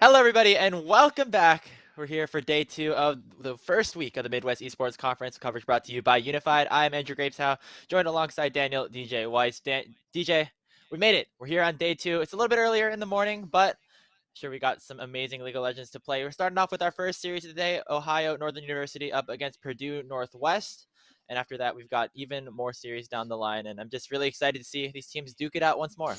Hello, everybody, and welcome back. We're here for day two of the first week of the Midwest Esports Conference. Coverage brought to you by Unified. I'm Andrew Grapeshow, joined alongside Daniel DJ Weiss. DJ, we made it. We're here on day two. It's a little bit earlier in the morning, but sure we got some amazing League of Legends to play. We're starting off with our first series of the day, Ohio Northern University up against Purdue Northwest. And after that, we've got even more series down the line, and I'm just really excited to see these teams duke it out once more.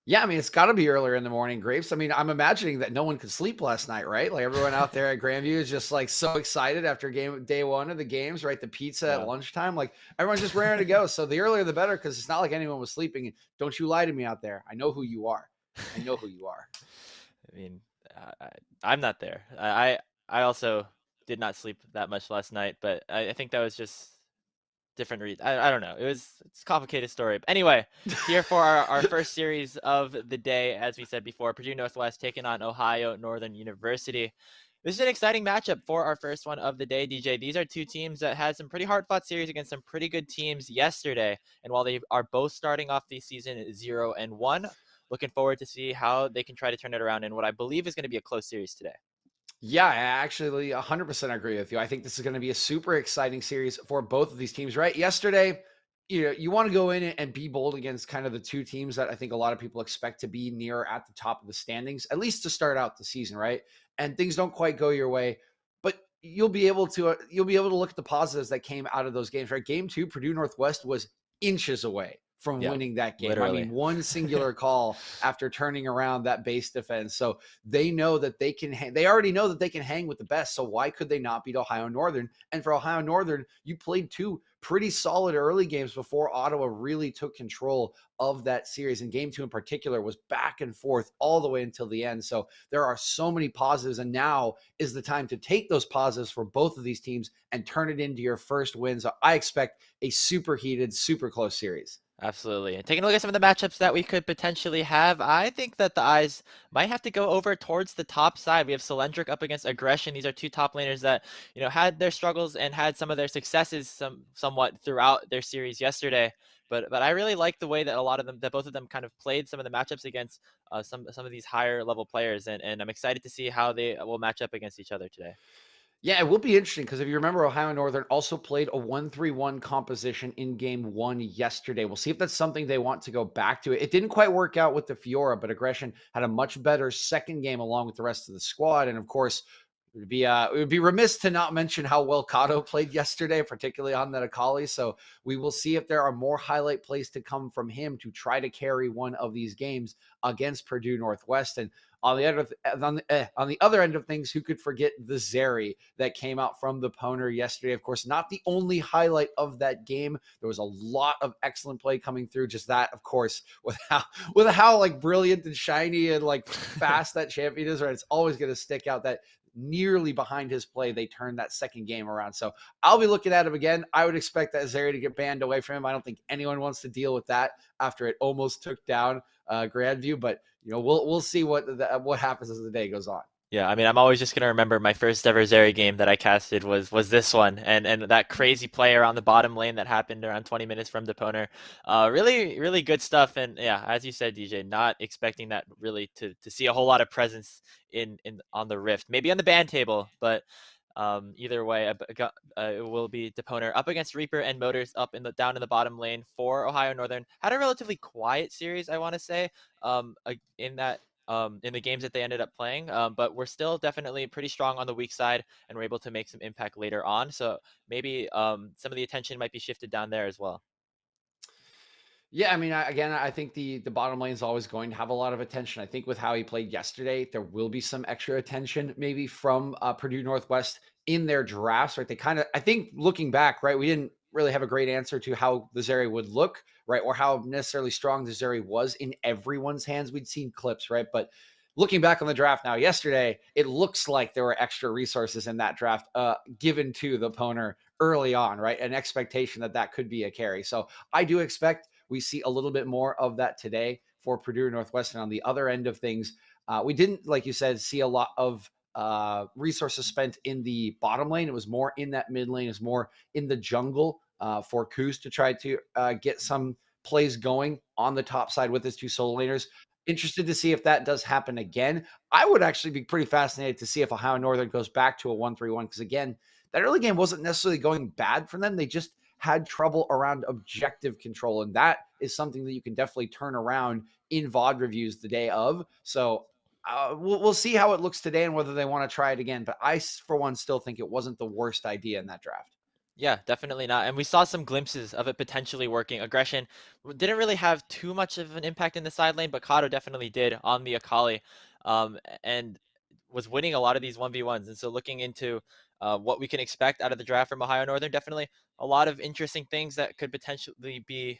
Yeah, I mean, it's got to be earlier in the morning, Grapes. I mean, I'm imagining that no one could sleep last night, right? Like everyone out there at Grandview is just like so excited after game day one of the games, right? The pizza at Yeah. lunchtime, like everyone's just raring to go. So the earlier the better, because it's not like anyone was sleeping. And don't you lie to me out there. I know who you are. I know who you are. I mean, I'm not there. I also did not sleep that much last night, but I think that was just different reasons. I don't know. It's a complicated story. But anyway, here for our first series of the day, as we said before, Purdue Northwest taking on Ohio Northern University. This is an exciting matchup for our first one of the day, DJ. These are two teams that had some pretty hard-fought series against some pretty good teams yesterday, and while they are both starting off the season 0-1, looking forward to see how they can try to turn it around in what I believe is going to be a close series today. Yeah, I actually 100% agree with you. I think this is going to be a super exciting series for both of these teams, right? Yesterday, you want to go in and be bold against kind of the two teams that I think a lot of people expect to be near at the top of the standings, at least to start out the season, right? And things don't quite go your way, but you'll be able to look at the positives that came out of those games, right? Game 2, Purdue Northwest was inches away from Yeah, winning that game. I mean, literally. one singular call after turning around that base defense. So they know that they can they already know that they can hang with the best. So why could they not beat Ohio Northern? And for Ohio Northern, you played two pretty solid early games before Ottawa really took control of that series. And game 2 in particular was back and forth all the way until the end. So there are so many positives. And now is the time to take those positives for both of these teams and turn it into your first win. So I expect a super heated, super close series. Absolutely. And taking a look at some of the matchups that we could potentially have, I think that the eyes might have to go over towards the top side. We have Cylindric up against Aggression. These are two top laners that, had their struggles and had some of their successes somewhat throughout their series yesterday. But I really like the way that both of them kind of played some of the matchups against some of these higher level players, and I'm excited to see how they will match up against each other today. Yeah, it will be interesting because if you remember, Ohio Northern also played a 1-3-1 composition in game one yesterday. We'll see if that's something they want to go back to. It didn't quite work out with the Fiora, but Aggression had a much better second game along with the rest of the squad. And of course, it would be remiss to not mention how well Kato played yesterday, particularly on that Akali. So we will see if there are more highlight plays to come from him to try to carry one of these games against Purdue Northwest. And on the other end of things, who could forget the Zeri that came out from the Poner yesterday? Of course, not the only highlight of that game. There was a lot of excellent play coming through. Just that, of course, with how like brilliant and shiny and like fast that champion is, right? It's always going to stick out that nearly behind his play, they turned that second game around. So I'll be looking at him again. I would expect that Zeri to get banned away from him. I don't think anyone wants to deal with that after it almost took down Grandview, but we'll see what happens as the day goes on. Yeah, I mean, I'm always just gonna remember my first ever Zeri game that I casted was this one, and that crazy play around the bottom lane that happened around 20 minutes from Deponer. Really, really good stuff. And yeah, as you said, DJ, not expecting that really to see a whole lot of presence in on the Rift, maybe on the ban table, but either way, it will be Deponer up against Reaper and Motors up down in the bottom lane for Ohio Northern. Had a relatively quiet series, I want to say, in the games that they ended up playing. But we're still definitely pretty strong on the weak side, and we're able to make some impact later on. So maybe some of the attention might be shifted down there as well. Yeah, I mean, I think the bottom lane is always going to have a lot of attention. I think with how he played yesterday, there will be some extra attention maybe from Purdue Northwest in their drafts, right? I think looking back, right, we didn't really have a great answer to how the Zeri would look, right, or how necessarily strong the Zeri was in everyone's hands. We'd seen clips, right, but looking back on the draft now, yesterday, it looks like there were extra resources in that draft given to the Poner early on, right? An expectation that that could be a carry. So I do expect we see a little bit more of that today for Purdue Northwestern. On the other end of things, we didn't, like you said, see a lot of resources spent in the bottom lane. It was more in that mid lane, it was more in the jungle for Coos to try to get some plays going on the top side with his two solo laners. Interested to see if that does happen again. I would actually be pretty fascinated to see if Ohio Northern goes back to a 1-3-1 because again, that early game wasn't necessarily going bad for them. They just had trouble around objective control, and that is something that you can definitely turn around in VOD reviews the day of. So we'll see how it looks today and whether they want to try it again. But for one, still think it wasn't the worst idea in that draft. Yeah, definitely not. And we saw some glimpses of it potentially working. Aggression didn't really have too much of an impact in the side lane, but Kato definitely did on the Akali, and was winning a lot of these 1v1s. And so looking into what we can expect out of the draft from Ohio Northern, definitely a lot of interesting things that could potentially be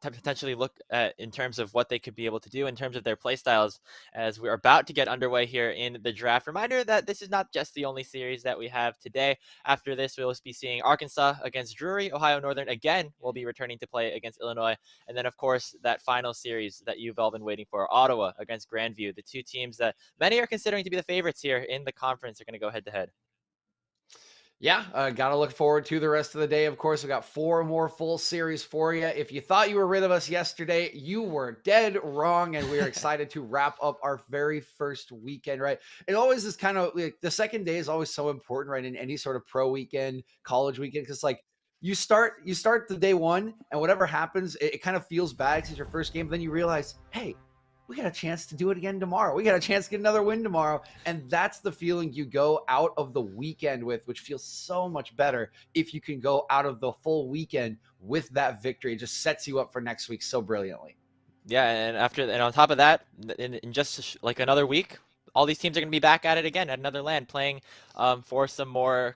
to potentially look at in terms of what they could be able to do in terms of their play styles as we're about to get underway here in the draft. Reminder that this is not just the only series that we have today. After this, we'll be seeing Arkansas against Drury. Ohio Northern again will be returning to play against Illinois. And then, of course, that final series that you've all been waiting for, Ottawa against Grandview. The two teams that many are considering to be the favorites here in the conference are going to go head to head. Yeah, got to look forward to the rest of the day. Of course, we got 4 more full series for you. If you thought you were rid of us yesterday, you were dead wrong. And we are excited to wrap up our very first weekend, right? It always is kind of like the second day is always so important, right? In any sort of pro weekend, college weekend, because like you start the day one, and whatever happens, it kind of feels bad because it's your first game. But then you realize, hey, we got a chance to do it again tomorrow. We got a chance to get another win tomorrow. And that's the feeling you go out of the weekend with, which feels so much better if you can go out of the full weekend with that victory. It just sets you up for next week so brilliantly. Yeah, and on top of that, in just like another week, all these teams are going to be back at it again at another land, playing for some more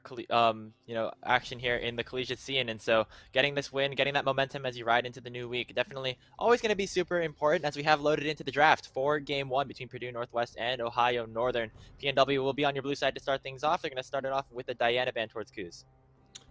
action here in the collegiate scene. And so, getting this win, getting that momentum as you ride into the new week, definitely always going to be super important as we have loaded into the draft for Game 1 between Purdue Northwest and Ohio Northern. PNW will be on your blue side to start things off. They're going to start it off with the Diana band towards Coos.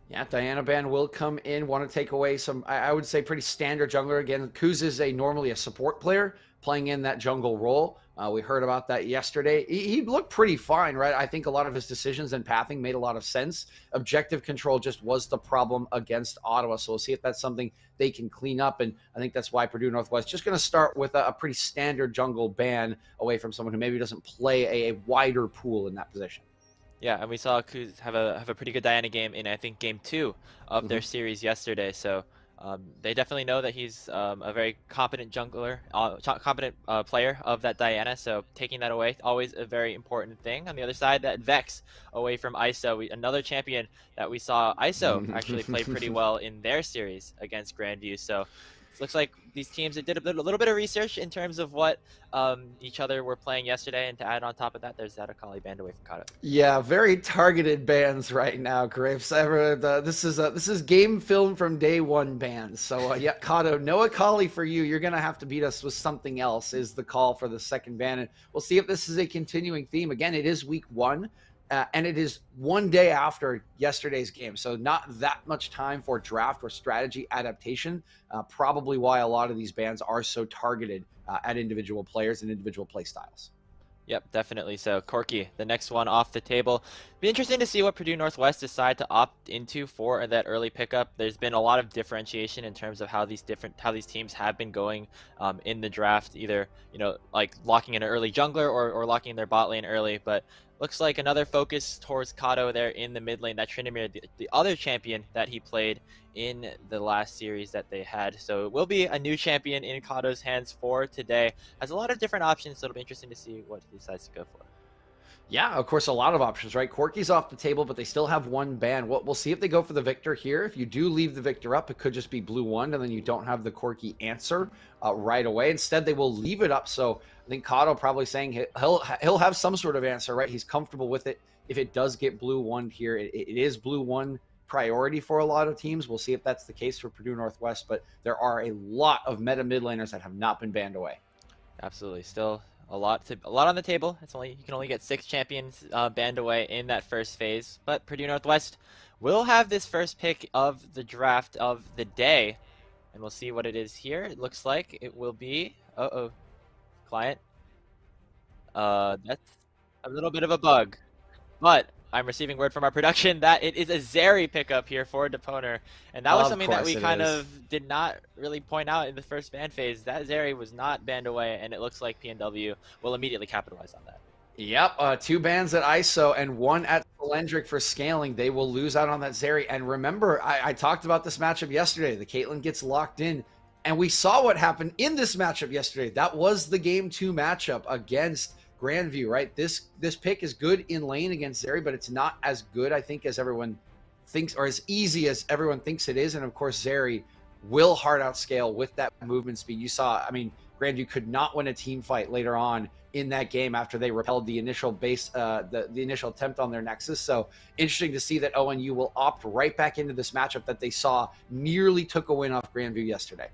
Yeah, Diana Band will come in. Want to take away some, I would say, pretty standard jungler. Again, Kuz is normally a support player playing in that jungle role. We heard about that yesterday. He looked pretty fine, right? I think a lot of his decisions and pathing made a lot of sense. Objective control just was the problem against Ottawa. So we'll see if that's something they can clean up. And I think that's why Purdue Northwest just going to start with a pretty standard jungle ban away from someone who maybe doesn't play a wider pool in that position. Yeah, and we saw Kuz have a pretty good Diana game in I think game 2 of their Mhm. series yesterday. So they definitely know that he's a very competent jungler, competent player of that Diana. So taking that away, always a very important thing. On the other side, that Vex away from ISO, another champion that we saw ISO actually play pretty well in their series against Grandview. So it looks like these teams did a little bit of research in terms of what each other were playing yesterday. And to add on top of that, there's that Akali band away from Kato. Yeah, very targeted bands right now, Graves. This is game film from day one bands. So yeah, Kato, no Akali for you. You're gonna have to beat us with something else. Is the call for the second ban, and we'll see if this is a continuing theme. Again, it is week 1. And it is one day after yesterday's game. So not that much time for draft or strategy adaptation. Probably why a lot of these bans are so targeted at individual players and individual play styles. Yep, definitely. So Corky, the next one off the table. Be interesting to see what Purdue Northwest decide to opt into for that early pickup. There's been a lot of differentiation in terms of how these teams have been going in the draft, either like locking in an early jungler or locking in their bot lane early. But looks like another focus towards Kato there in the mid lane. That Trinimir, the other champion that he played in the last series that they had. So it will be a new champion in Kato's hands for today. Has a lot of different options, so it'll be interesting to see what he decides to go for. Yeah, of course, a lot of options, right? Corky's off the table, but they still have one ban. We'll see if they go for the Victor here. If you do leave the Victor up, it could just be blue 1, and then you don't have the Corky answer right away. Instead, they will leave it up. So I think Kato probably saying he'll have some sort of answer, right? He's comfortable with it. If it does get blue 1 here, it is blue 1 priority for a lot of teams. We'll see if that's the case for Purdue Northwest, but there are a lot of meta mid laners that have not been banned away. Absolutely, still a lot on the table. You can only get 6 champions banned away in that first phase, but Purdue Northwest will have this first pick of the draft of the day, and we'll see what it is here. It looks like it will be client. That's a little bit of a bug, but I'm receiving word from our production that it is a Zeri pickup here for Deponer. And that was Of something that course we it kind is. of did not really point out in the first ban phase. That Zeri was not banned away, and it looks like PNW will immediately capitalize on that. Yep, 2 bans at ISO and 1 at Cylindric for scaling. They will lose out on that Zeri. And remember, I talked about this matchup yesterday. The Caitlyn gets locked in, and we saw what happened in this matchup yesterday. That was the game 2 matchup against Grandview, right? This pick is good in lane against Zeri, but it's not as good, I think, as everyone thinks, or as easy as everyone thinks it is. And of course, Zeri will hard outscale with that movement speed. You saw, I mean, Grandview could not win a team fight later on in that game after they repelled the initial base, the initial attempt on their Nexus. So interesting to see that ONU will opt right back into this matchup that they saw nearly took a win off Grandview yesterday.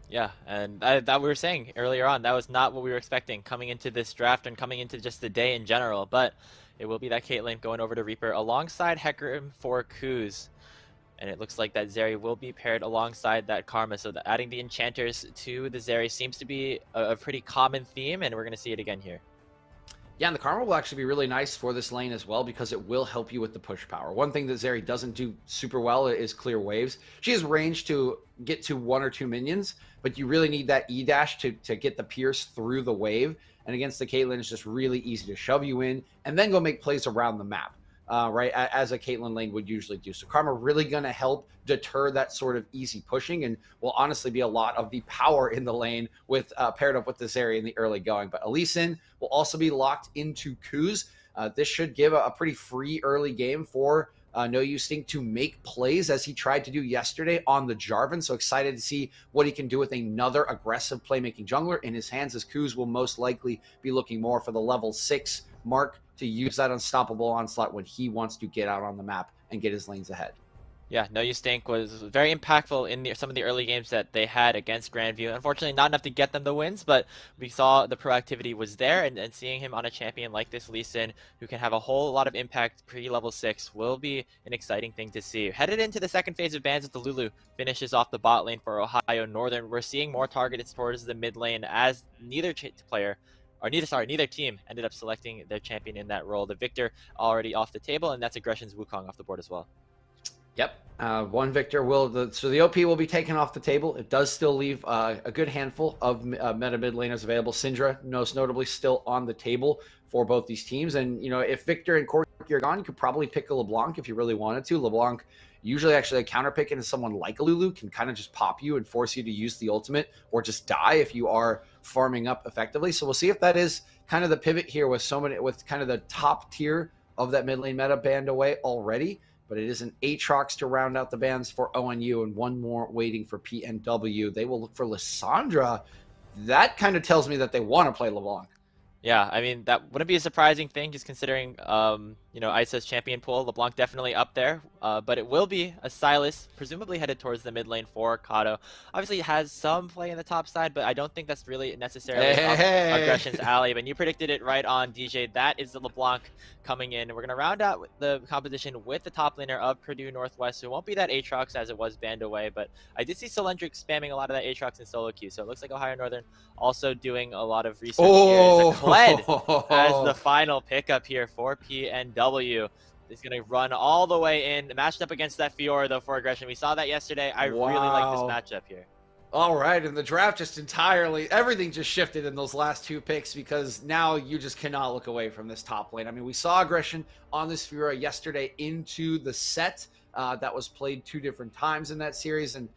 Yeah, and that we were saying earlier on, that was not what we were expecting coming into this draft and coming into just the day in general. But it will be that Caitlyn going over to Reaper alongside Hecarim for Kuz. And it looks like that Zeri will be paired alongside that Karma. So adding the enchanters to the Zeri seems to be a pretty common theme, and we're going to see it again here. Yeah, and the Karma will actually be really nice for this lane as well because it will help you with the push power. One thing that Zeri doesn't do super well is clear waves. She has range to get to 1 or 2 minions, but you really need that E-dash to get the pierce through the wave. And against the Caitlyn, it's just really easy to shove you in and then go make plays around the map. Right, as a Caitlyn lane would usually do. So Karma really going to help deter that sort of easy pushing and will honestly be a lot of the power in the lane with paired up with this area in the early going. But Elisin will also be locked into Kuz. This should give a pretty free early game for No Use Stink to make plays as he tried to do yesterday on the Jarvan. So excited to see what he can do with another aggressive playmaking jungler in his hands, as Kuz will most likely be looking more for the level 6 mark to use that unstoppable onslaught when he wants to get out on the map and get his lanes ahead. Yeah, No Use Stink was very impactful in some of the early games that they had against Grandview. Unfortunately, not enough to get them the wins, but we saw the proactivity was there, and seeing him on a champion like this Lee Sin, who can have a whole lot of impact pre-level 6, will be an exciting thing to see. Headed into the second phase of bans with the Lulu finishes off the bot lane for Ohio Northern. We're seeing more targets towards the mid lane as neither team ended up selecting their champion in that role. The Victor already off the table, and that's Aggression's Wukong off the board as well. Yep. One Victor will, so the OP will be taken off the table. It does still leave a good handful of meta mid laners available. Syndra, most notably, still on the table for both these teams. And, you know, if Victor and Corki are gone, you could probably pick a LeBlanc if you really wanted to. LeBlanc, usually actually a counter pick into someone like a Lulu, can kind of just pop you and force you to use the ultimate or just die if you are farming up effectively. So we'll see if that is kind of the pivot here with with kind of the top tier of that mid lane meta banned away already. But it is an Aatrox to round out the bans for ONU and one more waiting for PNW. They will look for Lissandra. That kind of tells me that they want to play LeBlanc. Yeah, I mean, that wouldn't be a surprising thing, just considering, you know, ISA's champion pool. LeBlanc definitely up there, but it will be a Sylas, presumably headed towards the mid lane for Kato. Obviously, it has some play in the top side, but I don't think that's really necessarily Aggression's alley. But you predicted it right on, DJ. That is the LeBlanc coming in. We're going to round out the competition with the top laner of Purdue Northwest, who won't be that Aatrox as it was banned away, but I did see Cylindric spamming a lot of that Aatrox in solo queue, so it looks like Ohio Northern also doing a lot of research here. It's a Kled as the final pickup here for PNW. Is going to run all the way in, matched up against that Fiora, though, for Aggression. We saw that yesterday. I really like this matchup here. All right, and the draft just everything just shifted in those last 2 picks because now you just cannot look away from this top lane. I mean, we saw Aggression on this Fiora yesterday into the set that was played 2 different times in that series, and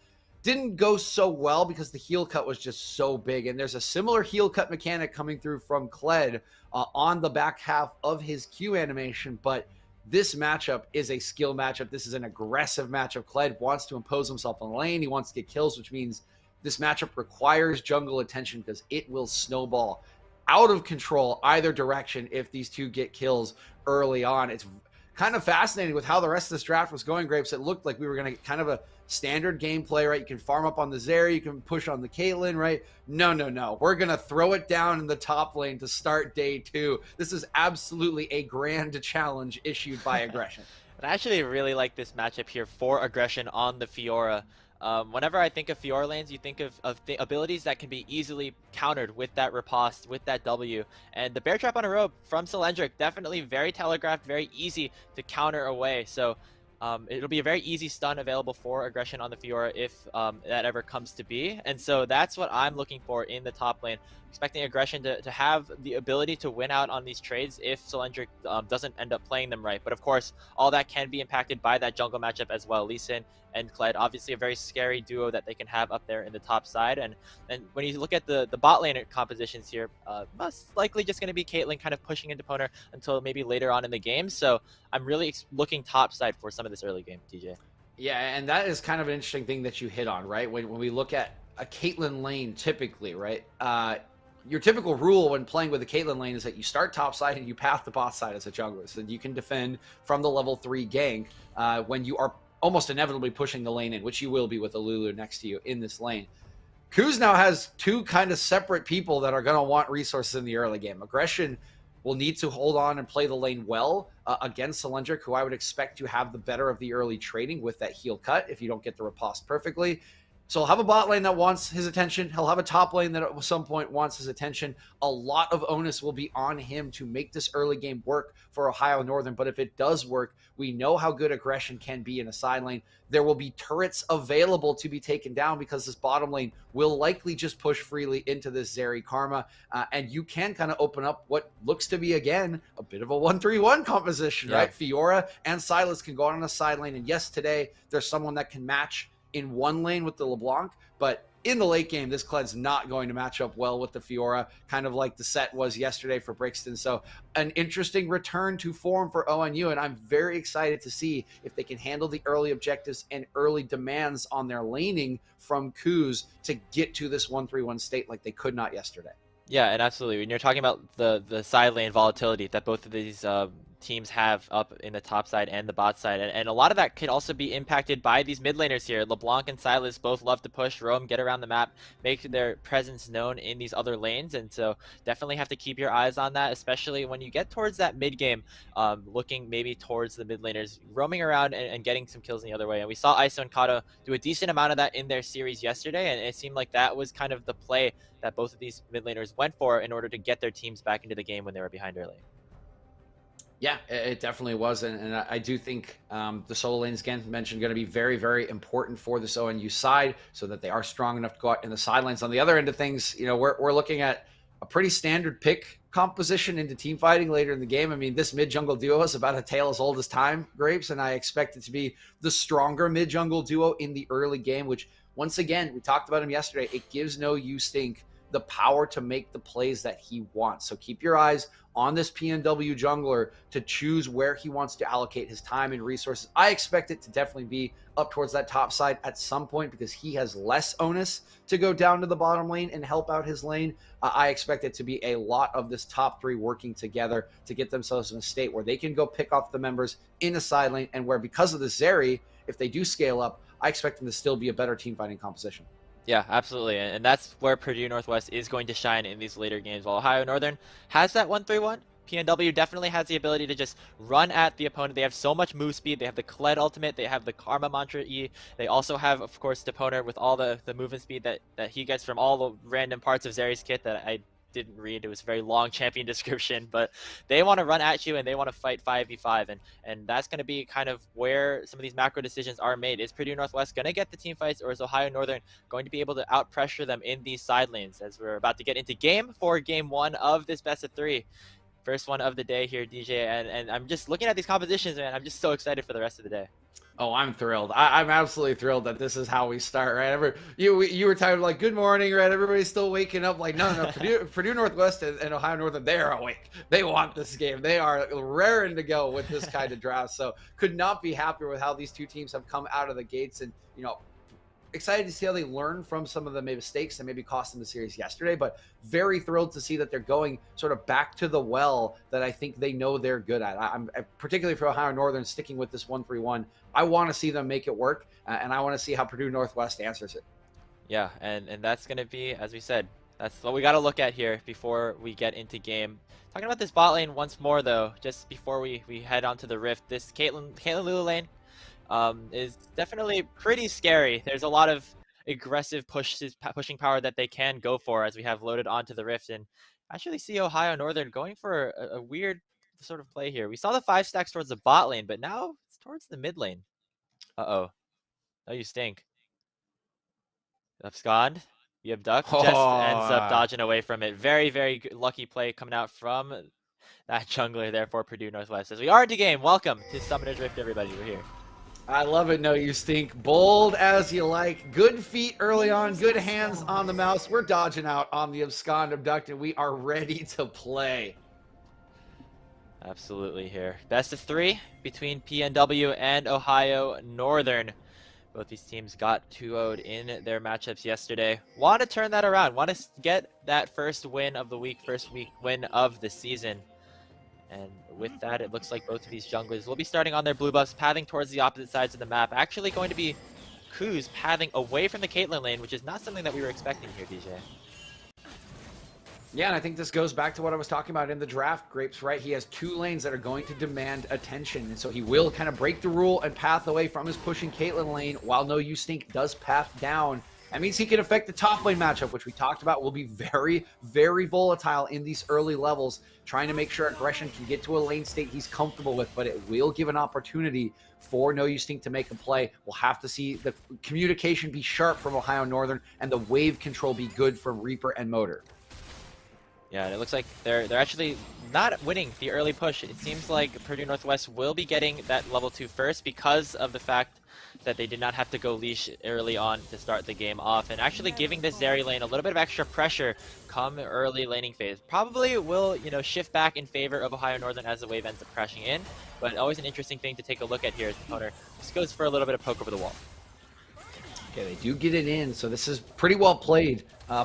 didn't go so well because the heel cut was just so big. And there's a similar heel cut mechanic coming through from Kled on the back half of his Q animation, but this matchup is a skill matchup. This is an aggressive matchup. Kled wants to impose himself on the lane. He wants to get kills, which means this matchup requires jungle attention because it will snowball out of control either direction if these 2 get kills early on. It's kind of fascinating with how the rest of this draft was going, Grapes. It looked like we were going to get kind of a standard gameplay, right? You can farm up on the Zeri, you can push on the Caitlyn, right? No. We're going to throw it down in the top lane to start day 2. This is absolutely a grand challenge issued by Aggression. I actually really like this matchup here for Aggression on the Fiora. Whenever I think of Fiora lanes, you think of the abilities that can be easily countered with that riposte, with that W. And the bear trap on a rope from Cylindric, definitely very telegraphed, very easy to counter away. So it'll be a very easy stun available for aggression on the Fiora if that ever comes to be. And so that's what I'm looking for in the top lane. Expecting aggression to have the ability to win out on these trades if Cylindric doesn't end up playing them right. But of course, all that can be impacted by that jungle matchup as well. Lee Sin and Kled, obviously a very scary duo that they can have up there in the top side. And when you look at the bot lane compositions here, most likely just going to be Caitlyn kind of pushing into Poner until maybe later on in the game. So I'm really looking top side for some of this early game, TJ. Yeah, and that is kind of an interesting thing that you hit on, right? When we look at a Caitlyn lane typically, right? Your typical rule when playing with a Caitlyn lane is that you start top side and you path the bot side as a jungler, so you can defend from the level 3 gank when you are almost inevitably pushing the lane in, which you will be with a Lulu next to you in this lane. Kuz now has two kind of separate people that are going to want resources in the early game. Aggression will need to hold on and play the lane well against Cylindric, who I would expect to have the better of the early trading with that heal cut if you don't get the riposte perfectly. So he'll have a bot lane that wants his attention. He'll have a top lane that at some point wants his attention. A lot of onus will be on him to make this early game work for Ohio Northern. But if it does work, we know how good aggression can be in a side lane. There will be turrets available to be taken down because this bottom lane will likely just push freely into this Zeri Karma. And you can kind of open up what looks to be, again, a bit of a 1-3-1 composition, right? Fiora and Silas can go on a side lane. And yes, today there's someone that can match in one lane with the LeBlanc, but in the late game, this Kled's not going to match up well with the Fiora, kind of like the set was yesterday for Brixton. So an interesting return to form for ONU, and I'm very excited to see if they can handle the early objectives and early demands on their laning from Kuz to get to this 1-3-1 state like they could not yesterday. Yeah, and absolutely. When you're talking about the side lane volatility that both of these teams have up in the top side and the bot side, and a lot of that could also be impacted by these mid laners here. LeBlanc and Silas both love to push, roam, get around the map, make their presence known in these other lanes, and so definitely have to keep your eyes on that, especially when you get towards that mid game, looking maybe towards the mid laners, roaming around and getting some kills in the other way. And we saw ISO and Kato do a decent amount of that in their series yesterday, and it seemed like that was kind of the play that both of these mid laners went for in order to get their teams back into the game when they were behind early. Yeah, it definitely was. And I do think the solo lanes, again, mentioned, going to be very, very important for this ONU side so that they are strong enough to go out in the sidelines. On the other end of things, you know, we're looking at a pretty standard pick composition into team fighting later in the game. I mean, this mid-jungle duo is about a tale as old as time, Grapes, and I expect it to be the stronger mid-jungle duo in the early game, which, once again, we talked about him yesterday, it gives no Stink the power to make the plays that he wants. So keep your eyes on this PNW jungler to choose where he wants to allocate his time and resources. I expect it to definitely be up towards that top side at some point because he has less onus to go down to the bottom lane and help out his lane. I expect it to be a lot of this top 3 working together to get themselves in a state where they can go pick off the members in a side lane, and where, because of the Zeri, if they do scale up, I expect them to still be a better team fighting composition. Yeah, absolutely. And that's where Purdue Northwest is going to shine in these later games. While Ohio Northern has that 1-3-1, PNW definitely has the ability to just run at the opponent. They have so much move speed. They have the Kled ultimate. They have the Karma Mantra E. They also have, of course, Deponer with all the movement speed that he gets from all the random parts of Zeri's kit that I didn't read. It was a very long champion description, but they want to run at you and they want to fight 5v5, and that's going to be kind of where some of these macro decisions are made. Is Purdue Northwest going to get the team fights, or is Ohio Northern going to be able to out pressure them in these side lanes, as we're about to get into game 1 of this best of 3, first one of the day here, DJ, and I'm just looking at these compositions, man. I'm just so excited for the rest of the day. Oh, I'm thrilled. I'm absolutely thrilled that this is how we start, right? You were talking like, good morning, right? Everybody's still waking up. Like, no. Purdue Northwest and Ohio Northern, they are awake. They want this game. They are raring to go with this kind of draft. So could not be happier with how these two teams have come out of the gates. And, you know, excited to see how they learn from some of the mistakes that maybe cost them the series yesterday, but very thrilled to see that they're going sort of back to the well that I think they know they're good at. I'm particularly for Ohio Northern sticking with this 1-3-1. I want to see them make it work, and I want to see how Purdue Northwest answers it. Yeah, and that's going to be, as we said, that's what we got to look at here before we get into game. Talking about this bot lane once more, though, just before we head on to the Rift, this Caitlyn Lulu lane, is definitely pretty scary. There's a lot of aggressive pushing power that they can go for as we have loaded onto the Rift. And actually see Ohio Northern going for a weird sort of play here. We saw the 5 stacks towards the bot lane, but now it's towards the mid lane. Uh-oh. Oh, you stink. Abscond. The abduct just ends up Oh, dodging away from it. Very, very good, lucky play coming out from that jungler there for Purdue Northwest. As we are into game, welcome to Summoner's Rift, everybody. We're here. I love it. No, you stink. Bold as you like. Good feet early on. Good hands on the mouse. We're dodging out on the abscond abduct, and we are ready to play. Absolutely here. Best of 3 between PNW and Ohio Northern. Both these teams got 2-0'd in their matchups yesterday. Want to turn that around. Want to get that first win of the week, first week win of the season. And with that, it looks like both of these junglers will be starting on their blue buffs, pathing towards the opposite sides of the map. Actually going to be Kuz pathing away from the Caitlyn lane, which is not something that we were expecting here, DJ. Yeah, and I think this goes back to what I was talking about in the draft, Grapes, right? He has 2 lanes that are going to demand attention, and so he will kind of break the rule and path away from his pushing Caitlyn lane, while No You Stink does path down. That means he can affect the top lane matchup, which we talked about will be very, very volatile in these early levels, trying to make sure aggression can get to a lane state he's comfortable with, but it will give an opportunity for No You Stink to make a play. We'll have to see the communication be sharp from Ohio Northern and the wave control be good from Reaper and Motor. Yeah, and it looks like they're actually not winning the early push. It seems like Purdue Northwest will be getting that level 2 first because of the fact that they did not have to go leash early on to start the game off, and actually giving this Zeri lane a little bit of extra pressure come early laning phase. Probably will, shift back in favor of Ohio Northern as the wave ends up crashing in, but always an interesting thing to take a look at here as the opponent just goes for a little bit of poke over the wall. Okay, they do get it in, so this is pretty well played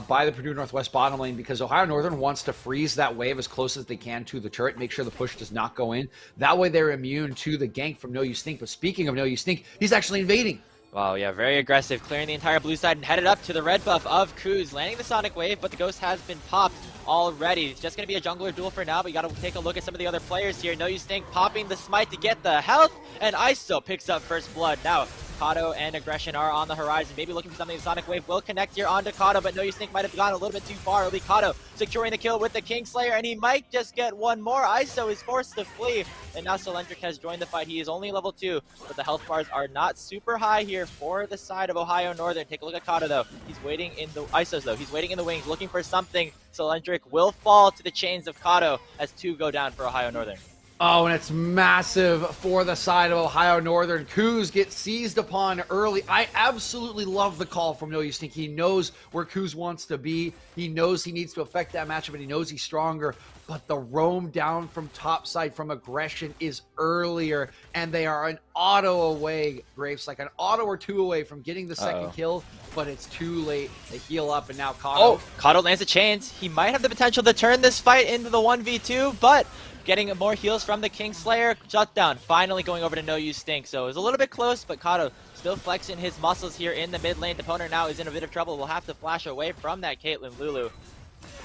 by the Purdue Northwest bottom lane, because Ohio Northern wants to freeze that wave as close as they can to the turret, make sure the push does not go in. That way they're immune to the gank from No You Stink. But speaking of No You Stink, he's actually invading. Wow, yeah, very aggressive, clearing the entire blue side and headed up to the red buff of Kuz, landing the Sonic Wave, but the Ghost has been popped already. It's just going to be a jungler duel for now, but you got to take a look at some of the other players here. No You Stink popping the smite to get the health, and ISO picks up first blood. Now, Kato and Aggression are on the horizon, maybe looking for something. The Sonic Wave will connect here onto Kato, but No You Stink might have gone a little bit too far. It'll be Kato securing the kill with the Kingslayer, and he might just get one more. ISO is forced to flee, and now Solendric has joined the fight. He is only level 2, but the health bars are not super high here for the side of Ohio Northern. Take a look at Kato, though. He's waiting in the ISOs, though. He's waiting in the wings, looking for something. Solendric will fall to the chains of Kato as 2 go down for Ohio Northern. Oh, and it's massive for the side of Ohio Northern. Kuz gets seized upon early. I absolutely love the call from No You Stink. He knows where Kuz wants to be. He knows he needs to affect that matchup, and he knows he's stronger. But the roam down from top side from Aggression is earlier, and they are an auto away, Grapes, like an auto or 2 away from getting the second kill, but it's too late. They heal up, and now Kato. Oh, Kato lands the chains. He might have the potential to turn this fight into the 1v2, but getting more heals from the Kingslayer. Shutdown finally going over to No You Stink. So it was a little bit close, but Kato still flexing his muscles here in the mid lane. The opponent now is in a bit of trouble. We'll have to flash away from that Caitlyn Lulu.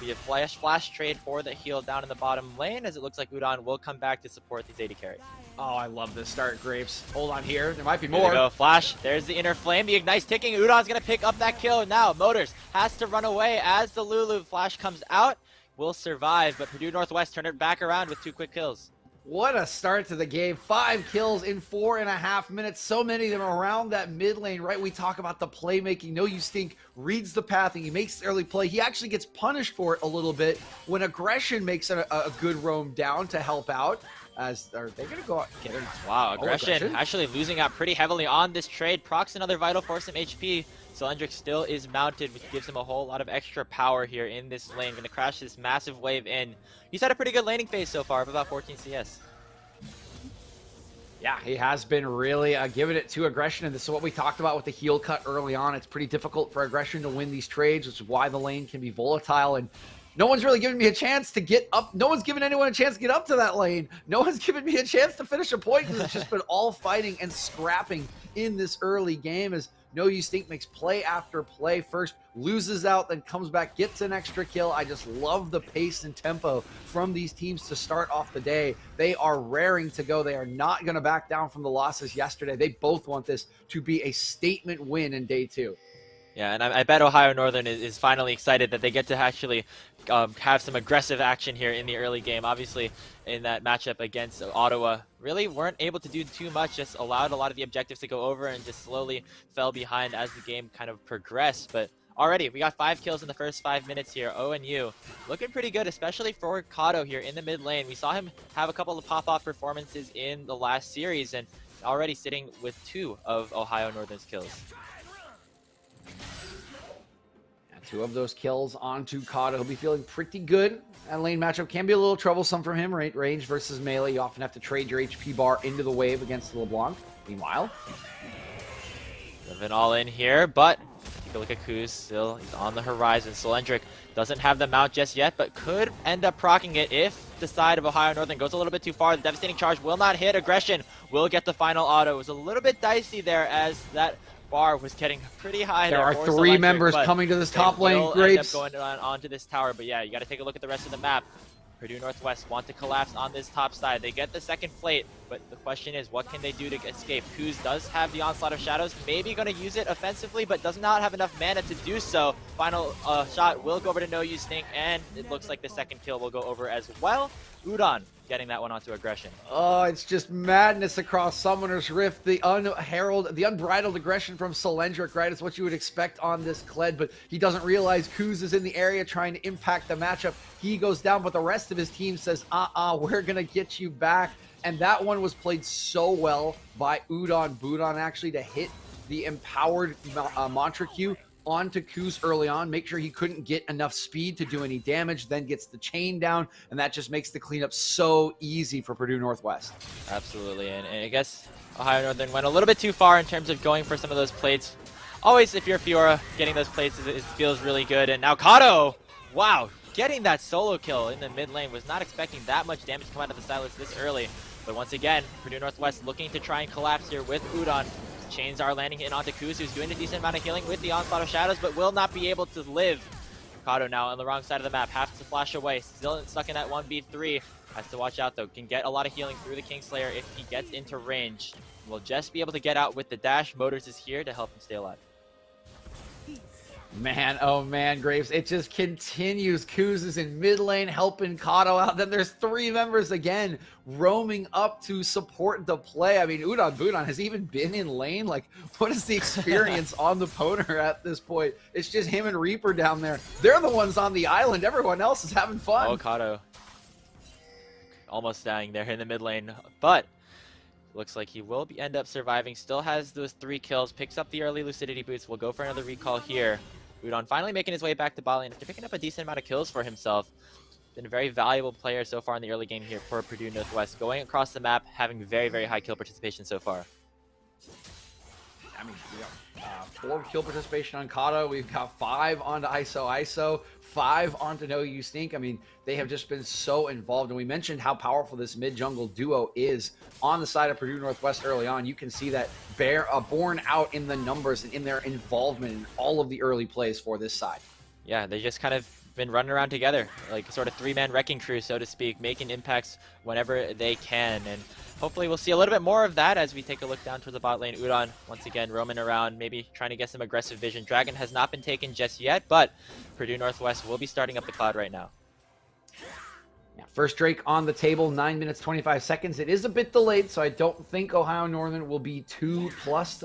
We have flash trade for the heal down in the bottom lane, as it looks like Udon will come back to support these AD carry. Oh, I love this start, Grapes. Hold on here. There might be There more. we go. Flash. There's the inner flame. The Ignite's ticking. Udon's going to pick up that kill. Now, Motors has to run away as the Lulu flash comes out. Will survive, but Purdue Northwest turned it back around with 2 quick kills. What a start to the game. 5 kills in 4.5 minutes. So many of them around that mid lane, right? We talk about the playmaking. No You Stink reads the pathing. He makes the early play. He actually gets punished for it a little bit when Aggression makes a good roam down to help out. Are they going to go out? Okay, wow, Aggression actually losing out pretty heavily on this trade. Procs another Vital for some HP. Solendric still is mounted, which gives him a whole lot of extra power here in this lane. Going to crash this massive wave in. He's had a pretty good laning phase so far of about 14 CS. Yeah, he has been really giving it to Aggression, and this is what we talked about with the heal cut early on. It's pretty difficult for Aggression to win these trades, which is why the lane can be volatile, and No one's really giving me a chance to get up. No one's giving anyone a chance to get up to that lane. No one's giving me a chance to finish a point because it's just been all fighting and scrapping in this early game as No You Stink makes play after play. First loses out, then comes back, gets an extra kill. I just love the pace and tempo from these teams to start off the day. They are raring to go. They are not going to back down from the losses yesterday. They both want this to be a statement win in day 2. Yeah, and I bet Ohio Northern is finally excited that they get to actually have some aggressive action here in the early game. Obviously, in that matchup against Ottawa, really weren't able to do too much, just allowed a lot of the objectives to go over and just slowly fell behind as the game kind of progressed. But already, we got 5 kills in the first 5 minutes here. ONU looking pretty good, especially for Kato here in the mid lane. We saw him have a couple of pop-off performances in the last series and already sitting with 2 of Ohio Northern's kills. 2 of those kills onto Kato. He'll be feeling pretty good. That lane matchup can be a little troublesome from him. Range versus melee. You often have to trade your HP bar into the wave against LeBlanc. Meanwhile, living all in here, but take a look at Kuz. Still, he's on the horizon. Solendric doesn't have the mount just yet, but could end up proccing it if the side of Ohio Northern goes a little bit too far. The devastating charge will not hit. Aggression will get the final auto. It was a little bit dicey there as that bar was getting pretty high. There are 3 members coming to this top lane. Grapes going onto this tower, but yeah, you got to take a look at the rest of the map. Purdue Northwest want to collapse on this top side. They get the second plate, but the question is, what can they do to escape? Kuz does have the Onslaught of Shadows, maybe going to use it offensively, but does not have enough mana to do so. Final shot will go over to No You Stink, and it looks like the second kill will go over as well. Udon getting that one onto Aggression. Oh, it's just madness across Summoner's Rift. The unbridled aggression from Solendric, right? It's what you would expect on this Kled, but he doesn't realize Kuz is in the area trying to impact the matchup. He goes down, but the rest of his team says, we're going to get you back. And that one was played so well by Udon Budon actually to hit the empowered Mantra Q onto Kuz early on, make sure he couldn't get enough speed to do any damage, then gets the chain down, and that just makes the cleanup so easy for Purdue Northwest. Absolutely, and I guess Ohio Northern went a little bit too far in terms of going for some of those plates. Always, if you're Fiora, getting those plates, it feels really good, and now Kato, wow, getting that solo kill in the mid lane. Was not expecting that much damage to come out of the Silas this early, but once again, Purdue Northwest looking to try and collapse here with Udon. Chains are landing in onto Kuz, who's doing a decent amount of healing with the Onslaught of Shadows, but will not be able to live. Kato now on the wrong side of the map, has to flash away, still stuck in that 1v3. Has to watch out though, can get a lot of healing through the Kingslayer if he gets into range. Will just be able to get out with the dash. Motors is here to help him stay alive. Man, oh man, Graves, it just continues. Kuz is in mid lane helping Kato out. Then there's 3 members again roaming up to support the play. I mean, Udon Budon has even been in lane. Like, what is the experience on the Poner at this point? It's just him and Reaper down there. They're the ones on the island. Everyone else is having fun. Oh, Kato almost dying there in the mid lane, but looks like he will end up surviving. Still has those 3 kills, picks up the early Lucidity boots. We'll go for another recall here. Udon finally making his way back to bot lane after picking up a decent amount of kills for himself. Been a very valuable player so far in the early game here for Purdue Northwest. Going across the map, having very, very high kill participation so far. I mean, we got 4 kill participation on Kato. We've got 5 onto ISO, 5 onto No You Stink. I mean, they have just been so involved. And we mentioned how powerful this mid-jungle duo is on the side of Purdue Northwest early on. You can see that borne out in the numbers and in their involvement in all of the early plays for this side. Yeah, they just kind of been running around together, like sort of 3-man wrecking crew, so to speak, making impacts whenever they can. And hopefully we'll see a little bit more of that as we take a look down towards the bot lane. Udon, once again, roaming around, maybe trying to get some aggressive vision. Dragon has not been taken just yet, but Purdue Northwest will be starting up the Cloud right now. Yeah, first Drake on the table, 9 minutes, 25 seconds. It is a bit delayed, so I don't think Ohio Northern will be too stressed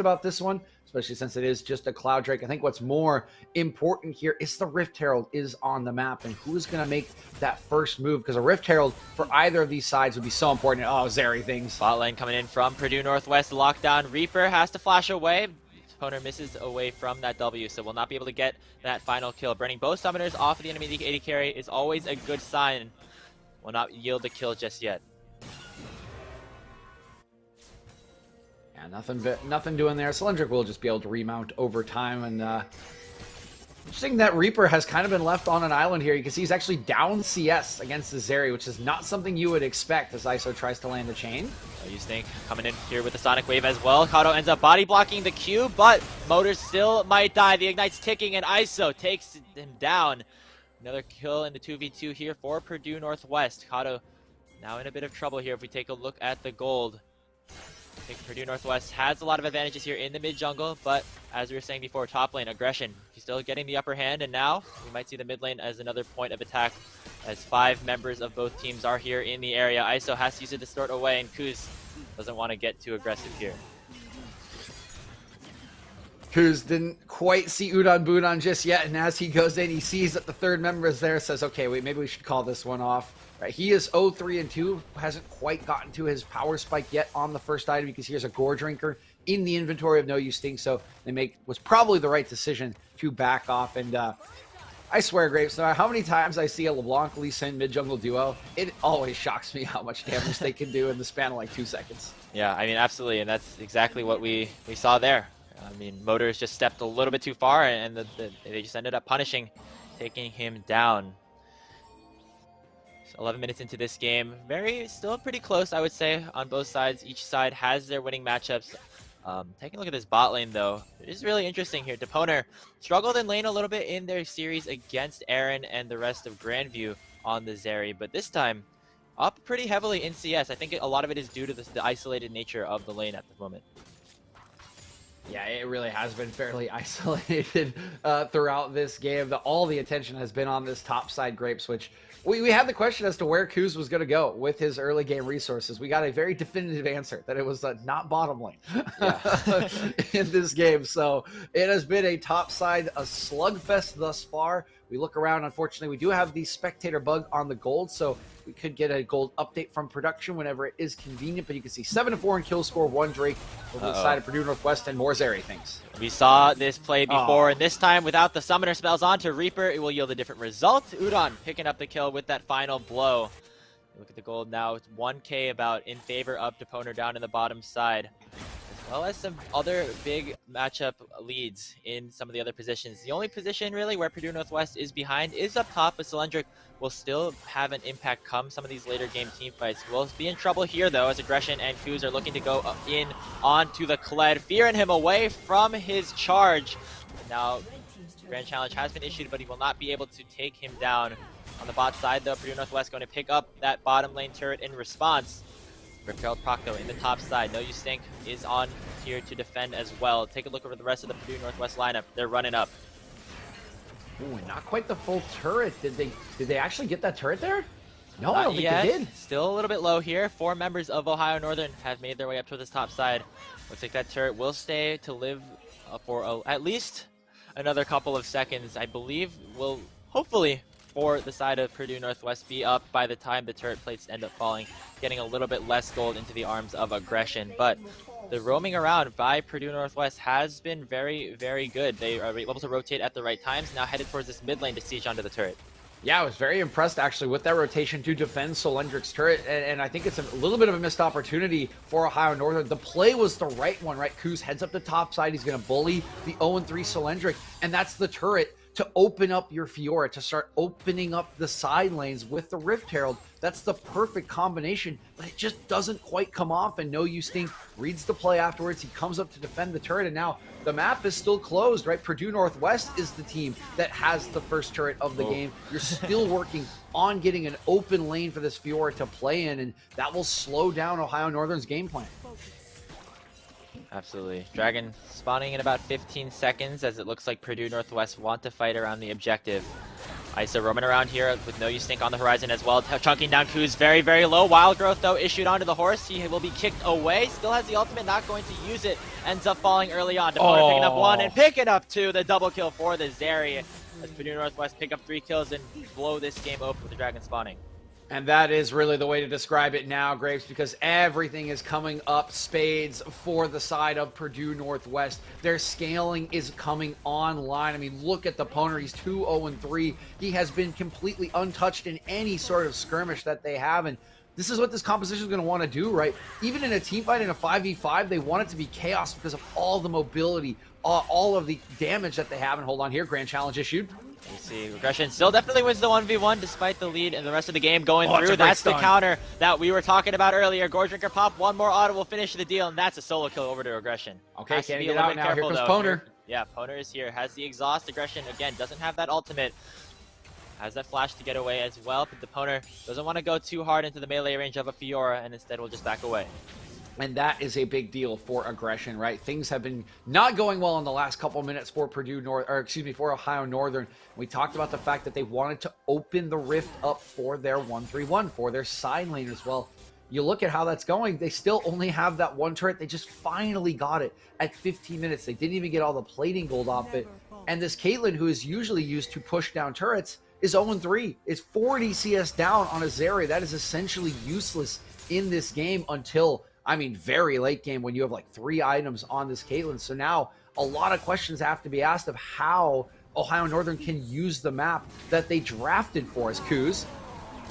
about this one, especially since it is just a Cloud Drake. I think what's more important here is the Rift Herald is on the map, and who's going to make that first move, because a Rift Herald for either of these sides would be so important. Oh, Zeri things. Bot lane coming in from Purdue Northwest, lockdown. Reaper has to flash away. Opponent misses away from that W, so will not be able to get that final kill. Burning both summoners off of the enemy AD carry is always a good sign. Will not yield the kill just yet. Yeah, nothing doing there. Solendric will just be able to remount over time, and Interesting that Reaper has kind of been left on an island here. You can see he's actually down CS against the Zeri, which is not something you would expect as ISO tries to land the chain. You think coming in here with the Sonic Wave as well. Kato ends up body blocking the Q, but Motors still might die. The Ignite's ticking, and ISO takes him down. Another kill in the 2v2 here for Purdue Northwest. Kato now in a bit of trouble here if we take a look at the gold. I think Purdue Northwest has a lot of advantages here in the mid jungle, but as we were saying before, top lane aggression. He's still getting the upper hand, and now we might see the mid lane as another point of attack as 5 members of both teams are here in the area. ISO has to use a distort away, and Kuz doesn't want to get too aggressive here. Kuz didn't quite see Udon Budon just yet, and as he goes in, he sees that the third member is there, says, okay, wait, maybe we should call this one off. Right, he is 0-3-2, hasn't quite gotten to his power spike yet on the first item because here's a Gore Drinker in the inventory of No Use Sting, so was probably the right decision to back off. And I swear, Grapes, no matter how many times I see a LeBlanc Lee Sin mid jungle duo, it always shocks me how much damage they can do in the span of like 2 seconds. Yeah, I mean, absolutely, and that's exactly what we saw there. I mean, Motors just stepped a little bit too far, and they just ended up punishing, taking him down. 11 minutes into this game, still pretty close, I would say, on both sides. Each side has their winning matchups. Taking a look at this bot lane, though, it is really interesting here. Deponer struggled in lane a little bit in their series against Aaron and the rest of Grandview on the Zeri, but this time up pretty heavily in CS. I think a lot of it is due to the isolated nature of the lane at the moment. Yeah, it really has been fairly isolated throughout this game. All the attention has been on this top side Grapes, which we had the question as to where Kuz was going to go with his early game resources. We got a very definitive answer that it was not bottom lane in this game. So it has been a top side, a slugfest thus far. We look around, unfortunately, we do have the spectator bug on the gold, so we could get a gold update from production whenever it is convenient, but you can see 7-4 in kill score, 1 Drake over the side of Purdue Northwest, and more Zeri things. We saw this play before, and this time without the summoner spells onto Reaper, it will yield a different result. Udon picking up the kill with that final blow. Look at the gold now, it's 1k about in favor of Deponer down in the bottom side, as well as some other big matchup leads in some of the other positions. The only position really where Purdue Northwest is behind is up top, but Cylindric will still have an impact come some of these later game team fights. We'll be in trouble here though, as Aggression and Kuz are looking to go in onto the Kled, fearing him away from his charge. Now, Grand Challenge has been issued, but he will not be able to take him down. On the bot side though, Purdue Northwest going to pick up that bottom lane turret in response. Repelled Procto in the top side. No Use Stink is on here to defend as well. Take a look over the rest of the Purdue Northwest lineup. They're running up. Ooh, not quite the full turret. Did they actually get that turret there? No, not I don't think yet. they did. Still a little bit low here. 4 members of Ohio Northern have made their way up to this top side. Looks like that turret will stay to live for at least another couple of seconds. I believe will hopefully for the side of Purdue Northwest be up by the time the turret plates end up falling, getting a little bit less gold into the arms of Aggression. But the roaming around by Purdue Northwest has been very, very good. They are able to rotate at the right times, now headed towards this mid lane to siege onto the turret. Yeah, I was very impressed actually with that rotation to defend Solendric's turret, and I think it's a little bit of a missed opportunity for Ohio Northern. The play was the right one, right? Kuz heads up the top side, he's going to bully the 0-3 Solendric, and that's the turret to open up your Fiora, to start opening up the side lanes with the Rift Herald. That's the perfect combination, but it just doesn't quite come off, and No Use Sting reads the play afterwards. He comes up to defend the turret, and now the map is still closed, right? Purdue Northwest is the team that has the first turret of the game. You're still working on getting an open lane for this Fiora to play in, and that will slow down Ohio Northern's game plan. Absolutely. Dragon spawning in about 15 seconds as it looks like Purdue Northwest want to fight around the objective. Isa roaming around here with No Use Stink on the horizon as well. Chunking down Kuz very, very low. Wild Growth though issued onto the horse. He will be kicked away. Still has the ultimate, not going to use it. Ends up falling early on. Deponer picking up 1 and picking up 2. The double kill for the Zeri as Purdue Northwest pick up 3 kills and blow this game open with the Dragon spawning. And that is really the way to describe it now, Grapes, because everything is coming up spades for the side of Purdue Northwest. Their scaling is coming online. I mean, look at the Poner. He's 2-0-3. He has been completely untouched in any sort of skirmish that they have. And this is what this composition is going to want to do, right? Even in a team fight in a 5v5, they want it to be chaos because of all the mobility, all of the damage that they have. And hold on here, Grand Challenge issued. You see, Aggression still definitely wins the 1v1 despite the lead and the rest of the game going through. That's the counter that we were talking about earlier. Gore Drinker pop, one more auto will finish the deal, and that's a solo kill over to Aggression. Okay, can't get out now. Here comes Poner. Yeah, Poner is here, has the exhaust. Aggression, again, doesn't have that ultimate. Has that flash to get away as well, but the Poner doesn't want to go too hard into the melee range of a Fiora, and instead will just back away. And that is a big deal for Aggression, right? Things have been not going well in the last couple minutes for for Ohio Northern. We talked about the fact that they wanted to open the rift up for their 1-3-1, for their side lane as well. You look at how that's going, they still only have that one turret. They just finally got it at 15 minutes. They didn't even get all the plating gold off it. And this Caitlyn, who is usually used to push down turrets, is 0-3. It's 40 CS down on a Zeri. That is essentially useless in this game until, I mean, very late game when you have like 3 items on this Caitlyn. So now a lot of questions have to be asked of how Ohio Northern can use the map that they drafted for us. Kuz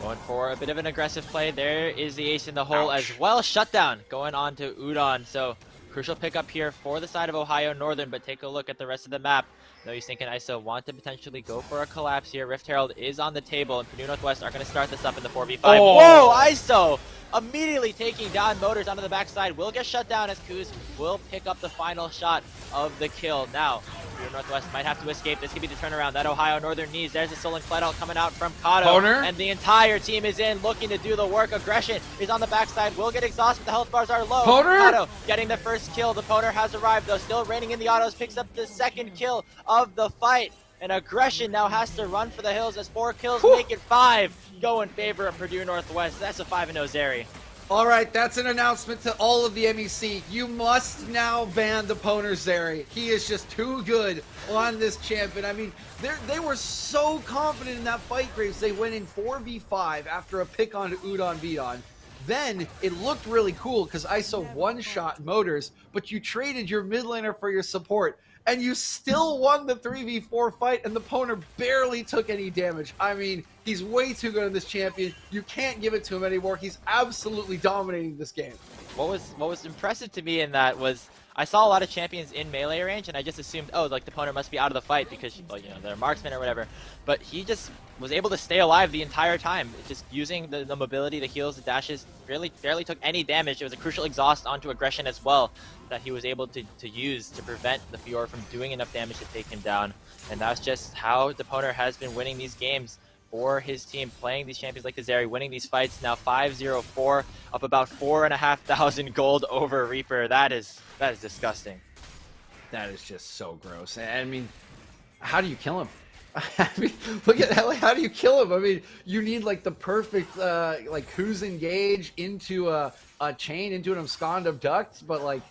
going for a bit of an aggressive play. There is the ace in the hole as well. Shutdown going on to Udon. So crucial pickup here for the side of Ohio Northern, but take a look at the rest of the map. No Use Sync and ISO want to potentially go for a collapse here. Rift Herald is on the table, and Purdue Northwest are going to start this up in the 4v5. Oh. Whoa, ISO immediately taking down Motors onto the backside. Will get shut down as Kuz will pick up the final shot of the kill. Now, Purdue Northwest might have to escape. This could be the turnaround that Ohio Northern needs. There's a stolen flat out coming out from Kato. Poner. And the entire team is in, looking to do the work. Aggression is on the backside. Will get exhausted. The health bars are low. Poner. Kato getting the first kill. The Poner has arrived, though. Still raining in the autos. Picks up the second kill of the fight. And Aggression now has to run for the hills as 4 kills make it 5. Go in favor of Purdue Northwest. That's a 5-0 Zeri. All right, that's an announcement to all of the MEC. You must now ban the Poner Zeri. He is just too good on this champion. I mean, they were so confident in that fight, Graves. They went in 4v5 after a pick on Udon Vidon. Then it looked really cool because ISO one-shot Motors, but you traded your mid laner for your support, and you still won the 3v4 fight, and the Poner barely took any damage. I mean, he's way too good on this champion. You can't give it to him anymore. He's absolutely dominating this game. What was impressive to me in that was I saw a lot of champions in melee range, and I just assumed, oh, like the Poner must be out of the fight because, well, you know, they're marksmen or whatever. But he just was able to stay alive the entire time, just using the mobility, the heals, the dashes. Really barely took any damage. It was a crucial exhaust onto Aggression as well that he was able to use to prevent the Fiora from doing enough damage to take him down. And that's just how the Poner has been winning these games for his team, playing these champions like the Zeri, winning these fights. Now 5-0-4, up about 4,500 gold over Reaper. That is disgusting. That is just so gross. I mean, how do you kill him? I mean, look at how do you kill him? I mean, you need like the perfect like who's engaged into a chain, into an abscond abduct, but like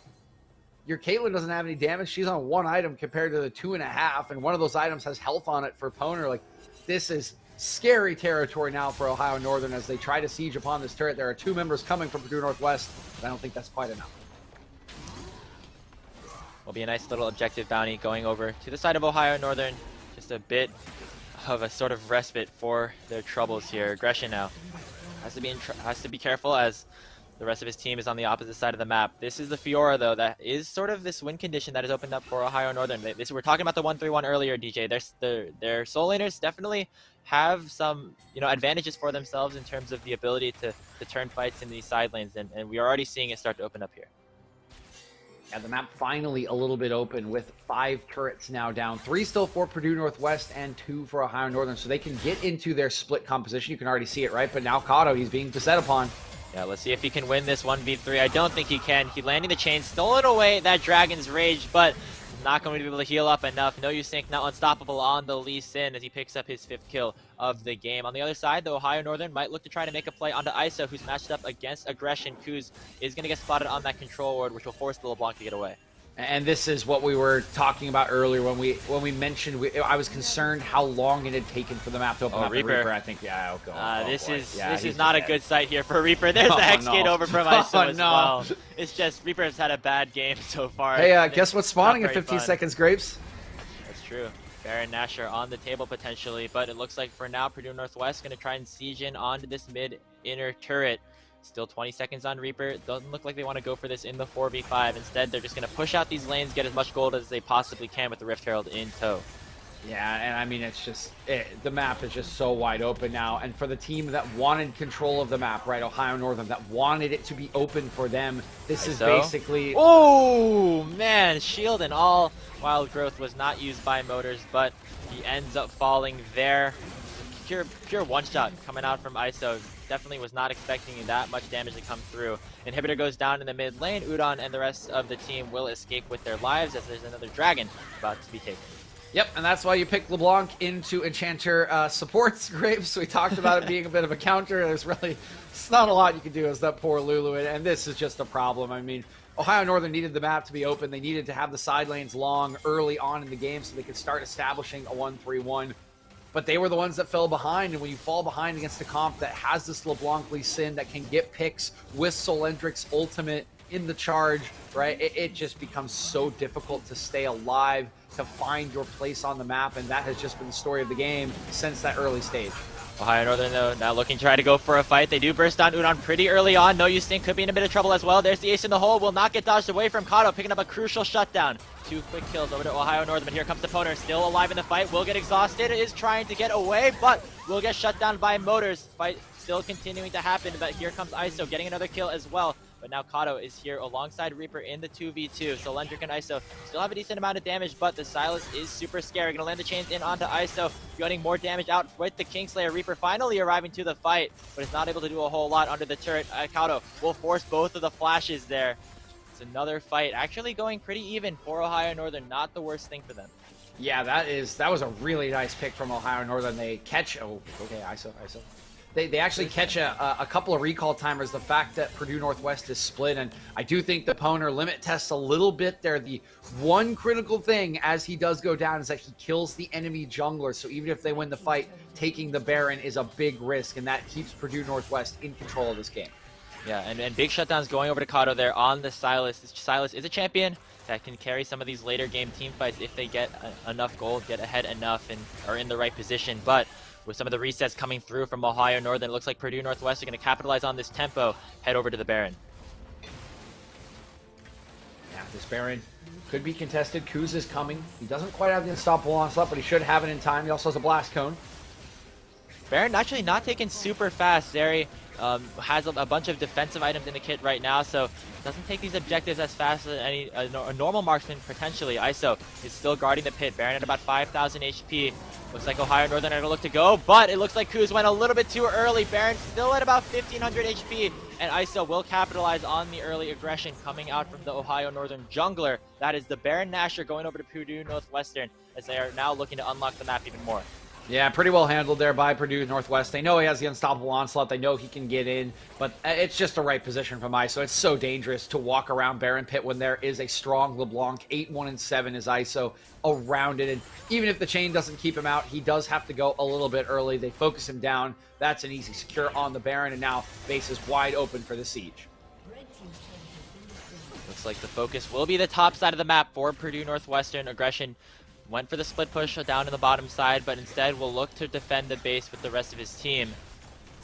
your Caitlyn doesn't have any damage. She's on 1 item compared to the 2.5, and one of those items has health on it for Poner. Like, this is scary territory now for Ohio Northern as they try to siege upon this turret. There are 2 members coming from Purdue Northwest, but I don't think that's quite enough. Will be a nice little objective bounty going over to the side of Ohio Northern. Just a bit of a sort of respite for their troubles here. Aggression now has to be careful as the rest of his team is on the opposite side of the map. This is the Fiora, though, that is sort of this win condition that has opened up for Ohio Northern. We're talking about the 1-3-1 earlier, DJ. Their soul laners definitely have some, you know, advantages for themselves in terms of the ability to turn fights in these side lanes, and we are already seeing it start to open up here. Yeah, the map finally a little bit open with 5 turrets now down. 3 still for Purdue Northwest and 2 for Ohio Northern, so they can get into their split composition. You can already see it, right? But now Kato, he's being beset upon. Yeah, let's see if he can win this 1v3. I don't think he can. He landing the chain, stolen away that Dragon's Rage, but not going to be able to heal up enough. No Use Sync, now unstoppable on the Lee Sin as he picks up his 5th kill of the game. On the other side, the Ohio Northern might look to try to make a play onto ISO, who's matched up against Aggression. Kuz is going to get spotted on that control ward, which will force the LeBlanc to get away. And this is what we were talking about earlier when we mentioned I was concerned how long it had taken for the map to open up. Reaper. I think, yeah, I'll go. This is not a good sight here for Reaper. There's the Hex Gate over from ISO as well. It's just Reaper's had a bad game so far. Hey, guess what's spawning in 15 seconds, Grapes? That's true. Baron Nashor on the table potentially, but it looks like for now Purdue Northwest going to try and siege in onto this mid inner turret. Still 20 seconds on Reaper. Doesn't look like they want to go for this in the 4v5. Instead, they're just going to push out these lanes, get as much gold as they possibly can with the Rift Herald in tow. Yeah, and I mean, it's just, the map is just so wide open now. And for the team that wanted control of the map, right, Ohio Northern, that wanted it to be open for them, this is basically... Oh, man, shield and all wild growth was not used by Motors, but he ends up falling there. Pure one-shot coming out from ISO. Definitely was not expecting that much damage to come through. Inhibitor goes down in the mid lane. Udon and the rest of the team will escape with their lives as there's another dragon about to be taken. Yep, and that's why you pick LeBlanc into Enchanter supports Graves. We talked about it being a bit of a counter. It's not a lot you can do as that poor Lulu, and this is just a problem. I mean, Ohio Northern needed the map to be open. They needed to have the side lanes long early on in the game so they could start establishing a 1-3-1. But they were the ones that fell behind, and when you fall behind against a comp that has this LeBlanc Lee Sin that can get picks with Solendric's ultimate in the charge, right, it just becomes so difficult to stay alive, to find your place on the map, and that has just been the story of the game since that early stage. Ohio Northern, though, now looking to try to go for a fight. They do burst on Udon pretty early on. No Use could be in a bit of trouble as well. There's the ace in the hole. Will not get dodged away from Kato, picking up a crucial shutdown. 2 quick kills over to Ohio Northern, but here comes the Poner, still alive in the fight. Will get exhausted, is trying to get away, but will get shut down by Motors. Fight still continuing to happen, but here comes ISO getting another kill as well. But now Kato is here alongside Reaper in the 2v2. So Lendrick and ISO still have a decent amount of damage, but the Silas is super scary. Gonna land the chains in onto ISO, getting more damage out with the Kingslayer. Reaper finally arriving to the fight, but is not able to do a whole lot under the turret. Kato will force both of the flashes there. It's another fight, actually going pretty even for Ohio Northern. Not the worst thing for them. Yeah, that was a really nice pick from Ohio Northern. They catch, oh, okay, ISO. They actually catch a couple of recall timers. The fact that Purdue Northwest is split, and I do think the Poner limit tests a little bit there. The one critical thing as he does go down is that he kills the enemy jungler. So even if they win the fight, taking the Baron is a big risk, and that keeps Purdue Northwest in control of this game. Yeah, and big shutdowns going over to Kato there on the Silas. Silas is a champion that can carry some of these later game team fights if they get enough gold, get ahead enough, and are in the right position. But with some of the resets coming through from Ohio Northern, it looks like Purdue Northwest are going to capitalize on this tempo, head over to the Baron. Yeah, this Baron could be contested. Kuz is coming. He doesn't quite have the unstoppable onslaught, but he should have it in time. He also has a blast cone. Baron actually not taken super fast. Zeri has a bunch of defensive items in the kit right now, so doesn't take these objectives as fast as a normal marksman potentially. ISO is still guarding the pit. Baron at about 5,000 HP. Looks like Ohio Northern are going to look to go, but it looks like Kuz went a little bit too early. Baron still at about 1,500 HP, and ISO will capitalize on the early aggression coming out from the Ohio Northern jungler. That is the Baron Nashor going over to Purdue Northwestern as they are now looking to unlock the map even more. Yeah, pretty well handled there by Purdue Northwest. They know he has the unstoppable onslaught. They know he can get in, but it's just the right position from ISO. It's so dangerous to walk around Baron Pit when there is a strong LeBlanc. 8-1-7 is ISO around it, and even if the chain doesn't keep him out, he does have to go a little bit early. They focus him down. That's an easy secure on the Baron, and now base is wide open for the siege. Looks like the focus will be the top side of the map for Purdue Northwestern. Aggression went for the split push down in the bottom side, but instead will look to defend the base with the rest of his team.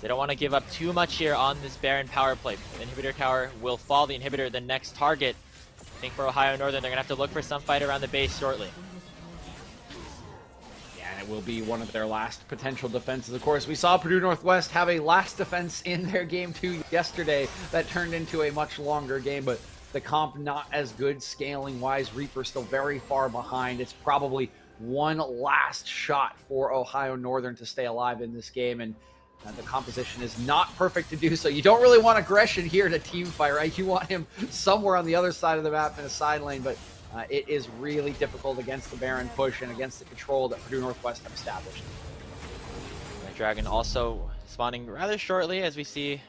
They don't want to give up too much here on this Baron power play. The inhibitor tower will fall. The inhibitor, the next target. I think for Ohio Northern, they're going to have to look for some fight around the base shortly. Yeah, and it will be one of their last potential defenses. Of course, we saw Purdue Northwest have a last defense in their game 2 yesterday that turned into a much longer game, but the comp not as good scaling-wise. Reaper still very far behind. It's probably one last shot for Ohio Northern to stay alive in this game, and the composition is not perfect to do so. You don't really want aggression here in a team fight, right? You want him somewhere on the other side of the map in a side lane, but it is really difficult against the Baron push and against the control that Purdue Northwest have established. Dragon also spawning rather shortly as we see,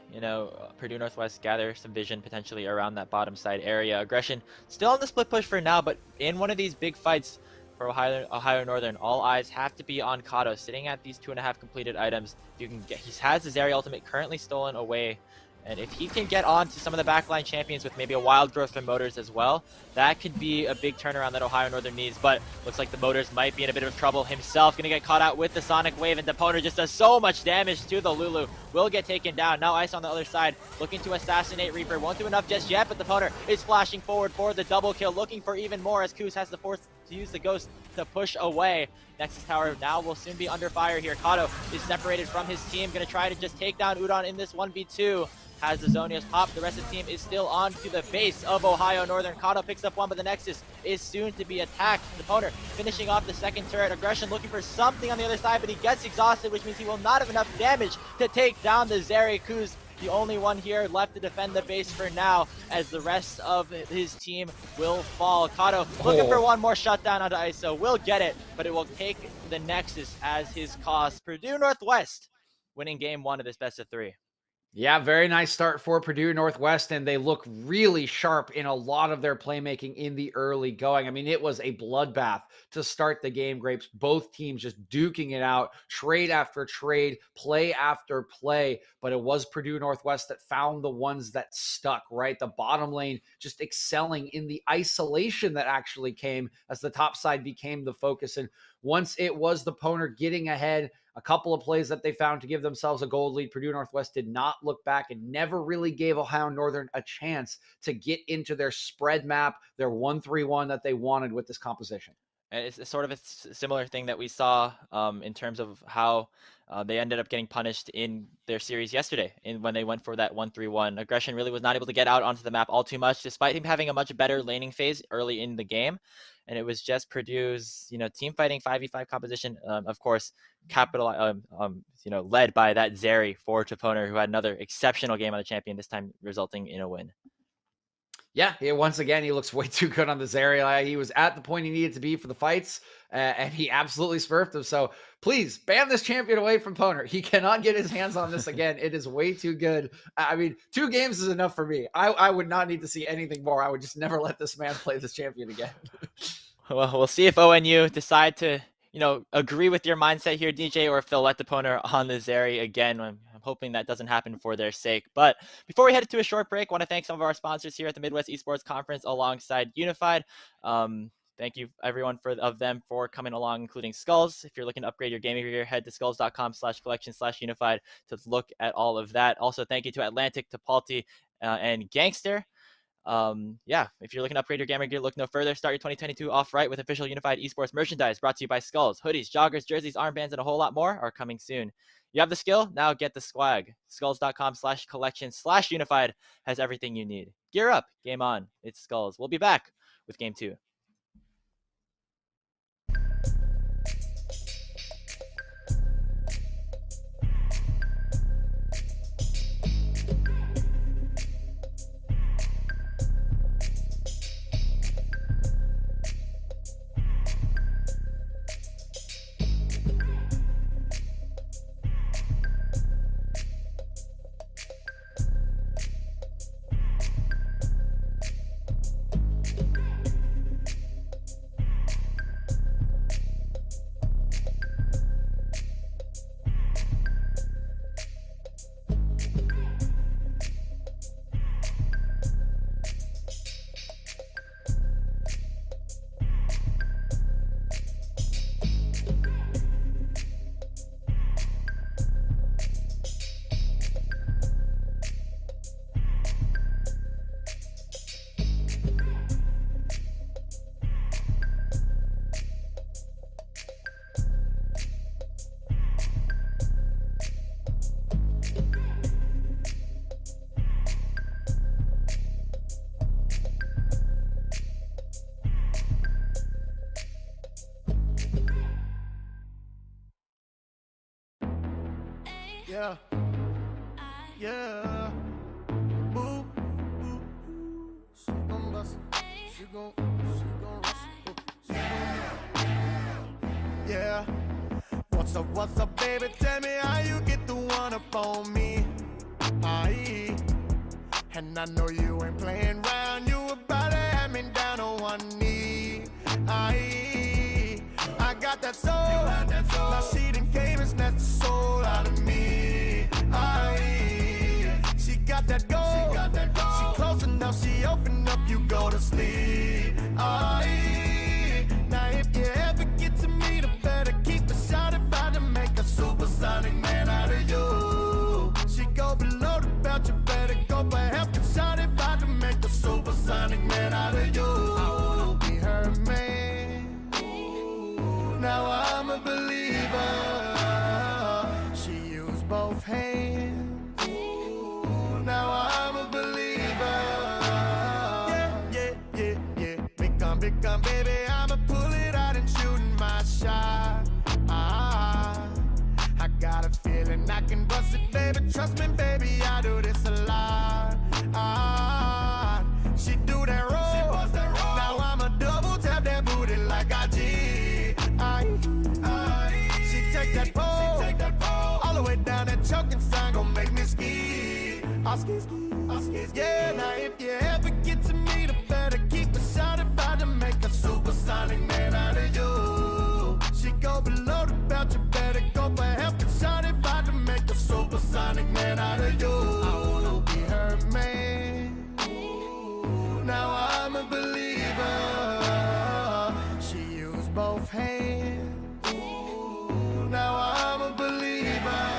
Purdue Northwest gather some vision potentially around that bottom side area. Aggression still on the split push for now, but in one of these big fights for Ohio Northern, all eyes have to be on Kato, sitting at these 2.5 completed items. You can get, he has his area ultimate currently stolen away And if he can get on to some of the backline champions with maybe a wild growth from Motors as well, that could be a big turnaround that Ohio Northern needs. But looks like the Motors might be in a bit of trouble himself. Going to get caught out with the Sonic Wave, and Deponer just does so much damage to the Lulu. Will get taken down. Now Ice on the other side, looking to assassinate Reaper. Won't do enough just yet, but Deponer is flashing forward for the double kill, looking for even more as Kuz has the force to use the Ghost to push away. Nexus Tower now will soon be under fire here. Kato is separated from his team. Going to try to just take down Udon in this 1v2. Has the Zonia's pop. The rest of the team is still on to the base of Ohio Northern. Kato picks up one, but the Nexus is soon to be attacked. The Poner finishing off the second turret. Aggression looking for something on the other side, but he gets exhausted, which means he will not have enough damage to take down the Zeri. Kuz, the only one here left to defend the base for now, as the rest of his team will fall. Kato looking for one more shutdown onto ISO. Will get it, but it will take the Nexus as his cost. Purdue Northwest winning game 1 of this best of 3. Yeah, very nice start for Purdue Northwest, and they look really sharp in a lot of their playmaking in the early going. I mean, it was a bloodbath to start the game, Grapes. Both teams just duking it out, trade after trade, play after play, but it was Purdue Northwest that found the ones that stuck, right? The bottom lane just excelling in the isolation that actually came as the top side became the focus. And once it was the Poner getting ahead, a couple of plays that they found to give themselves a gold lead, Purdue Northwest did not look back and never really gave Ohio Northern a chance to get into their spread map, their 1-3-1 that they wanted with this composition. And it's sort of a similar thing that we saw in terms of how they ended up getting punished in their series yesterday when they went for that 1-3-1. Aggression really was not able to get out onto the map all too much, despite him having a much better laning phase early in the game. And it was just Purdue's, team fighting 5v5 composition, of course, led by that Zeri for Toponer, who had another exceptional game on the champion, this time resulting in a win. Yeah, once again, he looks way too good on the Zeri. He was at the point he needed to be for the fights, and he absolutely smurfed him. So please ban this champion away from Poner. He cannot get his hands on this again. It is way too good. I mean, 2 games is enough for me. I would not need to see anything more. I would just never let this man play this champion again. Well, we'll see if ONU decide to, agree with your mindset here, DJ, or if they'll let the Poner on the Zeri again. I'm hoping that doesn't happen for their sake. But before we head to a short break, I want to thank some of our sponsors here at the Midwest Esports Conference alongside Unified. Thank you, everyone, of them for coming along, including Skulls. If you're looking to upgrade your gaming gear, head to skulls.com/collection/unified to look at all of that. Also, thank you to Atlantic, Topalti, and Gangster. If you're looking to upgrade your gamer gear, look no further. Start your 2022 off right with official Unified Esports merchandise brought to you by Skulls. Hoodies, joggers, jerseys, armbands, and a whole lot more are coming soon. You have the skill, now get the swag. Skulls.com/collection/unified has everything you need. Gear up, game on. It's Skulls. We'll be back with game 2. Yeah. Yeah. Boo. She gon' bust it. She gon' rush it. She gon' yeah. What's up, baby? Tell me how you get the one up on me. Aye. And I know you ain't playing round. You about to have me down on one knee. Aye. I got that soul. Now she done came and snatched the soul out of me. Aye. She got got that gold. She close enough, she open up, you go to sleep. Aye. Now if you ever get to meet her, better keep a shot about to make a supersonic man out of you. She go below the belt, you better go for half a shot about to make a supersonic man out of you. I wanna be her man. Now I'm a believer. She used both hands. Now I'm a believer. Yeah. Big gun, baby. I'ma pull it out and shooting my shot. I got a feeling I can bust it, baby. Trust me, baby, I do this a lot. She do that roll. Now I'ma double tap that booty like I did. She take that pole. All the way down that choking sign gon' make me ski. I'll ski. Yeah, now if you ever get to meet her, better keep a shot about to make a supersonic man out of you. She go below the belt, you better go for half a shot about to make a supersonic man out of you. I wanna be her man. Now I'm a believer. She used both hands. Now I'm a believer.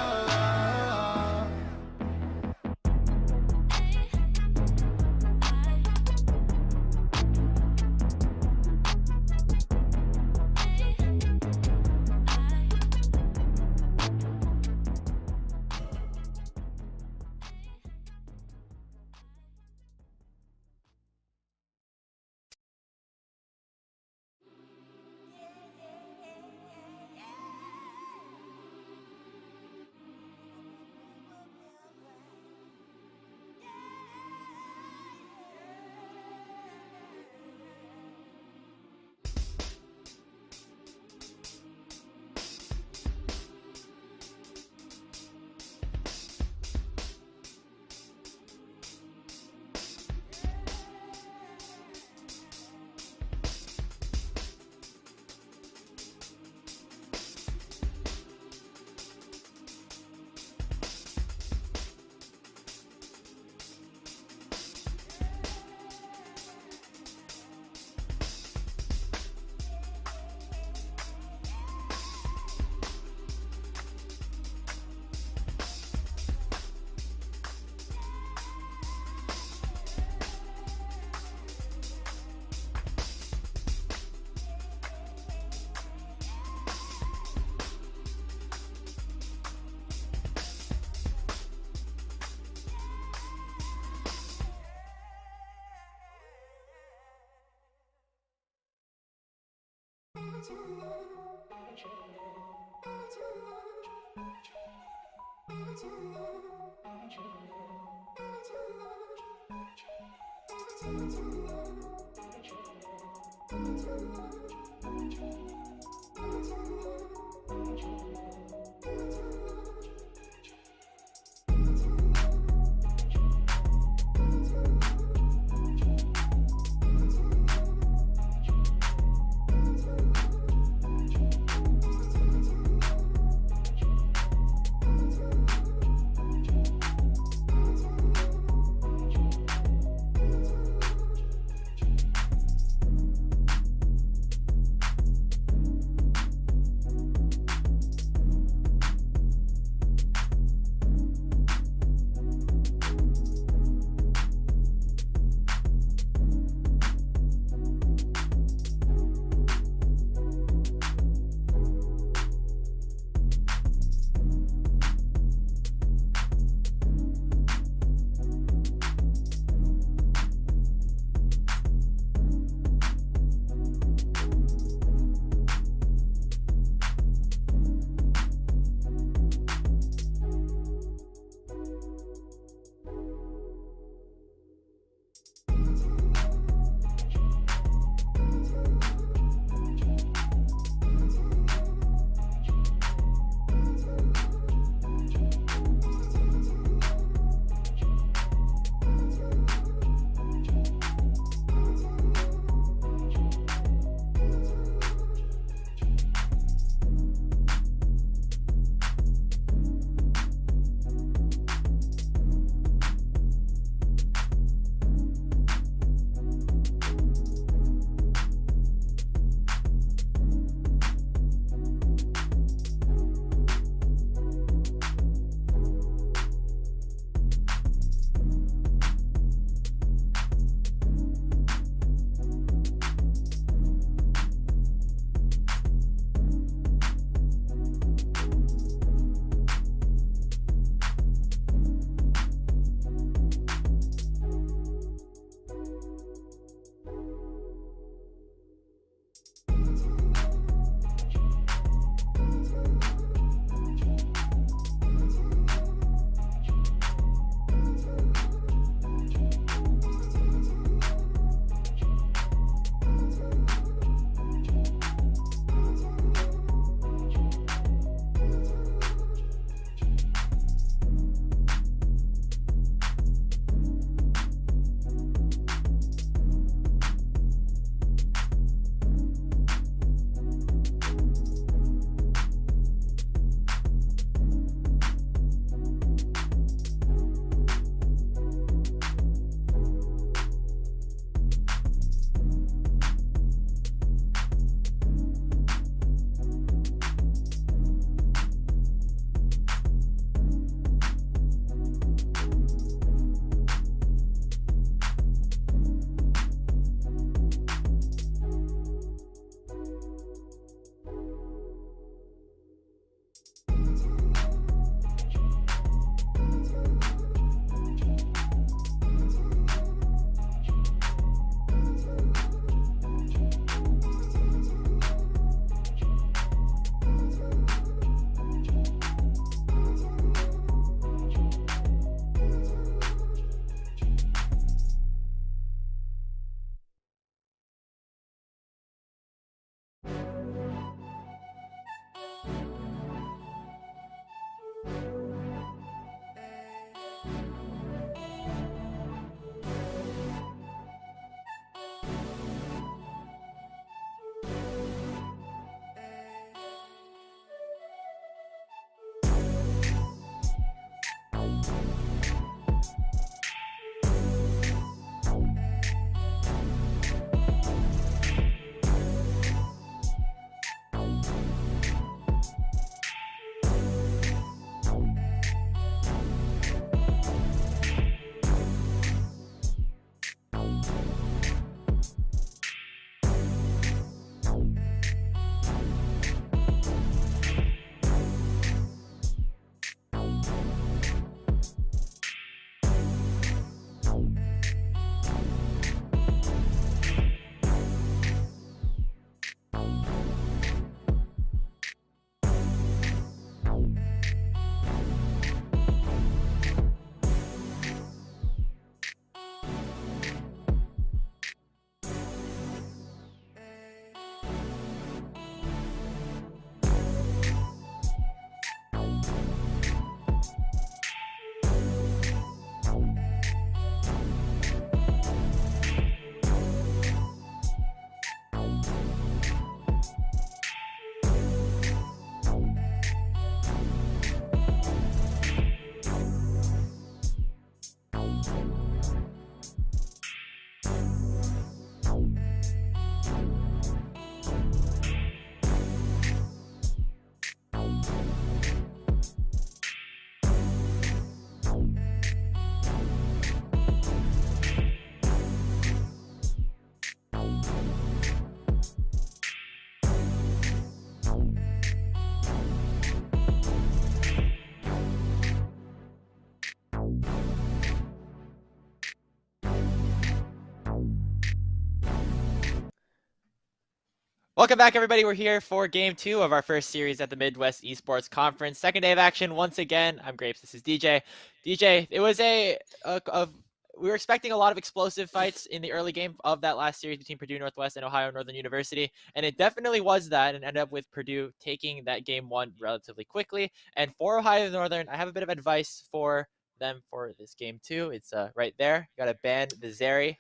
Welcome back, everybody. We're here for game 2 of our first series at the Midwest Esports Conference. Second day of action once again. I'm Grapes. This is DJ. DJ, it was we were expecting a lot of explosive fights in the early game of that last series between Purdue Northwest and Ohio Northern University, and it definitely was that, and ended up with Purdue taking that game 1 relatively quickly. And for Ohio Northern, I have a bit of advice for them for this game 2. It's right there. You got to ban the Zeri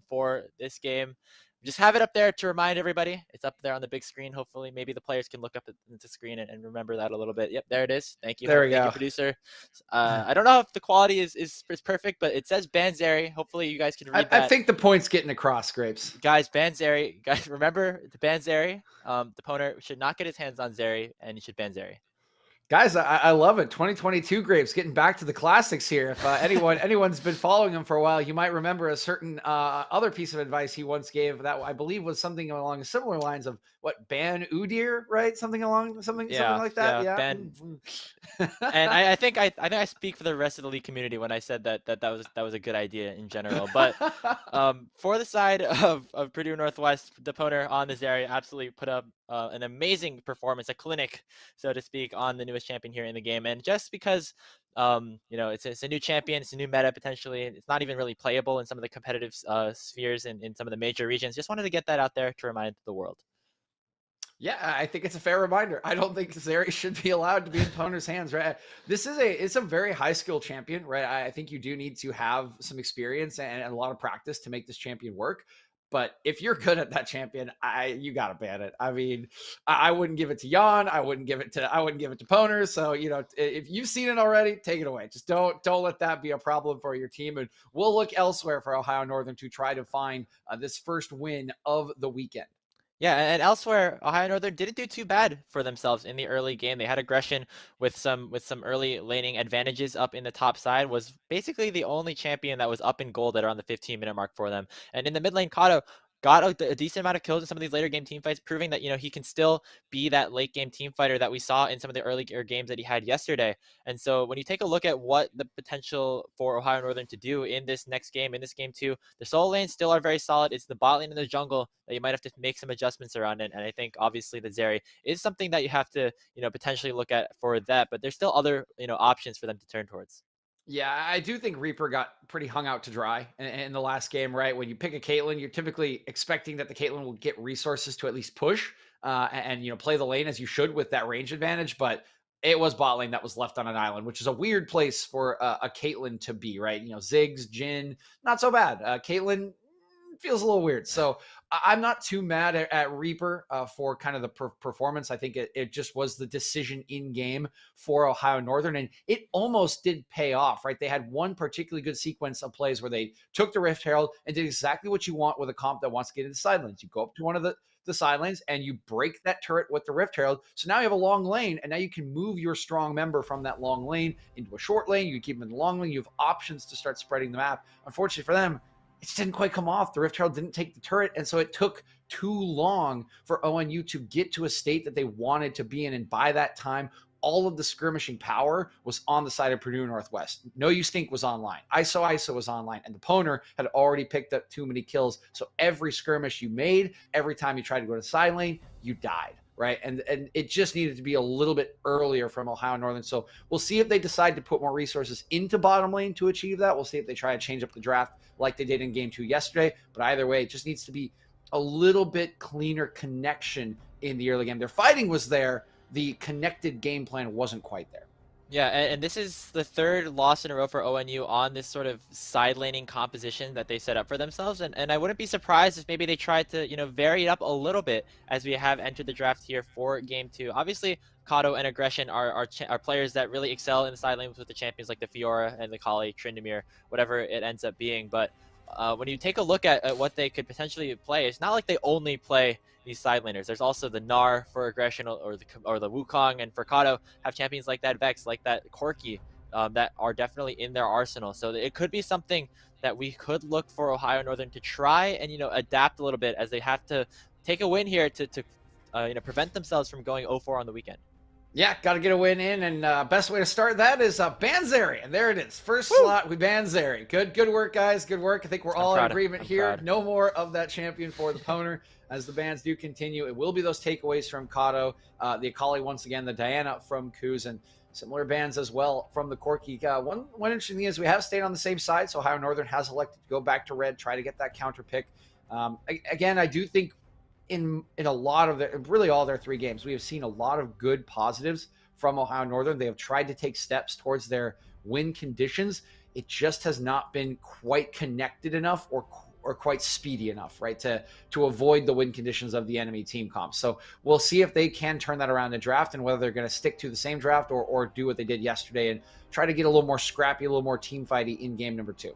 for this game. Just have it up there to remind everybody. It's up there on the big screen. Hopefully, maybe the players can look up at the screen and remember that a little bit. Yep, there it is. Thank you. There we Thank go. you, producer. I don't know if the quality is perfect, but it says Banzeri. Hopefully, you guys can read that. I think the point's getting across, Grapes. Guys, Banzeri. Guys, remember the Banzeri. The opponent should not get his hands on Zeri, and you should ban Zeri. Guys, I love it. 2022 Grapes getting back to the classics here. If anyone's been following him for a while, you might remember a certain other piece of advice he once gave that I believe was something along similar lines of what ban Udir, right? Something like that. Yeah. Ban. And I think I speak for the rest of the league community when I said that was a good idea in general. But for the side of Purdue Northwest, the opponent on this area absolutely put up an amazing performance, a clinic, so to speak, on the newest champion here in the game. And just because it's a new champion, it's a new meta potentially, it's not even really playable in some of the competitive spheres in some of the major regions. Just wanted to get that out there to remind the world. Yeah, I think it's a fair reminder. I don't think Zeri should be allowed to be in opponent's hands, right? It's a very high skill champion, right? I think you do need to have some experience and a lot of practice to make this champion work. But if you're good at that champion, you gotta ban it. I mean, I wouldn't give it to Jan. I wouldn't give it to Poners. So if you've seen it already, take it away. Just don't let that be a problem for your team. And we'll look elsewhere for Ohio Northern to try to find this first win of the weekend. Yeah, and elsewhere, Ohio Northern didn't do too bad for themselves in the early game. They had aggression with some early laning advantages up in the top side. Was basically the only champion that was up in gold at around the 15-minute mark for them. And in the mid lane, Kato got a decent amount of kills in some of these later game team fights, proving that he can still be that late game team fighter that we saw in some of the earlier games that he had yesterday. And so when you take a look at what the potential for Ohio Northern to do in this next game, in this game 2, the solo lanes still are very solid. It's the bot lane and the jungle that you might have to make some adjustments around it. And I think obviously the Zeri is something that you have to potentially look at for that, but there's still other options for them to turn towards. Yeah, I do think Reaper got pretty hung out to dry in the last game, right? When you pick a Caitlyn, you're typically expecting that the Caitlyn will get resources to at least push and play the lane as you should with that range advantage. But it was bot lane that was left on an island, which is a weird place for a Caitlyn to be, right? Ziggs, Jhin, not so bad. Caitlyn feels a little weird. So I'm not too mad at Reaper for kind of the performance. I think it just was the decision in game for Ohio Northern, and it almost did pay off, right? They had one particularly good sequence of plays where they took the Rift Herald and did exactly what you want with a comp that wants to get into the side lanes. You go up to one of the side lanes and you break that turret with the Rift Herald. So now you have a long lane, and now you can move your strong member from that long lane into a short lane. You can keep them in the long lane. You have options to start spreading the map. Unfortunately for them, it just didn't quite come off. The Rift Herald didn't take the turret, and so it took too long for ONU to get to a state that they wanted to be in. And by that time, all of the skirmishing power was on the side of Purdue Northwest. No You Stink was online. ISO was online, and the Poner had already picked up too many kills. So every skirmish you made, every time you tried to go to the side lane, you died. Right. And it just needed to be a little bit earlier from Ohio Northern. So we'll see if they decide to put more resources into bottom lane to achieve that. We'll see if they try to change up the draft like they did in game 2 yesterday. But either way, it just needs to be a little bit cleaner connection in the early game. Their fighting was there. The connected game plan wasn't quite there. Yeah, and this is the third loss in a row for ONU on this sort of side laning composition that they set up for themselves. And I wouldn't be surprised if maybe they tried to, vary it up a little bit as we have entered the draft here for game 2. Obviously, Kato and Aggression are players that really excel in the side lanes with the champions like the Fiora and the Kali, Tryndamere, whatever it ends up being. But when you take a look at what they could potentially play, it's not like they only play these side laners. There's also the Gnar for Aggression or the Wukong, and for Kato have champions like that Vex, like that Corki, that are definitely in their arsenal. So it could be something that we could look for Ohio Northern to try and adapt a little bit as they have to take a win here to prevent themselves from going 0-4 on the weekend. Yeah, got to get a win in, and best way to start that is ban Zeri, and there it is. First slot, we ban Zeri. Good work, guys. Good work. I think we're all in agreement here. No more of that champion for the Poner as the bans do continue. It will be those takeaways from Kato, the Akali once again, the Diana from Kuz, and similar bans as well from the Corki. One interesting thing is we have stayed on the same side, so Ohio Northern has elected to go back to red, try to get that counter pick. Again, I do think in a lot of really all their 3 games, we have seen a lot of good positives from Ohio Northern. They have tried to take steps towards their win conditions. It just has not been quite connected enough or quite speedy enough, right, to avoid the win conditions of the enemy team comp. So we'll see if they can turn that around in the draft and whether they're going to stick to the same draft or do what they did yesterday and try to get a little more scrappy, a little more team fighty in game number 2.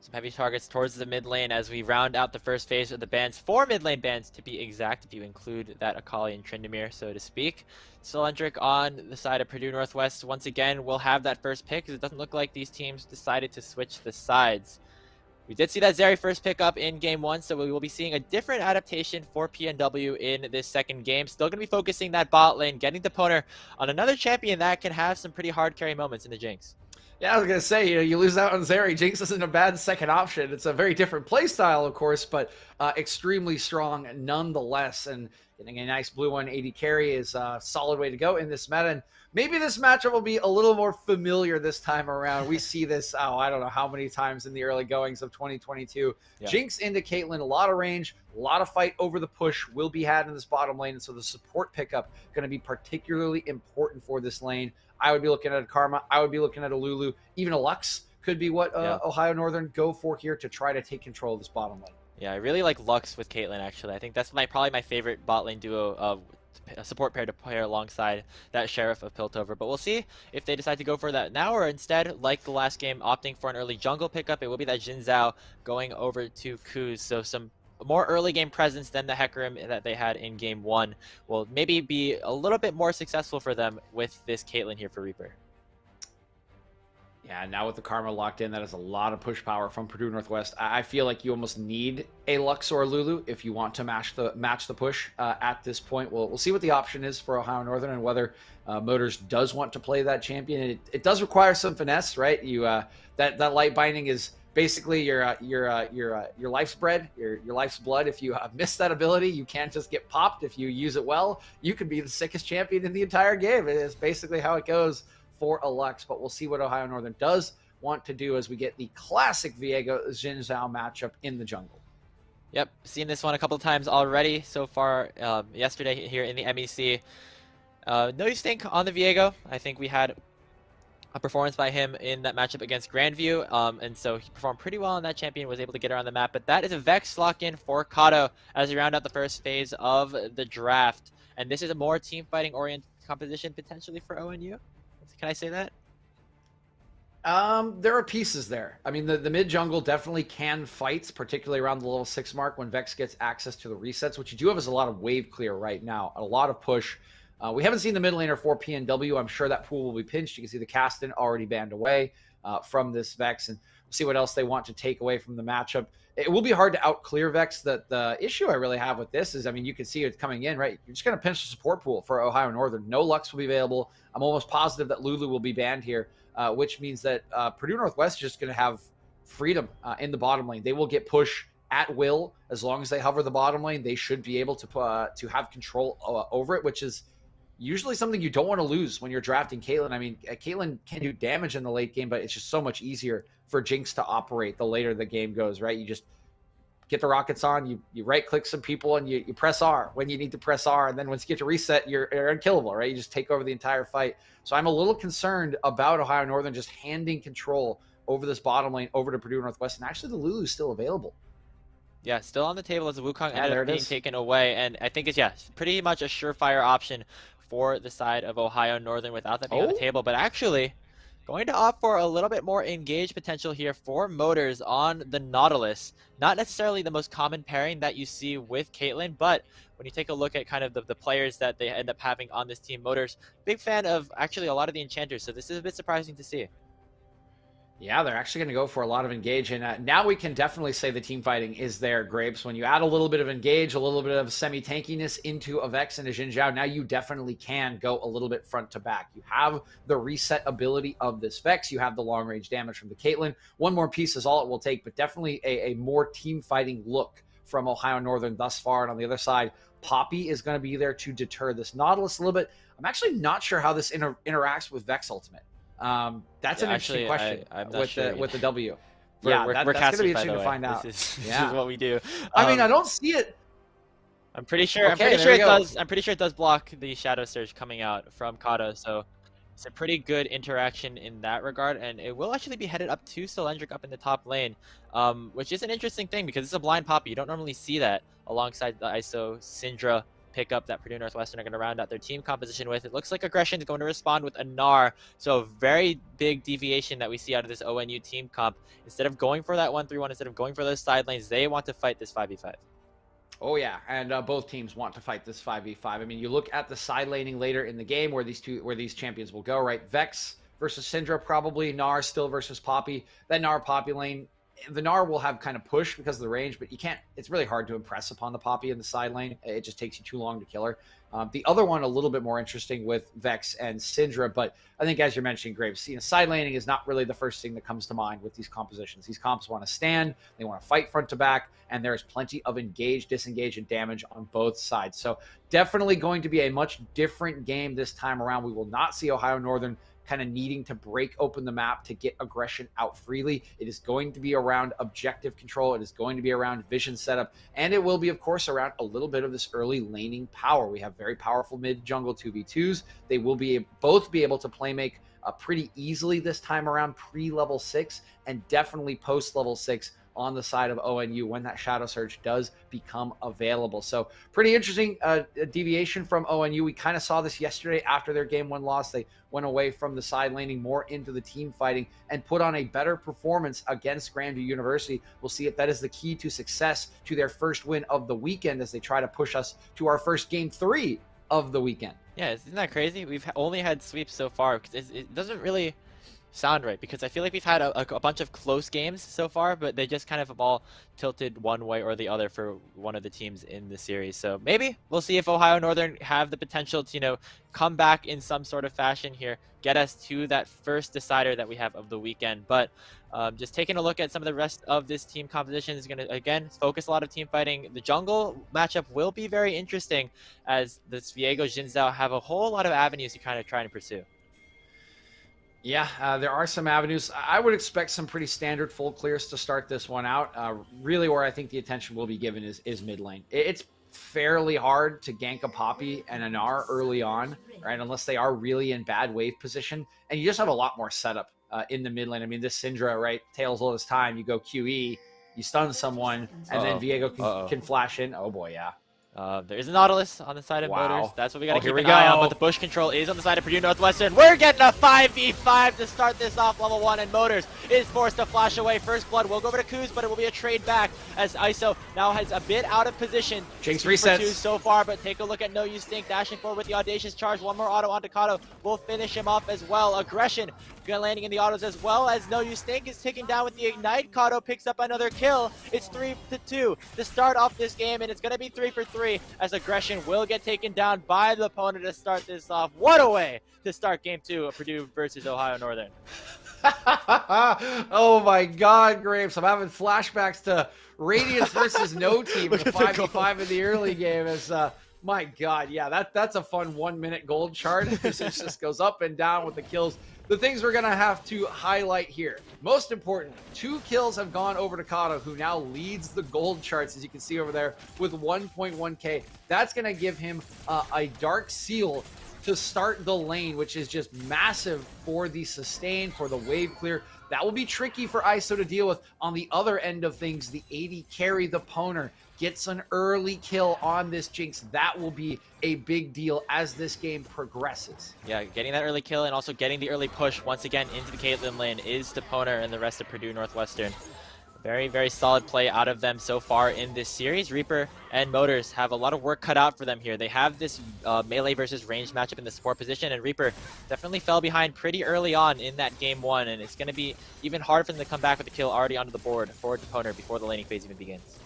Some heavy targets towards the mid lane as we round out the first phase of the bans. 4 mid lane bans to be exact, if you include that Akali and Tryndamere, so to speak. Cylindric on the side of Purdue Northwest once again will have that first pick because it doesn't look like these teams decided to switch the sides. We did see that Zeri first pick up in game 1, so we will be seeing a different adaptation for PNW in this second game. Still going to be focusing that bot lane, getting the Poner on another champion that can have some pretty hard carry moments in the Jinx. Yeah, I was going to say, you lose out on Zeri. Jinx isn't a bad second option. It's a very different play style, of course, but extremely strong nonetheless. And getting a nice blue 180 carry is a solid way to go in this meta. And maybe this matchup will be a little more familiar this time around. We see this, I don't know how many times in the early goings of 2022. Yeah. Jinx into Caitlyn, a lot of range, a lot of fight over the push will be had in this bottom lane. And so the support pickup going to be particularly important for this lane. I would be looking at a Karma. I would be looking at a Lulu. Even a Lux could be what Ohio Northern go for here to try to take control of this bottom lane. Yeah, I really like Lux with Caitlyn, actually. I think that's probably my favorite bot lane duo of a support pair to pair alongside that Sheriff of Piltover. But we'll see if they decide to go for that now, or instead, like the last game, opting for an early jungle pickup. It will be that Jin Zhao going over to Kuz. So some more early game presence than the Hecarim that they had in game 1 will maybe be a little bit more successful for them with this Caitlyn here for Reaper. Yeah, now with the Karma locked in, that is a lot of push power from Purdue Northwest. I feel like you almost need a Lux or a Lulu if you want to match the push at this point. We'll see what the option is for Ohio Northern and whether Motors does want to play that champion. It does require some finesse, right? You that light binding is basically your life's bread, your life's blood. If you miss that ability, you can't just get popped. If you use it well, you could be the sickest champion in the entire game. It is basically how it goes for a Lux, but we'll see what Ohio Northern does want to do as we get the classic Viego Jin Zhao matchup in the jungle. Yep, seen this one a couple of times already so far yesterday here in the MEC. No use think on the Viego. I think we had a performance by him in that matchup against Grandview, and so he performed pretty well on that champion, was able to get around the map. But that is a Vex lock-in for Kato as we round out the first phase of the draft. And this is a more team fighting oriented composition potentially for ONU. Can I say that? There are pieces there. I mean, the mid jungle definitely can fight, particularly around the level 6 mark when Vex gets access to the resets. What you do have is a lot of wave clear right now, a lot of push. We haven't seen the mid laner for PNW. I'm sure that pool will be pinched. You can see the Caston already banned away from this Vex, and we'll see what else they want to take away from the matchup. It will be hard to out clear Vex. The issue I really have with this is, I mean, you can see it coming in, right? You're just going to pinch the support pool for Ohio Northern. No Lux will be available. I'm almost positive that Lulu will be banned here, which means that Purdue Northwest is just going to have freedom in the bottom lane. They will get push at will as long as they hover the bottom lane. They should be able to have control over it, which is usually something you don't want to lose when you're drafting Caitlyn. I mean, Caitlyn can do damage in the late game, but it's just so much easier for Jinx to operate the later the game goes, right? You just get the rockets on, you right click some people and you press R when you need to press R. And then once you get to reset, you're unkillable, right? You just take over the entire fight. So I'm a little concerned about Ohio Northern just handing control over this bottom lane over to Purdue Northwest. And actually the Lulu's still available. Yeah, still on the table as the Wukong ended there up it being is. taken away. And I think it's, pretty much a surefire option for the side of Ohio Northern without that being on the table. But actually, going to opt for a little bit more engaged potential here for Motors on the Nautilus. Not necessarily the most common pairing that you see with Caitlyn, but when you take a look at kind of the players that they end up having on this team, Motors, big fan of actually a lot of the enchanters. So this is a bit surprising to see. Yeah, they're actually going to go for a lot of engage. And now we can definitely say the team fighting is there, Grapes. When you add a little bit of engage, a little bit of semi-tankiness into a Vex and a Xin Zhao, now you definitely can go a little bit front to back. You have the reset ability of this Vex. You have the long-range damage from the Caitlyn. One more piece is all it will take, but definitely a more team fighting look from Ohio Northern thus far. And on the other side, Poppy is going to be there to deter this Nautilus a little bit. I'm actually not sure how this interacts with Vex Ultimate. That's an interesting question with the W. We're that's going to be interesting to find out. This is what we do. I mean, I don't see it. I'm pretty sure. Okay, it does. I'm pretty sure it does block the Shadow Surge coming out from Kato. So it's a pretty good interaction in that regard, and it will actually be headed up to Cylindric up in the top lane, which is an interesting thing because it's a blind Poppy. You don't normally see that alongside the ISO Syndra pickup that Purdue Northwestern are going to round out their team composition with. It looks like Aggression is going to respond with a Gnar, so a very big deviation that we see out of this ONU team comp. Instead of going for that 1-3-1, instead of going for those side lanes, they want to fight this 5v5. Oh yeah, and both teams want to fight this 5v5. I mean, you look at the side laning later in the game where these champions will go, right? Vex versus Syndra, probably Gnar still versus Poppy. That Gnar Poppy lane, the Gnar will have kind of push because of the range, but you can't, it's really hard to impress upon the Poppy in the side lane. It just takes you too long to kill her. The other one, a little bit more interesting with Vex and Syndra, but I think as you're mentioning, Graves, side laning is not really the first thing that comes to mind with these compositions. These comps want to stand, they want to fight front to back, and there's plenty of engage, disengage, and damage on both sides. So definitely going to be a much different game this time around. We will not see Ohio Northern kind of needing to break open the map to get aggression out freely. It is going to be around objective control. It is going to be around vision setup. And it will be, of course, around a little bit of this early laning power. We have very powerful mid-jungle 2v2s. They will both be able to play make pretty easily this time around pre-level 6 and definitely post-level 6 on the side of ONU when that Shadow Surge does become available. So pretty interesting deviation from ONU. We kind of saw this yesterday after their game 1 loss. They went away from the side laning more into the team fighting and put on a better performance against Grandview University. We'll see if that is the key to success to their first win of the weekend as they try to push us to our first game 3 of the weekend. Yeah, isn't that crazy? We've only had sweeps so far because it doesn't really sound right, because I feel like we've had a bunch of close games so far, but they just kind of have all tilted one way or the other for one of the teams in the series. So maybe we'll see if Ohio Northern have the potential to, come back in some sort of fashion here, get us to that first decider that we have of the weekend. But just taking a look at some of the rest of this team composition is going to, again, focus a lot of team fighting. The jungle matchup will be very interesting as this Viego Xin Zhao have a whole lot of avenues to kind of try and pursue. Yeah, there are some avenues. I would expect some pretty standard full clears to start this one out. Really where I think the attention will be given is mid lane. It's fairly hard to gank a Poppy and a Gnar early on, right? Unless they are really in bad wave position. And you just have a lot more setup in the mid lane. I mean, this Syndra, right? Tails all this time. You go QE, you stun someone, and then Viego can flash in. Oh boy, yeah. There is a Nautilus on the side of Motors. That's what we got to keep an go. eye on. But the push control is on the side of Purdue Northwestern. We're getting a 5v5 to start this off level 1, and Motors is forced to flash away. First blood will go over to Kuz, but it will be a trade back as ISO now has a bit out of position. Jinx resets so far, but take a look at No You Stink dashing forward with the audacious charge. One more auto onto Kato will finish him off as well. Aggression landing in the autos as well as No You Stink is taken down with the ignite. Kato picks up another kill. It's 3-2 to start off this game, and it's going to be 3 for 3 as Aggression will get taken down by the opponent to start this off. What a way to start game 2 of Purdue versus Ohio Northern. Oh my God, Graves. I'm having flashbacks to Radiance versus No Team in the 5v5 in the early game. As my God, yeah, that's a fun 1 minute gold chart. It just goes up and down with the kills. the things we're going to have to highlight here. Most important, 2 kills have gone over to Kato, who now leads the gold charts, as you can see over there, with 1.1k. That's going to give him a Dark Seal to start the lane, which is just massive for the sustain, for the wave clear. That will be tricky for ISO to deal with. On the other end of things, the 80 carry, the Poner, gets an early kill on this Jinx. That will be a big deal as this game progresses. Yeah, getting that early kill and also getting the early push once again into the Caitlyn lane is the Poner and the rest of Purdue Northwestern. Very, very solid play out of them so far in this series. Reaper and Motors have a lot of work cut out for them here. They have this melee versus range matchup in the support position, and Reaper definitely fell behind pretty early on in that game 1, and it's going to be even hard for them to come back with the kill already onto the board for Poner before the laning phase even begins.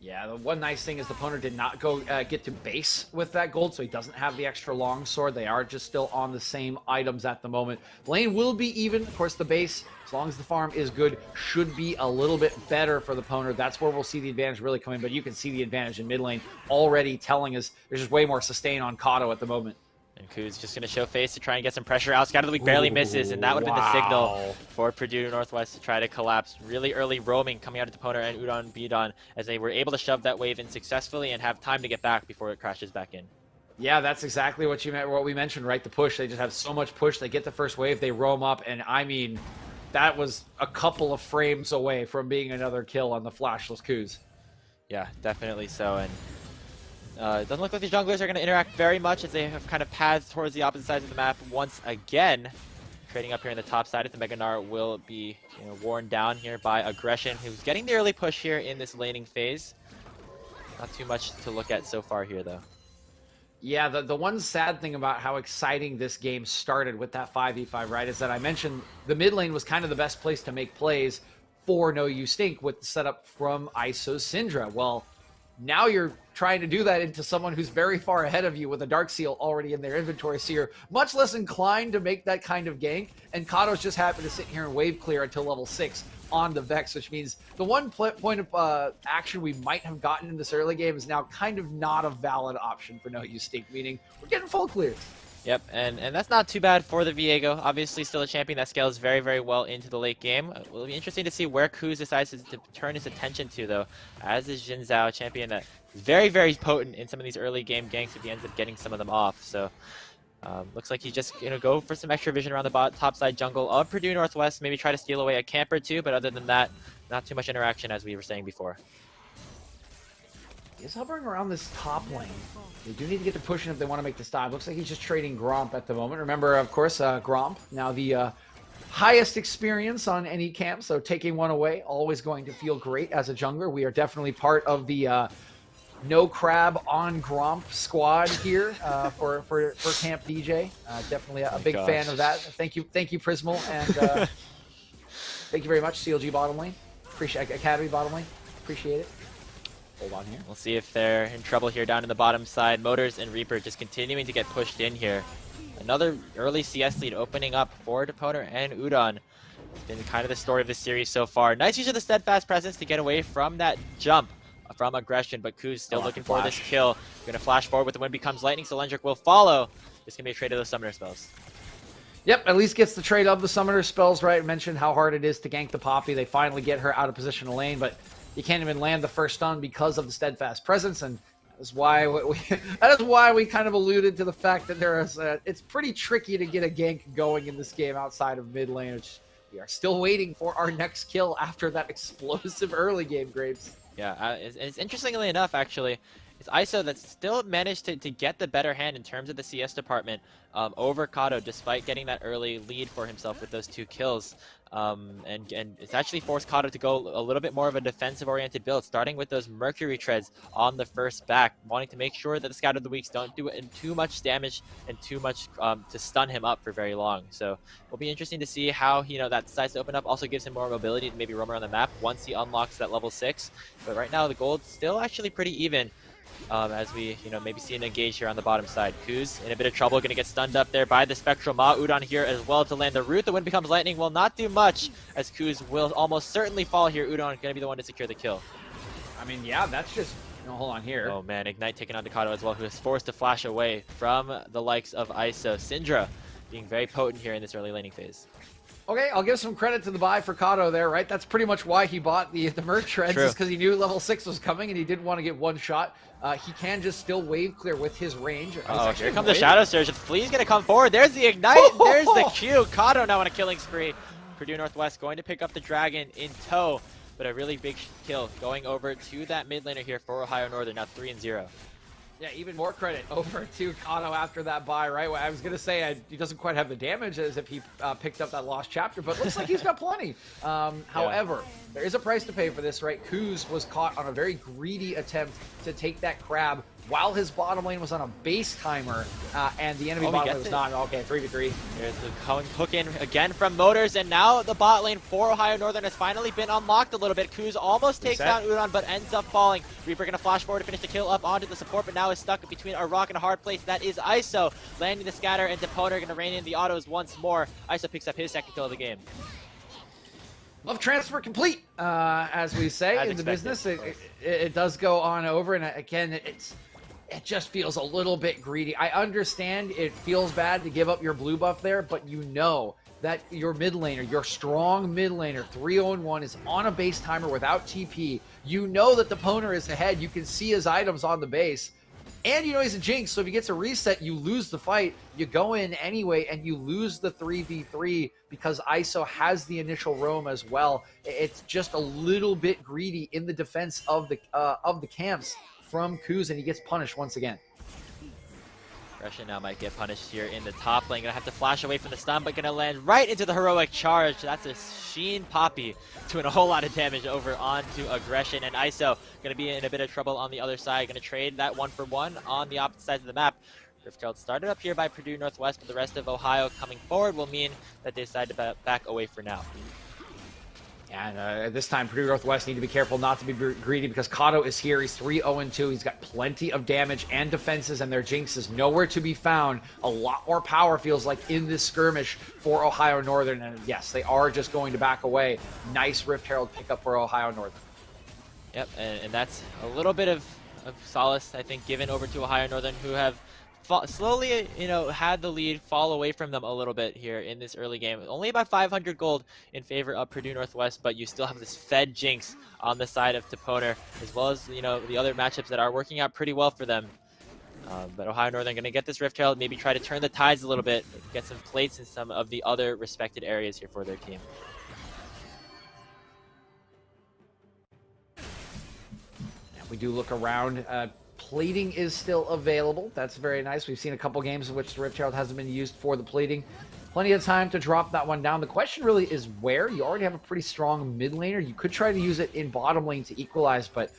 Yeah, the one nice thing is the Poner did not go get to base with that gold, so he doesn't have the extra long sword. They are just still on the same items at the moment. Lane will be even. Of course, the base, as long as the farm is good, should be a little bit better for the Poner. That's where we'll see the advantage really come in, but you can see the advantage in mid lane already telling us there's just way more sustain on Kato at the moment. And Kuz just going to show face to try and get some pressure out. Scout of the Week barely misses, and that would have been the signal for Purdue Northwest to try to collapse. Really early roaming coming out of the Poner and Udon Bidon as they were able to shove that wave in successfully and have time to get back before it crashes back in. Yeah, that's exactly what we mentioned, right? The push. They just have so much push. They get the first wave, they roam up, and I mean, that was a couple of frames away from being another kill on the flashless Kuz. Yeah, definitely so. And it doesn't look like the junglers are going to interact very much as they have kind of paths towards the opposite sides of the map once again. Trading up here in the top side, if the Mega Gnar will be worn down here by Aggression, who's getting the early push here in this laning phase. Not too much to look at so far here, though. Yeah, the one sad thing about how exciting this game started with that 5v5, right, is that I mentioned the mid lane was kind of the best place to make plays for No You Stink with the setup from ISO's Syndra. Well, now you're trying to do that into someone who's very far ahead of you with a Dark Seal already in their inventory, so you're much less inclined to make that kind of gank, and Kato's just happy to sit here and wave clear until level 6 on the Vex, which means the one point of action we might have gotten in this early game is now kind of not a valid option for No You Stink, meaning we're getting full clears. Yep, and that's not too bad for the Viego. Obviously still a champion that scales very, very well into the late game. It will be interesting to see where Kuz decides to turn his attention to, though, as is Jin Zhao, a champion that is very, very potent in some of these early game ganks if he ends up getting some of them off. So looks like he's just going to go for some extra vision around the top side jungle of Purdue Northwest, maybe try to steal away a camp or two, but other than that, not too much interaction as we were saying before. He's hovering around this top lane. They do need to get to pushing if they want to make this dive. Looks like he's just trading Gromp at the moment. Remember, of course, Gromp, now the highest experience on any camp, so taking one away, always going to feel great as a jungler. We are definitely part of the no crab on Gromp squad here for Camp DJ. Definitely a big fan of that. Thank you, Prismal, and thank you very much, CLG bottom lane. Appreciate Academy bottom lane. Appreciate it. Hold on here. We'll see if they're in trouble here down in the bottom side. Motors and Reaper just continuing to get pushed in here. Another early CS lead opening up for Deponer and Udon. It's been kind of the story of this series so far. Nice use of the steadfast presence to get away from that jump from Aggression, but Kuz still looking for this kill. Going to flash forward with the wind becomes lightning, so Lendrick will follow. It's going to be a trade of those summoner spells. Yep, at least gets the trade of the summoner spells, right? I mentioned how hard it is to gank the Poppy. They finally get her out of position to lane, but you can't even land the first stun because of the steadfast presence, and that is why we kind of alluded to the fact that there is it's pretty tricky to get a gank going in this game outside of mid lane, which we are still waiting for our next kill after that explosive early game, Grapes. Yeah, it's interestingly enough, actually, it's ISO that's still managed to get the better hand in terms of the CS department over Kato, despite getting that early lead for himself with those 2 kills. And it's actually forced Kato to go a little bit more of a defensive-oriented build, starting with those Mercury treads on the first back, wanting to make sure that the Scout of the Weeks don't do too much damage and too much to stun him up for very long. So it'll be interesting to see how that decides to open up. Also gives him more mobility to maybe roam around the map once he unlocks that level 6. But right now the gold's still actually pretty even. As we, maybe see an engage here on the bottom side. Kuz in a bit of trouble, going to get stunned up there by the Spectral Ma. Udon here as well to land the root. The wind becomes lightning will not do much, as Kuz will almost certainly fall here. Udon going to be the one to secure the kill. I mean, yeah, that's just... hold on here. Oh man, Ignite taking on Kato as well, who is forced to flash away from the likes of ISO. Syndra being very potent here in this early laning phase. Okay, I'll give some credit to the buy for Kato there, right? That's pretty much why he bought the merge treads, is because he knew level 6 was coming and he didn't want to get one shot. He can just still wave clear with his range. Oh, here comes the Shadow Surge. The Flea's going to come forward. There's the Ignite. There's the Q. Kato now on a killing spree. Purdue Northwest going to pick up the Dragon in tow, but a really big kill going over to that mid laner here for Ohio Northern, now 3-0. Yeah, even more credit over to Kato after that buy, right? I was going to say he doesn't quite have the damage as if he picked up that lost chapter, but looks like he's got plenty. However, there is a price to pay for this, right? Kuz was caught on a very greedy attempt to take that crab while his bottom lane was on a base timer, and the enemy bottom lane was not. Okay, 3v3. There's the hook in again from Motors, and now the bot lane for Ohio Northern has finally been unlocked a little bit. Kuz almost takes down Udon, but ends up falling. Reaper gonna flash forward to finish the kill up onto the support, but now is stuck between a rock and a hard place. That is ISO, landing the scatter, and Deponer gonna rein in the autos once more. ISO picks up his second kill of the game. Love transfer complete, as we say in the business. It does go on over, and again, it just feels a little bit greedy. I understand it feels bad to give up your blue buff there, but you know that your mid laner, your strong mid laner, 3-0-1, is on a base timer without TP. You know that the Deponer is ahead. You can see his items on the base. And you know he's a Jinx, so if he gets a reset, you lose the fight. You go in anyway, and you lose the 3v3 because ISO has the initial roam as well. It's just a little bit greedy in the defense of the camps from Kuz, and he gets punished once again. Russia now might get punished here in the top lane. Gonna have to flash away from the stun, but gonna land right into the heroic charge. That's a Sheen Poppy doing a whole lot of damage over onto Aggression, and ISO gonna be in a bit of trouble on the other side. Gonna trade that 1-for-1 on the opposite side of the map. Riftchild started up here by Purdue Northwest, but the rest of Ohio coming forward will mean that they decide to back away for now. And this time, Purdue Northwest need to be careful not to be greedy because Kato is here. He's 3-0-2. He's got plenty of damage and defenses, and their Jinx is nowhere to be found. A lot more power feels like in this skirmish for Ohio Northern. And yes, they are just going to back away. Nice Rift Herald pickup for Ohio Northern. Yep, and that's a little bit of solace, I think, given over to Ohio Northern, who have slowly, had the lead fall away from them a little bit here in this early game. Only about 500 gold in favor of Purdue Northwest, but you still have this fed Jinx on the side of Deponer, as well as, the other matchups that are working out pretty well for them. But Ohio Northern going to get this Rift Herald, maybe try to turn the tides a little bit, get some plates in some of the other respected areas here for their team. We do look around. Plating is still available. That's very nice. We've seen a couple games in which the Rift Herald hasn't been used for the plating. Plenty of time to drop that one down. The question really is where. You already have a pretty strong mid laner. You could try to use it in bottom lane to equalize, but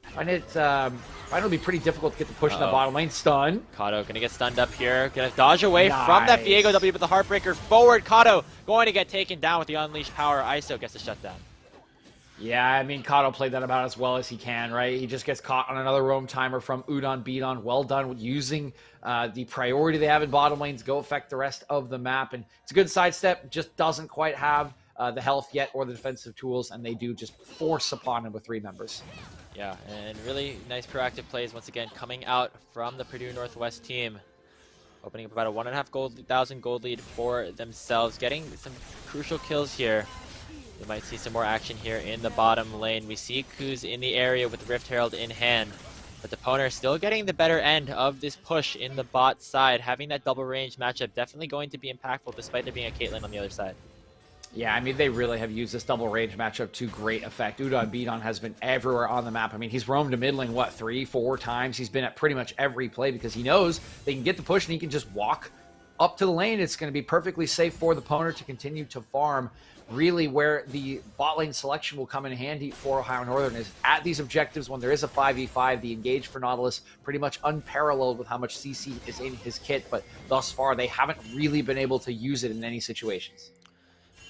I find it'll be pretty difficult to get the push in the bottom lane. Stun. Kato gonna get stunned up here. Gonna dodge away from that Viego W, but the Heartbreaker forward. Kato going to get taken down with the Unleashed Power. ISO gets the shutdown. Yeah, I mean, Kato played that about as well as he can, right? He just gets caught on another roam timer from Udon Beaton. Well done with using the priority they have in bottom lane to go affect the rest of the map. And it's a good sidestep, just doesn't quite have the health yet or the defensive tools, and they do just force upon him with 3 members. Yeah, and really nice proactive plays once again coming out from the Purdue Northwest team. Opening up about a 1,500 gold lead for themselves, getting some crucial kills here. We might see some more action here in the bottom lane. We see Kuz in the area with Rift Herald in hand, but the Deponer still getting the better end of this push in the bot side. Having that double range matchup definitely going to be impactful despite there being a Caitlyn on the other side. Yeah, I mean, they really have used this double range matchup to great effect. Udon Beaton has been everywhere on the map. I mean, he's roamed to mid lane, 3-4 times? He's been at pretty much every play because he knows they can get the push and he can just walk up to the lane. It's going to be perfectly safe for the Deponer to continue to farm. Really where the bot lane selection will come in handy for Ohio Northern is at these objectives when there is a 5v5, the engage for Nautilus pretty much unparalleled with how much CC is in his kit, but thus far they haven't really been able to use it in any situations.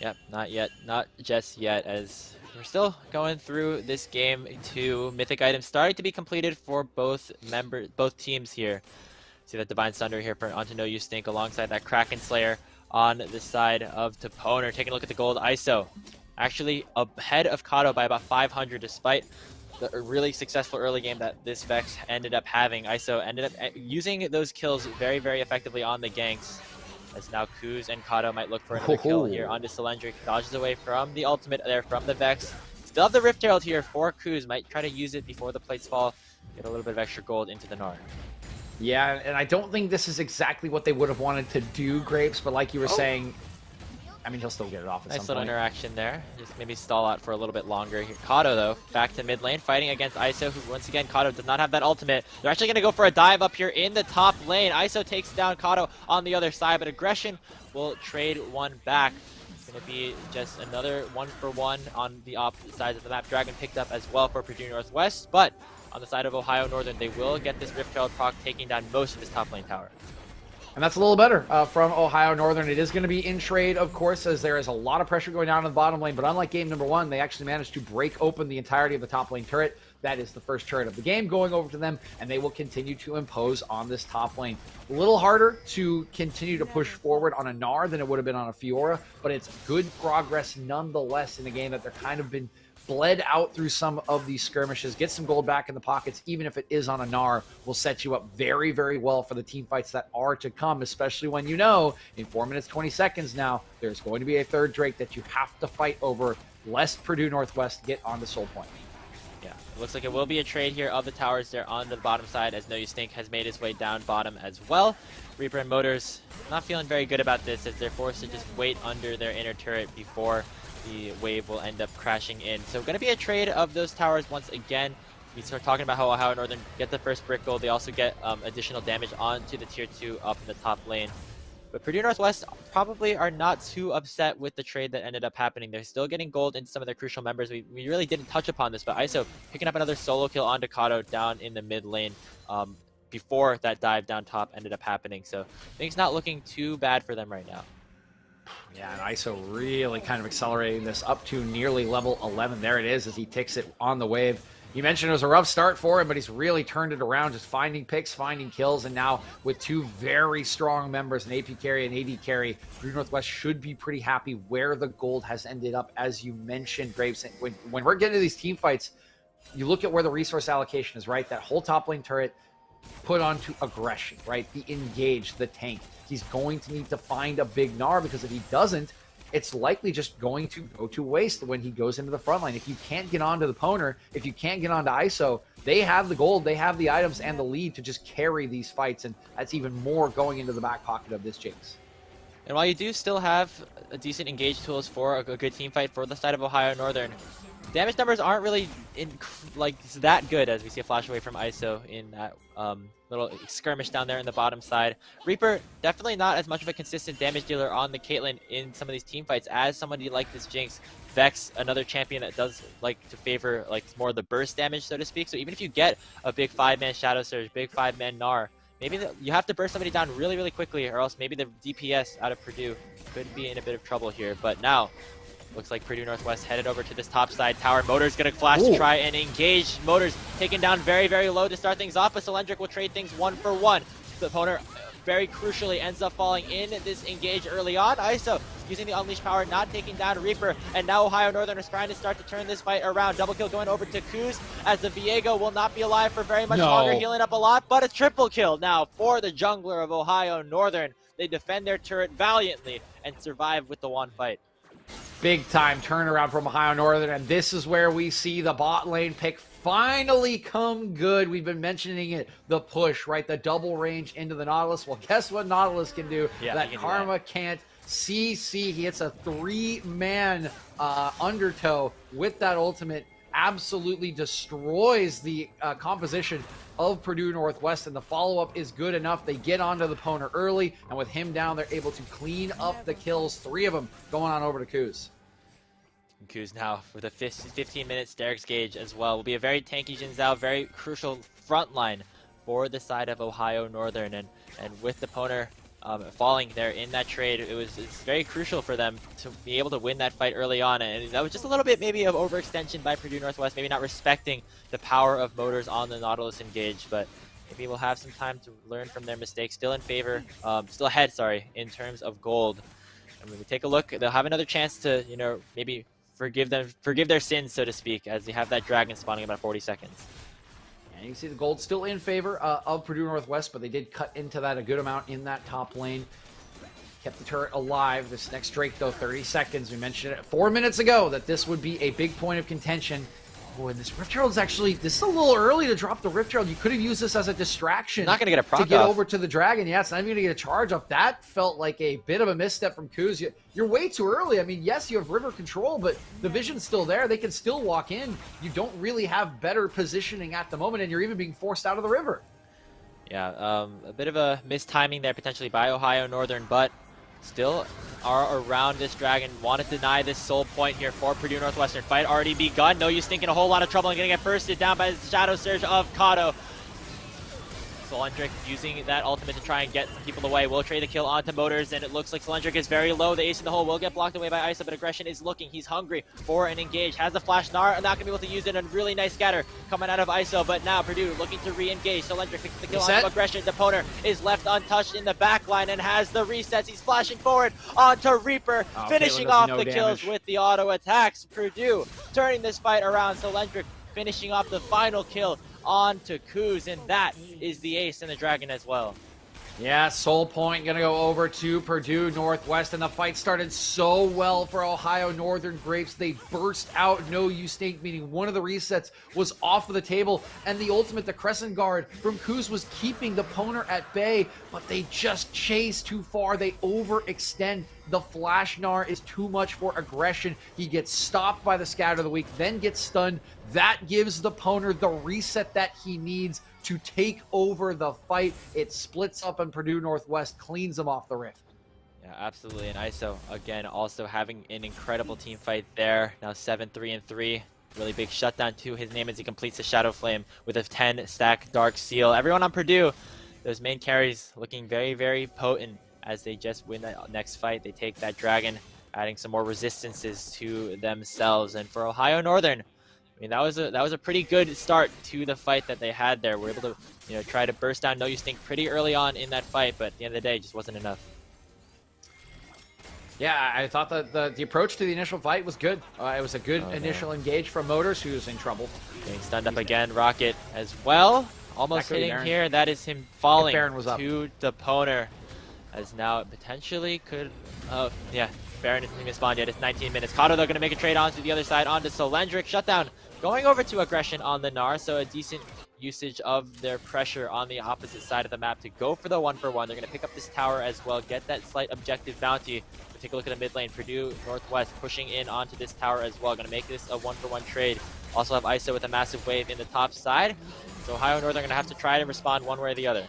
Yep, not yet, not just yet, as we're still going through this game. 2 mythic items starting to be completed for both teams here. See that Divine Thunder here for Onto No Use Stink alongside that Kraken Slayer on the side of Deponer. Taking a look at the gold, ISO actually ahead of Kato by about 500 despite the really successful early game that this Vex ended up having. ISO ended up using those kills very, very effectively on the ganks. as now Kuz and Kato might look for another kill here onto Cylindric. Dodges away from the ultimate there from the Vex. Still have the Rift Herald here for Kuz. Might try to use it before the plates fall. Get a little bit of extra gold into the Gnar. Yeah, and I don't think this is exactly what they would have wanted to do, Grapes, but like you were saying, I mean, he'll still get it off at Nice some little point. interaction there. Just maybe stall out for a little bit longer here. Kato, though, back to mid lane, fighting against ISO, who, once again, Kato does not have that ultimate. They're actually going to go for a dive up here in the top lane. ISO takes down Kato on the other side, but Aggression will trade one back. It's going to be just another 1-for-1 on the opposite sides of the map. Dragon picked up as well for Purdue Northwest, but on the side of Ohio Northern, they will get this Rift Herald proc, taking down most of his top lane tower. And that's a little better from Ohio Northern. It is going to be in trade, of course, as there is a lot of pressure going down in the bottom lane. But unlike game number 1, they actually managed to break open the entirety of the top lane turret. That is the first turret of the game going over to them, and they will continue to impose on this top lane. A little harder to continue to push forward on a Gnar than it would have been on a Fiora, but it's good progress nonetheless in a game that they're kind of been bled out through some of these skirmishes. Get some gold back in the pockets, even if it is on a Gnar, will set you up very, very well for the team fights that are to come, especially when you know in 4 minutes, 20 seconds now, there's going to be a third Drake that you have to fight over, lest Purdue Northwest get on the Soul Point. Yeah, it looks like it will be a trade here of the towers there on the bottom side, as No You Stink has made his way down bottom as well. Reaper and Motors not feeling very good about this, as they're forced to just wait under their inner turret before the wave will end up crashing in. So going to be a trade of those towers once again. We start talking about how Ohio Northern get the first brick gold. They also get additional damage onto the tier 2 up in the top lane. But Purdue Northwest probably are not too upset with the trade that ended up happening. They're still getting gold into some of their crucial members. We really didn't touch upon this, but ISO picking up another solo kill onto Kato down in the mid lane before that dive down top ended up happening. So things not looking too bad for them right now. Yeah, and ISO really kind of accelerating this up to nearly level 11. There it is as he ticks it on the wave. You mentioned it was a rough start for him, but he's really turned it around, just finding picks, finding kills, and now with two very strong members, an AP carry and AD carry, Purdue Northwest should be pretty happy where the gold has ended up, as you mentioned, Graves. When we're getting to these team fights, you look at where the resource allocation is, right? That whole top lane turret put onto Aggression, right? The engage, the tank. He's going to need to find a big Gnar, because if he doesn't, it's likely just going to go to waste when he goes into the front line. If you can't get onto the Poner, if you can't get onto ISO, they have the gold, they have the items and the lead to just carry these fights, and that's even more going into the back pocket of this Jinx. And while you do still have a decent engage tools for a good team fight for the side of Ohio Northern, damage numbers aren't really that good, as we see a flash away from ISO in that little skirmish down there in the bottom side. Reaper, definitely not as much of a consistent damage dealer on the Caitlyn in some of these team fights as somebody like this Jinx. Vex, another champion that does like to favor more of the burst damage, so to speak. So even if you get a big 5-man Shadow Surge, big 5-man Gnar, maybe you have to burst somebody down really, really quickly, or else maybe the DPS out of Purdue could be in a bit of trouble here. But now, looks like Purdue Northwest headed over to this top side tower. Motors going to flash to try and engage. Motors taken down very, very low to start things off, but Cylindric will trade things 1-for-1. The opponent very crucially ends up falling in this engage early on. ISO using the Unleashed Power, not taking down Reaper, and now Ohio Northern is trying to start to turn this fight around. Double kill going over to Kuz, as the Viego will not be alive for very much longer, healing up a lot, but a triple kill now for the jungler of Ohio Northern. They defend their turret valiantly and survive with the one fight. Big time turnaround from Ohio Northern, and this is where we see the bot lane pick finally come good. We've been mentioning it, the push, right? The double range into the Nautilus. Well, guess what Nautilus can do that Karma can't. CC, he hits a 3-man undertow with that ultimate, absolutely destroys the composition of Purdue Northwest, and the follow-up is good enough. They get onto the Poner early, and with him down, they're able to clean up the kills. 3 of them going on over to Kuz. Kuz now with a 15-minute Derek's Gauge as well. Will be a very tanky Jin Zhao, very crucial front line for the side of Ohio Northern, and with the Poner falling there in that trade, it's very crucial for them to be able to win that fight early on, and that was just a little bit maybe of overextension by Purdue Northwest, maybe not respecting the power of Motors on the Nautilus engage, but maybe we'll have some time to learn from their mistakes. Still in favor, still ahead, sorry, in terms of gold. And when we take a look, they'll have another chance to, maybe forgive their sins, so to speak, as they have that dragon spawning about 40 seconds. And you can see the gold still in favor of Purdue Northwest, but they did cut into that a good amount in that top lane. kept the turret alive. This next Drake, though, 30 seconds. We mentioned it 4 minutes ago that this would be a big point of contention. Boy, this Rift Herald's actually, this is a little early to drop the Rift Herald. You could have used this as a distraction. Not going to get a proc to get off. over to the Dragon. Yeah, it's not even going to get a charge off. That felt like a bit of a misstep from Kuz. You're way too early. I mean, yes, you have river control, but the vision's still there. They can still walk in. You don't really have better positioning at the moment, and you're even being forced out of the river. Yeah, a bit of a mistiming there potentially by Ohio Northern, but still are around this Dragon. Want to deny this soul point here for Purdue Northwestern. Fight already begun. No use thinking a whole lot of trouble and going to get bursted down by the Shadow Surge of Kato. Solendric using that ultimate to try and get some people away. Will trade the kill onto Motors, and it looks like Solendric is very low. The ace in the hole will get blocked away by Iso, but Aggression is looking. He's hungry for an engage. Has the flash. Gnar not going to be able to use it. A really nice scatter coming out of Iso, but now Purdue looking to re-engage. Solendric picks the kill onto Aggression. Deponer is left untouched in the back line and has the resets. He's flashing forward onto Reaper, finishing off the kills with the auto attacks. Purdue turning this fight around. Solendric finishing off the final kill on to Kuz, and that is the ace in the Dragon as well. Yeah, Soul Point going to go over to Purdue Northwest, and the fight started so well for Ohio Northern Grapes. They burst out, no use stink, meaning one of the resets was off of the table, and the ultimate, the Crescent Guard from Kuz, was keeping the Poner at bay, but they just chase too far. They overextend. The Flash Gnar is too much for Aggression. He gets stopped by the Scatter of the Week, then gets stunned. That gives the Poner the reset that he needs to take over the fight. It splits up, and Purdue Northwest cleans them off the Rift. Yeah, absolutely. And Iso, again, also having an incredible team fight there. Now 7-3-3. Really big shutdown to his name as he completes the Shadow Flame with a 10-stack Dark Seal. Everyone on Purdue, those main carries looking very, very potent as they just win that next fight. They take that Dragon, adding some more resistances to themselves. And for Ohio Northern, I mean, that was a pretty good start to the fight that they had there. We're able to, try to burst down No Use Think pretty early on in that fight, but at the end of the day, it just wasn't enough. Yeah, I thought that the approach to the initial fight was good. It was a good initial engage from Motors, who's in trouble. Getting stunned up again. Rocket as well. Almost hitting here. That is him falling to the Poner. As now potentially could... yeah, Baron isn't even spawned yet. It's 19 minutes. Kato, though, going to make a trade onto the other side, onto Solendric. Shutdown going over to Aggression on the Gnar, so a decent usage of their pressure on the opposite side of the map to go for the 1-for-1. They're going to pick up this tower as well, get that slight objective bounty. We'll take a look at the mid lane. Purdue Northwest pushing in onto this tower as well. Going to make this a 1-for-1 trade. Also have Iso with a massive wave in the top side. So Ohio Northern going to have to try to respond one way or the other.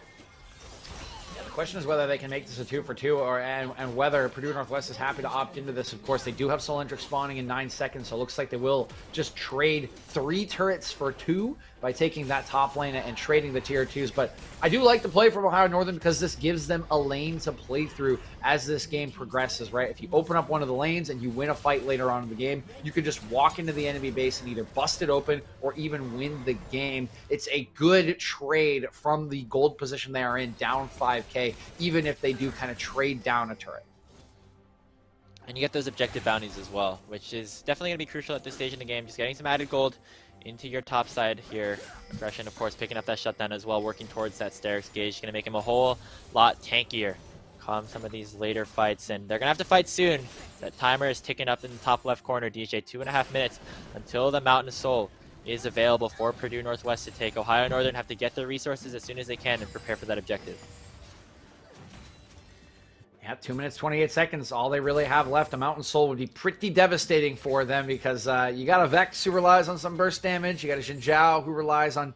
The question is whether they can make this a 2-for-2 and whether Purdue Northwest is happy to opt into this. Of course, they do have Solendric spawning in 9 seconds, so it looks like they will just trade 3 turrets for 2 by taking that top lane and trading the tier 2s. But I do like the play from Ohio Northern because this gives them a lane to play through as this game progresses, right? If you open up one of the lanes and you win a fight later on in the game, you can just walk into the enemy base and either bust it open or even win the game. It's a good trade from the gold position they are in, down 5k, even if they do kind of trade down a turret. And you get those objective bounties as well, which is definitely going to be crucial at this stage in the game. Just getting some added gold into your top side here. Aggression, of course, picking up that shutdown as well, working towards that Sterix gauge. Going to make him a whole lot tankier. Calm some of these later fights, and they're going to have to fight soon. That timer is ticking up in the top left corner. DJ, 2.5 minutes until the Mountain Soul is available for Purdue Northwest to take. Ohio Northern have to get their resources as soon as they can and prepare for that objective. Yeah, 2 minutes, 28 seconds. All they really have left. A Mountain Soul would be pretty devastating for them because you got a Vex who relies on some burst damage. You got a Xin Zhao who relies on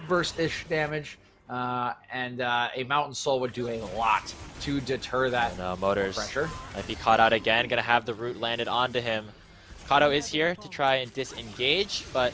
burst-ish damage. And a Mountain Soul would do a lot to deter that Motors pressure. Might be caught out again. Going to have the root landed onto him. Kato is here to try and disengage, but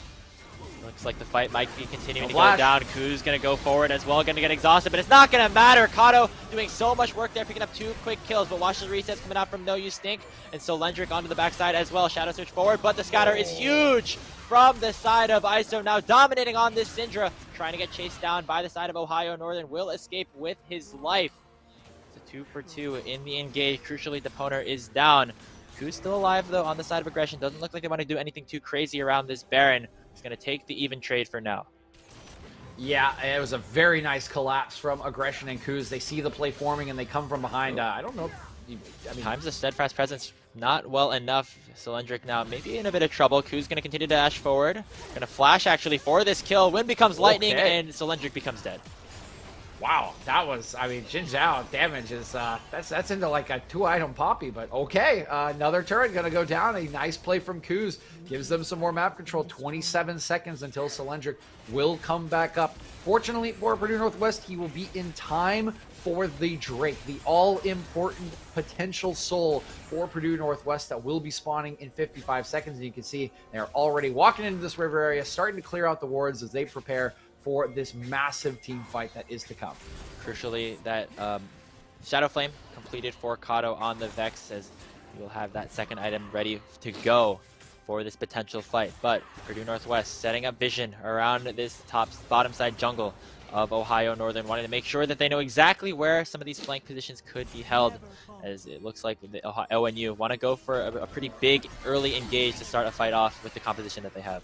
looks like the fight might be continuing to go down. Kuz going to go forward as well, going to get exhausted, but it's not going to matter. Kato doing so much work there, picking up 2 quick kills, but watch the resets coming out from No Use Stink, and Solendric onto the backside as well. Shadow Search forward, but the scatter is huge from the side of Iso, now dominating on this Syndra, trying to get chased down by the side of Ohio Northern, will escape with his life. It's a 2-for-2 in the engage. Crucially, the Poner is down. Kuz still alive, though, on the side of Aggression. Doesn't look like they want to do anything too crazy around this Baron. He's going to take the even trade for now. Yeah, it was a very nice collapse from Aggression and Kuz. They see the play forming and they come from behind. I don't know. I mean, Times the steadfast presence not well enough. Cylindric now maybe in a bit of trouble. Ku's going to continue to dash forward. Going to flash actually for this kill. Wind becomes lightning and Cylindric becomes dead. wow, that was, I mean, Jin Zhao damage is, that's into like a 2-item poppy, but okay. Another turret gonna go down. A nice play from Kuz. Gives them some more map control. 27 seconds until Cylindric will come back up. Fortunately for Purdue Northwest, he will be in time for the Drake, the all-important potential soul for Purdue Northwest that will be spawning in 55 seconds. And you can see they're already walking into this river area, starting to clear out the wards as they prepare for this massive team fight that is to come. Crucially, that Shadow Flame completed for Kato on the Vex, as you'll have that second item ready to go for this potential fight. But Purdue Northwest setting up vision around this bottom side jungle of Ohio Northern, wanting to make sure that they know exactly where some of these flank positions could be held, as it looks like the ONU want to go for a pretty big early engage to start a fight off with the composition that they have.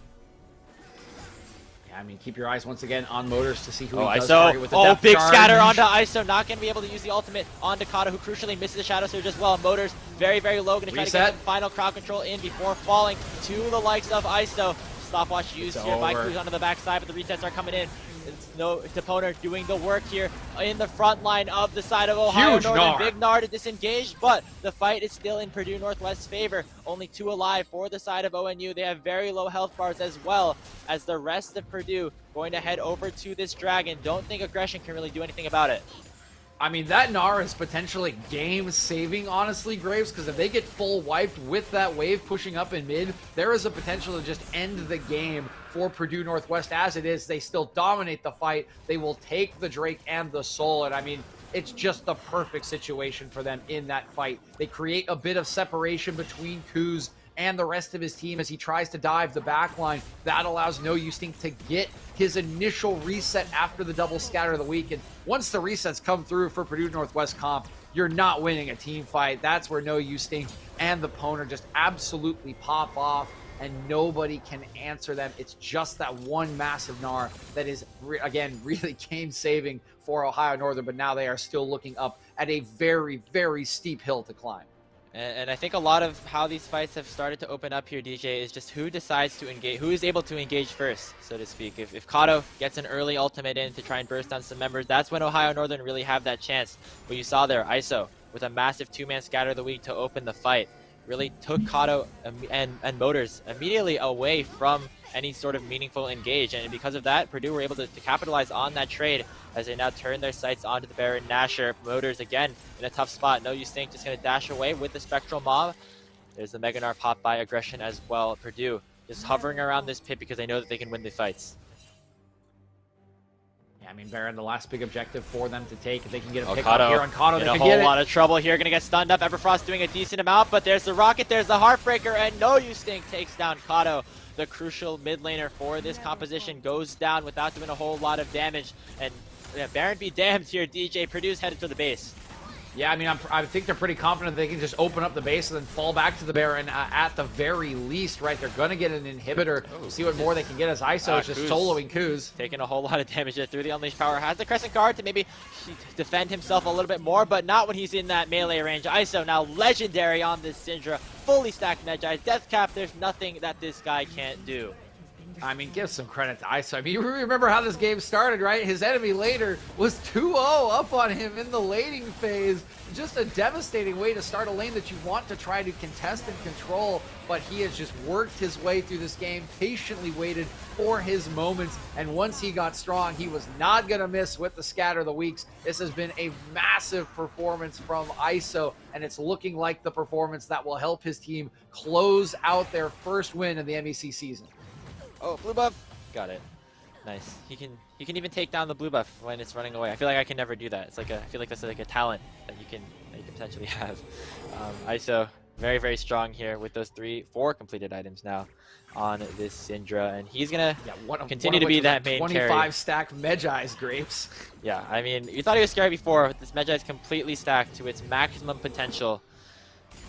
I mean, keep your eyes once again on Motors to see who he does ISO. target with the depth Big charge. scatter onto ISO. Not going to be able to use the ultimate onto Kato, who crucially misses the Shadow Surge as well. Motors very, very low. Going to try to get some final crowd control in before falling to the likes of ISO. Stopwatch used here by Cruz onto the backside, but the resets are coming in. It's Deponer doing the work here in the front line of the side of Ohio Huge Northern. Gnar. Big Gnar to disengage, but the fight is still in Purdue Northwest's favor. Only 2 alive for the side of ONU. They have very low health bars as well as the rest of Purdue going to head over to this Dragon. Don't think Aggression can really do anything about it. I mean, that Gnar is potentially game-saving, honestly, Graves, because if they get full wiped with that wave pushing up in mid, there is a potential to just end the game for Purdue Northwest. As it is, they still dominate the fight. They will take the Drake and the Soul, and I mean, it's just the perfect situation for them in that fight. They create a bit of separation between Kuz and the rest of his team as he tries to dive the back line. That allows No Ustink to get his initial reset after the double scatter of the week. And once the resets come through for Purdue Northwest comp, you're not winning a team fight. That's where No Ustink and the Poner just absolutely pop off, and nobody can answer them. It's just that one massive Gnar that is, again, really game-saving for Ohio Northern, but now they are still looking up at a very, very steep hill to climb. And I think a lot of how these fights have started to open up here, DJ, is just who decides to engage, who is able to engage first, so to speak. If Kato gets an early ultimate in to try and burst down some members, that's when Ohio Northern really have that chance. But you saw there, ISO, with a massive 2-man scatter of the week to open the fight, really took Kato and Motors immediately away from any sort of meaningful engage. And because of that, Purdue were able to capitalize on that trade as they now turn their sights onto the Baron Nashor. Motors again in a tough spot. No Ustink just going to dash away with the Spectral Mob. There's the Mega Gnar pop by Aggression as well. Purdue just hovering around this pit because they know that they can win the fights. I mean, Baron, the last big objective for them to take. If they can get a pick Kato up here on Kato, in they a can whole get lot of trouble here. Going to get stunned up. Everfrost doing a decent amount, but there's the Rocket, there's the Heartbreaker, and No Ustink takes down Kato. The crucial mid laner for this composition goes down without doing a whole lot of damage. And Baron be damned here, DJ. Purdue's headed to the base. Yeah, I mean, I think they're pretty confident they can just open up the base and then fall back to the Baron at the very least, right? They're going to get an inhibitor. See what more they can get as ISO is just soloing Kuz. Taking a whole lot of damage there through the Unleashed Power. Has the Crescent Guard to maybe defend himself a little bit more, but not when he's in that melee range. ISO now legendary on this Syndra. Fully stacked Magi. Death Cap, there's nothing that this guy can't do. I mean, give some credit to ISO. I mean, you remember how this game started, right? His enemy later was 2-0 up on him in the laning phase. Just a devastating way to start a lane that you want to try to contest and control, but he has just worked his way through this game, patiently waited for his moments, and once he got strong, he was not going to miss with the scatter of the weeks. This has been a massive performance from ISO, and it's looking like the performance that will help his team close out their first win in the MEC season. Oh, blue buff. Got it. Nice. He can even take down the blue buff when it's running away. I feel like I can never do that. It's like I feel like that's like a talent that you can potentially have. ISO very, very strong here with those 4 completed items now on this Syndra, and he's gonna continue to be that main 25 carry. stack Magi's Grapes. Yeah, I mean, you thought he was scary before, but this Magi is completely stacked to its maximum potential.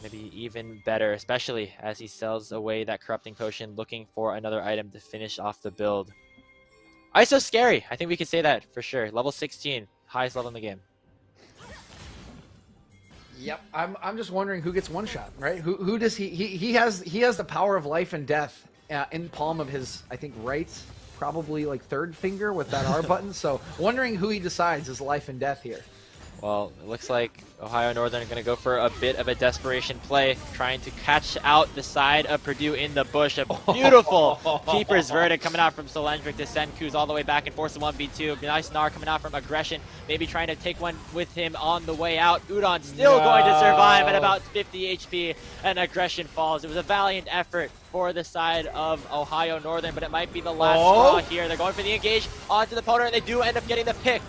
Maybe even better, especially as he sells away that Corrupting Potion, looking for another item to finish off the build. ISO's scary. I think we can say that for sure. Level 16, highest level in the game. Yep. I'm just wondering who gets one shot, right? Who does he has the power of life and death in the palm of his, I think, right, probably like third finger with that R button. So wondering who he decides is life and death here. Well, it looks like Ohio Northern are going to go for a bit of a desperation play, trying to catch out the side of Purdue in the bush. A beautiful keeper's verdict coming out from Solendric to send Kuz all the way back and force the 1v2. Nice Gnar coming out from Aggression, maybe trying to take one with him on the way out. Udon still going to survive at about 50 HP, and Aggression falls. It was a valiant effort for the side of Ohio Northern, but it might be the last straw here. They're going for the engage onto the opponent, and they do end up getting the pick.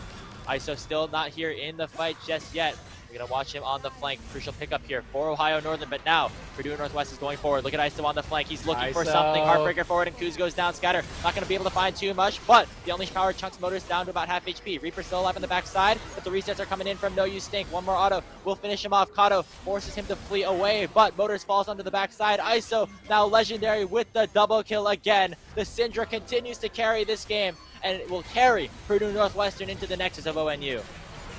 ISO still not here in the fight just yet. We're going to watch him on the flank. Crucial pickup here for Ohio Northern, but now Purdue Northwest is going forward. Look at ISO on the flank. He's looking for something. Heartbreaker forward, and Kuz goes down. Scatter not going to be able to find too much, but the Unleash Power chunks Motors down to about half HP. Reaper still alive on the backside, but the resets are coming in from No Use Stink. One more auto will finish him off. Kato forces him to flee away, but Motors falls onto the backside. ISO now legendary with the double kill again. The Syndra continues to carry this game, and it will carry Purdue Northwestern into the Nexus of ONU.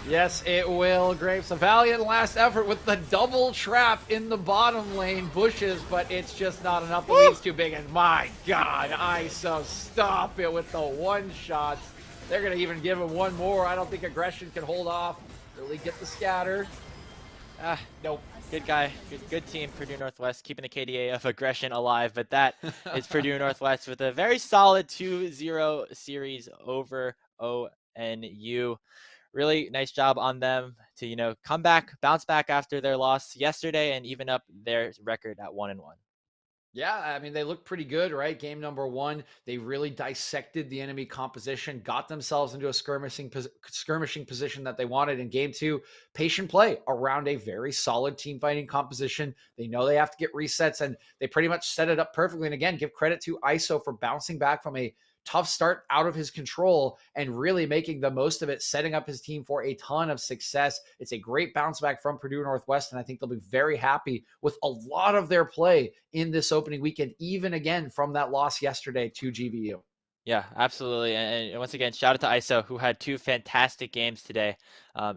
Yes, it will, Grapes. A valiant last effort with the double trap in the bottom lane bushes, but it's just not enough. The lead's too big, and my God, ISO, stop it with the one-shots. They're going to even give him one more. I don't think Aggression can hold off. Really get the scatter. Nope. Good guy. Good team, Purdue Northwest, keeping the KDA of Aggression alive, but that is Purdue Northwest with a very solid 2-0 series over ONU. Really nice job on them to, come back, bounce back after their loss yesterday, and even up their record at 1-1. Yeah, I mean, they look pretty good, right? Game number 1, they really dissected the enemy composition, got themselves into a skirmishing position that they wanted. In game 2, patient play around a very solid team fighting composition. They know they have to get resets, and they pretty much set it up perfectly. And again, give credit to ISO for bouncing back from a tough start out of his control and really making the most of it, setting up his team for a ton of success. It's a great bounce back from Purdue Northwest, and I think they'll be very happy with a lot of their play in this opening weekend, even again from that loss yesterday to GVU. Yeah, absolutely. And once again, shout out to ISO, who had 2 fantastic games today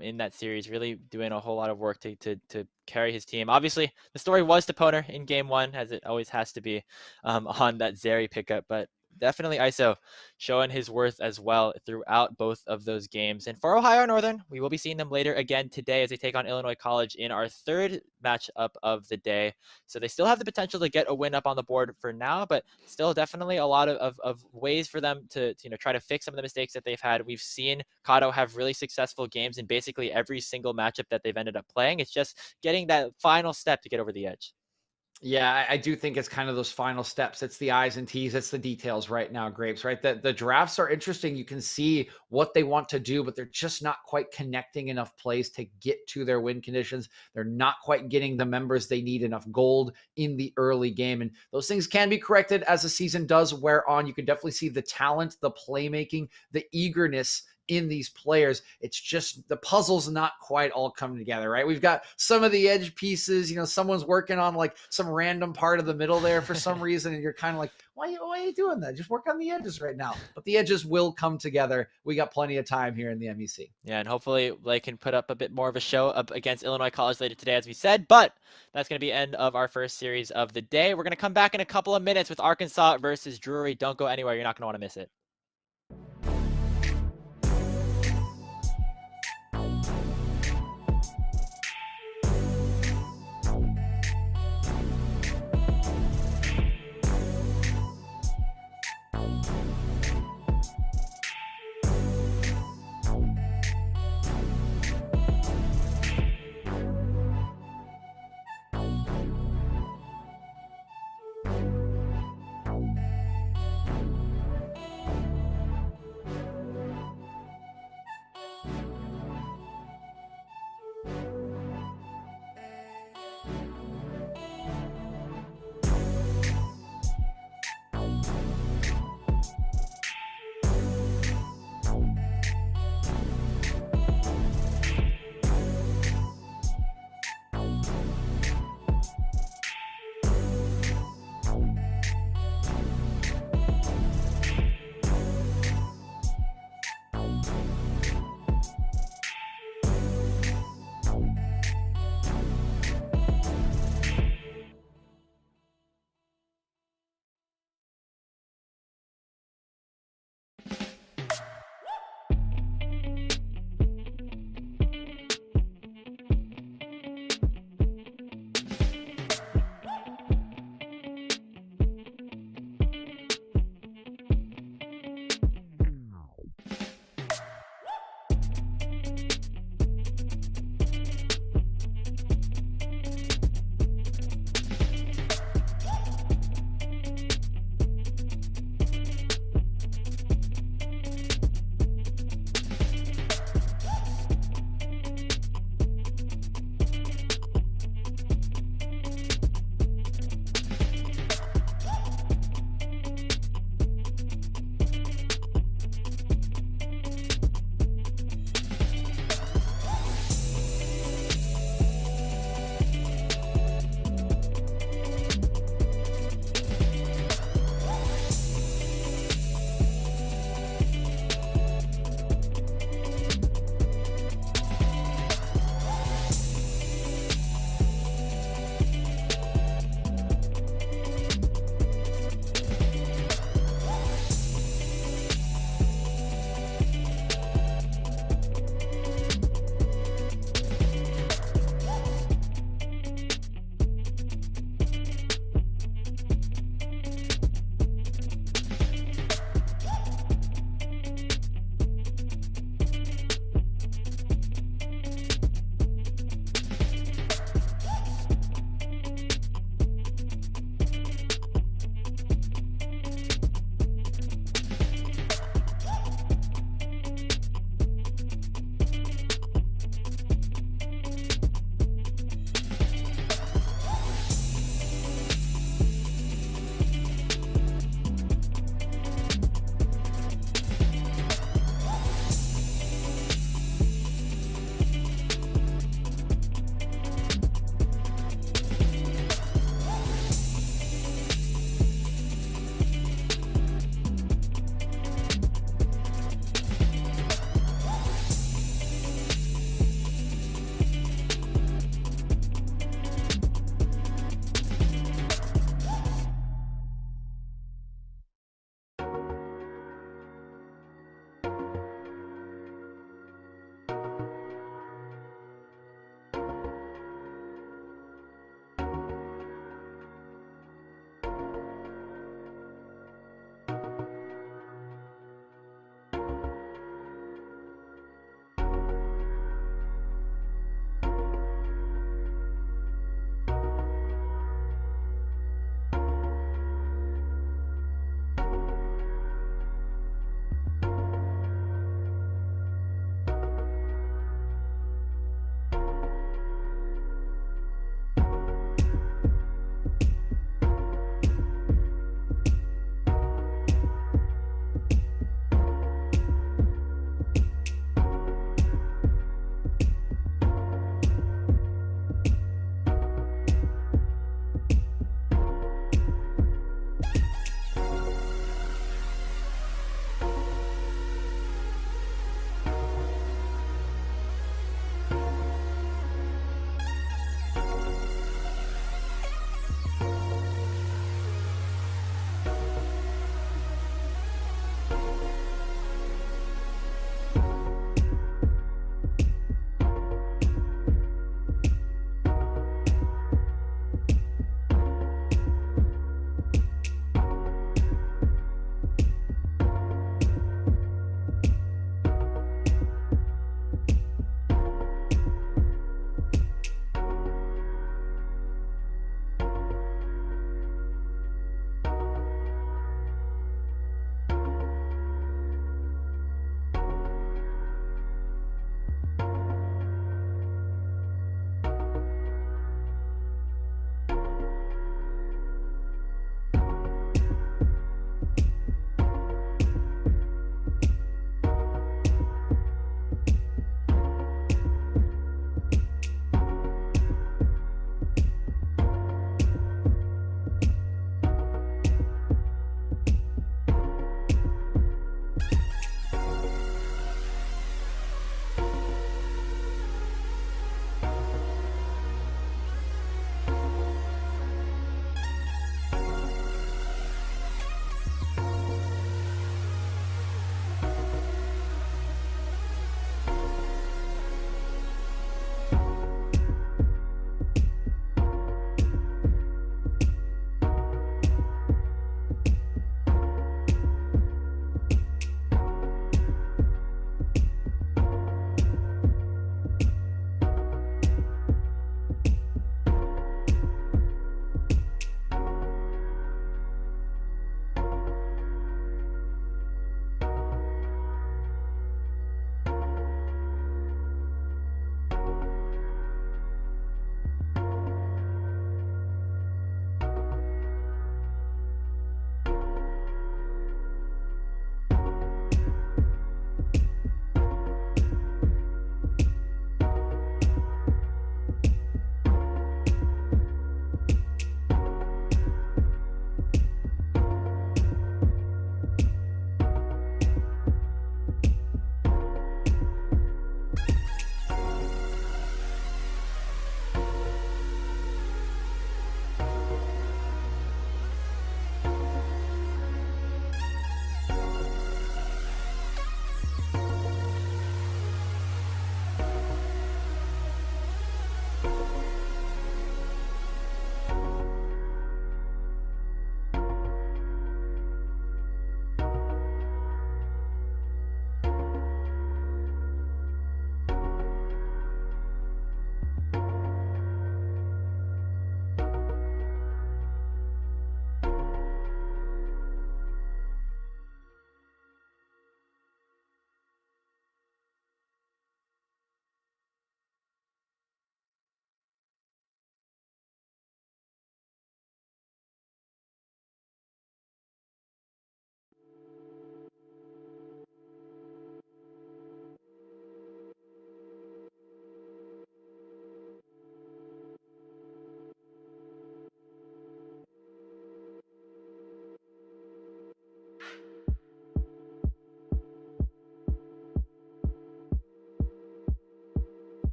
in that series, really doing a whole lot of work to carry his team. Obviously, the story was Toponer in game 1, as it always has to be on that Zeri pickup, but definitely ISO showing his worth as well throughout both of those games. And for Ohio Northern, we will be seeing them later again today as they take on Illinois College in our 3rd matchup of the day. So they still have the potential to get a win up on the board for now, but still definitely a lot of ways for them to try to fix some of the mistakes that they've had. We've seen Kato have really successful games in basically every single matchup that they've ended up playing. It's just getting that final step to get over the edge. Yeah, I do think it's kind of those final steps. It's the I's and T's. It's the details right now, Grapes, right? The drafts are interesting. You can see what they want to do, but they're just not quite connecting enough plays to get to their win conditions. They're not quite getting the members they need, enough gold in the early game. And those things can be corrected as the season does wear on. You can definitely see the talent, the playmaking, the eagerness in these players. It's just the puzzle's not quite all coming together, right? We've got some of the edge pieces, someone's working on like some random part of the middle there for some reason, and you're kind of like, why are you doing that? Just work on the edges right now. But the edges will come together. We got plenty of time here in the MEC. Yeah, and hopefully they can put up a bit more of a show up against Illinois College later today, as we said. But that's going to be end of our first series of the day. We're going to come back in a couple of minutes with Arkansas versus Drury. Don't go anywhere. You're not going to want to miss it.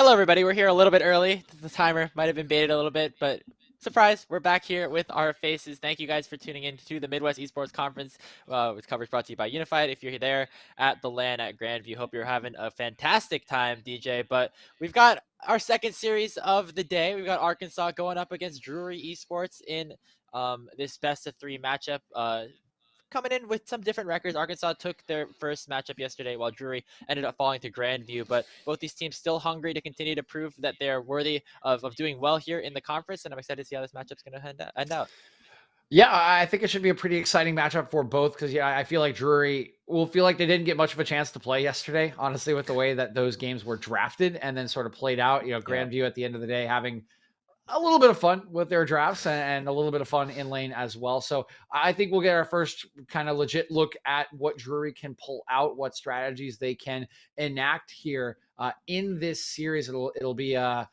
Hello, everybody. We're here a little bit early. The timer might have been baited a little bit, but surprise, we're back here with our faces. Thank you guys for tuning in to the Midwest Esports Conference, with coverage brought to you by Unified. If you're there at the LAN at Grandview, hope you're having a fantastic time, DJ. But we've got our second series of the day. We've got Arkansas going up against Drury Esports in this best of 3 matchup. Coming in with some different records. Arkansas took their first matchup yesterday, while Drury ended up falling to Grandview. But both these teams still hungry to continue to prove that they're worthy of doing well here in the conference. And I'm excited to see how this matchup's going to end out. Yeah, I think it should be a pretty exciting matchup for both because, yeah, I feel like Drury will feel like they didn't get much of a chance to play yesterday, honestly, with the way that those games were drafted and then sort of played out. Grandview at the end of the day having a little bit of fun with their drafts and a little bit of fun in lane as well. So I think we'll get our first kind of legit look at what Drury can pull out, what strategies they can enact here in this series. It'll be a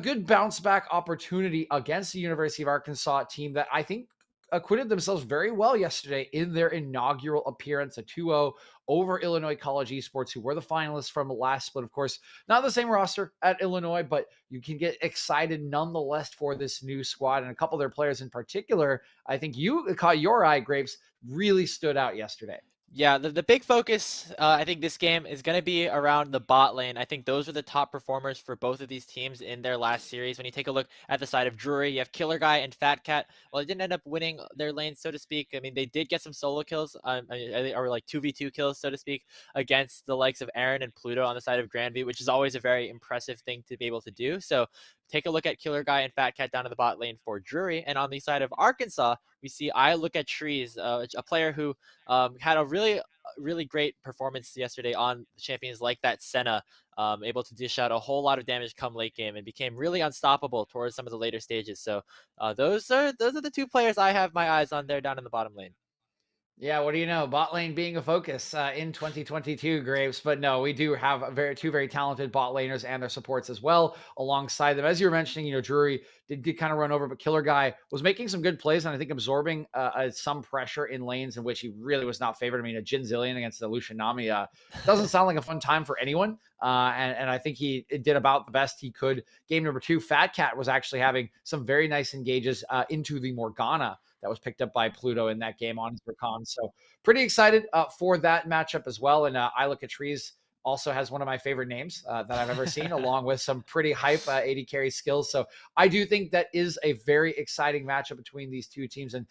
good bounce back opportunity against the University of Arkansas team that I think acquitted themselves very well yesterday in their inaugural appearance, a 2-0 over Illinois College Esports, who were the finalists from the last split. Of course, not the same roster at Illinois, but you can get excited nonetheless for this new squad. And a couple of their players in particular, I think you caught your eye, Grapes, really stood out yesterday. Yeah, the big focus, I think this game is going to be around the bot lane. I think those are the top performers for both of these teams in their last series. When you take a look at the side of Drury, you have Killer Guy and Fat Cat. Well, they didn't end up winning their lane, so to speak. I mean, they did get some solo kills, or like 2v2 kills, so to speak, against the likes of Aaron and Pluto on the side of Grandview, which is always a very impressive thing to be able to do. So take a look at Killer Guy and Fat Cat down to the bot lane for Drury. And on the side of Arkansas, we see I Look at Trees, a player who had a really great performance yesterday on champions like that Senna, able to dish out a whole lot of damage come late game and became really unstoppable towards some of the later stages. So those are the 2 players I have my eyes on there down in the bottom lane. Yeah, what do you know? Bot lane being a focus in 2022, Graves. But no, we do have two very talented bot laners and their supports as well alongside them. As you were mentioning, Drury did kind of run over, but Killer Guy was making some good plays and I think absorbing some pressure in lanes in which he really was not favored. I mean, a Jin Zillion against the Lucian Nami doesn't sound like a fun time for anyone. And I think he did about the best he could. Game number 2, Fat Cat was actually having some very nice engages into the Morgana that was picked up by Pluto in that game on his Rakan. So pretty excited for that matchup as well. And I Look at Trees also has one of my favorite names that I've ever seen, along with some pretty hype AD carry skills. So I do think that is a very exciting matchup between these 2 teams. And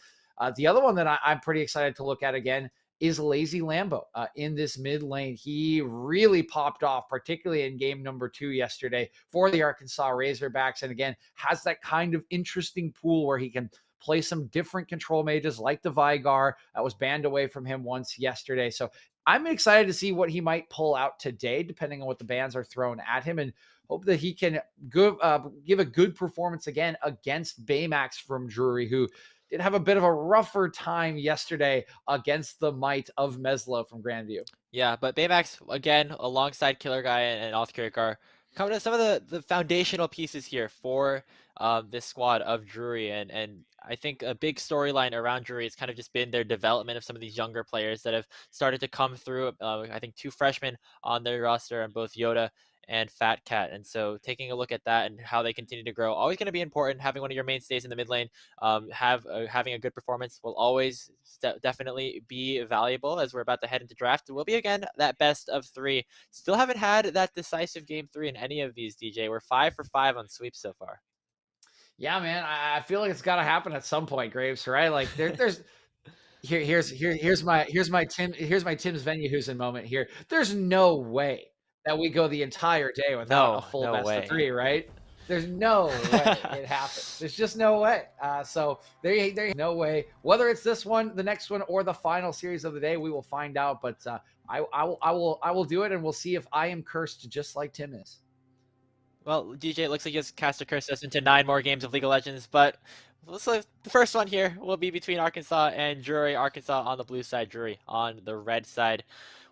the other one that I'm pretty excited to look at again is Lazy Lambo in this mid lane. He really popped off, particularly in game number 2 yesterday for the Arkansas Razorbacks. And again, has that kind of interesting pool where he can play some different control mages like the Vigar that was banned away from him once yesterday. So I'm excited to see what he might pull out today, depending on what the bans are thrown at him, and hope that he can give a good performance again against Baymax from Drury, who did have a bit of a rougher time yesterday against the might of Meslo from Grandview. Yeah, but Baymax, again, alongside Killer Guy and Othkirk, are coming to some of the foundational pieces here for this squad of Drury. And I think a big storyline around Drury has kind of just been their development of some of these younger players that have started to come through. I think 2 freshmen on their roster, and both Yoda and Fat Cat. And so taking a look at that and how they continue to grow, always going to be important. Having one of your mainstays in the mid lane, having a good performance will always definitely be valuable as we're about to head into draft. It will be, again, that best of 3. Still haven't had that decisive game 3 in any of these, DJ. We're 5 for 5 on sweeps so far. Yeah, man, I feel like it's got to happen at some point, Graves, right? Like there's here's my Tim's venue who's in moment here. There's no way that we go the entire day without a full best of 3, right? There's no way it happens. There's just no way. So there's no way. Whether it's this one, the next one, or the final series of the day, we will find out. But I will do it, and we'll see if I am cursed just like Tim is. Well, DJ, it looks like you just cast a curse us into 9 more games of League of Legends, but the first one here will be between Arkansas and Drury. Arkansas on the blue side, Drury on the red side.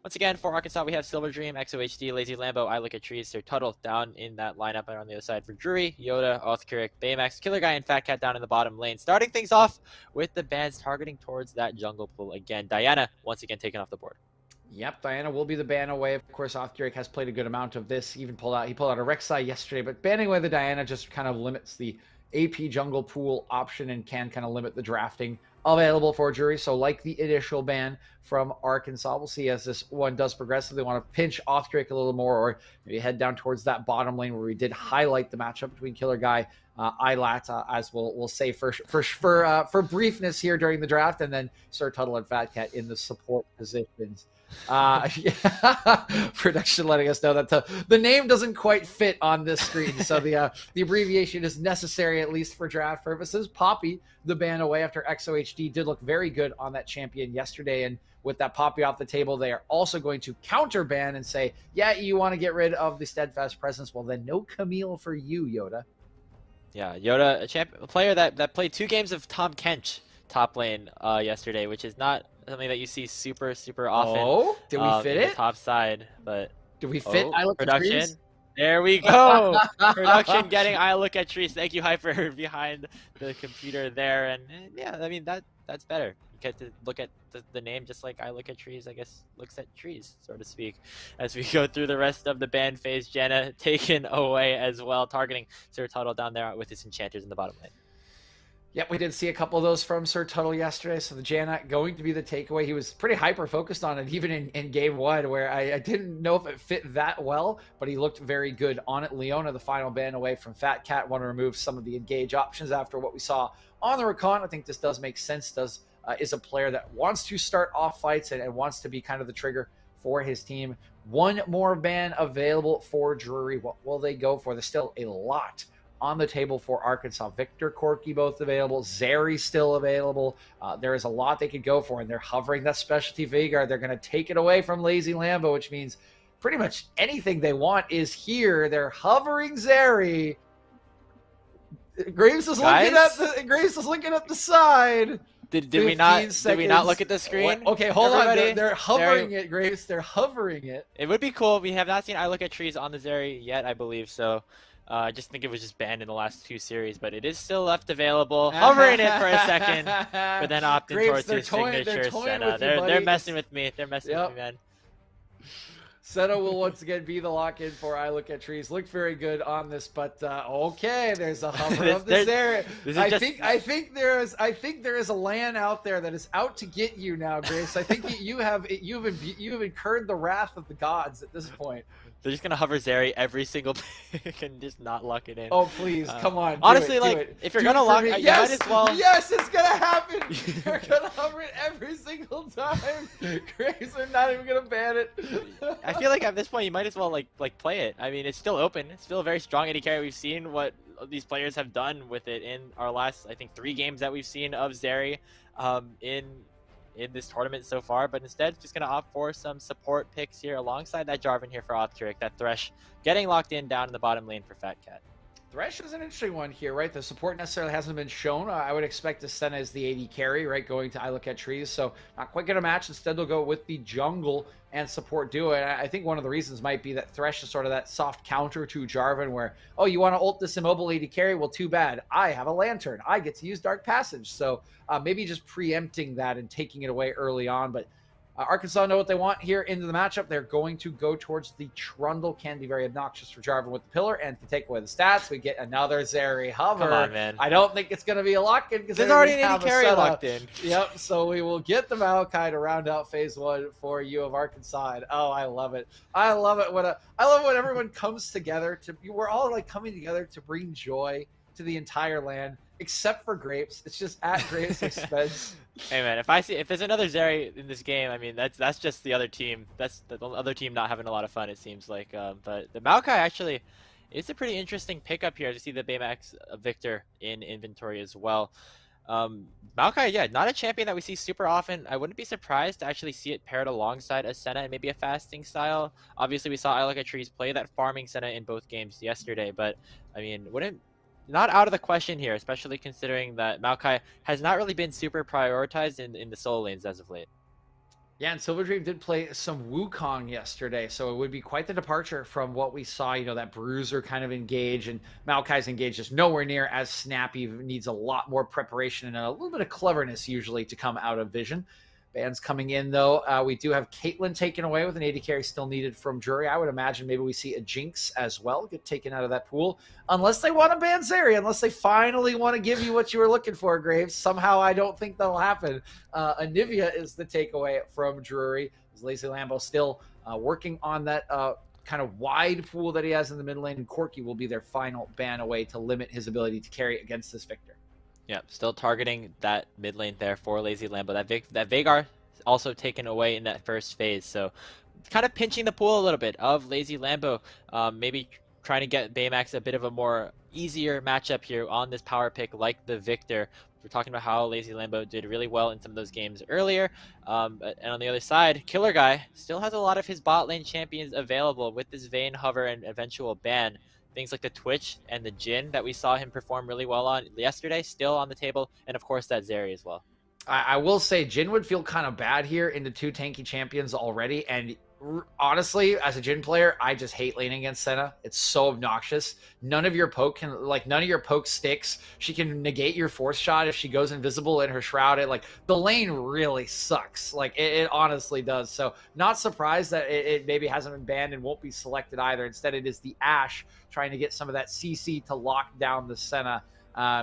Once again, for Arkansas, we have Silver Dream, XOHD, Lazy Lambo, I Look at Trees, Sir Tuttle down in that lineup. And on the other side for Drury, Yoda, Othkirk, Baymax, Killer Guy, and Fat Cat down in the bottom lane. Starting things off with the bans targeting towards that jungle pool again. Diana, once again, taken off the board. Yep, Diana will be the ban away. Of course, Othgeric has played a good amount of this. He pulled out a Rek'Sai yesterday, but banning away the Diana just kind of limits the AP jungle pool option and can kind of limit the drafting available for Drury. So like the initial ban from Arkansas, we'll see as this one does progress. If they want to pinch Othgeric a little more, or maybe head down towards that bottom lane where we did highlight the matchup between Killer Guy, Ilat, as we'll say for briefness here during the draft, and then Sir Tuttle and Fat Cat in the support positions. Production letting us know that the name doesn't quite fit on this screen, so the abbreviation is necessary at least for draft purposes. Poppy, the ban away after XOHD, did look very good on that champion yesterday, and with that Poppy off the table, they are also going to counter ban and say, yeah, you want to get rid of the steadfast presence, well then no Camille for you, Yoda. Yeah, Yoda, a player that played 2 games of Tom Kench top lane yesterday, which is not something that you see super often. Oh, did we fit it? Top side, but did we fit? I look production. At trees? There we go. Production getting I look at trees. Thank you, Hyper, behind the computer there. And yeah, I mean that's better. You get to look at the name just like I look at trees. I guess looks at trees, so to speak. As we go through the rest of the ban phase, Janna taken away as well, targeting Sir Tuttle down there with his enchanters in the bottom lane. Yep, we did see a couple of those from Sir Tuttle yesterday. So the Janna going to be the takeaway. He was pretty hyper-focused on it, even in game 1, where I didn't know if it fit that well, but he looked very good on it. Leona, the final ban away from Fat Cat, want to remove some of the engage options after what we saw on the recon. I think this does make sense. Is a player that wants to start off fights and wants to be kind of the trigger for his team. One more ban available for Drury. What will they go for? There's still a lot on the table for Arkansas. Victor, Corky both available. Zeri still available. There is a lot they could go for, and they're hovering that specialty Vanguard. They're going to take it away from Lazy Lambo, which means pretty much anything they want is here. They're hovering Zeri. Graves is looking at the side. Did we not look at the screen? What? Okay, hold on. They're hovering it, Graves. They're hovering it. It would be cool. We have not seen I look at trees on the Zeri yet, I believe. So I just think it was just banned in the last 2 series, but it is still left available. Hovering it for a second, but then opting towards his signature. They're messing with me. They're messing with me, man. Senna will once again be the lock-in for I Look at Trees. Looked very good on this, but okay, there's a hover of this area. I think there is a LAN out there that is out to get you now, Grace. I think you've incurred the wrath of the gods at this point. They're just gonna hover Zeri every single pick and just not lock it in. Oh please, come on. Honestly, if you're gonna lock it, you might as well. Yes, it's gonna happen. They're gonna hover it every single time. Grace, they're not even gonna ban it. I feel like at this point you might as well like play it. I mean, it's still open. It's still a very strong AD carry. We've seen what these players have done with it in our last, I think, 3 games that we've seen of Zeri in this tournament so far, but instead just gonna opt for some support picks here alongside that Jarvan here for Othgeric, that Thresh getting locked in down in the bottom lane for Fat Cat. Thresh is an interesting one here, right? The support necessarily hasn't been shown. I would expect to Senna as the AD carry, right? Going to I Look at Trees, so not quite gonna match. Instead, they'll go with the jungle and support duo. And I think one of the reasons might be that Thresh is sort of that soft counter to Jarvan where, oh, you want to ult this immobile AD carry? Well, too bad. I have a lantern. I get to use Dark Passage. So maybe just preempting that and taking it away early on. But Arkansas know what they want here into the matchup. They're going to go towards the Trundle. Can be very obnoxious for Jarvan with the pillar, and to take away the stats, we get another Zeri hover. Come on, man. I don't think it's going to be a lock-in because there's already an AD carry locked in. Yep, so we will get the Maokai to round out phase 1 for you of Arkansas. Oh, I love it. I love it when everyone comes together. We're all like coming together to bring joy to the entire land, except for Grapes. It's just at Grapes' expense. Hey man, if there's another Zeri in this game, I mean that's just the other team. That's the other team not having a lot of fun, it seems like. But the Maokai actually is a pretty interesting pickup here to see the Baymax Victor in inventory as well. Maokai, yeah, not a champion that we see super often. I wouldn't be surprised to actually see it paired alongside a Senna and maybe a fasting style. Obviously, we saw I Look at Trees play that farming Senna in both games yesterday, but I mean, not out of the question here, especially considering that Maokai has not really been super prioritized in the solo lanes as of late. Yeah, and Silver Dream did play some Wukong yesterday, so it would be quite the departure from what we saw, that Bruiser kind of engage, and Maokai's engage is nowhere near as snappy, needs a lot more preparation and a little bit of cleverness usually to come out of Vision. Bans coming in, though. We do have Caitlin taken away with an 80 carry still needed from Drury. I would imagine maybe we see a Jinx as well get taken out of that pool. Unless they want to ban Zeri, unless they finally want to give you what you were looking for, Graves. Somehow I don't think that'll happen. Anivia is the takeaway from Drury. Lazy Lambo still working on that kind of wide pool that he has in the mid lane. And Corki will be their final ban away to limit his ability to carry against this Victor. Yeah, still targeting that mid lane there for Lazy Lambo. That Veigar also taken away in that first phase. So kind of pinching the pool a little bit of Lazy Lambo. Maybe trying to get Baymax a bit of a more easier matchup here on this power pick like the Victor. We're talking about how Lazy Lambo did really well in some of those games earlier. And on the other side, Killer Guy still has a lot of his bot lane champions available with this Vayne Hover and eventual ban. Things like the Twitch and the Jhin that we saw him perform really well on yesterday, still on the table. And of course, that Zeri as well. I will say Jhin would feel kind of bad here into 2 tanky champions already. And honestly, as a Jhin player, I just hate laning against Senna. It's so obnoxious. None of your poke sticks. She can negate your force shot if she goes invisible in her shroud. The lane really sucks. It honestly does. So not surprised that it maybe hasn't been banned and won't be selected either. Instead, it is the Ashe trying to get some of that CC to lock down the Senna.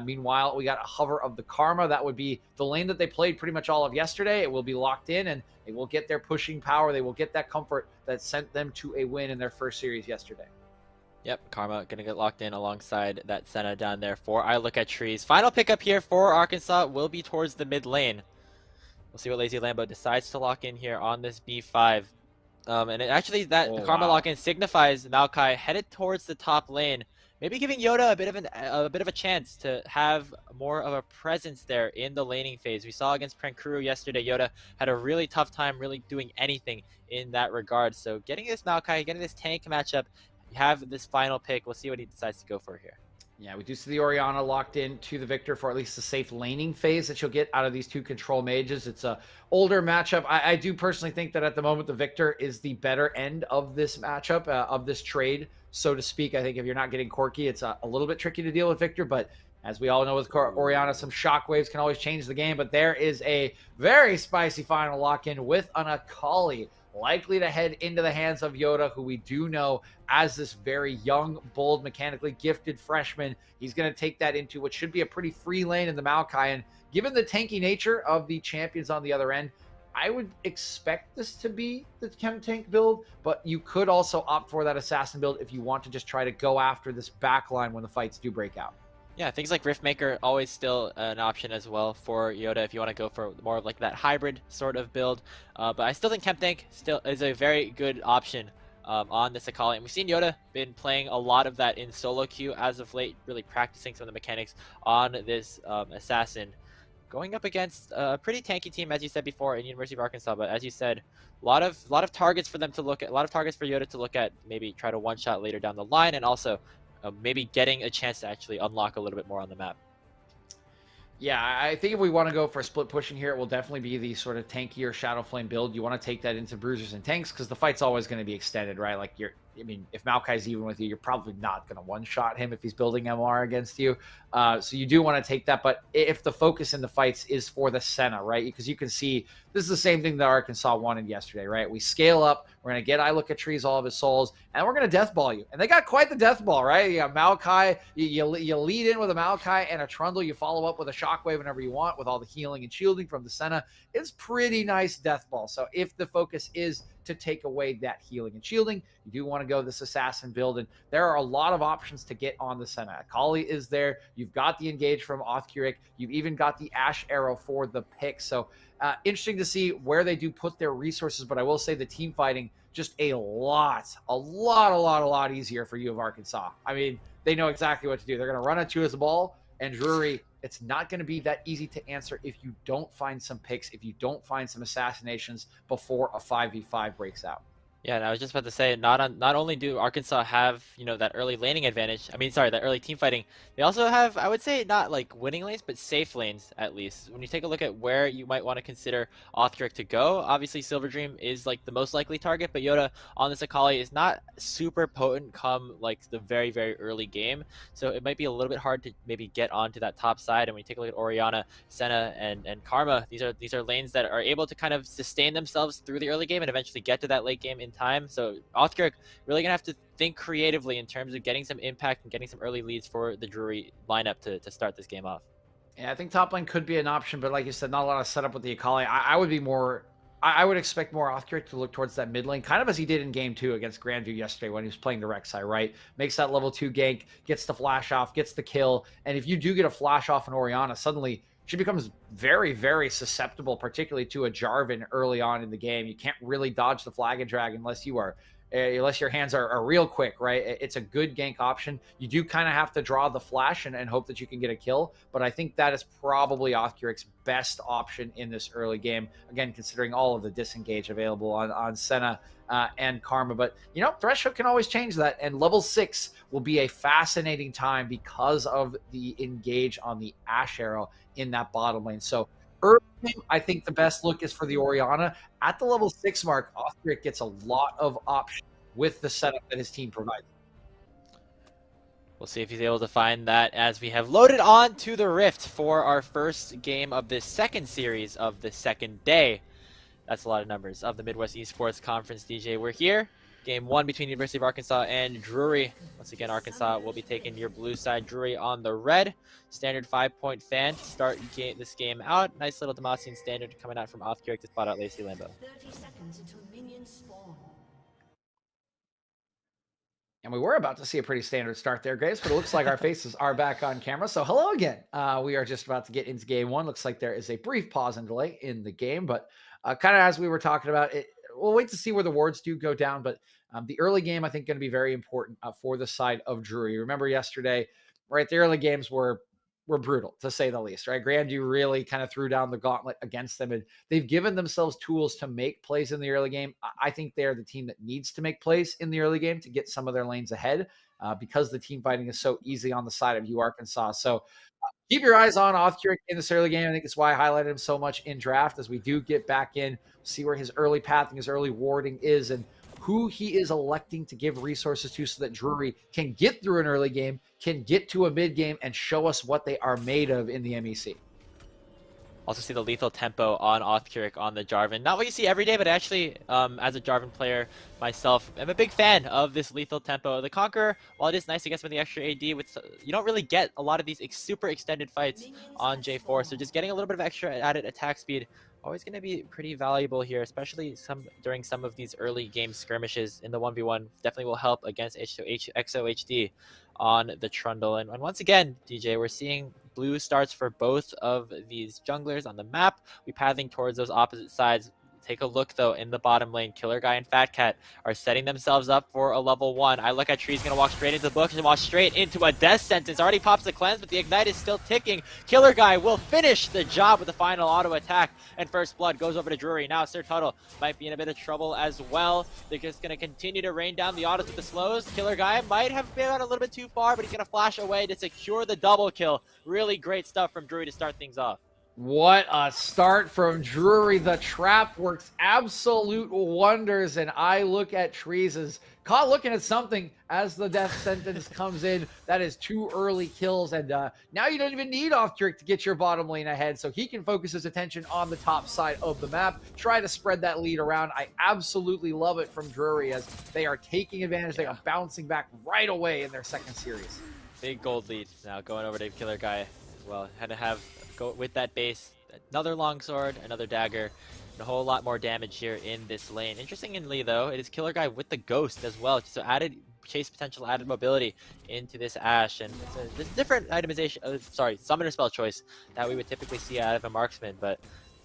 Meanwhile, we got a hover of the Karma. That would be the lane that they played pretty much all of yesterday. It will be locked in, and they will get their pushing power. They will get that comfort that sent them to a win in their first series yesterday. Yep, Karma going to get locked in alongside that Senna down there for I Look at Trees. Final pickup here for Arkansas will be towards the mid lane. We'll see what Lazy Lambo decides to lock in here on this B5. The Karma lock-in signifies Maokai headed towards the top lane. Maybe giving Yoda a bit of a chance to have more of a presence there in the laning phase. We saw against Prankuru yesterday, Yoda had a really tough time really doing anything in that regard. So getting this Maokai, getting this tank matchup, you have this final pick. We'll see what he decides to go for here. Yeah, we do see the Orianna locked in to the Victor for at least the safe laning phase that you'll get out of these 2 control mages. It's a older matchup. I do personally think that at the moment the Victor is the better end of this matchup, of this trade, so to speak. I think if you're not getting Corki, it's a little bit tricky to deal with Victor, but as we all know with Orianna, some shockwaves can always change the game. But there is a very spicy final lock-in with an Akali, likely to head into the hands of Yoda, who we do know as this very young, bold, mechanically gifted freshman. He's going to take that into what should be a pretty free lane in the Maokai. And given the tanky nature of the champions on the other end, I would expect this to be the chem tank build, but you could also opt for that assassin build if you want to just try to go after this backline when the fights do break out. Yeah, things like Riftmaker always still an option as well for Yoda if you want to go for more of like that hybrid sort of build. But I still think Chemtank still is a very good option on this Akali. And we've seen Yoda been playing a lot of that in solo queue as of late, really practicing some of the mechanics on this assassin. Going up against a pretty tanky team, as you said before, in University of Arkansas. But as you said, a lot of targets for them to look at, a lot of targets for Yoda to look at, maybe try to one-shot later down the line, and also maybe getting a chance to actually unlock a little bit more on the map. Yeah, I think if we want to go for a split pushing here, it will definitely be the sort of tankier Shadow Flame build. You want to take that into bruisers and tanks because the fight's always going to be extended, right? Like if Maokai's even with you, you're probably not going to one-shot him if he's building MR against you. So you do want to take that. But if the focus in the fights is for the Senna, right? Because you can see this is the same thing that Arkansas wanted yesterday, right? We scale up. We're going to get I Look at Trees, all of his souls, and we're going to death ball you. And they got quite the death ball, right? You got Maokai. You lead in with a Maokai and a Trundle. You follow up with a Shockwave whenever you want with all the healing and shielding from the Senna. It's pretty nice death ball. So if the focus is to take away that healing and shielding, you do want to go this assassin build, and there are a lot of options to get on the Senna. Akali is there. You've got the engage from Othkurik. You've even got the Ashe arrow for the pick. So interesting to see where they do put their resources, but I will say the team fighting just a lot easier for U of Arkansas. I mean, they know exactly what to do. They're going to run at you as a ball, and Drury, it's not going to be that easy to answer if you don't find some picks, if you don't find some assassinations before a 5v5 breaks out. Yeah, and I was just about to say, not only do Arkansas have, that early laning advantage, I mean, sorry, that early team fighting, they also have, I would say, not like winning lanes, but safe lanes at least. When you take a look at where you might want to consider Othric to go, obviously Silver Dream is like the most likely target, but Yoda on this Akali is not super potent come like the very, very early game. So it might be a little bit hard to maybe get onto that top side. And when you take a look at Orianna, Senna, and Karma, these are lanes that are able to kind of sustain themselves through the early game and eventually get to that late game in time. So Othkirk really gonna have to think creatively in terms of getting some impact and getting some early leads for the Drury lineup to start this game off. Yeah, I think top lane could be an option, but like you said, not a lot of setup with the Akali. I would be more. I would expect more Othkirk to look towards that mid lane, kind of as he did in game 2 against Grandview yesterday when he was playing the Rek'Sai, right? Makes that level 2 gank, gets the flash off, gets the kill. And if you do get a flash off in Orianna, suddenly she becomes very, very susceptible, particularly to a Jarvan early on in the game. You can't really dodge the flag and drag unless your hands are real quick, right? It's a good gank option. You do kind of have to draw the flash and hope that you can get a kill, but I think that is probably Othkirk's best option in this early game. Again, considering all of the disengage available on Senna and Karma, but Threshold can always change that, and level 6 will be a fascinating time because of the engage on the Ash Arrow in that bottom lane. So early game, I think the best look is for the Orianna. At the level 6 mark, Othric gets a lot of options with the setup that his team provides. We'll see if he's able to find that as we have loaded on to the Rift for our first game of this second series of the second day. That's a lot of numbers of the Midwest Esports Conference, DJ. We're here. Game 1 between University of Arkansas and Drury. Once again, Arkansas will be taking your blue side, Drury on the red. Standard 5-point fan to start this game out. Nice little Demacian standard coming out from Othkirk to spot out Lacey Lambo. 30 seconds until minions spawn. And we were about to see a pretty standard start there, Grace, but it looks like our faces are back on camera. So hello again. We are just about to get into game 1. Looks like there is a brief pause and delay in the game, but kind of as we were talking about it, we'll wait to see where the wards do go down, but the early game, I think, going to be very important for the side of Drury. Remember yesterday, right? The early games were brutal, to say the least, right? Grandview really kind of threw down the gauntlet against them, and they've given themselves tools to make plays in the early game. I think they're the team that needs to make plays in the early game to get some of their lanes ahead because the team fighting is so easy on the side of Arkansas. So keep your eyes on Othkirk in this early game. I think it's why I highlighted him so much in draft as we do get back in, see where his early pathing, his early warding is, and who he is electing to give resources to so that Drury can get through an early game, can get to a mid game, and show us what they are made of in the MEC. Also see the lethal tempo on Othkirk on the Jarvan. Not what you see every day, but actually, as a Jarvan player myself, I'm a big fan of this lethal tempo. The Conqueror, while it is nice to get some of the extra AD, you don't really get a lot of these super extended fights on J4, so just getting a little bit of extra added attack speed, always going to be pretty valuable here, especially during some of these early game skirmishes in the 1v1. Definitely will help against XOHD on the Trundle. And once again, DJ, we're seeing blue starts for both of these junglers on the map. We pathing towards those opposite sides. Take a look, though, in the bottom lane. Killer Guy and Fat Cat are setting themselves up for a level 1. I look at Tree's going to walk straight into the book and walk straight into a death sentence. Already pops the cleanse, but the Ignite is still ticking. Killer Guy will finish the job with the final auto attack, and First Blood goes over to Drury. Now Sir Tuttle might be in a bit of trouble as well. They're just going to continue to rain down the autos with the slows. Killer Guy might have been a little bit too far, but he's going to flash away to secure the double kill. Really great stuff from Drury to start things off. What a start from Drury. The trap works absolute wonders, and I look at Trees as caught looking at something as the death sentence comes in. That is 2 early kills, and now you don't even need Othkirk to get your bottom lane ahead, so he can focus his attention on the top side of the map, try to spread that lead around. I absolutely love it from Drury as they are taking advantage. They are bouncing back right away in their second series. Big gold lead now going over to Killer Guy as well. Had to go with that base, another longsword, another dagger, and a whole lot more damage here in this lane. Interestingly, though, it is Killer Guy with the ghost as well, so added chase potential, added mobility into this Ash, and it's a different itemization, summoner spell choice that we would typically see out of a marksman, but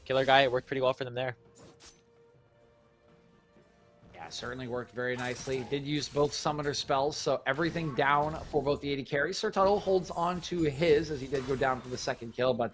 Killer Guy, it worked pretty well for them there. Yeah, Certainly worked very nicely. Did use both summoner spells, so everything down for both the AD carries. Sir Tuttle holds on to his as he did go down for the second kill, but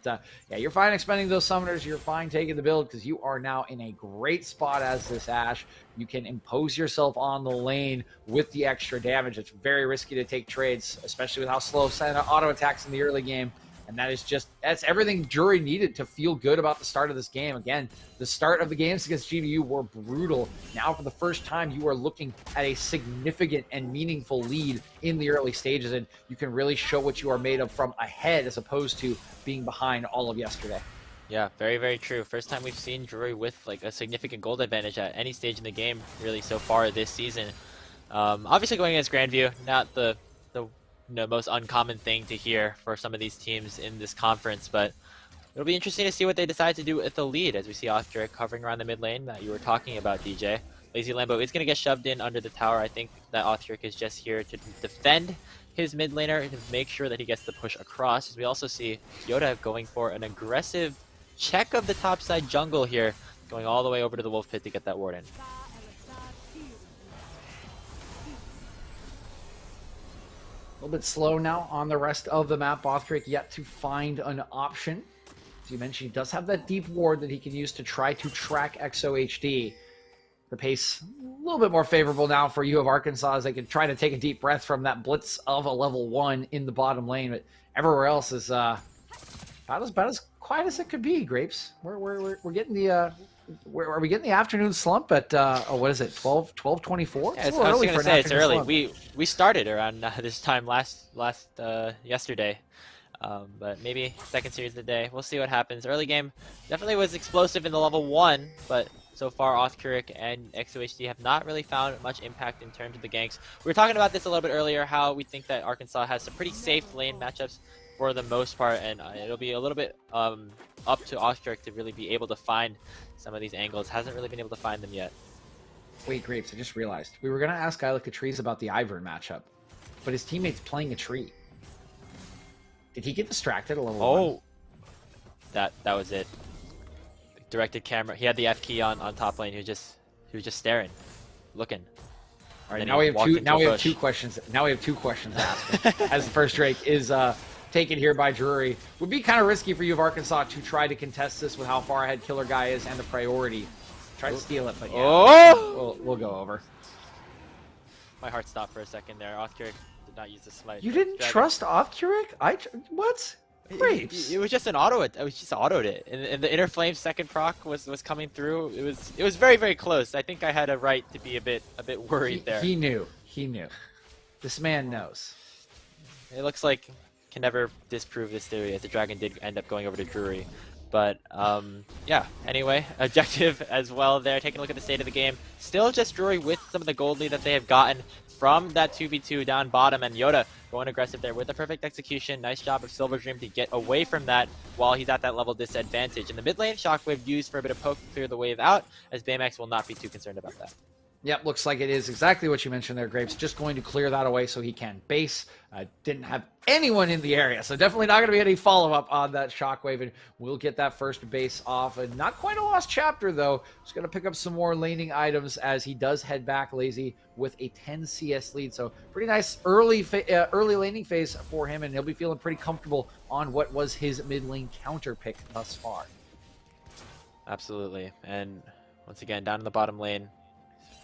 yeah, you're fine expending those summoners. You're fine taking the build because you are now in a great spot as this Ashe. You can impose yourself on the lane with the extra damage. It's very risky to take trades, especially with how slow auto attacks in the early game. And that's everything Drury needed to feel good about the start of this game. Again, the start of the games against GVU were brutal. Now, for the first time, you are looking at a significant and meaningful lead in the early stages, and you can really show what you are made of from ahead as opposed to being behind all of yesterday. Yeah, very, very true. First time we've seen Drury with like a significant gold advantage at any stage in the game, really, so far this season. Obviously, going against Grandview, not the most uncommon thing to hear for some of these teams in this conference, but it'll be interesting to see what they decide to do at the lead as we see Othric covering around the mid lane that you were talking about, DJ. Lazy Lambo is going to get shoved in under the tower. I think that Othric is just here to defend his mid laner to make sure that he gets the push across. As we also see Yoda going for an aggressive check of the topside jungle here, going all the way over to the Wolf Pit to get that ward in. A little bit slow now on the rest of the map. Othric yet to find an option. As you mentioned, he does have that deep ward that he can use to try to track XOHD. The pace a little bit more favorable now for U of Arkansas as they can try to take a deep breath from that blitz of a level 1 in the bottom lane. But everywhere else is about as quiet as it could be, Grapes. We're getting the... are we getting the afternoon slump at what is it, 12:24? Yeah, I was going to say it's early. Slump. We started around this time yesterday, but maybe second series of the day. We'll see what happens. Early game definitely was explosive in the level 1, but so far Othric and XOHD have not really found much impact in terms of the ganks. We were talking about this a little bit earlier, how we think that Arkansas has some pretty safe lane matchups for the most part, and it'll be a little bit up to Othric to really be able to find some of these angles. Hasn't really been able to find them yet. Wait, Grapes, I just realized. We were going to ask Ilika Trees about the Ivern matchup, but his teammate's playing a tree. Did he get distracted a level 1? That was it. Directed camera. He had the F key on top lane. He was just staring, looking. All right, now we have two questions. Now we have 2 questions to ask as the first Drake is taken here by Drury. Would be kind of risky for U of Arkansas to try to contest this with how far ahead Killer Guy is and the priority. Try to steal it, but yeah, we'll go over. My heart stopped for a second there. Othric did not use the smite. You didn't trust Othric? What? Grapes. It was just an auto. It was just autoed it, and the Inner Flame second proc was coming through. It was very, very close. I think I had a right to be a bit worried there. He knew. This man knows. It looks like can never disprove this theory, as the dragon did end up going over to Drury. But yeah, anyway, objective as well there. Taking a look at the state of the game. Still just Drury with some of the gold lead that they have gotten from that 2v2 down bottom, and Yoda going aggressive there with the perfect execution. Nice job of Silver Dream to get away from that while he's at that level disadvantage. In the mid lane, Shockwave used for a bit of poke to clear the wave out, as Baymax will not be too concerned about that. Yep, looks like it is exactly what you mentioned there, Grapes. Just going to clear that away so he can base. Didn't have anyone in the area, so definitely not going to be any follow-up on that Shockwave, and we'll get that first base off. And not quite a lost chapter, though. Just going to pick up some more laning items as he does head back, Lazy, with a 10 CS lead. So pretty nice early laning phase for him, and he'll be feeling pretty comfortable on what was his mid lane counter pick thus far. Absolutely, and once again, down in the bottom lane,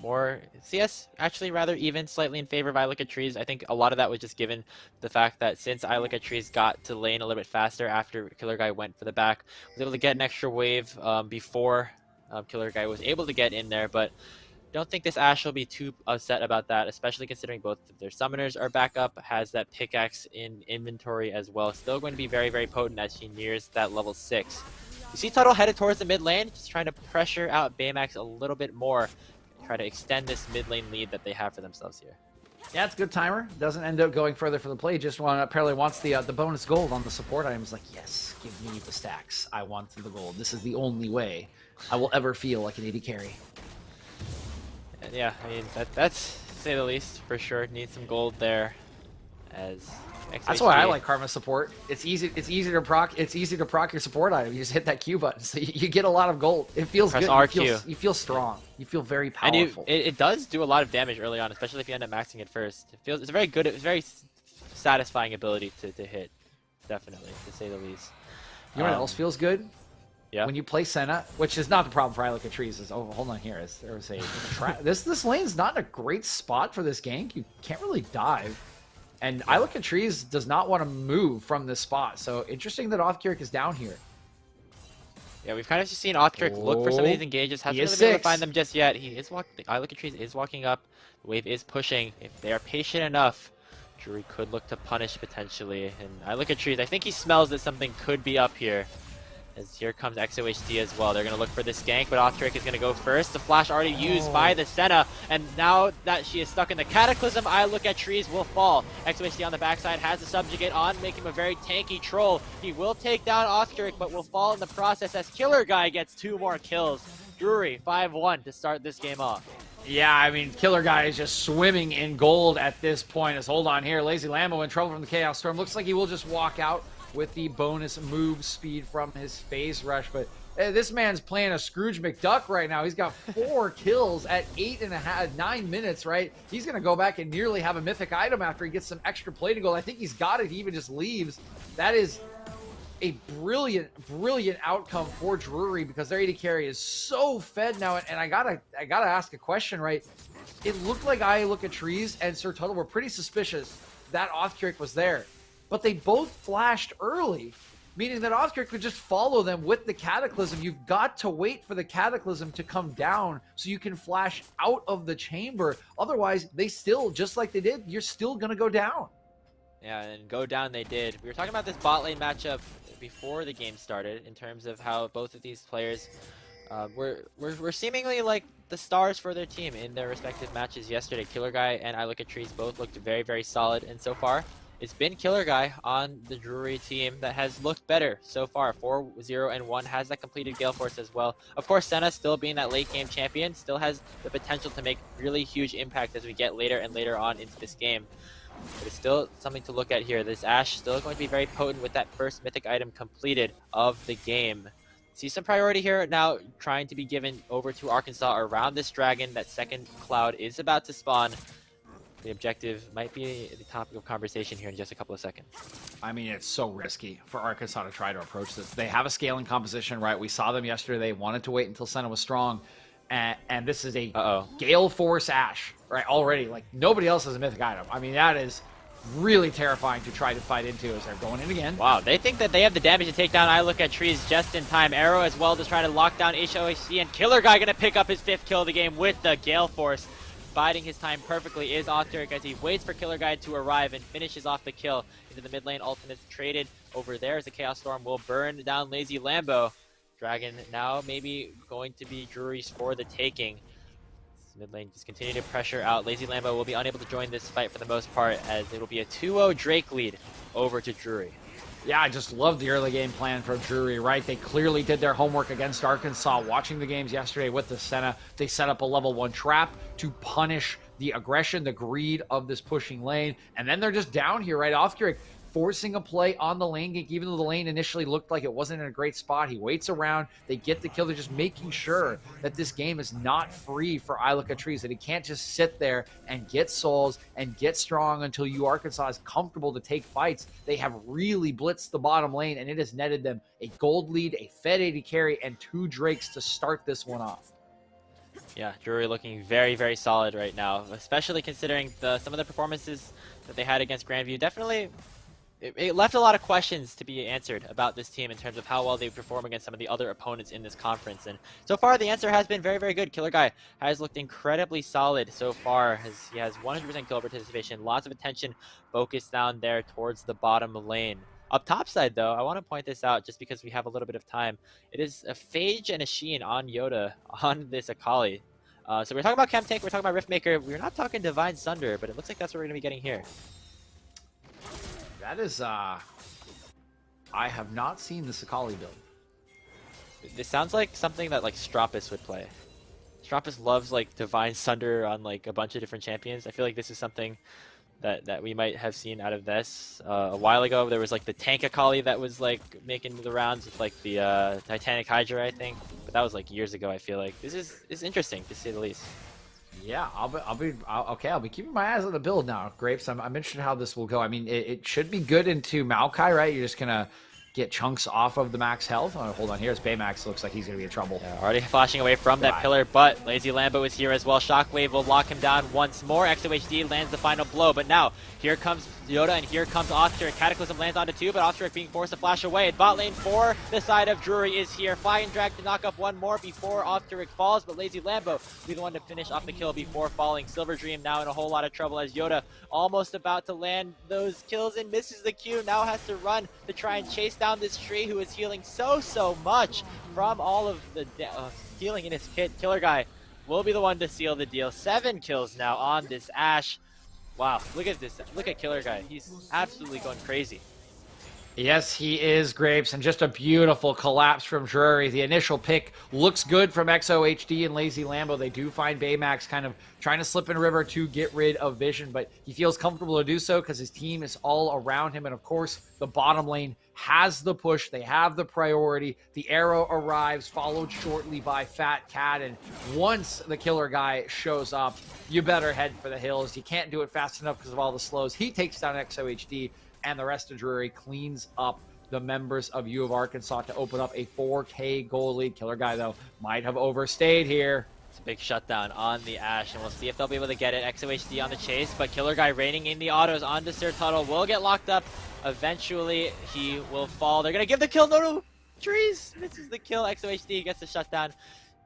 more CS actually rather even, slightly in favor of Ilika Trees. I think a lot of that was just given the fact that since Ilika Trees got to lane a little bit faster after Killer Guy went for the back, was able to get an extra wave before Killer Guy was able to get in there. But don't think this Ashe will be too upset about that, especially considering both of their summoners are back up, has that pickaxe in inventory as well. Still going to be very, very potent as she nears that level 6. You see Tuttle headed towards the mid lane, just trying to pressure out Baymax a little bit more. Try to extend this mid lane lead that they have for themselves here. Yeah, it's a good timer. Doesn't end up going further for the play. Just apparently wants the bonus gold on the support items. Like, yes, give me the stacks. I want the gold. This is the only way I will ever feel like an AD carry. And yeah, I mean that's to say the least for sure. Need some gold there. as That's why I XHG like Karma support. It's easy. It's easy to proc. It's easy to proc your support item. You just hit that Q button, so you get a lot of gold. It feels Press good. RQ. You feel strong. You feel very And powerful. it does do a lot of damage early on, especially if you end up maxing it first. It's a very good, it's a very satisfying ability to hit, definitely, to say the least. You know what else feels good? Yeah. When you play Senna, which is not the problem for I Look at Trees. Is hold on here. There was a this lane's not a great spot for this gank. You can't really dive. And I Look at Trees does not want to move from this spot. So interesting that Offkirik is down here. Yeah, we've kind of just seen Offkirik look for some of these engages. Hasn't really been able to find them just yet. He is walking. I Look at Trees is walking up. The wave is pushing. If they are patient enough, Drury could look to punish potentially. And I Look at Trees. I think he smells that something could be up here. As here comes XOHD as well. They're going to look for this gank, but Offkirik is going to go first. The flash already used by the Senna, and now that she is stuck in the Cataclysm, I Look at Trees will fall. XOHD on the backside has the Subjugate on, making him a very tanky troll. He will take down Offkirik, but will fall in the process as Killer Guy gets 2 more kills. Drury 5-1 to start this game off. Yeah, I mean, Killer Guy is just swimming in gold at this point. As hold on here, Lazy Lambo in trouble from the Chaos Storm. Looks like he will just walk out with the bonus move speed from his phase rush, but this man's playing a Scrooge McDuck right now. He's got 4 kills at 9 minutes, right? He's gonna go back and nearly have a mythic item after he gets some extra plating gold. I think he's got it. He even just leaves. That is a brilliant outcome for Drury because their AD carry is so fed now. And I gotta ask a question, right? It looked like I Look at Trees and Sir Tuttle were pretty suspicious that Offkirik was there. But they both flashed early, meaning that Offkirik could just follow them with the Cataclysm. You've got to wait for the Cataclysm to come down so you can flash out of the chamber. Otherwise, they still, just like they did, you're still going to go down. Yeah, and go down they did. We were talking about this bot lane matchup before the game started in terms of how both of these players were seemingly like the stars for their team in their respective matches yesterday. Killer Guy and I Look at Trees both looked very, very solid, and so far, it's been Killer Guy on the Drury team that has looked better so far. 4-0-1, has that completed Gale Force as well. Of course, Senna, still being that late game champion, still has the potential to make really huge impact as we get later and later on into this game. But it's still something to look at here. This Ashe still going to be very potent with that first mythic item completed of the game. See some priority here now trying to be given over to Arkansas around this dragon. That second cloud is about to spawn. The objective might be the topic of conversation here in just a couple of seconds. I mean, it's so risky for Arkansas to try to approach this. They have a scaling composition, right? We saw them yesterday. They wanted to wait until Senna was strong. And this is a Gale Force Ashe, right? Already, like, nobody else has a mythic item. I mean, that is really terrifying to try to fight into as they're going in again. Wow, they think that they have the damage to take down I Look at Trees just in time. Arrow as well to try to lock down HOHC, and Killer Guy going to pick up his 5th kill of the game with the Gale Force. Biding his time perfectly is Offkirik as he waits for Killer Guy to arrive and finishes off the kill into the mid lane. Ultimates traded over there as the Chaos Storm will burn down Lazy Lambo. Dragon now maybe going to be Drury's for the taking. Mid lane just continue to pressure out. Lazy Lambo will be unable to join this fight for the most part as it will be a 2-0 Drake lead over to Drury. Yeah, I just love the early game plan from Drury, right? They clearly did their homework against Arkansas. Watching the games yesterday with the Senna, they set up a level 1 trap to punish the aggression, the greed of this pushing lane. And then they're just down here, right? Offkirik forcing a play on the lane gank, even though the lane initially looked like it wasn't in a great spot. He waits around, they get the kill. They're just making sure that this game is not free for I Look at Trees, that he can't just sit there and get souls and get strong until Arkansas is comfortable to take fights. They have really blitzed the bottom lane, and it has netted them a gold lead, a Fed 80 carry, and 2 Drakes to start this one off. Yeah, Drury looking very, very solid right now, especially considering some of the performances that they had against Grandview. Definitely, it left a lot of questions to be answered about this team in terms of how well they perform against some of the other opponents in this conference. And so far, the answer has been very, very good. Killer Guy has looked incredibly solid so far. He has 100% kill participation, lots of attention focused down there towards the bottom lane. Up top side, though, I want to point this out just because we have a little bit of time. It is a Phage and a Sheen on Yoda on this Akali. So we're talking about Chem Tank, we're talking about Riftmaker. We're not talking Divine Sunder, but it looks like that's what we're going to be getting here. That is, I have not seen the Akali build. This sounds like something that, like, Stropus would play. Stropus loves, like, Divine Sunder on, like, a bunch of different champions. I feel like this is something that we might have seen out of this. A while ago, there was like the Tankakali that was like making the rounds with like the Titanic Hydra, I think. But that was like years ago. I feel like this is interesting to say the least. Yeah, I'll be keeping my eyes on the build now, Grapes. I'm interested how this will go. I mean, it should be good into Maokai, right? You're just gonna get chunks off of the max health. Oh, hold on, here's Baymax. Looks like he's gonna be in trouble. Yeah, already flashing away from that pillar, but Lazy Lambo is here as well. Shockwave will lock him down once more. XOHD lands the final blow, but now here comes Yoda and here comes Othric. Cataclysm lands onto 2, but Othric being forced to flash away. Bot lane for the side of Drury is here. Flying Drag to knock up one more before Othric falls, but Lazy Lambo will be the one to finish off the kill before falling. Silver Dream now in a whole lot of trouble as Yoda almost about to land those kills and misses the Q. Now has to run to try and chase down this tree who is healing so much from all of the healing in his kit. Killer Guy will be the one to seal the deal. 7 kills now on this Ashe. Wow, look at this. Look at Killer Guy. He's absolutely going crazy. Yes, he is, Grapes, and just a beautiful collapse from Drury. The initial pick looks good from XOHD and Lazy Lambo. They do find Baymax kind of trying to slip in river to get rid of Vision, but he feels comfortable to do so because his team is all around him. And of course, the bottom lane has the push. They have the priority. The arrow arrives, followed shortly by Fat Cat. And once the Killer Guy shows up, you better head for the hills. You can't do it fast enough because of all the slows. He takes down XOHD, and the rest of Drury cleans up the members of U of Arkansas to open up a 4K goal lead. Killer Guy, though, might have overstayed here. It's a big shutdown on the Ashe, and we'll see if they'll be able to get it. XOHD on the chase, but Killer Guy raining in the autos onto Sir Tuttle. Will get locked up. Eventually, he will fall. They're going to give the kill. No, trees. This is the kill. XOHD gets the shutdown.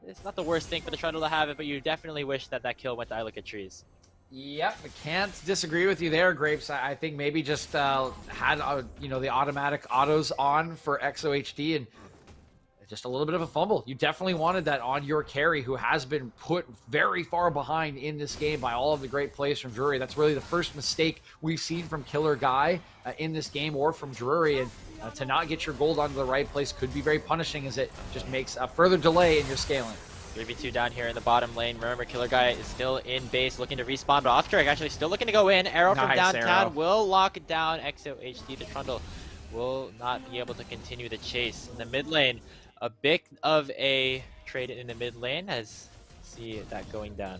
It's not the worst thing for the Trundle to have it, but you definitely wish that that kill went to I Look at Trees. Yep, I can't disagree with you there, Grapes. I think maybe just had the automatic autos on for XOHD and just a little bit of a fumble. You definitely wanted that on your carry, who has been put very far behind in this game by all of the great plays from Drury. That's really the first mistake we've seen from Killer Guy in this game, or from Drury, and to not get your gold onto the right place could be very punishing, as it just makes a further delay in your scaling. 3v2 down here in the bottom lane. Remember, Killer Guy is still in base looking to respawn, but Othric actually still looking to go in. Arrow from downtown will lock down XOHD. The Trundle will not be able to continue the chase. In the mid lane, a bit of a trade in the mid lane, as see that going down.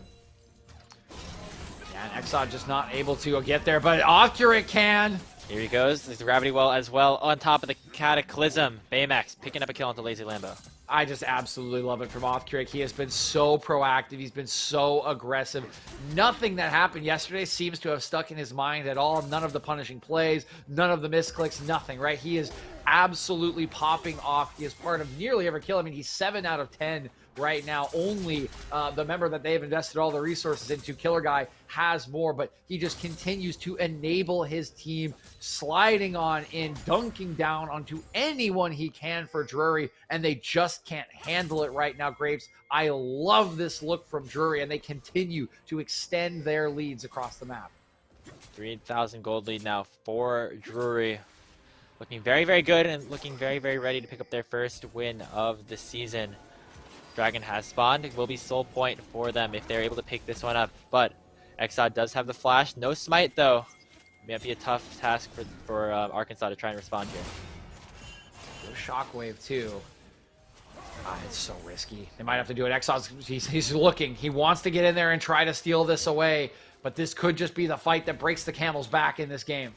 Yeah, and Exod just not able to get there, but Othric can. Here he goes. There's the gravity well as well on top of the Cataclysm. Baymax picking up a kill onto Lazy Lambo. I just absolutely love it from Othric. He has been so proactive. He's been so aggressive. Nothing that happened yesterday seems to have stuck in his mind at all. None of the punishing plays, none of the misclicks, nothing, right? He is absolutely popping off. He is part of nearly every kill. I mean, he's 7 out of 10 right now. Only the member that they have invested all the resources into, Killer Guy, has more, but he just continues to enable his team, sliding on in, dunking down onto anyone he can for Drury, and they just can't handle it right now, Grapes. I love this look from Drury, and they continue to extend their leads across the map. 3,000 gold lead now for Drury. Looking very good, and looking very ready to pick up their first win of the season. Dragon has spawned. It will be soul point for them if they're able to pick this one up. But Exod does have the flash. No smite, though. Might be a tough task for Arkansas to try and respond here. Shockwave, too. It's so risky. They might have to do it. Exod's, he's looking. He wants to get in there and try to steal this away. But this could just be the fight that breaks the camel's back in this game.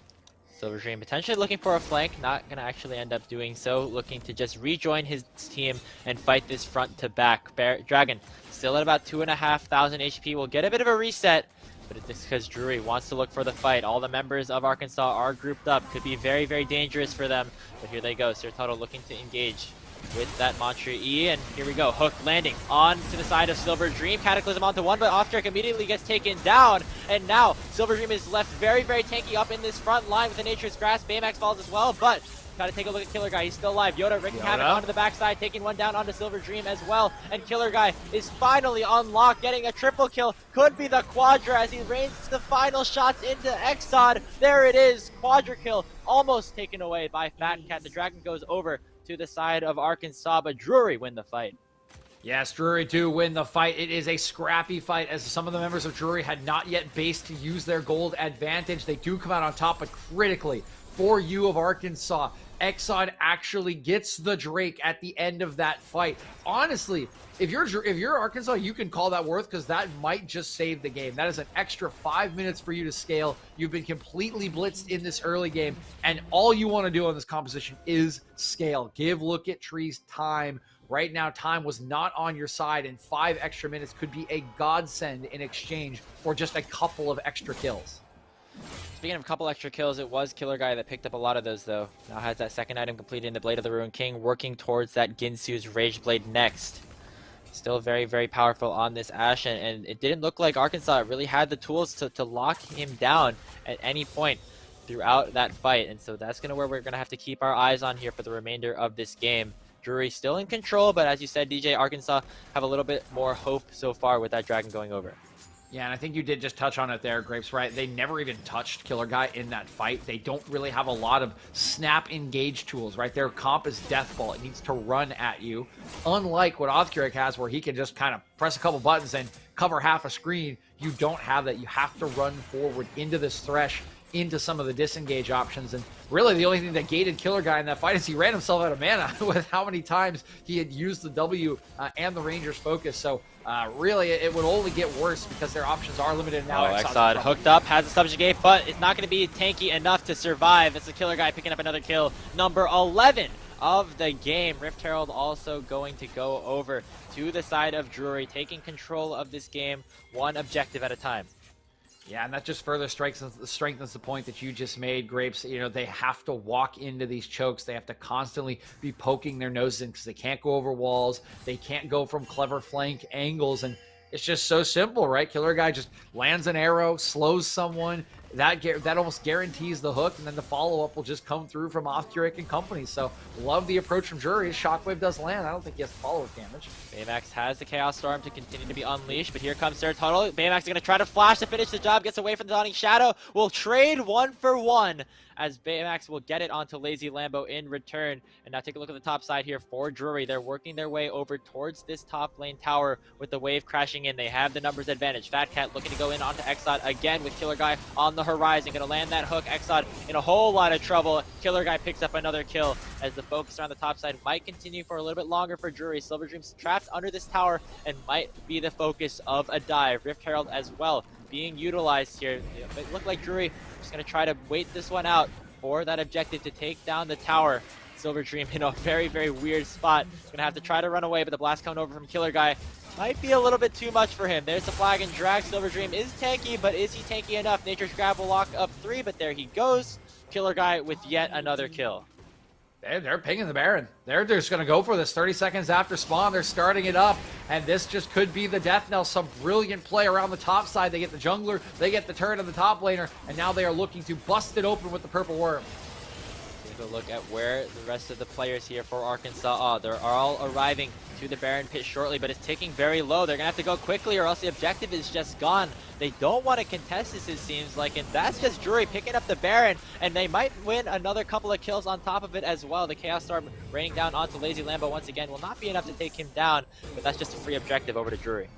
Silver Dream potentially looking for a flank, not going to actually end up doing so, looking to just rejoin his team and fight this front to back. Dragon still at about 2,500 HP, will get a bit of a reset, but it's because Drury wants to look for the fight. All the members of Arkansas are grouped up, could be very dangerous for them, but here they go. Sir Tuttle looking to engage with that Mantra E, and here we go. Hook landing on to the side of Silver Dream. Cataclysm onto one, but Othric immediately gets taken down, and now Silver Dream is left very tanky up in this front line with the Nature's Grasp. Baymax falls as well, but gotta take a look at Killer Guy. He's still alive. Yoda wreaking havoc onto the backside, taking one down onto Silver Dream as well, and Killer Guy is finally unlocked, getting a triple kill. Could be the Quadra as he rains the final shots into Exod. There it is, Quadra kill, almost taken away by Fat Cat. The Dragon goes over to the side of Arkansas, but Drury win the fight. Yes, Drury do win the fight. It is a scrappy fight as some of the members of Drury had not yet based to use their gold advantage. They do come out on top, but critically for you of Arkansas, Exxon actually gets the Drake at the end of that fight. Honestly, if you're Arkansas, you can call that worth because that might just save the game. That is an extra 5 minutes for you to scale. You've been completely blitzed in this early game, and all you want to do on this composition is scale. Give Look at Trees time. Right now, time was not on your side, and 5 extra minutes could be a godsend in exchange for just a couple of extra kills. Speaking of a couple extra kills, it was Killer Guy that picked up a lot of those, though. Now has that second item completed in the Blade of the Ruined King, working towards that Ginsu's Rage Blade next. Still very, very powerful on this Ashe, and it didn't look like Arkansas really had the tools to lock him down at any point throughout that fight, and so that's where we're going to have to keep our eyes on here for the remainder of this game. Drury still in control, but as you said, DJ, Arkansas have a little bit more hope so far with that Dragon going over. Yeah, and I think you did just touch on it there, Grapes, right? They never even touched Killer Guy in that fight. They don't really have a lot of snap engage tools, right? Their comp is Death Ball. It needs to run at you. Unlike what Othkirk has, where he can just kind of press a couple buttons and cover half a screen, you don't have that. You have to run forward into this Thresh, into some of the disengage options. And really the only thing that gated Killer Guy in that fight is he ran himself out of mana with how many times he had used the W and the Ranger's focus. So really it would only get worse because their options are limited now. Exod hooked up, has a subjugate, but it's not going to be tanky enough to survive. It's the Killer Guy picking up another kill, number 11 of the game. Rift Herald also going to go over to the side of Drury, taking control of this game one objective at a time. Yeah, and that just further strengthens the point that you just made, Grapes. You know, they have to walk into these chokes. They have to constantly be poking their noses in because they can't go over walls. They can't go from clever flank angles. And it's just so simple, right? Killer Guy just lands an arrow, slows someone. That almost guarantees the hook, and then the follow-up will just come through from Othkirk and company. So love the approach from Drury. Shockwave does land. I don't think he has follow-up damage. Baymax has the Chaos Storm to continue to be unleashed, but here comes Sir Tuttle. Baymax is going to try to flash to finish the job, gets away from the Dawning Shadow. Will trade 1 for 1 as Baymax will get it onto Lazy Lambo in return. And now take a look at the top side here for Drury. They're working their way over towards this top lane tower with the wave crashing in. They have the numbers advantage. Fat Cat looking to go in onto Exod again with Killer Guy on the horizon. Going to land that hook. Exod in a whole lot of trouble. Killer Guy picks up another kill as the focus around the top side might continue for a little bit longer for Drury. Silver Dream's trapped under this tower and might be the focus of a dive. Rift Herald as well being utilized here. It looked like Drury just going to try to wait this one out for that objective to take down the tower. Silver Dream in a very, very weird spot. Gonna have to try to run away, but the blast coming over from Killer Guy might be a little bit too much for him. There's the flag and drag. Silver Dream is tanky, but is he tanky enough? Nature's Grab will lock up 3, but there he goes. Killer Guy with yet another kill. They're pinging the Baron. They're just going to go for this 30 seconds after spawn. They're starting it up, and this just could be the death knell. Some brilliant play around the top side. They get the jungler, they get the turret of the top laner, and now they are looking to bust it open with the purple worm. Take a look at where the rest of the players here for Arkansas are. They're all arriving to the Baron pit shortly, but it's ticking very low. They're going to have to go quickly or else the objective is just gone. They don't want to contest this, it seems like, and that's just Drury picking up the Baron, and they might win another couple of kills on top of it as well. The Chaos Storm raining down onto Lazy Lambo once again will not be enough to take him down, but that's just a free objective over to Drury.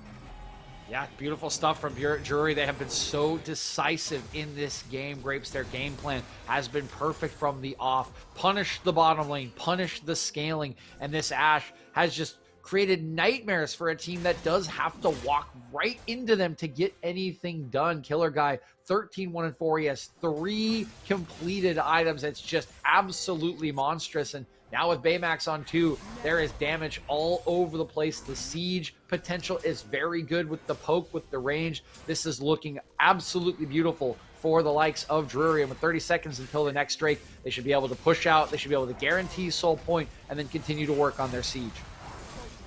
Yeah, beautiful stuff from Drury. They have been so decisive in this game. Grapes, their game plan has been perfect from the off. Punish the bottom lane, punish the scaling, and this Ashe has just created nightmares for a team that does have to walk right into them to get anything done. Killer Guy, 13-1-4. He has 3 completed items. It's just absolutely monstrous. And now with Baymax on 2, there is damage all over the place. The siege potential is very good with the poke, with the range. This is looking absolutely beautiful for the likes of Drury. And with 30 seconds until the next Drake, they should be able to push out. They should be able to guarantee soul point and then continue to work on their siege.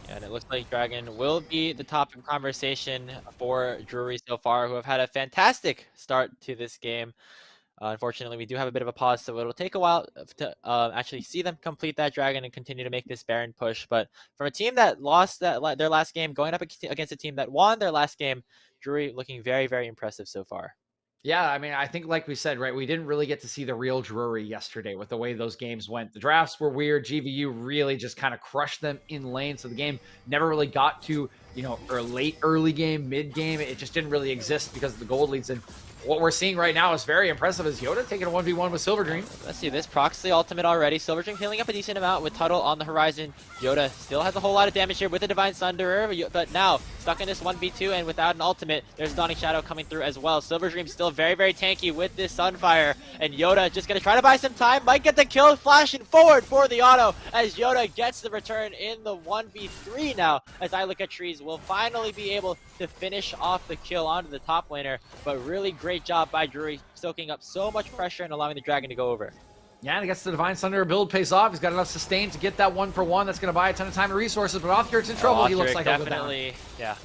And it looks like Dragon will be the topic of conversation for Drury so far, who have had a fantastic start to this game. Unfortunately, we do have a bit of a pause, so it'll take a while to actually see them complete that Dragon and continue to make this Baron push. But from a team that lost their last game, going up against a team that won their last game, Drury looking very, very impressive so far. Yeah, I mean, I think like we said, right, we didn't really get to see the real Drury yesterday with the way those games went. The drafts were weird. GVU really just kind of crushed them in lane. So the game never really got to, or late early game, mid game. It just didn't really exist because of the gold leads. And what we're seeing right now is very impressive as Yoda taking a 1v1 with Silver Dream. Let's see this. Procs the ultimate already. Silver Dream healing up a decent amount with Tuttle on the horizon. Yoda still has a whole lot of damage here with the Divine Sunderer, but now stuck in this 1v2 and without an ultimate, there's Dawning Shadow coming through as well. Silver Dream still very, very tanky with this Sunfire, and Yoda just going to try to buy some time. Might get the kill, flashing forward for the auto as Yoda gets the return in the 1v3 now, as I look at Trees will finally be able to finish off the kill onto the top laner, but really great job by Drury, soaking up so much pressure and allowing the Dragon to go over. Yeah, and I guess the Divine Thunder build pays off. He's got enough sustain to get that 1-for-1. That's going to buy a ton of time and resources, but Othgeric's in trouble. He looks like definitely,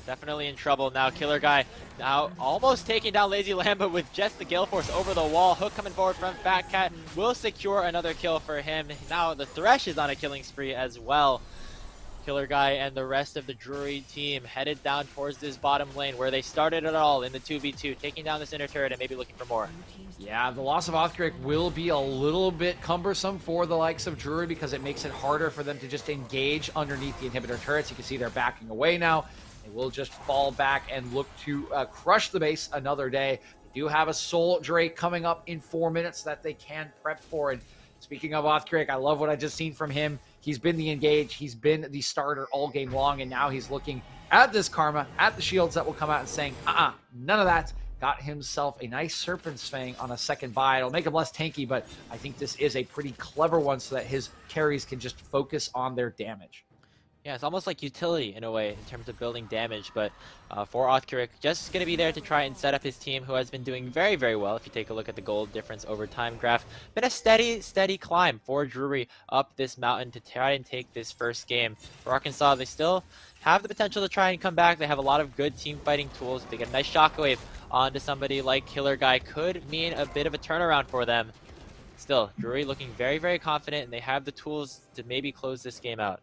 definitely in trouble now. Killer Guy now almost taking down Lazy Lamba with just the Gale Force over the wall. Hook coming forward from Fat Cat will secure another kill for him. Now the Thresh is on a killing spree as well. Killer Guy and the rest of the Drury team headed down towards this bottom lane where they started it all in the 2v2, taking down this inner turret and maybe looking for more. Yeah, the loss of Othgeric will be a little bit cumbersome for the likes of Drury because it makes it harder for them to just engage underneath the inhibitor turrets. You can see they're backing away now. They will just fall back and look to crush the base another day. They do have a Soul Drake coming up in 4 minutes that they can prep for. And speaking of Othgeric, I love what I just seen from him. He's been the engage, he's been the starter all game long, and now he's looking at this Karma, at the shields that will come out and saying, none of that. Got himself a nice Serpent's Fang on a second buy. It'll make him less tanky, but I think this is a pretty clever one so that his carries can just focus on their damage. Yeah, it's almost like utility in a way in terms of building damage, but for Othgeric, just going to be there to try and set up his team, who has been doing very, very well. If you take a look at the gold difference over time graph, been a steady climb for Drury up this mountain to try and take this first game. For Arkansas, they still have the potential to try and come back. They have a lot of good team fighting tools. If they get a nice shockwave onto somebody like Killer Guy, could mean a bit of a turnaround for them. Still, Drury looking very, very confident, and they have the tools to maybe close this game out.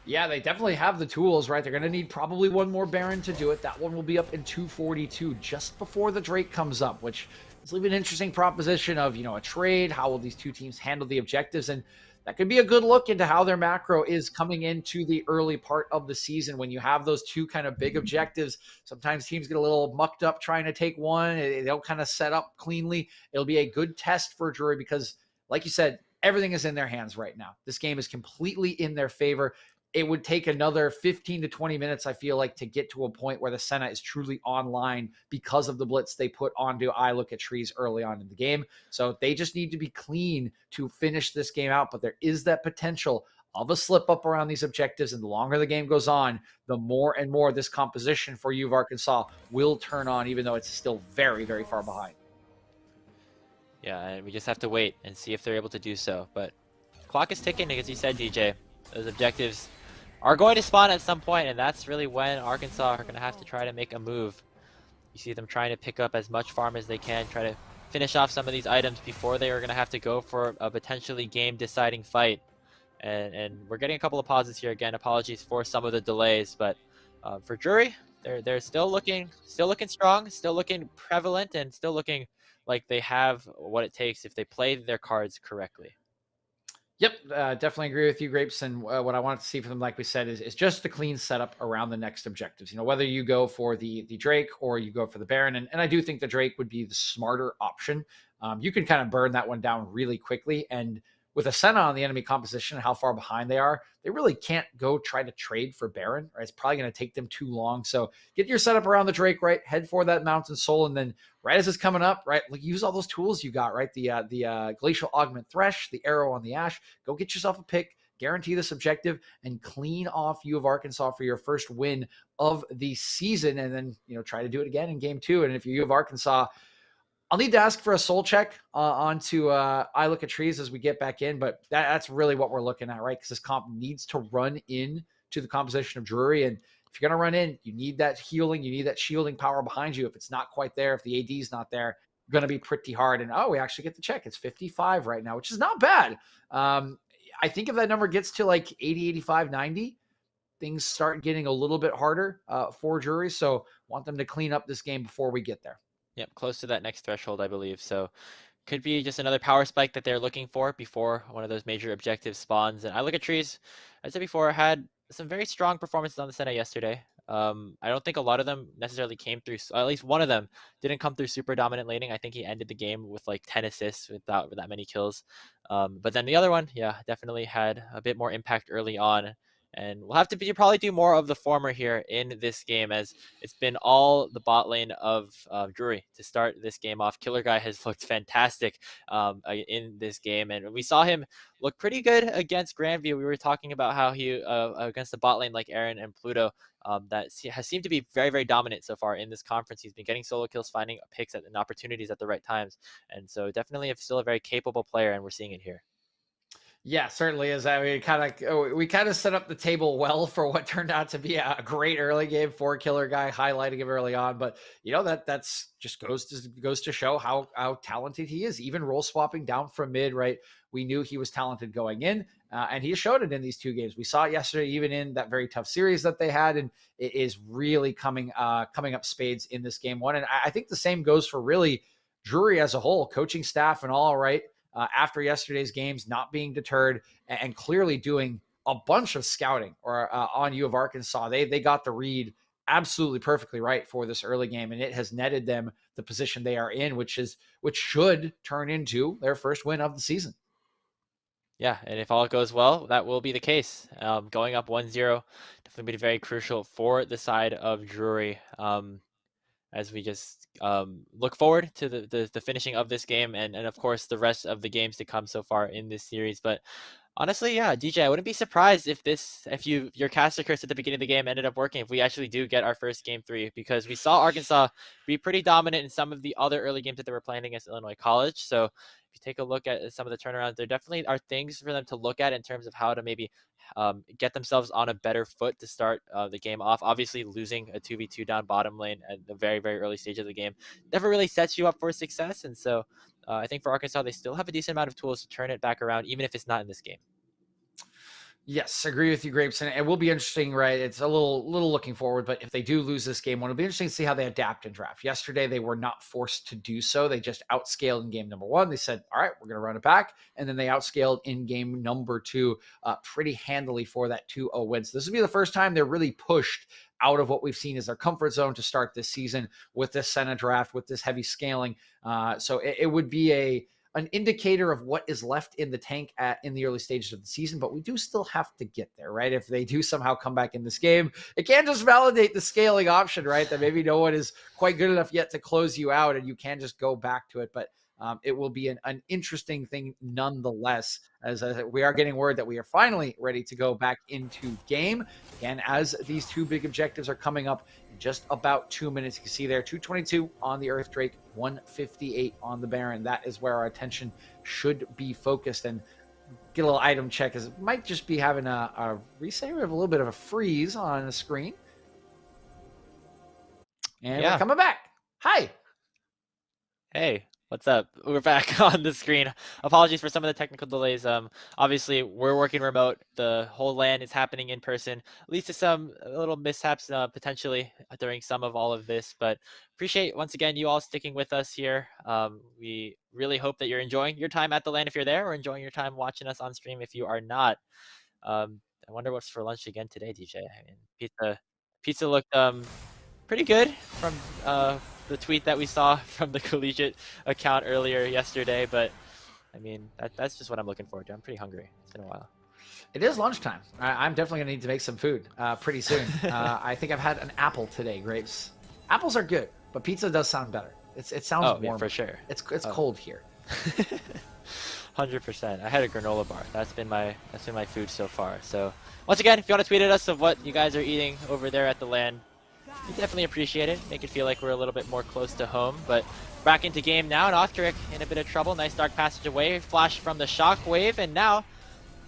Yeah, they definitely have the tools, right? They're going to need probably one more Baron to do it. That one will be up in 242 just before the Drake comes up, which is leaving an interesting proposition of, a trade. How will these two teams handle the objectives? And that could be a good look into how their macro is coming into the early part of the season. When you have those two kind of big objectives, sometimes teams get a little mucked up trying to take one. They don't kind of set up cleanly. It'll be a good test for Drury because, like you said, everything is in their hands right now. This game is completely in their favor. It would take another 15 to 20 minutes, I feel like, to get to a point where the Senna is truly online because of the blitz they put onto I Look at Trees early on in the game. So they just need to be clean to finish this game out. But there is that potential of a slip up around these objectives. And the longer the game goes on, the more and more this composition for U of Arkansas will turn on, even though it's still very, very far behind. Yeah, and we just have to wait and see if they're able to do so. But clock is ticking, as you said, DJ. Those objectives are going to spawn at some point, and that's really when Arkansas are going to have to try to make a move. You see them trying to pick up as much farm as they can, try to finish off some of these items before they are going to have to go for a potentially game-deciding fight. And we're getting a couple of pauses here. Again, apologies for some of the delays, but for Drury, they're still looking strong, still looking prevalent, and still looking like they have what it takes if they play their cards correctly. Yep, definitely agree with you, Grapes. And what I wanted to see from them, like we said, is just the clean setup around the next objectives. Whether you go for the Drake or you go for the Baron. And I do think the Drake would be the smarter option. You can kind of burn that one down really quickly. And with a Senna on the enemy composition and how far behind they are, they really can't go try to trade for Baron. Right? It's probably going to take them too long. So get your setup around the Drake, right? Head for that Mountain Soul, and then right as it's coming up, right, use all those tools you got, right? The Glacial Augment Thresh, the Arrow on the Ash. Go get yourself a pick, guarantee this objective, and clean off U of Arkansas for your first win of the season. And then try to do it again in game 2. And if you're U of Arkansas, I'll need to ask for a soul check onto I Look at Trees as we get back in, but that's really what we're looking at, right? Because this comp needs to run in to the composition of Drury, and if you're going to run in, you need that healing, you need that shielding power behind you. If it's not quite there, if the AD's not there, going to be pretty hard. And we actually get the check. It's 55 right now, which is not bad. I think if that number gets to like 80, 85, 90, things start getting a little bit harder for Drury. So want them to clean up this game before we get there. Yep, close to that next threshold, I believe. So could be just another power spike that they're looking for before one of those major objectives spawns. And I look at Trees, as I said before, had some very strong performances on the Senate yesterday. I don't think a lot of them necessarily came through. At least one of them didn't come through super dominant laning. I think he ended the game with like 10 assists without that many kills. But then the other one, yeah, definitely had a bit more impact early on. And we'll have to probably do more of the former here in this game, as it's been all the bot lane of Drury to start this game off. Killer Guy has looked fantastic in this game, and we saw him look pretty good against Grandview. We were talking about how he against the bot lane like Aaron and Pluto that has seemed to be very, very dominant so far in this conference. He's been getting solo kills, finding picks and opportunities at the right times, and so definitely still a very capable player, and we're seeing it here. Yeah, certainly is. I mean, we kind of set up the table well for what turned out to be a great early game for Killer Guy, highlighting him early on. But you know that's just goes to show how talented he is. Even role swapping down from mid, right? We knew he was talented going in, and he showed it in these two games. We saw it yesterday, even in that very tough series that they had, and it is really coming up spades in this game one. And I think the same goes for really Drury as a whole, coaching staff and all. Right. After yesterday's games, not being deterred and clearly doing a bunch of scouting or on U of Arkansas. They got the read absolutely perfectly right for this early game, and it has netted them the position they are in, which should turn into their first win of the season. Yeah, and if all goes well, that will be the case. Going up 1-0, definitely be very crucial for the side of Drury. As we just look forward to the finishing of this game and of course the rest of the games to come so far in this series. But honestly, yeah, DJ, I wouldn't be surprised if your caster curse at the beginning of the game ended up working, if we actually do get our first game 3, because we saw Arkansas be pretty dominant in some of the other early games that they were playing against Illinois College. So if you take a look at some of the turnarounds, there definitely are things for them to look at in terms of how to maybe get themselves on a better foot to start the game off. Obviously, losing a 2v2 down bottom lane at the very, very early stage of the game never really sets you up for success. And so I think for Arkansas, they still have a decent amount of tools to turn it back around, even if it's not in this game. Yes, agree with you, Grapes. And it will be interesting, right? It's a little looking forward, but if they do lose this game one, it'll be interesting to see how they adapt in draft. Yesterday, they were not forced to do so. They just outscaled in game number 1. They said, all right, we're going to run it back. And then they outscaled in game number 2 pretty handily for that 2-0 win. So this will be the first time they're really pushed out of what we've seen as their comfort zone to start this season with this Senate draft, with this heavy scaling. So it would be an indicator of what is left in the tank in the early stages of the season, but we do still have to get there, right? If they do somehow come back in this game, it can't just validate the scaling option, right? That maybe no one is quite good enough yet to close you out and you can just go back to it. But it will be an interesting thing nonetheless, as we are getting word that we are finally ready to go back into game. Again, as these two big objectives are coming up in just about 2 minutes. You can see there, 222 on the Earth Drake, 158 on the Baron. That is where our attention should be focused. And get a little item check, as it might just be having a reset. We have a little bit of a freeze on the screen. And we're coming back. Hi. Hey. What's up? We're back on the screen. Apologies for some of the technical delays. Obviously, we're working remote. The whole LAN is happening in person. Leads to some little mishaps potentially during some of all of this. But appreciate, once again, you all sticking with us here. We really hope that you're enjoying your time at the LAN if you're there, or enjoying your time watching us on stream if you are not. I wonder what's for lunch again today, DJ. I mean, pizza looked pretty good from the tweet that we saw from the collegiate account earlier yesterday, but I mean, that's just what I'm looking forward to. I'm pretty hungry. It's been a while. It is lunchtime. I'm definitely gonna need to make some food pretty soon. I think I've had an apple today, Grapes. Apples are good, but pizza does sound better. It sounds warm. Yeah, for sure. It's cold here. 100%. I had a granola bar. That's been my food so far. So once again, if you want to tweet at us of what you guys are eating over there at the LAN, we definitely appreciate it. Make it feel like we're a little bit more close to home. But back into game now, and Othric in a bit of trouble. Nice dark passage away. Flash from the shockwave, and now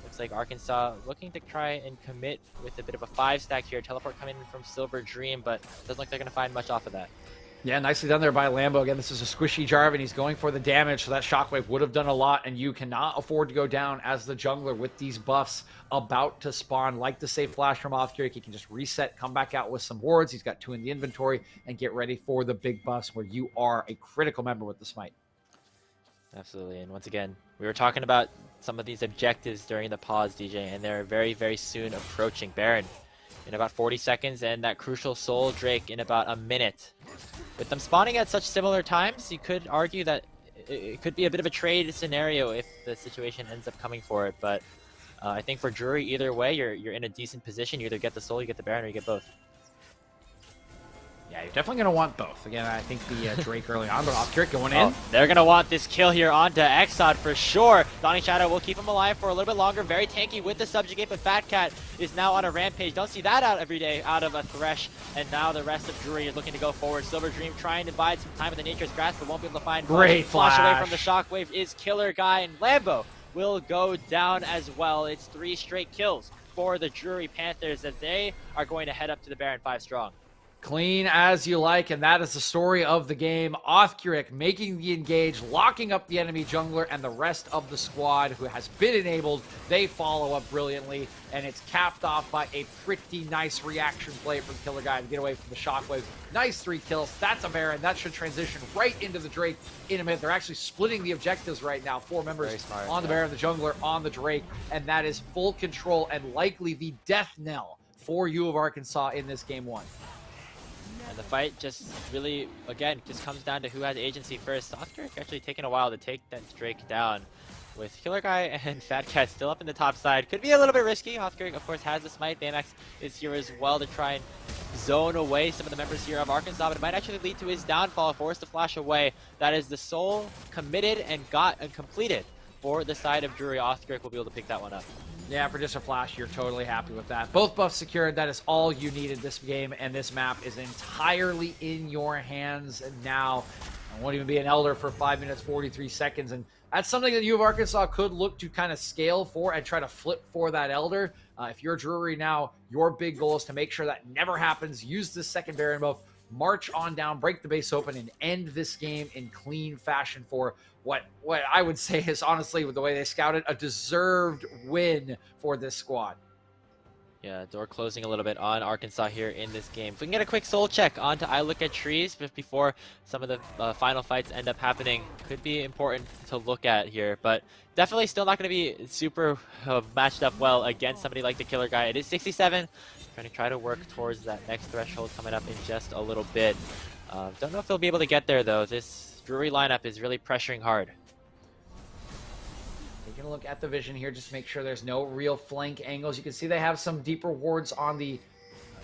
looks like Arkansas looking to try and commit with a bit of a 5-stack here. Teleport coming in from Silver Dream, but doesn't look like they're going to find much off of that. Yeah, nicely done there by Lambo. Again, this is a squishy Jarvan. He's going for the damage, so that shockwave would have done a lot, and you cannot afford to go down as the jungler with these buffs about to spawn. Like the safe flash from Offcurig, he can just reset, come back out with some wards. He's got 2 in the inventory, and get ready for the big buffs where you are a critical member with the smite. Absolutely. And once again, we were talking about some of these objectives during the pause, DJ, and they're very, very soon approaching. Baron in about 40 seconds, and that crucial Soul Drake in about a minute. With them spawning at such similar times, you could argue that it could be a bit of a trade scenario if the situation ends up coming for it. But I think for Drury, either way, you're in a decent position. You either get the Soul, you get the Baron, or you get both. Yeah, you're definitely going to want both. Again, I think the Drake early on, but Offcurig going in. They're going to want this kill here onto Exod for sure. Dawning Shadow will keep him alive for a little bit longer. Very tanky with the Subjugate, but Fat Cat is now on a rampage. Don't see that out every day out of a Thresh. And now the rest of Drury is looking to go forward. Silver Dream trying to bide some time with the Nature's Grasp, but won't be able to find great flash away from the Shockwave is Killer Guy, and Lambo will go down as well. It's 3 straight kills for the Drury Panthers as they are going to head up to the Baron 5 strong. Clean as you like, and that is the story of the game. Offcurig making the engage, locking up the enemy jungler, and the rest of the squad who has been enabled. They follow up brilliantly, and it's capped off by a pretty nice reaction play from Killer Guy to get away from the Shockwave. Nice 3 kills. That's a Baron. That should transition right into the Drake in a minute. They're actually splitting the objectives right now. 4 members on the Baron, the jungler on the Drake, and that is full control and likely the death knell for U of Arkansas in this game 1. And the fight just really, again, just comes down to who has agency first. Offcurig actually taking a while to take that Drake down. With Killer Guy and Fat Cat still up in the top side. Could be a little bit risky. Offcurig, of course, has the smite. Baymax is here as well to try and zone away some of the members here of Arkansas, but it might actually lead to his downfall, forced to flash away. That is the Soul committed and got and completed for the side of Drury. Offcurig will be able to pick that one up. Yeah, for just a flash, you're totally happy with that. Both buffs secured. That is all you needed this game, and this map is entirely in your hands now. It won't even be an Elder for 5 minutes, 43 seconds, and that's something that U of Arkansas could look to kind of scale for and try to flip for that Elder. If you're Drury now, your big goal is to make sure that never happens. Use this second Baron buff, march on down, break the base open, and end this game in clean fashion for what I would say is, honestly, with the way they scouted, a deserved win for this squad. Yeah, door closing a little bit on Arkansas here in this game. If we can get a quick soul check onto I Look at Trees before some of the final fights end up happening, could be important to look at here. But definitely still not going to be super matched up well against somebody like the Killer Guy. It is 67. Try to work towards that next threshold coming up in just a little bit. Don't know if they'll be able to get there, though. This Drury lineup is really pressuring hard. Taking a look at the vision here, just make sure there's no real flank angles. You can see they have some deeper wards on the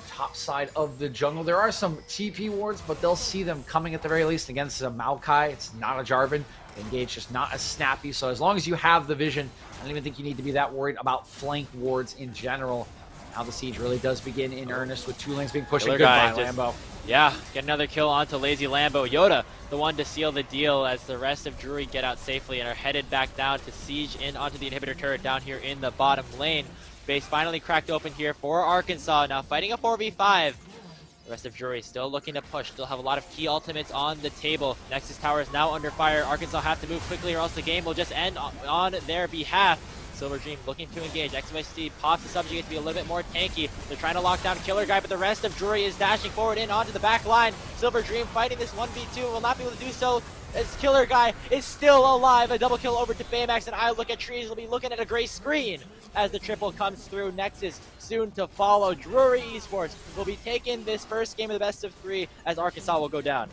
top side of the jungle. There are some TP wards, but they'll see them coming at the very least against a Maokai. It's not a Jarvan. Engage just not as snappy. So as long as you have the vision, I don't even think you need to be that worried about flank wards in general. Now the siege really does begin in earnest with 2 lanes being pushed. Goodbye, Lambo. Yeah, get another kill onto Lazy Lambo. Yoda, the one to seal the deal as the rest of Drury get out safely and are headed back down to siege in onto the inhibitor turret down here in the bottom lane. Base finally cracked open here for Arkansas, now fighting a 4v5. The rest of Drury still looking to push, still have a lot of key ultimates on the table. Nexus Tower is now under fire. Arkansas have to move quickly or else the game will just end on their behalf. Silver Dream looking to engage. XYC pops the Subjugate to be a little bit more tanky. They're trying to lock down Killer Guy, but the rest of Drury is dashing forward in onto the back line. Silver Dream fighting this 1v2 will not be able to do so as Killer Guy is still alive. A double kill over to Baymax, and I Look at Trees will be looking at a gray screen as the triple comes through. Nexus soon to follow. Drury Esports will be taking this first game of the best of 3 as Arkansas will go down.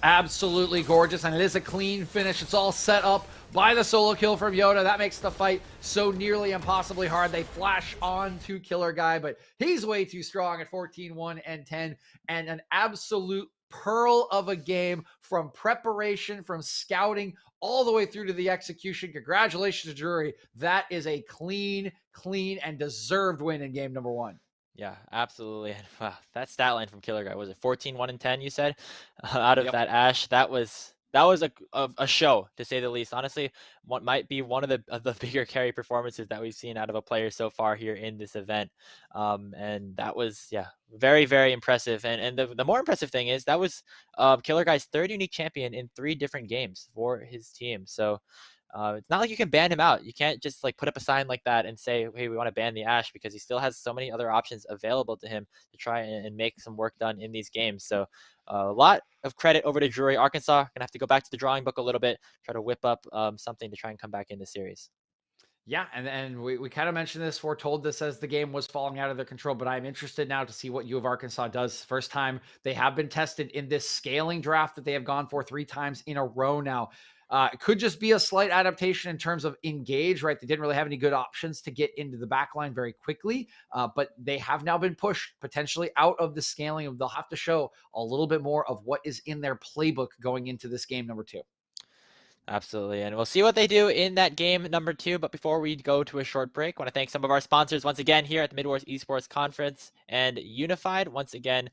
Absolutely gorgeous, and it is a clean finish. It's all set up by the solo kill from Yoda. That makes the fight so nearly impossibly hard. They flash on to Killer Guy, but he's way too strong at 14, 1, and 10. And an absolute pearl of a game from preparation, from scouting, all the way through to the execution. Congratulations to Drury. That is a clean, and deserved win in game number 1. Yeah, absolutely. Wow, that stat line from Killer Guy, was it 14, 1, and 10, you said? Out of that Ashe, that was that was a show, to say the least. Honestly, what might be one of the bigger carry performances that we've seen out of a player so far here in this event. And that was, yeah, very, very impressive. And the more impressive thing is that was Killer Guy's third unique champion in 3 different games for his team. So it's not like you can ban him out. You can't just like put up a sign like that and say, hey, we want to ban the Ash, because he still has so many other options available to him to try and make some work done in these games. So a lot of credit over to Drury. Arkansas gonna have to go back to the drawing book a little bit, try to whip up something to try and come back in the series. Yeah, and we kind of mentioned this, foretold this as the game was falling out of their control, but I'm interested now to see what U of Arkansas does. First time they have been tested in this scaling draft that they have gone for 3 times in a row now. It could just be a slight adaptation in terms of engage, right? They didn't really have any good options to get into the back line very quickly, but they have now been pushed potentially out of the scaling. They'll have to show a little bit more of what is in their playbook going into this game number 2. Absolutely. And we'll see what they do in that game number 2. But before we go to a short break, I want to thank some of our sponsors once again here at the Midwest Esports Conference and Unified. Once again,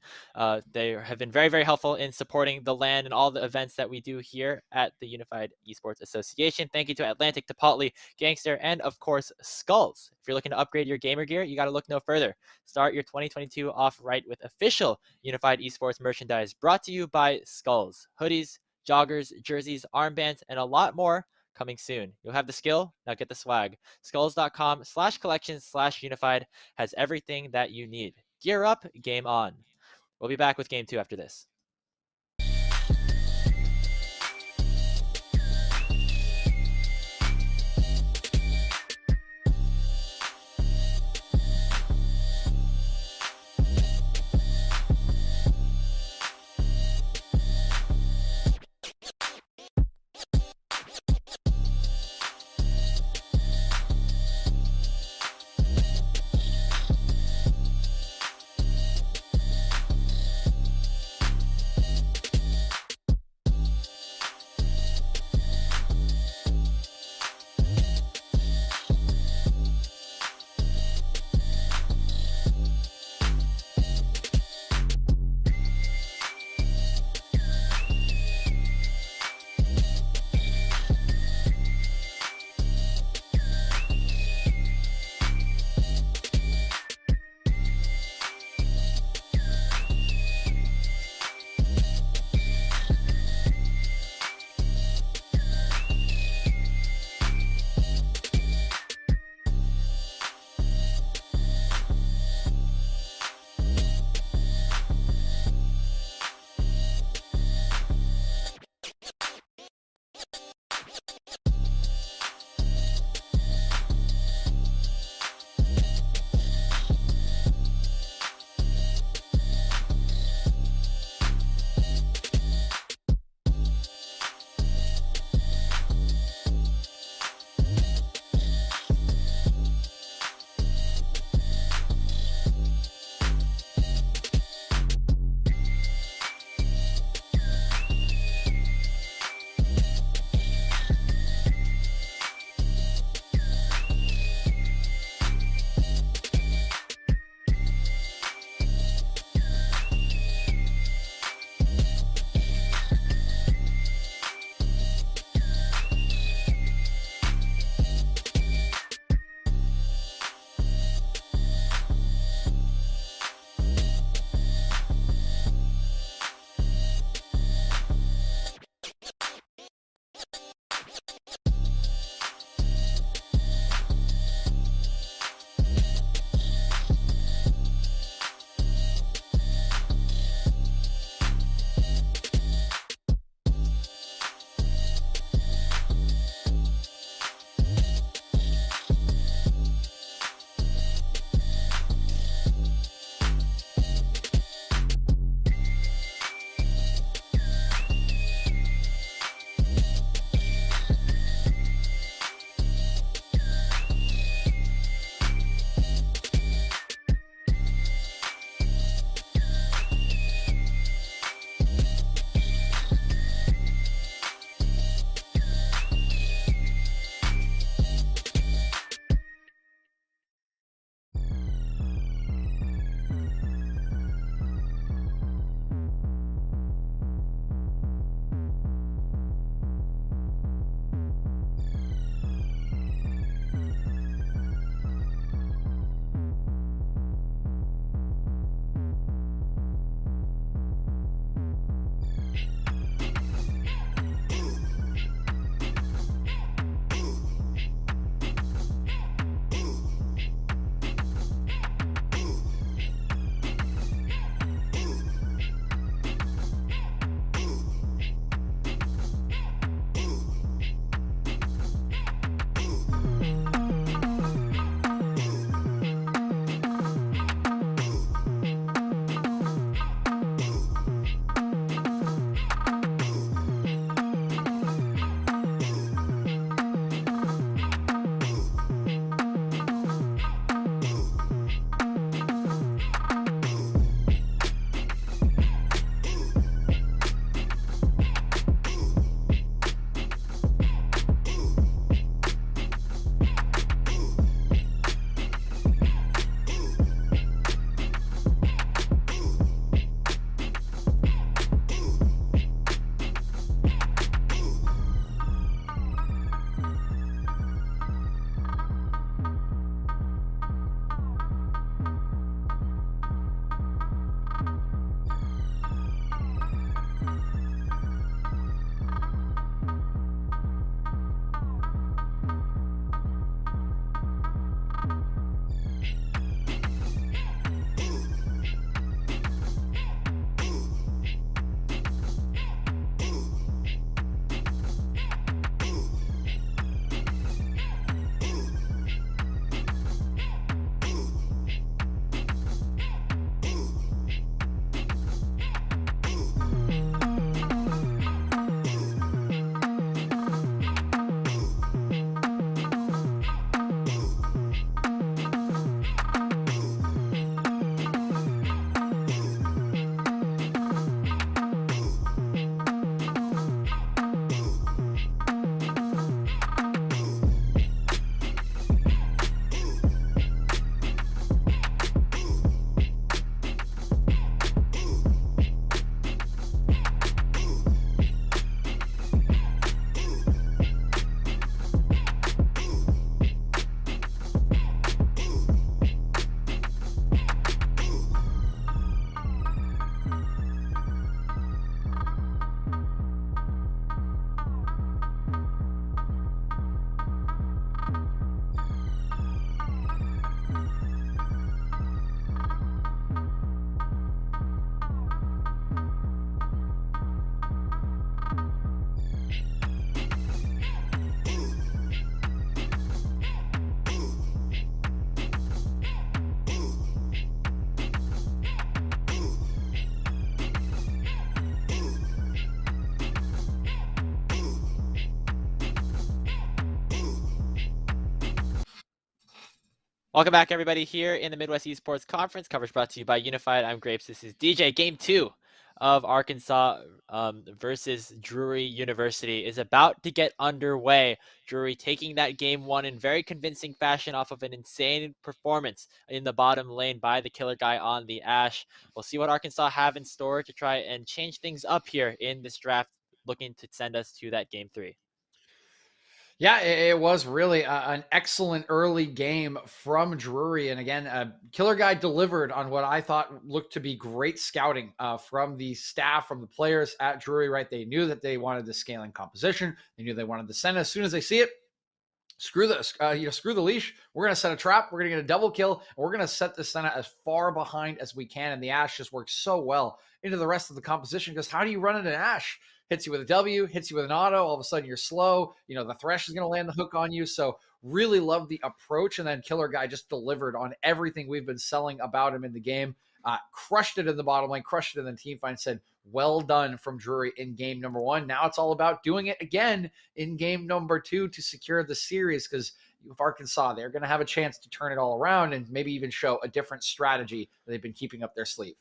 they have been very, very helpful in supporting the LAN and all the events that we do here at the Unified Esports Association. Thank you to Atlantic, Chipotle, Gangster, and of course, Skulls. If you're looking to upgrade your gamer gear, you got to look no further. Start your 2022 off right with official Unified Esports merchandise brought to you by Skulls. Hoodies, joggers, jerseys, armbands, and a lot more coming soon. You'll have the skill, now get the swag. Skulls.com/collections/unified has everything that you need. Gear up, game on. We'll be back with game 2 after this. Welcome back, everybody, here in the Midwest Esports Conference. Coverage brought to you by Unified. I'm Grapes. This is DJ. Game 2 of Arkansas versus Drury University is about to get underway. Drury taking that Game 1 in very convincing fashion off of an insane performance in the bottom lane by the killer guy on the Ashe. We'll see what Arkansas have in store to try and change things up here in this draft, looking to send us to that Game 3. Yeah, it was really an excellent early game from Drury. And again, Killer Guy delivered on what I thought looked to be great scouting from the staff, from the players at Drury, right? They knew that they wanted the scaling composition. They knew they wanted the Senna. As soon as they see it, screw the leash. We're going to set a trap. We're going to get a double kill. And we're going to set the Senna as far behind as we can. And the Ashe just works so well into the rest of the composition, because how do you run an Ashe? Hits you with a W, hits you with an auto. All of a sudden you're slow. The Thresh is going to land the hook on you. So really love the approach. And then Killer Guy just delivered on everything we've been selling about him in the game. Crushed it in the bottom lane, crushed it in the team fight. Said, well done from Drury in game number 1. Now it's all about doing it again in game number 2 to secure the series, because with Arkansas, they're going to have a chance to turn it all around and maybe even show a different strategy that they've been keeping up their sleeve.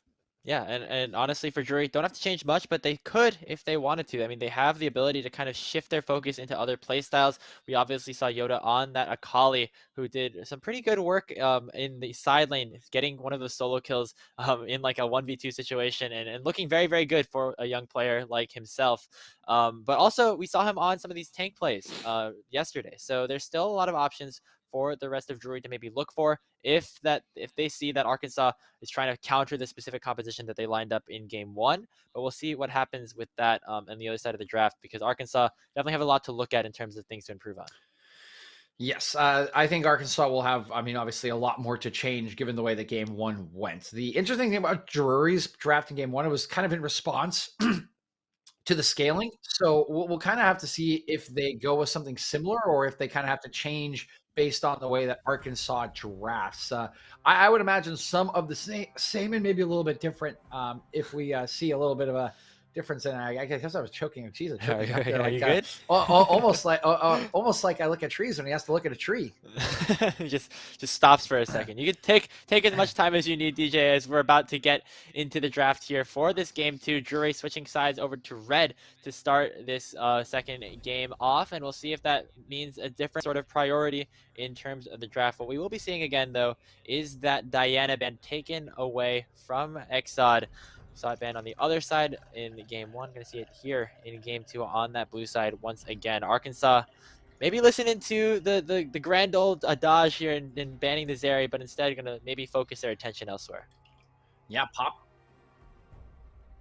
Yeah, and honestly, for Drury, don't have to change much, but they could if they wanted to. I mean, they have the ability to kind of shift their focus into other play styles. We obviously saw Yoda on that Akali, who did some pretty good work in the side lane, getting one of those solo kills in like a 1v2 situation, and looking very, very good for a young player like himself. But also, we saw him on some of these tank plays yesterday. So there's still a lot of options for the rest of Drury to maybe look for if they see that Arkansas is trying to counter the specific composition that they lined up in game 1. But we'll see what happens with that on the other side of the draft, because Arkansas definitely have a lot to look at in terms of things to improve on. Yes, I think Arkansas will have, obviously a lot more to change given the way that game 1 went. The interesting thing about Drury's draft in game 1, it was kind of in response to the scaling. So we'll kind of have to see if they go with something similar, or if they kind of have to change based on the way that Arkansas drafts. I would imagine some of the same and maybe a little bit different if we see a little bit of a difference. And I guess I was choking. Jeez, choking up there, Are you good? almost like I look at trees when he has to look at a tree. just stops for a second. You can take as much time as you need, DJ, as we're about to get into the draft here for this game 2. Drury switching sides over to red to start this second game off, and we'll see if that means a different sort of priority in terms of the draft. What we will be seeing again, though, is that Diana ban taken away from Exod. Saw it banned on the other side in game 1. Going to see it here in game 2 on that blue side once again. Arkansas maybe listening to the grand old adage here in banning the Zeri, but instead going to maybe focus their attention elsewhere. Yeah, pop.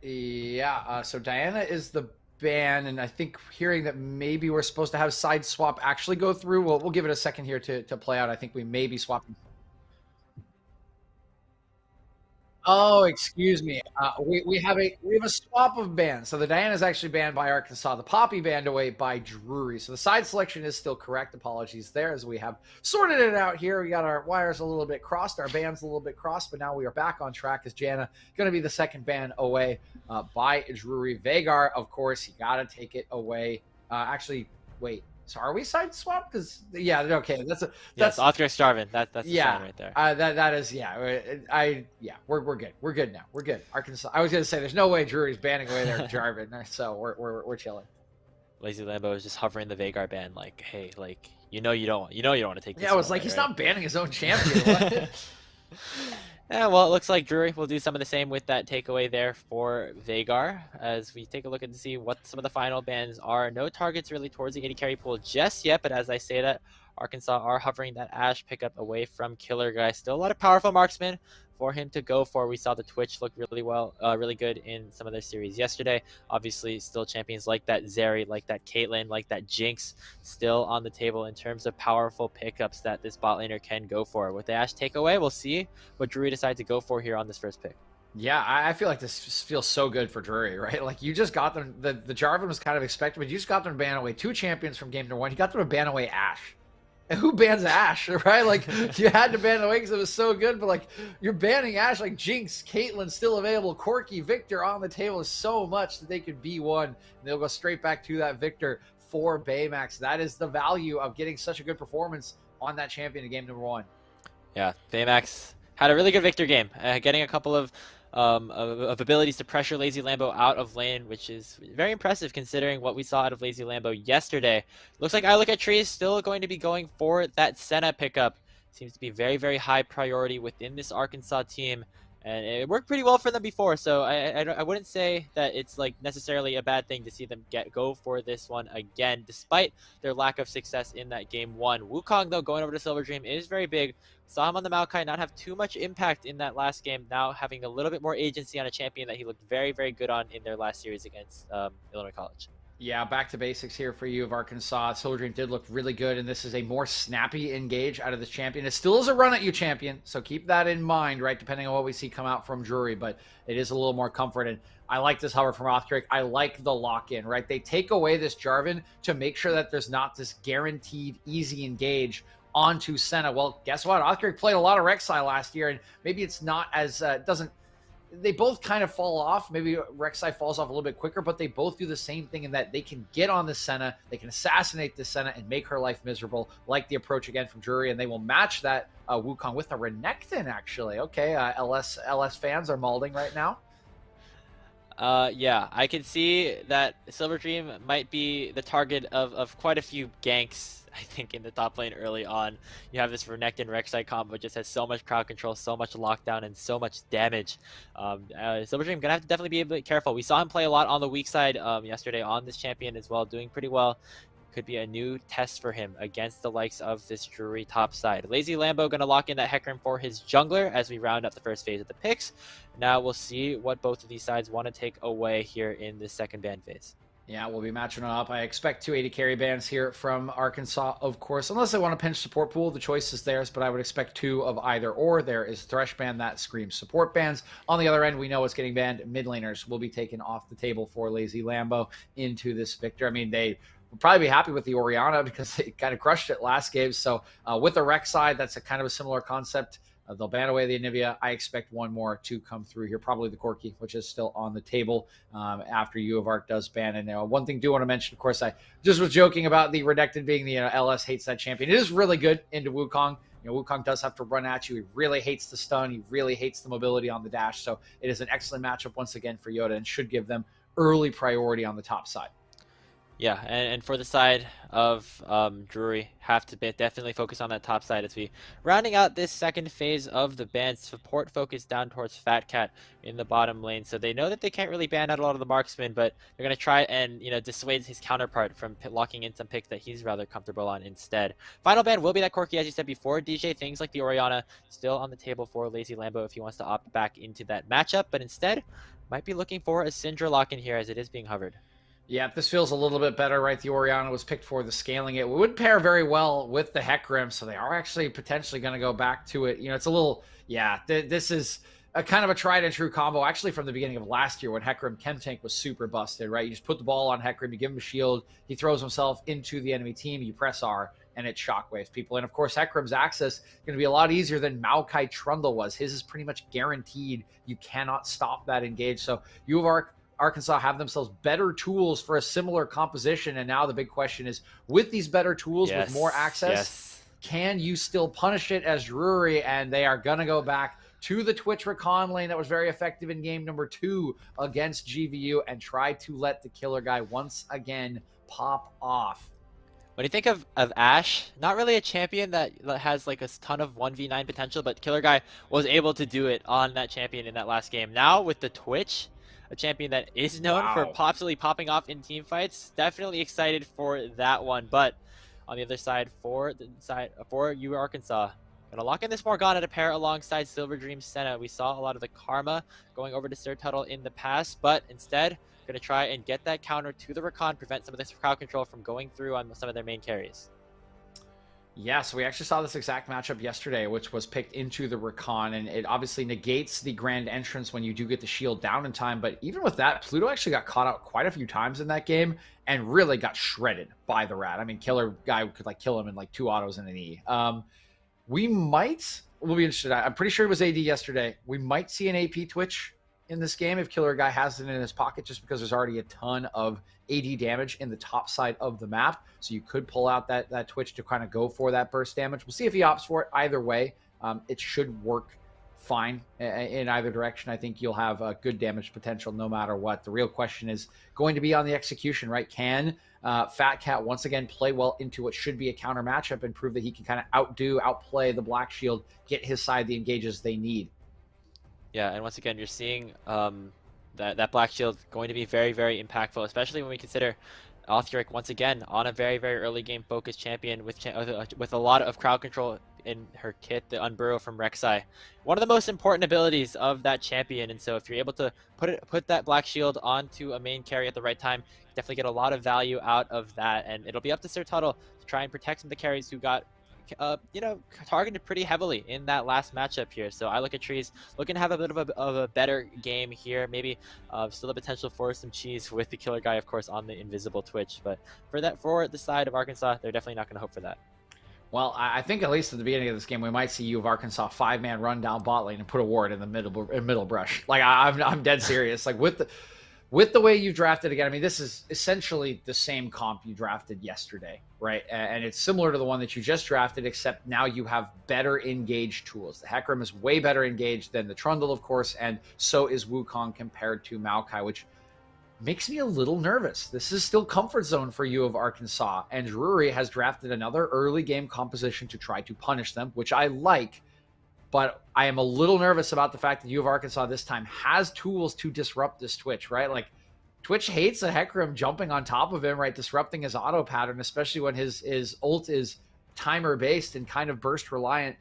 Yeah, so Diana is the ban, and I think hearing that maybe we're supposed to have side swap actually go through, we'll give it a second here to play out. I think we may be swapping. Oh, excuse me. We have a swap of bans. So the Diana is actually banned by Arkansas. The Poppy banned away by Drury. So the side selection is still correct. Apologies there, as we have sorted it out here. We got our wires a little bit crossed, our bands a little bit crossed, but now we are back on track, as Jana going to be the second ban away by Drury. Vagar, of course, you got to take it away. Actually, wait. So are we side swap? Because okay, that's Oscar Jarvin. That's the sign right there. That is we're good. We're good now. We're good. Arkansas. I was gonna say there's no way Drury's banning away their Jarvin, so we're chilling. Lazy Lambo is just hovering the Vagar ban, like, hey, like you don't want to take this. Yeah, I was away, like, he's right? not banning his own champion. Yeah, well, it looks like Drury will do some of the same with that takeaway there for Vagar. As we take a look and see what some of the final bans are. No targets really towards the 80 carry pool just yet, but as I say that, Arkansas are hovering that Ashe pickup away from Killer Guy. Still a lot of powerful marksmen for him to go for. We saw the Twitch look really good in some of their series yesterday. Obviously, still champions like that Zeri, like that Caitlyn, like that Jinx, still on the table in terms of powerful pickups that this bot laner can go for. With the Ashe takeaway, we'll see what Drury decides to go for here on this first pick. Yeah, I feel like this feels so good for Drury, right? Like, you just got them. The Jarvan was kind of expected, but you just got them to ban away 2 champions from game number 1. You got them to ban away Ashe. And who bans Ashe, right? Like, you had to ban it away because it was so good, but like, you're banning Ashe, like Jinx, Caitlyn still available, Corki, Victor on the table is so much that they could be one. And they'll go straight back to that Victor for Baymax. That is the value of getting such a good performance on that champion in game number 1. Yeah, Baymax had a really good Victor game, getting a couple of abilities to pressure Lazy Lambo out of lane, which is very impressive considering what we saw out of Lazy Lambo yesterday. Looks like I Look at Tree is still going to be going for that Senna pickup. Seems to be very, very high priority within this Arkansas team. And it worked pretty well for them before, so I wouldn't say that it's like necessarily a bad thing to see them go for this one again, despite their lack of success in that game one. Wukong, though, going over to Silver Dream is very big. Saw him on the Maokai not have too much impact in that last game, now having a little bit more agency on a champion that he looked very, very good on in their last series against Illinois College. Yeah, back to basics here for you of Arkansas. Silver Dream did look really good, and this is a more snappy engage out of this champion. It still is a run at you, champion, so keep that in mind, right, depending on what we see come out from Drury, but it is a little more comfort, and I like this hover from Rothkirk. I like the lock-in, right? They take away this Jarvan to make sure that there's not this guaranteed easy engage onto Senna. Well, guess what? Rothkirk played a lot of Rek'Sai last year, and maybe it's not as, they both kind of fall off. Maybe Rek'Sai falls off a little bit quicker, but they both do the same thing in that they can get on the Senna, they can assassinate the Senna and make her life miserable, like the approach again from Drury, and they will match that Wukong with a Renekton, actually. Okay, LS fans are malding right now. Yeah, I can see that Silver Dream might be the target of quite a few ganks, I think, in the top lane early on. You have this Renekton Rek'Sai combo, just has so much crowd control, so much lockdown, and so much damage. Silver Dream gonna have to definitely be a bit careful. We saw him play a lot on the weak side yesterday on this champion as well, doing pretty well. Could be a new test for him against the likes of this Drury top side. Lazy Lambo going to lock in that Hecarim for his jungler as we round up the first phase of the picks. Now we'll see what both of these sides want to take away here in the second ban phase. Yeah, we'll be matching up. I expect 280 carry bans here from Arkansas, of course. Unless they want to pinch support pool, the choice is theirs, but I would expect 2 of either or. There is Thresh ban that screams support bans. On the other end, we know what's getting banned. Mid laners will be taken off the table for Lazy Lambo into this Victor. I mean, they will probably be happy with the Orianna because they kind of crushed it last game. So with the Rek'Sai, that's a kind of a similar concept. They'll ban away the Anivia. I expect one more to come through here, probably the Corki, which is still on the table after U of Arc does ban. And one thing I do want to mention, of course, I just was joking about the Renekton being the LS hates that champion. It is really good into Wukong. Wukong does have to run at you. He really hates the stun. He really hates the mobility on the dash. So it is an excellent matchup once again for Yoda and should give them early priority on the top side. Yeah, and for the side of Drury, have to definitely focus on that top side as we rounding out this second phase of the ban. Support focus down towards Fat Cat in the bottom lane, so they know that they can't really ban out a lot of the marksmen, but they're going to try and dissuade his counterpart from locking in some picks that he's rather comfortable on instead. Final ban will be that Corki, as you said before. DJ, things like the Orianna still on the table for Lazy Lambo if he wants to opt back into that matchup, but instead might be looking for a Syndra lock in here as it is being hovered. Yeah, this feels a little bit better, right? The Orianna was picked for the scaling. It would pair very well with the Hecarim, so they are actually potentially going to go back to it. It's a little, this is a kind of a tried and true combo, actually, from the beginning of last year when Hecarim Chem Tank was super busted, right? You just put the ball on Hecarim, you give him a shield, he throws himself into the enemy team, you press R, and it shockwaves people. And of course, Hecarim's access is going to be a lot easier than Maokai Trundle was. His is pretty much guaranteed. You cannot stop that engage. So U of Arkansas have themselves better tools for a similar composition. And now the big question is, with these better tools, with more access, can you still punish it as Drury? And they are going to go back to the Twitch Recon lane that was very effective in game number 2 against GVU and try to let the killer guy once again pop off. When you think of Ashe, not really a champion that has like a ton of 1v9 potential, but Killer Guy was able to do it on that champion in that last game. Now with the Twitch, a champion that is known for possibly popping off in team fights. Definitely excited for that one. But on the other side, for U Arkansas, gonna lock in this Morgana to pair alongside Silver Dream Senna. We saw a lot of the Karma going over to Sir Tuttle in the past, but instead gonna try and get that counter to the Recon, prevent some of this crowd control from going through on some of their main carries. Yeah, so we actually saw this exact matchup yesterday, which was picked into the Recon, and it obviously negates the grand entrance when you do get the shield down in time. But even with that, Pluto actually got caught out quite a few times in that game and really got shredded by the Rat. I mean, Killer Guy could kill him in 2 autos and an E. We'll be interested. I'm pretty sure it was AD yesterday. We might see an AP Twitch in this game if Killer Guy has it in his pocket, just because there's already a ton of AD damage in the top side of the map. So you could pull out that Twitch to kind of go for that burst damage. We'll see if he opts for it. Either way, it should work fine in either direction. I think you'll have a good damage potential no matter what. The real question is going to be on the execution, right? Can Fat Cat once again play well into what should be a counter matchup and prove that he can kind of outplay the Black Shield, get his side the engages they need? Yeah, and once again, you're seeing that Black Shield going to be very, very impactful, especially when we consider Othric once again on a very, very early game focused champion with a lot of crowd control in her kit, the Unburrow from Rek'Sai. One of the most important abilities of that champion, and so if you're able to put that Black Shield onto a main carry at the right time, definitely get a lot of value out of that, and it'll be up to Sir Tuttle to try and protect some of the carries who got targeted pretty heavily in that last matchup here. So I look at Trees looking to have a bit of a better game here. Maybe still the potential for some cheese with the Killer Guy, of course, on the invisible Twitch. But for the side of Arkansas, they're definitely not going to hope for that. Well, I think at least at the beginning of this game, we might see U of Arkansas 5-man run down bot lane and put a ward in the middle brush. Like I'm dead serious. Like with the way you drafted again, I mean, this is essentially the same comp you drafted yesterday, right? And it's similar to the one that you just drafted, except now you have better engaged tools. The Hecarim is way better engaged than the Trundle, of course, and so is Wukong compared to Maokai, which makes me a little nervous. This is still comfort zone for U of Arkansas, and Drury has drafted another early game composition to try to punish them, which I like. But I am a little nervous about the fact that U of Arkansas this time has tools to disrupt this Twitch, right? Like, Twitch hates a Hecarim jumping on top of him, right? Disrupting his auto pattern, especially when his ult is timer-based and kind of burst-reliant,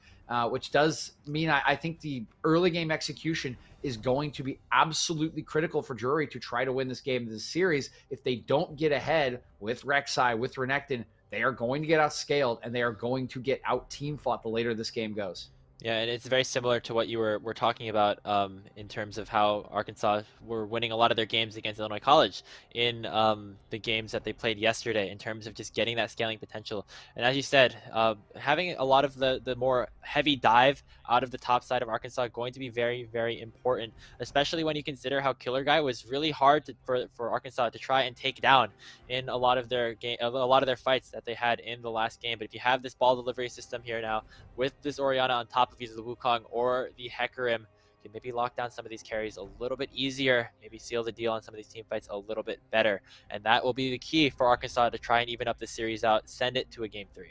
which does mean I think the early game execution is going to be absolutely critical for Drury to try to win this game, this series. If they don't get ahead with Rek'Sai, with Renekton, they are going to get outscaled, and they are going to get out-team fought the later this game goes. Yeah, and it's very similar to what you were talking about in terms of how Arkansas were winning a lot of their games against Illinois College in the games that they played yesterday in terms of just getting that scaling potential. And as you said, having a lot of the more heavy dive out of the top side of Arkansas going to be very, very important, especially when you consider how Killer Guy was really hard for Arkansas to try and take down in a lot of their fights that they had in the last game. But if you have this ball delivery system here now with this Orianna on top of either the Wukong or the Hecarim, can maybe lock down some of these carries a little bit easier, maybe seal the deal on some of these team fights a little bit better. And that will be the key for Arkansas to try and even up the series out, send it to a game 3.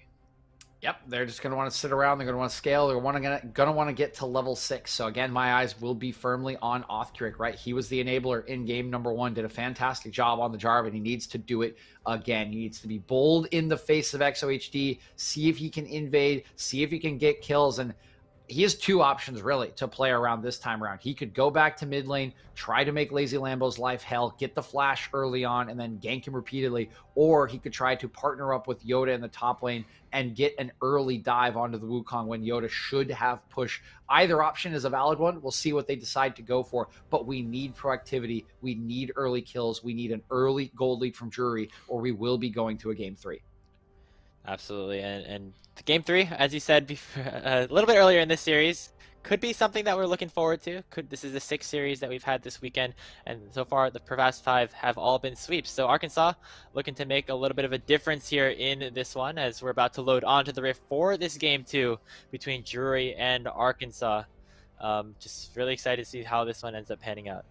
Yep, they're just going to want to sit around. They're going to want to scale. They're going to want to get to level 6. So again, my eyes will be firmly on Othric, right? He was the enabler in game number 1, did a fantastic job on the Jarvan. He needs to do it again. He needs to be bold in the face of XOHD, see if he can invade, see if he can get kills. And he has 2 options really to play around this time around. He could go back to mid lane, try to make Lazy Lambo's life hell, get the flash early on, and then gank him repeatedly. Or he could try to partner up with Yoda in the top lane and get an early dive onto the Wukong when Yoda should have push. Either option is a valid one. We'll see what they decide to go for. But we need proactivity. We need early kills. We need an early gold lead from Drury, or we will be going to a game 3. Absolutely, and game 3, as you said before, a little bit earlier in this series, could be something that we're looking forward to. This is the 6th series that we've had this weekend, and so far the past 5 have all been sweeps. So Arkansas looking to make a little bit of a difference here in this one, as we're about to load onto the Rift for this game 2 between Drury and Arkansas. Just really excited to see how this one ends up panning out.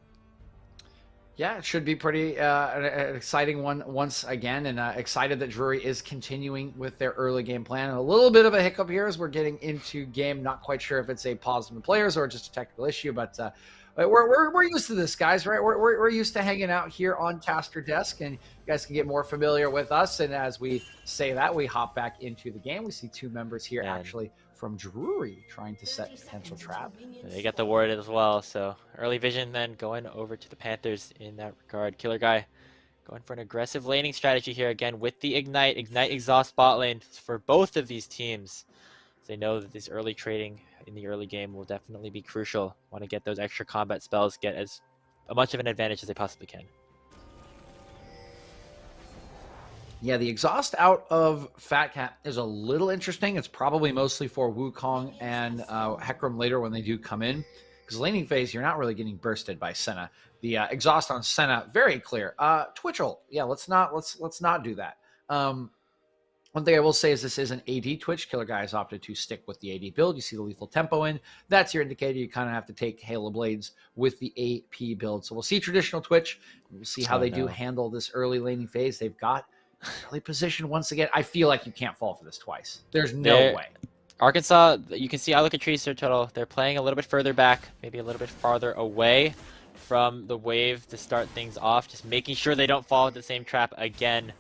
Yeah, it should be pretty an exciting one once again, and excited that Drury is continuing with their early game plan. And a little bit of a hiccup here as we're getting into game. Not quite sure if it's a pause from the players or just a technical issue, but we're used to this, guys, right? We're used to hanging out here on Caster Desk, and you guys can get more familiar with us. And as we say that, we hop back into the game. We see 2 members here actually from Drury trying to set potential trap. They got the ward as well, so early vision then going over to the Panthers in that regard. Killer Guy going for an aggressive laning strategy here again with the Ignite exhaust bot lane for both of these teams. They know that this early trading in the early game will definitely be crucial. Want to get those extra combat spells, get as much of an advantage as they possibly can. Yeah, the exhaust out of Fat Cat is a little interesting. It's probably mostly for Wukong and Hecarim later when they do come in. Because laning phase, you're not really getting bursted by Senna. The exhaust on Senna, very clear. Twitchell, yeah, let's not do that. One thing I will say is this is an AD Twitch. Killer Guy has opted to stick with the AD build. You see the lethal tempo in. That's your indicator. You kind of have to take Halo Blades with the AP build. So we'll see traditional Twitch. We'll see how they do handle this early laning phase. They've got early position once again. I feel like you can't fall for this twice. There's no way. Arkansas, you can see I look at trees their total. They're playing a little bit further back, maybe a little bit farther away from the wave to start things off. Just making sure they don't fall into the same trap again.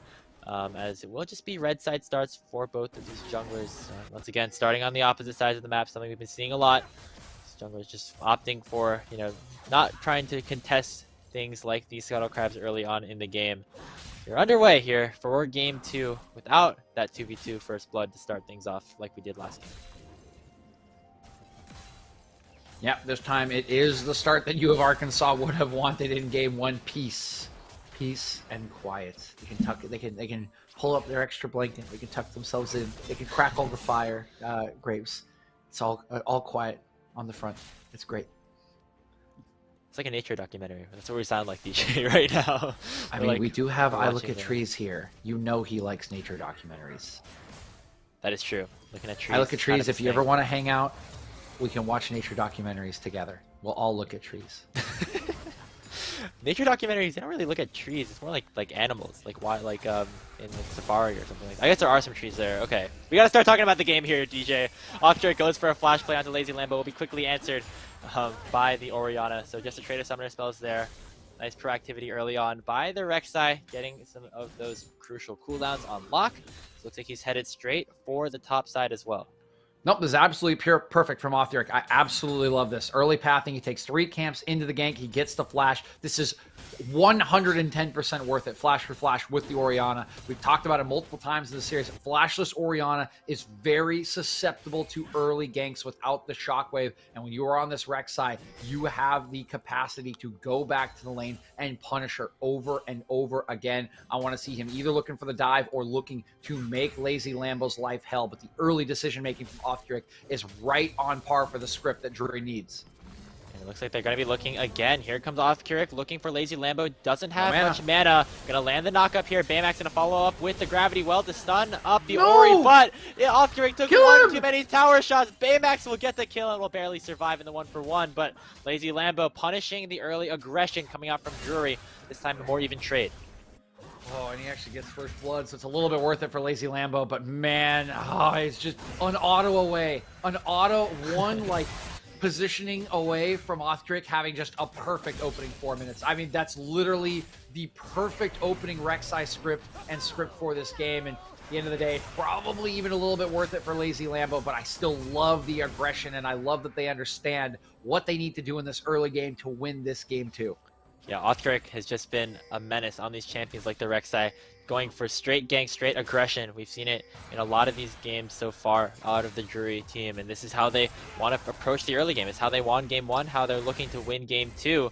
As it will just be red side starts for both of these junglers. Once again, starting on the opposite sides of the map, something we've been seeing a lot. These junglers just opting for, not trying to contest things like these scuttle crabs early on in the game. You're underway here for game 2 without that 2v2 first blood to start things off like we did last game. Yeah, this time it is the start that you of Arkansas would have wanted in game 1. Peace and quiet. They can tuck it. They can pull up their extra blanket. They can tuck themselves in. They can crackle the fire grapes. It's all quiet on the front. It's great. It's like a nature documentary. That's what we sound like, DJ, right now. I mean, we do have I Look at Trees here. You know he likes nature documentaries. That is true. Looking at trees. I Look at Trees. If you ever want to hang out, we can watch nature documentaries together. We'll all look at trees. Nature documentaries, they don't really look at trees. It's more like animals, in safari or something like that. I guess there are some trees there. Okay, we gotta start talking about the game here, DJ. Offtrade goes for a flash play onto Lazy Lambo. Will be quickly answered by the Orianna. So just a trade of summoner spells there. Nice proactivity early on by the Rek'Sai, getting some of those crucial cooldowns on lock. So looks like he's headed straight for the top side as well. Nope, this is absolutely perfect from Offtheric. I absolutely love this. Early pathing, he takes 3 camps into the gank, he gets the flash. This is 110% worth it, flash for flash with the Orianna. We've talked about it multiple times in the series. Flashless Orianna is very susceptible to early ganks without the shockwave. And when you are on this Rek'Sai, you have the capacity to go back to the lane and punish her over and over again. I want to see him either looking for the dive or looking to make Lazy Lambo's life hell. But the early decision-making from Offtheric is right on par for the script that Drury needs. And it looks like they're going to be looking again. Here comes Offtheric looking for Lazy Lambo. Doesn't have much mana. Going to land the knock up here. Baymax going to follow up with the gravity well to stun up the Ori. But Offtheric took one too many tower shots. Baymax will get the kill and will barely survive in the 1-for-1. But Lazy Lambo punishing the early aggression coming out from Drury. This time a more even trade. Oh, and he actually gets first blood, so it's a little bit worth it for Lazy Lambo, but man, it's just an auto away. An auto, positioning away from Offtheric having just a perfect opening 4 minutes. I mean, that's literally the perfect opening Rek'Sai script for this game, and at the end of the day, probably even a little bit worth it for Lazy Lambo, but I still love the aggression, and I love that they understand what they need to do in this early game to win this game too. Yeah, Offtheric has just been a menace on these champions like the Rek'Sai, going for straight gank, straight aggression. We've seen it in a lot of these games so far out of the Drury team, and this is how they want to approach the early game. It's how they won game 1, how they're looking to win game 2.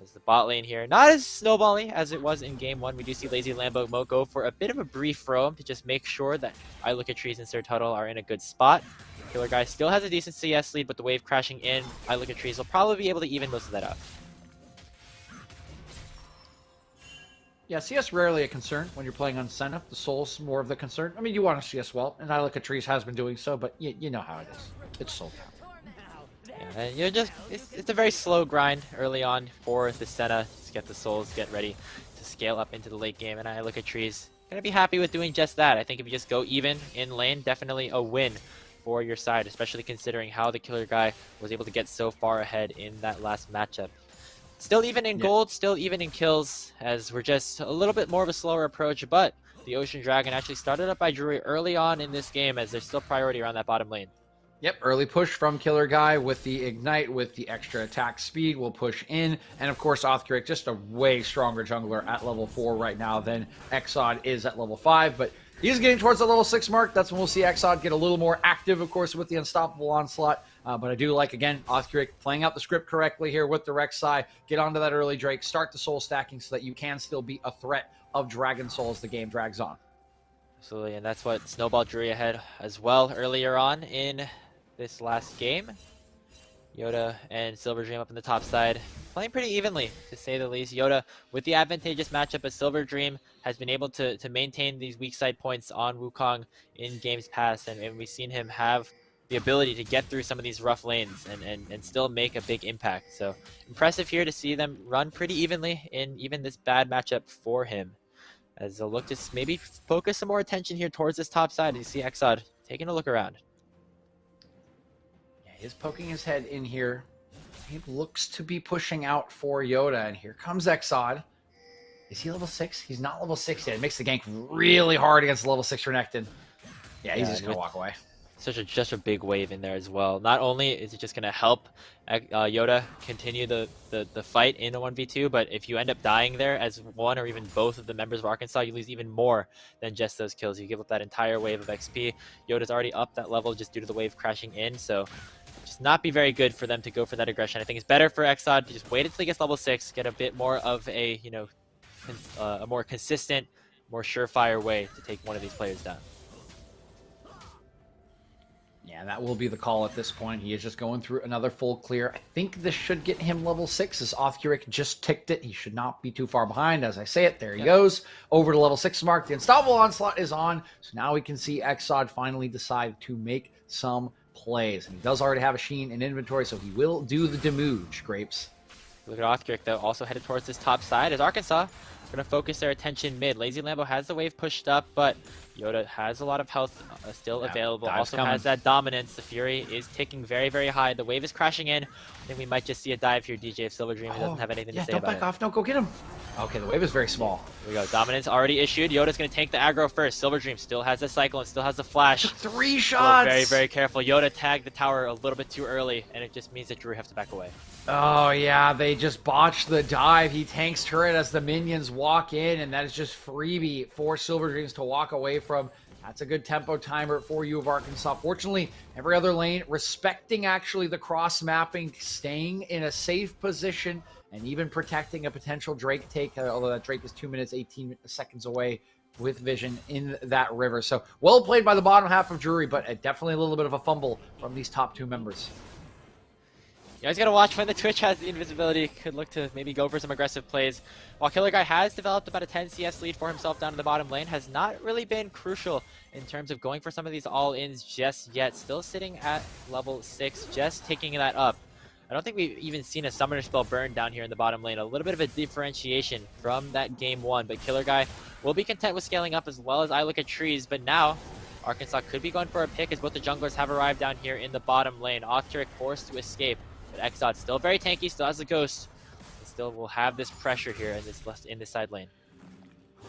As the bot lane here, not as snowbally as it was in game 1. We do see Lazy Lambo go for a bit of a brief roam to just make sure that I Look at Trees and Sir Tuttle are in a good spot. Killer Guy still has a decent CS lead, but the wave crashing in, I Look at Trees will probably be able to even most of that out. Yeah, CS rarely a concern when you're playing on Senna. The Soul's more of the concern. I mean, you want to CS well, and I Look at Trees has been doing so, but you know how it is. It's Soul count. Yeah, and it's a very slow grind early on for the Senna to get the Souls, get ready to scale up into the late game, and I Look at Trees gonna be happy with doing just that. I think if you just go even in lane, definitely a win for your side, especially considering how the Killer Guy was able to get so far ahead in that last matchup. Still even in gold, still even in kills, as we're just a little bit more of a slower approach, but the Ocean Dragon actually started up by Drury early on in this game, as there's still priority around that bottom lane. Yep, early push from Killer Guy with the Ignite, with the extra attack speed, will push in. And of course, Offtheric, just a way stronger jungler at level 4 right now than Exod is at level 5, but he's getting towards the level 6 mark. That's when we'll see Exod get a little more active, of course, with the Unstoppable Onslaught. But I do like, again, Offtheric playing out the script correctly here with the Rek'Sai. Get onto that early Drake, start the soul stacking so that you can still be a threat of Dragon Soul as the game drags on. Absolutely, and that's what snowballed Drury ahead as well earlier on in this last game. Yoda and Silver Dream up in the top side, playing pretty evenly, to say the least. Yoda with the advantageous matchup, but Silver Dream has been able to maintain these weak side points on Wukong in games past, and we've seen him have the ability to get through some of these rough lanes and still make a big impact. So impressive here to see them run pretty evenly in even this bad matchup for him. As they'll look to maybe focus some more attention here towards this top side. You see Exod taking a look around. He's poking his head in here. He looks to be pushing out for Yoda, and here comes Exod. Is he level 6? He's not level 6 yet. It makes the gank really hard against level 6 Renekton. Yeah, he's just going to walk away. Just a big wave in there as well. Not only is it just going to help Yoda continue the fight in a 1v2, but if you end up dying there as one or even both of the members of Arkansas, you lose even more than just those kills. You give up that entire wave of XP. Yoda's already up that level just due to the wave crashing in, so just not be very good for them to go for that aggression. I think it's better for Exod to just wait until he gets level 6, get a bit more of a, a more consistent, more surefire way to take one of these players down. Yeah, that will be the call at this point. He is just going through another full clear. I think this should get him level 6 as Othuric just ticked it. He should not be too far behind. As I say it, there he goes. Over to level 6 mark. The Unstoppable Onslaught is on. So now we can see Exod finally decide to make some plays. And he does already have a Sheen in inventory, so he will do the Demuge, Grapes. Look at Othuric, though, also headed towards this top side as Arkansas going to focus their attention mid. Lazy Lambo has the wave pushed up, but Yoda has a lot of health still available. Also has that dominance. The Fury is ticking very, very high. The wave is crashing in. I think we might just see a dive here, DJ, if Silver Dream doesn't have anything to say about it. Don't back off. No, go get him. Okay, the wave is very small. Here we go. Dominance already issued. Yoda's going to take the aggro first. Silver Dream still has the cycle and still has the flash. 3 shots. Very, very careful. Yoda tagged the tower a little bit too early, and it just means that Drury has to back away. Oh, yeah, they just botched the dive. He tanks turret as the minions walk in, and that is just freebie for Silver Dreams to walk away from. That's a good tempo timer for you of Arkansas. Fortunately, every other lane respecting actually the cross mapping, staying in a safe position, and even protecting a potential Drake take, although that Drake is 2 minutes, 18 seconds away with vision in that river. So well played by the bottom half of Drury, but definitely a little bit of a fumble from these top 2 members. You guys gotta watch when the Twitch has the invisibility. Could look to maybe go for some aggressive plays. While Killer Guy has developed about a 10 CS lead for himself down in the bottom lane, has not really been crucial in terms of going for some of these all-ins just yet. Still sitting at level 6, just taking that up. I don't think we've even seen a Summoner Spell burn down here in the bottom lane. A little bit of a differentiation from that game 1, but Killer Guy will be content with scaling up as well as I look at trees. But now, Arkansas could be going for a pick as both the junglers have arrived down here in the bottom lane. Othuric forced to escape. But Exod still very tanky, still has the Ghost. Still will have this pressure here in this side lane.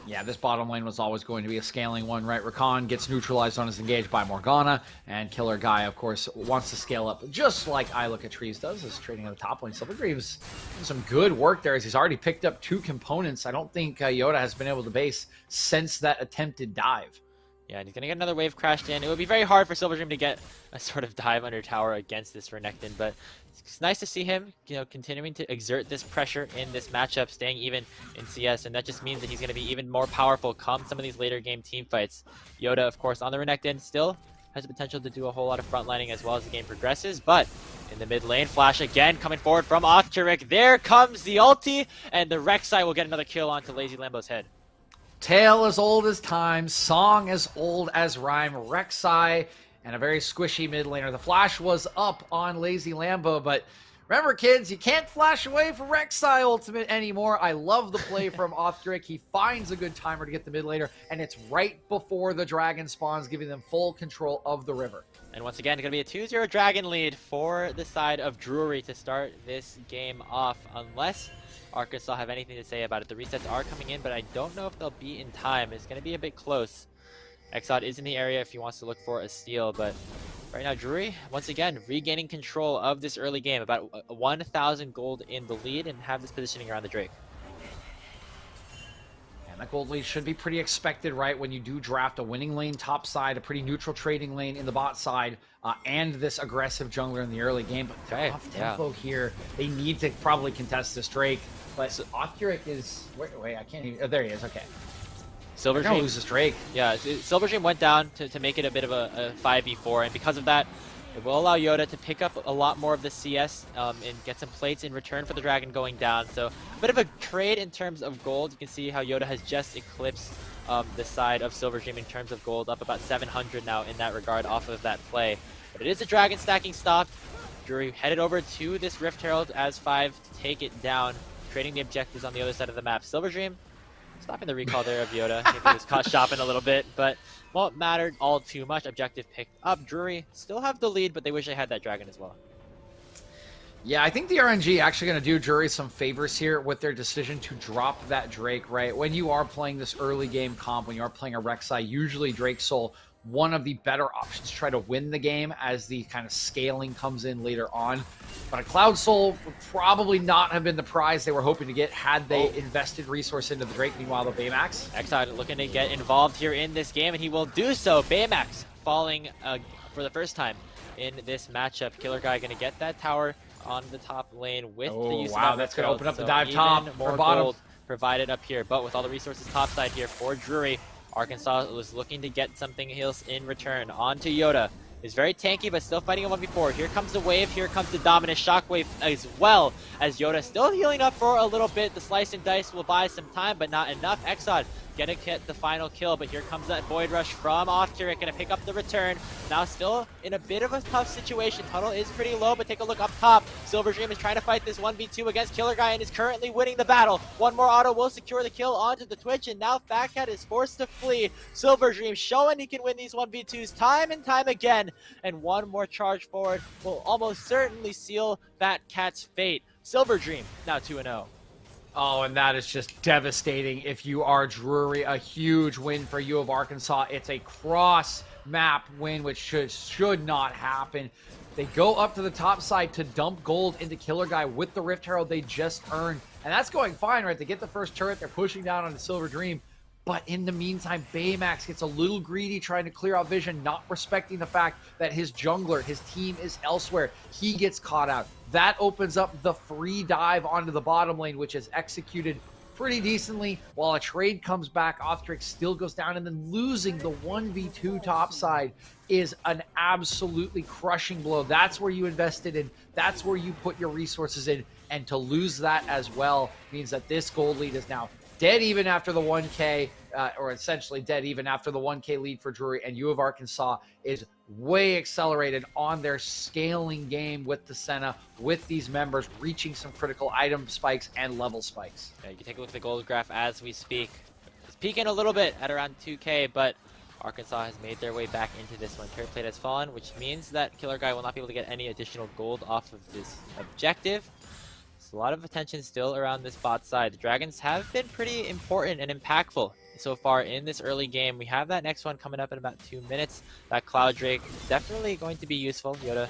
Yeah, this bottom lane was always going to be a scaling one, right? Rakan gets neutralized on his engage by Morgana, and Killer Guy, of course, wants to scale up, just like I Look at Trees does, is trading on the top lane. Silver Dream's doing some good work there as he's already picked up 2 components. I don't think Yoda has been able to base since that attempted dive. Yeah, and he's going to get another wave crashed in. It would be very hard for Silver Dream to get a sort of dive under tower against this Renekton, but it's nice to see him, continuing to exert this pressure in this matchup, staying even in CS, and that just means that he's going to be even more powerful come some of these later game team fights. Yoda, of course, on the Renekton still has the potential to do a whole lot of frontlining as well as the game progresses, but in the mid lane, Flash again coming forward from Othuric. There comes the ulti, and the Rek'Sai will get another kill onto Lazy Lambo's head. Tale as old as time, song as old as rhyme, Rek'Sai, and a very squishy mid laner. The flash was up on Lazy Lambo, but remember, kids, you can't flash away from Rek'Sai ultimate anymore. I love the play from Othuric. He finds a good timer to get the mid laner, and it's right before the dragon spawns, giving them full control of the river. And once again, it's going to be a 2-0 dragon lead for the side of Drury to start this game off, unless Arkansas have anything to say about it. The resets are coming in, but I don't know if they'll be in time. It's going to be a bit close. Exod is in the area if he wants to look for a steal, but right now Drury, once again, regaining control of this early game. About 1,000 gold in the lead and have this positioning around the Drake. And that gold lead should be pretty expected, right? When you do draft a winning lane top side, a pretty neutral trading lane in the bot side, and this aggressive jungler in the early game. But they're off tempo here. They need to probably contest this Drake. But Othuric is... Wait, I can't even... Oh, there he is. Okay. Silver Dream loses Drake. Yeah, Silver Dream went down to make it a bit of a 5v4, and because of that, It will allow Yoda to pick up a lot more of the CS and get some plates in return for the Dragon going down. So a bit of a trade in terms of gold. You can see how Yoda has just eclipsed the side of Silver Dream in terms of gold, up about 700 now in that regard off of that play. But it is a Dragon stacking stop. Drury headed over to this Rift Herald as 5 to take it down, trading the objectives on the other side of the map. Silver Dream stopping the recall there of Yoda. I think he was caught shopping a little bit, but won't matter all too much. Objective picked up. Drury still have the lead, but they wish they had that Dragon as well. Yeah, I think the RNG actually going to do Drury some favors here with their decision to drop that Drake, right? When you are playing this early game comp, when you are playing a Rek'Sai, usually Drake Soul, one of the better options to try to win the game as the kind of scaling comes in later on. But a Cloud Soul would probably not have been the prize they were hoping to get had they invested resource into the Drake. Meanwhile, the Baymax. Exile looking to get involved here in this game, and he will do so. Baymax falling for the first time in this matchup. Killer Guy going to get that tower on the top lane with the use of that's going to open up so the dive top more or bottom. gold provided up here, but with all the resources topside here for Drury, Arkansas was looking to get something else in return. On to Yoda. Is very tanky, but still fighting a 1v4. Here comes the wave. Here comes the dominant shockwave as well as Yoda still healing up for a little bit. The slice and dice will buy some time, but not enough. Exod gonna get the final kill, but here comes that Void Rush from Off-Turret, gonna pick up the return. Now still in a bit of a tough situation. Tunnel is pretty low, but take a look up top. Silver Dream is trying to fight this 1v2 against Killer Guy and is currently winning the battle. One more auto will secure the kill onto the Twitch, and now Fat Cat is forced to flee. Silver Dream showing he can win these 1v2s time and time again, and one more charge forward will almost certainly seal Fat Cat's fate. Silver Dream now 2-0. Oh, and that is just devastating if you are Drury. A huge win for U of Arkansas. It's a cross-map win, which should not happen. They go up to the top side to dump gold into Killer Guy with the Rift Herald they just earned. And that's going fine, right? They get the first turret. They're pushing down on the Silver Dream. But in the meantime, Baymax gets a little greedy trying to clear out vision, not respecting the fact that his jungler, his team is elsewhere. He gets caught out. That opens up the free dive onto the bottom lane, which is executed pretty decently, while a trade comes back. Off-Trick still goes down, and then losing the 1v2 topside is an absolutely crushing blow. That's where you invested in. That's where you put your resources in. And to lose that as well means that this gold lead is now dead even after the 1K, or essentially dead even after the 1K lead for Drury, and U of Arkansas is way accelerated on their scaling game with the Senna, with these members reaching some critical item spikes and level spikes. Yeah, you can take a look at the gold graph as we speak. It's peaking a little bit at around 2K, but Arkansas has made their way back into this one. Turret plate has fallen, which means that Killer Guy will not be able to get any additional gold off of this objective. A lot of attention still around this bot side. The Dragons have been pretty important and impactful so far in this early game. We have that next one coming up in about 2 minutes. That Cloud Drake definitely going to be useful. Yoda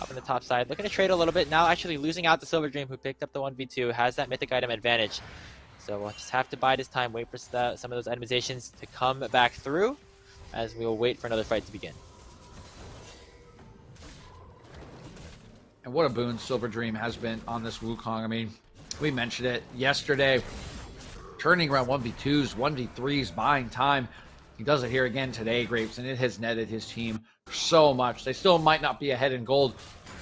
up on the top side, looking to trade a little bit. Now actually losing out the Silver Dream, who picked up the 1v2, has that mythic item advantage. So we'll just have to bide his time, wait for some of those itemizations to come back through, as we'll wait for another fight to begin. And what a boon Silver Dream has been on this Wukong. I mean, we mentioned it yesterday. Turning around 1v2s, 1v3s, buying time. He does it here again today, Grapes, and it has netted his team so much. They still might not be ahead in gold,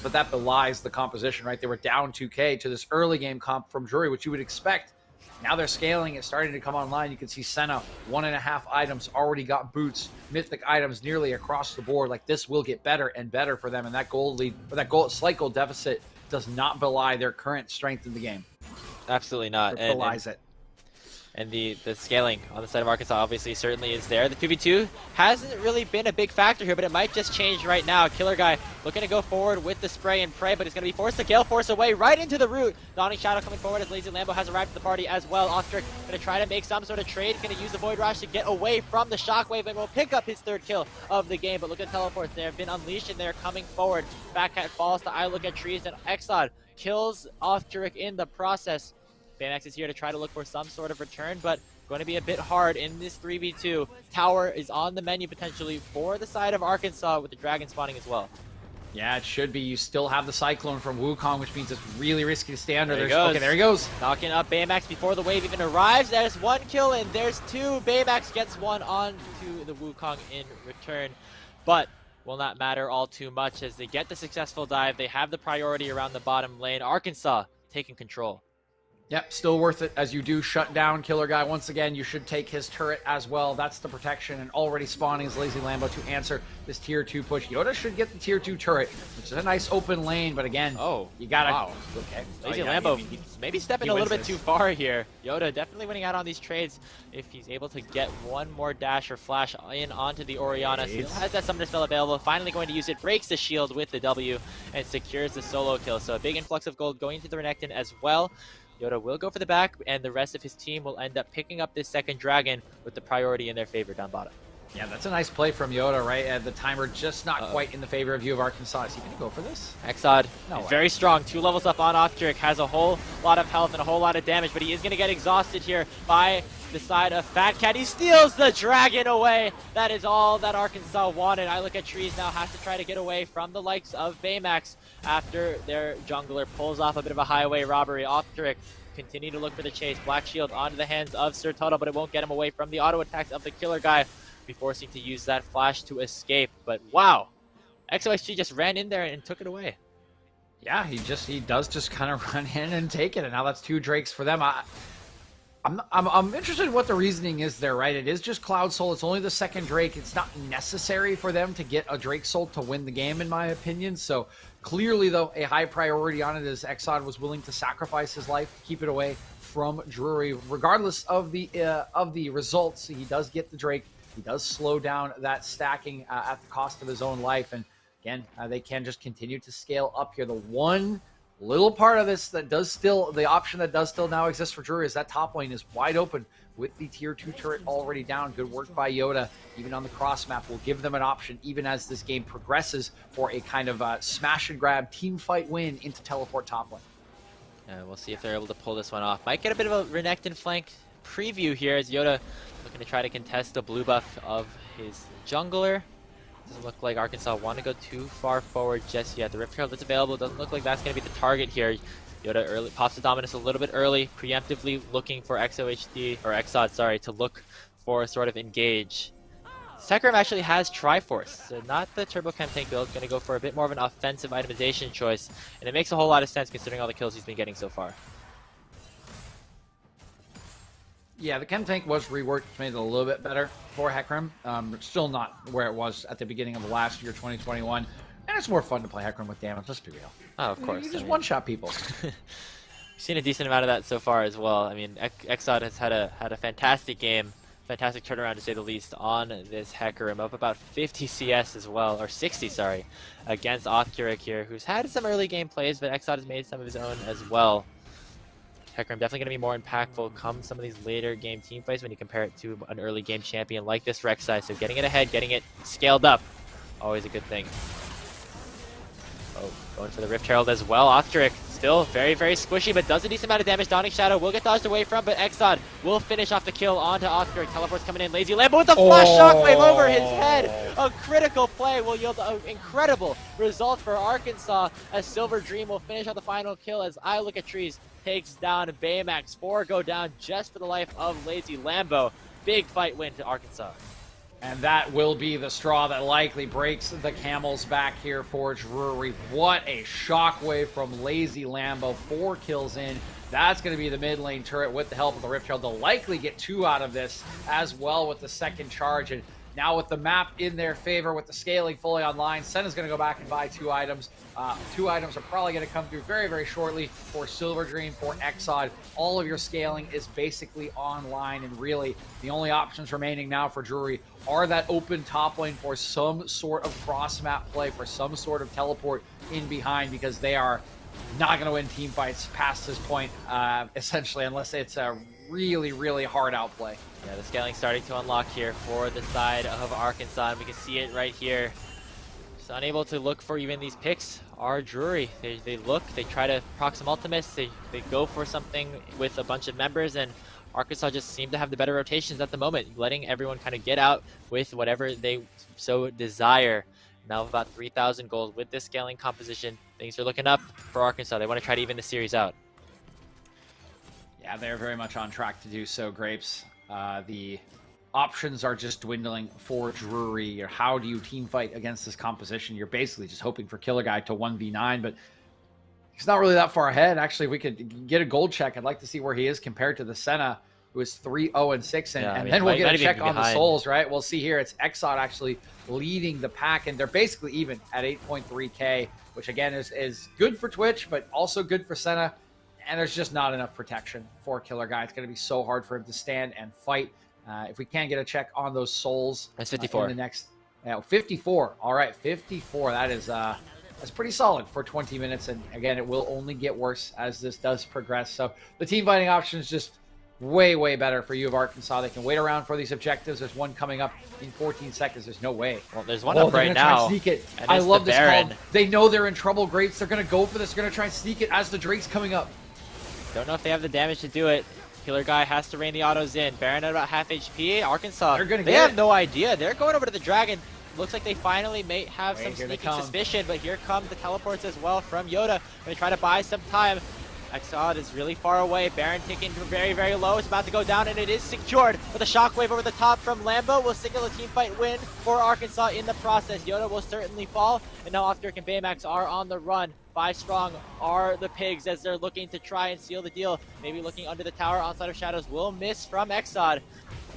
but that belies the composition, right? They were down 2K to this early game comp from Drury, which you would expect. Now they're scaling. It's starting to come online. You can see Senna, 1.5 items, already got boots, mythic items nearly across the board. Like, this will get better and better for them. And that gold lead, or that slight gold deficit, does not belie their current strength in the game. Absolutely not. It belies it. And the scaling on the side of Arkansas obviously certainly is there. The 2v2 hasn't really been a big factor here, but it might just change right now. Killer Guy looking to go forward with the spray and pray, but he's going to be forced to Gale Force away right into the root. Dawning Shadow coming forward as Lazy Lambo has arrived at the party as well. Ostrich going to try to make some sort of trade. Going to use the Void Rush to get away from the Shockwave and will pick up his 3rd kill of the game. But look at teleports. They have been unleashed and they're coming forward. Backcat falls to I Look at Trees, and Exod kills Ostrich in the process. Baymax is here to try to look for some sort of return, but going to be a bit hard in this 3v2. Tower is on the menu potentially for the side of Arkansas, with the Dragon spawning as well. Yeah, it should be. You still have the Cyclone from Wukong, which means it's really risky to stay under. There he goes. Okay, there he goes. Knocking up Baymax before the wave even arrives. There's 1 kill and there's 2. Baymax gets 1 on to the Wukong in return. But will not matter all too much as they get the successful dive. They have the priority around the bottom lane. Arkansas taking control. Yep, still worth it as you do shut down Killer Guy. Once again, you should take his turret as well. That's the protection, and already spawning is Lazy Lambo to answer this tier 2 push. Yoda should get the tier 2 turret, which is a nice open lane, but again, you gotta... Wow. Okay. Lazy Lambo maybe stepping a little bit too far here. Yoda definitely winning out on these trades if he's able to get one more dash or flash in onto the Orianna. Still has that Summoner spell available, finally going to use it, breaks the shield with the W, and secures the solo kill. So a big influx of gold going to the Renekton as well. Yoda will go for the back, and the rest of his team will end up picking up this second dragon with the priority in their favor down bottom. Yeah, that's a nice play from Yoda, right? And the timer just not quite in the favor of you of Arkansas. Is he going to go for this? Exod No is way. very strong. 2 levels up on Octric, has a whole lot of health and a whole lot of damage, but he is going to get exhausted here by the side of Fat Cat. He steals the dragon away. That is all that Arkansas wanted. I Look at Trees now has to try to get away from the likes of Baymax after their jungler pulls off a bit of a highway robbery. Octric continue to look for the chase. Black Shield onto the hands of Sir Toto, but it won't get him away from the auto attacks of the Killer Guy, be forcing to use that flash to escape. But wow, XOXG just ran in there and took it away. Yeah, he does just kind of run in and take it, and now that's 2 Drakes for them. I'm interested in what the reasoning is there, right? It is just Cloud Soul. It's only the second Drake. It's not necessary for them to get a Drake Soul to win the game, in my opinion. So clearly, though, a high priority on it as Exod was willing to sacrifice his life to keep it away from Drury. Regardless of the results, he does get the Drake. He does slow down that stacking at the cost of his own life. And again, they can just continue to scale up here. The one little part of this that does still, the option that does still now exist for Drury is that top lane is wide open with the tier 2 turret already down. Good work by Yoda, even on the cross map. Will give them an option, even as this game progresses, for a kind of smash and grab team fight win into teleport top lane. We'll see if they're able to pull this one off. Might get a bit of a Renekton flank preview here as Yoda looking to try to contest the blue buff of his jungler. Doesn't look like Arkansas want to go too far forward just yet. The Rift Herald that's available doesn't look like that's going to be the target here. Yoda early pops the Dominus a little bit early, preemptively looking for XOHD, or Exod, sorry, to look for a sort of engage. Sekram actually has Triforce, so not the Turbo Chem tank build, going to go for a bit more of an offensive itemization choice, and it makes a whole lot of sense considering all the kills he's been getting so far. Yeah, the Chem Tank was reworked, made it a little bit better for Hecarim. Still not where it was at the beginning of the last year, 2021. And it's more fun to play Hecarim with damage, let's be real. Oh, of course. You just one-shot people. We've seen a decent amount of that so far as well. I mean, Exod has had a fantastic game, fantastic turnaround to say the least on this Hecarim, up about 50 CS as well, or 60, sorry, against Othcuric here, who's had some early game plays, but Exod has made some of his own as well. Hecarim definitely going to be more impactful come some of these later game team fights when you compare it to an early game champion like this Rek'Sai. So getting it ahead, getting it scaled up, always a good thing. Oh, going for the Rift Herald as well. Othcuric still very, very squishy, but does a decent amount of damage. Dawning Shadow will get dodged away from, but Exod will finish off the kill onto Othcuric. Teleport's coming in. Lazy Lambo with the flash shockwave over his head. A critical play will yield an incredible result for Arkansas as Silver Dream will finish off the final kill as I Look at Trees takes down Baymax. 4 go down just for the life of Lazy Lambo. Big fight win to Arkansas. And that will be the straw that likely breaks the camel's back here for Drury. What a shockwave from Lazy Lambo. 4 kills in. That's going to be the mid lane turret with the help of the Rift Herald. They'll likely get 2 out of this as well with the second charge. And now with the map in their favor, with the scaling fully online, Senna's going to go back and buy 2 items. 2 items are probably going to come through very, very shortly for Silver Dream, for Exod. All of your scaling is basically online, and really the only options remaining now for Drury are that open top lane for some sort of cross-map play, for some sort of teleport in behind, because they are not going to win team fights past this point, essentially, unless it's a really, really hard outplay. Yeah, the scaling starting to unlock here for the side of Arkansas, and we can see it right here. Just unable to look for even these picks are Drury. They look, they try to proc some ultimates, they go for something with a bunch of members, and Arkansas just seem to have the better rotations at the moment, letting everyone kind of get out with whatever they so desire. Now about 3,000 gold with this scaling composition. Things are looking up for Arkansas. They want to try to even the series out. Yeah, they're very much on track to do so, Grapes. The options are just dwindling for Drury. Or how do you team fight against this composition? You're basically just hoping for Killer Guy to 1v9, but he's not really that far ahead. Actually, if we could get a gold check, I'd like to see where he is compared to the Senna, who is 3-0-6, and then we'll get a check on the Souls, right? We'll see here. It's Exod actually leading the pack, and they're basically even at 8.3K, which again is good for Twitch, but also good for Senna. And there's just not enough protection for Killer Guy. It's going to be so hard for him to stand and fight. If we can get a check on those Souls, that's 54. In the next, 54. All right, 54. That is that's pretty solid for 20 minutes. And again, it will only get worse as this does progress. So the team fighting option is just way better for U of Arkansas. They can wait around for these objectives. There's one coming up in 14 seconds. There's no way. Well, there's one up right now. Sneak it. I love this call. They know they're in trouble. Greats. They're going to go for this. They're going to try and sneak it as the Drake's coming up. Don't know if they have the damage to do it. Killer Guy has to rain the autos in. Baron at about half HP. Arkansas, they have no idea. They're going over to the Dragon. Looks like they finally may have some sneaking suspicion, but here come the teleports as well from Yoda. Going to try to buy some time. Exod is really far away. Baron ticking very low. It's about to go down, and it is secured. With a shockwave over the top from Lambo will signal a team fight win for Arkansas in the process. Yoda will certainly fall, and now Oftrick and Baymax are on the run. 5 strong are the Pigs as they're looking to try and seal the deal. Maybe looking under the tower. Onside of Shadows will miss from Exod.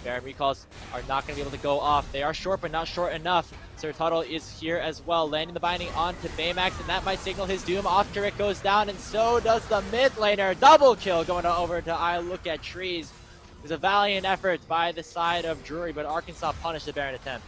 Baron recalls are not going to be able to go off. They are short, but not short enough. Sir Tuttle is here as well, landing the binding onto Baymax, and that might signal his doom. Oftrick goes down, and so does the mid laner. Double kill going over to I Look at Trees. It was a valiant effort by the side of Drury, but Arkansas punished the Baron attempt.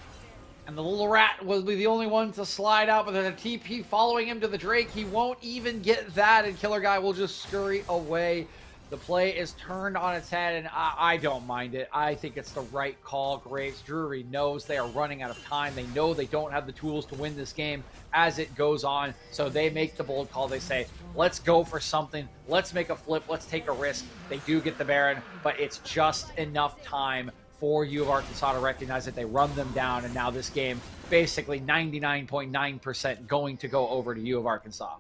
And the little rat will be the only one to slide out, but there's a TP following him to the Drake. He won't even get that, and Killer Guy will just scurry away. The play is turned on its head, and I don't mind it. I think it's the right call. Graves Drury knows they are running out of time. They know they don't have the tools to win this game as it goes on, so they make the bold call. They say, let's go for something. Let's make a flip. Let's take a risk. They do get the Baron, but it's just enough time for U of Arkansas to recognize that they run them down, and now this game basically 99.9% going to go over to U of Arkansas.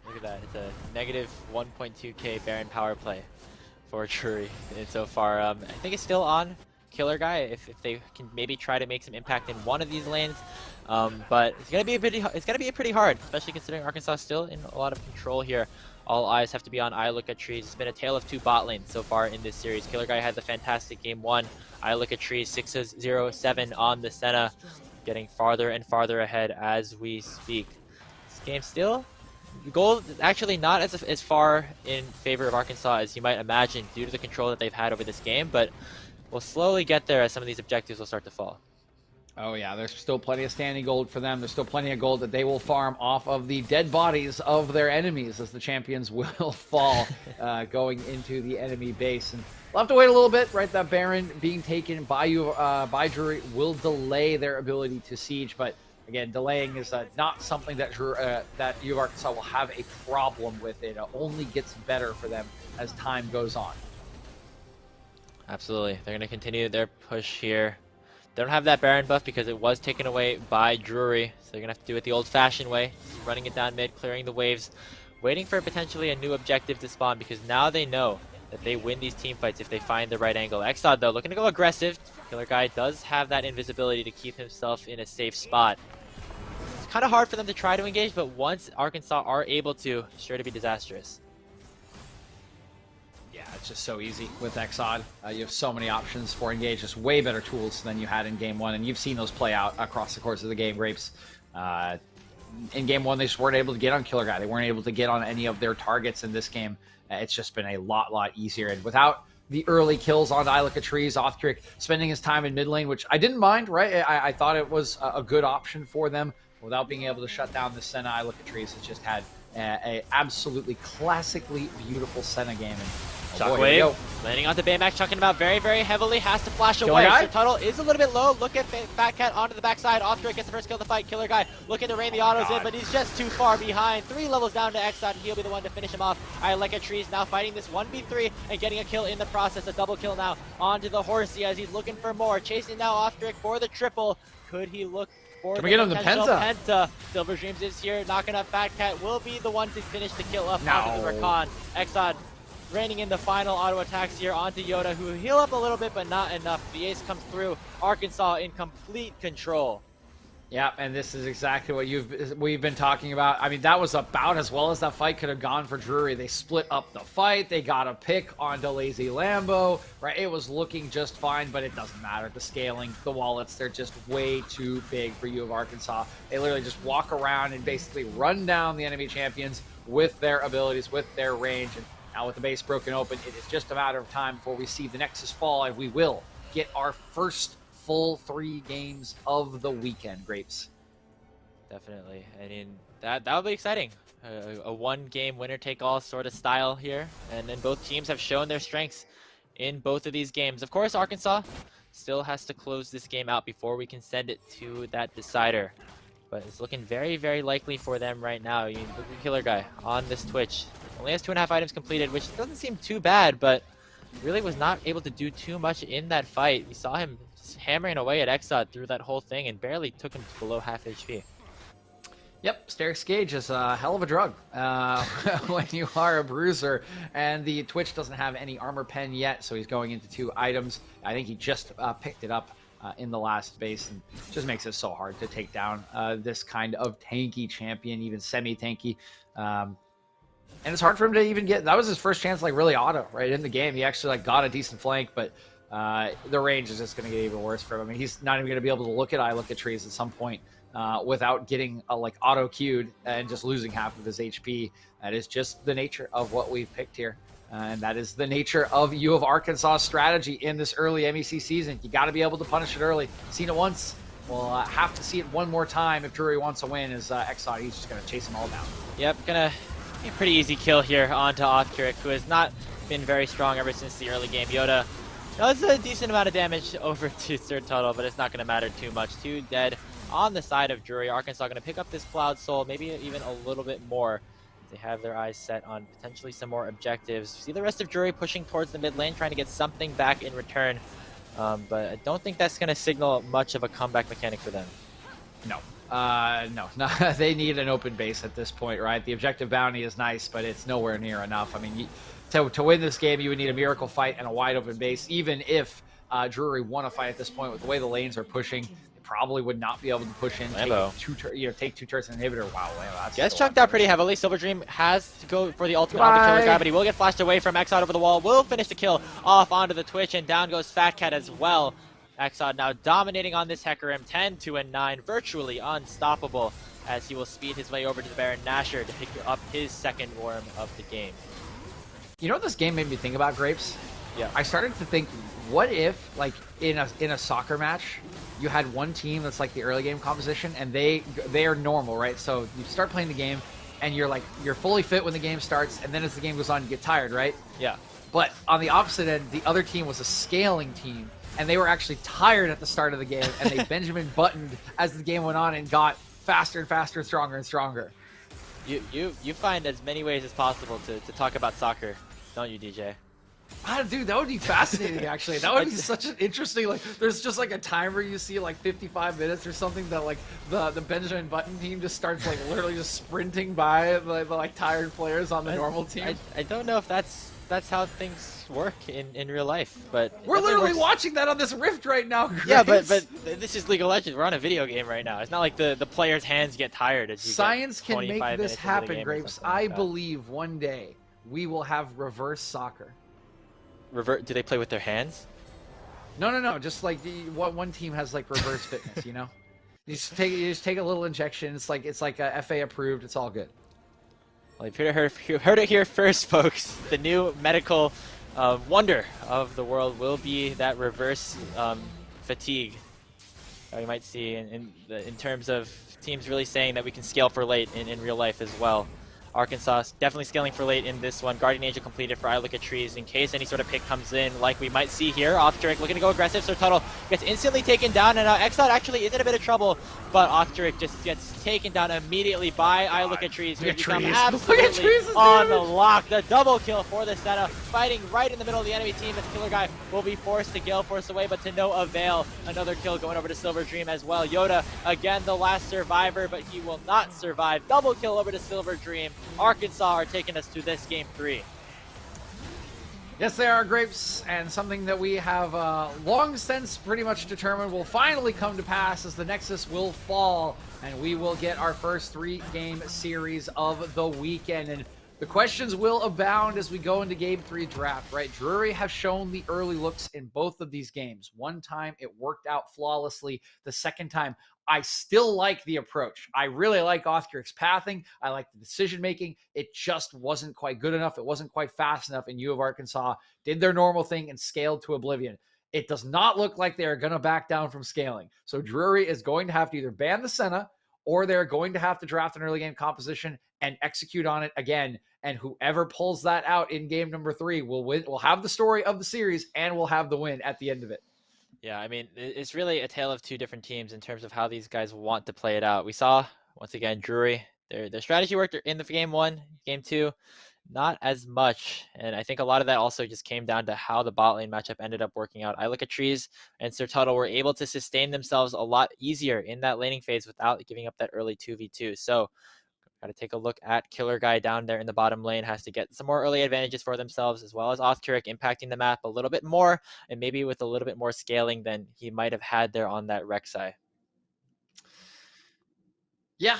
Look at that. It's a negative 1.2k Baron power play for Drury so far. I think it's still on Killer Guy if they can maybe try to make some impact in one of these lanes. But it's gonna be pretty hard, especially considering Arkansas is still in a lot of control here. All eyes have to be on I Look at Trees. It's been a tale of 2 bot lanes so far in this series. Killer Guy had the fantastic game 1. I Look at Trees 6-0-7 on the Senna, getting farther and farther ahead as we speak. This game still, the goal is actually not as far in favor of Arkansas as you might imagine due to the control that they've had over this game, but we'll slowly get there as some of these objectives will start to fall. Oh yeah, there's still plenty of standing gold for them. There's still plenty of gold that they will farm off of the dead bodies of their enemies as the champions will fall going into the enemy base. And we'll have to wait a little bit, right? That Baron being taken by Drury will delay their ability to siege, but again, delaying is not something that U of Arkansas will have a problem with. It only gets better for them as time goes on. Absolutely. They're going to continue their push here. They don't have that Baron buff because it was taken away by Drury, so they're going to have to do it the old-fashioned way, running it down mid, clearing the waves, waiting for potentially a new objective to spawn because now they know that they win these team fights if they find the right angle. Exod, though, looking to go aggressive. Killer Guy does have that invisibility to keep himself in a safe spot. It's kind of hard for them to try to engage, but once Arkansas are able to, it's sure to be disastrous. Yeah, it's just so easy with Exod. You have so many options for engage, just way better tools than you had in Game 1, and you've seen those play out across the course of the game. Grapes, in Game 1, they just weren't able to get on Killer Guy. They weren't able to get on any of their targets in this game. It's just been a lot easier, and without the early kills on I Look at Trees, Oftrick spending his time in mid lane, which I didn't mind, right? I thought it was a good option for them without being able to shut down the Senna. I Look at Trees has just had a absolutely classically beautiful Senna game. And Shockwave, landing onto Baymax, chucking him out very heavily, has to flash away. So Tuttle is a little bit low. Look at Fat Cat onto the backside. Oftrick gets the first kill of the fight. Killer Guy looking to rain the autos in, but he's just too far behind. 3 levels down to Exod, and he'll be the one to finish him off. I Like a Trees now fighting this 1v3 and getting a kill in the process. A double kill now onto the Horsey as he's looking for more. Chasing now Oftrick for the triple. Could he look for Can we get him the Penta? Silver Dreams is here, knocking up Fat Cat. Will be the one to finish the kill up onto the Rakan. Exod Raining in the final auto attacks here onto Yoda, who heal up a little bit, but not enough. The ace comes through. Arkansas in complete control. Yeah, and this is exactly what we've been talking about. I mean, that was about as well as that fight could have gone for Drury. They split up the fight. They got a pick onto Lazy Lambo, right? It was looking just fine, but it doesn't matter. The scaling, the wallets, they're just way too big for U of Arkansas. They literally just walk around and basically run down the enemy champions with their abilities, with their range. And now with the base broken open, it is just a matter of time before we see the Nexus fall, and we will get our first full 3 games of the weekend, Grapes. Definitely. I mean, that'll be exciting. A one-game winner-take-all sort of style here, and then both teams have shown their strengths in both of these games. Of course, Arkansas still has to close this game out before we can send it to that decider, but it's looking very, very likely for them right now. You look at Killer Guy on this Twitch. Only has 2.5 items completed, which doesn't seem too bad, but really was not able to do too much in that fight. We saw him hammering away at Exod through that whole thing and barely took him to below half HP. Yep, Sterix Gauge is a hell of a drug when you are a bruiser, and the Twitch doesn't have any armor pen yet, so he's going into 2 items. I think he just picked it up in the last base, and just makes it so hard to take down this kind of tanky champion, even semi-tanky. And it's hard for him to even get, that was his first chance, like really auto, right, in the game. He actually like got a decent flank, but the range is just going to get even worse for him. I mean, he's not even going to be able to look at trees at some point without getting like auto queued and just losing half of his HP. That is just the nature of what we've picked here. And that is the nature of U of Arkansas strategy in this early MEC season. You got to be able to punish it early. Seen it once. We'll have to see it one more time if Drury wants to win. As Exod, he's just going to chase them all down. Yep, gonna be a pretty easy kill here onto Othkirk, who has not been very strong ever since the early game. Yoda does a decent amount of damage over to Sir Tuttle, but it's not going to matter too much. 2 dead on the side of Drury. Arkansas going to pick up this Cloud Soul, maybe even a little bit more. They have their eyes set on potentially some more objectives. See the rest of Drury pushing towards the mid lane, trying to get something back in return. But I don't think that's going to signal much of a comeback mechanic for them. No. No. They need an open base at this point, right? The objective bounty is nice, but it's nowhere near enough. I mean, to win this game, you would need a miracle fight and a wide open base. Even if Drury won a fight at this point, with the way the lanes are pushing, they probably would not be able to push in. Take 2 turrets and inhibitor. Wow, that's gets chunked out pretty heavily. Silver Dream has to go for the ultimate on the Killer Guy, but he will get flashed away from Exod over the wall. Will finish the kill off onto the Twitch, and down goes Fat Cat as well. Exod now dominating on this Hecarim, 10-9, virtually unstoppable, as he will speed his way over to the Baron Nashor to pick up his second worm of the game. You know what this game made me think about, Grapes? Yeah. I started to think, what if, like, in a soccer match, you had one team that's like the early game composition, and they are normal, right? So you start playing the game, and you're fully fit when the game starts, and then as the game goes on, you get tired, right? Yeah. But on the opposite end, the other team was a scaling team, and they were actually tired at the start of the game, and they Benjamin buttoned as the game went on and got faster and faster, stronger and stronger. You find as many ways as possible to talk about soccer, don't you, DJ? Dude, that would be fascinating, actually. That would be such an interesting, like, there's just like a timer you see, like 55 minutes or something, that like the Benjamin Button team just starts like literally just sprinting by the like tired players on the normal team. I don't know if that's how things work in real life, but we're literally watching that on this Rift right now. Grace. Yeah, but this is League of Legends. We're on a video game right now. It's not like the players' hands get tired as you Science get can make this happen, Grapes. I believe one day we will have reverse soccer. Do they play with their hands? No. Just like one team has like reverse fitness, you know. You just take a little injection. It's like FA approved. It's all good. Well, you heard it here first, folks. The new medical wonder of the world will be that reverse fatigue that we might see in terms of teams really saying that we can scale for late in real life as well. Arkansas definitely scaling for late in this one. Guardian Angel completed for I Look at Trees in case any sort of pick comes in, like we might see here. Othkirk looking to go aggressive. Sir Tuttle gets instantly taken down, and Exod actually is in a bit of trouble, but Othkirk just gets taken down immediately by I Look at Trees, who become absolutely on the lock. The double kill for the Senna, fighting right in the middle of the enemy team as Killer Guy will be forced to Gale Force away, but to no avail. Another kill going over to Silver Dream as well. Yoda, again, the last survivor, but he will not survive. Double kill over to Silver Dream. Arkansas are taking us to this game 3. Yes, they are grapes, and something that we have long since pretty much determined will finally come to pass as the Nexus will fall, and we will get our first 3-game series of the weekend. And the questions will abound as we go into Game 3 draft, right? Drury have shown the early looks in both of these games. One time it worked out flawlessly. The second time, I still like the approach. I really like Othkirk's pathing. I like the decision making. It just wasn't quite good enough. It wasn't quite fast enough. And U of Arkansas did their normal thing and scaled to oblivion. It does not look like they are going to back down from scaling. So Drury is going to have to either ban the Senna or they're going to have to draft an early game composition and execute on it again. And whoever pulls that out in game number 3 will win. Will have the story of the series and will have the win at the end of it. Yeah, I mean, it's really a tale of two different teams in terms of how these guys want to play it out. We saw, once again, Drury, their strategy worked in the game 1, game 2, not as much. And I think a lot of that also just came down to how the bot lane matchup ended up working out. I look at Trees and Sir Tuttle were able to sustain themselves a lot easier in that laning phase without giving up that early 2v2. So got to take a look at Killer Guy down there in the bottom lane, has to get some more early advantages for themselves, as well as Othkirk impacting the map a little bit more, and maybe with a little bit more scaling than he might have had there on that Rek'Sai. Yeah,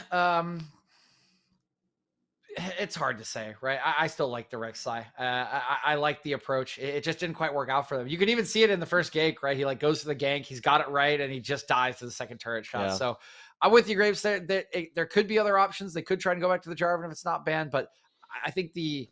it's hard to say, right? I still like the Rek'Sai. I like the approach. It just didn't quite work out for them. You can even see it in the first gank, right? He like goes to the gank, he's got it right, and he just dies to the second turret shot. Yeah. So I'm with you, Graves. There could be other options. They could try and go back to the Jarvan if it's not banned, but I think the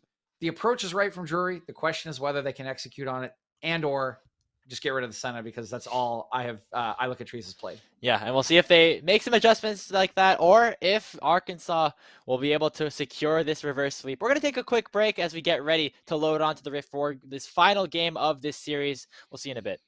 approach is right from Drury. The question is whether they can execute on it and or just get rid of the Senna, because that's all I have. I look at Trees' play. Yeah, and we'll see if they make some adjustments like that, or if Arkansas will be able to secure this reverse sweep. We're going to take a quick break as we get ready to load onto the Rift for this final game of this series. We'll see you in a bit.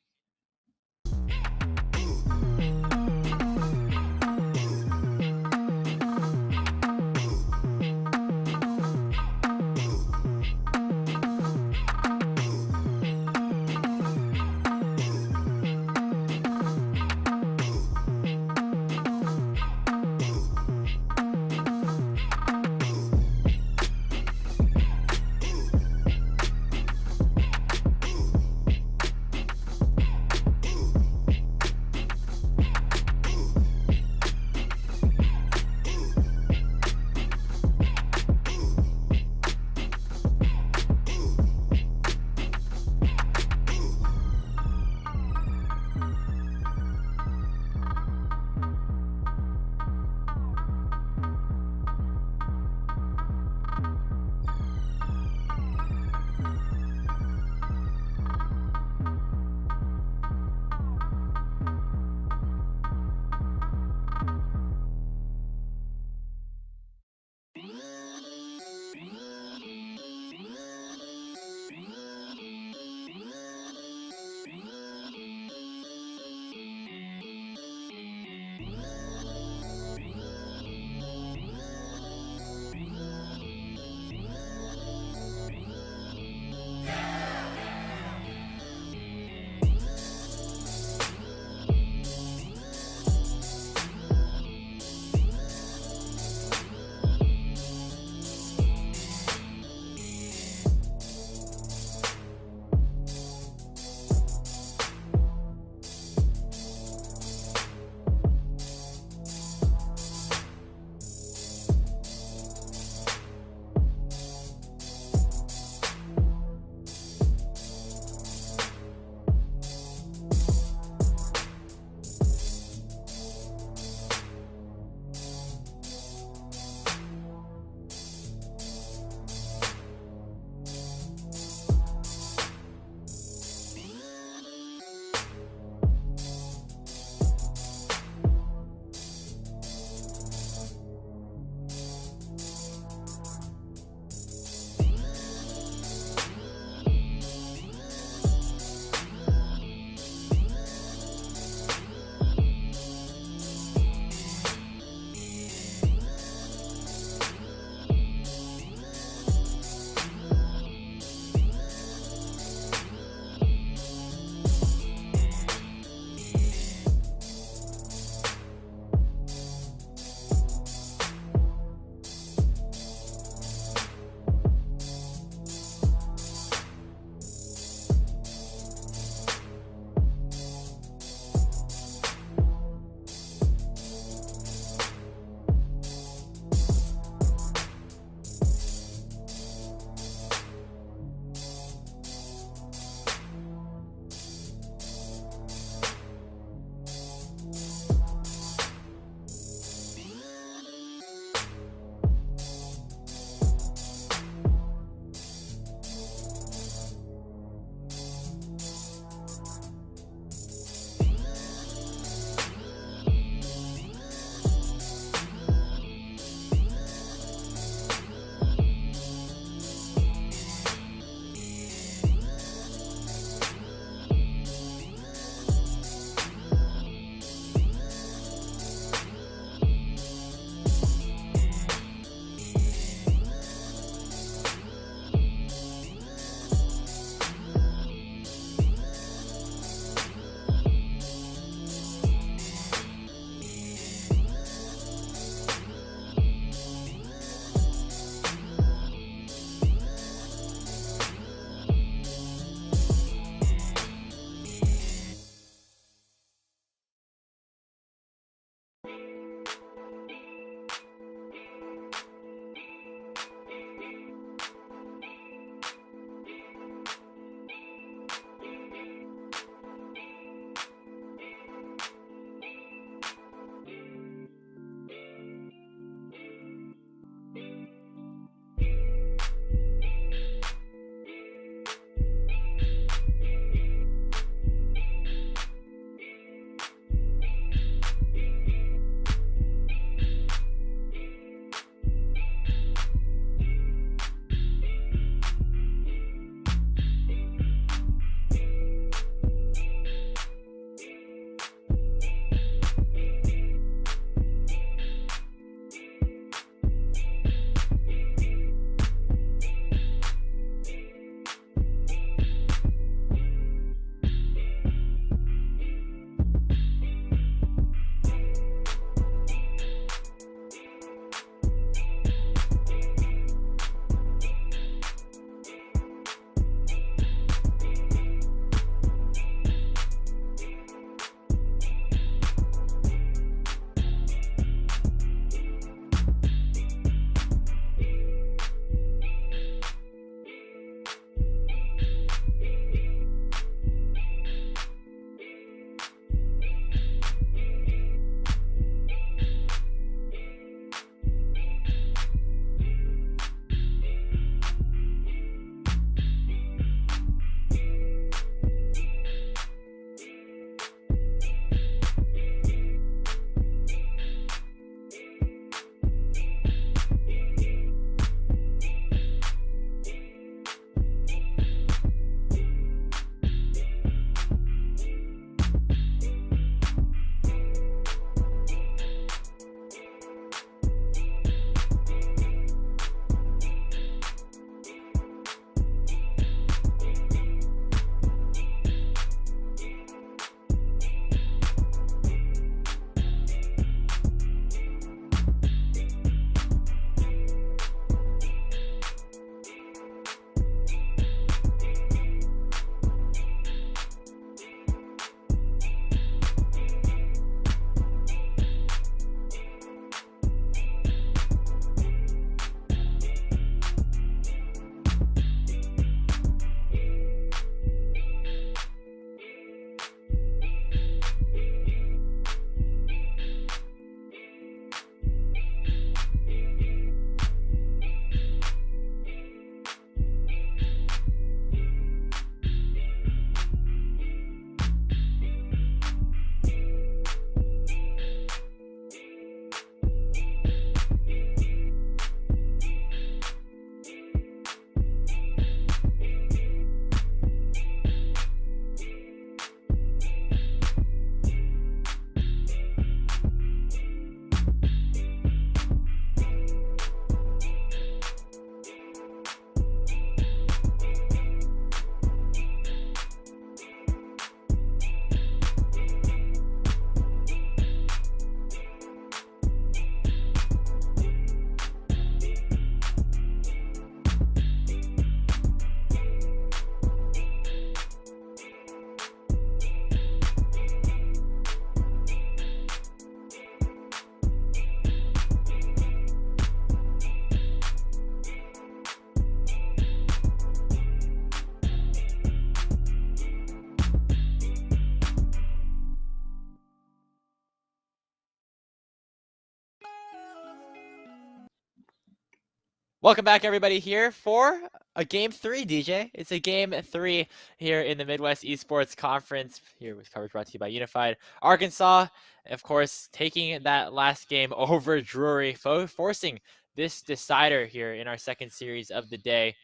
Welcome back, everybody, here for a Game 3, DJ. It's a Game 3 here in the Midwest Esports Conference. Here with coverage brought to you by Unified. Arkansas, of course, taking that last game over Drury, forcing this decider here in our second series of the day.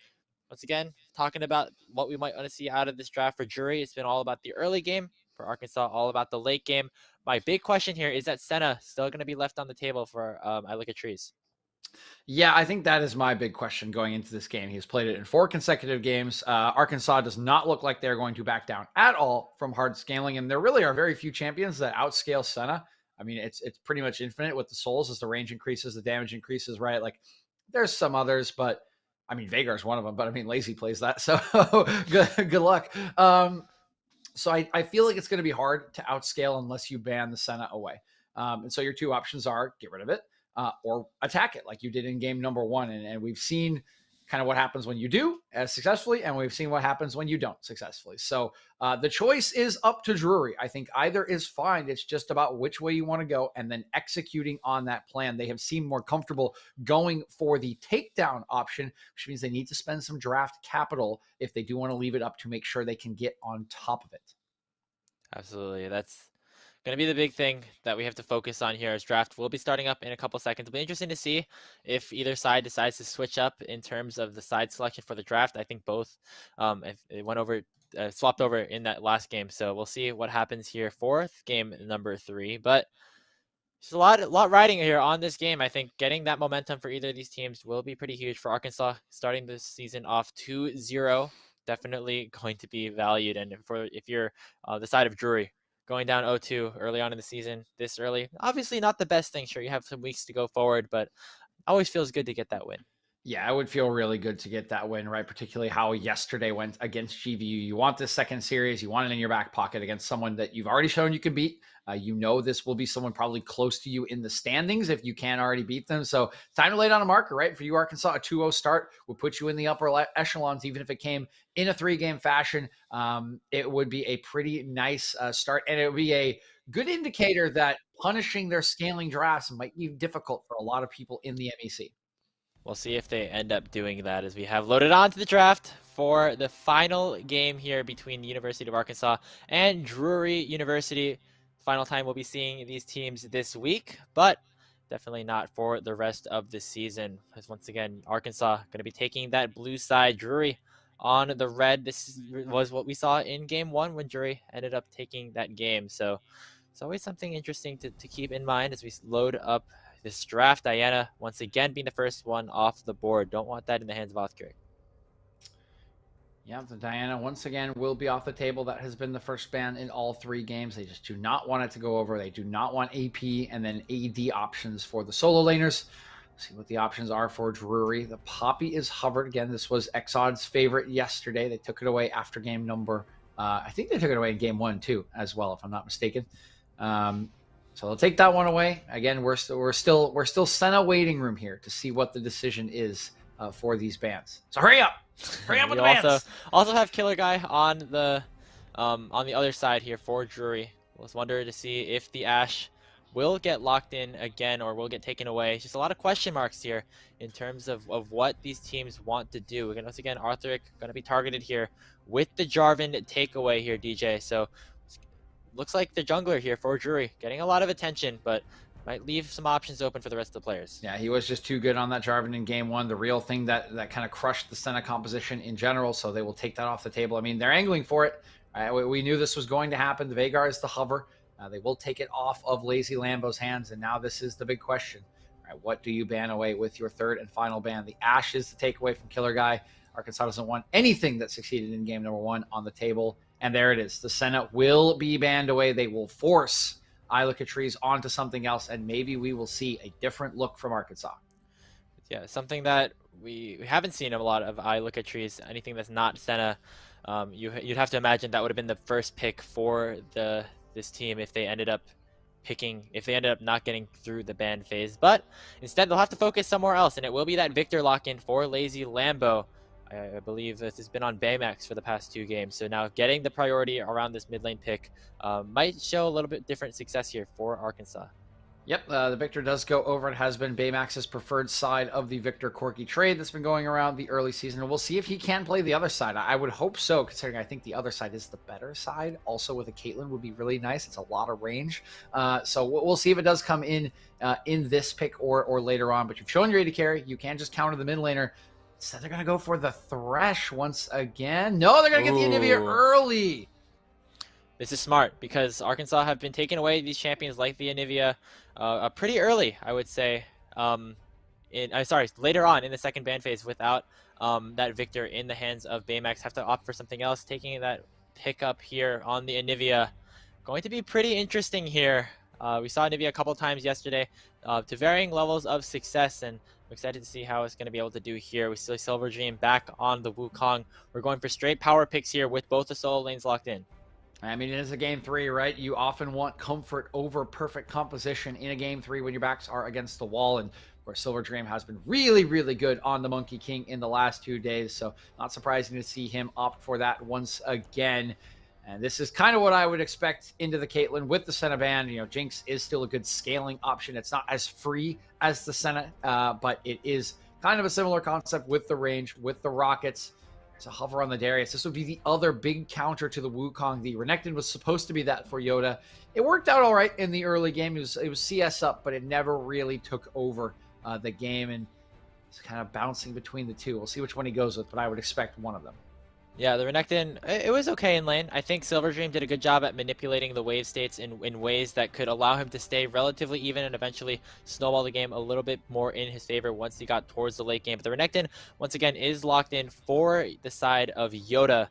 Once again, talking about what we might want to see out of this draft for Drury. It's been all about the early game. For Arkansas, all about the late game. My big question here is that Senna still going to be left on the table for I Look at Trees? Yeah, I think that is my big question going into this game. He's played it in 4 consecutive games. Arkansas does not look like they're going to back down at all from hard scaling, and there really are very few champions that outscale Senna. I mean, it's pretty much infinite with the souls as the range increases, the damage increases, right? Like, there's some others, but I mean, Vagar's one of them. But I mean, Lazy plays that, so good luck. So I feel like it's going to be hard to outscale unless you ban the Senna away. And so your two options are get rid of it or attack it like you did in game number 1. And we've seen kind of what happens when you do successfully, and we've seen what happens when you don't successfully. So the choice is up to Drury. I think either is fine. It's just about which way you want to go and then executing on that plan. They have seemed more comfortable going for the takedown option, which means they need to spend some draft capital if they do want to leave it up to make sure they can get on top of it. Absolutely. That's going to be the big thing that we have to focus on here as draft will be starting up in a couple seconds. It'll be interesting to see if either side decides to switch up in terms of the side selection for the draft. I think both if it went over, swapped over in that last game. So we'll see what happens here for game number 3. But there's a lot riding here on this game. I think getting that momentum for either of these teams will be pretty huge for Arkansas. Starting this season off 2-0, definitely going to be valued. And if you're the side of Drury, going down 0-2 early on in the season, this early, obviously not the best thing. Sure, you have some weeks to go forward, but always feels good to get that win. Yeah, it would feel really good to get that win, right? Particularly how yesterday went against GVU. You want this second series. You want it in your back pocket against someone that you've already shown you can beat. You know this will be someone probably close to you in the standings if you can't already beat them. So it's time to lay down a marker, right? For you, Arkansas, a 2-0 start will put you in the upper echelons, even if it came in a 3-game fashion. It would be a pretty nice start, and it would be a good indicator that punishing their scaling drafts might be difficult for a lot of people in the MEC. We'll see if they end up doing that as we have loaded on to the draft for the final game here between the University of Arkansas and Drury University. Final time we'll be seeing these teams this week, but definitely not for the rest of the season. As once again, Arkansas going to be taking that blue side, Drury on the red. This was what we saw in game 1 when Drury ended up taking that game. So it's always something interesting to keep in mind as we load up this draft. Diana, once again, being the first one off the board. Don't want that in the hands of Othkirk. Yeah, the Diana, once again, will be off the table. That has been the first ban in all 3 games. They just do not want it to go over. They do not want AP and then AD options for the solo laners. Let's see what the options are for Drury. The Poppy is hovered. Again, this was Exod's favorite yesterday. They took it away after game number. I think they took it away in game 1, too, as well, if I'm not mistaken. So they'll take that one away. Again, we're still Senna waiting room here to see what the decision is for these bans. So hurry up with the bans. Also have Killer Guy on the other side here for Drury. Let's wonder to see if the Ash will get locked in again or will get taken away. Just a lot of question marks here in terms of what these teams want to do. We're gonna, once again, Arthuric going to be targeted here with the Jarvan takeaway here, DJ. So looks like the jungler here for Drury getting a lot of attention, but might leave some options open for the rest of the players. Yeah, he was just too good on that Jarvan in game 1. The real thing that kind of crushed the Senna composition in general, so they will take that off the table. I mean, they're angling for it. We knew this was going to happen. The Vagar is the hover. They will take it off of Lazy Lambo's hands, and now this is the big question. All right, what do you ban away with your third and final ban? The Ash is the takeaway from Killer Guy. Arkansas doesn't want anything that succeeded in game number 1 on the table. And there it is. The Senna will be banned away. They will force I Look at Trees onto something else, and maybe we will see a different look from Arkansas. Yeah, something that we haven't seen a lot of I Look at Trees. Anything that's not Senna, you'd have to imagine that would have been the first pick for this team if they ended up not getting through the ban phase. But instead, they'll have to focus somewhere else, and it will be that Victor lock-in for Lazy Lambo. I believe this has been on Baymax for the past 2 games. So now getting the priority around this mid lane pick might show a little bit different success here for Arkansas. Yep, the Victor does go over. It has been Baymax's preferred side of the Victor Corky trade that's been going around the early season. And we'll see if he can play the other side. I would hope so, considering I think the other side is the better side. Also, with a Caitlyn would be really nice. It's a lot of range. So we'll see if it does come in this pick or later on. But you've shown your AD carry. You can just counter the mid laner. So they're going to go for the Thresh once again. No, they're going to get the Anivia early. This is smart because Arkansas have been taking away these champions like the Anivia pretty early, I would say. Later on in the second ban phase without that Victor in the hands of Baymax. Have to opt for something else. Taking that pickup here on the Anivia. Going to be pretty interesting here. We saw Anivia a couple times yesterday to varying levels of success, and I'm excited to see how it's going to be able to do here. We see Silver Dream back on the Wukong. We're going for straight power picks here with both the solo lanes locked in. I mean, it is a game 3, right? You often want comfort over perfect composition in a game 3 when your backs are against the wall. And where Silver Dream has been really, really good on the Monkey King in the last 2 days. So not surprising to see him opt for that once again. And this is kind of what I would expect into the Caitlyn with the Senna ban. You know, Jinx is still a good scaling option. It's not as free as the Senna, but it is kind of a similar concept with the range, with the rockets. To hover on the Darius. This would be the other big counter to the Wukong. The Renekton was supposed to be that for Yoda. It worked out all right in the early game. It was CS up, but it never really took over the game, and it's kind of bouncing between the two. We'll see which one he goes with, but I would expect one of them. Yeah, the Renekton, it was okay in lane. I think Silver Dream did a good job at manipulating the wave states in ways that could allow him to stay relatively even and eventually snowball the game a little bit more in his favor once he got towards the late game. But the Renekton, once again, is locked in for the side of Yoda.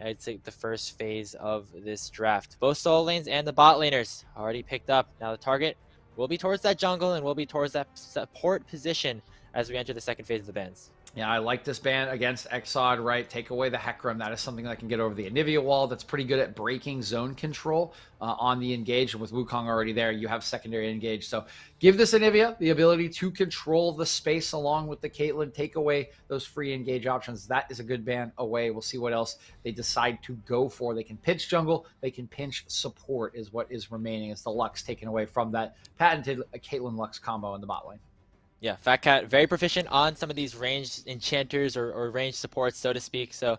I'd say the first phase of this draft. Both solo lanes and the bot laners already picked up. Now the target will be towards that jungle and will be towards that support position as we enter the second phase of the bans. Yeah, I like this ban against Exod, right? Take away the Hecarim. That is something that can get over the Anivia wall. That's pretty good at breaking zone control on the engage. And with Wukong already there, you have secondary engage. So give this Anivia the ability to control the space along with the Caitlyn. Take away those free engage options. That is a good ban away. We'll see what else they decide to go for. They can pinch jungle. They can pinch support is what is remaining. It's the Lux taken away from that patented Caitlyn Lux combo in the bot lane. Yeah, Fat Cat, very proficient on some of these ranged enchanters or ranged supports, so to speak. So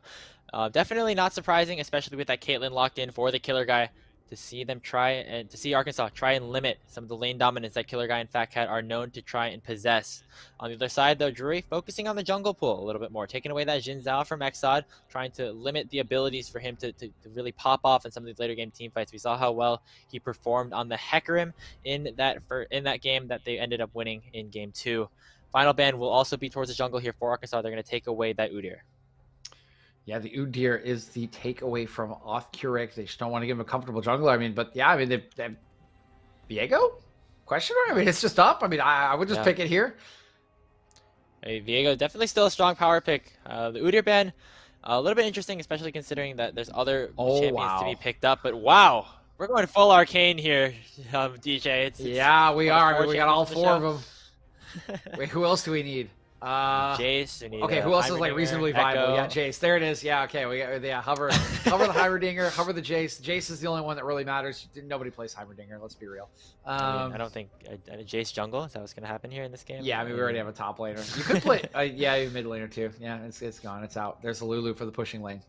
definitely not surprising, especially with that Caitlyn locked in for the Killer Guy, to see them to see Arkansas try and limit some of the lane dominance that Killer Guy and Fat Cat are known to try and possess. On the other side, though, Drury focusing on the jungle pool a little bit more, taking away that Jin Zhao from Exod, trying to limit the abilities for him to really pop off in some of these later game team fights. We saw how well he performed on the Hecarim in that game that they ended up winning in game 2. Final ban will also be towards the jungle here for Arkansas. They're going to take away that Udyr. Yeah, the Udyr is the takeaway from Othcuric. They just don't want to give him a comfortable jungler. I mean, but yeah, I mean, they Viego? Question mark? I mean, it's just up. I mean, I would just pick it here. Hey, Viego, definitely still a strong power pick. The Udyr ban, a little bit interesting, especially considering that there's other champions to be picked up. But wow, we're going full arcane here, DJ. Yeah, we are. I mean, we got all 4 of them. Wait, who else do we need? Jace. Okay, who else is like reasonably viable? Yeah, Jace. There it is. Yeah, okay. We got hover the Heimerdinger, hover the Jace. Jace is the only one that really matters. Nobody plays Heimerdinger. Let's be real. I don't think Jace jungle. Is that what's gonna happen here in this game? Yeah, I mean we already have a top laner. You could play. Yeah, you mid laner too. Yeah, it's gone. It's out. There's a Lulu for the pushing lane.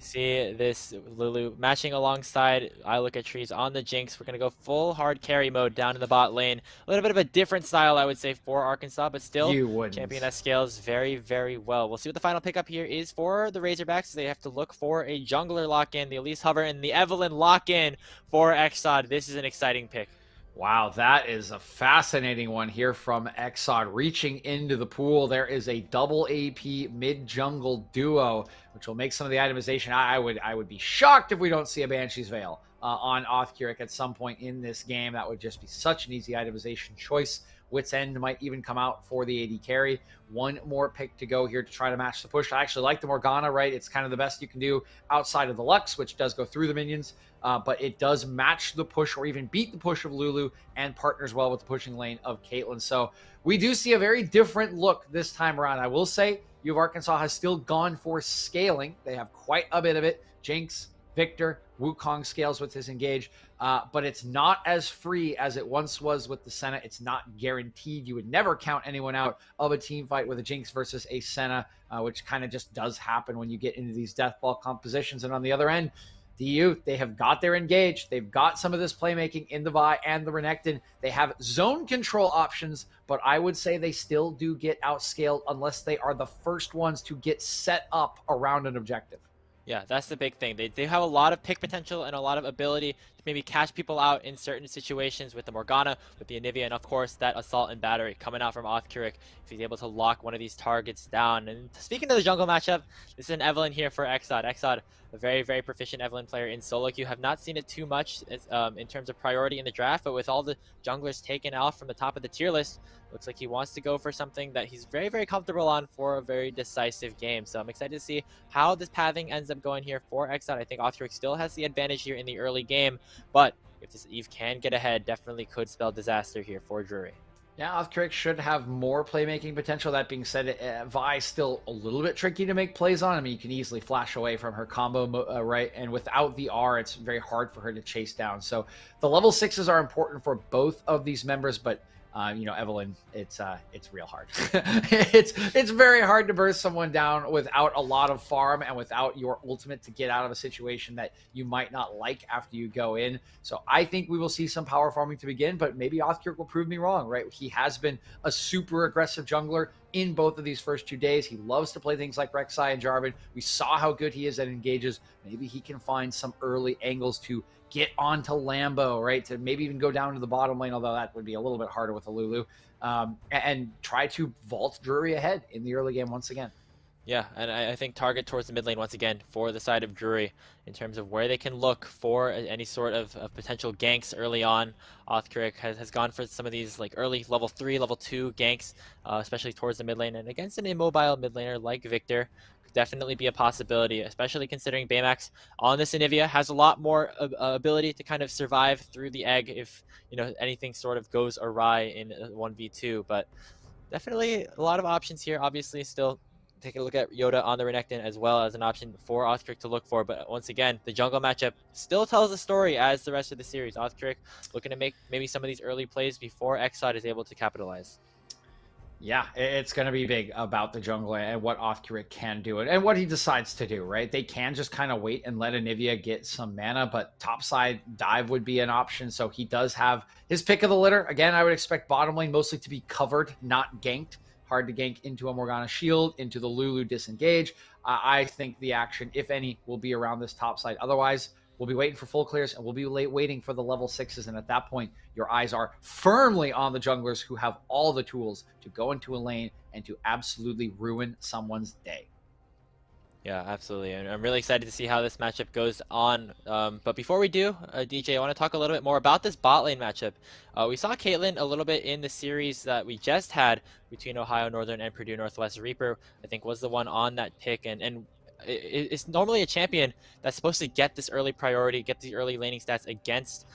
See this Lulu matching alongside I Look at Trees on the Jinx. We're going to go full hard carry mode down in the bot lane. A little bit of a different style, I would say, for Arkansas, but still champion that scales very, very well. We'll see what the final pickup here is for the Razorbacks. They have to look for a jungler lock-in, the Elise Hover, and the Evelyn lock-in for Exod. This is an exciting pick. Wow, that is a fascinating one here from Exod. Reaching into the pool, there is a double AP mid-jungle duo, which will make some of the itemization. I would be shocked if we don't see a Banshee's Veil on Othcuric at some point in this game. That would just be such an easy itemization choice. Wit's End might even come out for the AD carry. One more pick to go here to try to match the push. I actually like the Morgana, right? It's kind of the best you can do outside of the Lux, which does go through the minions. But it does match the push or even beat the push of Lulu and partners well with the pushing lane of Caitlyn. So we do see a very different look this time around. I will say U of Arkansas has still gone for scaling. They have quite a bit of it. Jinx, Victor. Wukong scales with his engage, but it's not as free as it once was with the Senna. It's not guaranteed. You would never count anyone out of a team fight with a Jinx versus a Senna, which kind of just does happen when you get into these deathball compositions. And on the other end, the EU, they have got their engage. They've got some of this playmaking in the Vi and the Renekton. They have zone control options, but I would say they still do get outscaled unless they are the first ones to get set up around an objective. Yeah, that's the big thing. They have a lot of pick potential and a lot of ability to maybe catch people out in certain situations with the Morgana, with the Anivia, and of course that Assault and Battery coming out from Othkirk if he's able to lock one of these targets down. And speaking of the jungle matchup, this is an Evelynn here for Exod. Exod, a very, very proficient Evelynn player in solo queue. Have not seen it too much in terms of priority in the draft, but with all the junglers taken off from the top of the tier list, looks like he wants to go for something that he's very, very comfortable on for a very decisive game. So I'm excited to see how this pathing ends up going here for Exod. I think Othkirk still has the advantage here in the early game, but if this Eve can get ahead, definitely could spell disaster here for Drury. Yeah, Othkirk should have more playmaking potential. That being said, Vi's still a little bit tricky to make plays on. I mean, you can easily flash away from her combo, right? And without the R, it's very hard for her to chase down. So the level 6s are important for both of these members, but you know, Evelynn, it's real hard. it's very hard to burst someone down without a lot of farm and without your ultimate to get out of a situation that you might not like after you go in. So I think we will see some power farming to begin, but maybe Othkirk will prove me wrong, right? He has been a super aggressive jungler in both of these first 2 days. He loves to play things like Rek'Sai and Jarvan. We saw how good he is at engages. Maybe he can find some early angles to get onto Lambo, right? To maybe even go down to the bottom lane, although that would be a little bit harder with a Lulu, and try to vault Drury ahead in the early game once again. Yeah, and I think target towards the mid lane once again for the side of Drury in terms of where they can look for any sort of potential ganks early on. Othkirk has gone for some of these like early level 3, level 2 ganks, especially towards the mid lane, and against an immobile mid laner like Victor, could definitely be a possibility, especially considering Baymax on this Anivia has a lot more ability to kind of survive through the egg if, you know, anything sort of goes awry in 1v2, but definitely a lot of options here. Obviously still take a look at Yoda on the Renekton as well as an option for Othkirk to look for. But once again, the jungle matchup still tells the story as the rest of the series. Othkirk looking to make maybe some of these early plays before Exod is able to capitalize. Yeah, it's going to be big about the jungle and what Othkirk can do and what he decides to do, right? They can just kind of wait and let Anivia get some mana, but topside dive would be an option. So he does have his pick of the litter. Again, I would expect bottom lane mostly to be covered, not ganked. Hard to gank into a Morgana shield, into the Lulu disengage. I think the action, if any, will be around this top side. Otherwise, we'll be waiting for full clears and we'll be waiting for the level 6s. And at that point, your eyes are firmly on the junglers who have all the tools to go into a lane and to absolutely ruin someone's day. Yeah, absolutely. And I'm really excited to see how this matchup goes on. But before we do, DJ, I want to talk a little bit more about this bot lane matchup. We saw Caitlyn a little bit in the series that we just had between Ohio Northern and Purdue Northwest. Reaper, I think, was the one on that pick. And it's normally a champion that's supposed to get this early priority, get the early laning stats against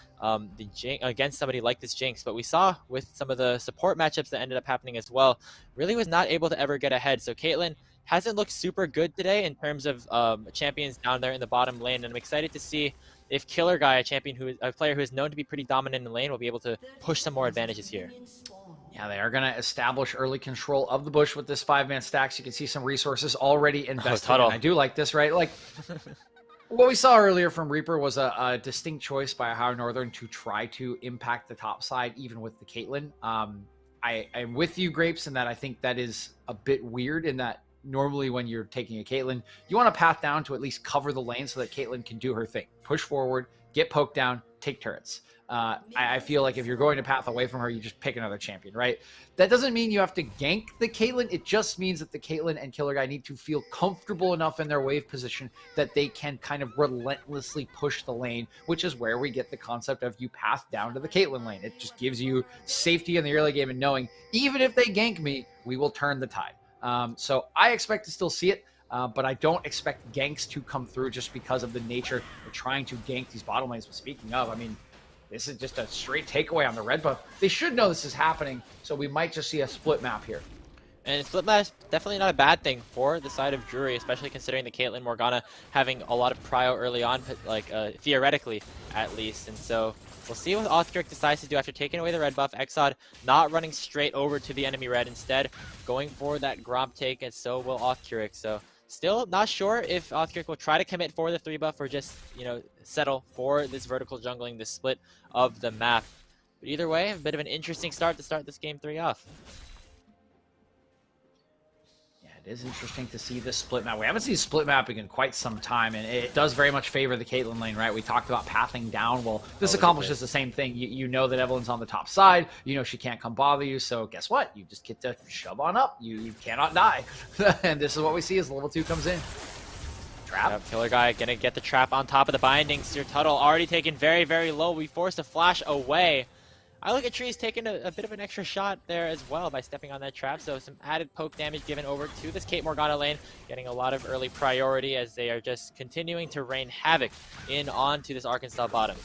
against somebody like this Jinx. But we saw with some of the support matchups that ended up happening as well, really was not able to ever get ahead. So Caitlyn hasn't looked super good today in terms of champions down there in the bottom lane, and I'm excited to see if Killer Guy, a player who is known to be pretty dominant in the lane, will be able to push some more advantages here. Yeah, they are going to establish early control of the bush with this 5-man stacks. You can see some resources already invested. And I do like this, right? Like what we saw earlier from Reaper was a distinct choice by Ohio Northern to try to impact the top side, even with the Caitlyn. I'm with you, Grapes, in that I think that is a bit weird in that normally when you're taking a Caitlyn, you want to path down to at least cover the lane so that Caitlyn can do her thing. Push forward, get poked down, take turrets. I feel like if you're going to path away from her, you just pick another champion, right? That doesn't mean you have to gank the Caitlyn. It just means that the Caitlyn and Killer Guy need to feel comfortable enough in their wave position that they can kind of relentlessly push the lane, which is where we get the concept of you path down to the Caitlyn lane. It just gives you safety in the early game and knowing, even if they gank me, we will turn the tide. So I expect to still see it, but I don't expect ganks to come through just because of the nature of trying to gank these bottom lanes. But speaking of, I mean, this is just a straight takeaway on the red buff. They should know this is happening, so we might just see a split map here. And split match, definitely not a bad thing for the side of Drury, especially considering the Caitlyn Morgana having a lot of prio early on, like theoretically at least. And so we'll see what Othkirk decides to do after taking away the red buff. Exod not running straight over to the enemy red, instead going for that Gromp take, and so will Othkirk. So still not sure if Othkirk will try to commit for the 3 buff or just, you know, settle for this vertical jungling, this split of the map. But either way, a bit of an interesting start to start this game 3 off. It is interesting to see this split map. We haven't seen split mapping in quite some time, and it does very much favor the Caitlyn lane, right? We talked about pathing down. Well, this accomplishes the same thing. You know that Evelyn's on the top side. You know she can't come bother you, so guess what? You just get to shove on up. You cannot die. And this is what we see as level 2 comes in. Trap. Yep, Killer Guy gonna get the trap on top of the binding. Seer Tuttle already taken very, very low. We forced a flash away. I look at Tree's taking a bit of an extra shot there as well by stepping on that trap, so some added poke damage given over to this Kate Morgana lane, getting a lot of early priority as they are just continuing to rain havoc in onto this Arkansas bottom.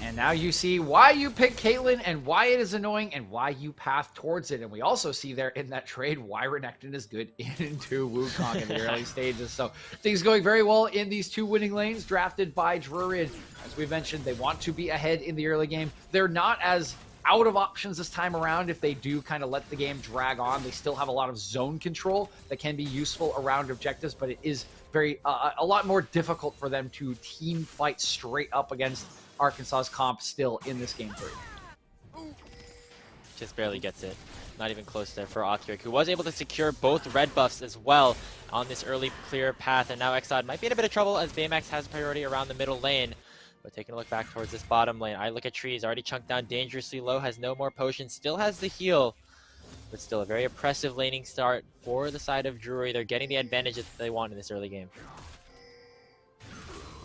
And now you see why you pick Caitlyn and why it is annoying and why you path towards it. And we also see there in that trade why Renekton is good into Wukong in the early stages. So things going very well in these 2 winning lanes drafted by Drury. And as we mentioned, they want to be ahead in the early game. They're not as out of options this time around. If they do kind of let the game drag on, they still have a lot of zone control that can be useful around objectives, but it is very a lot more difficult for them to team fight straight up against Arkansas's comp still in this game 3. Just barely gets it. Not even close there for Othkirk, who was able to secure both red buffs as well on this early clear path, and now Exod might be in a bit of trouble as Baymax has priority around the middle lane. But taking a look back towards this bottom lane, I look at Trees, already chunked down dangerously low, has no more potions, still has the heal, but still a very oppressive laning start for the side of Drury. They're getting the advantage that they want in this early game.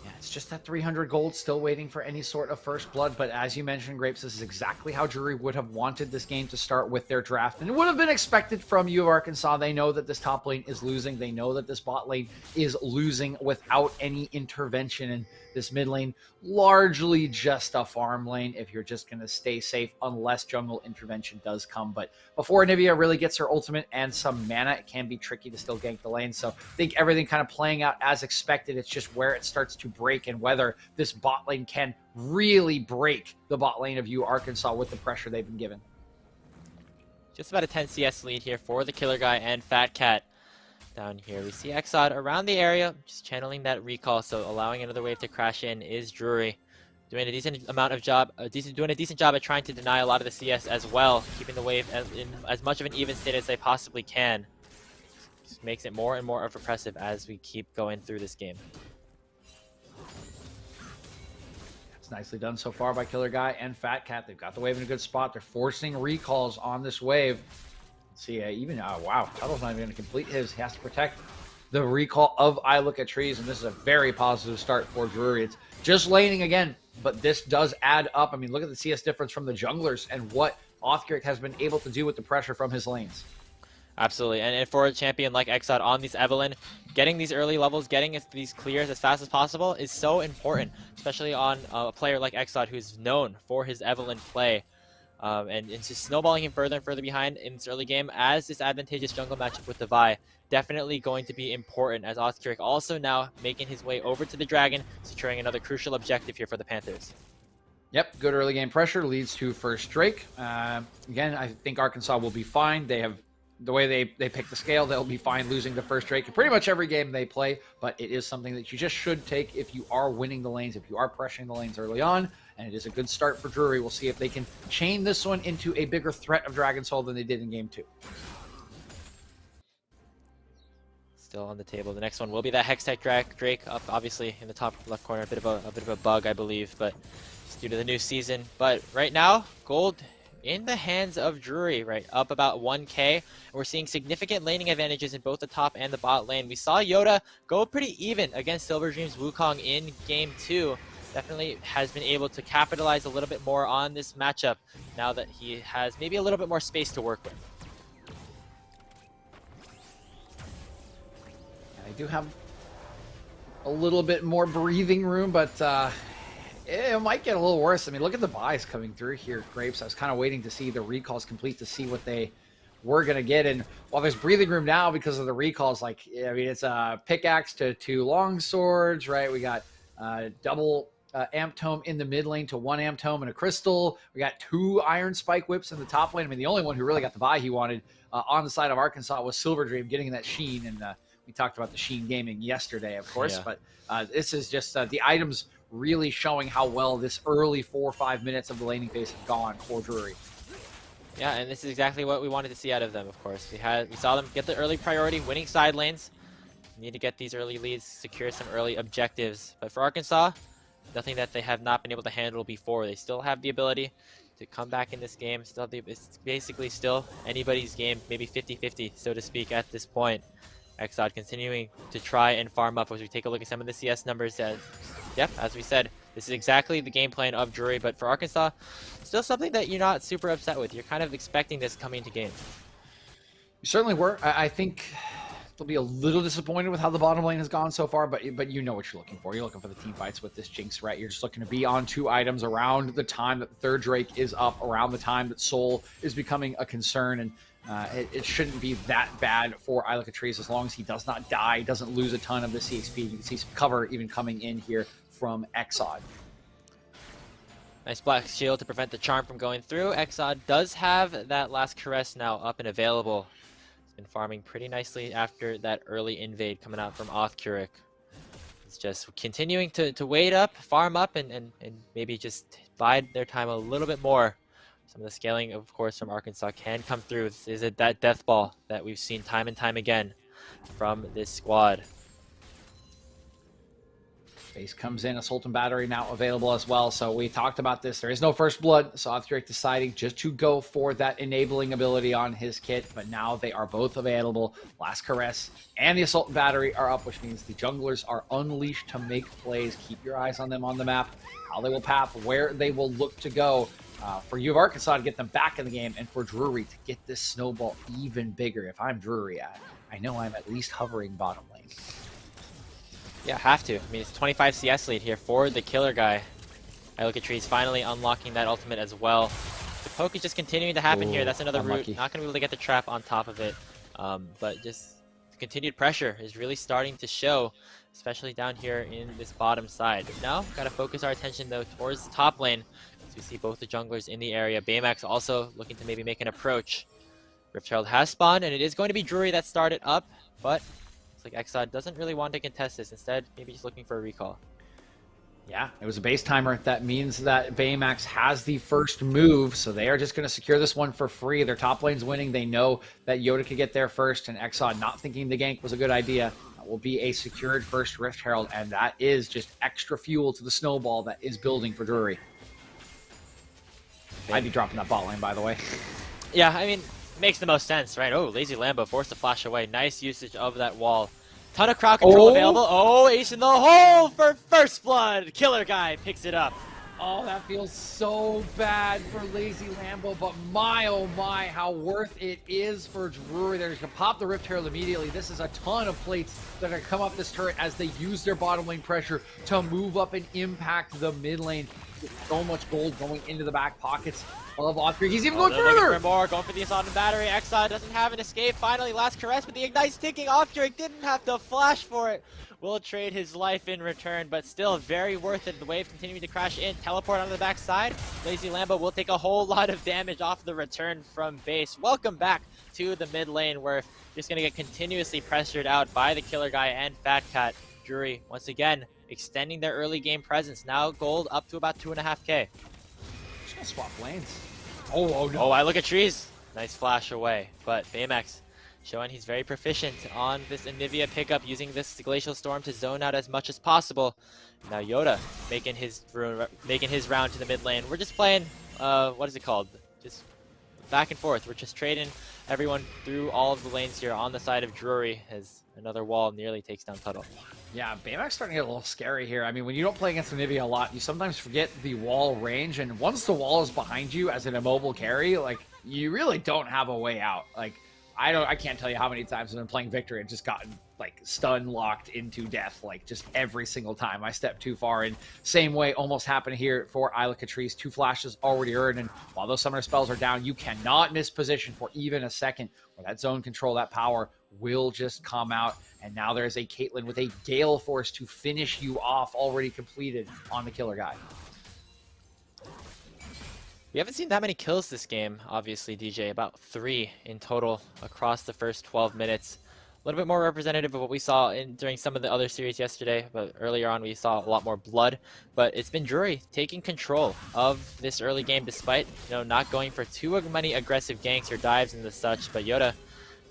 Yeah, it's just that 300 gold still waiting for any sort of first blood, but as you mentioned, Grapes, this is exactly how Drury would have wanted this game to start with their draft, and it would have been expected from U of Arkansas. They know that this top lane is losing. They know that this bot lane is losing without any intervention, and this mid lane, largely just a farm lane if you're just going to stay safe unless jungle intervention does come. But before Anivia really gets her ultimate and some mana, it can be tricky to still gank the lane. So I think everything kind of playing out as expected. It's just where it starts to break and whether this bot lane can really break the bot lane of U Arkansas with the pressure they've been given. Just about a 10 CS lead here for the Killer Guy and Fat Cat. Down here, we see Exod around the area, just channeling that recall, so allowing another wave to crash in is Drury. Doing a decent job at trying to deny a lot of the CS as well, keeping the wave in as much of an even state as they possibly can. Just makes it more and more oppressive as we keep going through this game. It's nicely done so far by Killer Guy and Fat Cat. They've got the wave in a good spot. They're forcing recalls on this wave. See, wow, Tuttle's not even going to complete his. He has to protect the recall of I Look at Trees, and this is a very positive start for Drury. It's just laning again, but this does add up. I mean, look at the CS difference from the junglers and what Othkirk has been able to do with the pressure from his lanes. Absolutely, and for a champion like Exod on these Evelynn, getting these early levels, getting these clears as fast as possible is so important, especially on a player like Exod who's known for his Evelynn play. And it's just snowballing him further and further behind in this early game as this advantageous jungle matchup with the Vi. Definitely going to be important as Othkirk also now making his way over to the Dragon, securing another crucial objective here for the Panthers. Yep, good early game pressure leads to first Drake. Again, I think Arkansas will be fine. They have the way they pick the scale, they'll be fine losing the first Drake in pretty much every game they play, but it is something that you just should take if you are winning the lanes, if you are pressuring the lanes early on, and it is a good start for Drury. We'll see if they can chain this one into a bigger threat of Dragon Soul than they did in game 2. Still on the table. The next one will be that Hextech Drake up obviously in the top left corner, a bit of a bug, I believe, but just due to the new season. But right now, gold in the hands of Drury, right, up about 1k. We're seeing significant laning advantages in both the top and the bot lane. We saw Yoda go pretty even against Silver Dream's Wukong in game 2. Definitely has been able to capitalize a little bit more on this matchup now that he has maybe a little bit more space to work with. I do have a little bit more breathing room, but it might get a little worse. I mean, look at the buys coming through here, Grapes. I was kind of waiting to see the recalls complete to see what they we're going to get. And while there's breathing room now because of the recalls, like, I mean, it's a pickaxe to 2 long swords, right? We got double amp tome in the mid lane to 1 amp tome and a crystal. We got 2 iron spike whips in the top lane. I mean, the only one who really got the buy he wanted on the side of Arkansas was Silver Dream getting that sheen. And we talked about the sheen gaming yesterday, of course, but this is just the items really showing how well this early 4 or 5 minutes of the laning phase have gone for Drury. Yeah, and this is exactly what we wanted to see out of them, of course. We saw them get the early priority, winning side lanes. Need to get these early leads, secure some early objectives. But for Arkansas, nothing that they have not been able to handle before. They still have the ability to come back in this game. It's basically still anybody's game, maybe 50-50, so to speak, at this point. Exod continuing to try and farm up as we take a look at some of the CS numbers. Yep, as we said, this is exactly the game plan of Drury, but for Arkansas, still something that you're not super upset with. You're kind of expecting this coming into game. You certainly were. I think they'll be a little disappointed with how the bottom lane has gone so far, but you know what you're looking for. You're looking for the team fights with this Jinx, right? You're just looking to be on 2 items around the time that the 3rd Drake is up, around the time that Soul is becoming a concern, and it shouldn't be that bad for Ilakatrice as long as he does not die, doesn't lose a ton of the CXP. You can see some cover even coming in here from Exod. Nice black shield to prevent the charm from going through. Exod does have that last caress now up and available. He's been farming pretty nicely after that early invade coming out from Othcuric. It's just continuing to wait up, farm up, and maybe just bide their time a little bit more. Some of the scaling, of course, from Arkansas can come through. This is that death ball that we've seen time and time again from this squad. Base comes in, Assault and Battery now available as well. So we talked about this. There is no first blood. So Othcuric deciding just to go for that enabling ability on his kit. But now they are both available. Last Caress and the Assault and Battery are up, which means the junglers are unleashed to make plays. Keep your eyes on them on the map. How they will pap, where they will look to go. For you of Arkansas to get them back in the game, and for Drury to get this snowball even bigger. If I'm Drury, I know I'm at least hovering bottom lane. Yeah, have to. I mean, it's 25 CS lead here for the killer guy. Ilakatrice finally unlocking that ultimate as well. The poke is just continuing to happen here. That's another route. Not going to be able to get the trap on top of it. But just the continued pressure is really starting to show, especially down here in this bottom side. Now, got to focus our attention, though, towards the top lane. As we see both the junglers in the area. Baymax also looking to maybe make an approach. Rift Herald has spawned, and it is going to be Drury that started up, but looks like Exod doesn't really want to contest this. Instead, maybe just looking for a recall. Yeah, it was a base timer. That means that Baymax has the first move, so they are just going to secure this one for free. Their top lane's winning. They know that Yoda could get there first, and Exod not thinking the gank was a good idea. That will be a secured first Rift Herald, and that is just extra fuel to the snowball that is building for Drury. I'd be dropping that bot lane, by the way. Yeah, I mean, makes the most sense, right? Oh, Lazy Lambo forced to flash away. Nice usage of that wall. Ton of crowd control available. Oh, ace in the hole for first blood. Killer guy picks it up. Oh, that feels so bad for Lazy Lambo, but my, oh my, how worth it is for Drury. They're just going to pop the Rift Herald immediately. This is a ton of plates that are going to come up this turret as they use their bottom lane pressure to move up and impact the mid lane. So much gold going into the back pockets of Othcuric. He's even going further. For more, going for the Assault and Battery. Exod doesn't have an escape. Finally, last caress, but the Ignite's ticking. Othcuric didn't have to flash for it. Will trade his life in return, but still very worth it. The wave continuing to crash in. Teleport on the backside. Lazy Lambo will take a whole lot of damage off the return from base. Welcome back to the mid lane. We're just going to get continuously pressured out by the killer guy and Fat Cat. Drury, once again, extending their early game presence. Now gold up to about 2.5K. Just gonna swap lanes. Oh no. Oh, I look at trees. Nice flash away. But Baymax showing he's very proficient on this Anivia pickup, using this Glacial Storm to zone out as much as possible. Now Yoda making his round to the mid lane. We're just playing, what is it called? Just back and forth. We're just trading everyone through all of the lanes here on the side of Drury as another wall nearly takes down Tuttle. Yeah, Baymax starting to get a little scary here. I mean, when you don't play against Anivia a lot, you sometimes forget the wall range, and once the wall is behind you as an immobile carry, like, you really don't have a way out. Like, I can't tell you how many times I've been playing Victor and just gotten like stun locked into death, like just every single time I step too far. And same way almost happened here for Isla Catrice. 2 flashes already earned, and while those summoner spells are down, you cannot miss position for even a second, where that zone control, that power will just come out. And now there's a Caitlyn with a Gale Force to finish you off, already completed on the killer guy. We haven't seen that many kills this game, obviously, DJ. About 3 in total across the first 12 minutes. A little bit more representative of what we saw during some of the other series yesterday, but earlier on we saw a lot more blood. But it's been Drury taking control of this early game, despite not going for too many aggressive ganks or dives and the such. But Yoda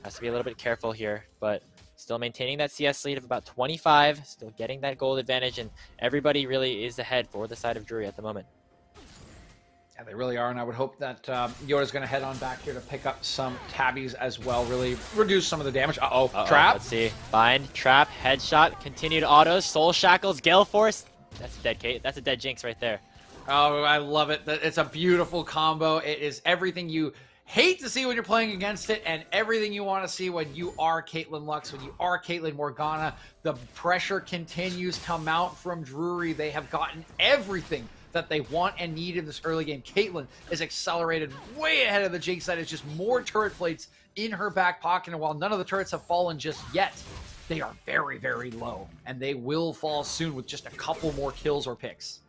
has to be a little bit careful here, but still maintaining that CS lead of about 25, still getting that gold advantage, and everybody really is ahead for the side of Drury at the moment. Yeah, they really are, and I would hope that Yoda's going to head on back here to pick up some tabbies as well, really reduce some of the damage. Trap. Let's see. Bind, trap, headshot, continued autos, soul shackles, Gale Force. That's a dead Kate. That's a dead Jinx right there. Oh, I love it. It's a beautiful combo. It is everything you hate to see when you're playing against it, and everything you want to see when you are Caitlyn Lux, when you are Caitlyn Morgana. The pressure continues to mount from Drury. They have gotten everything that they want and need in this early game. Caitlyn is accelerated way ahead of the Jinx. That is just more turret plates in her back pocket, and while none of the turrets have fallen just yet, they are very, very low, and they will fall soon with just a couple more kills or picks.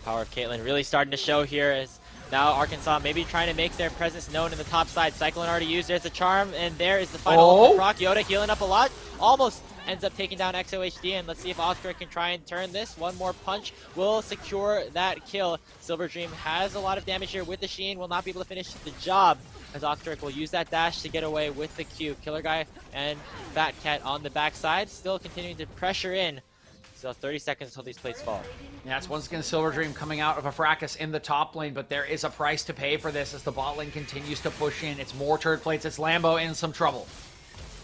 Power of Caitlyn really starting to show here as now Arkansas maybe trying to make their presence known in the top side. Cyclone already used. There's the charm, and there is the final ultimate proc. Yoda healing up a lot. Almost ends up taking down XOHD, and let's see if Oscar can try and turn this. One more punch will secure that kill. Silver Dream has a lot of damage here with the Sheen, will not be able to finish the job, as Oscar will use that dash to get away with the Q. Killer Guy and Fat Cat on the backside, still continuing to pressure in. Still 30 seconds until these plates fall. Yeah, it's once again Silver Dream coming out of a fracas in the top lane, but there is a price to pay for this as the bot lane continues to push in. It's more turret plates. It's Lambo in some trouble.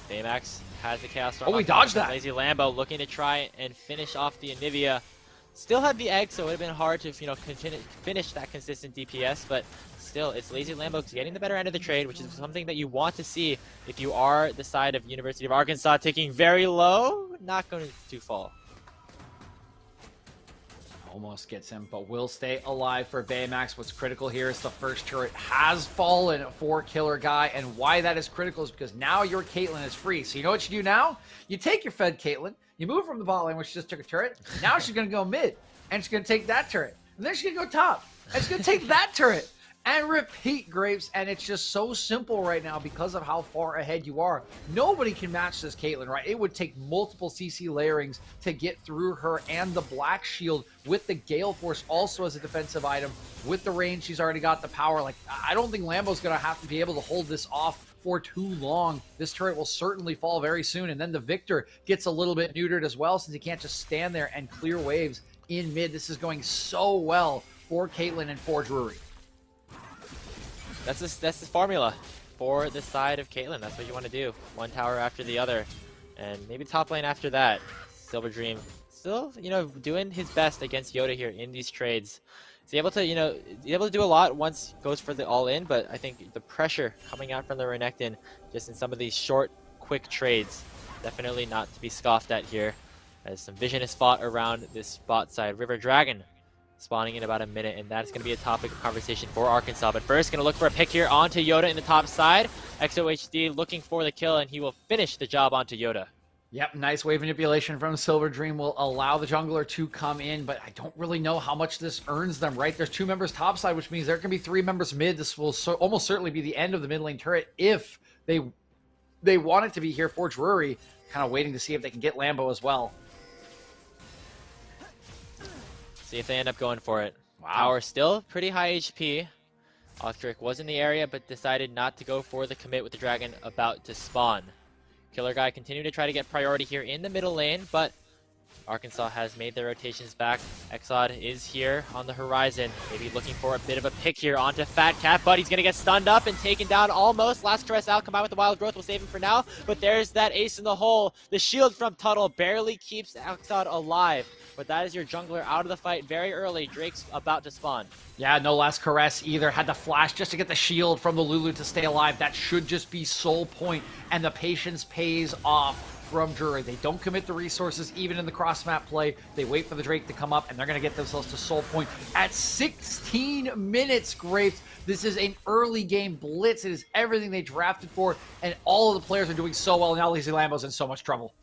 Baymax has the Chaos Storm. Oh, we dodged that. Lazy Lambo looking to try and finish off the Anivia. Still had the egg, so it would have been hard to finish that consistent DPS, but still, it's Lazy Lambo getting the better end of the trade, which is something that you want to see if you are the side of University of Arkansas, taking very low, not going to fall. Almost gets him, but will stay alive for Baymax. What's critical here is the first turret has fallen for Killer Guy, and why that is critical is because now your Caitlyn is free. So you know what you do now? You take your fed Caitlyn, you move from the bot lane, which just took a turret. Now she's going to go mid, and she's going to take that turret. And then she's going to go top, and she's going to take that turret. And repeat, Grapes, and it's just so simple right now because of how far ahead you are. Nobody can match this Caitlyn, right? It would take multiple CC layerings to get through her, and the Black Shield with the Gale Force also as a defensive item. With the range, she's already got the power. Like, I don't think Lambo's going to have to be able to hold this off for too long. This turret will certainly fall very soon, and then the Victor gets a little bit neutered as well since he can't just stand there and clear waves in mid. This is going so well for Caitlyn and for Drury. That's the formula for the side of Caitlyn. That's what you want to do. One tower after the other, and maybe top lane after that. Silver Dream still, doing his best against Yoda here in these trades. He's able to, do a lot once goes for the all-in, but I think the pressure coming out from the Renekton just in some of these short, quick trades, definitely not to be scoffed at here, as some vision is fought around this bot side. River Dragon spawning in about a minute, and that's going to be a topic of conversation for Arkansas. But first, going to look for a pick here onto Yoda in the top side. XOHD looking for the kill, and he will finish the job onto Yoda. Yep, nice wave manipulation from Silver Dream will allow the jungler to come in, but I don't really know how much this earns them, right? There's 2 members top side, which means there can be 3 members mid. This will almost certainly be the end of the mid lane turret if they want it to be here for Drury. Kind of waiting to see if they can get Lambo as well. See if they end up going for it. Wow. Power still pretty high HP. Ostrich was in the area, but decided not to go for the commit with the dragon about to spawn. Killer Guy continued to try to get priority here in the middle lane, but Arkansas has made their rotations back. Exod is here on the horizon. Maybe looking for a bit of a pick here onto Fat Cat, but he's going to get stunned up and taken down almost. Last caress out, combined with the wild growth will save him for now. But there's that ace in the hole. The shield from Tuttle barely keeps Exod alive. But that is your jungler out of the fight very early. Drake's about to spawn. Yeah, no last caress either. Had to flash just to get the shield from the Lulu to stay alive. That should just be soul point, and the patience pays off from Drury. They don't commit the resources even in the cross-map play. They wait for the Drake to come up, and they're going to get themselves to soul point at 16 minutes, Grapes. This is an early game blitz. It is everything they drafted for, and all of the players are doing so well. Now Lazy Lambo's in so much trouble.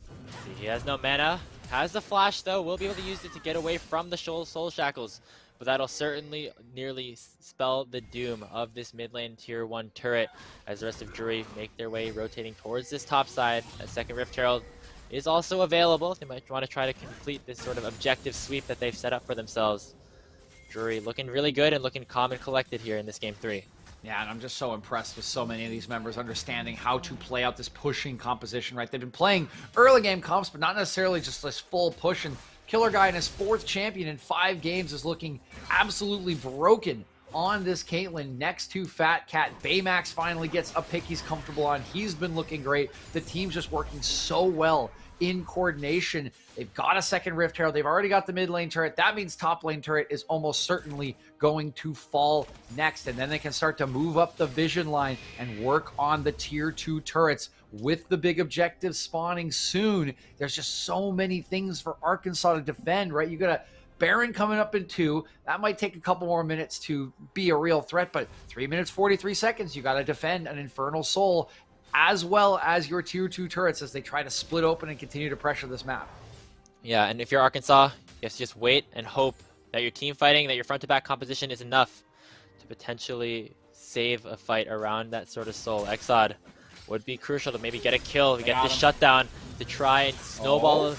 He has no mana. Has the flash, though. Will be able to use it to get away from the soul shackles. But that'll certainly nearly spell the doom of this mid lane tier 1 turret as the rest of Drury make their way rotating towards this top side. That second Rift Herald is also available. They might want to try to complete this sort of objective sweep that they've set up for themselves. Drury looking really good and looking calm and collected here in this game 3. Yeah, and I'm just so impressed with so many of these members understanding how to play out this pushing composition, right? They've been playing early game comps, but not necessarily just this full push. And Killer Guy in his 4th champion in 5 games is looking absolutely broken on this Caitlyn next to Fat Cat. Baymax finally gets a pick he's comfortable on. He's been looking great. The team's just working so well in coordination. They've got a second Rift Herald. They've already got the mid lane turret. That means top lane turret is almost certainly going to fall next. And then they can start to move up the vision line and work on the tier 2 turrets with the big objective spawning soon. There's just so many things for Arkansas to defend, right? You got a Baron coming up in 2. That might take a couple more minutes to be a real threat, but 3 minutes, 43 seconds, you got to defend an Infernal Soul as well as your tier 2 turrets as they try to split open and continue to pressure this map. Yeah, and if you're Arkansas, you have to just wait and hope that your team fighting, that your front-to-back composition is enough to potentially save a fight around that sort of soul. Exod would be crucial to maybe get a kill, to get this shutdown, to try and snowball.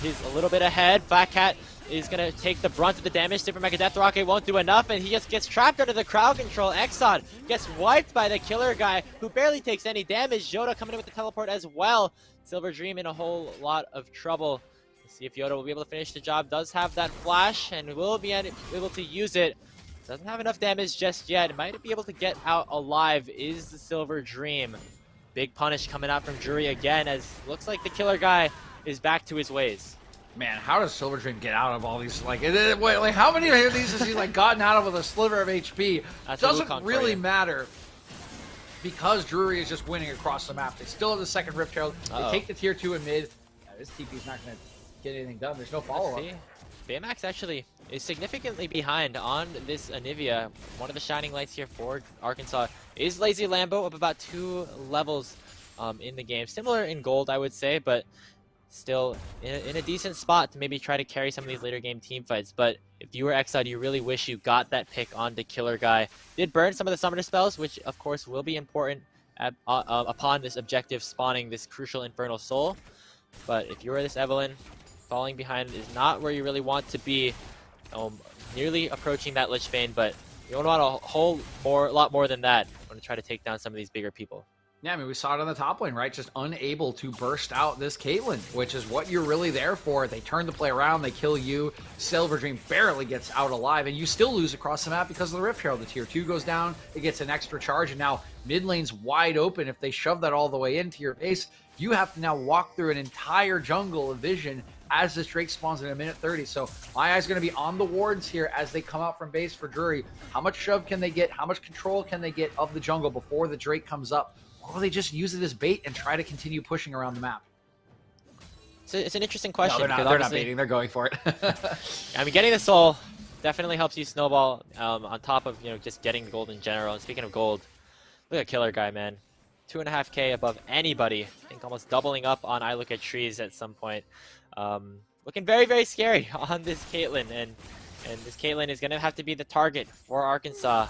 He's a little bit ahead. Fat Cat is going to take the brunt of the damage. Super Mega Death Rocket won't do enough, and he just gets trapped under the crowd control. Exod gets wiped by the Killer Guy, who barely takes any damage. Yoda coming in with the teleport as well. Silver Dream in a whole lot of trouble. Let's see if Yoda will be able to finish the job. Does have that flash, and will be able to use it. Doesn't have enough damage just yet. Might be able to get out alive is the Silver Dream. Big punish coming out from Drury again, as looks like the Killer Guy is back to his ways. Man, how does Silver Dream get out of all these? Like how many of these has he gotten out of with a sliver of HP? That's doesn't really matter because Drury is just winning across the map. They still have the second Rift Herald. They take the tier 2 in mid. This TP's not going to get anything done. There's no follow-up. Baymax actually is significantly behind on this Anivia. One of the shining lights here for Arkansas is Lazy Lambo, up about 2 levels in the game. Similar in gold, I would say, but still in a decent spot to maybe try to carry some of these later game team fights. But if you were Exod, you really wish you got that pick on the Killer Guy. Did burn some of the summoner spells, which of course will be important upon this objective spawning this crucial Infernal Soul. But if you were this Evelynn, falling behind is not where you really want to be. Nearly approaching that Lich Bane, but you don't want a lot more than that when to try to take down some of these bigger people. Yeah, I mean, we saw it on the top lane, right? Just unable to burst out this Caitlyn, which is what you're really there for. They turn the play around, they kill you. Silver Dream barely gets out alive, and you still lose across the map because of the Rift Herald. The tier 2 goes down, it gets an extra charge, and now mid lane's wide open. If they shove that all the way into your base, you have to now walk through an entire jungle of vision as this Drake spawns in a minute 30. So my eye's going to be on the wards here as they come out from base for Drury. How much shove can they get? How much control can they get of the jungle before the Drake comes up? Or will they just use it as bait and try to continue pushing around the map? So it's an interesting question. No, they're not baiting. They're going for it. I mean, getting the soul definitely helps you snowball on top of just getting the gold in general. And speaking of gold, look at Killer Guy, man. 2.5k above anybody. I think almost doubling up on I Look at Trees at some point. Looking very, very scary on this Caitlyn, and this Caitlyn is going to have to be the target for Arkansas.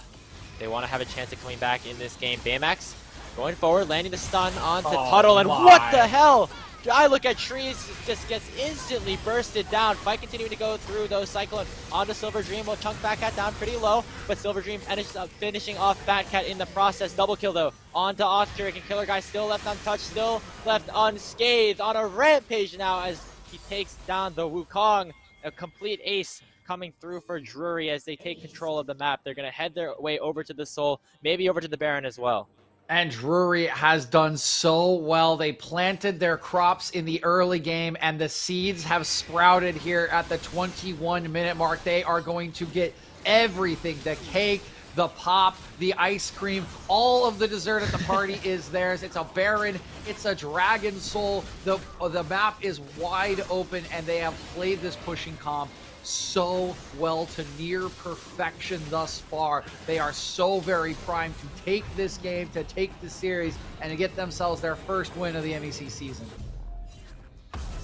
They want to have a chance of coming back in this game. Baymax going forward, landing the stun onto Tuttle, and what the hell? I Look at Trees just gets instantly bursted down. Fight continuing to go through though. Cyclone onto Silver Dream will chunk Fat Cat down pretty low, but Silver Dream ends up finishing off Fat Cat in the process. Double kill though onto Ostrich, and Killer Guy still left untouched, still left unscathed on a rampage now as He takes down the Wukong. A complete ace coming through for Drury as they take control of the map. They're going to head their way over to the Soul, maybe over to the Baron as well. And Drury has done so well. They planted their crops in the early game, and the seeds have sprouted here at the 21-minute mark. They are going to get everything, the cake, the pop, the ice cream, all of the dessert at the party is theirs. It's a Baron, it's a Dragon Soul. The map is wide open, and they have played this pushing comp so well to near perfection thus far. They are so very primed to take this game, to take the series, and to get themselves their first win of the MEC season.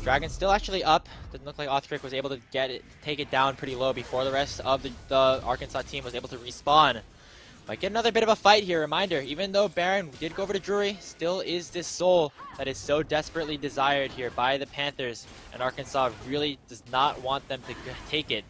Dragon's still actually up. Doesn't look like Othric was able to take it down pretty low before the rest of the Arkansas team was able to respawn. Might get another bit of a fight here. Reminder, even though Baron did go over to Drury, still is this soul that is so desperately desired here by the Panthers, and Arkansas really does not want them to take it.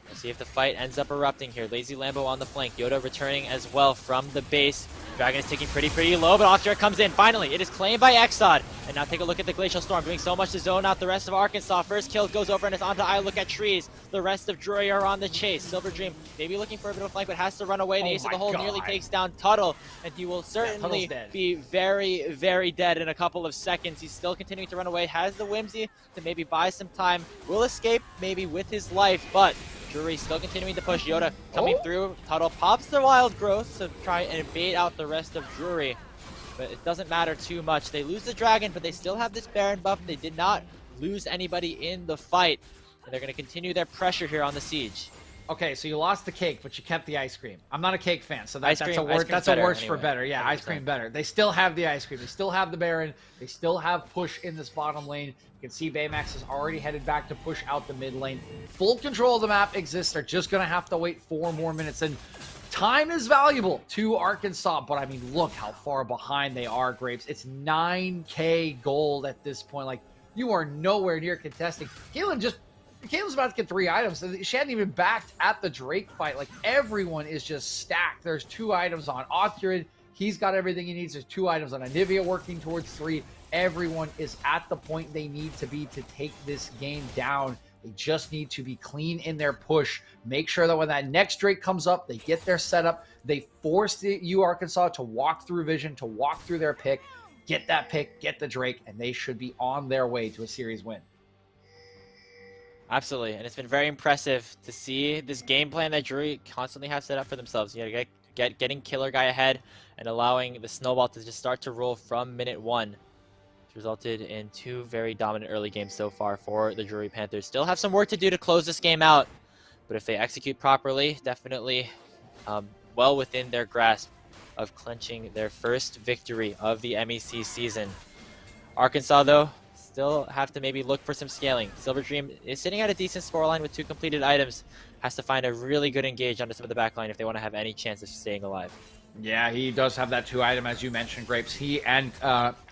We'll see if the fight ends up erupting here. Lazy Lambo on the flank. Yoda returning as well from the base. Dragon is taking pretty low, but Othric comes in. Finally, it is claimed by Exod. And now take a look at the Glacial Storm, doing so much to zone out the rest of Arkansas. First kill goes over and it's onto I Look at Trees. The rest of Drury are on the chase. Silver Dream maybe looking for a bit of a flank, but has to run away. The ace of the hole nearly takes down Tuttle, and he will certainly be very dead in a couple of seconds. He's still continuing to run away. Has the whimsy to maybe buy some time. Will escape maybe with his life, but Drury still continuing to push. Yoda coming through. Tuttle pops the Wild Growth to try and bait out the rest of Drury. But it doesn't matter too much. They lose the Dragon, but they still have this Baron buff. They did not lose anybody in the fight. And they're going to continue their pressure here on the siege. Okay, so you lost the cake, but you kept the ice cream. I'm not a cake fan, so that's a better, worse anyway. for better. Yeah, 100%. Ice cream better. They still have the ice cream. They still have the Baron. They still have push in this bottom lane. You can see Baymax is already headed back to push out the mid lane. Full control of the map exists. They're just going to have to wait 4 more minutes. And time is valuable to Arkansas, but I mean, look how far behind they are, Grapes. It's 9K gold at this point. Like, you are nowhere near contesting. Caitlin's about to get 3 items. She hadn't even backed at the Drake fight. Like, everyone is just stacked. There's 2 items on Othrid. He's got everything he needs. There's 2 items on Anivia working towards 3. Everyone is at the point they need to be to take this game down. They just need to be clean in their push. Make sure that when that next Drake comes up, they get their setup. They force you, Arkansas, to walk through vision, to walk through their pick. Get that pick, get the Drake, and they should be on their way to a series win. Absolutely, and it's been very impressive to see this game plan that Drury constantly have set up for themselves. You know, getting Killer Guy ahead and allowing the snowball to just start to roll from minute 1. It's resulted in 2 very dominant early games so far for the Drury Panthers. Still have some work to do to close this game out, but if they execute properly, definitely well within their grasp of clinching their first victory of the MEC season. Arkansas, though, still have to maybe look for some scaling. Silver Dream is sitting at a decent scoreline with 2 completed items. Has to find a really good engage onto some of the backline if they want to have any chance of staying alive. Yeah, he does have that 2 item, as you mentioned, Grapes. He and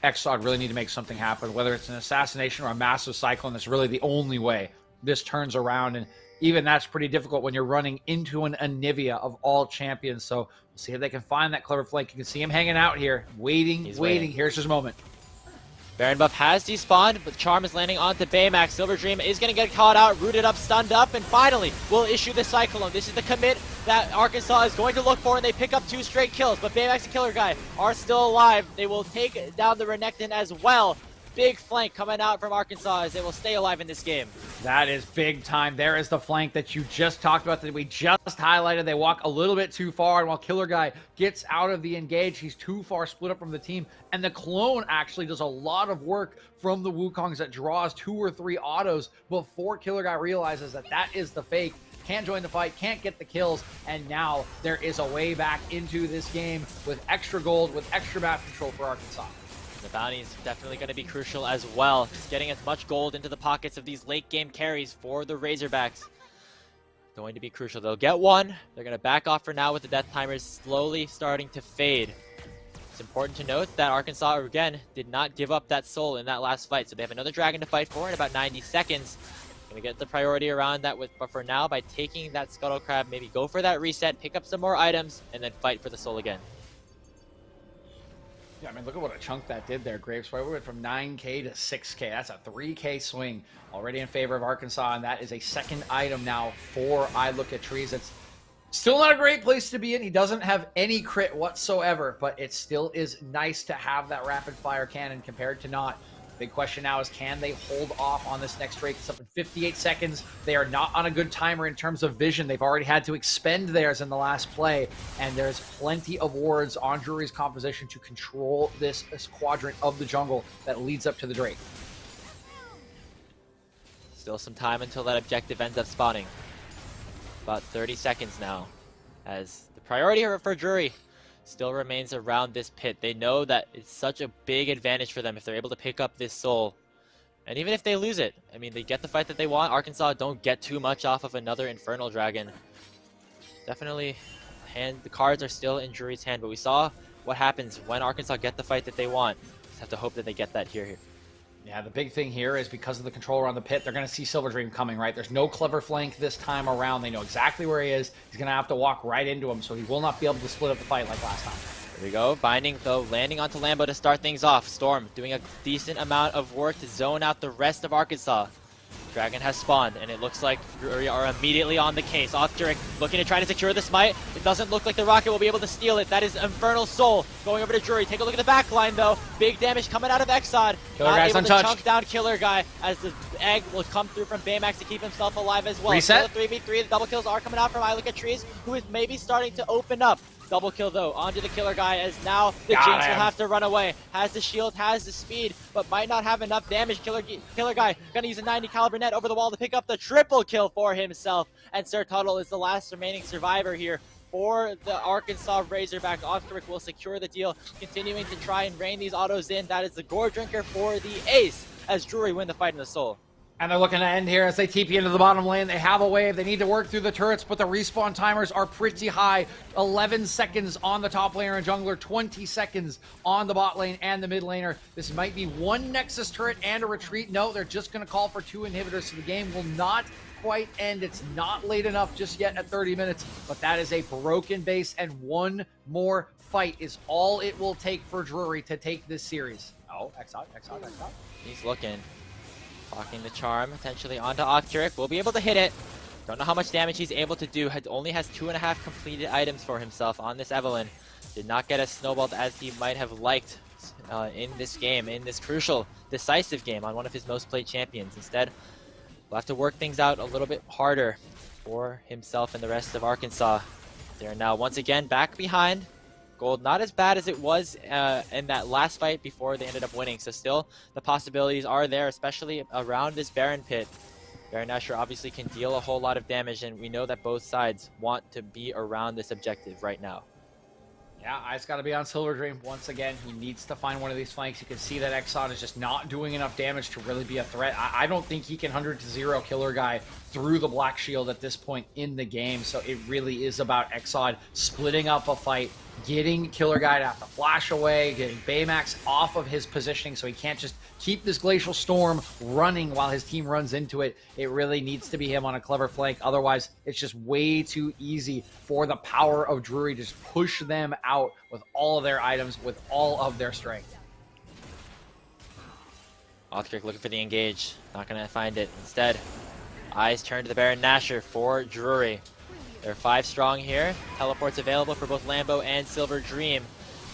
Exod really need to make something happen, whether it's an assassination or a massive cyclone. That's really the only way this turns around, and even that's pretty difficult when you're running into an Anivia of all champions. So we'll see if they can find that clever flank. You can see him hanging out here, waiting. Here's his moment. Baron buff has despawned, but Charm is landing onto Baymax. Silver Dream is going to get caught out, rooted up, stunned up, and finally will issue the Cyclone. This is the commit that Arkansas is going to look for, and they pick up 2 straight kills, but Baymax and Killer Guy are still alive. They will take down the Renekton as well. Big flank coming out from Arkansas as they will stay alive in this game. That is big time. There is the flank that you just talked about, that we just highlighted. They walk a little bit too far, and while Killer Guy gets out of the engage, he's too far split up from the team. And the clone actually does a lot of work from the Wukongs that draws 2 or 3 autos before Killer Guy realizes that that is the fake. Can't join the fight, can't get the kills, and now there is a way back into this game with extra gold, with extra map control for Arkansas. The bounty is definitely going to be crucial as well. Just getting as much gold into the pockets of these late game carries for the Razorbacks. Going to be crucial. They'll get 1. They're going to back off for now with the death timers slowly starting to fade. It's important to note that Arkansas, again, did not give up that soul in that last fight. So they have another dragon to fight for in about 90 seconds. Going to get the priority around that, but for now, by taking that Scuttle Crab, maybe go for that reset, pick up some more items, and then fight for the soul again. Yeah, I mean, look at what a chunk that did there, Grapes. We went from 9K to 6K. That's a 3K swing already in favor of Arkansas, and that is a second item now for I Look at Trees. It's still not a great place to be in. He doesn't have any crit whatsoever, but it still is nice to have that rapid fire cannon compared to not. Big question now is, can they hold off on this next Drake? It's up in 58 seconds. They are not on a good timer in terms of vision. They've already had to expend theirs in the last play, and there's plenty of wards on Drury's composition to control this quadrant of the jungle that leads up to the Drake. Still some time until that objective ends up spawning. About 30 seconds now, as the priority for Drury still remains around this pit. They know that it's such a big advantage for them if they're able to pick up this soul. And even if they lose it, I mean, they get the fight that they want. Arkansas don't get too much off of another Infernal Dragon. Definitely, the cards are still in Drury's hand, but we saw what happens when Arkansas get the fight that they want. Just have to hope that they get that here. Yeah, the big thing here is because of the control around the pit, they're going to see Silver Dream coming, right? There's no clever flank this time around. They know exactly where he is. He's going to have to walk right into him, so he will not be able to split up the fight like last time. There we go. Binding, though, landing onto Lambo to start things off. Storm doing a decent amount of work to zone out the rest of Arkansas. Dragon has spawned, and it looks like Drury are immediately on the case. Drury looking to try to secure the smite. It doesn't look like the Rocket will be able to steal it. That is Infernal Soul going over to Drury. Take a look at the back line, though. Big damage coming out of Exod. Killer Not Guy's able untouched. to chunk down Killer Guy, as the egg will come through from Baymax to keep himself alive as well. Reset. Still a 3v3. The double kills are coming out from I Look at Trees, who is maybe starting to open up. Double kill, though, onto the Killer Guy, as now the Got Jinx him. will have to run away. Has the shield, has the speed, but might not have enough damage. Killer Guy gonna use a 90 caliber net over the wall to pick up the triple kill for himself. And Sir Tuttle is the last remaining survivor here for the Arkansas Razorbacks. Osteric will secure the deal, continuing to try and rein these autos in. That is the Gore Drinker for the ace, as Drury win the fight in the soul. And they're looking to end here as they TP into the bottom lane. They have a wave. They need to work through the turrets, but the respawn timers are pretty high. 11 seconds on the top laner and jungler, 20 seconds on the bot lane and the mid laner. This might be one Nexus turret and a retreat. No, they're just going to call for 2 inhibitors, so the game will not quite end. It's not late enough just yet at 30 minutes, but that is a broken base, and one more fight is all it will take for Drury to take this series. Oh, Exod. He's looking. Blocking the charm, potentially onto Octuric. Will be able to hit it. Don't know how much damage he's able to do. Only has 2.5 completed items for himself on this Evelyn. Did not get as snowballed as he might have liked in this game, in this crucial, decisive game on one of his most played champions. Instead, we'll have to work things out a little bit harder for himself and the rest of Arkansas. They're now once again back behind. Gold not as bad as it was in that last fight before they ended up winning. So still, the possibilities are there, especially around this Baron pit. Baron Nashor obviously can deal a whole lot of damage, and we know that both sides want to be around this objective right now. Yeah, I's got to be on Silver Dream once again. He needs to find one of these flanks. You can see that Exxon is just not doing enough damage to really be a threat. I don't think he can 100-0 Killer Guy through the Black Shield at this point in the game. So it really is about Exxon splitting up a fight, getting Killer Guy to have to flash away, getting Baymax off of his positioning so he can't just keep this Glacial Storm running while his team runs into it. It really needs to be him on a clever flank. Otherwise, it's just way too easy for the power of Drury to just push them out with all of their items, with all of their strength. Othkirk looking for the engage. Not going to find it. Instead, eyes turn to the Baron Nashor for Drury. They're 5 strong here. Teleports available for both Lambo and Silver Dream.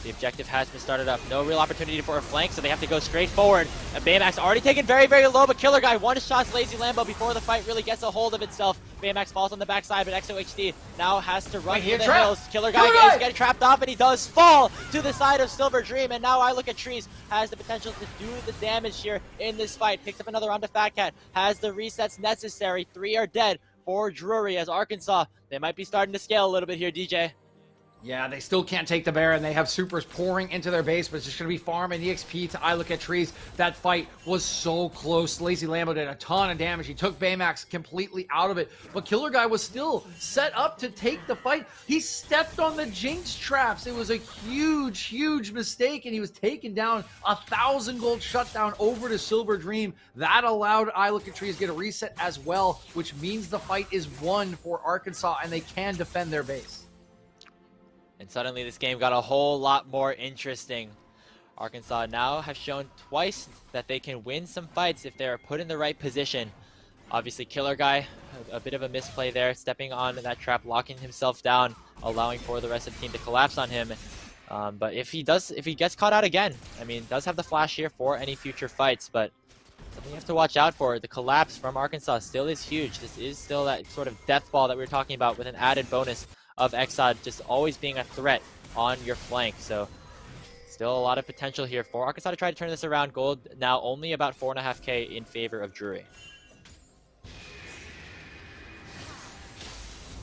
The objective has been started up. No real opportunity for a flank, so they have to go straight forward. And Baymax already taken very, very low, but Killer Guy one-shots Lazy Lambo before the fight really gets a hold of itself. Baymax falls on the backside, but XOHD now has to run through the hills. Killer Guy is getting trapped off, and he does fall to the side of Silver Dream. And now I Look at Trees has the potential to do the damage here in this fight. Picks up another round of Fat Cat. Has the resets necessary. 3 are dead for Drury, as Arkansas, they might be starting to scale a little bit here, DJ. Yeah, they still can't take the Baron. They have supers pouring into their base, but it's just going to be farm and EXP to I Look at Trees. That fight was so close. Lazy Lambo did a ton of damage. He took Baymax completely out of it, but Killer Guy was still set up to take the fight. He stepped on the Jinx traps. It was a huge, huge mistake, and he was taken down. 1,000 gold shutdown over to Silver Dream. That allowed I Look at Trees to get a reset as well, which means the fight is won for Arkansas, and they can defend their base. And suddenly this game got a whole lot more interesting. Arkansas now have shown twice that they can win some fights if they are put in the right position. Obviously, Killer Guy, a bit of a misplay there, stepping on that trap, locking himself down, allowing for the rest of the team to collapse on him. But if he gets caught out again, I mean, does have the flash here for any future fights, but something you have to watch out for. The collapse from Arkansas still is huge. This is still that sort of death ball that we were talking about, with an added bonus of Exod just always being a threat on your flank. So still a lot of potential here for Arkansas to try to turn this around. Gold now only about 4.5K in favor of Drury.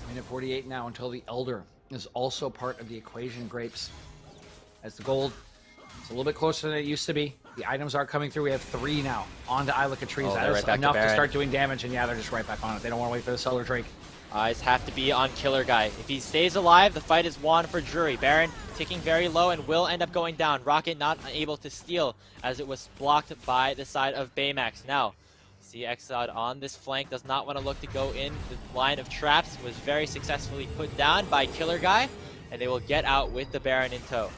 Minute 48 now until the Elder is also part of the equation, Grapes. As the gold is a little bit closer than it used to be. The items are coming through. We have 3 now on to Ilika Trees. Oh, that is right enough to start doing damage, and yeah, they're just right back on it. They don't want to wait for the Elder Drake. Eyes have to be on Killer Guy. If he stays alive, the fight is won for Drury. Baron ticking very low and will end up going down. Rocket not able to steal as it was blocked by the side of Baymax. Now, see Exod on this flank, does not want to look to go in the line of traps, was very successfully put down by Killer Guy, and they will get out with the Baron in tow.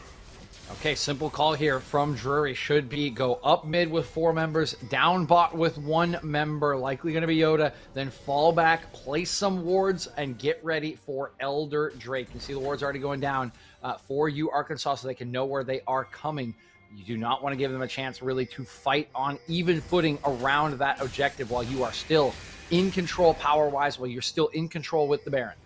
Okay, simple call here from Drury should be go up mid with 4 members, down bot with 1 member, likely going to be Yoda, then fall back, place some wards, and get ready for Elder Drake. You see the wards already going down for you, Arkansas, so they can know where they are coming. You do not want to give them a chance really to fight on even footing around that objective while you are still in control power-wise, while you're still in control with the Baron.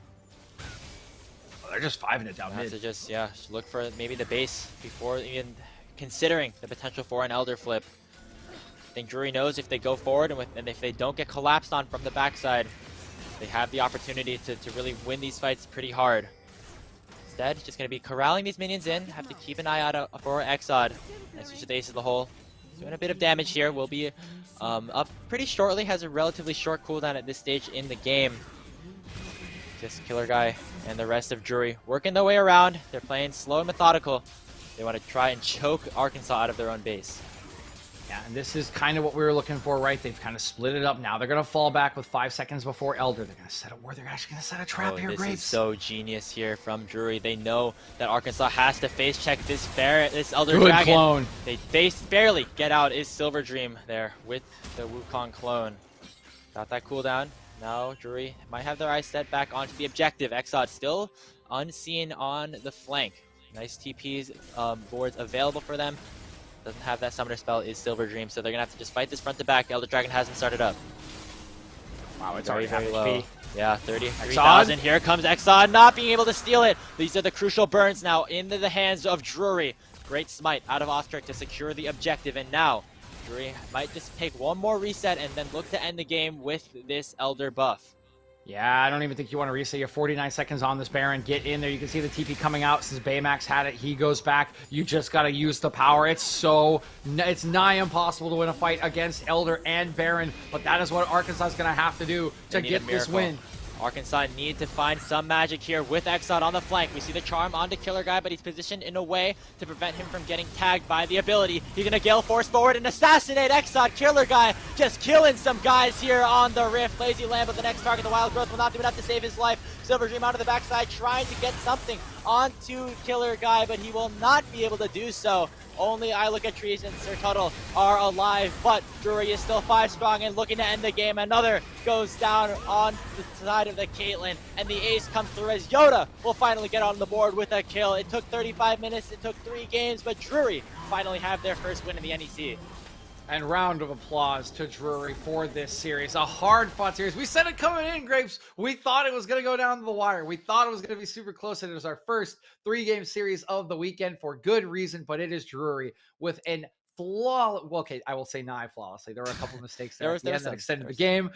They're just 5-ing it down mid. To just look for maybe the base before even considering the potential for an Elder flip. I think Drury knows if they go forward and if they don't get collapsed on from the backside, they have the opportunity to really win these fights pretty hard. Instead, just going to be corralling these minions in. Have to keep an eye out for Exod. Nice use of the ace of the hole. Doing a bit of damage here. Will be up pretty shortly. Has a relatively short cooldown at this stage in the game. Just Killer Guy and the rest of Drury working their way around. They're playing slow and methodical. They want to try and choke Arkansas out of their own base. Yeah, and this is kind of what we were looking for, right? They've kind of split it up now. They're going to fall back with 5 seconds before Elder. They're going to set up where they're actually going to set a trap here, This Grapes. is so genius here from Drury. They know that Arkansas has to face check this Elder Dragon. Good clone. They barely get out. Is Silver Dream there with the Wukong clone. Got that cooldown. Now Drury might have their eyes set back onto the objective. Exod still unseen on the flank. Nice TPs, boards available for them. Doesn't have that summoner spell, is Silver Dream, so they're going to have to just fight this front to back. Elder Dragon hasn't started up. Wow, it's Very, already very half low. HP. Yeah, 33,000. Here comes Exod, not being able to steal it. These are the crucial burns now into the hands of Drury. Great smite out of Ostrich to secure the objective, and now Drury might just take one more reset and then look to end the game with this Elder buff. Yeah, I don't even think you want to reset. You have 49 seconds on this Baron. Get in there. You can see the TP coming out. Since Baymax had it, he goes back. You just got to use the power. It's nigh impossible to win a fight against Elder and Baron, but that is what Arkansas is going to have to do to get this win. Arkansas need to find some magic here with Exod on the flank. We see the charm onto Killer Guy, but he's positioned in a way to prevent him from getting tagged by the ability. He's going to Gale Force forward and assassinate Exod. Killer Guy just killing some guys here on the Rift. Lazy Lamb, but the next target, the Wild Growth, will not do enough to save his life. Silver Dream onto the backside, trying to get something onto Killer Guy, but he will not be able to do so. Only I Look at Trees and Sir Tuttle are alive, but Drury is still 5 strong and looking to end the game. Another goes down on the side of the Caitlyn, and the ace comes through as Yoda will finally get on the board with a kill. It took 35 minutes, it took 3 games, but Drury finally have their first win in the NEC. And round of applause to Drury for this series. A hard-fought series. We said it coming in, Grapes. We thought it was going to go down to the wire. We thought it was going to be super close, and it was our first 3-game series of the weekend for good reason, but it is Drury with an flawless, well, okay, I will say nigh flawlessly. There were a couple mistakes there at the end that extended the game.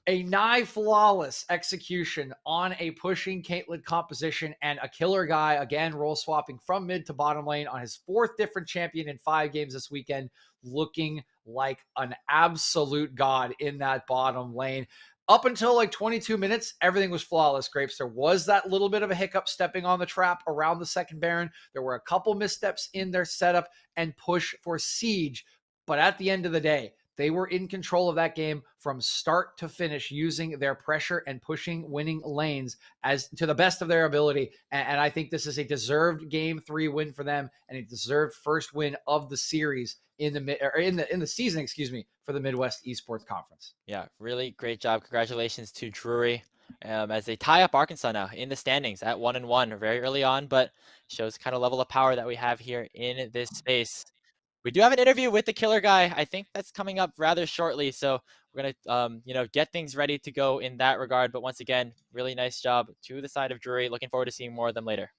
A nigh flawless execution on a pushing Caitlyn composition, and a Killer Guy, again, role swapping from mid to bottom lane on his 4th different champion in 5 games this weekend, looking like an absolute god in that bottom lane. Up until like 22 minutes, everything was flawless, Grapes. There was that little bit of a hiccup stepping on the trap around the second Baron. There were a couple missteps in their setup and push for siege. But at the end of the day, They were in control of that game from start to finish, using their pressure and pushing winning lanes as to the best of their ability. And I think this is a deserved Game 3 win for them, and a deserved first win of the series in the season, excuse me, for the Midwest Esports Conference. Yeah, really great job. Congratulations to Drury as they tie up Arkansas now in the standings at 1-1 very early on, but shows kind of level of power that we have here in this space. We do have an interview with the killer guy. I think that's coming up rather shortly, so we're gonna get things ready to go in that regard. But once again, really nice job to the side of Drury. Looking forward to seeing more of them later.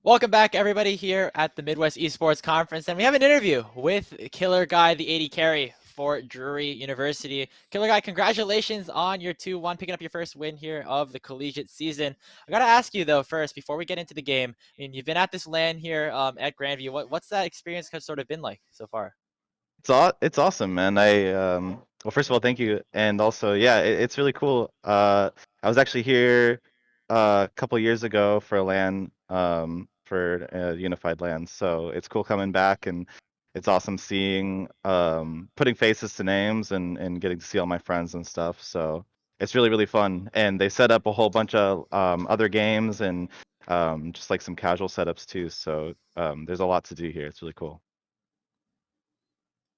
Welcome back, everybody, here at the Midwest Esports Conference. And we have an interview with Killer Guy, the 80 carry for Drury University. Killer Guy, congratulations on your 2-1, picking up your first win here of the collegiate season. I got to ask you, though, first, before we get into the game, I mean, you've been at this LAN here at Grandview. What's that experience sort of been like so far? It's awesome, man. Well, first of all, thank you, and also, yeah, it's really cool. I was actually here a couple years ago for a LAN, for Unified LAN, so it's cool coming back, and it's awesome seeing, putting faces to names and getting to see all my friends and stuff. So it's really, really fun, and they set up a whole bunch of other games and just like some casual setups too. So there's a lot to do here. It's really cool.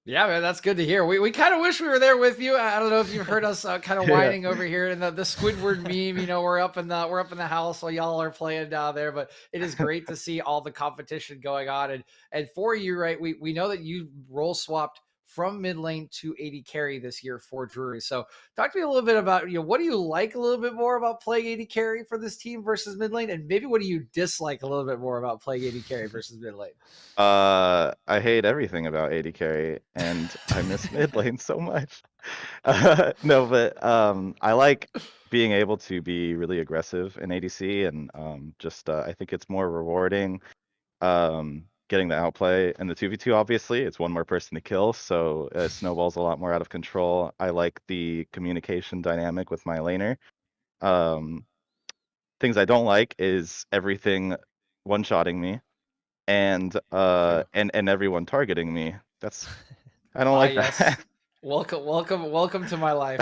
Yeah, man, that's good to hear. We kind of wish we were there with you. I don't know if you've heard us kind of whining over here in the Squidward meme. You know, we're up in the house while y'all are playing down there. But it is great to see all the competition going on. And for you, right, we know that you role swapped from mid lane to 80 carry this year for Drury. So talk to me a little bit about, what do you like a little bit more about playing 80 carry for this team versus mid lane? And maybe what do you dislike a little bit more about playing 80 carry versus mid lane? I hate everything about 80 carry, and I miss mid lane so much. No, but I like being able to be really aggressive in ADC, and I think it's more rewarding. Getting the outplay and the 2v2, obviously, it's one more person to kill, so snowballs a lot more out of control. I like the communication dynamic with my laner. things I don't like is everything one-shotting me and Yeah. and everyone targeting me. I don't Ah, like yes. that. Welcome to my life.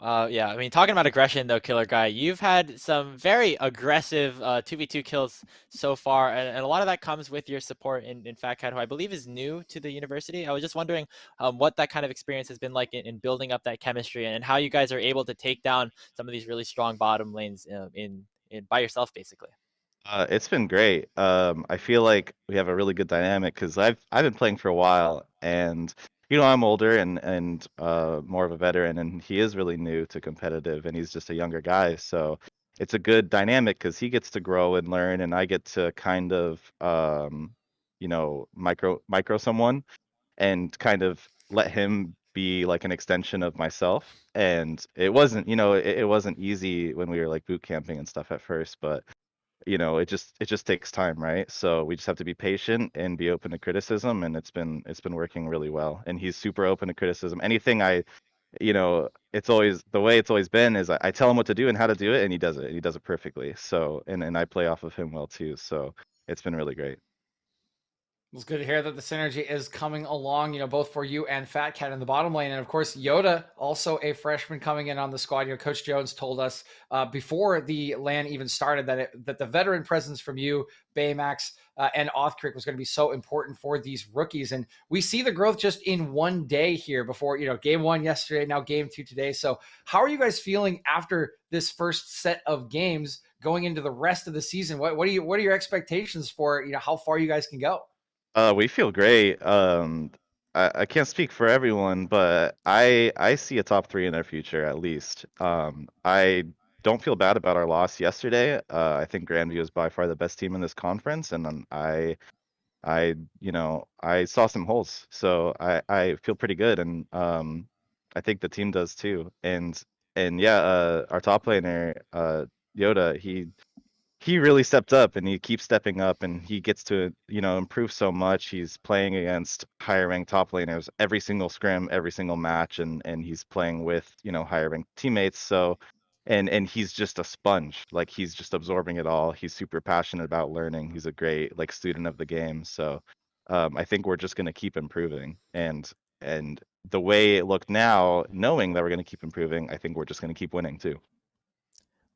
Yeah, I mean, talking about aggression though, Killer Guy, you've had some very aggressive 2v2 kills so far, and a lot of that comes with your support in Fat Cat, who I believe is new to the university. I was just wondering what that kind of experience has been like in building up that chemistry, and how you guys are able to take down some of these really strong bottom lanes in by yourself, basically. It's been great. I feel like we have a really good dynamic because I've been playing for a while, and I'm older and more of a veteran, and he is really new to competitive, and he's just a younger guy. So it's a good dynamic because he gets to grow and learn, and I get to kind of micro someone and kind of let him be like an extension of myself. And it wasn't, it wasn't easy when we were like boot camping and stuff at first, but it just takes time, right? So we just have to be patient and be open to criticism, and it's been working really well. And he's super open to criticism. Anything it's always the way it's always been is I tell him what to do and how to do it, and he does it. And he does it perfectly. So and I play off of him well too. So it's been really great. It's good to hear that the synergy is coming along, both for you and Fat Cat in the bottom lane. And of course, Yoda, also a freshman coming in on the squad. Coach Jones told us before the LAN even started that the veteran presence from you, Baymax, and Othkrick was going to be so important for these rookies. And we see the growth just in one day here before, game 1 yesterday, now game 2 today. So how are you guys feeling after this first set of games going into the rest of the season? What are your expectations for, how far you guys can go? We feel great. I can't speak for everyone, but I see a top 3 in their future at least. I don't feel bad about our loss yesterday. I think Grandview is by far the best team in this conference, and I saw some holes, so I feel pretty good, and I think the team does too. And yeah, our top laner, Yoda, he really stepped up and he keeps stepping up and he gets to improve so much. He's playing against higher ranked top laners every single scrim, every single match, and he's playing with higher ranked teammates. So and he's just a sponge. Like he's just absorbing it all. He's super passionate about learning. He's a great like student of the game. So I think we're just going to keep improving, and the way it looked now, knowing that we're going to keep improving, I think we're just going to keep winning too.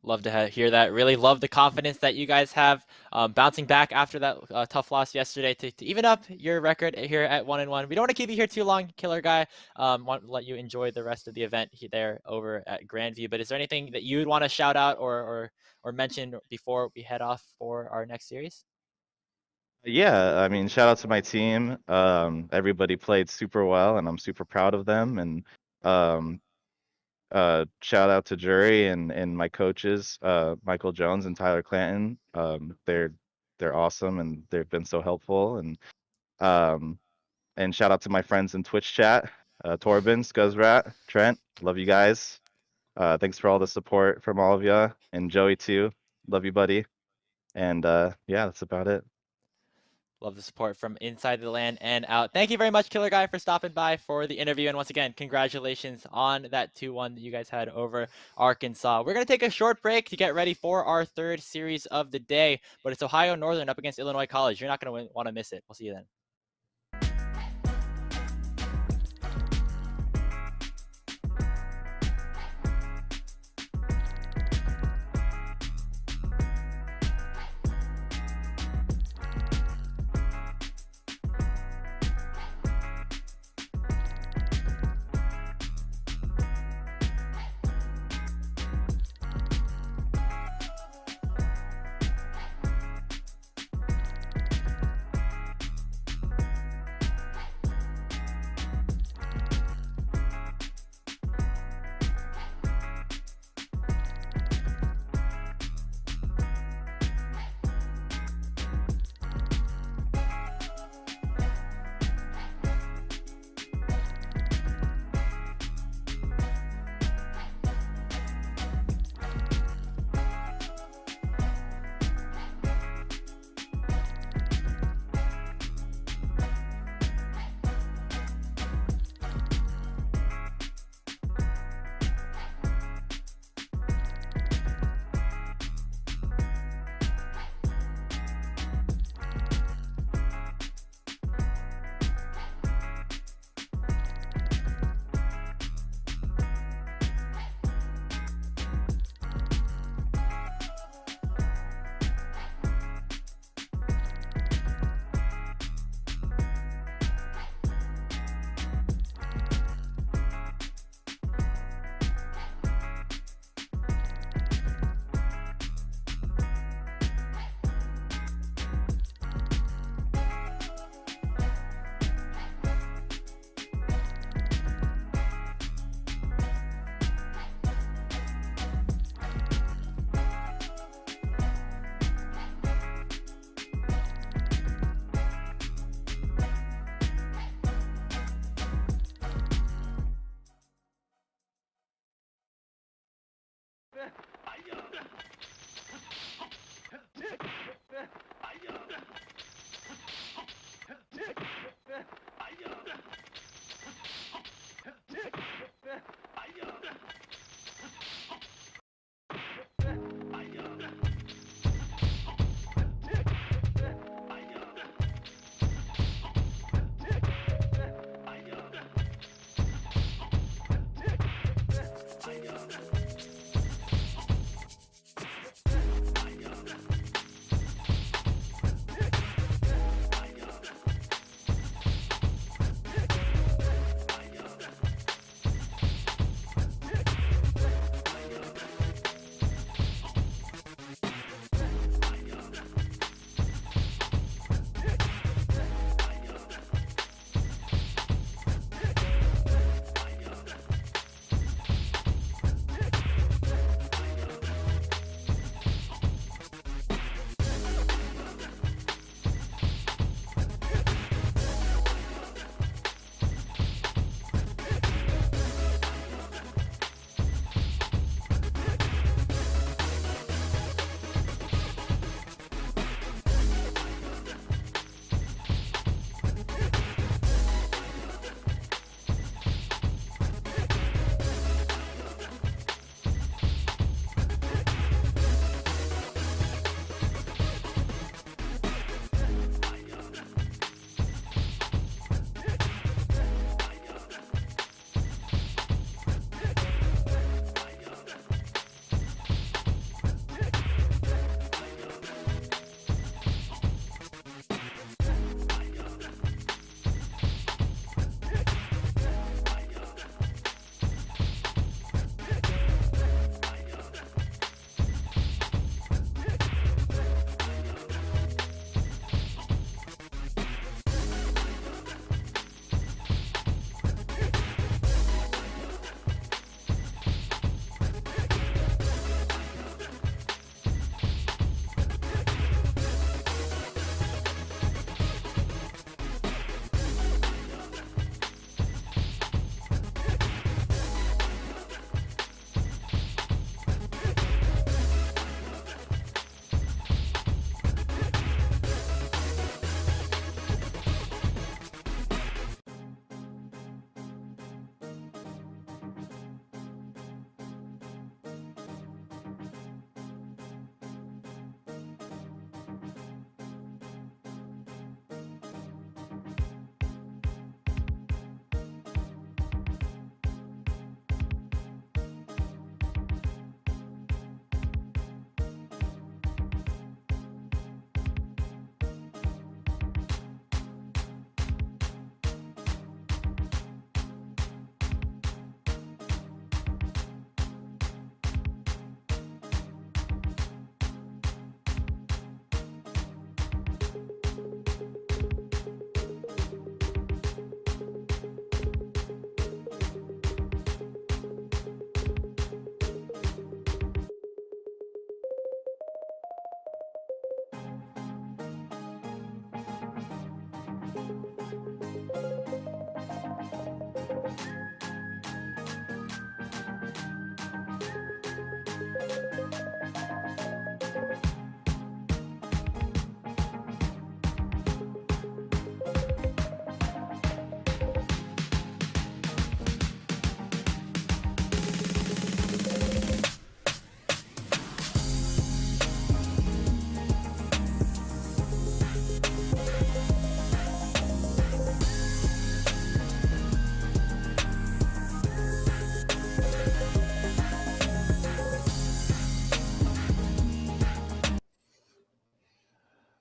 Love to hear that. Really love the confidence that you guys have, bouncing back after that tough loss yesterday to even up your record here at 1-1. We don't want to keep you here too long, Killer Guy. Want to let you enjoy the rest of the event there over at Grandview. But is there anything that you would want to shout out or mention before we head off for our next series? Yeah, I mean, shout out to my team. Everybody played super well, and I'm super proud of them. And um, shout out to Drury and my coaches, Michael Jones and Tyler Clanton. They're awesome, and they've been so helpful. Um, and shout out to my friends in Twitch chat, Torben, Scuzzrat, Trent. Love you guys. Thanks for all the support from all of you, and Joey too. Love you, buddy. And yeah, that's about it. Love the support from inside the LAN and out. Thank you very much, Killer Guy, for stopping by for the interview. And once again, congratulations on that 2-1 that you guys had over Arkansas. We're going to take a short break to get ready for our third series of the day, but it's Ohio Northern up against Illinois College. You're not going to want to miss it. We'll see you then.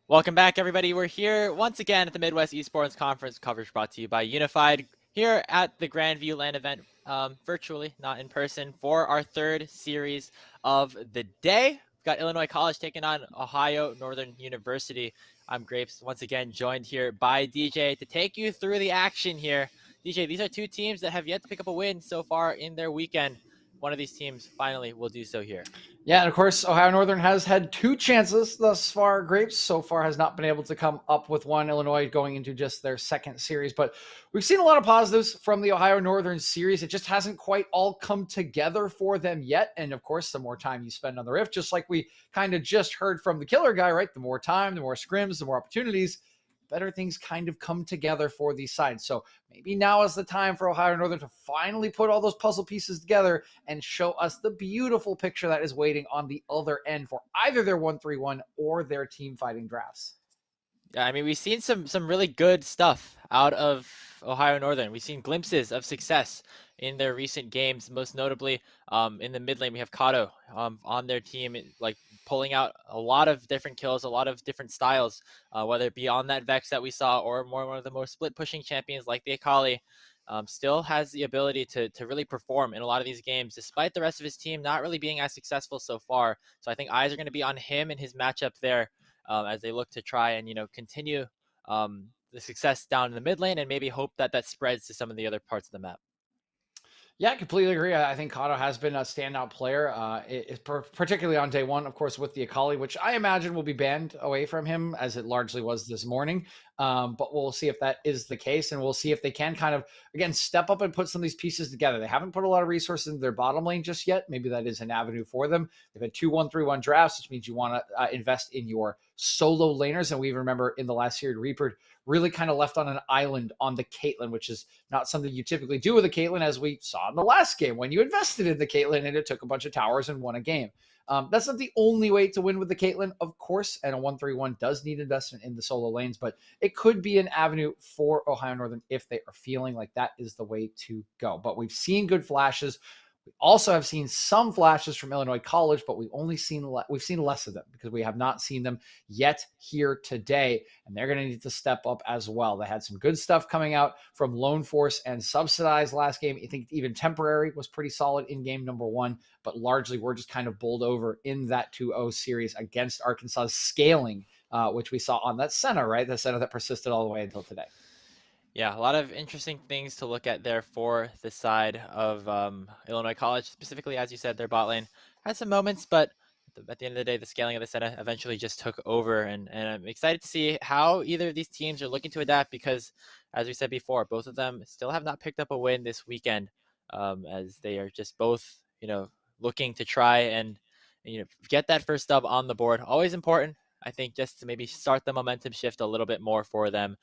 Welcome back, everybody. We're here once again at the Midwest Esports Conference, coverage brought to you by Unified, here at the Grandview LAN event, virtually, not in person, for our third series of the day. We've got Illinois College taking on Ohio Northern University. I'm Grapes, once again joined here by DJ to take you through the action here. DJ, these are two teams that have yet to pick up a win so far in their weekend. One of these teams finally will do so here. Yeah, and of course, Ohio Northern has had 2 chances thus far. Grapes so far has not been able to come up with one. Illinois going into just their second series, but we've seen a lot of positives from the Ohio Northern series. It just hasn't quite all come together for them yet. And of course, the more time you spend on the Rift, just like we kind of just heard from the killer guy, right? The more time, the more scrims, the more opportunities, better things kind of come together for these sides. So maybe now is the time for Ohio Northern to finally put all those puzzle pieces together and show us the beautiful picture that is waiting on the other end for either their 1-3-1 or their team fighting drafts. Yeah, I mean, we've seen some really good stuff out of Ohio Northern. We've seen glimpses of success in their recent games, most notably in the mid lane. We have Kato on their team, like pulling out a lot of different kills, a lot of different styles, whether it be on that Vex that we saw or one of the more split pushing champions like the Akali. Still has the ability to really perform in a lot of these games, despite the rest of his team not really being as successful so far. So I think eyes are going to be on him and his matchup there as they look to try and, continue the success down in the mid lane and maybe hope that that spreads to some of the other parts of the map. Yeah, I completely agree. I think Kato has been a standout player, particularly on day one, of course, with the Akali, which I imagine will be banned away from him as it largely was this morning. But we'll see if that is the case, and we'll see if they can kind of, again, step up and put some of these pieces together. They haven't put a lot of resources into their bottom lane just yet. Maybe that is an avenue for them. They've had 2 1-3-1 drafts, which means you want to invest in your solo laners. And we remember in the last year, Reaper really kind of left on an island on the Caitlyn, which is not something you typically do with a Caitlyn, as we saw in the last game when you invested in the Caitlyn and it took a bunch of towers and won a game. That's not the only way to win with the Caitlyn, of course, and a 1-3-1 does need investment in the solo lanes, but it could be an avenue for Ohio Northern if they are feeling like that is the way to go. But we've seen good flashes. We also have seen some flashes from Illinois College, but we've seen less of them because we have not seen them yet here today, and they're going to need to step up as well. They had some good stuff coming out from Lone Force and Subsidized last game. I think even Temporary was pretty solid in game number 1, but largely we're just kind of bowled over in that 2-0 series against Arkansas's Scaling, which we saw on that center, right? The center that persisted all the way until today. Yeah, a lot of interesting things to look at there for the side of Illinois College, specifically, as you said, their bot lane had some moments, but at the end of the day, the scaling of the center eventually just took over, and I'm excited to see how either of these teams are looking to adapt because, as we said before, both of them still have not picked up a win this weekend, as they are just both, looking to try and, get that first dub on the board. Always important, I think, just to maybe start the momentum shift a little bit more for them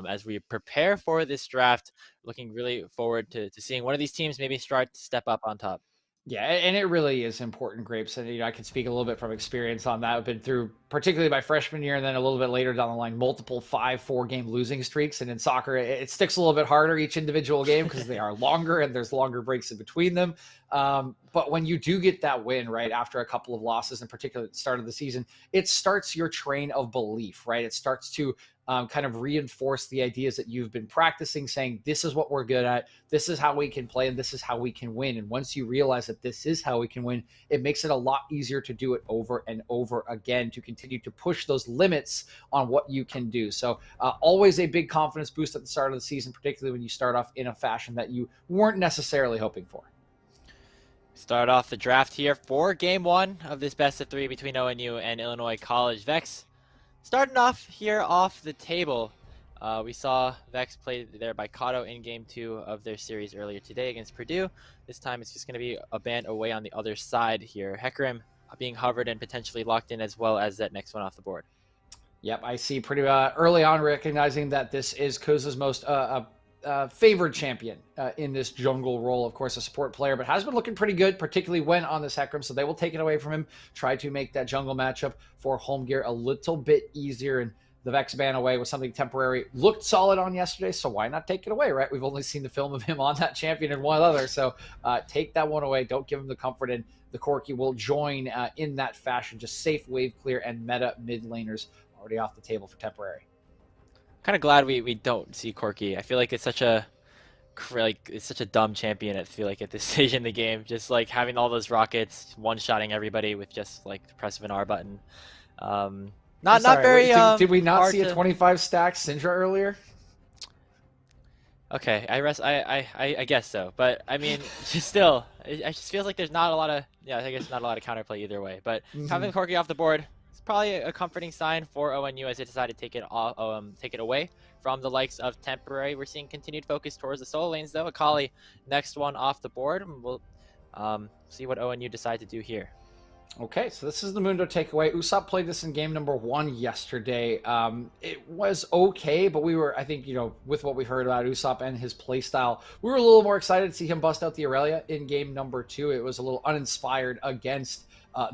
as we prepare for this draft. Looking really forward to seeing one of these teams maybe start to step up on top. Yeah, and it really is important, Grapes. And I can speak a little bit from experience on that. I've been through, particularly my freshman year, and then a little bit later down the line, multiple 5-4 game losing streaks. And in soccer, it sticks a little bit harder each individual game because they are longer and there's longer breaks in between them. But when you do get that win, right, after a couple of losses, in particular at the start of the season, it starts your train of belief, right? It starts to kind of reinforce the ideas that you've been practicing, saying, this is what we're good at, this is how we can play, and this is how we can win. And once you realize that this is how we can win, it makes it a lot easier to do it over and over again, to continue to push those limits on what you can do. So always a big confidence boost at the start of the season, particularly when you start off in a fashion that you weren't necessarily hoping for. Start off the draft here for game 1 of this best of 3 between ONU and Illinois College. Vex, starting off here off the table, We saw Vex play there by Kato in Game 2 of their series earlier today against Purdue. This time it's just going to be a band away on the other side here. Hecarim being hovered and potentially locked in, as well as that next one off the board. Yep, I see pretty early on recognizing that this is Kuza's most favored champion in this jungle role. Of course, a support player, but has been looking pretty good, particularly when on this Hecarim. So they will take it away from him, try to make that jungle matchup for home gear a little bit easier. And the Vex ban away was something temporary. Looked solid on yesterday, so why not take it away, right? We've only seen the film of him on that champion and one other. So take that one away. Don't give him the comfort, and the Corki will join in that fashion. Just safe wave clear and meta mid laners already off the table for temporary. Kind of glad we don't see Corki. I feel like it's such a dumb champion. I feel like at this stage in the game, just like having all those rockets, one-shotting everybody with just like the press of an R button. Not very. Did we not see a 25 stack Syndra earlier? Okay, I guess so, but I mean, still, it just feels like there's not a lot of I guess not a lot of counterplay either way. But having Corki off the board, it's probably a comforting sign for ONU as they decided to take it away from the likes of temporary. We're seeing continued focus towards the solo lanes though. Akali, next one off the board. We'll see what ONU decide to do here. Okay, so this is the Mundo takeaway. Usopp played this in game number 1 yesterday. It was okay, but we were, I think, with what we heard about Usopp and his playstyle, we were a little more excited to see him bust out the Aurelia in game number 2. It was a little uninspired against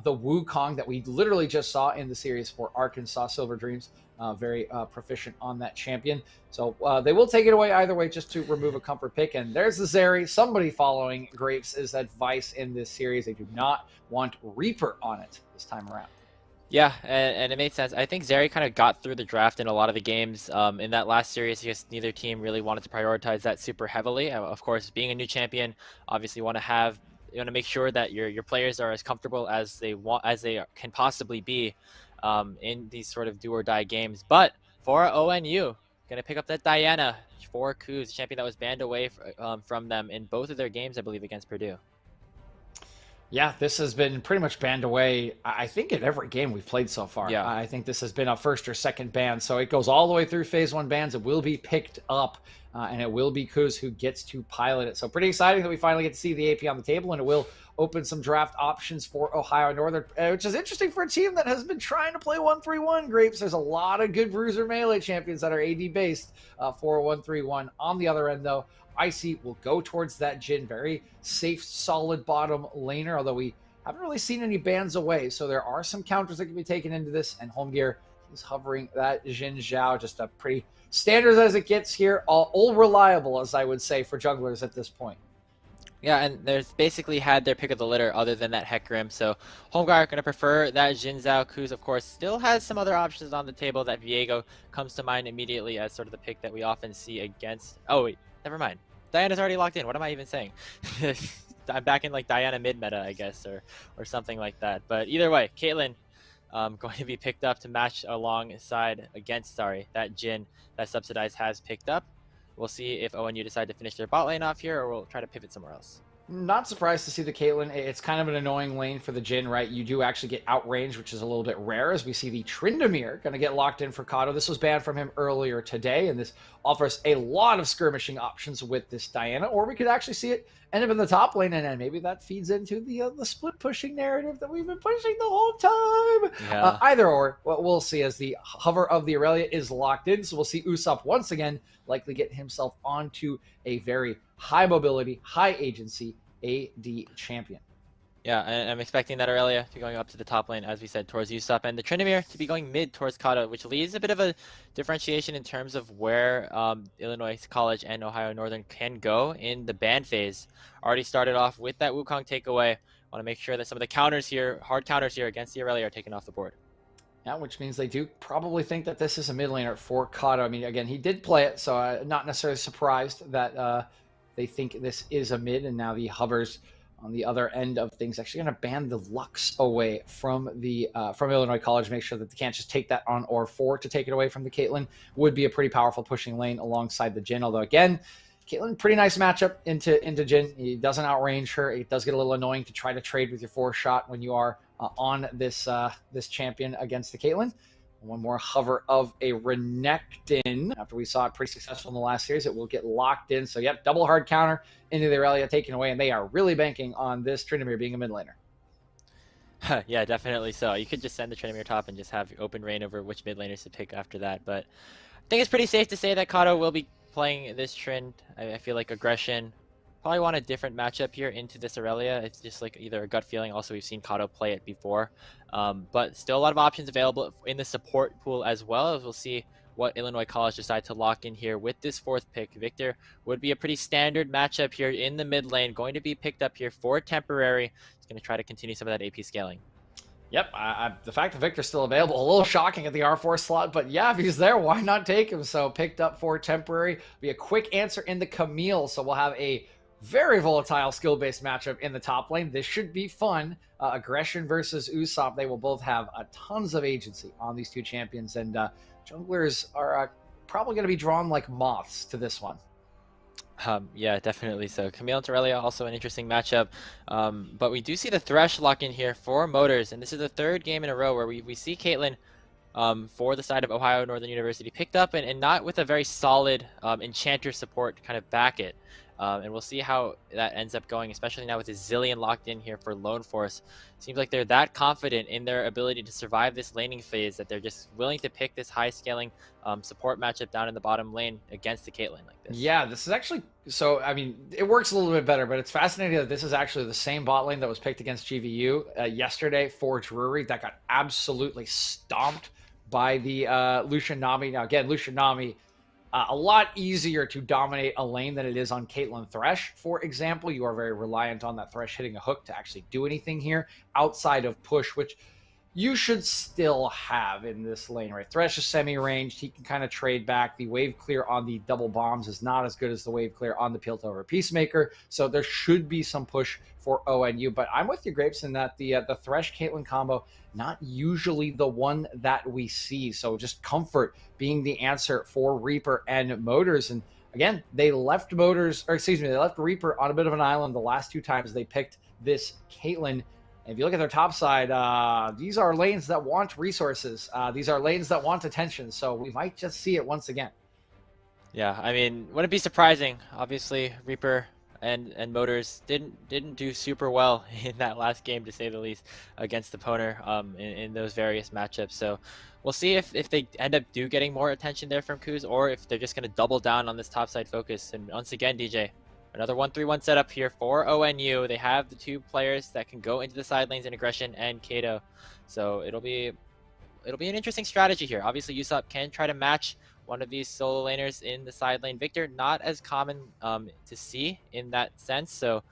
the Wukong that we literally just saw in the series for Arkansas Silver Dreams. Very proficient on that champion. So they will take it away either way just to remove a comfort pick. And there's the Zeri. Somebody following Grapes' advice in this series. They do not want Reaper on it this time around. Yeah, and it made sense. I think Zeri kind of got through the draft in a lot of the games. In that last series, I guess neither team really wanted to prioritize that super heavily. Of course, being a new champion, obviously you want to make sure that your players are as comfortable as they can possibly be in these sort of do or die games. But for ONU, gonna pick up that Diana for Kuz, champion that was banned away from them in both of their games, I believe, against Purdue. Yeah, this has been pretty much banned away, I think, in every game we've played so far. Yeah. I think this has been a first or second ban, so it goes all the way through Phase 1 bans. It will be picked up, and it will be Kuz who gets to pilot it. So pretty exciting that we finally get to see the AP on the table, and it will open some draft options for Ohio Northern, which is interesting for a team that has been trying to play 1-3-1. Grapes, there's a lot of good bruiser melee champions that are AD-based for 1-3-1. On the other end, though, Icy will go towards that Jhin, very safe, solid bottom laner, although we haven't really seen any bans away, so there are some counters that can be taken into this, and Home Gear is hovering that Jhin Zhao, just a pretty standard as it gets here, all reliable, as I would say, for junglers at this point. Yeah, and there's basically had their pick of the litter other than that Hecarim, so Homeguard are going to prefer that Jhin Zhao. Kuz, of course, still has some other options on the table. That Viego comes to mind immediately as sort of the pick that we often see against... Oh, wait, never mind. Diana's already locked in. What am I even saying? I'm back in like Diana mid-meta, I guess, or something like that. But either way, Caitlyn going to be picked up to match alongside against, that Jhin that Subsidized has picked up. We'll see if ONU decide to finish their bot lane off here, or we'll try to pivot somewhere else. Not surprised to see the Caitlyn. It's kind of an annoying lane for the Jhin, right? You do actually get outrange, which is a little bit rare, as we see the Tryndamere going to get locked in for Kato. This was banned from him earlier today, and this offers a lot of skirmishing options with this Diana, or we could actually see it end up in the top lane, and then maybe that feeds into the split pushing narrative that we've been pushing the whole time. Yeah. Either or, what we'll see as the hover of the Aurelia is locked in, so we'll see Usopp once again likely get himself onto a very high mobility, high agency AD champion. Yeah, and I'm expecting that Aurelia to be going up to the top lane, as we said, towards Usopp, and the Tryndamere to be going mid towards Kato, which leaves a bit of a differentiation in terms of where Illinois College and Ohio Northern can go in the ban phase. Already started off with that Wukong takeaway. Want to make sure that some of the counters here, hard counters here against the Aurelia, are taken off the board. Yeah, which means they do probably think that this is a mid laner for Kato. I mean, again, he did play it, so not necessarily surprised that they think this is a mid, and now the hovers on the other end of things actually going to ban the Lux away from the from Illinois College. Make sure that they can't just take that on or 4 to take it away from the Caitlyn. Would be a pretty powerful pushing lane alongside the Jhin. Although again, Caitlyn, pretty nice matchup into Jhin. He doesn't outrange her. It does get a little annoying to try to trade with your 4 shot when you are on this this champion against the Caitlyn. One more hover of a Renekton. After we saw it pretty successful in the last series, it will get locked in. So, yep, double hard counter into the Aurelia taken away, and they are really banking on this Tryndamere being a mid laner. Yeah, definitely so. You could just send the Tryndamere top and just have open reign over which mid laners to pick after that. But I think it's pretty safe to say that Kato will be playing this Trynd. I feel like aggression. Probably want a different matchup here into this Aurelia. It's just like either a gut feeling. Also, we've seen Kato play it before. But still a lot of options available in the support pool as well. As we'll see what Illinois College decide to lock in here with this 4th pick. Victor would be a pretty standard matchup here in the mid lane. Going to be picked up here for temporary. He's going to try to continue some of that AP scaling. Yep, the fact that Victor's still available, a little shocking at the R4 slot, but yeah, if he's there, why not take him? So picked up for temporary. Be a quick answer in the Camille, so we'll have a very volatile skill-based matchup in the top lane. This should be fun. Aggression versus Usopp, they will both have tons of agency on these two champions, and junglers are probably going to be drawn like moths to this one. Yeah, definitely so. Camille and Aurelia, also an interesting matchup. But we do see the Thresh lock in here for Motors, and this is the 3rd game in a row where we see Caitlyn for the side of Ohio Northern University picked up and not with a very solid Enchanter support to kind of back it. And we'll see how that ends up going, especially now with Zillion locked in here for Lone Force. Seems like they're that confident in their ability to survive this laning phase that they're just willing to pick this high scaling support matchup down in the bottom lane against the Caitlyn like this. Yeah, this is actually, so, I mean, it works a little bit better, but it's fascinating that this is actually the same bot lane that was picked against GVU yesterday for Drury that got absolutely stomped by the Lucian Nami. Now, again, Lucian Nami, a lot easier to dominate a lane than it is on Caitlyn Thresh, for example. You are very reliant on that Thresh hitting a hook to actually do anything here outside of push, which you should still have in this lane, right? Thresh is semi-ranged. He can kind of trade back. The wave clear on the double bombs is not as good as the wave clear on the Piltover Peacemaker, so there should be some push for ONU. But I'm with you, Grapes, in that the Thresh-Caitlyn combo, not usually the one that we see. So just comfort being the answer for Reaper and Motors. And again, they left Reaper on a bit of an island the last 2 times they picked this Caitlyn. And if you look at their top side, these are lanes that want resources. These are lanes that want attention. So we might just see it once again. Yeah, I mean, wouldn't be surprising. Obviously, Reaper and Motors didn't do super well in that last game, to say the least, against the Poner in those various matchups. So we'll see if they end up getting more attention there from Kuz, or if they're just going to double down on this top side focus. And once again, DJ, another 1-3-1 setup here for ONU. They have the 2 players that can go into the side lanes in aggression and Kato. So it'll be an interesting strategy here. Obviously, Usopp can try to match one of these solo laners in the side lane. Victor, not as common to see in that sense. So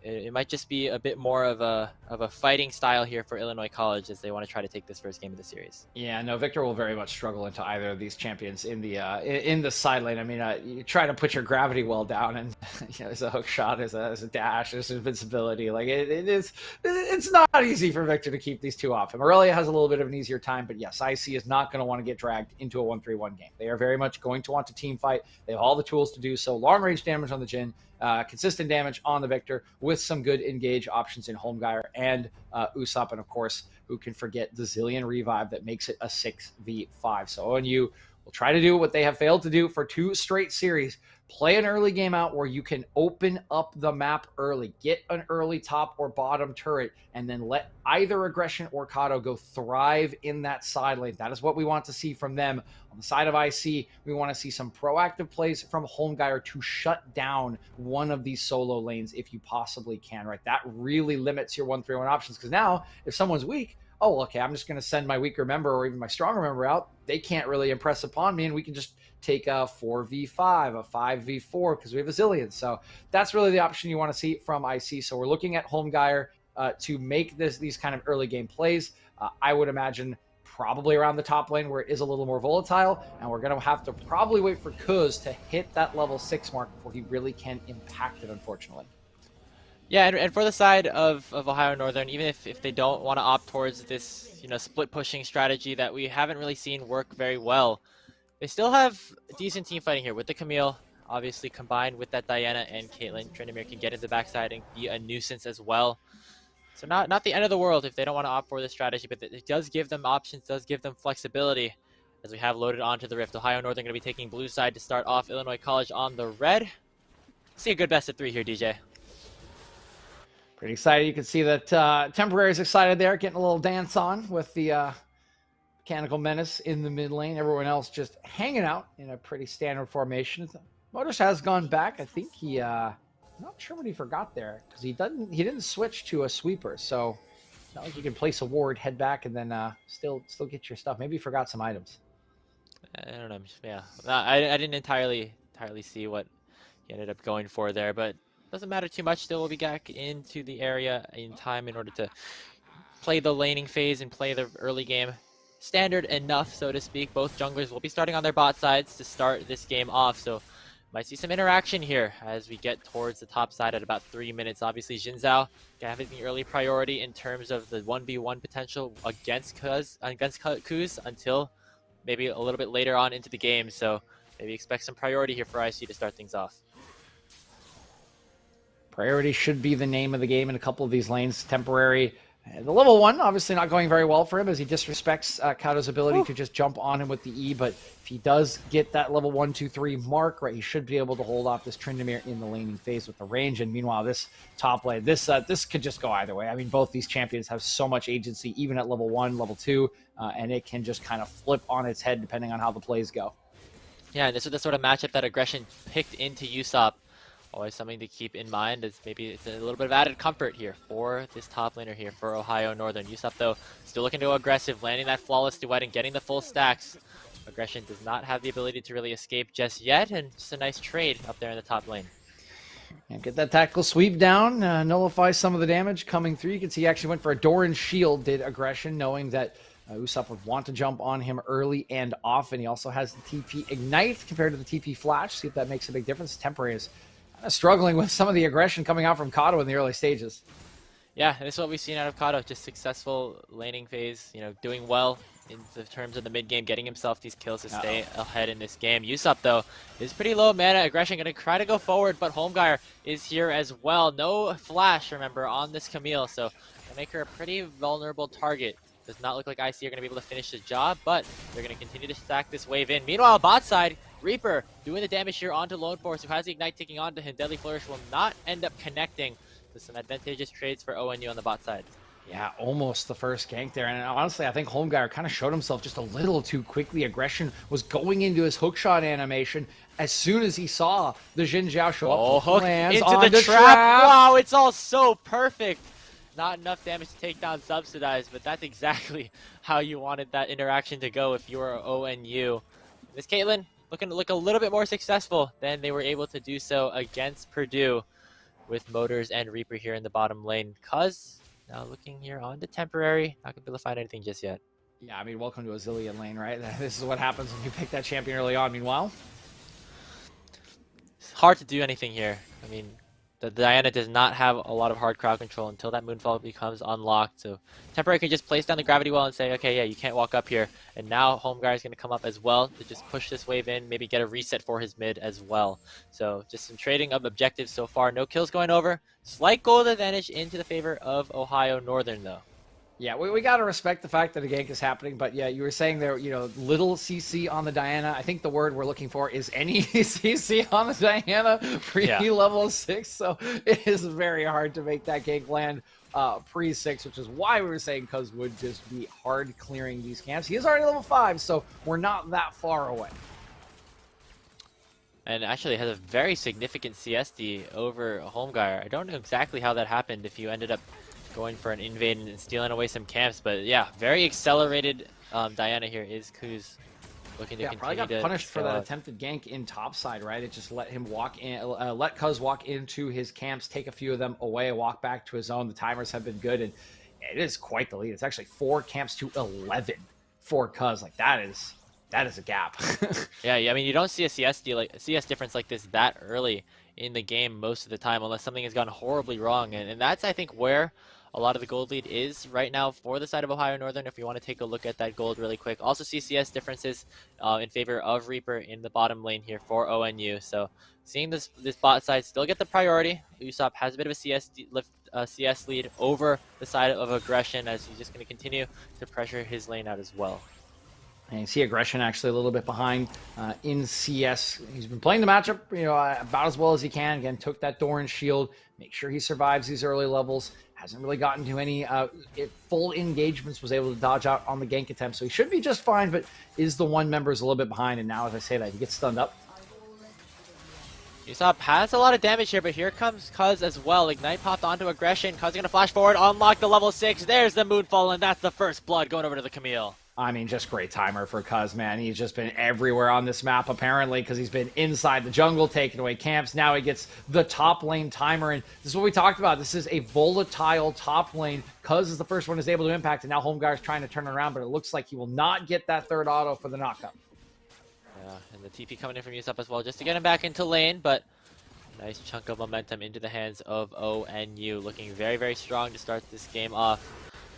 it might just be a bit more of a fighting style here for Illinois College as they want to try to take this first game of the series. Yeah, no, Victor will very much struggle into either of these champions in the side lane. I mean, you try to put your gravity well down, and there's a hook shot, there's a dash, there's invincibility. Like it's not easy for Victor to keep these 2 off him. Aurelia has a little bit of an easier time, but yes, IC is not going to want to get dragged into a 1-3-1 game. They are very much going to want to team fight. They have all the tools to do so. Long range damage on the Jhin. Consistent damage on the Victor with some good engage options in Holmgeier and Usopp, and of course, who can forget the Zillion revive that makes it a 6v5. So ONU will try to do what they have failed to do for 2 straight series. Play an early game out where you can open up the map early, get an early top or bottom turret, and then let either Aggression or Kato go thrive in that side lane. That is what we want to see from them. On the side of IC, we want to see some proactive plays from Holmgeier to shut down one of these solo lanes if you possibly can, right? That really limits your 1-3-1 options, because now if someone's weak, oh, okay, I'm just going to send my weaker member or even my stronger member out. They can't really impress upon me, and we can just take a 4v5, a 5v4, because we have a Zillion. So that's really the option you want to see from IC. So we're looking at Holmgeier to make these kind of early game plays. I would imagine probably around the top lane where it is a little more volatile, and we're going to have to probably wait for Kuz to hit that level 6 mark before he really can impact it, unfortunately. Yeah, and for the side of Ohio Northern, even if they don't want to opt towards this split pushing strategy that we haven't really seen work very well, they still have decent team fighting here with the Camille, obviously combined with that Diana and Caitlyn. Tryndamere can get into the backside and be a nuisance as well. So not the end of the world if they don't want to opt for this strategy, but it does give them options, does give them flexibility. As we have loaded onto the Rift, Ohio Northern going to be taking blue side to start off. Illinois College on the red. See a good best of 3 here, DJ. Pretty excited. You can see that Temporary is excited there, getting a little dance on with the Mechanical Menace in the mid lane. Everyone else just hanging out in a pretty standard formation. Motors has gone back. I think he, I'm not sure what he forgot there because he didn't switch to a sweeper. So not like you can place a ward, head back, and then still get your stuff. Maybe he forgot some items. I don't know. Yeah, I didn't entirely see what he ended up going for there, but doesn't matter too much. Still, we'll be back into the area in time in order to play the laning phase and play the early game standard enough, so to speak. Both junglers will be starting on their bot sides to start this game off, so might see some interaction here as we get towards the top side at about 3 minutes. Obviously, Jinzhao having the early priority in terms of the 1v1 potential against Kuz until maybe a little bit later on into the game, so maybe expect some priority here for IC to start things off. Priority should be the name of the game in a couple of these lanes. Temporary. The level 1, obviously not going very well for him as he disrespects Kado's ability to just jump on him with the E, but if he does get that level 1, 2, 3 mark, right, he should be able to hold off this Tryndamere in the laning phase with the range, and meanwhile, this top lane, this could just go either way. I mean, both these champions have so much agency, even at level 1, level 2, and it can just kind of flip on its head depending on how the plays go. Yeah, and this is the sort of matchup that Aggression picked into Usopp. Always something to keep in mind is maybe it's a little bit of added comfort here for this top laner here for Ohio Northern. Usopp, though, still looking to go aggressive, landing that flawless duet and getting the full stacks. Aggression does not have the ability to really escape just yet, and just a nice trade up there in the top lane. And get that tactical sweep down, nullify some of the damage coming through. You can see he actually went for a Doran shield, did Aggression, knowing that Usopp would want to jump on him early and often. He also has the TP Ignite compared to the TP Flash. See if that makes a big difference. Temporary is struggling with some of the aggression coming out from Kado in the early stages. Yeah, and this is what we've seen out of Kado, just successful laning phase, doing well in the terms of the mid game, getting himself these kills to stay ahead in this game. Usopp, though, is pretty low mana. Aggression going to try to go forward, but Holmgeier is here as well. No flash, remember, on this Camille, so gonna make her a pretty vulnerable target. Does not look like IC are going to be able to finish the job, but they're going to continue to stack this wave in. Meanwhile, bot side, Reaper doing the damage here onto Lone Force, who has the Ignite ticking onto him. Deadly Flourish will not end up connecting to some advantageous trades for ONU on the bot side. Yeah, almost the first gank there. And honestly, I think Holmgeier kind of showed himself just a little too quickly. Aggression was going into his hookshot animation as soon as he saw the Xin Zhao show up. Oh, hook into on the trap. Wow, it's all so perfect. Not enough damage to take down Subsidized, but that's exactly how you wanted that interaction to go if you were ONU. This Caitlyn looking to look a little bit more successful than they were able to do so against Purdue with Motors and Reaper here in the bottom lane. Cuz now looking here on the Temporary, not gonna be able to find anything just yet. Yeah, I mean, welcome to a Zillion lane, right? This is what happens when you pick that champion early on. Meanwhile, it's hard to do anything here. I mean, the Diana does not have a lot of hard crowd control until that Moonfall becomes unlocked. So Temporary can just place down the Gravity Well and say, okay, yeah, you can't walk up here. And now Holmgeier is going to come up as well to just push this wave in, maybe get a reset for his mid as well. So just some trading of objectives so far. No kills going over. Slight gold advantage into the favor of Ohio Northern, though. Yeah, we got to respect the fact that a gank is happening, but yeah, you were saying there, little CC on the Diana. I think the word we're looking for is any CC on the Diana pre-level 6, so it is very hard to make that gank land pre-6, which is why we were saying Cuz would just be hard clearing these camps. He is already level 5, so we're not that far away. And actually has a very significant CSD over Holmgeier. I don't know exactly how that happened, if you ended up going for an invade and stealing away some camps, but yeah, very accelerated. Diana here is Kuz looking to continue probably got to punished for that attempted gank in topside, right? It just let him walk in, let Kuz walk into his camps, take a few of them away, walk back to his own. The timers have been good, and it is quite the lead. It's actually 4 camps to 11 for Kuz. Like that is a gap. Yeah, I mean, you don't see a CS difference like this that early in the game most of the time, unless something has gone horribly wrong, and that's I think where a lot of the gold lead is right now for the side of Ohio Northern. If you want to take a look at that gold really quick. Also CCS differences in favor of Reaper in the bottom lane here for ONU. So seeing this bot side still get the priority. Usopp has a bit of a CS lead over the side of aggression, as he's just going to continue to pressure his lane out as well. And you see aggression actually a little bit behind in CS. He's been playing the matchup, about as well as he can. Again, took that Doran shield, make sure he survives these early levels. Hasn't really gotten to any full engagements, was able to dodge out on the gank attempt. So he should be just fine, but is the one member is a little bit behind. And now, as I say that, he gets stunned up. Usopp has a lot of damage here, but here comes Cuz as well. Ignite popped onto aggression. Cuz going to flash forward, unlock the level 6. There's the Moonfall, and that's the first blood going over to the Camille. I mean, just great timer for Cuz, man. He's just been everywhere on this map, apparently, because he's been inside the jungle, taking away camps. Now he gets the top lane timer, and this is what we talked about. This is a volatile top lane. Cuz is the first one who's able to impact, and now Homeguard is trying to turn it around, but it looks like he will not get that third auto for the knockup. Yeah, and the TP coming in from Usopp as well, just to get him back into lane, but nice chunk of momentum into the hands of ONU. Looking very, very strong to start this game off.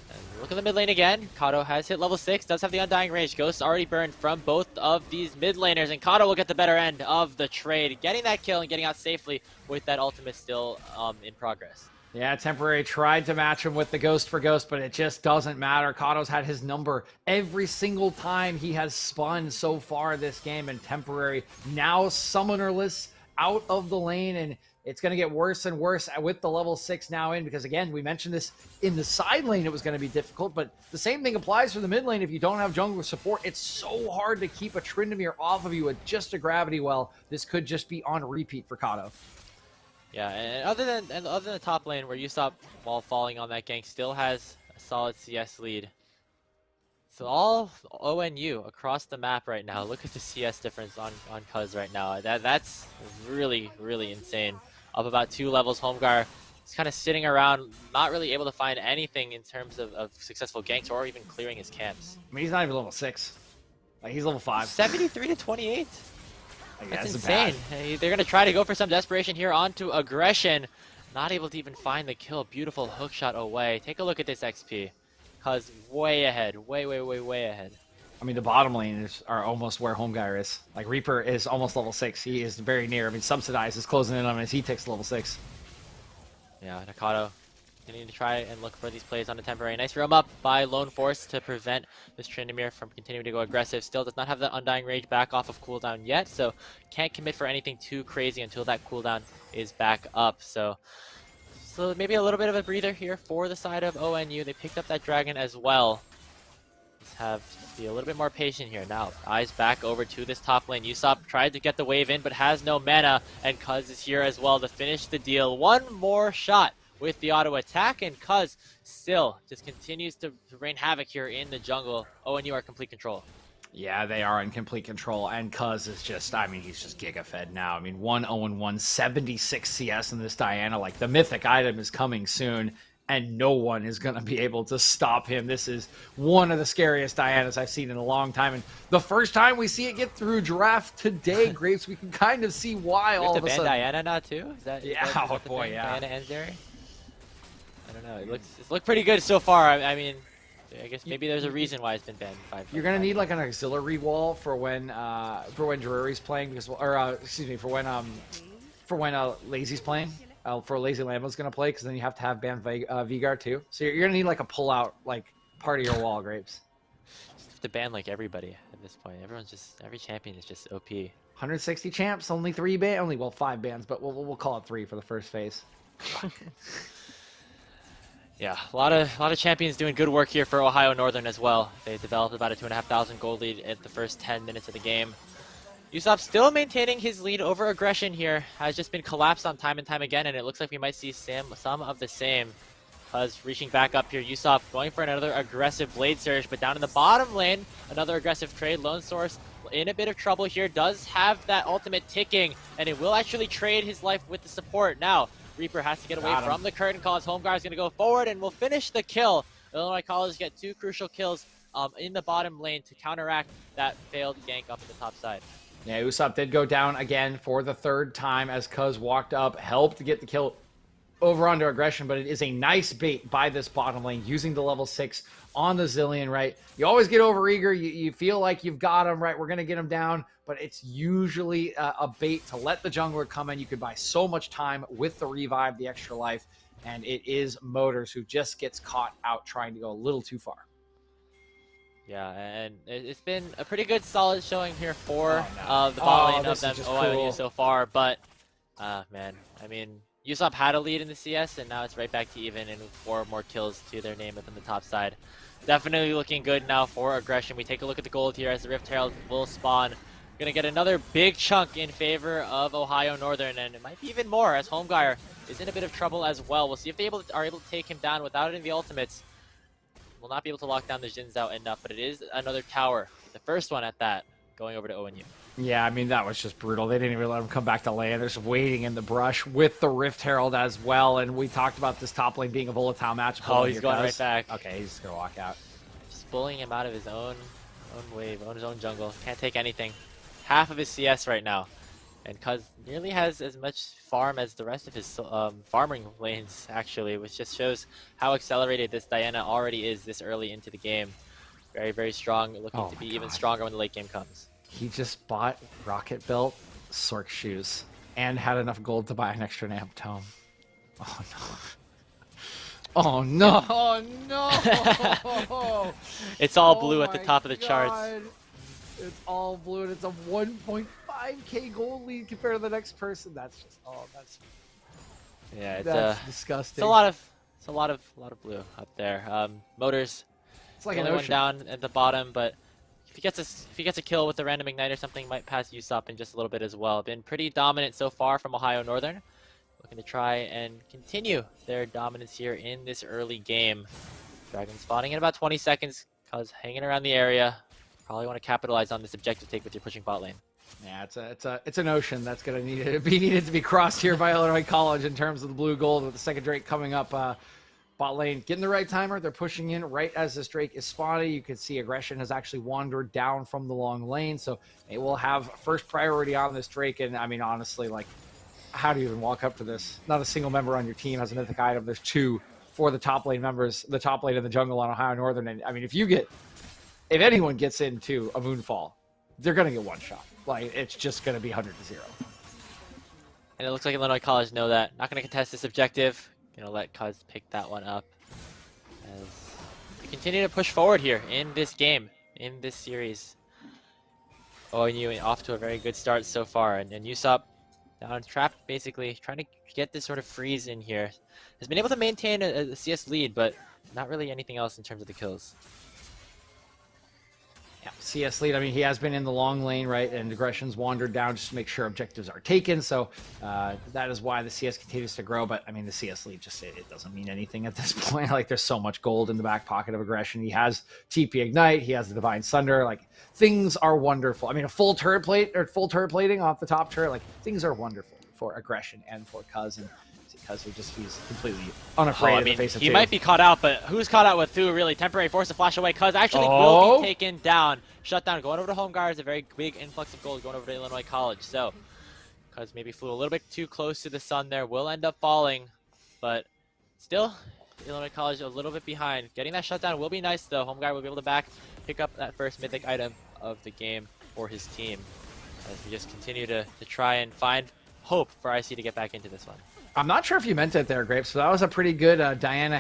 And look at the mid lane again. Kato has hit level 6, does have the Undying Rage. Ghosts already burned from both of these mid laners, and Kato will get the better end of the trade, getting that kill and getting out safely with that ultimate still in progress. Yeah, Temporary tried to match him with the Ghost for Ghost, but it just doesn't matter. Kato's had his number every single time he has spun so far this game, and Temporary now summonerless out of the lane, and it's going to get worse and worse with the level 6 now in, because again, we mentioned this in the side lane, it was going to be difficult, but the same thing applies for the mid lane. If you don't have jungle support, it's so hard to keep a Tryndamere off of you with just a gravity well. This could just be on repeat for Kato. Yeah, and other than the top lane where Usopp, while falling on that gank, still has a solid CS lead. So all ONU across the map right now. Look at the CS difference on Cuz right now. That's really, really insane. Up about 2 levels. Homeguard is kind of sitting around, not really able to find anything in terms of successful ganks or even clearing his camps. I mean, he's not even level 6. Like, he's level 5. 73 to 28. That's insane. Bad. They're going to try to go for some desperation here onto aggression. Not able to even find the kill. Beautiful hook shot away. Take a look at this XP. Cuz way ahead. Way, way, way, way ahead. I mean, the bottom laners are almost where Homeguard is. Like, Reaper is almost level 6. He is very near. I mean, Subsidize is closing in on him as he takes level 6. Yeah, Nakato continuing to try and look for these plays on a Temporary. Nice roam up by Lone Force to prevent this Tryndamere from continuing to go aggressive. Still does not have the Undying Rage back off of cooldown yet, so can't commit for anything too crazy until that cooldown is back up. So maybe a little bit of a breather here for the side of ONU. They picked up that dragon as well. Let's have to be a little bit more patient here. Now, eyes back over to this top lane. Usopp tried to get the wave in, but has no mana, and Cuz is here as well to finish the deal. One more shot with the auto attack, and Cuz still just continues to rain havoc here in the jungle. ONU are complete control. Yeah, they are in complete control, and Cuz is just, I mean, he's just giga-fed now. I mean, 1-0-1, 76 CS in this Diana. Like, the mythic item is coming soon, and no one is going to be able to stop him. This is one of the scariest Dianas I've seen in a long time, and the first time we see it get through draft today, Grapes, we can kind of see why all of a sudden. Diana now, too? Is that oh boy, yeah. Diana and Drury? I don't know. It's looked pretty good so far. I mean, I guess maybe there's a reason why it's been banned. You're gonna need like an auxiliary wall for when Drury's playing, because, or excuse me, for when Lazy's playing. For Lazy Lambo's gonna play, because then you have to have ban Vigard too. So you're gonna need like a pull out like part of your wall, Grapes. Just have to ban like everybody at this point. Every champion is just OP. 160 champs, only 3 bans, well 5 bans, but we'll call it 3 for the first phase. Yeah, a lot of champions doing good work here for Ohio Northern as well. They developed about a 2,500 gold lead at the first 10 minutes of the game. Usopp still maintaining his lead over aggression here. Has just been collapsed on time and time again, and it looks like we might see some of the same. Cuz reaching back up here, Usopp going for another aggressive blade surge, but down in the bottom lane, another aggressive trade. Lone Source in a bit of trouble here, does have that ultimate ticking, and it will actually trade his life with the support. Now, Reaper has to get away from the curtain call. His Homeguard is going to go forward and will finish the kill. Illinois College get 2 crucial kills in the bottom lane to counteract that failed gank up in the top side. Yeah, Usopp did go down again for the 3rd time as Cuz walked up, helped to get the kill over onto aggression, but it is a nice bait by this bottom lane using the level 6 on the Zillion, right? You always get over eager. You feel like you've got him, right? We're going to get him down, but it's usually a bait to let the jungler come in. You could buy so much time with the revive, the extra life, and it is Motors who just gets caught out trying to go a little too far. Yeah, and it's been a pretty good solid showing here for the bot lane of them OIU so far, but man, I mean, Usopp had a lead in the CS, and now it's right back to even, and 4 more kills to their name within the top side. Definitely looking good now for aggression. We take a look at the gold here as the Rift Herald will spawn. Gonna get another big chunk in favor of Ohio Northern, and it might be even more as Homeguire is in a bit of trouble as well. We'll see if they are able to take him down without any of the ultimates. Will not be able to lock down the Jins out enough, but it is another tower. The first one at that, going over to ONU. Yeah, I mean, that was just brutal. They didn't even let him come back to land. They're just waiting in the brush with the Rift Herald as well. And we talked about this top lane being a volatile match. Oh, he's going right back. Okay, he's just going to walk out. Just bullying him out of his own wave, his own jungle. Can't take anything. Half of his CS right now. And Cuz nearly has as much farm as the rest of his farming lanes, actually, which just shows how accelerated this Diana already is this early into the game. Very, very strong, looking to be even stronger when the late game comes. He just bought Rocket Belt Sork shoes and had enough gold to buy an extra Namp Tome. Oh no. Oh no. Oh no. It's all blue at the top of the charts. It's all blue, and it's a 1.5k gold lead compared to the next person. That's just yeah, that's disgusting. It's a lot of blue up there. Motors, it's like the an only one ocean down at the bottom, but if he gets a kill with the random ignite or something, might pass Usopp in just a little bit as well. Been pretty dominant so far from Ohio Northern. Looking to try and continue their dominance here in this early game. Dragon spawning in about 20 seconds, Cuz hanging around the area. Probably want to capitalize on this objective take with your pushing bot lane. Yeah, it's an ocean that's gonna need to be crossed here by Illinois College in terms of the blue gold with the second Drake coming up. Bot lane getting the right timer. They're pushing in right as this Drake is spotted. You can see aggression has actually wandered down from the long lane, so it will have first priority on this Drake. And I mean, honestly, like, how do you even walk up to this? Not a single member on your team has a mythic item. There's 2 for the top lane members, the top lane of the jungle on Ohio Northern. And I mean, if anyone gets into a Moonfall, they're gonna get one shot. Like, it's just gonna be 100-0. And it looks like Illinois College know that. Not gonna contest this objective. Gonna let Cuz pick that one up as we continue to push forward here in this game, in this series. ONU off to a very good start so far, and Usopp down trapped, basically trying to get this sort of freeze in here. Has been able to maintain a CS lead, but not really anything else in terms of the kills. Yeah, CS lead. I mean, he has been in the long lane, right? And aggression's wandered down just to make sure objectives are taken. So that is why the CS continues to grow. But I mean, the CS lead just it doesn't mean anything at this point. Like, there's so much gold in the back pocket of aggression. He has TP Ignite. He has the Divine Sunder. Like, things are wonderful. I mean, a full turret plate or full turret plating off the top turret. Like, things are wonderful for aggression and for Cuz. And because he's completely unafraid of the face of he two. might be caught out, but who's caught out with Thu, really? Temporary force to flash away. Cuz actually will be taken down. Shut down. Going over to Homeguard is a very big influx of gold going over to Illinois College. So Cuz maybe flew a little bit too close to the sun there. Will end up falling, but still Illinois College a little bit behind. Getting that shutdown will be nice though. Homeguard will be able to pick up that first mythic item of the game for his team. As we just continue to try and find hope for IC to get back into this one. I'm not sure if you meant it there, Grapes, but that was a pretty good Diana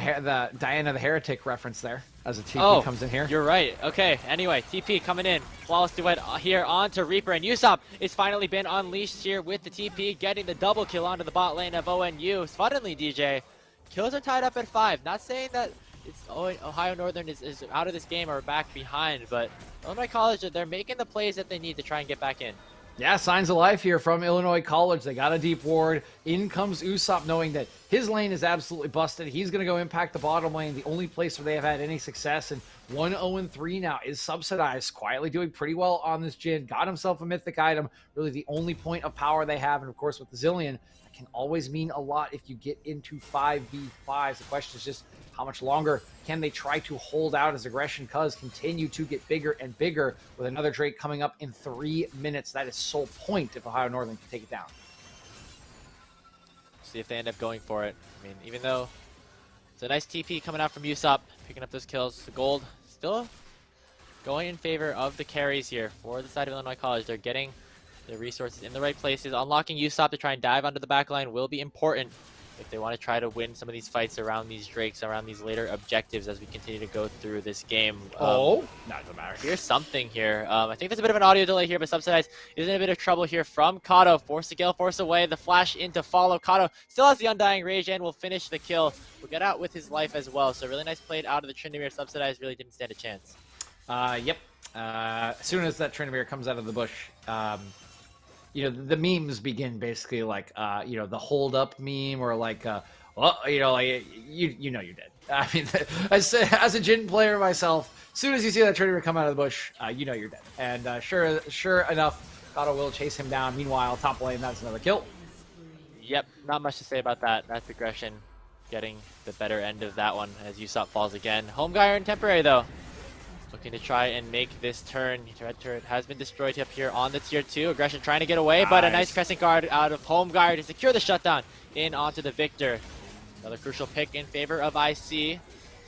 the Heretic reference there as a TP comes in here. You're right. Okay, anyway, TP coming in. Flawless duet here onto Reaper, and Usopp is finally been unleashed here with the TP, getting the double kill onto the bot lane of ONU. Suddenly, DJ, kills are tied up at 5. Not saying that Ohio Northern is out of this game or back behind, but Illinois College, they're making the plays that they need to try and get back in. Yeah, signs of life here from Illinois College. They got a deep ward. In comes Usopp, knowing that his lane is absolutely busted. He's going to go impact the bottom lane, the only place where they have had any success. And 1-0-3 now is subsidized, quietly doing pretty well on this Jhin. Got himself a mythic item, really the only point of power they have. And of course, with the Zillion, that can always mean a lot if you get into 5v5s. The question is just how much longer can they try to hold out as aggression Cuz continue to get bigger and bigger with another Drake coming up in 3 minutes. That is sole point if Ohio Northern can take it down. see if they end up going for it. I mean, even though it's a nice TP coming out from Usopp, picking up those kills. The gold still going in favor of the carries here for the side of Illinois College. They're getting their resources in the right places. Unlocking Usopp to try and dive onto the back line will be important if they want to try to win some of these fights around these Drakes, around these later objectives as we continue to go through this game. Not the matter. Here's something here. I think there's a bit of an audio delay here, but Subsidized is in a bit of trouble here from Kato. Force the kill, force away, the flash in to follow. Kato still has the Undying Rage and will finish the kill. Will get out with his life as well. So really nice played out of the Tryndamere. Subsidized really didn't stand a chance. Yep. As soon as that Tryndamere comes out of the bush, you know, the memes begin basically like, you know, the hold up meme or like, well, you know, like you know you're dead. I mean, as a Jin player myself, as soon as you see that Tryndamere come out of the bush, you know you're dead. And sure enough, Kato will chase him down. Meanwhile, top lane, that's another kill. Yep, not much to say about that. That's aggression getting the better end of that one as Usopp falls again. Home Gyre and Temporary though. Looking to try and make this turn. Red turret has been destroyed up here on the tier 2. Aggression trying to get away, but a nice crescent guard out of Home Guard to secure the shutdown in onto the Victor. Another crucial pick in favor of IC.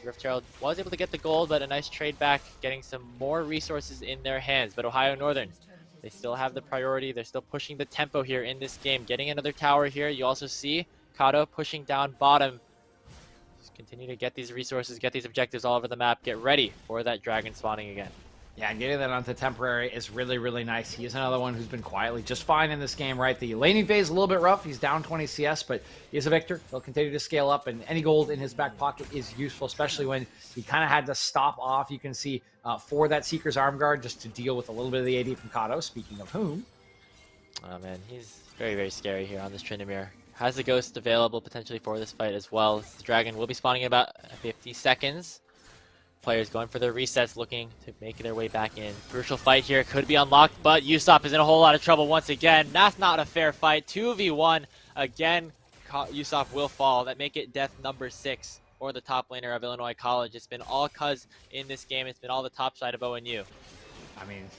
Rift Herald was able to get the gold, but a nice trade back, getting some more resources in their hands. But Ohio Northern, they still have the priority. They're still pushing the tempo here in this game. Getting another tower here. You also see Kato pushing down bottom. Continue to get these resources, get these objectives all over the map. Get ready for that dragon spawning again. Yeah, and getting that onto Temporary is really, really nice. He is another one who's been quietly just fine in this game, right? The laning phase is a little bit rough. He's down 20 CS, but he's a Victor. He'll continue to scale up, and any gold in his back pocket is useful, especially when he kind of had to stop off. You can see for that Seeker's Arm Guard just to deal with a little bit of the AD from Kato, speaking of whom. Oh man, he's very, very scary here on this Tryndamere. Has the Ghost available potentially for this fight as well. The Dragon will be spawning in about 50 seconds. Players going for their resets, looking to make their way back in. Crucial fight here, could be unlocked, but Usopp is in a whole lot of trouble once again. That's not a fair fight. 2v1. Again, Usopp will fall. That make it death number 6 for the top laner of Illinois College. It's been all Cuz in this game. It's been all the top side of ONU. I mean,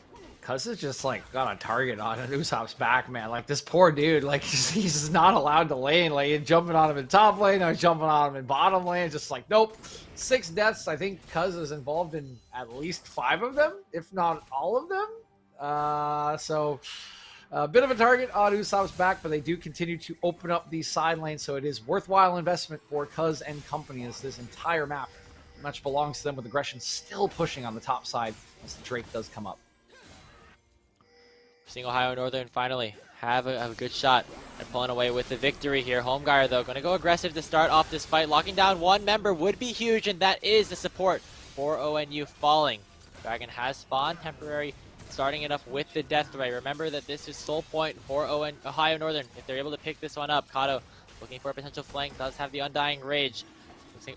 Cuz is just like got a target on Usopp's back, man. Like this poor dude, like he's not allowed to lane. Like he's jumping on him in top lane, now he's jumping on him in bottom lane. Just like, nope. 6 deaths. I think Cuz is involved in at least 5 of them, if not all of them. So a bit of a target on Usopp's back, but they do continue to open up these side lanes, so it is worthwhile investment for Cuz and company as this entire map much belongs to them, with aggression still pushing on the top side as the Drake does come up. Seeing Ohio Northern finally have a good shot and pulling away with the victory here. Home Guard though going to go aggressive to start off this fight. Locking down one member would be huge, and that is the support for ONU falling. Dragon has spawned. Temporary starting it up with the Death Ray. Remember that this is sole point for Ohio Northern. If they're able to pick this one up, Kato looking for a potential flank, does have the Undying Rage.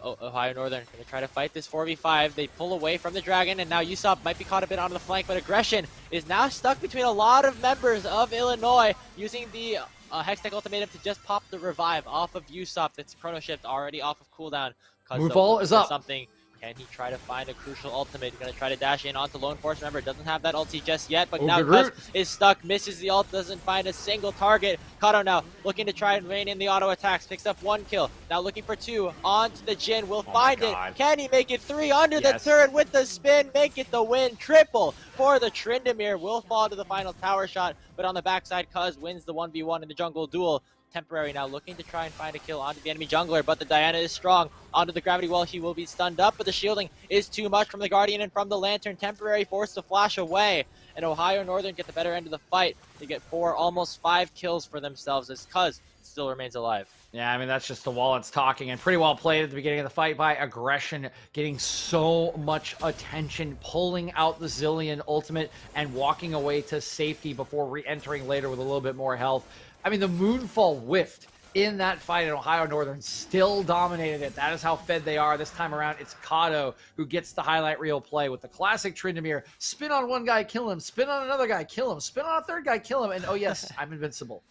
Ohio Northern going to try to fight this 4v5. They pull away from the Dragon, and now Usopp might be caught a bit onto the flank, but aggression is now stuck between a lot of members of Illinois, using the Hextech Ultimatum to just pop the revive off of Usopp. That's Chrono Shift already off of cooldown. Move all is up. Something. Can he try to find a crucial ultimate? He's going to try to dash in onto Lone Force. Remember, doesn't have that ulti just yet, but now Cuz is stuck, misses the ult, doesn't find a single target. Kato now looking to try and rein in the auto attacks, picks up 1 kill. Now looking for 2 onto the Jin, will find it. Can he make it 3 under the turret with the spin, make it the win? Triple for the Tryndamere, will fall to the final tower shot, but on the backside, Cuz wins the 1v1 in the jungle duel. Temporary now looking to try and find a kill onto the enemy jungler, but the Diana is strong. Onto the gravity well, he will be stunned up, but the shielding is too much from the Guardian and from the Lantern. Temporary forced to flash away, and Ohio Northern get the better end of the fight. They get 4, almost 5 kills for themselves as Cuz still remains alive. Yeah, I mean, that's just the wallets talking, and pretty well played at the beginning of the fight by aggression, getting so much attention, pulling out the Zillion ultimate and walking away to safety before re-entering later with a little bit more health. I mean, the Moonfall whiffed in that fight, and Ohio Northern still dominated it. That is how fed they are. This time around, it's Kato who gets the highlight reel play with the classic Tryndamere. Spin on one guy, kill him. Spin on another guy, kill him. Spin on a third guy, kill him. And oh yes, I'm invincible.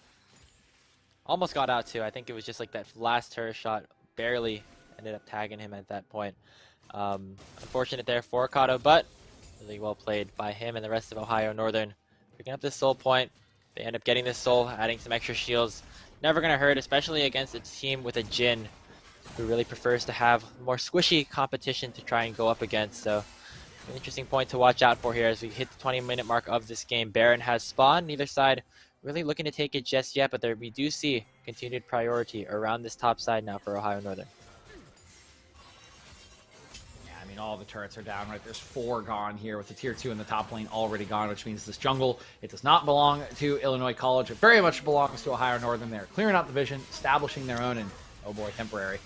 Almost got out too. I think it was just like that last turret shot barely ended up tagging him at that point. Unfortunate there for Kato, but really well played by him and the rest of Ohio Northern. Picking up this soul point. They end up getting this soul, adding some extra shields. never going to hurt, especially against a team with a Jhin who really prefers to have more squishy competition to try and go up against. So an interesting point to watch out for here as we hit the 20-minute mark of this game. Baron has spawned. Neither side really looking to take it just yet, but we do see continued priority around this top side now for Ohio Northern. Yeah, I mean, all the turrets are down, right? There's 4 gone here with the tier 2 in the top lane already gone, which means this jungle, it does not belong to Illinois College. It very much belongs to Ohio Northern. They're clearing out the vision, establishing their own, and oh boy, temporary.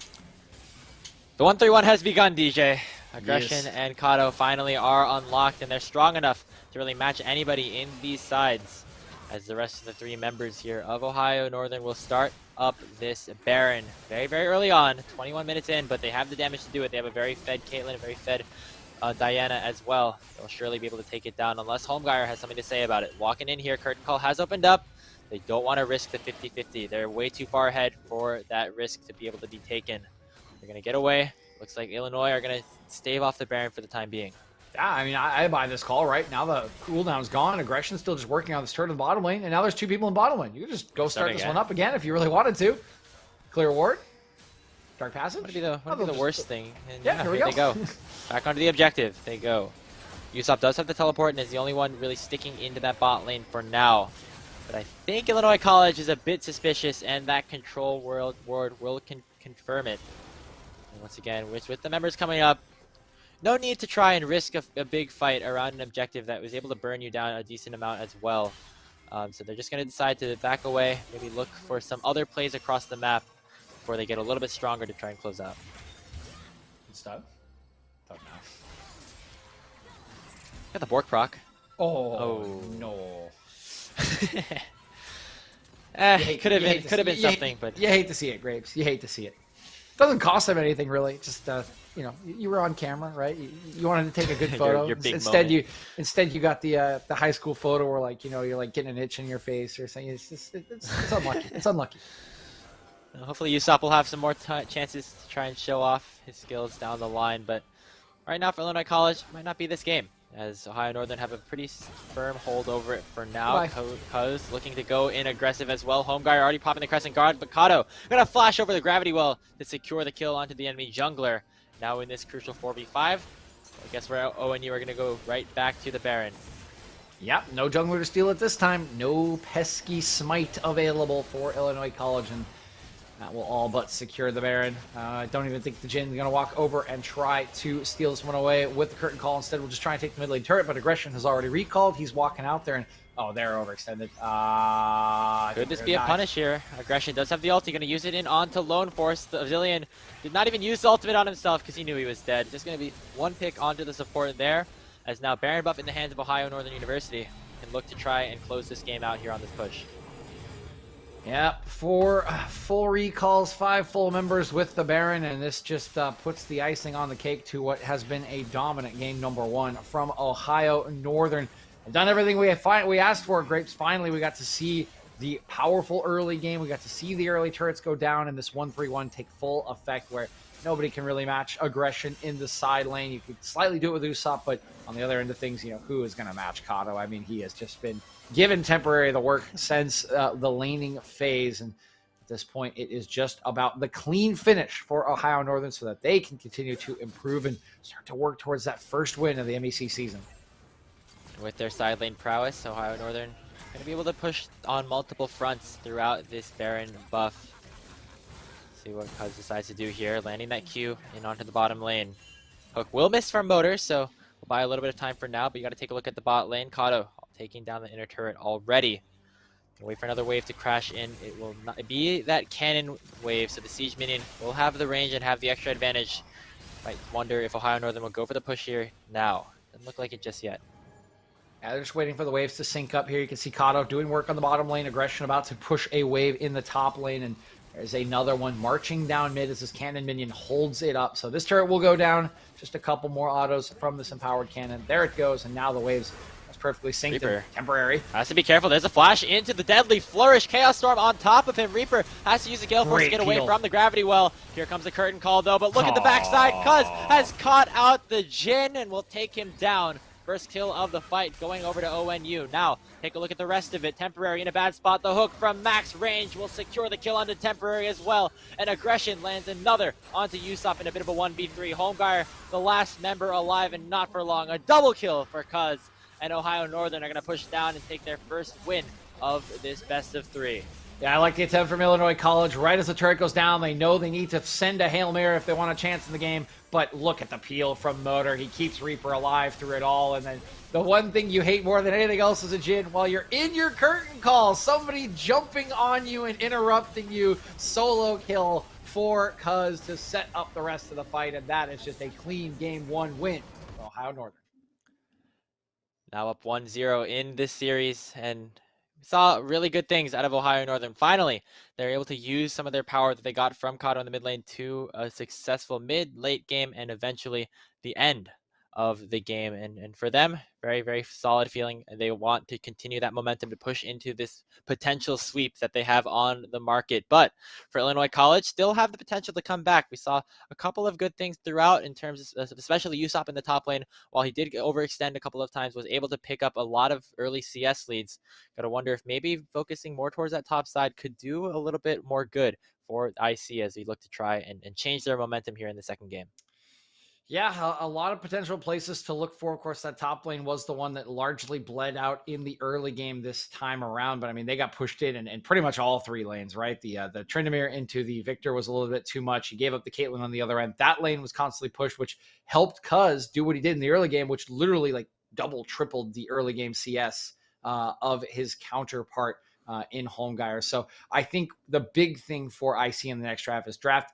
The 1-3-1 has begun, DJ. Aggression Yes. and Kato finally are unlocked, and they're strong enough to really match anybody in these sides, as the rest of the 3 members here of Ohio Northern will start up this Baron very, very early on, 21 minutes in, but they have the damage to do it. They have a very fed Caitlyn, a very fed Diana as well. They'll surely be able to take it down unless Holmgeier has something to say about it. Walking in here, curtain call has opened up. They don't want to risk the 50-50. They're way too far ahead for that risk to be able to be taken. They're going to get away. Looks like Illinois are going to stave off the Baron for the time being. Yeah, I mean, I buy this call, right? Now the cooldown's gone. Aggression's still just working on this turret in the bottom lane, and now there's 2 people in bottom lane. You can just go start this one up again if you really wanted to. Clear ward. Dark Passage. What would be the worst thing? And Yeah, here we they go. go. Back onto the objective. They go. Usopp does have the teleport and is the only one really sticking into that bot lane for now. But I think Illinois College is a bit suspicious, and that control ward will confirm it. And once again, with the members coming up, no need to try and risk a big fight around an objective that was able to burn you down a decent amount as well. So they're just going to decide to back away, maybe look for some other plays across the map before they get a little bit stronger to try and close out. Good stuff. Fuck no. Got the Bork proc. Oh, no. Could have been something, but you hate to see it, Grapes. You hate to see it. Doesn't cost them anything really. Just you know, you were on camera, right? You wanted to take a good photo. your big instead, moment. you got the high school photo where, like, you know, you're like getting an itch in your face or something. It's unlucky. It's unlucky. Hopefully Usopp will have some more chances to try and show off his skills down the line. But right now for Illinois College, might not be this game, as Ohio Northern have a pretty firm hold over it for now. Cuz looking to go in aggressive as well. Holmgeier already popping the Crescent Guard, but Kato gonna flash over the Gravity Well to secure the kill onto the enemy jungler. Now in this crucial 4v5, I guess we're ONU are gonna go right back to the Baron. Yep, no jungler to steal it this time. No pesky smite available for Illinois College, and that will all but secure the Baron. I don't even think the Jhin is going to walk over and try to steal this one away with the curtain call. Instead, we'll just try and take the mid lane turret, but Aggression has already recalled. He's walking out there, and oh, they're overextended. Could this be a punish here? Aggression does have the ulti, going to use it in onto Lone Force. The Zillion did not even use the ultimate on himself because he knew he was dead. Just going to be one pick onto the support there, as now Baron buff in the hands of Ohio Northern University can look to try and close this game out here on this push. Yep, 4 full recalls, 5 full members with the Baron, and this just puts the icing on the cake to what has been a dominant game number 1 from Ohio Northern. They've done everything we asked for, Grapes. Finally, we got to see the powerful early game. We got to see the early turrets go down and this 1-3-1 take full effect, where nobody can really match Aggression in the side lane. You could slightly do it with Usopp, but on the other end of things, you know, who is going to match Kato? I mean, he has just been given temporary the work since the laning phase, and at this point, it is just about the clean finish for Ohio Northern so that they can continue to improve and start to work towards that first win of the MEC season. With their side lane prowess, Ohio Northern going to be able to push on multiple fronts throughout this Baron buff. See what Cuz decides to do here, landing that Q in onto the bottom lane. Hook will miss from Motor, so we'll buy a little bit of time for now, but you got to take a look at the bot lane. Kato taking down the inner turret already. Gonna wait for another wave to crash in. It will not be that cannon wave, so the siege minion will have the range and have the extra advantage. Might wonder if Ohio Northern will go for the push here now. Doesn't look like it just yet. Yeah, they're just waiting for the waves to sync up here. You can see Kato doing work on the bottom lane. Aggression about to push a wave in the top lane, and there's another one marching down mid as this cannon minion holds it up. So this turret will go down. Just a couple more autos from this empowered cannon. There it goes, and now the waves that's perfectly synced. Reaper. Temporary. Has to be careful. There's a flash into the deadly flourish. Chaos Storm on top of him. Reaper has to use the Gale Force to get away from the Gravity Well. Here comes the curtain call, though. But look at the backside. Cuz has caught out the Jhin and will take him down. First kill of the fight going over to ONU. Now, take a look at the rest of it. Temporary in a bad spot. The hook from max range will secure the kill onto Temporary as well. And Aggression lands another onto Usopp in a bit of a 1v3. Homeguire, the last member alive and not for long. A double kill for Cuz. And Ohio Northern are going to push down and take their first win of this best of 3. Yeah, I like the attempt from Illinois College. Right as the turret goes down, they know they need to send a Hail Mary if they want a chance in the game. But look at the peel from Motor. He keeps Reaper alive through it all. And then the one thing you hate more than anything else is a Jin, while you're in your curtain call, somebody jumping on you and interrupting you. Solo kill for Cuz to set up the rest of the fight. And that is just a clean game 1 win for Ohio Northern. Now up 1-0 in this series, and we saw really good things out of Ohio Northern. Finally, they're able to use some of their power that they got from Kato in the mid lane to a successful mid-late game and eventually the end of the game. And for them, very, very solid feeling. They want to continue that momentum to push into this potential sweep that they have on the market. But for Illinois College, still have the potential to come back. We saw a couple of good things throughout in terms of especially Usopp in the top lane. While he did overextend a couple of times, was able to pick up a lot of early CS leads. Got to wonder if maybe focusing more towards that top side could do a little bit more good for IC as we look to try and change their momentum here in the second game. Yeah, a lot of potential places to look for. Of course, that top lane was the one that largely bled out in the early game this time around. But I mean, they got pushed in and pretty much all 3 lanes, right? The Tryndamere into the Victor was a little bit too much. He gave up the Caitlyn on the other end. That lane was constantly pushed, which helped Cuz do what he did in the early game, which literally like double, tripled the early game CS of his counterpart in Homeguire. So I think the big thing for IC in the next draft is draft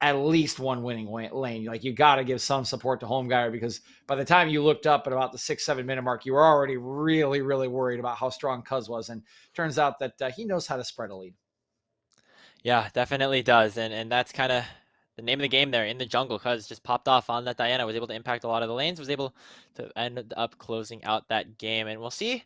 at least one winning lane. Like, you got to give some support to Homeguire, because by the time you looked up at about the 6-7 minute mark, you were already really, really worried about how strong Cuz was. And turns out that he knows how to spread a lead. Yeah, definitely does. And that's kind of the name of the game there in the jungle. Cuz just popped off on that Diana, was able to impact a lot of the lanes, was able to end up closing out that game. And we'll see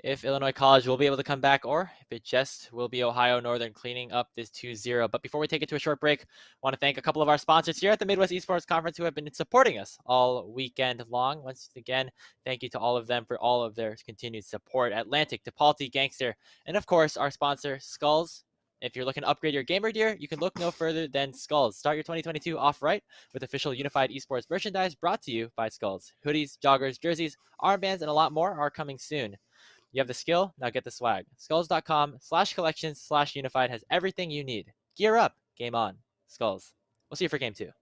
if Illinois College will be able to come back, or if it just will be Ohio Northern cleaning up this 2-0. But before we take it to a short break, I want to thank a couple of our sponsors here at the Midwest Esports Conference who have been supporting us all weekend long. Once again, thank you to all of them for all of their continued support. Atlantic, Tepalti, Gangster, and of course, our sponsor, Skulls. If you're looking to upgrade your gamer gear, you can look no further than Skulls. Start your 2022 off right with official Unified Esports merchandise brought to you by Skulls. Hoodies, joggers, jerseys, armbands, and a lot more are coming soon. You have the skill, now get the swag. Skulls.com/collections/unified has everything you need. Gear up, game on. Skulls. We'll see you for game 2.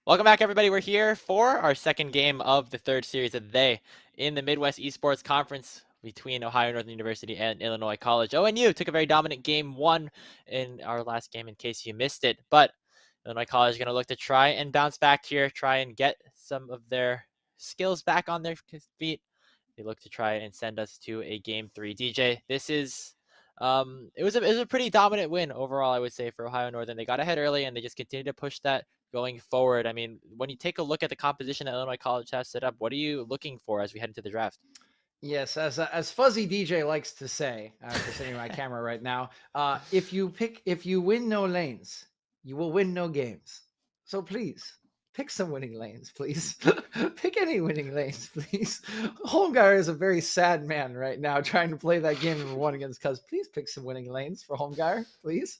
Welcome back, everybody. We're here for our second game of the third series of the day in the Midwest Esports Conference between Ohio Northern University and Illinois College. ONU took a very dominant game one in our last game in case you missed it, but Illinois College is going to look to try and bounce back here, try and get some of their skills back on their feet. They look to try and send us to a game three. DJ, this is it was a pretty dominant win overall, I would say, for Ohio Northern. They got ahead early and they just continued to push that going forward. I mean, when you take a look at the composition that Illinois College has set up, what are you looking for as we head into the draft? Yes, as Fuzzy DJ likes to say, just sitting my camera right now, if you win no lanes, you will win no games. So please pick some winning lanes, please. Pick any winning lanes, please. Holmgar is a very sad man right now trying to play that game number one against Cuz. Please pick some winning lanes for Holmgar, please.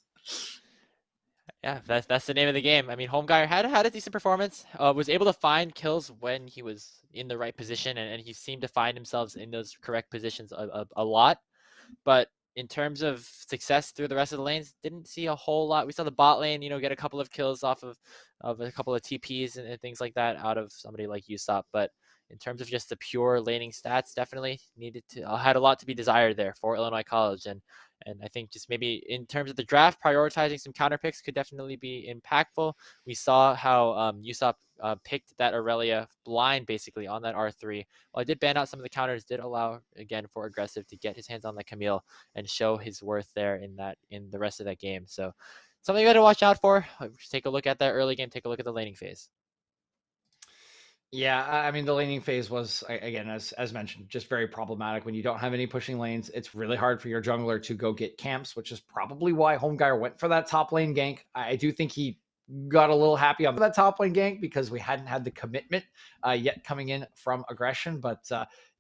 Yeah, that's the name of the game. I mean, Holmgar had a decent performance, was able to find kills when he was in the right position, and he seemed to find himself in those correct positions a lot. But in terms of success through the rest of the lanes, didn't see a whole lot. We saw the bot lane, get a couple of kills off of a couple of TPs and things like that out of somebody like Usopp. But in terms of just the pure laning stats, definitely had a lot to be desired there for Illinois College. And I think just maybe in terms of the draft, prioritizing some counter picks could definitely be impactful. We saw how Usopp picked that Aurelia blind basically on that R3. While I did ban out some of the counters, did allow again for Aggressive to get his hands on that Camille and show his worth there in the rest of that game. So something you got to watch out for. Just take a look at that early game. Take a look at the laning phase. Yeah, I mean, the laning phase was, again, as mentioned, just very problematic. When you don't have any pushing lanes, it's really hard for your jungler to go get camps, which is probably why Holmgar went for that top lane gank. I do think he got a little happy on that top lane gank because we hadn't had the commitment yet coming in from aggression, but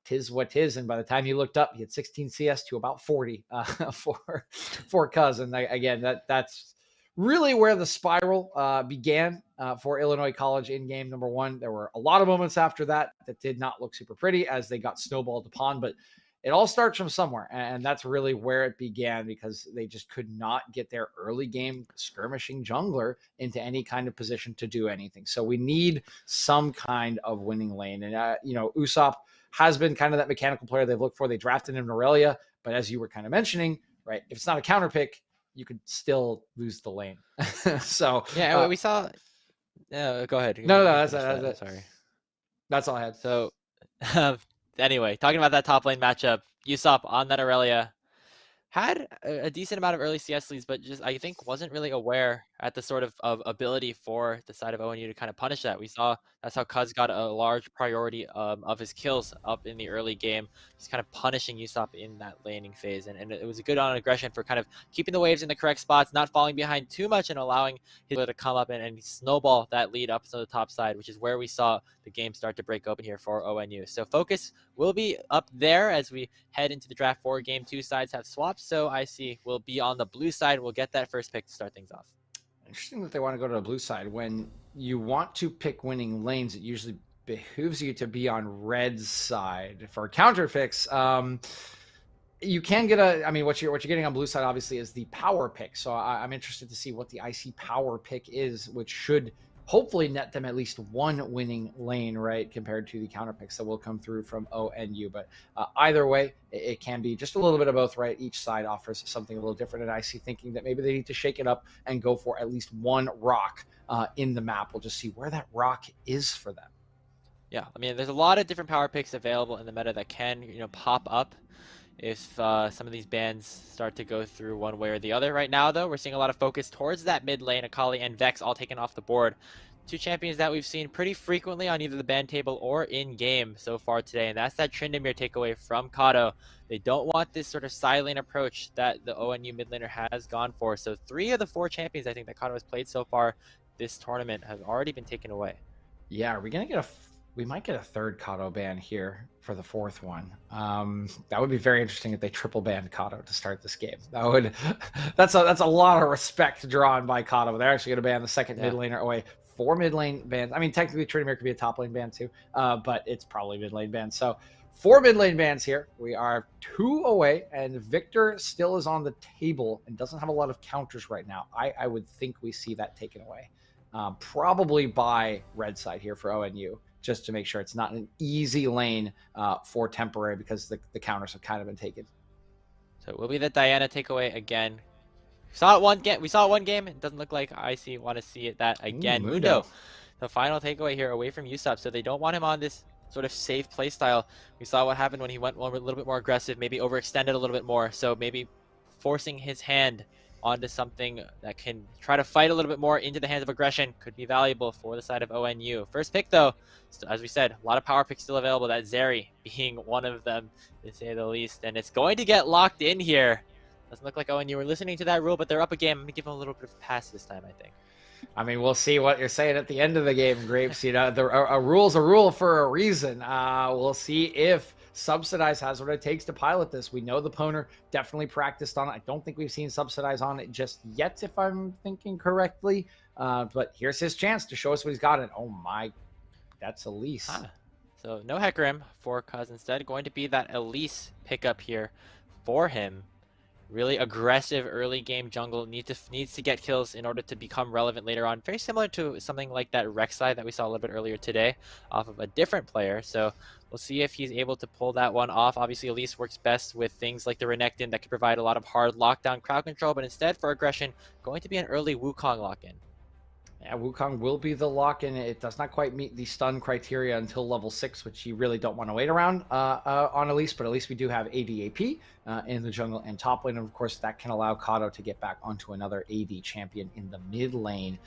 tis what tis. And by the time you looked up, he had 16 CS to about 40 for Cuz. And again, that's really where the spiral began for Illinois College in game number one. There were a lot of moments after that did not look super pretty as they got snowballed upon, but it all starts from somewhere. And that's really where it began because they just could not get their early game skirmishing jungler into any kind of position to do anything. So we need some kind of winning lane. And, Usopp has been kind of that mechanical player they've looked for. They drafted him in Aurelia, but as you were kind of mentioning, right, if it's not a counter pick, you could still lose the lane. So yeah, we saw. Go ahead. No, that's it. Sorry, that's all I had. So anyway, talking about that top lane matchup, Usopp on that Aurelia had a decent amount of early CS leads, but just I think wasn't really aware at the sort of ability for the side of ONU to kind of punish that. We saw that's how Cuz got a large priority of his kills up in the early game. He's kind of punishing Usopp in that laning phase, and it was a good on aggression for kind of keeping the waves in the correct spots, not falling behind too much, and allowing his to come up and snowball that lead up to the top side, which is where we saw the game start to break open here for ONU. So focus will be up there as we head into the draft 4. Game 2 sides have swapped, so I see we'll be on the blue side. We'll get that first pick to start things off. Interesting that they want to go to the blue side. When you want to pick winning lanes, it usually behooves you to be on red's side. For counter picks, you can get what you're getting on blue side obviously is the power pick. So I'm interested to see what the IC power pick is, which should hopefully net them at least one winning lane, right, compared to the counter picks that will come through from ONU. But either way, it can be just a little bit of both, right? Each side offers something a little different, and I see thinking that maybe they need to shake it up and go for at least one rock in the map. We'll just see where that rock is for them. Yeah, I mean, there's a lot of different power picks available in the meta that can, pop up if some of these bans start to go through one way or the other. Right now, though, we're seeing a lot of focus towards that mid lane. Akali and Vex all taken off the board. 2 champions that we've seen pretty frequently on either the ban table or in-game so far today, and that's that Tryndamere takeaway from Kato. They don't want this sort of side lane approach that the ONU mid laner has gone for. So 3 of the 4 champions I think that Kato has played so far this tournament have already been taken away. Yeah, are we going to get we might get a 3rd Kato ban here for the 4th one. That would be very interesting if they triple banned Kato to start this game. That's a lot of respect drawn by Kato. They're actually going to ban the 2nd mid laner away. 4 mid lane bans. I mean, technically Tryndamere could be a top lane ban too, but it's probably mid lane ban. So 4 mid lane bans here. We are 2 away, and Victor still is on the table and doesn't have a lot of counters right now. I would think we see that taken away. Probably by red side here for ONU, just to make sure it's not an easy lane for temporary, because the counters have kind of been taken. So it will be the Diana takeaway again. We saw it one game. It doesn't look like Icy want to see it that again. Mundo, the final takeaway here away from Usopp. So they don't want him on this sort of safe play style. We saw what happened when he went a little bit more aggressive, maybe overextended a little bit more. So maybe forcing his hand onto something that can try to fight a little bit more into the hands of aggression could be valuable for the side of ONU. First pick, though, as we said, a lot of power picks still available, that Zeri being one of them, to say the least. And it's going to get locked in here. Doesn't look like ONU were listening to that rule, but they're up a game. I'm going to give them a little bit of a pass this time, I think. I mean, we'll see what you're saying at the end of the game, Grapes. You know, a rule's a rule for a reason. We'll see if Subsidize has what it takes to pilot this. We know the Poner definitely practiced on it. I don't think we've seen Subsidize on it just yet, if I'm thinking correctly. But here's his chance to show us what he's got. And oh my, that's Elise. So no Hecarim for Cuz, instead going to be that Elise pickup here for him. Really aggressive early game jungle, needs to get kills in order to become relevant later on. Very similar to something like that Rek'Sai that we saw a little bit earlier today off of a different player. So we'll see if he's able to pull that one off. Obviously, Elise works best with things like the Renekton that can provide a lot of hard lockdown crowd control, but instead for aggression, going to be an early Wukong lock-in. Yeah, Wukong will be the lock-in. It does not quite meet the stun criteria until level 6, which you really don't want to wait around on Elise, but at least we do have AD/AP in the jungle and top lane. And of course, that can allow Kato to get back onto another AD champion in the mid lane.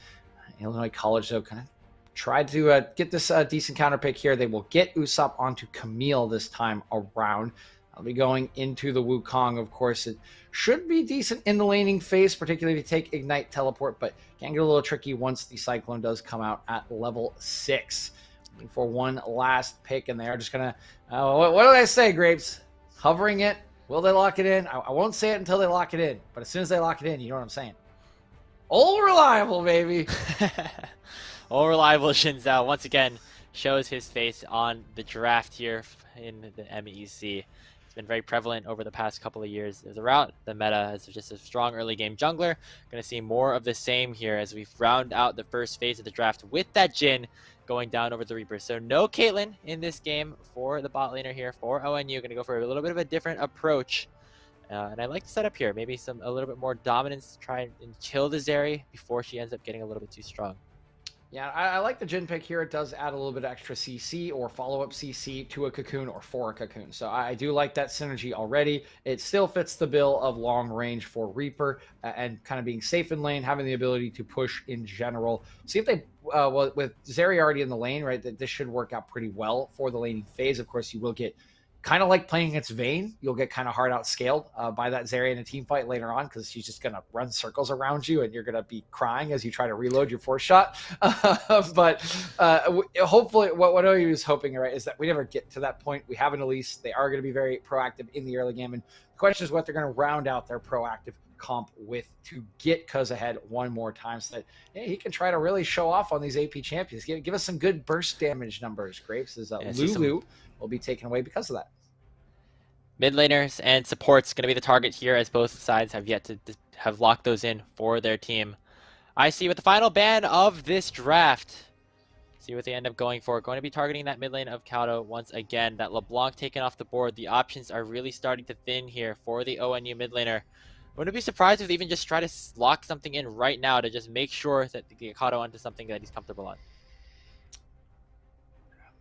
Illinois College, though, kind of tried to get this decent counter pick here. They will get Usopp onto Camille this time around. I'll be going into the Wukong. Of course, it should be decent in the laning phase, particularly if you take Ignite Teleport, but can get a little tricky once the Cyclone does come out at level 6. Looking for one last pick, and they are just going to... what did I say, Grapes? Hovering it. Will they lock it in? I won't say it until they lock it in, but as soon as they lock it in, you know what I'm saying. All reliable, baby. All reliable Shinzao once again shows his face on the draft here in the MEC. It's been very prevalent over the past couple of years throughout the meta as just a strong early game jungler. Going to see more of the same here as we round out the first phase of the draft with that Jhin going down over the Reaper. So no Caitlyn in this game for the bot laner here for ONU. Going to go for a little bit of a different approach. And I like the setup here. Maybe a little bit more dominance to try and kill the Zeri before she ends up getting a little bit too strong. Yeah, I like the Jhin pick here. It does add a little bit of extra CC or follow-up CC to a Cocoon or for a Cocoon. So I do like that synergy already. It still fits the bill of long range for Reaper and kind of being safe in lane, having the ability to push in general. See if they, with Zeri already in the lane, right, that this should work out pretty well for the laning phase. Of course, you will get kind of like playing against Vayne. You'll get kind of hard outscaled by that Zeri in a team fight later on because she's just going to run circles around you and you're going to be crying as you try to reload your force shot. But hopefully what OU is hoping, right, is that we never get to that point. We have an Elise. They are going to be very proactive in the early game. And the question is what they're going to round out their proactive comp with to get Cuz ahead one more time so that he can try to really show off on these AP champions. Give us some good burst damage numbers, Grapes, as Lulu will be taken away because of that. Mid laners and supports going to be the target here as both sides have yet to have locked those in for their team. I see with the final ban of this draft. See what they end up going for. Going to be targeting that mid lane of Kato once again. That LeBlanc taken off the board. The options are really starting to thin here for the ONU mid laner. Wouldn't be surprised if they even just try to lock something in right now to just make sure that they get Kato onto something that he's comfortable on.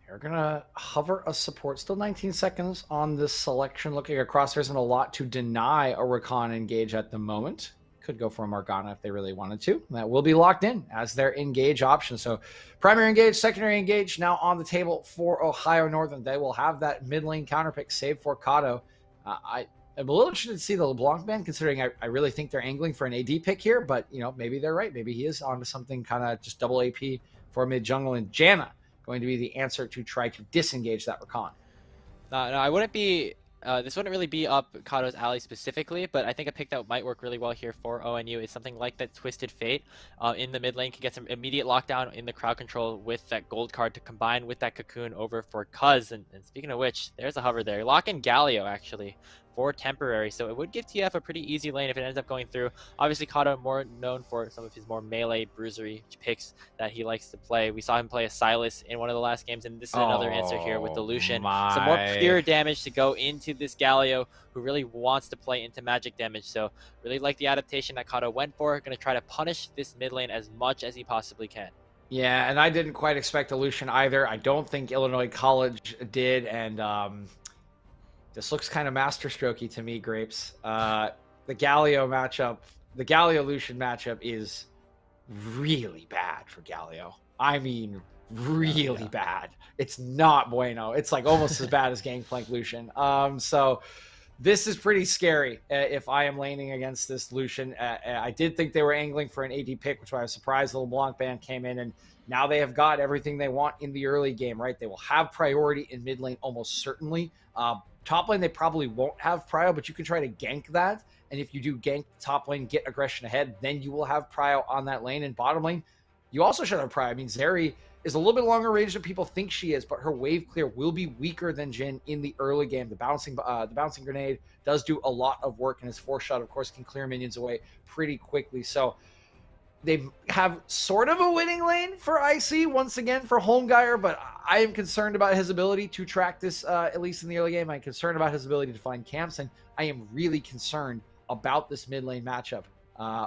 They're going to hover a support. Still 19 seconds on this selection. Looking across, there isn't a lot to deny a Rakan engage at the moment. Could go for a Morgana if they really wanted to. That will be locked in as their engage option. So primary engage, secondary engage now on the table for Ohio Northern. They will have that mid lane counter pick saved for Kato. I'm a little interested to see the LeBlanc ban, considering I really think they're angling for an AD pick here, but maybe they're right. Maybe he is onto something kind of just double AP for mid jungle, and Janna going to be the answer to try to disengage that Rakan. No, I wouldn't be this wouldn't really be up Kato's alley specifically, but I think a pick that might work really well here for ONU is something like that Twisted Fate in the mid lane. Can get some immediate lockdown in the crowd control with that gold card to combine with that cocoon over for Cuz. And speaking of which, there's a hover there. Lock in Galio actually for temporary, so it would give TF a pretty easy lane if it ends up going through. Obviously Kato more known for some of his more melee bruisery picks that he likes to play. We saw him play a Silas in one of the last games, and this is another answer here with the Lucian. Some more pure damage to go into this Galio, who really wants to play into magic damage. So really like the adaptation that Kato went for. Going to try to punish this mid lane as much as he possibly can. Yeah, and I didn't quite expect a Lucian either. I don't think Illinois College did, and this looks kind of masterstrokey to me, Grapes. The Galio matchup, the Galio-Lucian matchup is really bad for Galio. I mean, really bad. It's not bueno. It's like almost as bad as Gangplank Lucian. So this is pretty scary if I am laning against this Lucian. I did think they were angling for an AD pick, which I was surprised the LeBlanc band came in, and now they have got everything they want in the early game, right? They will have priority in mid lane almost certainly. Top lane, they probably won't have prio, but you can try to gank that. And if you do gank top lane, get aggression ahead, then you will have prio on that lane. And bottom lane, you also should have prio. I mean, Zeri is a little bit longer range than people think she is, but her wave clear will be weaker than Jhin in the early game. The bouncing grenade does do a lot of work, and his force shot, of course, can clear minions away pretty quickly. So they have sort of a winning lane for IC once again for Holmgeier, but I am concerned about his ability to track this, at least in the early game. I'm concerned about his ability to find camps, and I am really concerned about this mid lane matchup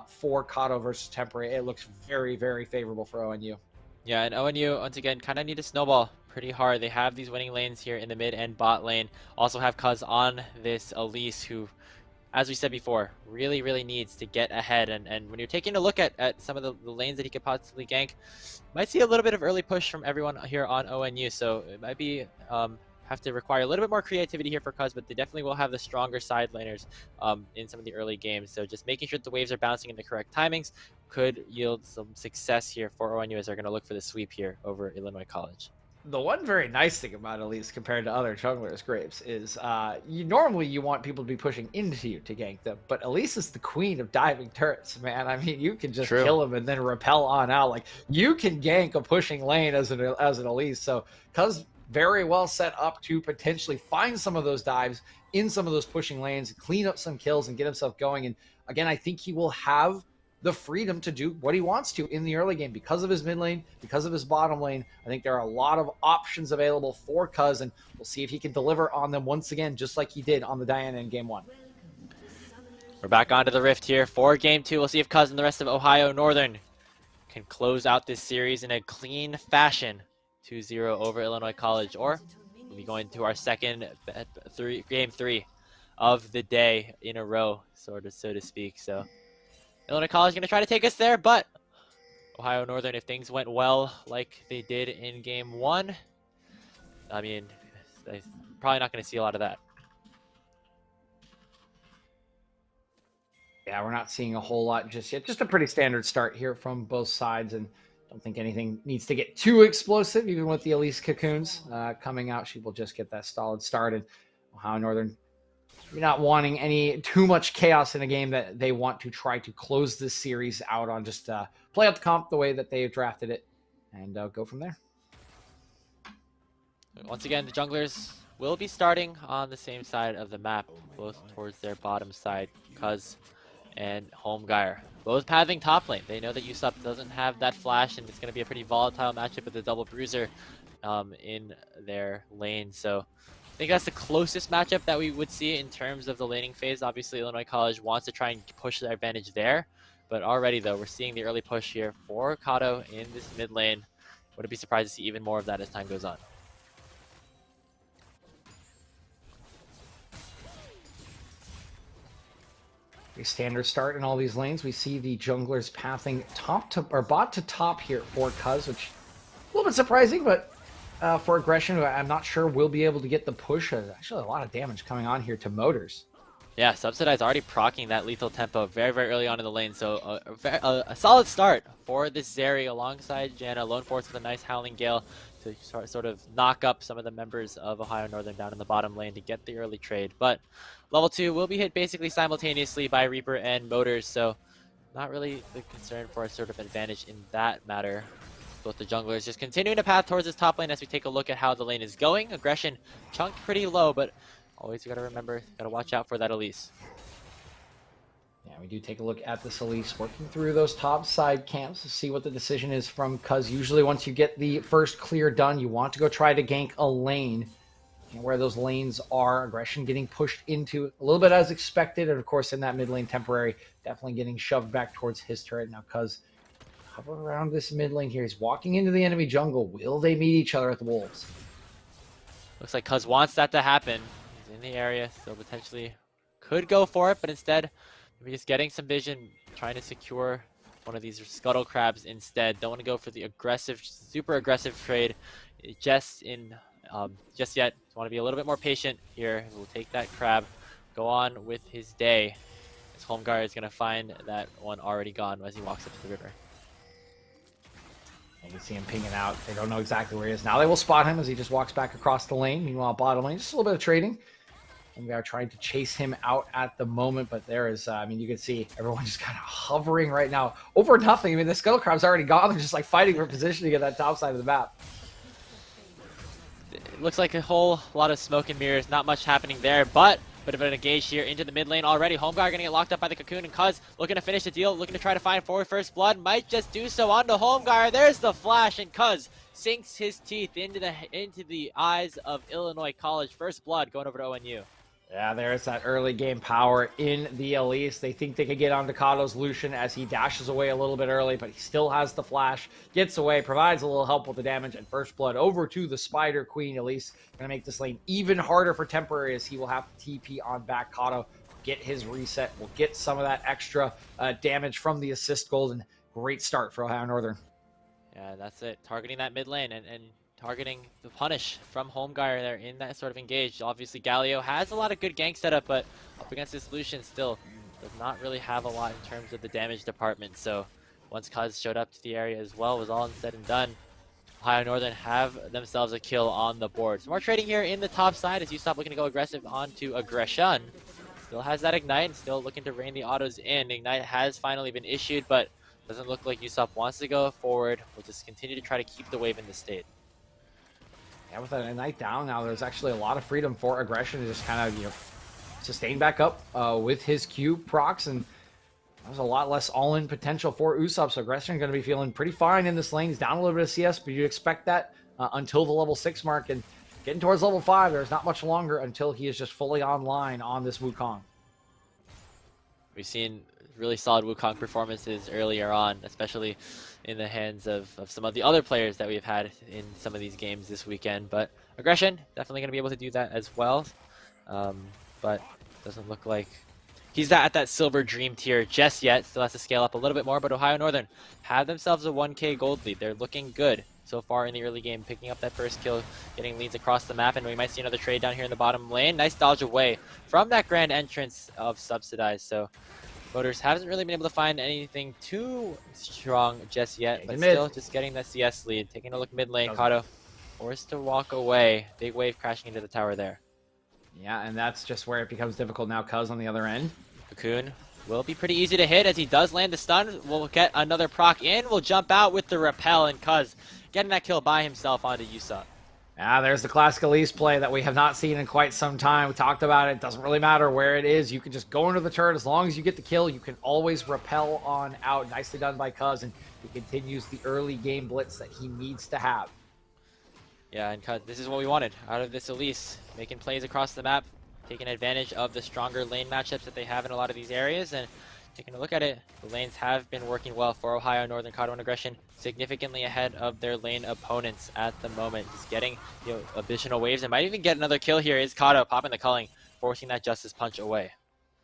for Kato versus Temporary. It looks very, very favorable for ONU. Yeah, and ONU, once again, kind of need to snowball pretty hard. They have these winning lanes here in the mid and bot lane. Also have Cuz on this Elise, who, as we said before, really, really needs to get ahead. And when you're taking a look at some of the lanes that he could possibly gank, might see a little bit of early push from everyone here on ONU. So it might be have to require a little bit more creativity here for Cuz, but they definitely will have the stronger side laners in some of the early games. So just making sure that the waves are bouncing in the correct timings could yield some success here for ONU as they're going to look for the sweep here over Illinois College. The one very nice thing about Elise compared to other junglers, Grapes, is normally you want people to be pushing into you to gank them, but Elise is the queen of diving turrets, man. I mean, you can just kill them and then repel on out. Like, you can gank a pushing lane as an Elise. So Cuz very well set up to potentially find some of those dives in some of those pushing lanes, clean up some kills, and get himself going. And again, I think he will have the freedom to do what he wants to in the early game because of his mid lane, because of his bottom lane. I think there are a lot of options available for Cuz, and we'll see if he can deliver on them once again, just like he did on the Diana in game 1. We're back onto the Rift here for game 2. We'll see if Cuz and the rest of Ohio Northern can close out this series in a clean fashion, 2-0 over Illinois College, or we'll be going to our second game 3 of the day in a row, so to speak. So Illinois College is going to try to take us there, but Ohio Northern, if things went well like they did in game 1, I mean, they're probably not going to see a lot of that. Yeah, we're not seeing a whole lot just yet. Just a pretty standard start here from both sides, and don't think anything needs to get too explosive, even with the Elise Cocoons coming out. She will just get that solid start, and Ohio Northern, you're not wanting too much chaos in a game that they want to try to close this series out on. Just play out the comp the way that they have drafted it and go from there. Once again, the junglers will be starting on the same side of the map, both towards their bottom side. Cuz and Holmgeier, both pathing top lane. They know that Usopp doesn't have that flash, and it's going to be a pretty volatile matchup with the double bruiser in their lane. So I think that's the closest matchup that we would see in terms of the laning phase. Obviously, Illinois College wants to try and push their advantage there, but already, though, we're seeing the early push here for Kato in this mid lane. Wouldn't be surprised to see even more of that as time goes on. A standard start in all these lanes. We see the junglers pathing bot to top here for Cuz, which is a little bit surprising, but for aggression, I'm not sure we'll be able to get the push. There's actually a lot of damage coming on here to Motors. Yeah, Subsidize already procking that lethal tempo very, very early on in the lane. So a solid start for this Zeri alongside Janna. Lone Force with a nice Howling Gale to sort of knock up some of the members of Ohio Northern down in the bottom lane to get the early trade. But level 2 will be hit basically simultaneously by Reaper and Motors. So not really the concern for a sort of advantage in that matter. Both the junglers just continuing to path towards this top lane as we take a look at how the lane is going. Aggression chunked pretty low, but always got to remember, got to watch out for that Elise. Yeah, we do take a look at this Elise working through those top side camps to see what the decision is from Cuz. Usually once you get the first clear done, you want to go try to gank a lane. And where those lanes are, Aggression getting pushed into a little bit as expected. And of course in that mid lane temporary, definitely getting shoved back towards his turret. Now Cuz hover around this mid lane here. He's walking into the enemy jungle. Will they meet each other at the Wolves? Looks like Cuz wants that to happen. He's in the area, so potentially could go for it, but instead, maybe just getting some vision, trying to secure one of these scuttle crabs instead. Don't want to go for the aggressive, super aggressive trade just yet. Want to be a little bit more patient here. We'll take that crab, go on with his day. His home guard is going to find that one already gone as he walks up to the river. You can see him pinging out. They don't know exactly where he is. Now they will spot him as he just walks back across the lane. Meanwhile, bottom lane, just a little bit of trading. And we are trying to chase him out at the moment, but there is, I mean, you can see everyone just kind of hovering right now over nothing. I mean, the Scuttle Crab's already gone. They're just like fighting for positioning at that top side of the map. It looks like a whole lot of smoke and mirrors. Not much happening there, but bit of an engage here into the mid lane already. Homeguard gonna get locked up by the Cocoon, and Cuz looking to finish the deal, looking to try to find forward first blood. Might just do so onto Homeguard. There's the flash, and Cuz sinks his teeth into the eyes of Illinois College. First blood going over to ONU. Yeah, there's that early game power in the Elise. They think they could get onto Kato's Lucian as he dashes away a little bit early, but he still has the flash, gets away, provides a little help with the damage, and first blood over to the Spider Queen. Elise going to make this lane even harder for Temporary as he will have to TP on back. Kato get his reset, will get some of that extra damage from the assist gold, and great start for Ohio Northern. Yeah, that's it. Targeting that mid lane and targeting the punish from Homeguard there in that sort of engage. Obviously, Galio has a lot of good gank setup, but up against this Lucian still does not really have a lot in terms of the damage department. So once Cuz showed up to the area as well, was all said and done, Ohio Northern have themselves a kill on the board. Some more trading here in the top side as Usopp looking to go aggressive onto Aggression. Still has that Ignite and still looking to rein the autos in. Ignite has finally been issued, but doesn't look like Usopp wants to go forward. We'll just continue to try to keep the wave in the state. Yeah, with a Ignite down now, there's actually a lot of freedom for Aggression to just kind of, you know, sustain back up with his Q procs, and there's a lot less all-in potential for Usopp, so Aggression going to be feeling pretty fine in this lane. He's down a little bit of CS, but you expect that until the level 6 mark, and getting towards level 5, there's not much longer until he is just fully online on this Wukong. We've seen really solid Wukong performances earlier on, especially in the hands of some of the other players that we've had in some of these games this weekend. But Aggression, definitely going to be able to do that as well. But doesn't look like he's at that silver dream tier just yet. Still has to scale up a little bit more, but Ohio Northern have themselves a 1K gold lead. They're looking good so far in the early game, picking up that first kill, getting leads across the map, and we might see another trade down here in the bottom lane. Nice dodge away from that grand entrance of Subsidized. So Motors hasn't really been able to find anything too strong just yet, but still just getting the CS lead. Taking a look mid lane, Kato forced to walk away. Big wave crashing into the tower there. Yeah, and that's just where it becomes difficult now. Cuz on the other end. Cocoon will be pretty easy to hit as he does land the stun. We'll get another proc in. We'll jump out with the repel, and Cuz getting that kill by himself onto Usopp. Ah, there's the classic Elise play that we have not seen in quite some time. We talked about it. Doesn't really matter where it is. You can just go into the turret. As long as you get the kill, you can always repel on out. Nicely done by Cuz, and he continues the early game blitz that he needs to have. Yeah, and Cuz, this is what we wanted out of this Elise. Making plays across the map, taking advantage of the stronger lane matchups that they have in a lot of these areas, and taking a look at it, the lanes have been working well for Ohio Northern. Kato and Aggression significantly ahead of their lane opponents at the moment. Just getting, you know, additional waves and might even get another kill here is Kato popping the culling, forcing that Justice Punch away.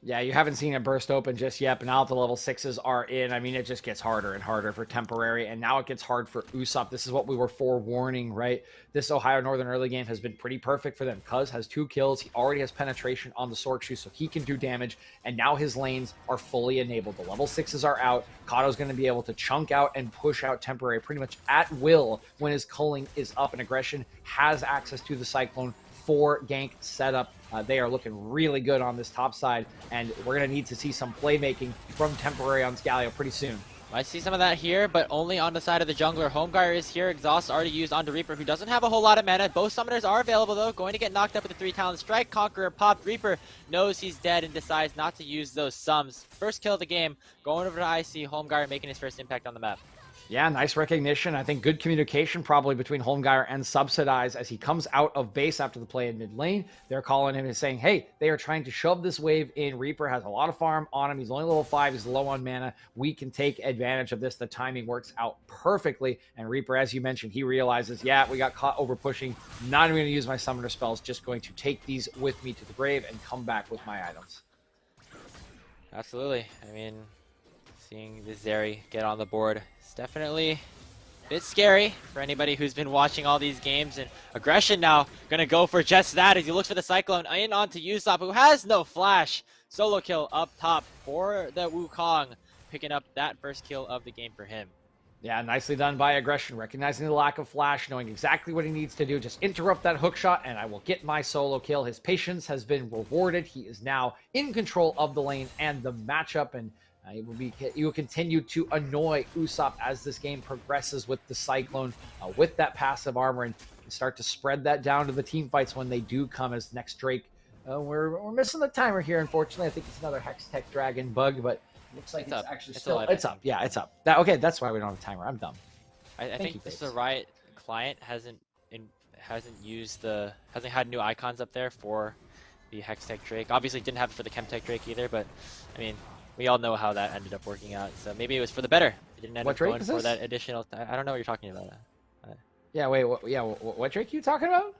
Yeah, you haven't seen it burst open just yet, but now the level 6s are in. I mean, it just gets harder and harder for Temporary, and now it gets hard for Usopp. This is what we were forewarning, right? This Ohio Northern early game has been pretty perfect for them. Cuz has 2 kills. He already has penetration on the Sword Shoe, so he can do damage, and now his lanes are fully enabled. The level 6s are out. Kato's going to be able to chunk out and push out Temporary pretty much at will when his culling is up, and Aggression has access to the Cyclone for gank setup. They are looking really good on this top side, and we're going to need to see some playmaking from Temporary on Scalio pretty soon. Might see some of that here, but only on the side of the jungler. Homeguard is here. Exhaust already used onto Reaper, who doesn't have a whole lot of mana. Both summoners are available, though. Going to get knocked up with the 3-talent strike. Conqueror popped. Reaper knows he's dead and decides not to use those sums. First kill of the game. Going over to IC. Homeguard making his first impact on the map. Yeah, nice recognition. I think good communication probably between Holmgeier and Subsidize as he comes out of base after the play in mid lane. They're calling him and saying, hey, they are trying to shove this wave in. Reaper has a lot of farm on him. He's only level 5. He's low on mana. We can take advantage of this. The timing works out perfectly. And Reaper, as you mentioned, he realizes, yeah, we got caught over pushing. Not even going to use my summoner spells. Just going to take these with me to the grave and come back with my items. Absolutely. I mean, seeing the Zeri get on the board, it's definitely a bit scary for anybody who's been watching all these games. And Aggression now going to go for just that as he looks for the Cyclone in onto Usopp, who has no flash. Solo kill up top for the Wukong, picking up that first kill of the game for him. Yeah, nicely done by Aggression, recognizing the lack of flash, knowing exactly what he needs to do. Just interrupt that hook shot, and I will get my solo kill. His patience has been rewarded. He is now in control of the lane and the matchup, and he will continue to annoy Usopp as this game progresses with the Cyclone, with that passive armor, and start to spread that down to the team fights when they do come as next Drake. We're missing the timer here, unfortunately. I think it's another Hex Tech Dragon bug, but looks like it's actually still... It's up. Yeah, it's up. Okay, that's why we don't have a timer. I'm dumb. I think this is the Riot client hasn't had new icons up there for the Hex Tech Drake. Obviously didn't have it for the Chem Tech Drake either, but I mean, we all know how that ended up working out. So maybe it was for the better. It didn't end up going for that additional... I don't know what you're talking about. Yeah, wait, what Drake are you talking about?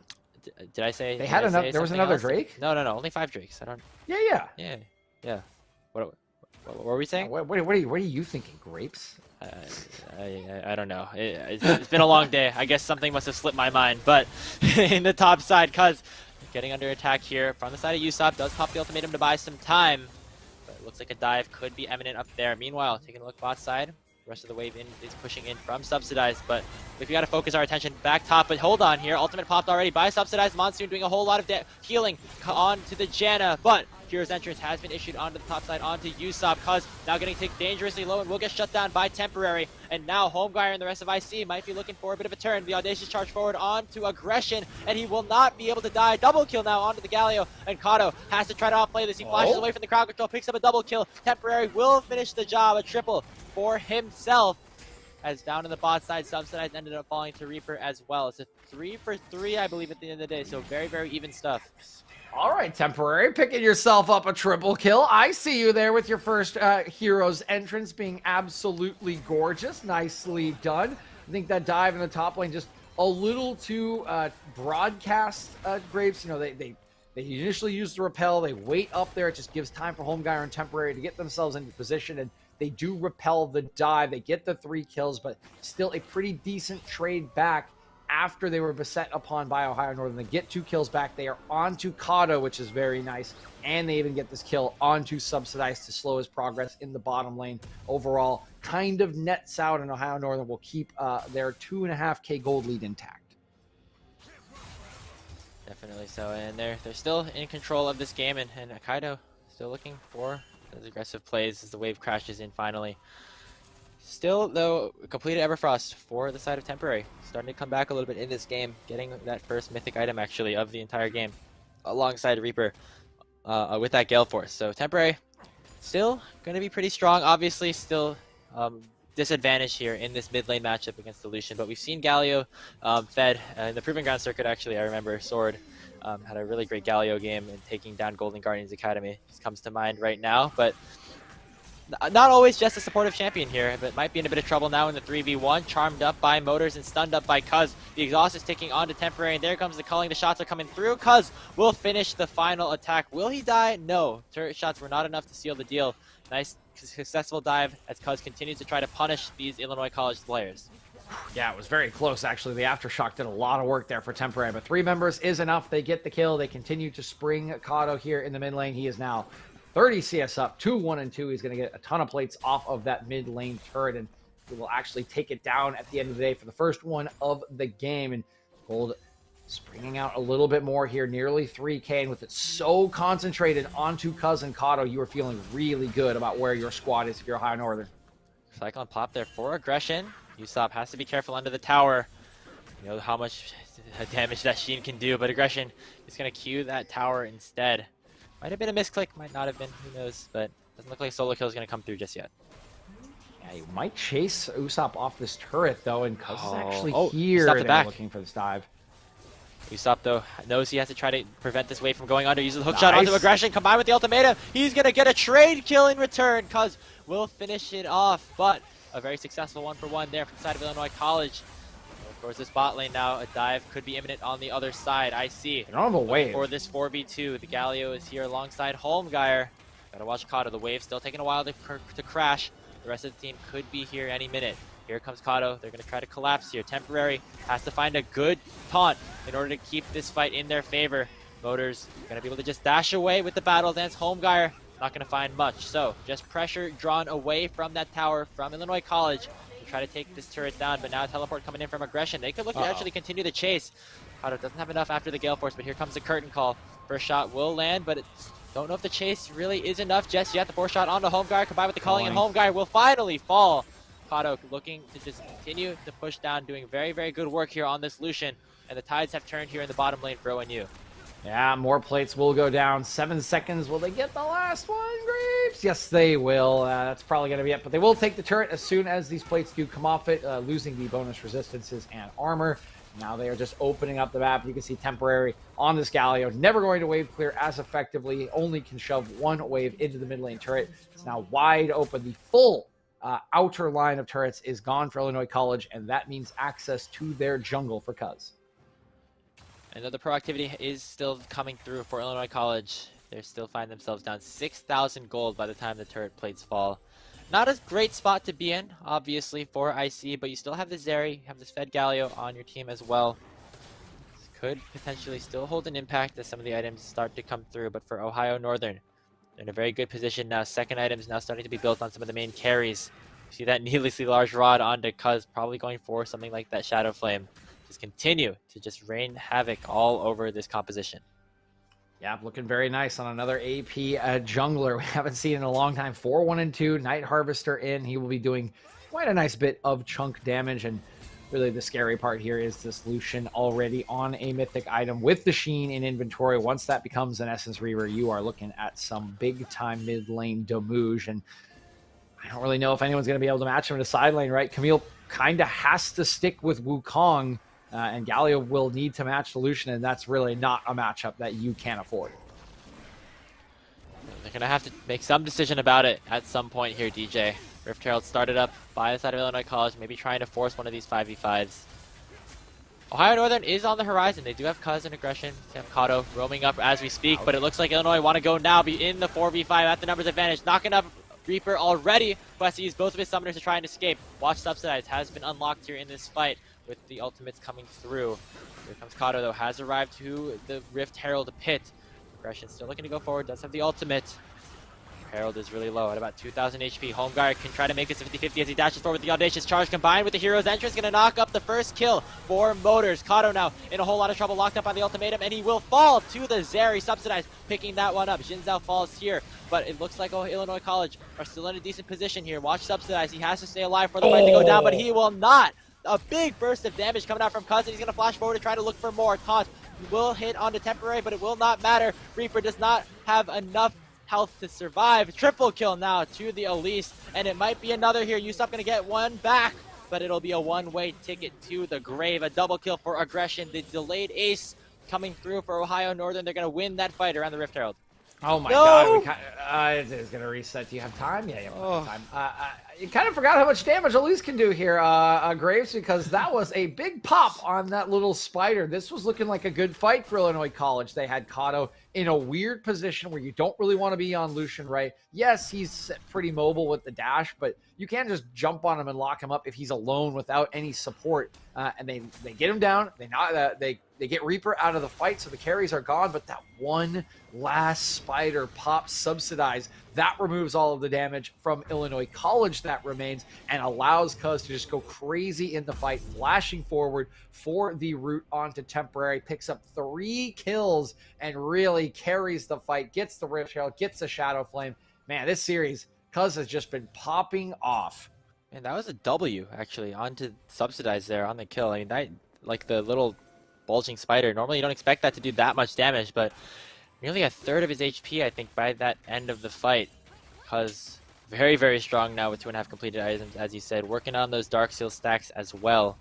Did I say... They had another... There was another else? Drake? No, only 5 Drakes. I don't... Yeah. What were we saying? What are you thinking? Grapes? I don't know. It's been a long day. I guess something must have slipped my mind. But in the top side, Cuz getting under attack here from the side of Usopp, does pop the ultimatum to buy some time. But it looks like a dive could be imminent up there. Meanwhile, taking a look bot side. The rest of the wave is pushing in from Subsidized, but we got to focus our attention back top. But hold on here. Ultimate popped already by Subsidized. Monsoon doing a whole lot of healing onto the Janna, but Hero's entrance has been issued onto the top side, onto Usopp. Cuz now getting taken dangerously low and will get shut down by Temporary. And now Homeguire and the rest of IC might be looking for a bit of a turn. The Audacious charge forward onto Aggression, and he will not be able to die. Double kill now onto the Galio, and Kato has to try to outplay this. He flashes away from the crowd control, picks up a double kill. Temporary will finish the job, a triple for himself. As down in the bot side, Subsidized ended up falling to Reaper as well. It's a 3 for 3, I believe, at the end of the day. So very, very even stuff. All right, Temporary, picking yourself up a triple kill. I see you there with your first Hero's entrance being absolutely gorgeous. Nicely done. I think that dive in the top lane just a little too broadcast, Grapes. You know, they initially use the repel. They wait up there. It just gives time for Homeguire and Temporary to get themselves into position, and they do repel the dive. They get the 3 kills, but still a pretty decent trade back after they were beset upon by Ohio Northern. They get 2 kills back. They are onto Kato, which is very nice, and they even get this kill onto Subsidized to slow his progress in the bottom lane. Overall, kind of nets out, and Ohio Northern will keep their 2.5K gold lead intact. Definitely so, and they're still in control of this game, and Kaido still looking for those aggressive plays as the wave crashes in finally. Still, though, completed Everfrost for the side of Temporary. Starting to come back a little bit in this game, getting that first mythic item, actually, of the entire game, alongside Reaper with that Gale Force. So Temporary still going to be pretty strong. Obviously, still disadvantaged here in this mid lane matchup against the Lucian. But we've seen Galio fed in the Proving Ground circuit, actually. I remember Sword had a really great Galio game and taking down Golden Guardians Academy. Just comes to mind right now. But not always just a supportive champion here, but might be in a bit of trouble now in the 3v1. Charmed up by Motors and stunned up by Cuz. The exhaust is ticking onto Temporary, and there comes the culling. The shots are coming through. Cuz will finish the final attack. Will he die? No. Turret shots were not enough to seal the deal. Nice, successful dive as Cuz continues to try to punish these Illinois College players. Yeah, it was very close, actually. The Aftershock did a lot of work there for Temporary, but 3 members is enough. They get the kill. They continue to spring Kato here in the mid lane. He is now 30 CS up, 2-1 and 2. He's going to get a ton of plates off of that mid lane turret, and he will actually take it down at the end of the day for the first one of the game. And Gold springing out a little bit more here, nearly 3K, and with it so concentrated onto Cousin Kato, you are feeling really good about where your squad is if you're Ohio Northern. Cyclone pop there for aggression. Usopp has to be careful under the tower. You know how much damage that Sheen can do, but aggression is going to queue that tower instead. Might have been a misclick, might not have been, who knows, but doesn't look like solo kill is going to come through just yet. Yeah, you might chase Usopp off this turret, though, and Cuz is actually Oh, here stopped the and back. looking for this dive. Usopp, though, knows he has to try to prevent this wave from going under. Uses the hook shot onto aggression, combined with the ultimatum. He's going to get a trade kill in return. Cuz will finish it off, but a very successful 1-for-1 there from the side of Illinois College. Of course, this bot lane now, a dive could be imminent on the other side. I see. They don't have a wave. For this 4v2, the Galio is here alongside Holmgeier. Gotta watch Kato. The wave still taking a while to crash. The rest of the team could be here any minute. Here comes Kato. They're going to try to collapse here. Temporary has to find a good taunt in order to keep this fight in their favor. Motors going to be able to just dash away with the battle dance. Holmgeier not going to find much. So just pressure drawn away from that tower from Illinois College to try to take this turret down. But now teleport coming in from aggression. They could look to actually continue the chase. Kato doesn't have enough after the Gale Force, but here comes the curtain call. First shot will land, but don't know if the chase really is enough just yet. The 4th shot onto Holmgeier combined with the calling, and Holmgeier will finally fall. Kato looking to just continue to push down, doing very, very good work here on this Lucian. And the tides have turned here in the bottom lane for ONU. Yeah, more plates will go down. 7 seconds. Will they get the last one, Graves? Yes, they will. That's probably going to be it. But they will take the turret as soon as these plates do come off it, losing the bonus resistances and armor. Now they are just opening up the map. You can see Temporary on this Galio. Never going to wave clear as effectively. Only can shove one wave into the mid lane turret. It's now wide open. The full outer line of turrets is gone for Illinois College, and that means access to their jungle for Cuz. And though the proactivity is still coming through for Illinois College, they still find themselves down 6,000 gold by the time the turret plates fall. Not a great spot to be in, obviously, for IC, but you still have the Zeri, you have this Fed Galio on your team as well. This could potentially still hold an impact as some of the items start to come through, but for Ohio Northern, they're in a very good position now. Second item is now starting to be built on some of the main carries. You see that needlessly large rod onto Cuz, probably going for something like that Shadow Flame. Just continue to just rain havoc all over this composition. Yeah, looking very nice on another AP jungler we haven't seen in a long time. 4-1 and 2, Night Harvester in. He will be doing quite a nice bit of chunk damage, and really the scary part here is this Lucian already on a mythic item with the Sheen in inventory. Once that becomes an Essence Reaver, you are looking at some big-time mid-lane damage, and I don't really know if anyone's going to be able to match him in a side lane, right? Camille kind of has to stick with Wukong, and Galio will need to match the Lucian, and that's really not a matchup that you can afford. They're going to have to make some decision about it at some point here, DJ. Rift Herald started up by the side of Illinois College, maybe trying to force one of these 5v5s. Ohio Northern is on the horizon. They do have Cuz and aggression. They have Kato roaming up as we speak, but it looks like Illinois want to go now, be in the 4v5 at the numbers advantage, knocking up Reaper already, who has to use both of his summoners to try and escape. Watch Subsidize has been unlocked here in this fight with the ultimates coming through. Here comes Kato, though, has arrived to the Rift Herald pit. Aggression still looking to go forward, does have the ultimate. Herald is really low at about 2,000 HP. Holmgeier can try to make this 50-50 as he dashes forward with the Audacious Charge combined with the Hero's Entrance. Going to knock up the first kill for Motors. Kato now in a whole lot of trouble, locked up by the ultimatum, and he will fall to the Zeri. Subsidized, picking that one up. Jinzhao falls here, but it looks like Illinois College are still in a decent position here. Watch Subsidized. He has to stay alive for the fight to go down, but he will not. A big burst of damage coming out from Cousin. He's going to flash forward to try to look for more. Taunt will hit onto Temporary, but it will not matter. Reaper does not have enough health to survive. Triple kill now to the Elise, and it might be another here. Usopp going to get one back, but it'll be a one-way ticket to the grave. A double kill for aggression. The delayed ace coming through for Ohio Northern. They're going to win that fight around the Rift Herald. Oh my No! God, it's going to reset. Do you have time? Yeah, you have time. You kind of forgot how much damage Elise can do here, Graves, because that was a big pop on that little spider. This was looking like a good fight for Illinois College. They had Cotto in a weird position where you don't really want to be on Lucian, right? Yes, he's pretty mobile with the dash, but you can't just jump on him and lock him up if he's alone without any support. And they get him down. They get Reaper out of the fight, so the carries are gone. But that one last spider pop subsidized. That removes all of the damage from Illinois College that remains and allows Cuz to just go crazy in the fight, flashing forward for the route onto temporary, picks up 3 kills and really carries the fight, gets the Rift Herald, gets the Shadow Flame. Man, this series, Cuz has just been popping off. And that was a W, actually, onto subsidize there on the kill. I mean, that, like the little bulging spider, normally you don't expect that to do that much damage, but nearly a third of his HP, I think, by that end of the fight. Cuz very, very strong now with 2.5 completed items, as you said, working on those Dark Seal stacks as well.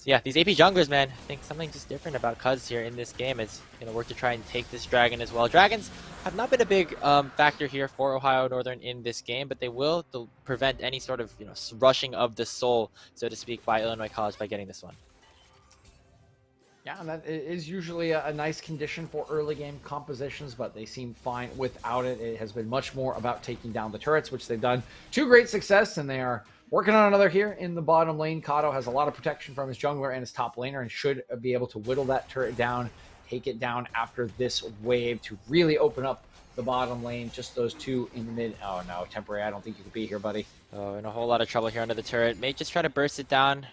Yeah, these AP junglers, man, I think something just different about Cuz here in this game is going to work to try and take this dragon as well. Dragons have not been a big factor here for Ohio Northern in this game, but they will prevent any sort of rushing of the soul, so to speak, by Illinois College by getting this one. Yeah, and that is usually a nice condition for early game compositions, but they seem fine without it. It has been much more about taking down the turrets, which they've done to great success, and they are working on another here in the bottom lane. Cotto has a lot of protection from his jungler and his top laner and should be able to whittle that turret down, take it down after this wave to really open up the bottom lane. Just those two in the mid. Oh no, temporary, I don't think you could be here, buddy. Oh, in a whole lot of trouble here under the turret. May just try to burst it down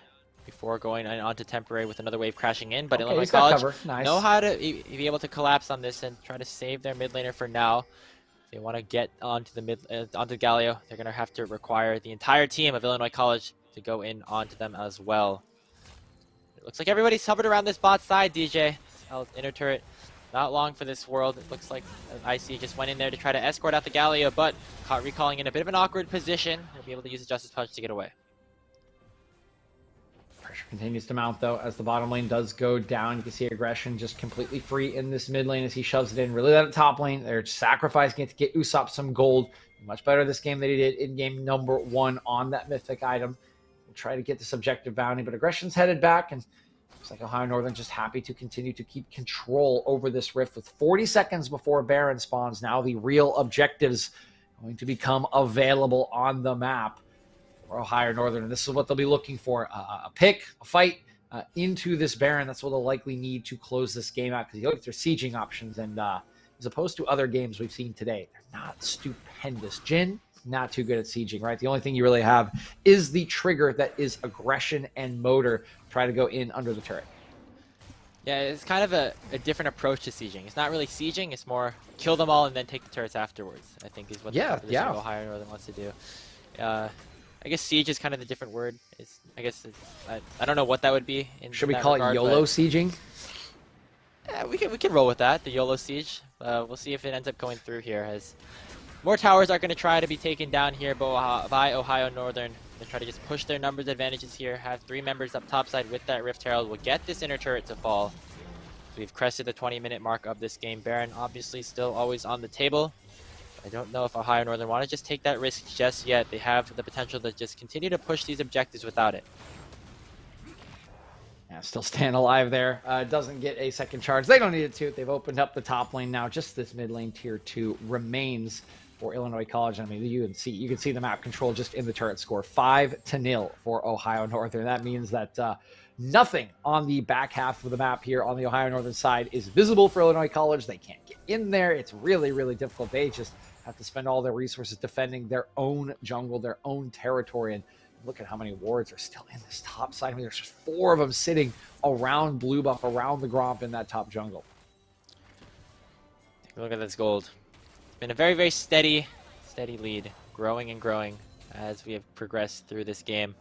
before going onto temporary with another wave crashing in, but Illinois College know how to be able to collapse on this and try to save their mid laner for now. If they want to get onto the onto Galio, they're going to have to require the entire team of Illinois College to go in onto them as well. It looks like everybody's hovered around this bot side, DJ. Inner turret, not long for this world. It looks like IC just went in there to try to escort out the Galio, but caught recalling in a bit of an awkward position. He'll be able to use the Justice Punch to get away. Pressure continues to mount, though, as the bottom lane does go down. You can see aggression just completely free in this mid lane as he shoves it in. Really, that top lane, they're sacrificing it to get Usopp some gold. Much better this game than he did in game number 1 on that mythic item. We'll try to get this objective bounty, but aggression's headed back, and looks like Ohio Northern just happy to continue to keep control over this rift with 40 seconds before Baron spawns. Now the real objectives going to become available on the map for Ohio Northern, and this is what they'll be looking for: a pick, a fight into this Baron. That's what they'll likely need to close this game out, because you look at their sieging options, and as opposed to other games we've seen today, they're not stupendous. Jhin, not too good at sieging, right? The only thing you really have is the trigger that is aggression and motor. Try to go in under the turret. Yeah, it's kind of a different approach to sieging. It's not really sieging, it's more kill them all and then take the turrets afterwards, I think is what the Ohio Northern wants to do. I guess siege is kind of the different word. I don't know what that would be. Should we call it YOLO sieging? Yeah, we can roll with that, the YOLO siege. We'll see if it ends up going through here, as more towers are going to try to be taken down here by Ohio Northern. They try to just push their numbers advantages here, have 3 members up topside with that Rift Herald. Will get this inner turret to fall. We've crested the 20-minute mark of this game. Baron obviously still always on the table. I don't know if Ohio Northern want to just take that risk just yet. They have the potential to just continue to push these objectives without it. Yeah, still staying alive there. Doesn't get a second charge. They don't need it to. They've opened up the top lane now. Just this mid lane tier 2 remains for Illinois College. I mean, you can see the map control just in the turret score. 5-0 for Ohio Northern. That means that nothing on the back half of the map here on the Ohio Northern side is visible for Illinois College. They can't get in there. It's really, really difficult. They just have to spend all their resources defending their own jungle, their own territory. And look at how many wards are still in this top side. I mean, there's just 4 of them sitting around blue buff, around the Gromp in that top jungle. Take a look at this gold. It's been a very, very steady lead, growing and growing as we have progressed through this game.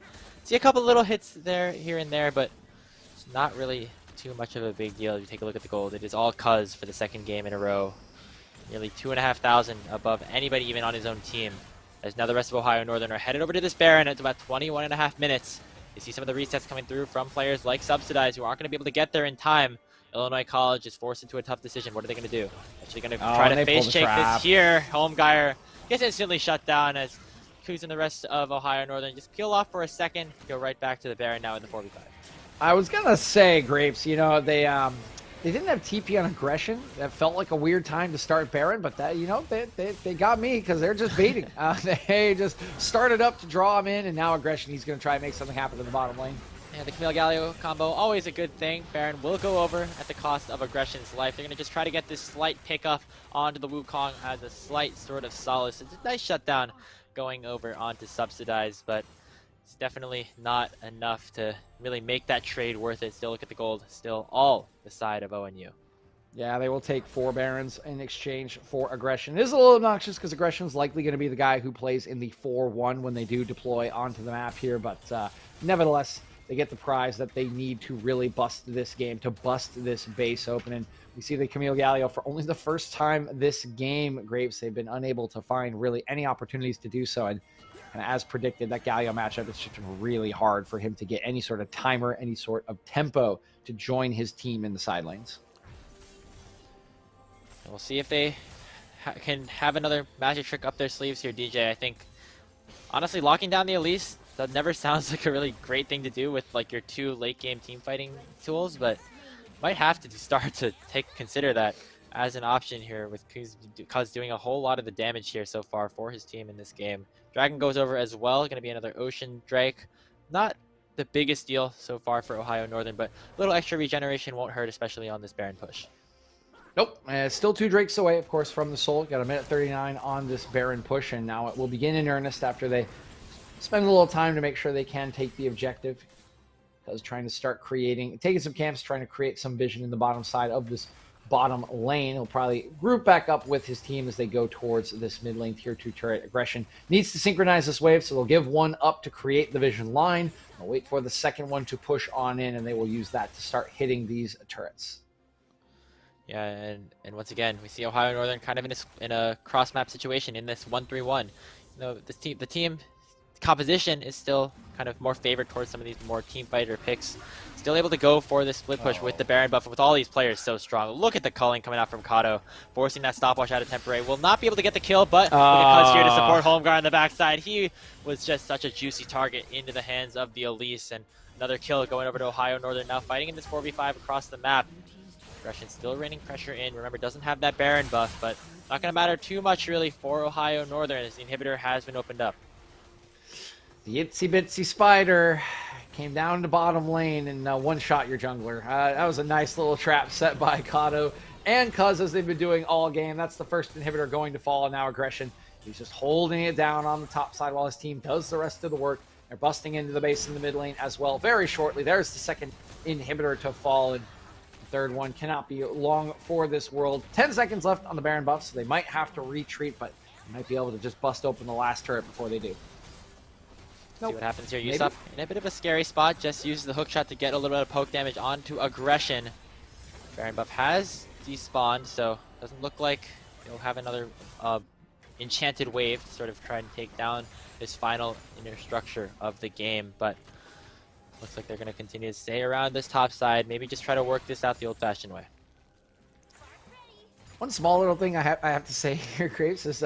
See a couple little hits there, here and there, but it's not really too much of a big deal. If you take a look at the gold, it is all Cuz for the 2nd game in a row. Nearly 2,500 above anybody even on his own team. As now the rest of Ohio Northern are headed over to this Baron at about 21.5 minutes. You see some of the resets coming through from players like Subsidize, who aren't going to be able to get there in time. Illinois College is forced into a tough decision. What are they going to do? Actually going to Oh, try and to they pull face the check trap. this here. Homegeyer gets instantly shut down as Kuz and the rest of Ohio Northern just peel off for a second, go right back to the Baron now in the 4v5. I was gonna say, Grapes, you know, they didn't have TP on aggression. That felt like a weird time to start Baron, but that, you know, they got me because they're just baiting. They just started up to draw him in, and now aggression. He's gonna try and make something happen in the bottom lane. Yeah, the Camille Galio combo, always a good thing. Baron will go over at the cost of aggression's life. They're going to just try to get this slight pickup onto the Wukong as a slight sort of solace. It's a nice shutdown going over onto Subsidize, but it's definitely not enough to really make that trade worth it. Still look at the gold, still all the side of ONU. Yeah, they will take 4 Barons in exchange for aggression. It is a little obnoxious because aggression's likely going to be the guy who plays in the 4-1 when they do deploy onto the map here, but nevertheless, they get the prize that they need to really bust this game, to bust this base open. And we see the Camille Galio for only the first time this game, Grapes, they've been unable to find really any opportunities to do so. And as predicted, that Galio matchup, it's just really hard for him to get any sort of timer, any sort of tempo to join his team in the side lanes. We'll see if they can have another magic trick up their sleeves here, DJ. I think, honestly, locking down the Elise, that never sounds like a really great thing to do with like your 2 late game team fighting tools, but might have to start to consider that as an option here with Kuz doing a whole lot of the damage here so far for his team in this game. Dragon goes over as well, going to be another Ocean Drake. Not the biggest deal so far for Ohio Northern, but a little extra regeneration won't hurt, especially on this Baron push. Nope, still 2 Drakes away, of course, from the Soul. Got a minute 39 on this Baron push, and now it will begin in earnest after they spend a little time to make sure they can take the objective. Does trying to start taking some camps, trying to create some vision in the bottom side of this bottom lane. He'll probably group back up with his team as they go towards this mid lane tier 2 turret. Aggression needs to synchronize this wave, so they'll give one up to create the vision line. They'll wait for the second one to push on in, and they will use that to start hitting these turrets. Yeah, and once again, we see Ohio Northern kind of in a cross map situation in this 1-3-1. You know, the team composition is still kind of more favored towards some of these more team fighter picks. Still able to go for the split push with the Baron buff with all these players so strong. Look at the culling coming out from Kato, forcing that stopwatch out of Temporary. Will not be able to get the kill, but look at Cuz here to support Homeguard on the backside. He was just such a juicy target into the hands of the Elise, and another kill going over to Ohio Northern now fighting in this 4v5 across the map. Aggression still raining pressure in. Remember, doesn't have that Baron buff, but not going to matter too much really for Ohio Northern as the inhibitor has been opened up. The itsy bitsy spider came down to bottom lane and one-shot your jungler. That was a nice little trap set by Kato and Cuz, as they've been doing all game. That's the first inhibitor going to fall, and now Aggression. He's just holding it down on the top side while his team does the rest of the work. They're busting into the base in the mid lane as well. Very shortly, there's the second inhibitor to fall, and the third one cannot be long for this world. 10 seconds left on the Baron buff, so they might have to retreat, but they might be able to just bust open the last turret before they do. See what happens here. Usopp in a bit of a scary spot. Just uses the hook shot to get a little bit of poke damage onto Aggression. Baron buff has despawned, so doesn't look like he'll have another enchanted wave to sort of try and take down this final inner structure of the game. But looks like they're going to continue to stay around this top side. Maybe just try to work this out the old-fashioned way. One small little thing I have to say here, Graves, is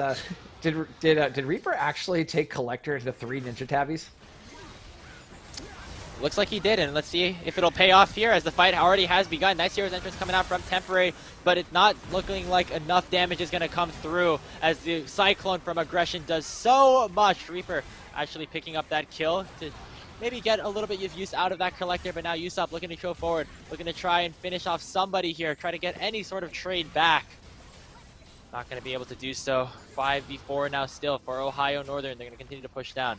did Reaper actually take Collector to 3 Ninja Tabbies? Looks like he did, and let's see if it'll pay off here as the fight already has begun. Nice hero's entrance coming out from Temporary, but it's not looking like enough damage is going to come through as the Cyclone from Aggression does so much. Reaper actually picking up that kill to maybe get a little bit of use out of that Collector, but now Usopp looking to go forward, looking to try and finish off somebody here, try to get any sort of trade back. Not going to be able to do so. 5v4 now still for Ohio Northern. They're going to continue to push down.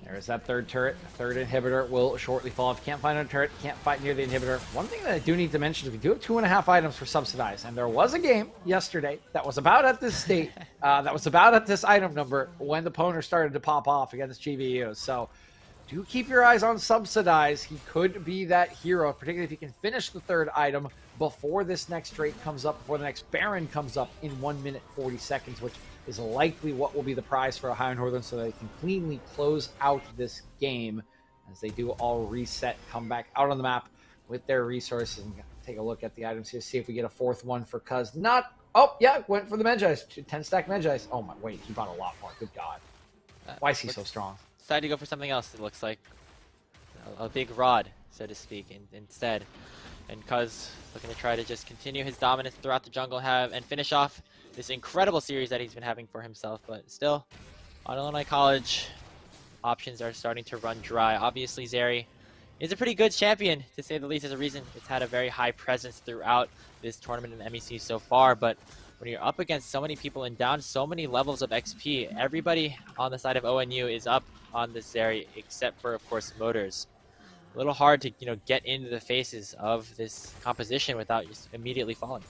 There's that third turret. Third inhibitor will shortly fall. If you can't find a turret, can't fight near the inhibitor. One thing that I do need to mention is we do have 2.5 items for Subsidize, and there was a game yesterday that was about at this state, that was about at this item number when the Poner started to pop off against GVU. So do keep your eyes on Subsidize. He could be that hero, particularly if he can finish the third item before this next Drake comes up, before the next Baron comes up in 1 minute 40 seconds, which is likely what will be the prize for Ohio Northern, so they can cleanly close out this game as they do all reset, come back out on the map with their resources. And take a look at the items here, see if we get a fourth one for Cuz. Not, oh, yeah, went for the Medjais. 10-stack Medjais. Oh, my, wait, he brought a lot more. Good God. Why is he so strong? Decided to go for something else, it looks like. A big rod, so to speak, instead. And Cuz looking to try to just continue his dominance throughout the jungle and finish off this incredible series that he's been having for himself. But still, on Illinois College, options are starting to run dry. Obviously, Zeri is a pretty good champion, to say the least. There's a reason it's had a very high presence throughout this tournament in the MEC so far. But when you're up against so many people and down so many levels of XP, everybody on the side of ONU is up on this Zeri, except for, of course, Motors. A little hard to, get into the faces of this composition without just immediately falling.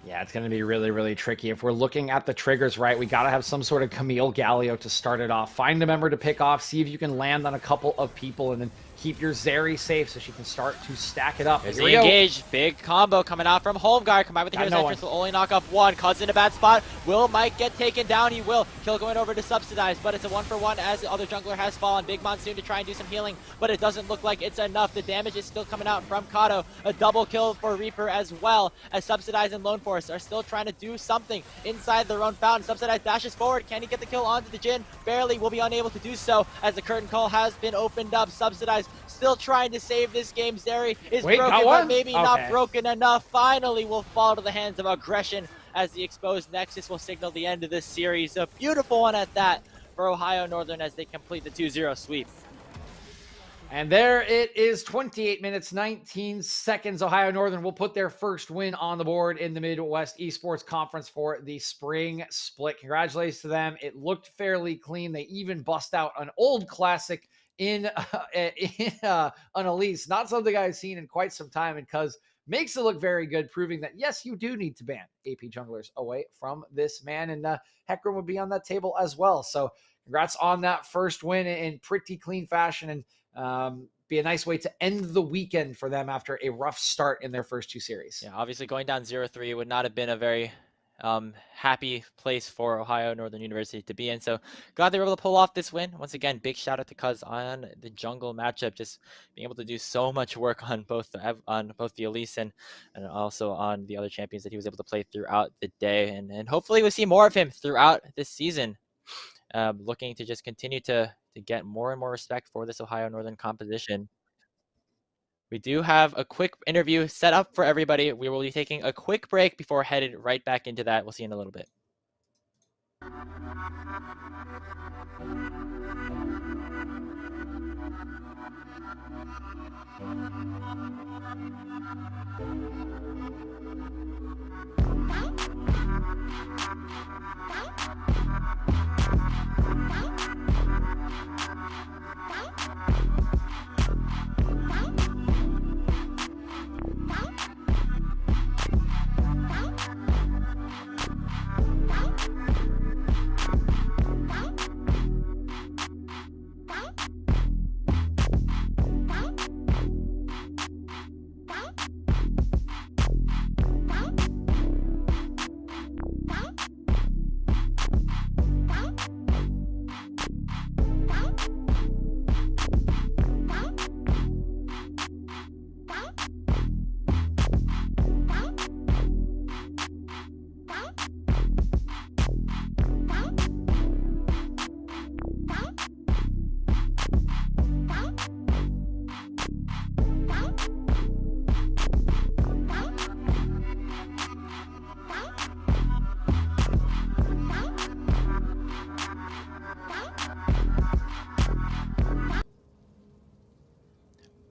Yeah, it's going to be really, really tricky. If we're looking at the triggers right, we got to have some sort of Camille Galio to start it off. Find a member to pick off, see if you can land on a couple of people, and then keep your Zeri safe so she can start to stack it up. There's the engage. Big combo coming out from Homeguard. Combined with the hero's entrance will only knock off one. Cuz in a bad spot. Will Mike get taken down? He will. Kill going over to Subsidize, but it's a 1-for-1 as the other jungler has fallen. Big Monsoon to try and do some healing, but it doesn't look like it's enough. The damage is still coming out from Kato. A double kill for Reaper as well, as Subsidize and Lone Force are still trying to do something inside their own fountain. Subsidize dashes forward. Can he get the kill onto the Jhin? Barely. Will be unable to do so as the curtain call has been opened up. Subsidize still trying to save this game. Zeri is broken, but maybe not broken enough. Finally will fall to the hands of aggression as the exposed Nexus will signal the end of this series. A beautiful one at that for Ohio Northern as they complete the 2-0 sweep. And there it is, 28 minutes, 19 seconds. Ohio Northern will put their first win on the board in the Midwest Esports Conference for the spring split. Congratulations to them. It looked fairly clean. They even bust out an old classic in an Elise. Not something I've seen in quite some time, and Cuz makes it look very good, proving that, yes, you do need to ban AP junglers away from this man, and Heckram would be on that table as well. So congrats on that first win in pretty clean fashion, and be a nice way to end the weekend for them after a rough start in their first two series. Yeah, obviously going down 0-3 would not have been a very happy place for Ohio Northern University to be in. So glad they were able to pull off this win. Once again, big shout out to Cuz on the jungle matchup, just being able to do so much work on both the Elise and also on the other champions that he was able to play throughout the day. And hopefully we'll see more of him throughout this season. Looking to just continue to get more and more respect for this Ohio Northern composition. We do have a quick interview set up for everybody. We will be taking a quick break before headed right back into that. We'll see you in a little bit.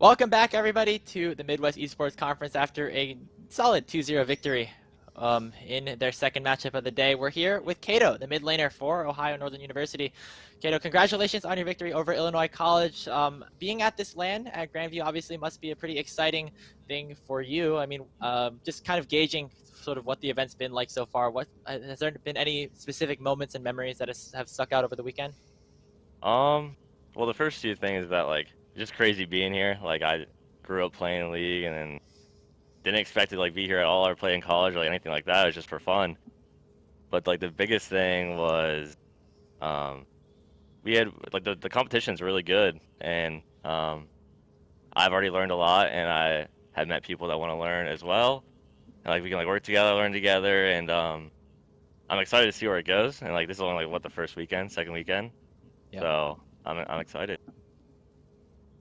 Welcome back, everybody, to the Midwest Esports Conference after a solid 2-0 victory in their second matchup of the day. We're here with Kato, the mid laner for Ohio Northern University. Kato, congratulations on your victory over Illinois College. Being at this LAN at Grandview obviously must be a pretty exciting thing for you. I mean, just kind of gauging sort of what the event's been like so far. What has there been any specific moments and memories that have stuck out over the weekend? Well, the first two things is that, like, just crazy being here. Like, I grew up playing League and then didn't expect to, like, be here at all or play in college or like, anything like that. It was just for fun. But, like, the biggest thing was we had, like, the competition's really good. And I I've already learned a lot, and I have met people that want to learn as well. And like we can like work together, learn together, and I'm excited to see where it goes. And like this is only like what the first weekend, second weekend, Yep. so I'm excited.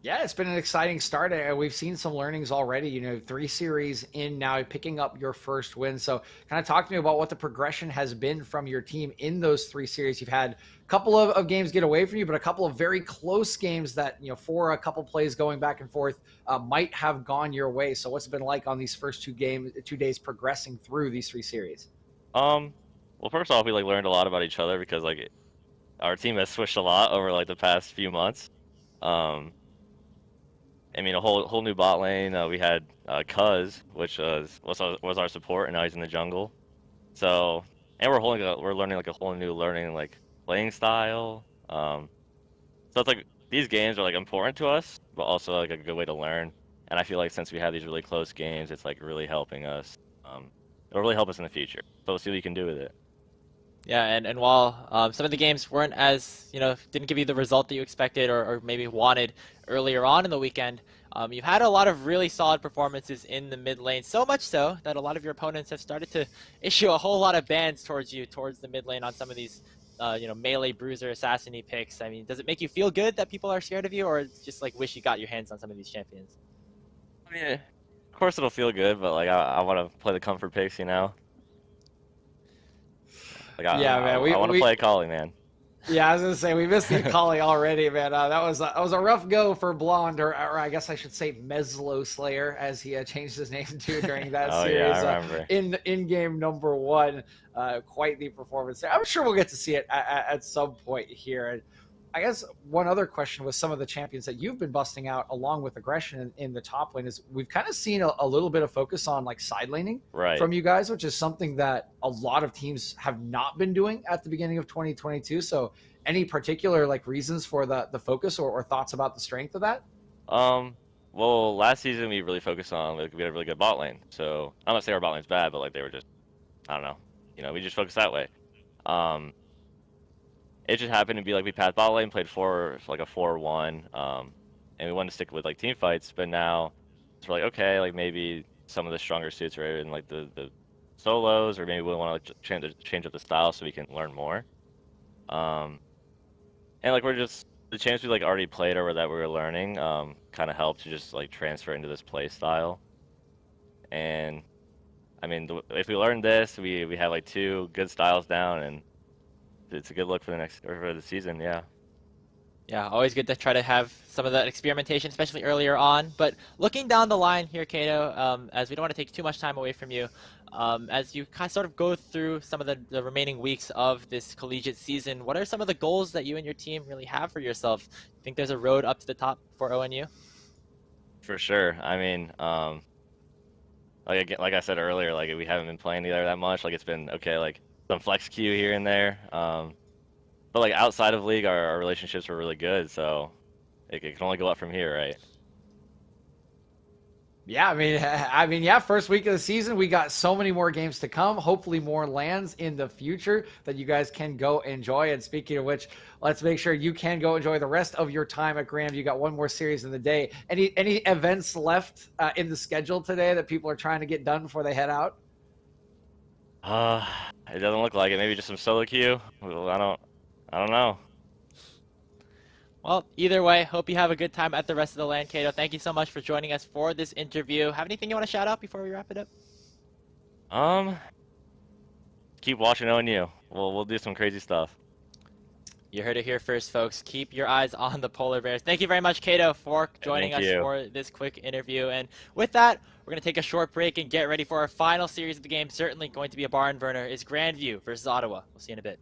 Yeah, it's been an exciting start. We've seen some learnings already. 3 series in now, picking up your first win. So, kind of talk to me about what the progression has been from your team in those 3 series. You've had a couple of games get away from you, but a couple of very close games that, for a couple plays going back and forth, might have gone your way. So, what's it been like on these first 2 days progressing through these 3 series? Well, first off, we like learned a lot about each other because like our team has switched a lot over like the past few months. I mean, a whole new bot lane. We had Cuz, which was our support, and now he's in the jungle. So, and we're learning like a whole new like playing style. So it's like these games are like important to us, but also like a good way to learn. And I feel like since we have these really close games, it's like really helping us. It'll really help us in the future. So we'll see what we can do with it. Yeah, and while some of the games weren't as, didn't give you the result that you expected or maybe wanted earlier on in the weekend, you've had a lot of really solid performances in the mid lane, so much so that a lot of your opponents have started to issue a whole lot of bans towards you, towards the mid lane on some of these, melee bruiser assassin-y picks. I mean, does it make you feel good that people are scared of you, or just like wish you got your hands on some of these champions? I mean, of course it'll feel good, but like I want to play the comfort picks, Like Yeah, man, I want to play Kali, man. Yeah, I was gonna say we missed the Kali already, man. That was a rough go for Blonde, or I guess I should say Meslo Slayer, as he changed his name to during that Oh, series. yeah, I remember. In game number 1, quite the performance there. I'm sure we'll get to see it at some point here. And I guess one other question with some of the champions that you've been busting out along with aggression in the top lane is we've kind of seen a little bit of focus on like side laning from you guys, which is something that a lot of teams have not been doing at the beginning of 2022. So any particular like reasons for the focus or thoughts about the strength of that? Well, last season we really focused on like we had a really good bot lane. So I'm not saying our bot lane's bad, but like they were just, I don't know, we just focused that way. It just happened to be like we passed bot lane, played like a 4-1, and we wanted to stick with like team fights. But now it's like okay, like maybe some of the stronger suits are in like the solos, or maybe we want to change up the style so we can learn more. And like we're just the champs we like already played or that we were learning, kind of helped to just like transfer into this play style. And I mean, if we learn this, we have like 2 good styles down, and it's a good look for the season. Yeah, always good to try to have some of that experimentation, especially earlier on. But looking down the line here, Kato, as we don't want to take too much time away from you, as you kind of sort of go through some of the remaining weeks of this collegiate season, what are some of the goals that you and your team really have for yourself? Do you think there's a road up to the top for ONU? For sure. I mean, like I said earlier, like we haven't been playing together that much. Like it's been okay, like some flex queue here and there. But like outside of league, our relationships were really good, so it can only go up from here, right? Yeah, I mean, yeah, first week of the season, we got so many more games to come, hopefully more lands in the future that you guys can go enjoy. And speaking of which, let's make sure you can go enjoy the rest of your time at Graham. You got one more series in the day. Any events left in the schedule today that people are trying to get done before they head out? It doesn't look like it. Maybe just some solo queue. Well, I don't know. Well, either way, hope you have a good time at the rest of the LAN, Kato. Thank you so much for joining us for this interview. Have anything you want to shout out before we wrap it up? Keep watching ONU. We'll do some crazy stuff. You heard it here first, folks. Keep your eyes on the polar bears. Thank you very much, Kato, for joining us for this quick interview. And with that, we're going to take a short break and get ready for our final series of the game. Certainly going to be a barn burner. Is Grandview versus Ottawa. We'll see you in a bit.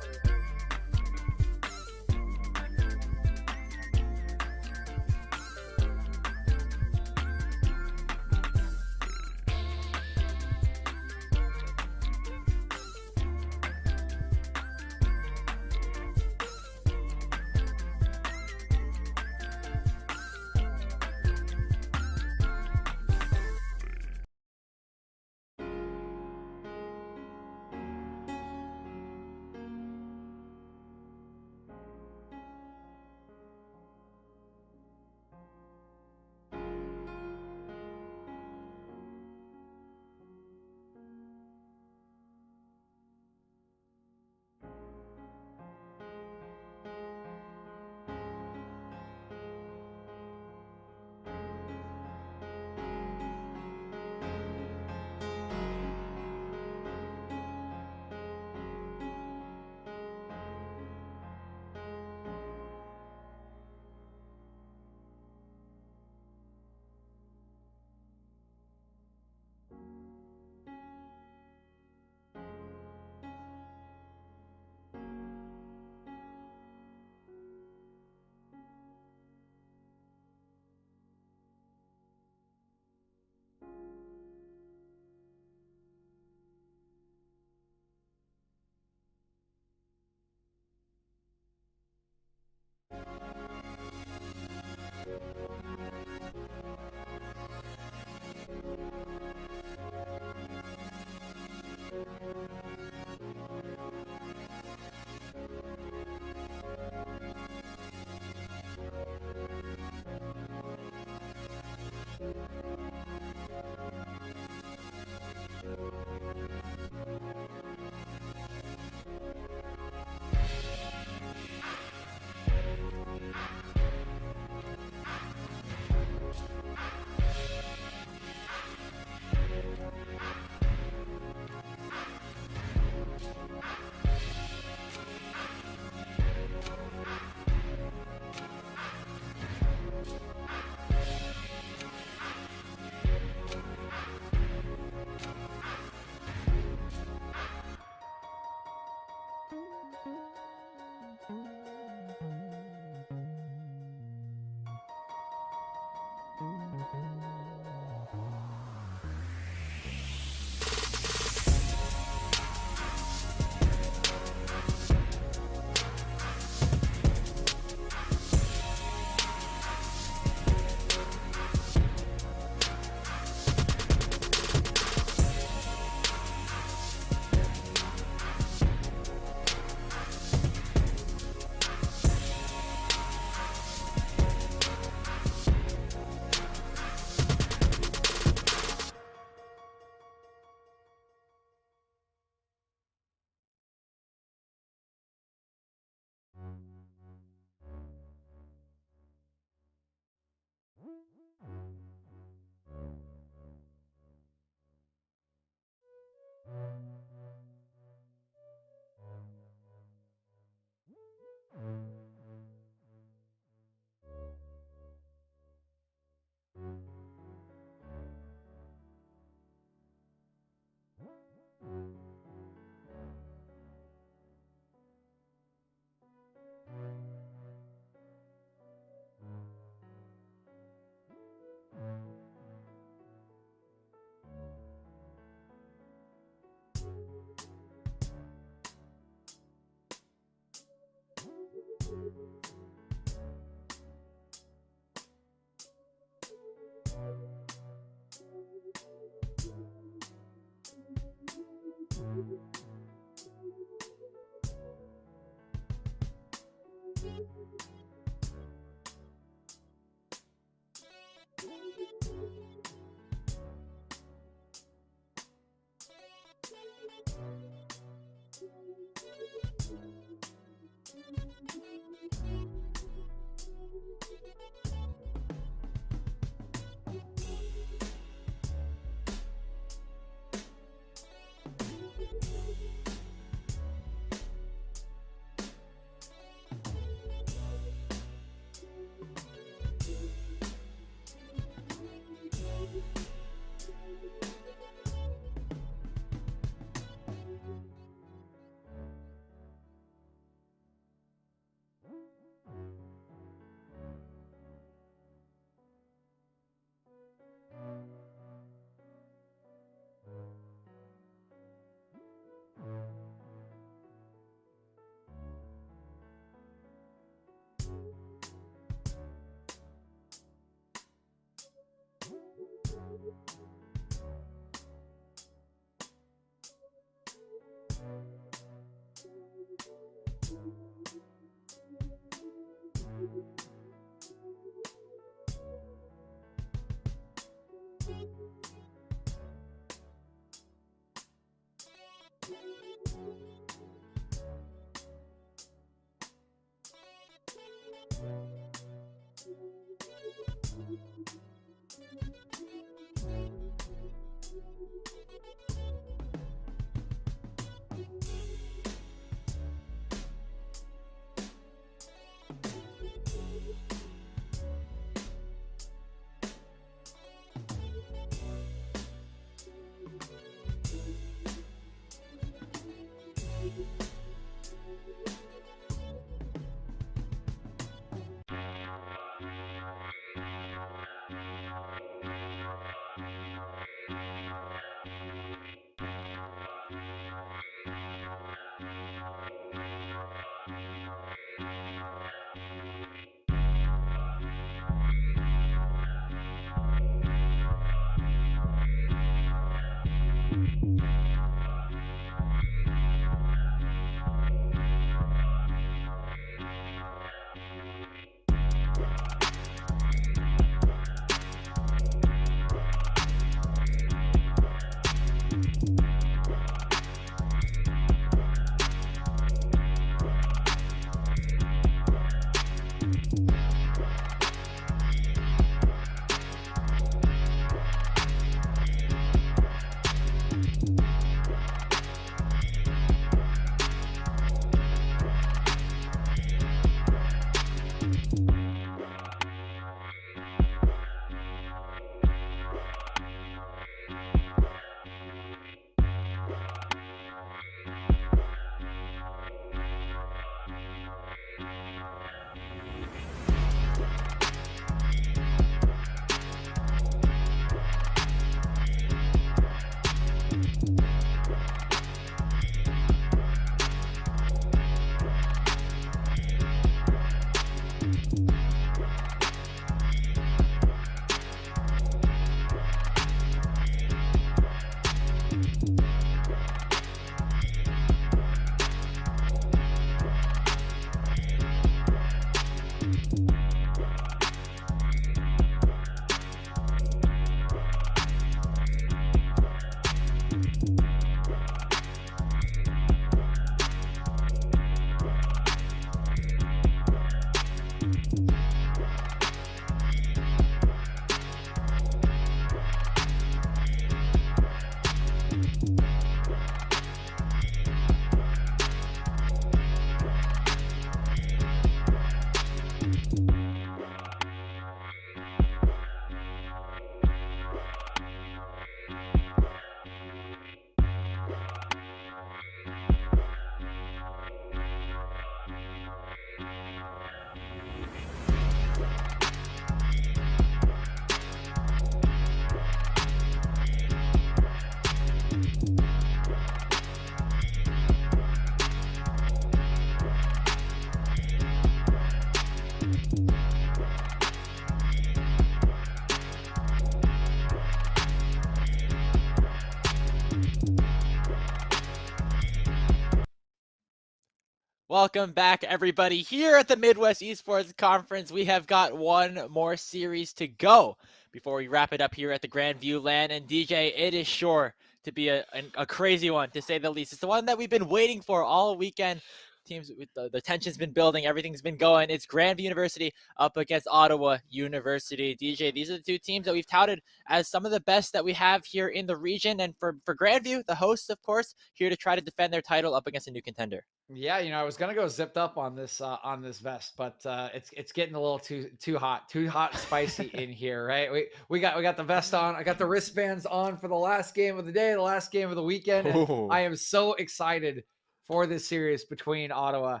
Welcome back, everybody. Here at the Midwest Esports Conference, we have got one more series to go before we wrap it up here at the Grandview LAN. And DJ, it is sure to be a crazy one, to say the least. It's the one that we've been waiting for all weekend. Teams, with the tension's been building, everything's been going. It's Grandview University up against Ottawa University. DJ, these are the two teams that we've touted as some of the best that we have here in the region. And for Grandview, the hosts, of course, here to try to defend their title up against a new contender. Yeah, I was gonna go zipped up on this vest, but it's getting a little too hot and spicy in here, right? We got the vest on. I got the wristbands on for the last game of the day, the last game of the weekend. And I am so excited for this series between Ottawa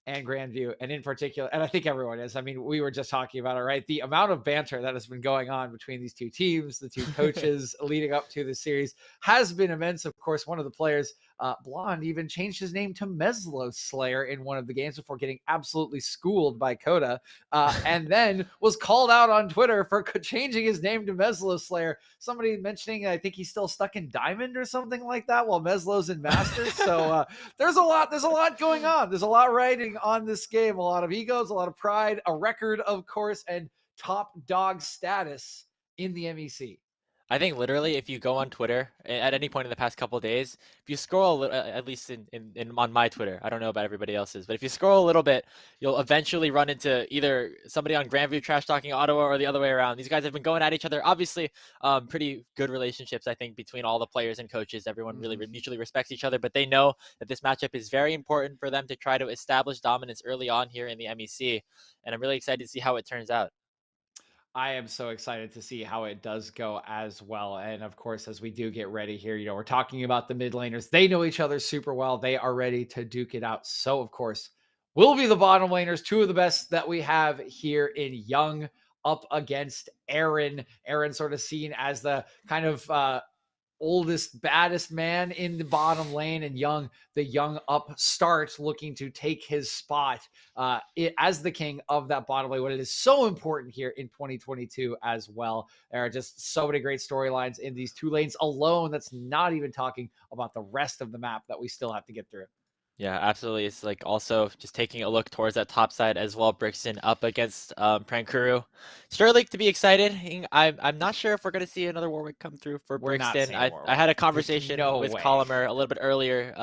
and Grandview, and in particular, and I think everyone is. I mean, we were just talking about it, right? The amount of banter that has been going on between these two teams, the two coaches leading up to the series, has been immense. Of course, one of the players, Blonde, even changed his name to Meslo Slayer in one of the games before getting absolutely schooled by Coda, and then was called out on Twitter for changing his name to Meslo Slayer. Somebody mentioning, I think he's still stuck in Diamond or something like that, while Meslo's in Masters. So there's a lot going on. There's a lot riding on this game, a lot of egos, a lot of pride, a record, of course, and top dog status in the MEC. I think literally, if you go on Twitter at any point in the past couple of days, if you scroll a little, at least in on my Twitter, I don't know about everybody else's, but if you scroll a little bit, you'll eventually run into either somebody on Grandview trash talking Ottawa or the other way around. These guys have been going at each other. Obviously, pretty good relationships, I think, between all the players and coaches. Everyone really mutually respects each other, but they know that this matchup is very important for them to try to establish dominance early on here in the MEC. And I'm really excited to see how it turns out. I am so excited to see how it does go as well. And of course, as we do get ready here, we're talking about the mid laners. They know each other super well. They are ready to duke it out. So, of course, will be the bottom laners, two of the best that we have here in Young up against Aaron. Aaron sort of seen as the kind of oldest, baddest man in the bottom lane, and Young, the young upstart, looking to take his spot as the king of that bottom lane. What it is so important here in 2022 as well. There are just so many great storylines in these two lanes alone. That's not even talking about the rest of the map that we still have to get through. Yeah, absolutely. It's like also just taking a look towards that top side as well. Brixton up against Prankuru. Sterling to be excited. I'm not sure if we're going to see another Warwick come through for Brixton. I had a conversation with Collimer a little bit earlier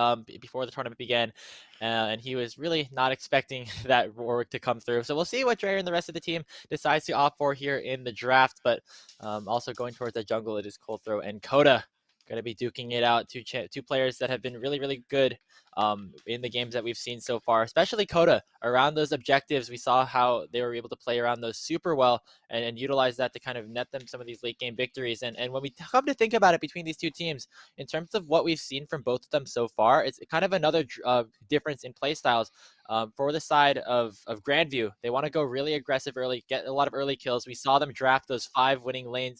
before the tournament began, and he was really not expecting that Warwick to come through. So we'll see what Dreyer and the rest of the team decides to opt for here in the draft. But also going towards that jungle, it is Cold Throw and Coda going to be duking it out. Two players that have been really, really good in the games that we've seen so far, especially Coda around those objectives. We saw how they were able to play around those super well and utilize that to kind of net them some of these late game victories. And when we come to think about it between these two teams, in terms of what we've seen from both of them so far, it's kind of another difference in play styles. For the side of Grandview, they want to go really aggressive early, get a lot of early kills. We saw them draft those five winning lane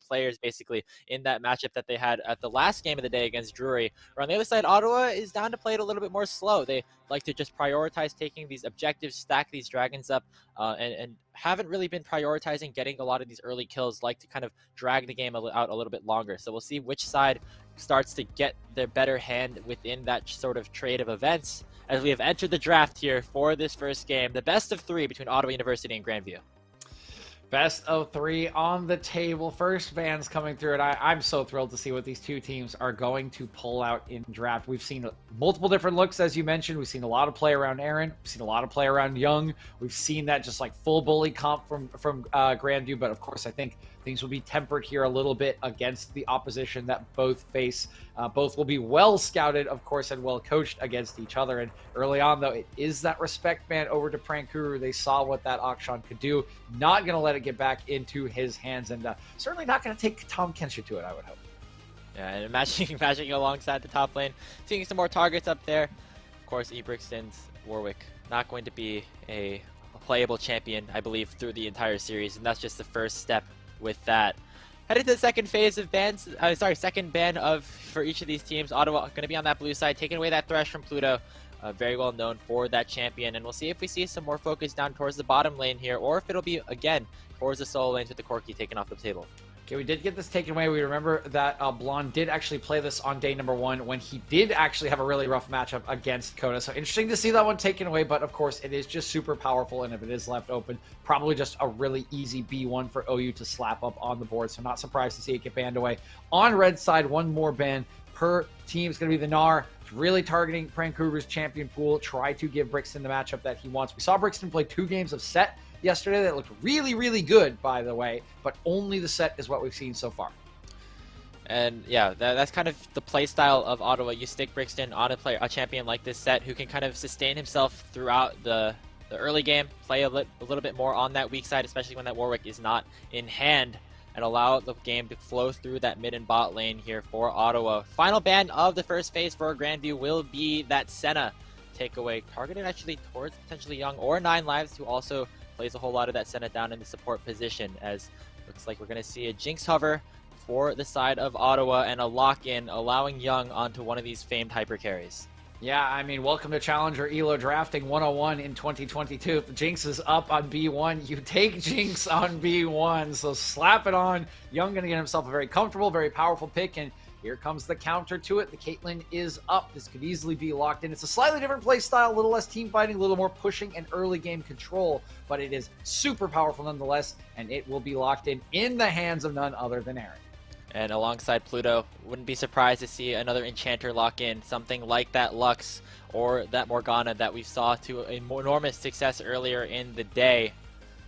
players basically in that matchup that they had at the last game of the day against Drury. Or on the other side, Ottawa is down to play it a little bit more slow. They like to just prioritize taking these objectives, stack these dragons up, and haven't really been prioritizing getting a lot of these early kills, like to kind of drag the game out a little bit longer. So we'll see which side starts to get their better hand within that sort of trade of events as we have entered the draft here for this first game, the best of three between Ottawa University and Grandview. Best of three on the table. First bands coming through, and I'm so thrilled to see what these two teams are going to pull out in draft. We've seen multiple different looks, as you mentioned. We've seen a lot of play around Aaron. We've seen a lot of play around Young. We've seen that just like full bully comp from Grandview, but of course I think things will be tempered here a little bit against the opposition that both face. Both will be well scouted, of course, and well coached against each other. And early on, though, it is that respect man over to Prankuru. They saw what that Akshan could do. Not going to let it get back into his hands, and certainly not going to take Tom Kensher to it, I would hope. Yeah, and matching alongside the top lane, seeing some more targets up there. Of course, Brixton's Warwick not going to be a playable champion, I believe, through the entire series, and that's just the first step with that. Headed to the second phase of bans, second ban for each of these teams. Ottawa going to be on that blue side, taking away that Thresh from Pluto. Very well known for that champion, and we'll see if we see some more focus down towards the bottom lane here, or if it'll be, again, towards the solo lanes with the Corki taken off the table. Okay, we did get this taken away. We remember that Blonde did actually play this on day number 1 when he did actually have a really rough matchup against Coda. So interesting to see that one taken away, but of course it is just super powerful, and if it is left open, probably just a really easy B1 for OU to slap up on the board. So not surprised to see it get banned away. On red side, one more ban per team is going to be the Gnar. It's really targeting Prankuru's champion pool. Try to give Brixton the matchup that he wants. We saw Brixton play 2 games of set yesterday that looked really, really good, by the way, but only the set is what we've seen so far. And yeah, that's kind of the play style of Ottawa. You stick Brixton on a champion like this set who can kind of sustain himself throughout the early game, play a little bit more on that weak side, especially when that Warwick is not in hand, and allow the game to flow through that mid and bot lane here for Ottawa. Final ban of the first phase for Grandview will be that Senna takeaway, targeted actually towards potentially Young or 9 Lives, who also plays a whole lot of that Senna down in the support position, as looks like we're going to see a Jinx hover for the side of Ottawa and a lock-in, allowing Young onto one of these famed hyper carries. Yeah, I mean, welcome to Challenger ELO Drafting 101 in 2022. If the Jinx is up on B1, you take Jinx on B1, so slap it on. Young going to get himself a very comfortable, very powerful pick, and here comes the counter to it. The Caitlyn is up. This could easily be locked in. It's a slightly different play style, a little less team fighting, a little more pushing and early game control, but it is super powerful nonetheless, and it will be locked in the hands of none other than Aaron. And alongside Pluto, wouldn't be surprised to see another Enchanter lock in, something like that Lux or that Morgana that we saw to enormous success earlier in the day.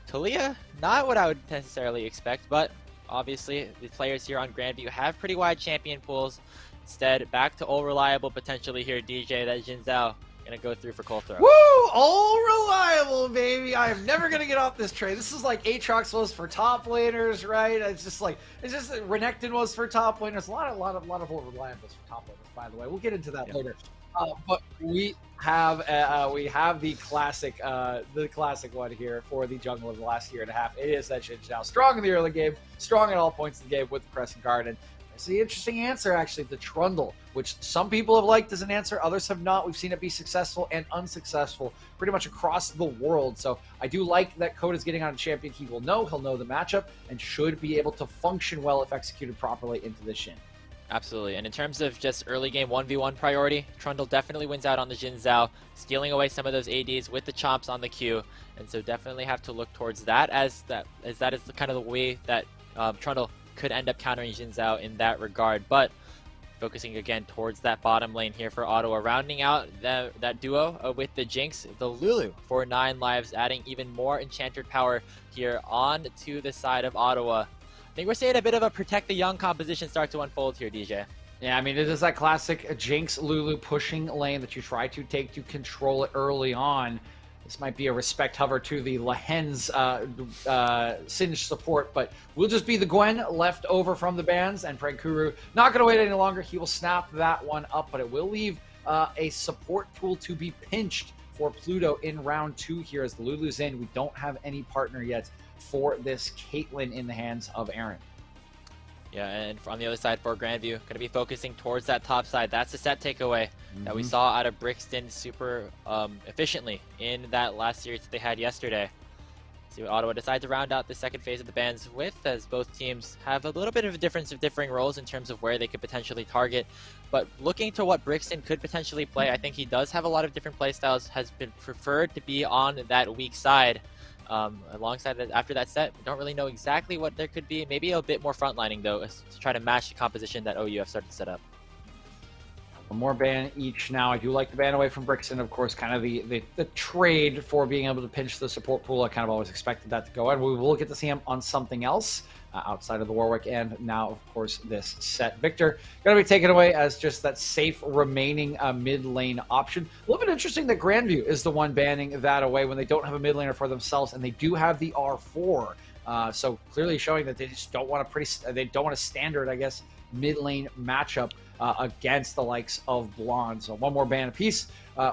Talia, not what I would necessarily expect, but obviously the players here on Grandview have pretty wide champion pools. Instead, back to all reliable potentially here, DJ, that Jin Zhao gonna go through for Cold Throw. Woo! All reliable, baby. I am never gonna get off this train. This is like Aatrox was for top laners, right? It's just Renekton was for top laners. A lot of reliables for top laners, by the way. We'll get into that later. But we have the classic one here for the jungle of the last year and a half. It is that Jin Zhao, strong in the early game, strong at all points in the game with the Crescent Guard. And it's the interesting answer, actually, the Trundle, which some people have liked as an answer, others have not. We've seen it be successful and unsuccessful pretty much across the world. So I do like that Coda's getting on a champion he'll know the matchup, and should be able to function well if executed properly into the Shin. Absolutely, and in terms of just early game 1v1 priority, Trundle definitely wins out on the Jin Zhao, stealing away some of those ADs with the chomps on the queue, and so definitely have to look towards that as that is the kind of the way that Trundle could end up countering Jin Zhao in that regard. But focusing again towards that bottom lane here for Ottawa, rounding out that duo with the Jinx, the Lulu for 9 lives, adding even more enchanted power here on to the side of Ottawa. I think we're seeing a bit of a protect the young composition start to unfold here, DJ. Yeah, I mean, it is that classic Jinx Lulu pushing lane that you try to take to control it early on. This might be a respect hover to the Lahen's Singe support, but we'll just be the Gwen left over from the bans, and Prankuru not going to wait any longer. He will snap that one up, but it will leave a support tool to be pinched for Pluto in round 2 here as the Lulu's in. We don't have any partner yet for this Caitlyn in the hands of Aaron. Yeah, and on the other side for Grandview, going to be focusing towards that top side. That's the set takeaway that we saw out of Brixton super efficiently in that last series that they had yesterday. See what Ottawa decide to round out the second phase of the bans with, as both teams have a little bit of a difference of differing roles in terms of where they could potentially target. But looking to what Brixton could potentially play, I think he does have a lot of different play styles, has been preferred to be on that weak side. Alongside that, after that set, we don't really know exactly what there could be. Maybe a bit more frontlining though, to try to match the composition that OU have started to set up. One more ban each now. I do like the ban away from Brixton, of course, kind of the trade for being able to pinch the support pool. I kind of always expected that to go in. We will get to see him on something else outside of the Warwick, and now, of course, this set. Victor going to be taken away as just that safe remaining mid lane option. A little bit interesting that Grandview is the one banning that away when they don't have a mid laner for themselves, and they do have the R4. So clearly showing that they just don't want a standard, I guess, mid lane matchup against the likes of Blonde. So one more ban apiece.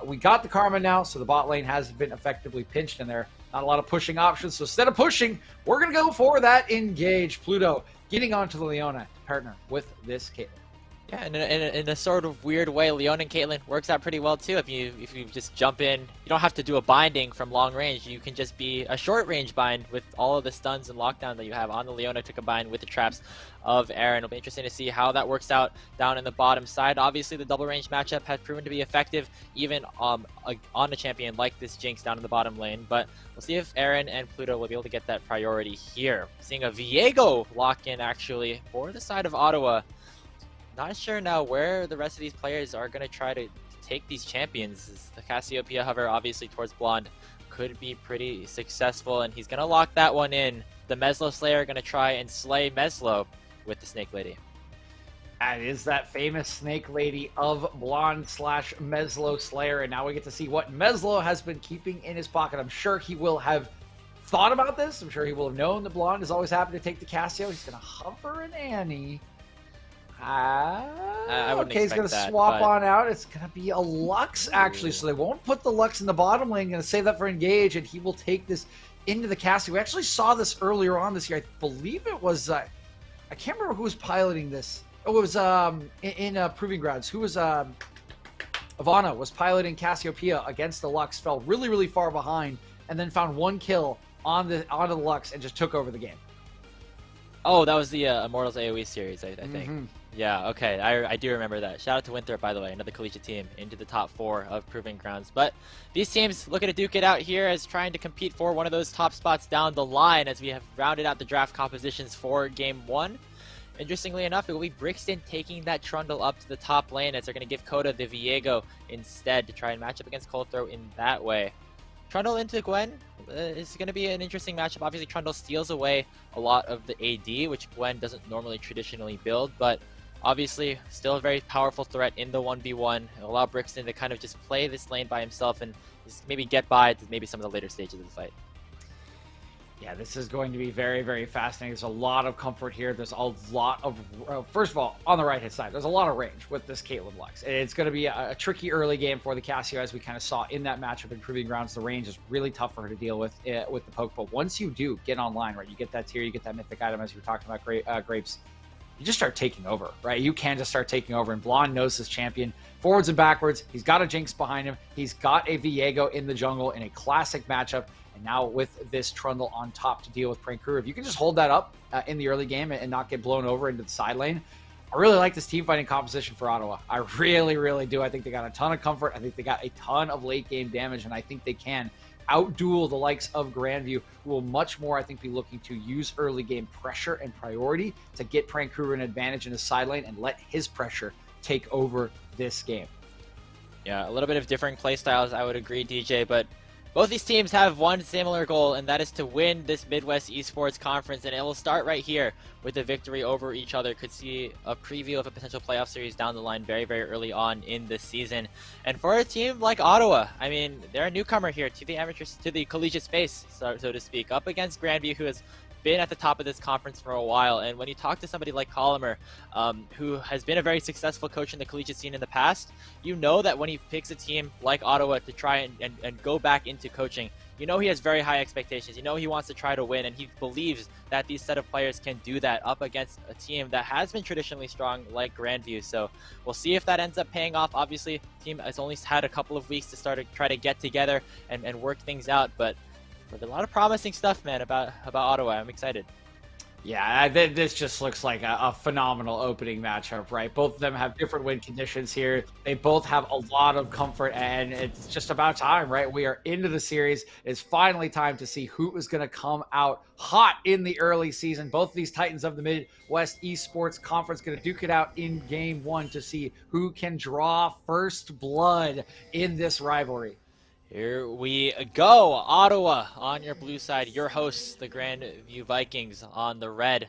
We got the Karma now, so the bot lane has been effectively pinched in there. Not a lot of pushing options, so instead of pushing, we're going to go for that engage. Pluto getting onto the Leona to partner with this Caitlyn. Yeah, and in a sort of weird way, Leon and Caitlyn works out pretty well too. If you just jump in, you don't have to do a binding from long range. You can just be a short range bind with all of the stuns and lockdown that you have on the Leona to combine with the traps of Aaron. It'll be interesting to see how that works out down in the bottom side. Obviously, the double range matchup has proven to be effective even on a champion like this Jinx down in the bottom lane. But we'll see if Aaron and Pluto will be able to get that priority here. Seeing a Viego lock in actually for the side of Ottawa. Not sure now where the rest of these players are going to try to take these champions. The Cassiopeia hover obviously towards Blonde could be pretty successful, and he's going to lock that one in. The Meslo Slayer going to try and slay Meslo with the Snake Lady. That is that famous Snake Lady of Blonde / Meslo Slayer, and now we get to see what Meslo has been keeping in his pocket. I'm sure he will have thought about this. I'm sure he will have known that Blonde is always happy to take the Cassio. He's going to hover an Annie. I wouldn't okay, he's going to expect that, swap but... on out. It's going to be a Lux, actually, so they won't put the Lux in the bottom lane. Going to save that for Engage, and he will take this into the Cassio. We actually saw this earlier on this year. I believe it was... I can't remember who was piloting this. Oh, it was in Proving Grounds. Who was... Ivana was piloting Cassiopeia against the Lux, fell really, really far behind, and then found one kill on the Lux and just took over the game. Oh, that was the Immortals AoE series, I think. Yeah, okay, I do remember that. Shout out to Winthrop, by the way, another collegiate team into the top 4 of Proving Grounds. But these teams looking to duke it out here as trying to compete for one of those top spots down the line as we have rounded out the draft compositions for Game 1. Interestingly enough, it will be Brixton taking that Trundle up to the top lane as they're going to give Coda the Viego instead to try and match up against Coldthrow in that way. Trundle into Gwen is going to be an interesting matchup. Obviously, Trundle steals away a lot of the AD, which Gwen doesn't normally traditionally build, but obviously still a very powerful threat in the 1v1. It'll allow Brixton to kind of just play this lane by himself and just maybe get by to maybe some of the later stages of the fight. Yeah, this is going to be very, very fascinating. There's a lot of comfort here. There's a lot of, first of all, on the right-hand side, there's a lot of range with this Caitlyn Lux. It's going to be a tricky early game for the Cassio, as we kind of saw in that matchup in Proving Grounds. The range is really tough for her to deal with the poke, but once you do get online, right, you get that tier, you get that mythic item, as you were talking about, Grapes, you just start taking over, right? You can just start taking over, and Blonde knows his champion. Forwards and backwards, he's got a Jinx behind him. He's got a Viego in the jungle in a classic matchup. And now with this Trundle on top to deal with Prankuru, if you can just hold that up in the early game and not get blown over into the side lane, I really like this team fighting composition for Ottawa. I really, really do. I think they got a ton of comfort. I think they got a ton of late game damage, and I think they can outduel the likes of Grandview, who will much more, I think, be looking to use early game pressure and priority to get Prankuru an advantage in the side lane and let his pressure take over this game. Yeah, a little bit of different play styles, I would agree, DJ, but both these teams have one similar goal, and that is to win this Midwest Esports Conference, and it will start right here with a victory over each other. Could see a preview of a potential playoff series down the line very, very early on in the season. And for a team like Ottawa, I mean, they're a newcomer here to the amateurs, to the collegiate space, so to speak, up against Grandview, who has been at the top of this conference for a while. And when you talk to somebody like Colomer, who has been a very successful coach in the collegiate scene in the past, you know that when he picks a team like Ottawa to try and go back into coaching, you know he has very high expectations. You know he wants to try to win, and he believes that these set of players can do that up against a team that has been traditionally strong like Grandview. So we'll see if that ends up paying off. Obviously, the team has only had a couple of weeks to start to try to get together and work things out, but a lot of promising stuff, man, about Ottawa. I'm excited. Yeah, this just looks like a phenomenal opening matchup, right? Both of them have different win conditions here. They both have a lot of comfort, and it's just about time, right? We are into the series. It's finally time to see who is going to come out hot in the early season. Both of these Titans of the Midwest Esports Conference going to duke it out in Game 1 to see who can draw first blood in this rivalry. Here we go. Ottawa on your blue side. Your hosts, the Grandview Vikings, on the red.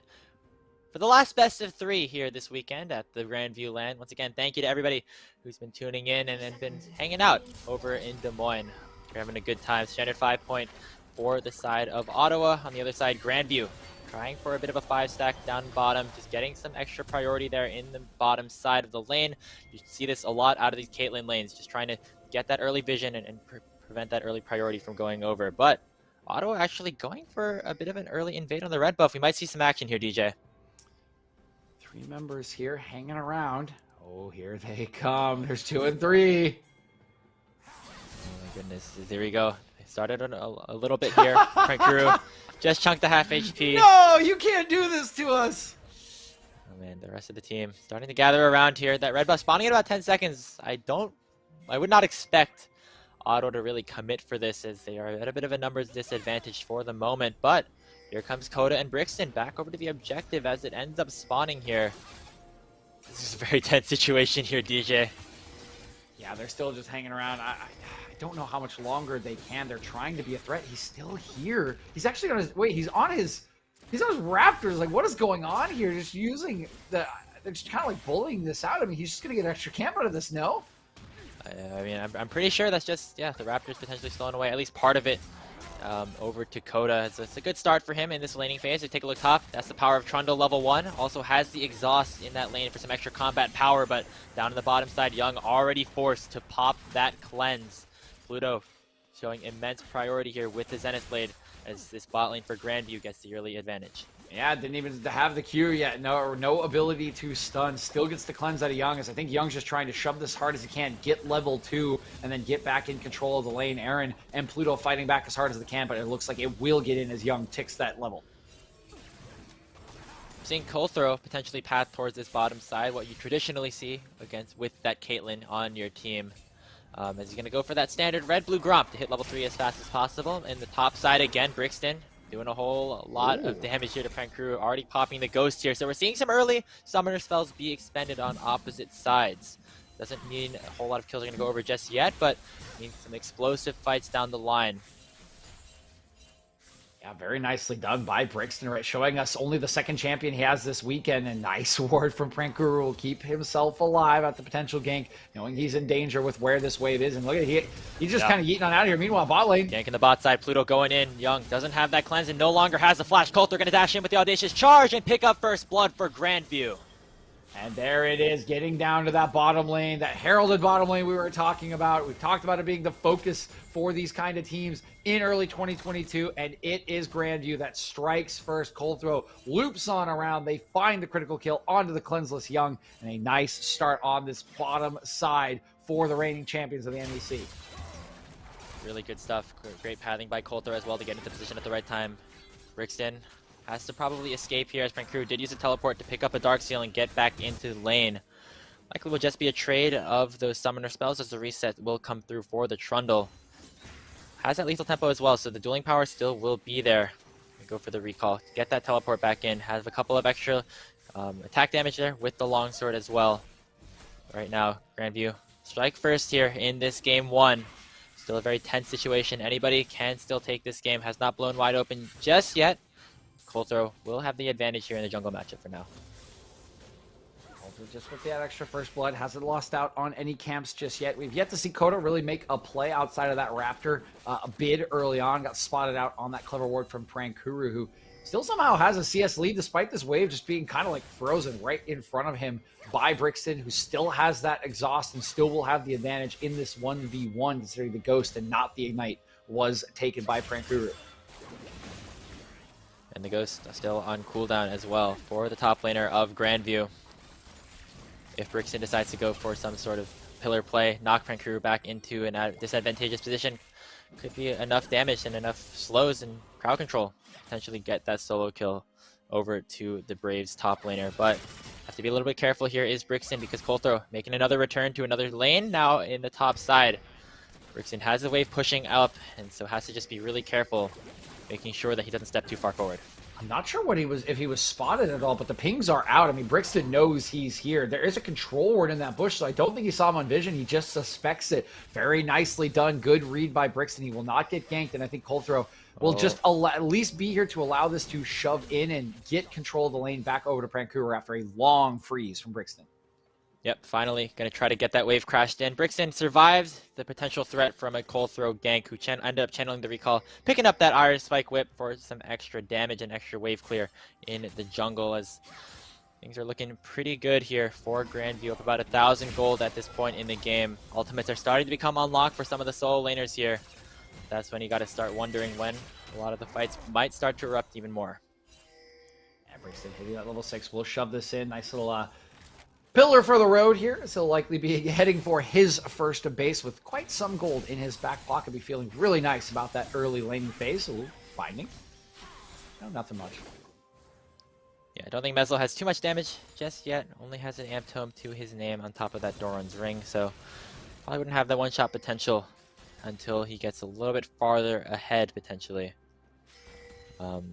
For the last best of 3 here this weekend at the Grandview Land. Once again, thank you to everybody who's been tuning in and been hanging out over in Des Moines. You're having a good time. Standard 5 point for the side of Ottawa. On the other side, Grandview trying for a bit of a 5-stack down bottom, just getting some extra priority there in the bottom side of the lane. You see this a lot out of these Caitlyn lanes, just trying to get that early vision and prevent that early priority from going over. But Ottawa actually going for a bit of an early invade on the red buff. We might see some action here, DJ. 3 members here hanging around. Oh, here they come. There's 2 and 3. Oh my goodness, there we go. They started on a little bit here. Frank Drew just chunked the half HP. No, you can't do this to us. Oh man, the rest of the team starting to gather around here. That red buff spawning in about 10 seconds. I would not expect Otto to really commit for this, as they are at a bit of a numbers disadvantage for the moment. But here comes Coda and Brixton back over to the objective as it ends up spawning here. This is a very tense situation here, DJ. Yeah, they're still just hanging around. I don't know how much longer they can. They're trying to be a threat. He's still here. He's actually on his he's on his Raptors. Like, what is going on here? Just using they're just kind of like bullying this out. I mean, he's just gonna get an extra camp out of this, no? I mean, I'm pretty sure that's just, yeah, the Raptors potentially stolen away at least part of it over to Coda. It's a good start for him in this laning phase. So take a look top. That's the power of Trundle level 1. Also has the exhaust in that lane for some extra combat power, but down to the bottom side, Young already forced to pop that cleanse. Pluto showing immense priority here with the Zenith Blade as this bot lane for Grandview gets the early advantage. Yeah, didn't even have the Q yet. No ability to stun. Still gets the cleanse out of Young, as I think Young's just trying to shove this hard as he can, get level 2, and then get back in control of the lane. Aaron and Pluto fighting back as hard as they can, but it looks like it will get in as Young ticks that level. Seeing Colthrow potentially path towards this bottom side, what you traditionally see with that Caitlyn on your team. As he's going to go for that standard red-blue Gromp to hit level 3 as fast as possible. In the top side again, Brixton doing a whole lot of damage here to Prankuru, already popping the Ghost here. So we're seeing some early Summoner spells be expended on opposite sides. Doesn't mean a whole lot of kills are going to go over just yet, but means some explosive fights down the line. Yeah, very nicely done by Brixton, right? Showing us only the second champion he has this weekend, and nice ward from Prankuru will keep himself alive at the potential gank, knowing he's in danger with where this wave is. And look at he's just kind of yeeting on out of here. Meanwhile, bot lane. Gank in the bot side, Pluto going in. Young doesn't have that cleanse and no longer has the flash. Colt, they're going to dash in with the audacious charge and pick up first blood for Grandview. And there it is, getting down to that bottom lane, that heralded bottom lane we were talking about. We've talked about it being the focus for these kind of teams in early 2022, and it is Grandview that strikes first. Colthrow loops on around. They find the critical kill onto the cleanseless Young, and a nice start on this bottom side for the reigning champions of the NEC. Really good stuff. Great pathing by Colthrow as well to get into position at the right time. Brixton has to probably escape here, as Prankuru did use a teleport to pick up a Dark Seal and get back into the lane. Likely will just be a trade of those Summoner spells, as the reset will come through for the Trundle. Has that lethal tempo as well, so the dueling power still will be there. We go for the recall. Get that teleport back in. Has a couple of extra attack damage there with the longsword as well. Right now, Grandview strike first here in this game 1. Still a very tense situation. Anybody can still take this game. Has not blown wide open just yet. Colthrow will have the advantage here in the jungle matchup for now. Colthrow just with that extra first blood, hasn't lost out on any camps just yet. We've yet to see Coda really make a play outside of that Raptor a bid early on. Got spotted out on that clever ward from Prankuru, who still somehow has a CS lead despite this wave just being kind of like frozen right in front of him by Brixton, who still has that exhaust and still will have the advantage in this 1v1, considering the Ghost and not the Ignite was taken by Prankuru. And the Ghost still on cooldown as well for the top laner of Grandview. If Brixton decides to go for some sort of pillar play, knock Prankuru back into a disadvantageous position, could be enough damage and enough slows and crowd control. Potentially get that solo kill over to the Braves top laner. But have to be a little bit careful here is Brixton, because Colthrow making another return to another lane now in the top side. Brixton has the wave pushing up, and so has to just be really careful, making sure that he doesn't step too far forward. I'm not sure if he was spotted at all, but the pings are out. I mean, Brixton knows he's here. There is a control ward in that bush, so I don't think he saw him on vision. He just suspects it. Very nicely done. Good read by Brixton. He will not get ganked, and I think Colthrow will just at least be here to allow this to shove in and get control of the lane back over to Prankuru after a long freeze from Brixton. Yep, finally going to try to get that wave crashed in. Brixton survives the potential threat from a Colthrow gank, who ended up channeling the recall, picking up that Iron Spike Whip for some extra damage and extra wave clear in the jungle, as things are looking pretty good here for Grandview, up about 1,000 gold at this point in the game. Ultimates are starting to become unlocked for some of the solo laners here. That's when you got to start wondering when a lot of the fights might start to erupt even more. Yeah, Brixton hitting that level 6. We'll shove this in. Nice little Pillar for the road here, so he'll likely be heading for his first base with quite some gold in his back pocket. Be feeling really nice about that early laning phase. So finding, no, nothing much. Yeah, I don't think Meslo has too much damage just yet. Only has an Amp Tome to his name on top of that Doran's Ring, so probably wouldn't have that one-shot potential until he gets a little bit farther ahead, potentially.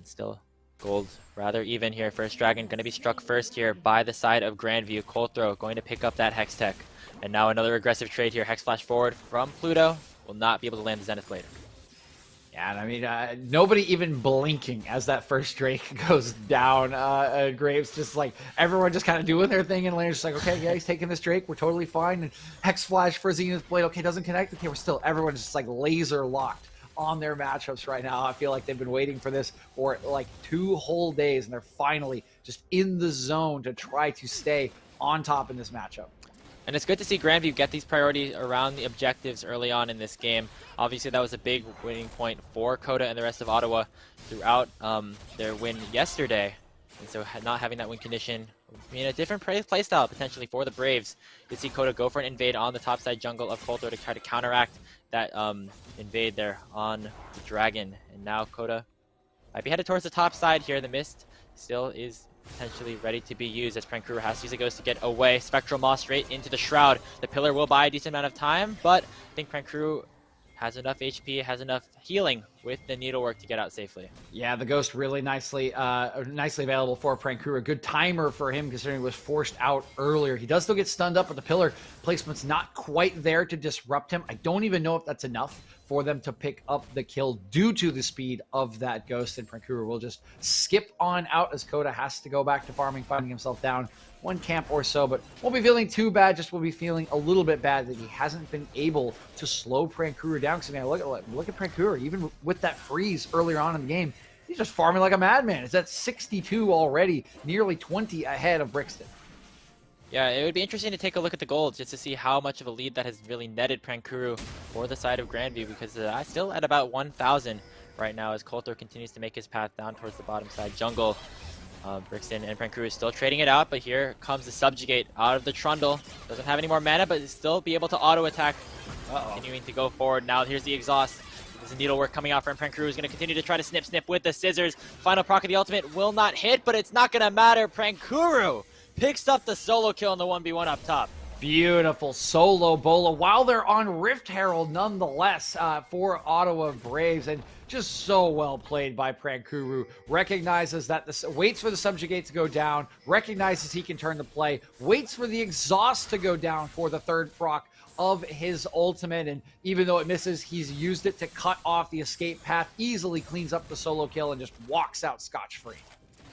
Still gold rather even here. First Dragon going to be struck first here by the side of Grandview. Coldthrow going to pick up that Hex Tech. And now another aggressive trade here. Hex Flash forward from Pluto. Will not be able to land the Zenith Blade. Yeah, and I mean, nobody even blinking as that first Drake goes down. Graves just like, everyone just kind of doing their thing, and Lander's just like, okay, yeah, he's taking this Drake, we're totally fine. And Hex Flash for Zenith Blade, okay, doesn't connect. Okay, we're still, everyone's just like laser locked on their matchups right now. I feel like they've been waiting for this for like 2 whole days, and they're finally just in the zone to try to stay on top in this matchup. And it's good to see Grandview get these priorities around the objectives early on in this game. Obviously, that was a big winning point for Coda and the rest of Ottawa throughout their win yesterday. And so not having that win condition, I mean, a different playstyle potentially for the Braves. You see Coda go for an invade on the top side jungle of Coulter to try to counteract that invade there on the Dragon. And now Coda might be headed towards the top side here. The Mist still is potentially ready to be used as Prankuru has to use a Ghost to get away. Spectral Maw straight into the Shroud. The Pillar will buy a decent amount of time, but I think Prankuru has enough HP, has enough healing with the needlework to get out safely. Yeah, the Ghost really nicely available for Prankuru. A good timer for him considering he was forced out earlier. He does still get stunned up, but the Pillar placement's not quite there to disrupt him. I don't even know if that's enough for them to pick up the kill due to the speed of that Ghost, and Prankuru will just skip on out as Coda has to go back to farming, finding himself down 1 camp or so, but won't be feeling too bad, just will be feeling a little bit bad that he hasn't been able to slow Prankuru down. Because I mean, look at Prankuru, even with that freeze earlier on in the game, he's just farming like a madman. It's at 62 already, nearly 20 ahead of Brixton. Yeah, it would be interesting to take a look at the gold just to see how much of a lead that has really netted Prankuru for the side of Grandview, because still at about 1,000 right now as Coulter continues to make his path down towards the bottom side jungle. Brixton and Prankuru is still trading it out, but here comes the Subjugate out of the Trundle. Doesn't have any more mana, but still be able to auto-attack. Continuing to go forward. Now here's the Exhaust. There's a Needlework coming out from Prankuru, is going to continue to try to snip with the Scissors. Final proc of the ultimate will not hit, but it's not going to matter. Prankuru picks up the solo kill in the 1v1 up top. Beautiful solo bola while they're on Rift Herald nonetheless for Ottawa Braves, and just so well played by Prankuru. Recognizes that waits for the Subjugate to go down, recognizes he can turn the play, waits for the Exhaust to go down for the 3rd proc of his ultimate, and even though it misses, he's used it to cut off the escape path, easily cleans up the solo kill, and just walks out scotch-free.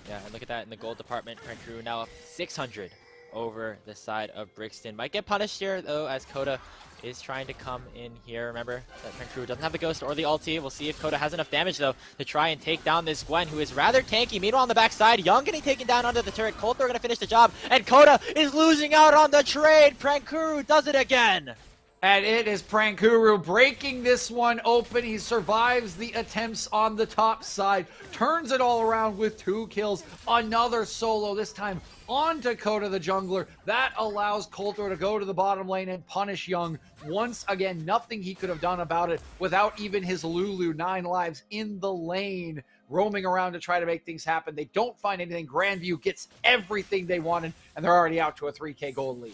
Yeah, and look at that in the gold department. Prankuru now up 600 over the side of Brixton. Might get punished here, though, as Coda is trying to come in here. Remember that Prankuru doesn't have the Ghost or the ulti. We'll see if Coda has enough damage, though, to try and take down this Gwen, who is rather tanky. Meanwhile, on the backside, Young getting taken down under the turret. Coulter going to finish the job, and Coda is losing out on the trade. Prankuru does it again. And it is Prankuru breaking this one open. He survives the attempts on the top side, turns it all around with 2 kills, another solo, this time onto Coda the jungler. That allows Coulter to go to the bottom lane and punish Young. Once again, nothing he could have done about it without even his Lulu, 9 lives in the lane, roaming around to try to make things happen. They don't find anything. Grandview gets everything they wanted, and they're already out to a 3K gold lead.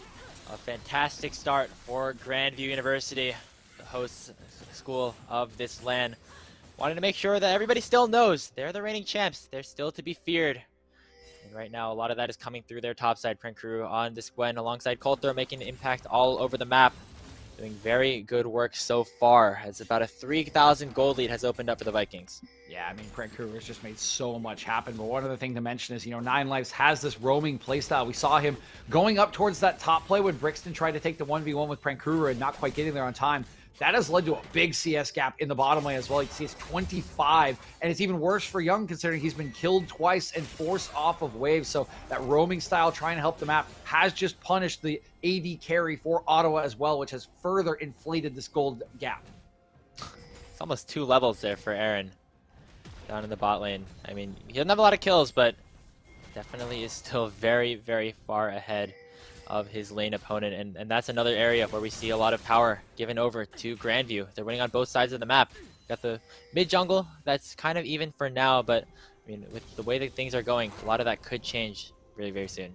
A fantastic start for Grandview University, the host school of this LAN. Wanted to make sure that everybody still knows they're the reigning champs. They're still to be feared. And right now, a lot of that is coming through their topside. Prankuru on this Gwen alongside Coulter, making an impact all over the map. Doing very good work so far, as about a 3,000 gold lead has opened up for the Vikings. Yeah, I mean, Prankuru has just made so much happen. But one other thing to mention is, 9 Lives has this roaming playstyle. We saw him going up towards that top play when Brixton tried to take the 1v1 with Prankuru and not quite getting there on time. That has led to a big CS gap in the bottom lane as well. You can see it's 25, and it's even worse for Young considering he's been killed twice and forced off of waves. So that roaming style trying to help the map has just punished the AD carry for Ottawa as well, which has further inflated this gold gap. It's almost 2 levels there for Aaron down in the bot lane. I mean, he doesn't have a lot of kills, but definitely is still very, very far ahead of his lane opponent, and that's another area where we see a lot of power given over to Grandview. They're winning on both sides of the map. Got the mid jungle that's kind of even for now, but I mean, with the way that things are going, a lot of that could change really very soon.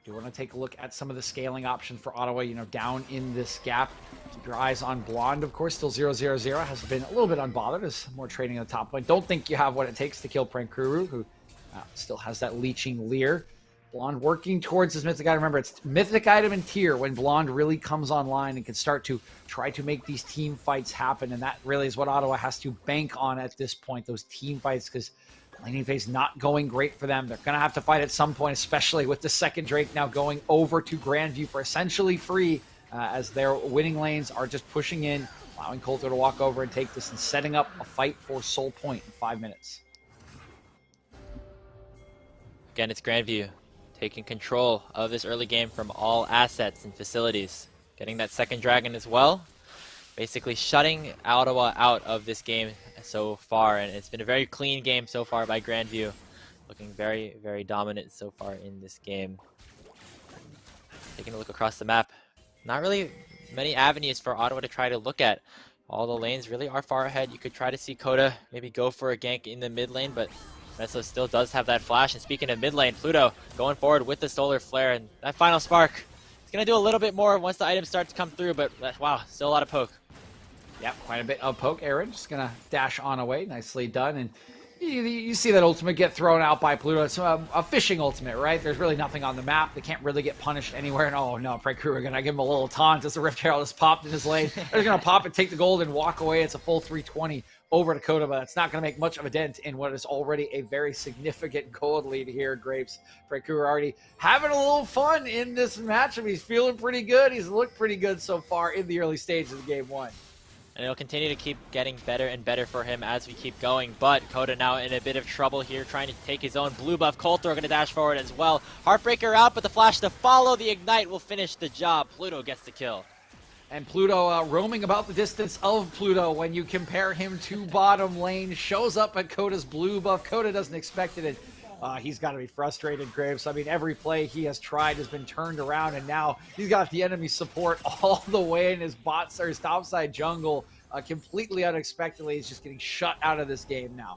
You want to take a look at some of the scaling options for Ottawa, you know, down in this gap. Keep your eyes on Blonde, of course, still 0-0-0. Has been a little bit unbothered as more trading on the top lane. Don't think you have what it takes to kill Prankuru, who still has that leeching leer. Blonde working towards his mythic item. Remember, it's mythic item and tier when Blonde really comes online and can start to try to make these team fights happen. And that really is what Ottawa has to bank on at this point, those team fights, because laning phase not going great for them. They're going to have to fight at some point, especially with the second Drake now going over to Grandview for essentially free, as their winning lanes are just pushing in, allowing Coulter to walk over and take this and setting up a fight for Soul Point in 5 minutes. Again, it's Grandview taking control of this early game from all assets and facilities. Getting that second dragon as well. Basically shutting Ottawa out of this game so far, and it's been a very clean game so far by Grandview. Looking very, very dominant so far in this game. Taking a look across the map. Not really many avenues for Ottawa to try to look at. All the lanes really are far ahead. You could try to see Coda maybe go for a gank in the mid lane, but Meslo still does have that flash. And speaking of mid lane, Pluto going forward with the solar flare, and that final spark. It's going to do a little bit more once the items start to come through, but wow, still a lot of poke. Yep, quite a bit of poke. Aaron just going to dash on away. Nicely done. And you see that ultimate get thrown out by Pluto. It's a fishing ultimate, right? There's really nothing on the map. They can't really get punished anywhere. And oh no, Prankuru are going to give him a little taunt as the Rift Herald has popped in his lane. They're going to pop it, take the gold, and walk away. It's a full 320 over to Coda, but it's not going to make much of a dent in what is already a very significant gold lead here. Grapes, Prankuru already having a little fun in this matchup. He's feeling pretty good. He's looked pretty good so far in the early stages of game one. And it'll continue to keep getting better and better for him as we keep going. But Coda now in a bit of trouble here, trying to take his own blue buff. Coulter going to dash forward as well. Heartbreaker out, but the flash to follow. The ignite will finish the job. Pluto gets the kill. And Pluto roaming about the distance of Pluto when you compare him to bottom lane. Shows up at Coda's blue buff. Coda doesn't expect it. He's got to be frustrated, Graves. I mean, every play he has tried has been turned around, and now he's got the enemy support all the way in his bots or his topside jungle. Completely unexpectedly, he's just getting shut out of this game now.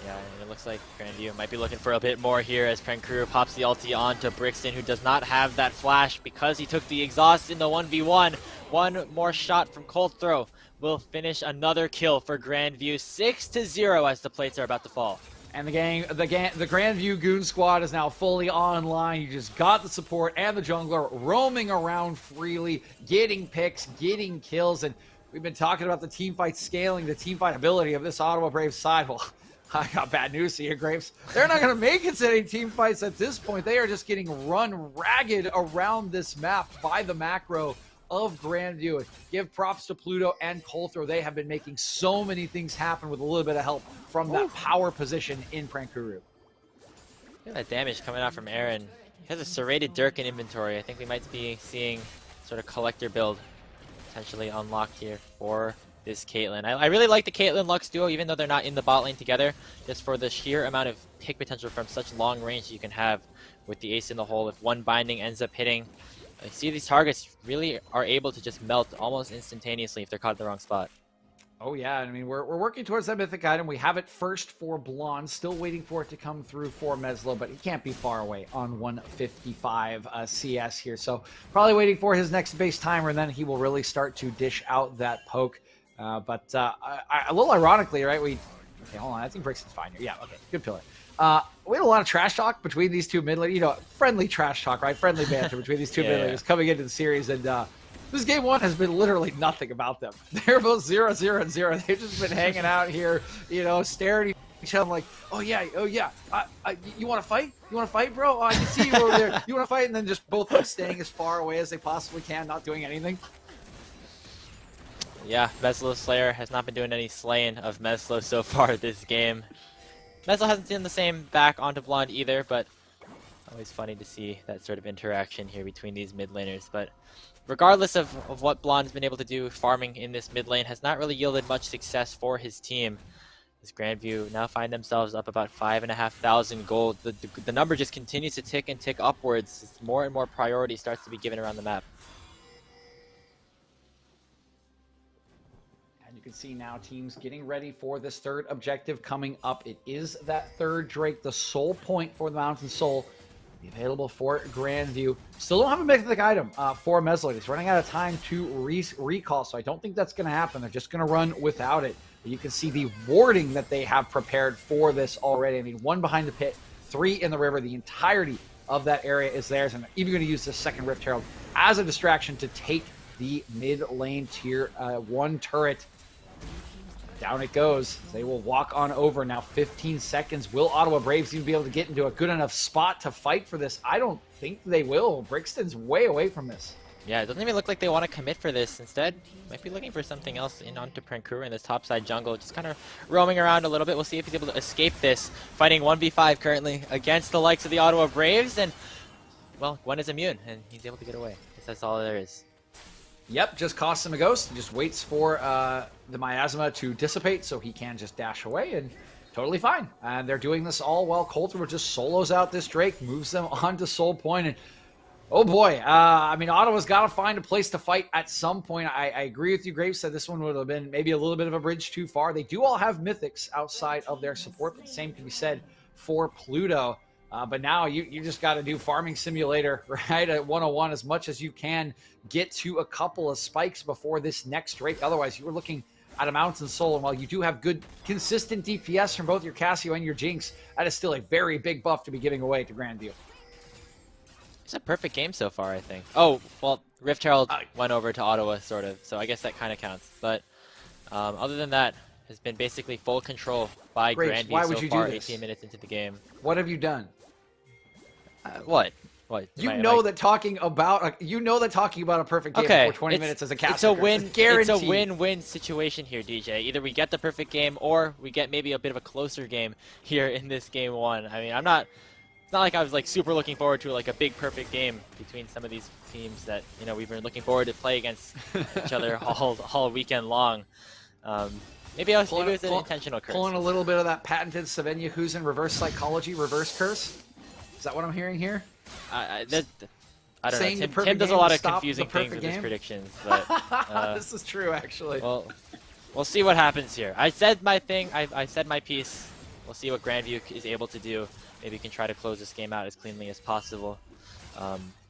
Yeah, and it looks like Grandview might be looking for a bit more here as Prankuru pops the ulti onto Brixton, who does not have that flash because he took the exhaust in the 1v1. One more shot from Cold Throw will finish another kill for Grandview. 6-0 as the plates are about to fall. And the Grandview Goon Squad is now fully online. You just got the support and the jungler roaming around freely, getting picks, getting kills, and we've been talking about the team fight scaling, the team fight ability of this Ottawa Braves side. Well, I got bad news to you, Grapes. They're not going to make it to any team fights at this point. They are just getting run ragged around this map by the macro of Grandview. Give props to Pluto and Coulter. They have been making so many things happen with a little bit of help from that power position in Prankuru. Look at that damage coming out from Aaron. He has a serrated Dirk in inventory. I think we might be seeing sort of collector build potentially unlocked here for this Caitlyn. I really like the Caitlyn Lux duo, even though they're not in the bot lane together, just for the sheer amount of pick potential from such long range you can have with the ace in the hole. If one binding ends up hitting, I see these targets really are able to just melt almost instantaneously if they're caught in the wrong spot. Oh yeah, I mean, we're working towards that mythic item. We have it first for Blonde, still waiting for it to come through for Meslo, but he can't be far away on 155 CS here. So probably waiting for his next base timer, and then he will really start to dish out that poke. But a little ironically, right, okay, hold on, I think Brixton's fine here. Yeah, okay, good pillar. We had a lot of trash talk between these two mid laners, you know, friendly trash talk, right? Friendly banter between these two mid laners coming into the series, and this game one has been literally nothing about them. They're both 0-0 and 0. They've just been hanging out here, you know, staring at each other like, oh yeah, you want to fight? You want to fight, bro? Oh, I can see you over there. You want to fight? And then just both like staying as far away as they possibly can, not doing anything. Yeah, Meslo Slayer has not been doing any slaying of Meslo so far this game. Meslo hasn't seen the same back onto Blonde either, but always funny to see that sort of interaction here between these mid laners. But regardless of what Blonde's been able to do, farming in this mid lane has not really yielded much success for his team. As Grandview now find themselves up about 5,500 gold. The number just continues to tick and tick upwards as more and more priority starts to be given around the map. And you can see now teams getting ready for this third objective coming up. It is that third Drake, the soul point for the Mountain Soul. Be available for Grandview. Still don't have a mythic item for Mesloid. He's running out of time to recall, so I don't think that's going to happen. They're just going to run without it. But you can see the warding that they have prepared for this already. I mean, 1 behind the pit, 3 in the river. The entirety of that area is theirs, and they're even going to use the second Rift Herald as a distraction to take the mid lane tier 1 turret. Down it goes. They will walk on over now. 15 seconds. Will Ottawa Braves even be able to get into a good enough spot to fight for this? I don't think they will. Brixton's way away from this. Yeah, it doesn't even look like they want to commit for this. Instead, might be looking for something else in onto Prankura in this topside jungle. Just kind of roaming around a little bit. We'll see if he's able to escape this. Fighting 1v5 currently against the likes of the Ottawa Braves. And, well, Gwen is immune, and he's able to get away. I guess that's all there is. Yep, just costs him a ghost. He just waits for the miasma to dissipate so he can just dash away, and totally fine. And they're doing this all while Coulter just solos out this Drake, moves them onto Soul Point, and oh boy, I mean, Ottawa's got to find a place to fight at some point. I agree with you, Graves, said this one would have been maybe a little bit of a bridge too far. They do all have mythics outside of their support, but the same can be said for Pluto. But now you just got to do farming simulator, right, at 101 as much as you can. Get to a couple of spikes before this next Drake. Otherwise, you were looking at a Mountain Soul, and while you do have good, consistent DPS from both your Cassio and your Jinx, that is still a very big buff to be giving away to Grandview. It's a perfect game so far, I think. Oh, well, Rift Herald went over to Ottawa, sort of, so I guess that kind of counts. But other than that, has been basically full control by Graves, Grandview why so would you far, do this? 18 minutes into the game. What have you done? What? You know that talking about a perfect game okay, for 20 minutes as a Cassio. It's a win-win situation here, DJ. Either we get the perfect game or we get maybe a bit of a closer game here in this game 1. I mean, it's not like I was like super looking forward to like a big perfect game between some of these teams that, you know, we've been looking forward to play against each other all weekend long. Maybe it was an intentional curse. Pulling a little bit of that patented Savenya who's in reverse psychology, reverse curse. Is that what I'm hearing here? I don't know. Tim Tim does a lot of confusing things with his predictions. But, this is true, actually. Well, we'll see what happens here. I said my thing. I said my piece. We'll see what Grandview is able to do. Maybe we can try to close this game out as cleanly as possible.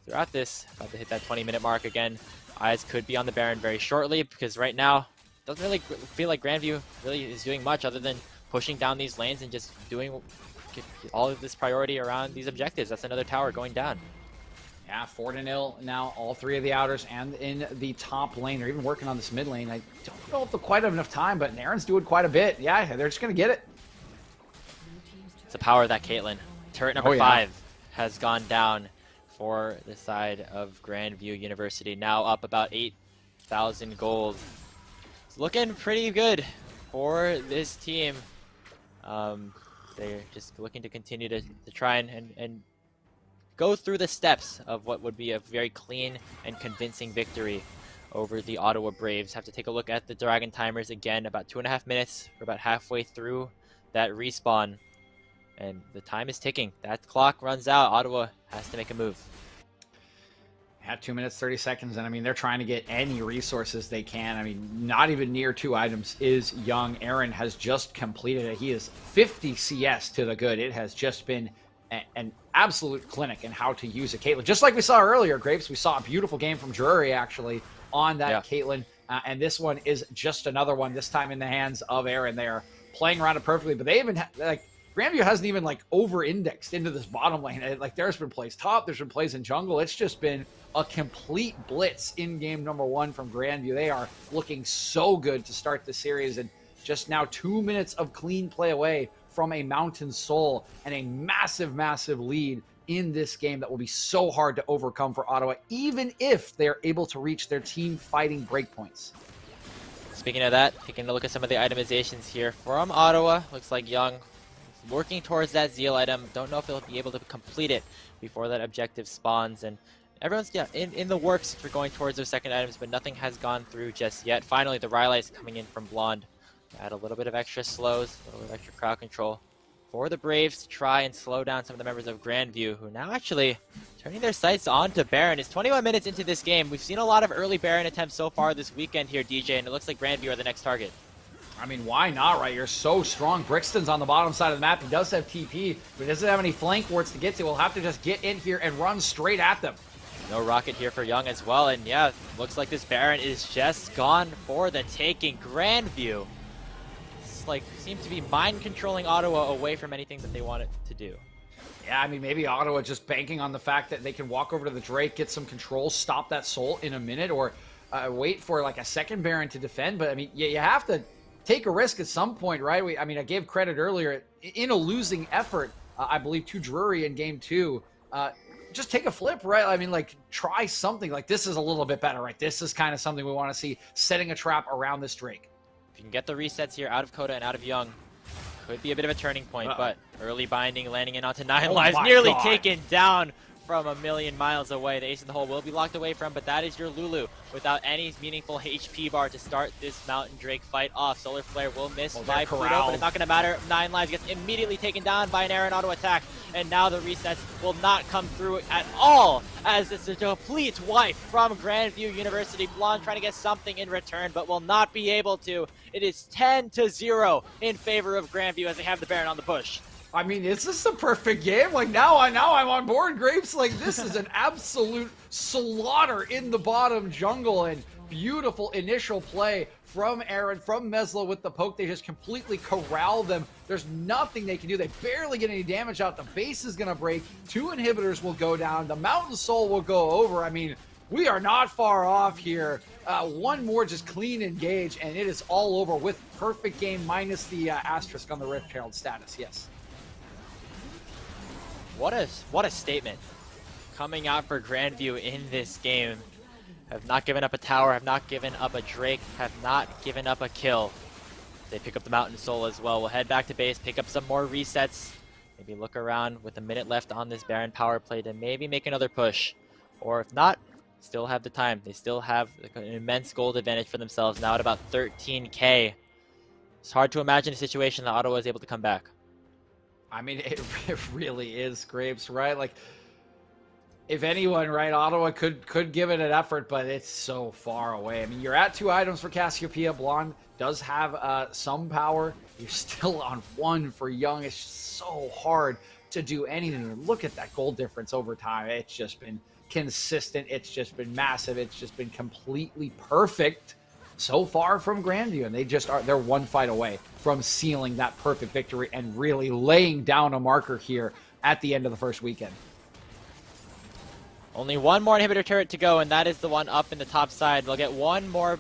Throughout this, about to hit that 20-minute mark again. Eyes could be on the Baron very shortly because right now, doesn't really feel like Grandview really is doing much other than pushing down these lanes and just doing all of this priority around these objectives. That's another tower going down. Yeah, 4-0 now, all 3 of the outers and in the top lane. They're even working on this mid lane. I don't know if they'll quite have enough time, but Aaron's doing quite a bit. Yeah, they're just going to get it. It's the power of that Caitlyn. Turret number 5 has gone down for the side of Grandview University. Now up about 8,000 gold. It's looking pretty good for this team. They're just looking to continue to try and go through the steps of what would be a very clean and convincing victory over the Ottawa Braves. Have to take a look at the Dragon timers again. About 2.5 minutes. We're about halfway through that respawn. And the time is ticking. That clock runs out. Ottawa has to make a move. Have 2 minutes, 30 seconds, and I mean, they're trying to get any resources they can. I mean, not even near 2 items is young. Aaron has just completed it. He is 50 CS to the good. It has just been an absolute clinic in how to use a Caitlyn. Just like we saw earlier, Grapes, we saw a beautiful game from Drury, actually, on that Caitlyn. And this one is just another one, this time in the hands of Aaron. They are playing around it perfectly, but they even, Grandview hasn't even, over-indexed into this bottom lane. There's been plays top, there's been plays in jungle. It's just been a complete blitz in game number 1 from Grandview. They are looking so good to start the series, and just now 2 minutes of clean play away from a Mountain Soul and a massive, massive lead in this game that will be so hard to overcome for Ottawa, even if they're able to reach their team fighting breakpoints. Speaking of that, taking a look at some of the itemizations here from Ottawa. Looks like Young working towards that Zeal item. Don't know if he'll be able to complete it before that objective spawns, and everyone's in the works for going towards those second items, but nothing has gone through just yet. Finally, the Rylai's coming in from Blonde Add a little bit of extra slows, a little bit of extra crowd control for the Braves to try and slow down some of the members of Grandview, who now actually turning their sights onto Baron. It's 21 minutes into this game. We've seen a lot of early Baron attempts so far this weekend here, DJ, and it looks like Grandview are the next target. I mean, why not, right? You're so strong. Brixton's on the bottom side of the map. He does have TP, but he doesn't have any flank wards to get to. We'll have to just get in here and run straight at them. No rocket here for Young as well, and yeah, looks like this Baron is just gone for the taking. Grandview seems to be mind controlling Ottawa away from anything that they want it to do. Yeah, I mean, maybe Ottawa just banking on the fact that they can walk over to the Drake, get some control, stop that Soul in a minute, or wait for like a second Baron to defend. But I mean, you have to take a risk at some point, right? I gave credit earlier in a losing effort, I believe, to Drury in game 2. Just take a flip, right? I mean, like, try something. Like, this is a little bit better, right? This is kind of something we want to see, setting a trap around this Drake. If you can get the resets here out of Coda and out of Young, could be a bit of a turning point, but early binding, landing in onto 9 lives, nearly taken down from a million miles away. The ace in the hole will be locked away from, but that is your Lulu without any meaningful HP bar to start this Mountain Drake fight off. Solar Flare will miss by Pluto, but it's not going to matter. 9 lives gets immediately taken down by an Aaron auto attack, and now the resets will not come through at all, as it's a complete wipe from Grandview University. Blonde trying to get something in return, but will not be able to. It is 10-0 in favor of Grandview as they have the Baron on the bush. I mean, is this a perfect game? Like, now I'm on board, Grapes. Like, this is an absolute slaughter in the bottom jungle, and beautiful initial play from Aaron, from Meslo with the poke. They just completely corral them. There's nothing they can do. They barely get any damage out. The base is going to break. 2 inhibitors will go down. The Mountain Soul will go over. I mean, we are not far off here. One more just clean engage, and it is all over with perfect game minus the asterisk on the Rift Herald status. Yes. What a statement coming out for Grandview in this game. Have not given up a tower, have not given up a Drake, have not given up a kill. They pick up the Mountain Soul as well. We'll head back to base, pick up some more resets. Maybe look around with a minute left on this Baron power play to maybe make another push. Or if not, still have the time. They still have an immense gold advantage for themselves now at about 13k. It's hard to imagine a situation that Ottawa is able to come back. I mean, it really is, Grapes, right? Like, if anyone, right, Ottawa could give it an effort, but it's so far away. I mean, you're at 2 items for Cassiopeia. Blonde does have some power. You're still on 1 for Young. It's just so hard to do anything. Look at that gold difference over time. It's just been consistent. It's just been massive. It's just been completely perfect so far from Grandview, and they're 1 fight away from sealing that perfect victory and really laying down a marker here at the end of the first weekend. Only 1 more inhibitor turret to go, and that is the one up in the top side. They'll get 1 more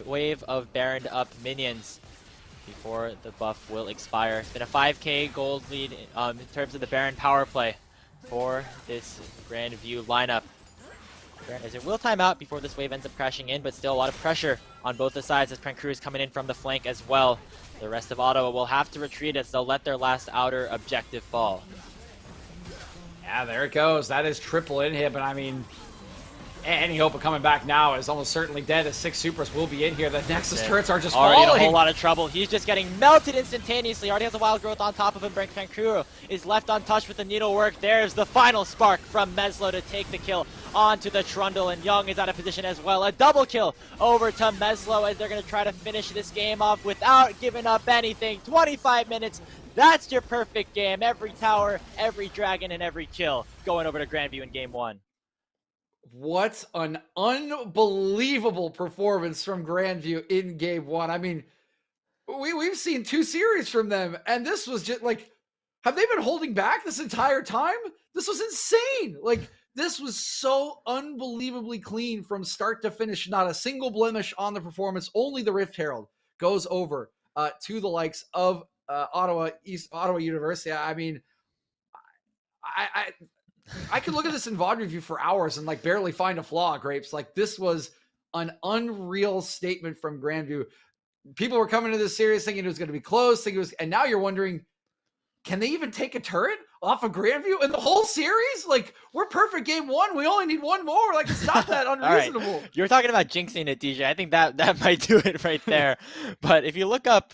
wave of Baroned up minions before the buff will expire. It's been a 5k gold lead in terms of the Baron power play for this Grandview lineup. As it will time out before this wave ends up crashing in, but still a lot of pressure on both the sides as Prank Crew is coming in from the flank as well. The rest of Ottawa will have to retreat as they'll let their last outer objective fall. Yeah, there it goes. That is triple inhib, and I mean, any hope of coming back now is almost certainly dead as 6 supers will be in here. The Nexus turrets are just already falling. in a whole lot of trouble. He's just getting melted instantaneously. Already has a wild growth on top of him. Prank Crew is left untouched with the needlework. There's the final spark from Meslo to take the kill onto the Trundle, and Young is out of position as well. A double kill over to Meslo as they're going to try to finish this game off without giving up anything. 25 minutes. That's your perfect game. Every tower, every dragon, and every kill going over to Grandview in game 1. What an unbelievable performance from Grandview in game 1. I mean, we've seen 2 series from them, and this was just like, have they been holding back this entire time? This was insane. Like, this was so unbelievably clean from start to finish. Not a single blemish on the performance. Only the Rift Herald goes over to the likes of Ottawa University. I mean, I could look at this in VOD review for hours and like barely find a flaw, Grapes. Like, this was an unreal statement from Grandview. People were coming to this series thinking it was going to be close, and now you're wondering, can they even take a turret off of Grandview in the whole series? Like, we're perfect game 1. We only need 1 more. Like, it's not that unreasonable. Right. You're talking about jinxing it, DJ. I think that might do it right there. But if you look up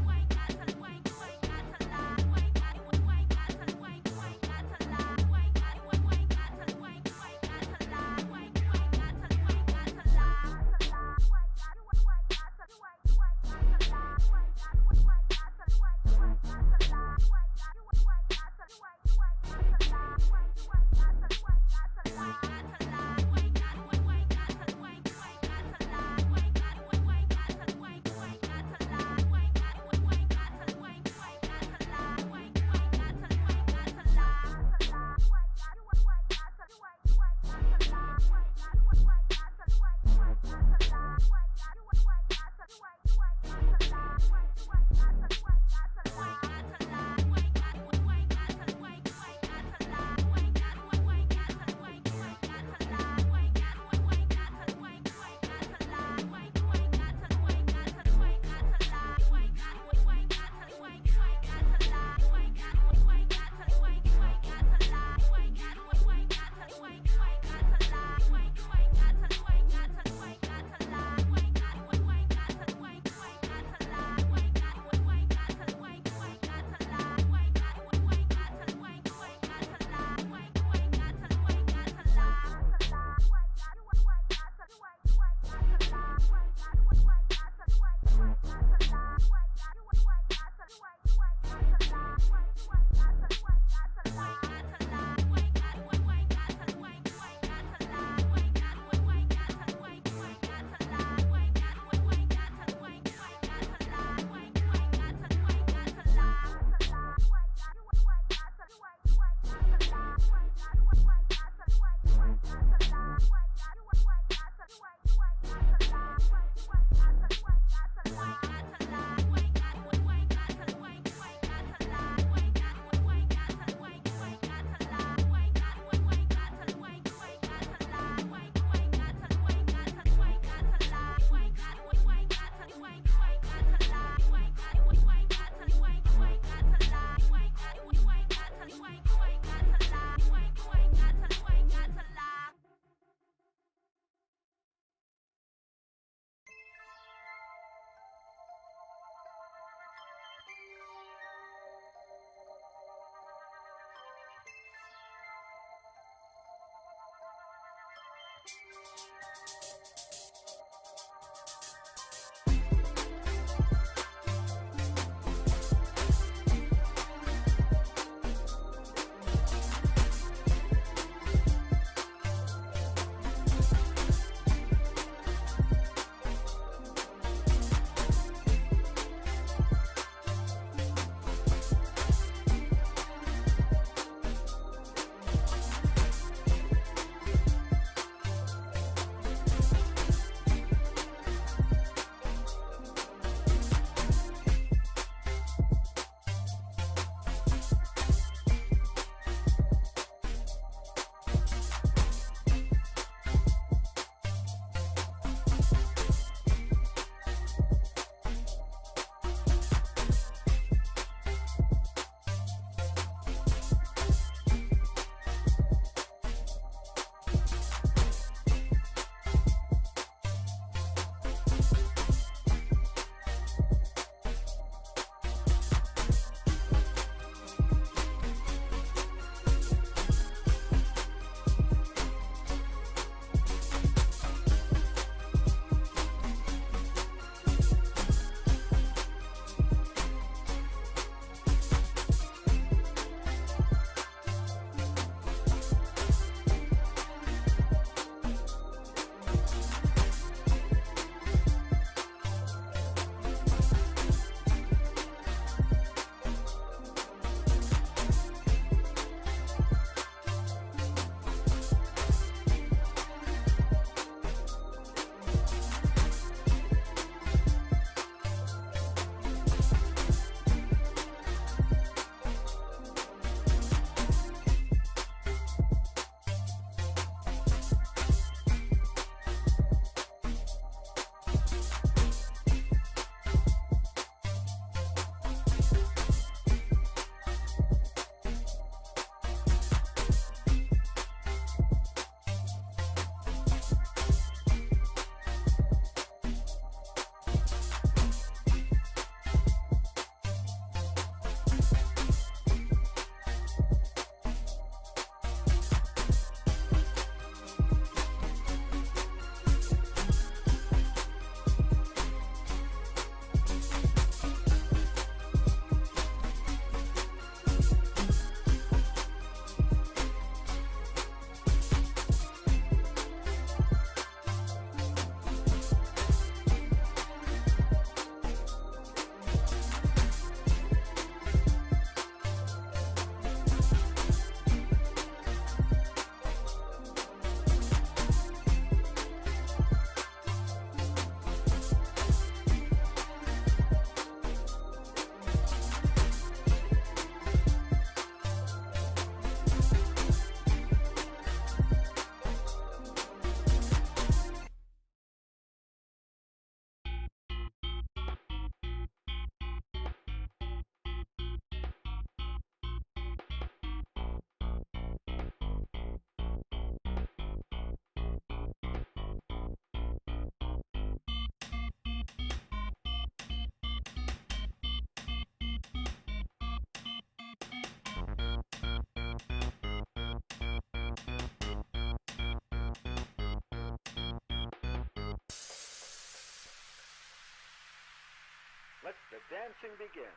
Let the dancing begin.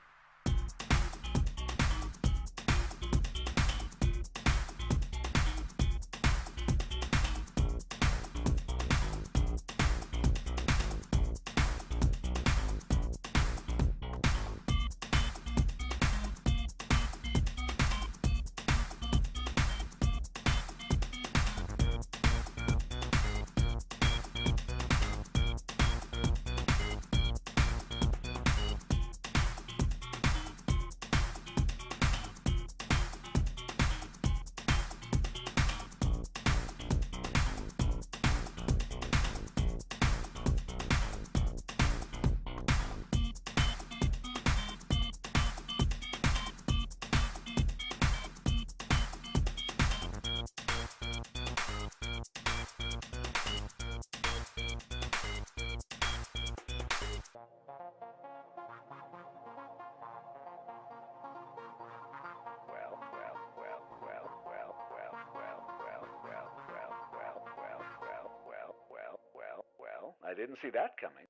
Well, I didn't see that coming.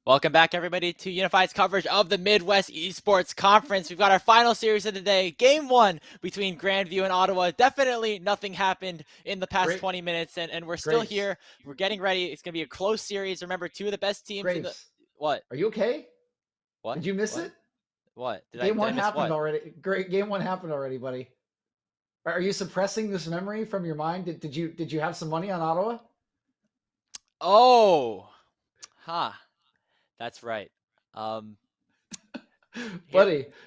Welcome back, everybody, to Unified's coverage of the Midwest Esports Conference. We've got our final series of the day, Game 1 between Grandview and Ottawa. Definitely nothing happened in the past 20 minutes, and we're still here. We're getting ready. It's going to be a close series. Remember, two of the best teams in the... What? Are you okay? What? Did you miss it? What? Game 1 happened already. Great. Game 1 happened already, buddy. Are you suppressing this memory from your mind? Did you have some money on Ottawa? Oh. That's right. Buddy,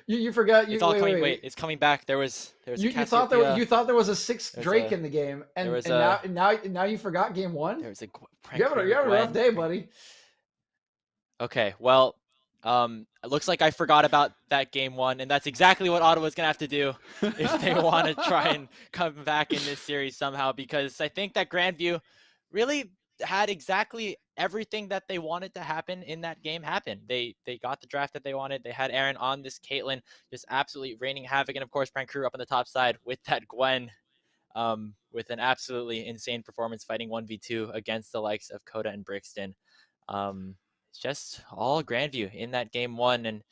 you forgot. It's all coming. Wait, it's coming back. There was you thought there was a sixth Drake in the game, and now you forgot Game 1. There was a you have a rough day, buddy. Okay, well, it looks like I forgot about that Game 1, and that's exactly what Ottawa's gonna have to do if they want to try and come back in this series somehow. Because I think that Grandview really had exactly everything that they wanted to happen in that game happen. They got the draft that they wanted. They had Aaron on this Caitlyn, just absolutely raining havoc. And of course, Prank Crew up on the top side with that Gwen, with an absolutely insane performance fighting 1v2 against the likes of Coda and Brixton. It's just all Grandview in that Game 1. And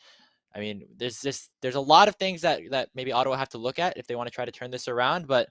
I mean, there's a lot of things that maybe Ottawa have to look at if they want to try to turn this around, but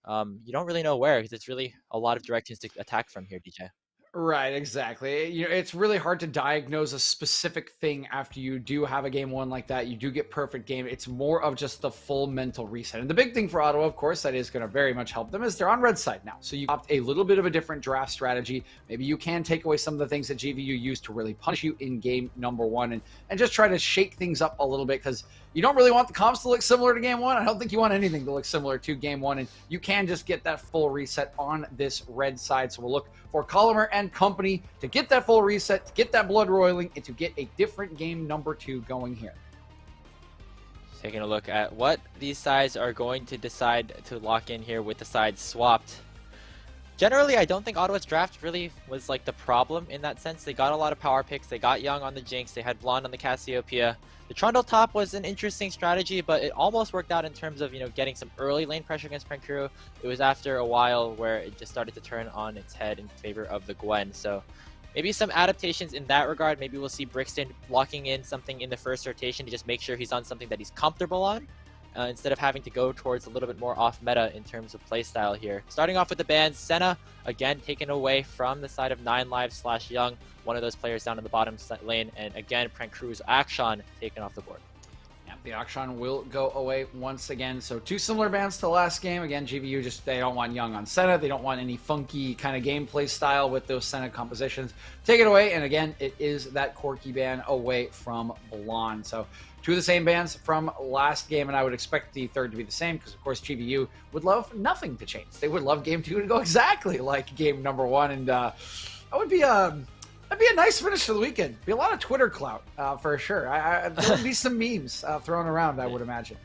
you don't really know where, because it's really a lot of directions to attack from here, DJ. Right, exactly. It's really hard to diagnose a specific thing after you do have a Game 1 like that. You do get perfect game. It's more of just the full mental reset. And the big thing for Ottawa, of course, that is going to very much help them is they're on red side now. So you opt a little bit of a different draft strategy. Maybe you can take away some of the things that GVU used to really punish you in game number 1 and just try to shake things up a little bit, because you don't really want the comps to look similar to Game 1. I don't think you want anything to look similar to Game 1, and you can just get that full reset on this red side. So we'll look for Colomer and company to get that full reset, to get that blood roiling, and to get a different game number 2 going here. Taking a look at what these sides are going to decide to lock in here with the sides swapped. Generally, I don't think Ottawa's draft really was like the problem in that sense. They got a lot of power picks. They got Young on the Jinx. They had Blonde on the Cassiopeia. The Trundle top was an interesting strategy, but it almost worked out in terms of, getting some early lane pressure against Prankuru. It was after a while where it just started to turn on its head in favor of the Gwen. So maybe some adaptations in that regard. Maybe we'll see Brixton locking in something in the first rotation to just make sure he's on something that he's comfortable on, instead of having to go towards a little bit more off meta in terms of playstyle here. Starting off with the bans, Senna, again, taken away from the side of 9Lives / Young, one of those players down in the bottom lane, and again, Prank Crew's Akshan taken off the board. Yeah, the Akshan will go away once again. So 2 similar bans to the last game. Again, GVU they don't want Young on Senna. They don't want any funky kind of gameplay style with those Senna compositions. Take it away, and again, it is that quirky ban away from Blonde. So 2 of the same bans from last game, and I would expect the third to be the same, because of course GVU would love nothing to change. They would love game 2 to go exactly like game number 1, and that would be that'd be a nice finish to the weekend. Be a lot of Twitter clout for sure. There would be some memes thrown around, I would imagine.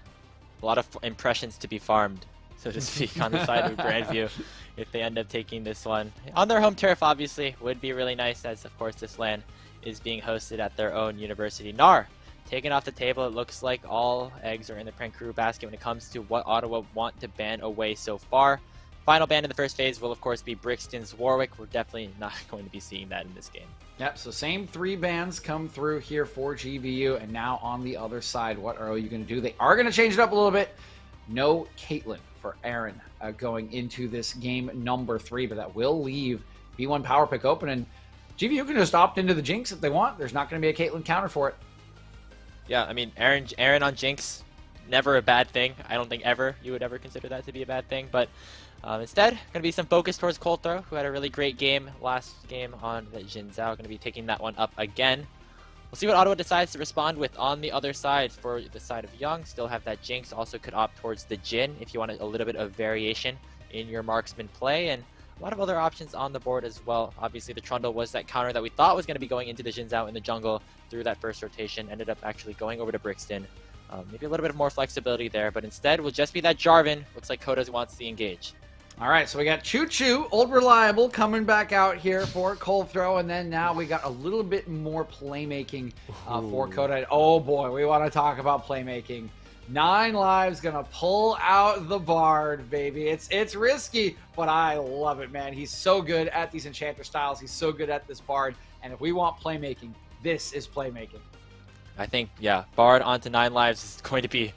A lot of impressions to be farmed. so to speak, on the side of Grandview if they end up taking this one. On their home turf, obviously, would be really nice, as of course this LAN is being hosted at their own university. Nar, taken off the table. It looks like all eggs are in the Prankuru basket when it comes to what Ottawa want to ban away so far. Final ban in the first phase will, of course, be Brixton's Warwick. We're definitely not going to be seeing that in this game. Yep, so same 3 bans come through here for GVU, and now on the other side, what are you going to do? They are going to change it up a little bit. No Caitlyn for Aaron going into this game number 3, but that will leave B1 power pick open, and GVU can just opt into the Jinx if they want. There's not going to be a Caitlyn counter for it. Yeah, I mean, Aaron on Jinx, never a bad thing. I don't think ever you would ever consider that to be a bad thing, but instead, going to be some focus towards Coulthro, who had a really great game last game on the Jinzhou. Going to be taking that one up again. We'll see what Ottawa decides to respond with on the other side. For the side of Young, still have that Jinx. Also could opt towards the Jin if you want a little bit of variation in your marksman play, and a lot of other options on the board as well. Obviously, the Trundle was that counter that we thought was going to be going into the Jinzhou in the jungle through that first rotation. Ended up actually going over to Brixton. Maybe a little bit of more flexibility there, but instead will just be that Jarvan. Looks like Koda wants to engage. All right, so we got Choo Choo, Old Reliable, coming back out here for Coulthro, and then now we got a little bit more playmaking for Koda. Oh boy, we want to talk about playmaking. 9 Lives gonna pull out the Bard, baby. It's risky, but I love it, man. He's so good at these Enchanter styles. He's so good at this Bard, and if we want playmaking, this is playmaking. I think, yeah, Bard onto 9 Lives is going to be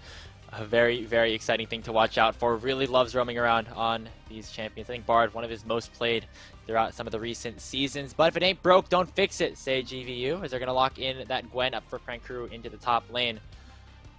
a very, very exciting thing to watch out for. Really loves roaming around on these champions. I think Bard, one of his most played throughout some of the recent seasons. But if it ain't broke, don't fix it, say GVU, as they're going to lock in that Gwen up for Prankuru into the top lane.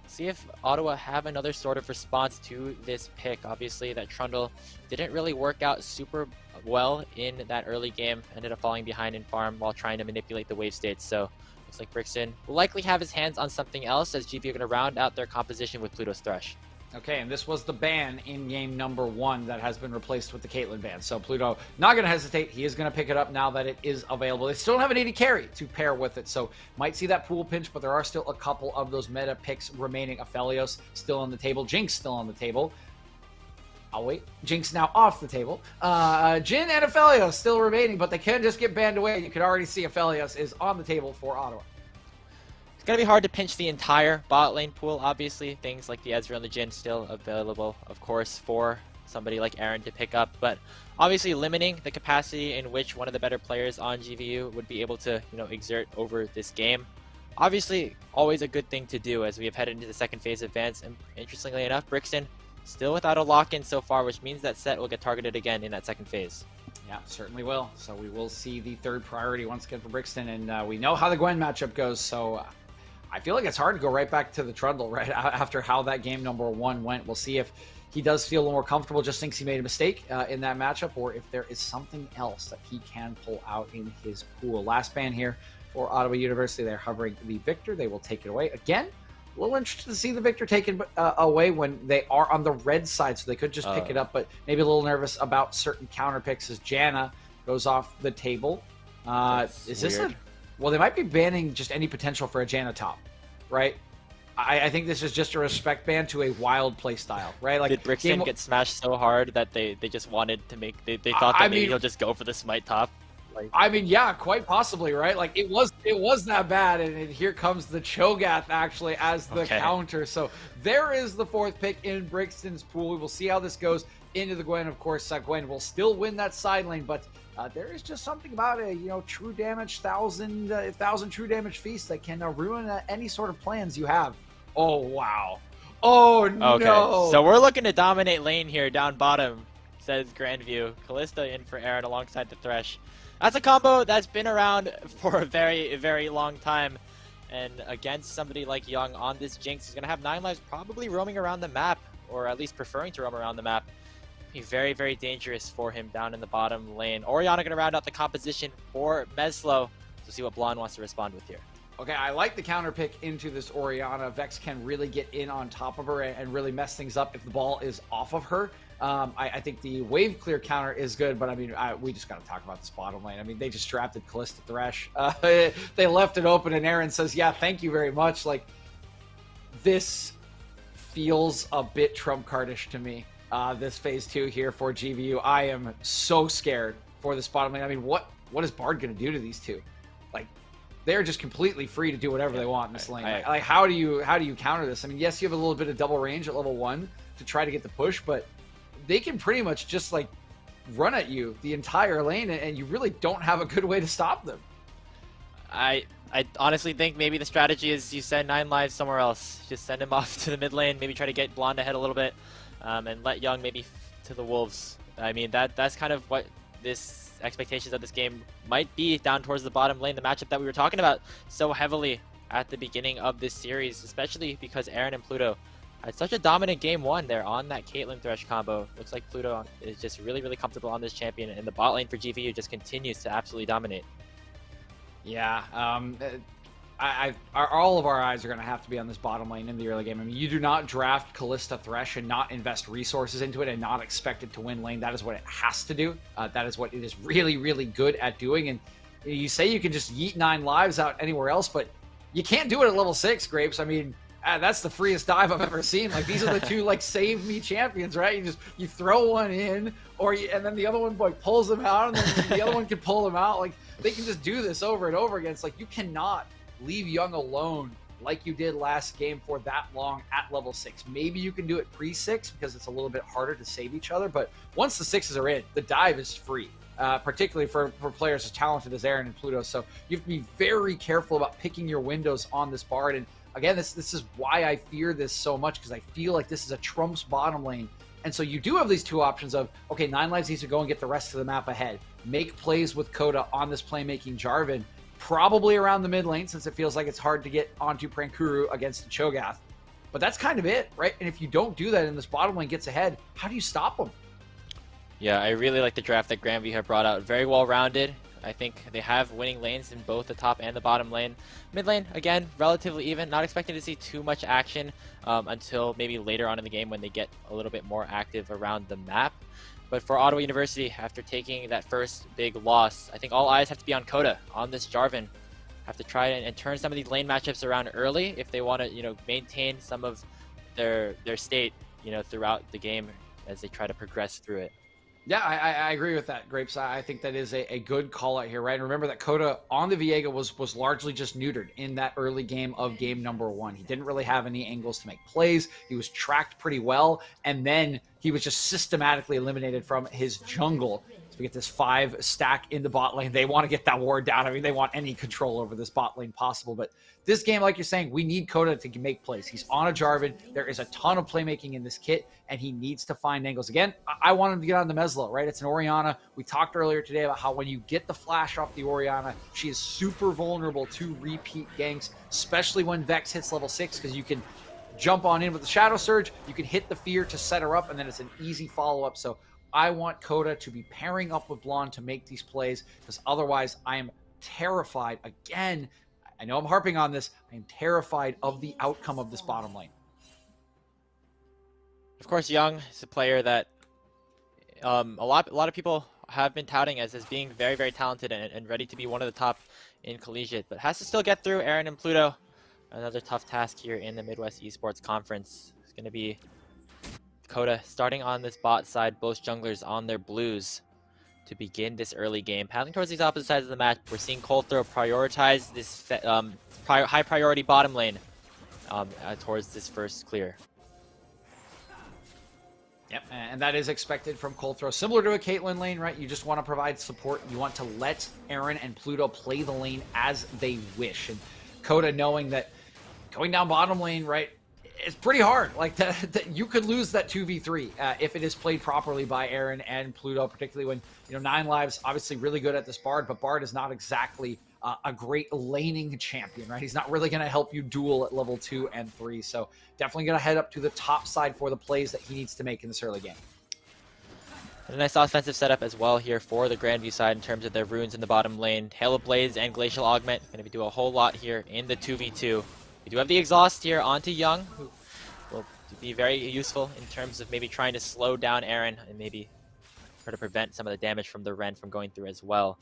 See if Ottawa have another sort of response to this pick. Obviously, that Trundle didn't really work out super well in that early game. Ended up falling behind in farm while trying to manipulate the wave states. So looks like Brixton will likely have his hands on something else, as GV are going to round out their composition with Pluto's Thresh. Okay, and this was the ban in game number 1 that has been replaced with the Caitlyn ban. So Pluto not going to hesitate. He is going to pick it up now that it is available. They still don't have an 80 carry to pair with it, so might see that pool pinch, but there are still a couple of those meta picks remaining. Aphelios still on the table. Jinx still on the table. I'll wait. Jinx now off the table. Jin and Aphelios still remaining, but they can just get banned away. You can already see Aphelios is on the table for Ottawa. It's going to be hard to pinch the entire bot lane pool. Obviously, things like the Ezreal and the Jin still available, of course, for somebody like Aaron to pick up. But obviously limiting the capacity in which one of the better players on GVU would be able to, exert over this game. Obviously, always a good thing to do as we have headed into the second phase of advance. And interestingly enough, Brixton still without a lock-in so far, which means that set will get targeted again in that second phase. Yeah, certainly will. So we will see the third priority once again for Brixton, and we know how the Gwen matchup goes, so I feel like it's hard to go right back to the Trundle right after how that game number 1 went. We'll see if he does feel a little more comfortable, just thinks he made a mistake in that matchup, or if there is something else that he can pull out in his pool. Last ban here for Ottawa University. They're hovering the Victor. They will take it away. Again, a little interested to see the Victor taken away when they are on the red side, so they could just pick it up, but maybe a little nervous about certain counter picks as Janna goes off the table. Is this weird. Well, they might be banning just any potential for a Janna top, right? I think this is just a respect ban to a wild play style, right? Like, did Brixton get smashed so hard that they just wanted to make they thought that maybe he'll just go for the smite top? I mean, yeah, quite possibly, right? Like it was that bad, and here comes the Cho'Gath actually as the counter. So there is the 4th pick in Brixton's pool. We will see how this goes into the Gwen. Of course, Gwen will still win that side lane, but there is just something about a true damage 1,000 true damage feast that can ruin any sort of plans you have. Oh wow! Oh no! Okay, so we're looking to dominate lane here down bottom, says Grandview. Kalista in for Aaron alongside the Thresh. That's a combo that's been around for a very, very long time. And against somebody like Young on this Jinx, he's going to have 9 lives probably roaming around the map, or at least preferring to roam around the map. Be very, very dangerous for him down in the bottom lane. Orianna going to round out the composition for Meslo. So see what Blonde wants to respond with here. Okay, I like the counter pick into this Orianna. Vex can really get in on top of her and really mess things up if the ball is off of her. I think the wave clear counter is good, but I mean, we just got to talk about this bottom lane. I mean, they just drafted Kalista Thresh. They left it open, and Aaron says, yeah, thank you very much. Like, this feels a bit trump cardish to me. this phase 2 here for GVU. I am so scared for this bottom lane. I mean, what is Bard going to do to these two? Like, they're just completely free to do whatever they want in this lane. Like, how do you counter this? I mean, yes, you have a little bit of double range at level 1 to try to get the push, but they can pretty much just like run at you the entire lane, and you really don't have a good way to stop them. I honestly think maybe the strategy is you send 9 lives somewhere else. Just send him off to the mid lane, maybe try to get Blonde ahead a little bit, and let Young maybe to the Wolves. I mean, that's kind of what this expectations of this game might be down towards the bottom lane, the matchup that we were talking about so heavily at the beginning of this series, especially because Aaron and Pluto had such a dominant game 1 there on that Caitlyn Thresh combo. Looks like Pluto is just really, really comfortable on this champion, and the bot lane for GVU just continues to absolutely dominate. Yeah, all of our eyes are going to have to be on this bottom lane in the early game. I mean, you do not draft Callista Thresh and not invest resources into it and not expect it to win lane. That is what it has to do. That is what it is really, really good at doing. And you say you can just yeet 9 lives out anywhere else, but you can't do it at level 6, Grapes. I mean, that's the freest dive I've ever seen. Like, these are the two like save me champions, right? You throw one in, and then the other one like pulls them out, and then the other one can pull them out. Like, they can just do this over and over again. It's like you cannot leave Young alone like you did last game for that long at level 6. Maybe you can do it pre-6 because it's a little bit harder to save each other, but once the 6s are in, the dive is free. Particularly for players as talented as Aaron and Pluto. So you have to be very careful about picking your windows on this Bard. And again, this is why I fear this so much, because I feel like this is a Trump's bottom lane. And so you do have these two options of, okay, 9 lives needs to go and get the rest of the map ahead. Make plays with Coda on this playmaking Jarvan, probably around the mid lane, since it feels like it's hard to get onto Prankuru against the Cho'Gath. But that's kind of it, right? And if you don't do that and this bottom lane gets ahead, how do you stop them? Yeah, I really like the draft that Grandview have brought out. Very well-rounded. I think they have winning lanes in both the top and the bottom lane. Mid lane, again, relatively even. Not expecting to see too much action until maybe later on in the game when they get a little bit more active around the map. But for Ottawa University, after taking that first big loss, I think all eyes have to be on Coda, on this Jarvan. Have to try and turn some of these lane matchups around early if they want to, maintain some of their state, throughout the game as they try to progress through it. Yeah, I agree with that, Grapes. I think that is a good call out here, right? And remember that Coda on the Viega was largely just neutered in that early game of game number 1. He didn't really have any angles to make plays. He was tracked pretty well, and then he was just systematically eliminated from his jungle. So we get this 5 stack in the bot lane. They want to get that ward down. I mean, they want any control over this bot lane possible. But this game, like you're saying, we need Coda to make plays. He's on a Jarvan. There is a ton of playmaking in this kit, and he needs to find angles. Again, I want him to get on the Meslo, right? It's an Orianna. We talked earlier today about how when you get the flash off the Orianna, she is super vulnerable to repeat ganks, especially when Vex hits level 6, because you can jump on in with the Shadow Surge, you can hit the Fear to set her up, and then it's an easy follow-up. So I want Coda to be pairing up with Blonde to make these plays, because otherwise I am terrified. Again, I know I'm harping on this. I am terrified of the outcome of this bottom lane. Of course, Young is a player that a lot of people have been touting as being very, very talented and ready to be one of the top in collegiate, but has to still get through Aaron and Pluto. Another tough task here in the Midwest Esports Conference. It's going to be Coda starting on this bot side, both junglers on their blues to begin this early game. Paddling towards these opposite sides of the map, we're seeing Coldthrow prioritize this high priority bottom lane towards this first clear. Yep, and that is expected from Coldthrow. Similar to a Caitlyn lane, right? You just want to provide support. You want to let Aaron and Pluto play the lane as they wish. And Coda knowing that going down bottom lane, right, it's pretty hard. Like, that you could lose that 2v3 if it is played properly by Aaron and Pluto, particularly when, 9 lives, obviously really good at this Bard, but Bard is not exactly a great laning champion, right? He's not really going to help you duel at level 2 and 3. So definitely going to head up to the top side for the plays that he needs to make in this early game. And a nice offensive setup as well here for the Grandview side in terms of their runes in the bottom lane. Hail of Blaze and Glacial Augment going to do a whole lot here in the 2v2. We do have the exhaust here onto Young, who will be very useful in terms of maybe trying to slow down Aaron and maybe try to prevent some of the damage from the Ren from going through as well.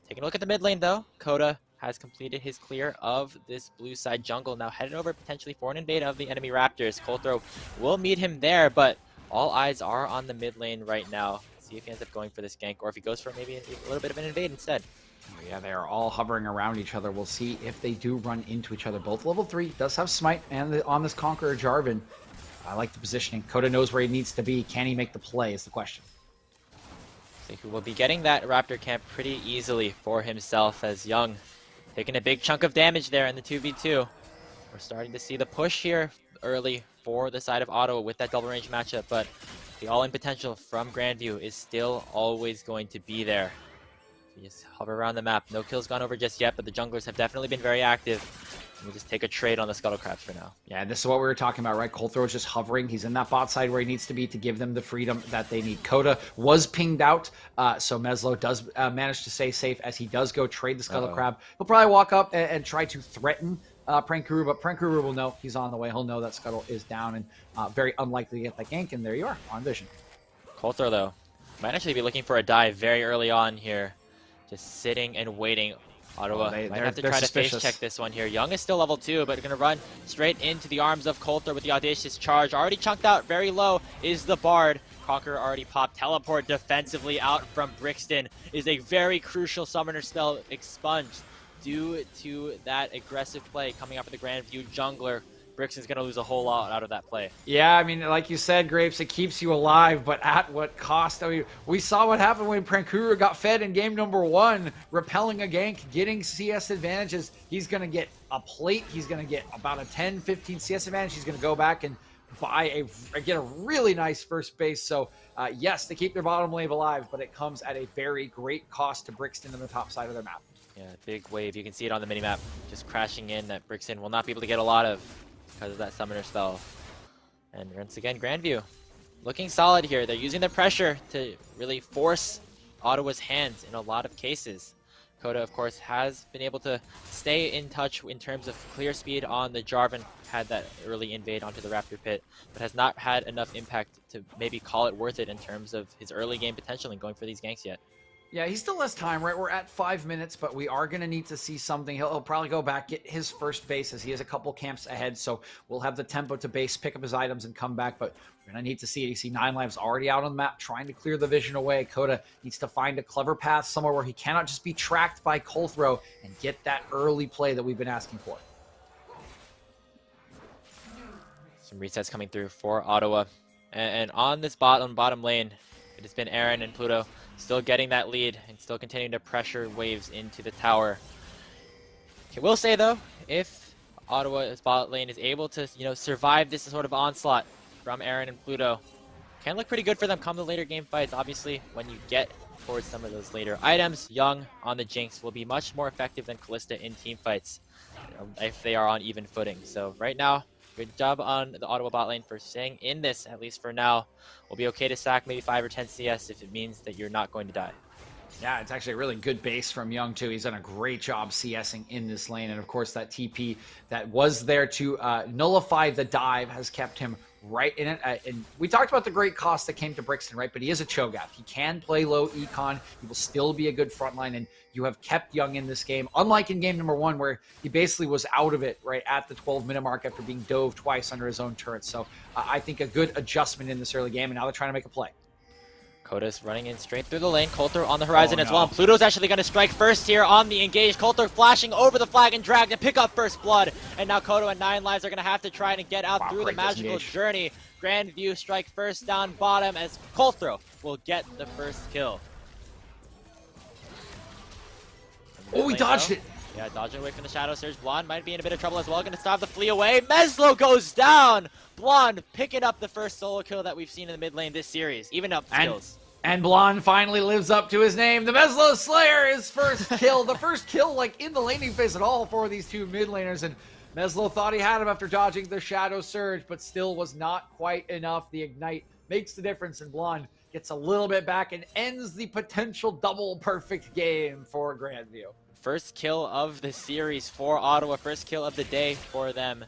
Taking a look at the mid lane though, Coda has completed his clear of this blue side jungle. Now headed over potentially for an invade of the enemy Raptors. Coldthrow will meet him there, but all eyes are on the mid lane right now. See if he ends up going for this gank, or if he goes for maybe a little bit of an invade instead. Oh, yeah, they are all hovering around each other. We'll see if they do run into each other. Both level 3 does have Smite, and on this Conqueror Jarvan. I like the positioning. Coda knows where he needs to be. Can he make the play is the question. I think he will be getting that Raptor camp pretty easily for himself, as Young taking a big chunk of damage there in the 2v2. We're starting to see the push here early for the side of Ottawa with that double range matchup, but the all-in potential from Grandview is still always going to be there. You just hover around the map. No kills gone over just yet, but the junglers have definitely been very active. We'll just take a trade on the Scuttle Crabs for now. Yeah, this is what we were talking about, right? Coldthrow is just hovering. He's in that bot side where he needs to be to give them the freedom that they need. Coda was pinged out, so Meslo does manage to stay safe as he does go trade the Scuttle Crab. He'll probably walk up and try to threaten Prankuru, but Prankuru will know he's on the way. He'll know that Scuttle is down and very unlikely to get that gank, and there you are on vision. Coulter, though, might actually be looking for a dive very early on here. Just sitting and waiting. Ottawa might have to try to face check this one here. Young is still level 2, but going to run straight into the arms of Coulter with the audacious charge. Already chunked out very low is the Bard. Conqueror already popped. Teleport defensively out from Brixton is a very crucial summoner spell expunged due to that aggressive play coming up with the Grandview jungler. Brixton's going to lose a whole lot out of that play. Yeah, I mean, like you said, Grapes, it keeps you alive, but at what cost? I mean, we saw what happened when Prankuru got fed in game number 1, repelling a gank, getting CS advantages. He's going to get a plate. He's going to get about a 10, 15 CS advantage. He's going to go back and get a really nice first base. So, yes, they keep their bottom lane alive, but it comes at a very great cost to Brixton on the top side of their map. Yeah, big wave. You can see it on the minimap just crashing in that Brixton will not be able to get a lot of because of that summoner spell. And once again, Grandview looking solid here. They're using the pressure to really force Ottawa's hands in a lot of cases. Coda, of course, has been able to stay in touch in terms of clear speed on the Jarvan, had that early invade onto the Raptor pit, but has not had enough impact to maybe call it worth it in terms of his early game potential in going for these ganks yet. Yeah, he still has time, right? We're at 5 minutes, but we are going to need to see something. He'll probably go back, get his first base as he has a couple camps ahead. So we'll have the tempo to base, pick up his items, and come back. But we're going to need to see it. You see 9 lives already out on the map, trying to clear the vision away. Coda needs to find a clever path somewhere where he cannot just be tracked by Coldthrow and get that early play that we've been asking for. Some resets coming through for Ottawa. And on this bottom lane, it has been Aaron and Pluto still getting that lead and still continuing to pressure waves into the tower. I will say though, if Ottawa's bot lane is able to, survive this sort of onslaught from Aaron and Pluto, can look pretty good for them come the later game fights. Obviously, when you get towards some of those later items, Young on the Jinx will be much more effective than Callista in team fights if they are on even footing. So right now, good job on the Ottawa bot lane for staying in this, at least for now. We'll be okay to sack maybe 5 or 10 CS if it means that you're not going to die. Yeah, it's actually a really good base from Young, too. He's done a great job CSing in this lane. And, of course, that TP that was there to nullify the dive has kept him right in it. And we talked about the great cost that came to Brixton, right? But he is a Cho'Gath. He can play low econ. He will still be a good frontline. And you have kept Young in this game, unlike in game number 1, where he basically was out of it right at the 12-minute mark after being dove twice under his own turret. So I think a good adjustment in this early game. And now they're trying to make a play. Coda's running in straight through the lane. Coulter on the horizon as well. And Pluto's actually going to strike first here on the engage. Coulter flashing over the flag and drag to pick up first blood. And now Coda and 9 lives are going to have to try and get out through the magical journey. Grandview strike first down bottom as Coulter will get the first kill. Oh, he dodged it. Yeah, dodging away from the Shadow Surge. Blonde might be in a bit of trouble as well. Going to stop the flee away. Meslo goes down. Blonde picking up the first solo kill that we've seen in the mid lane this series. Even up skills. And Blonde finally lives up to his name. The Meslo Slayer, his first kill. The first kill, like, in the laning phase at all for these two mid laners. And Meslo thought he had him after dodging the Shadow Surge, but still was not quite enough. The Ignite makes the difference, and Blonde gets a little bit back and ends the potential double perfect game for Grandview. First kill of the series for Ottawa. First kill of the day for them.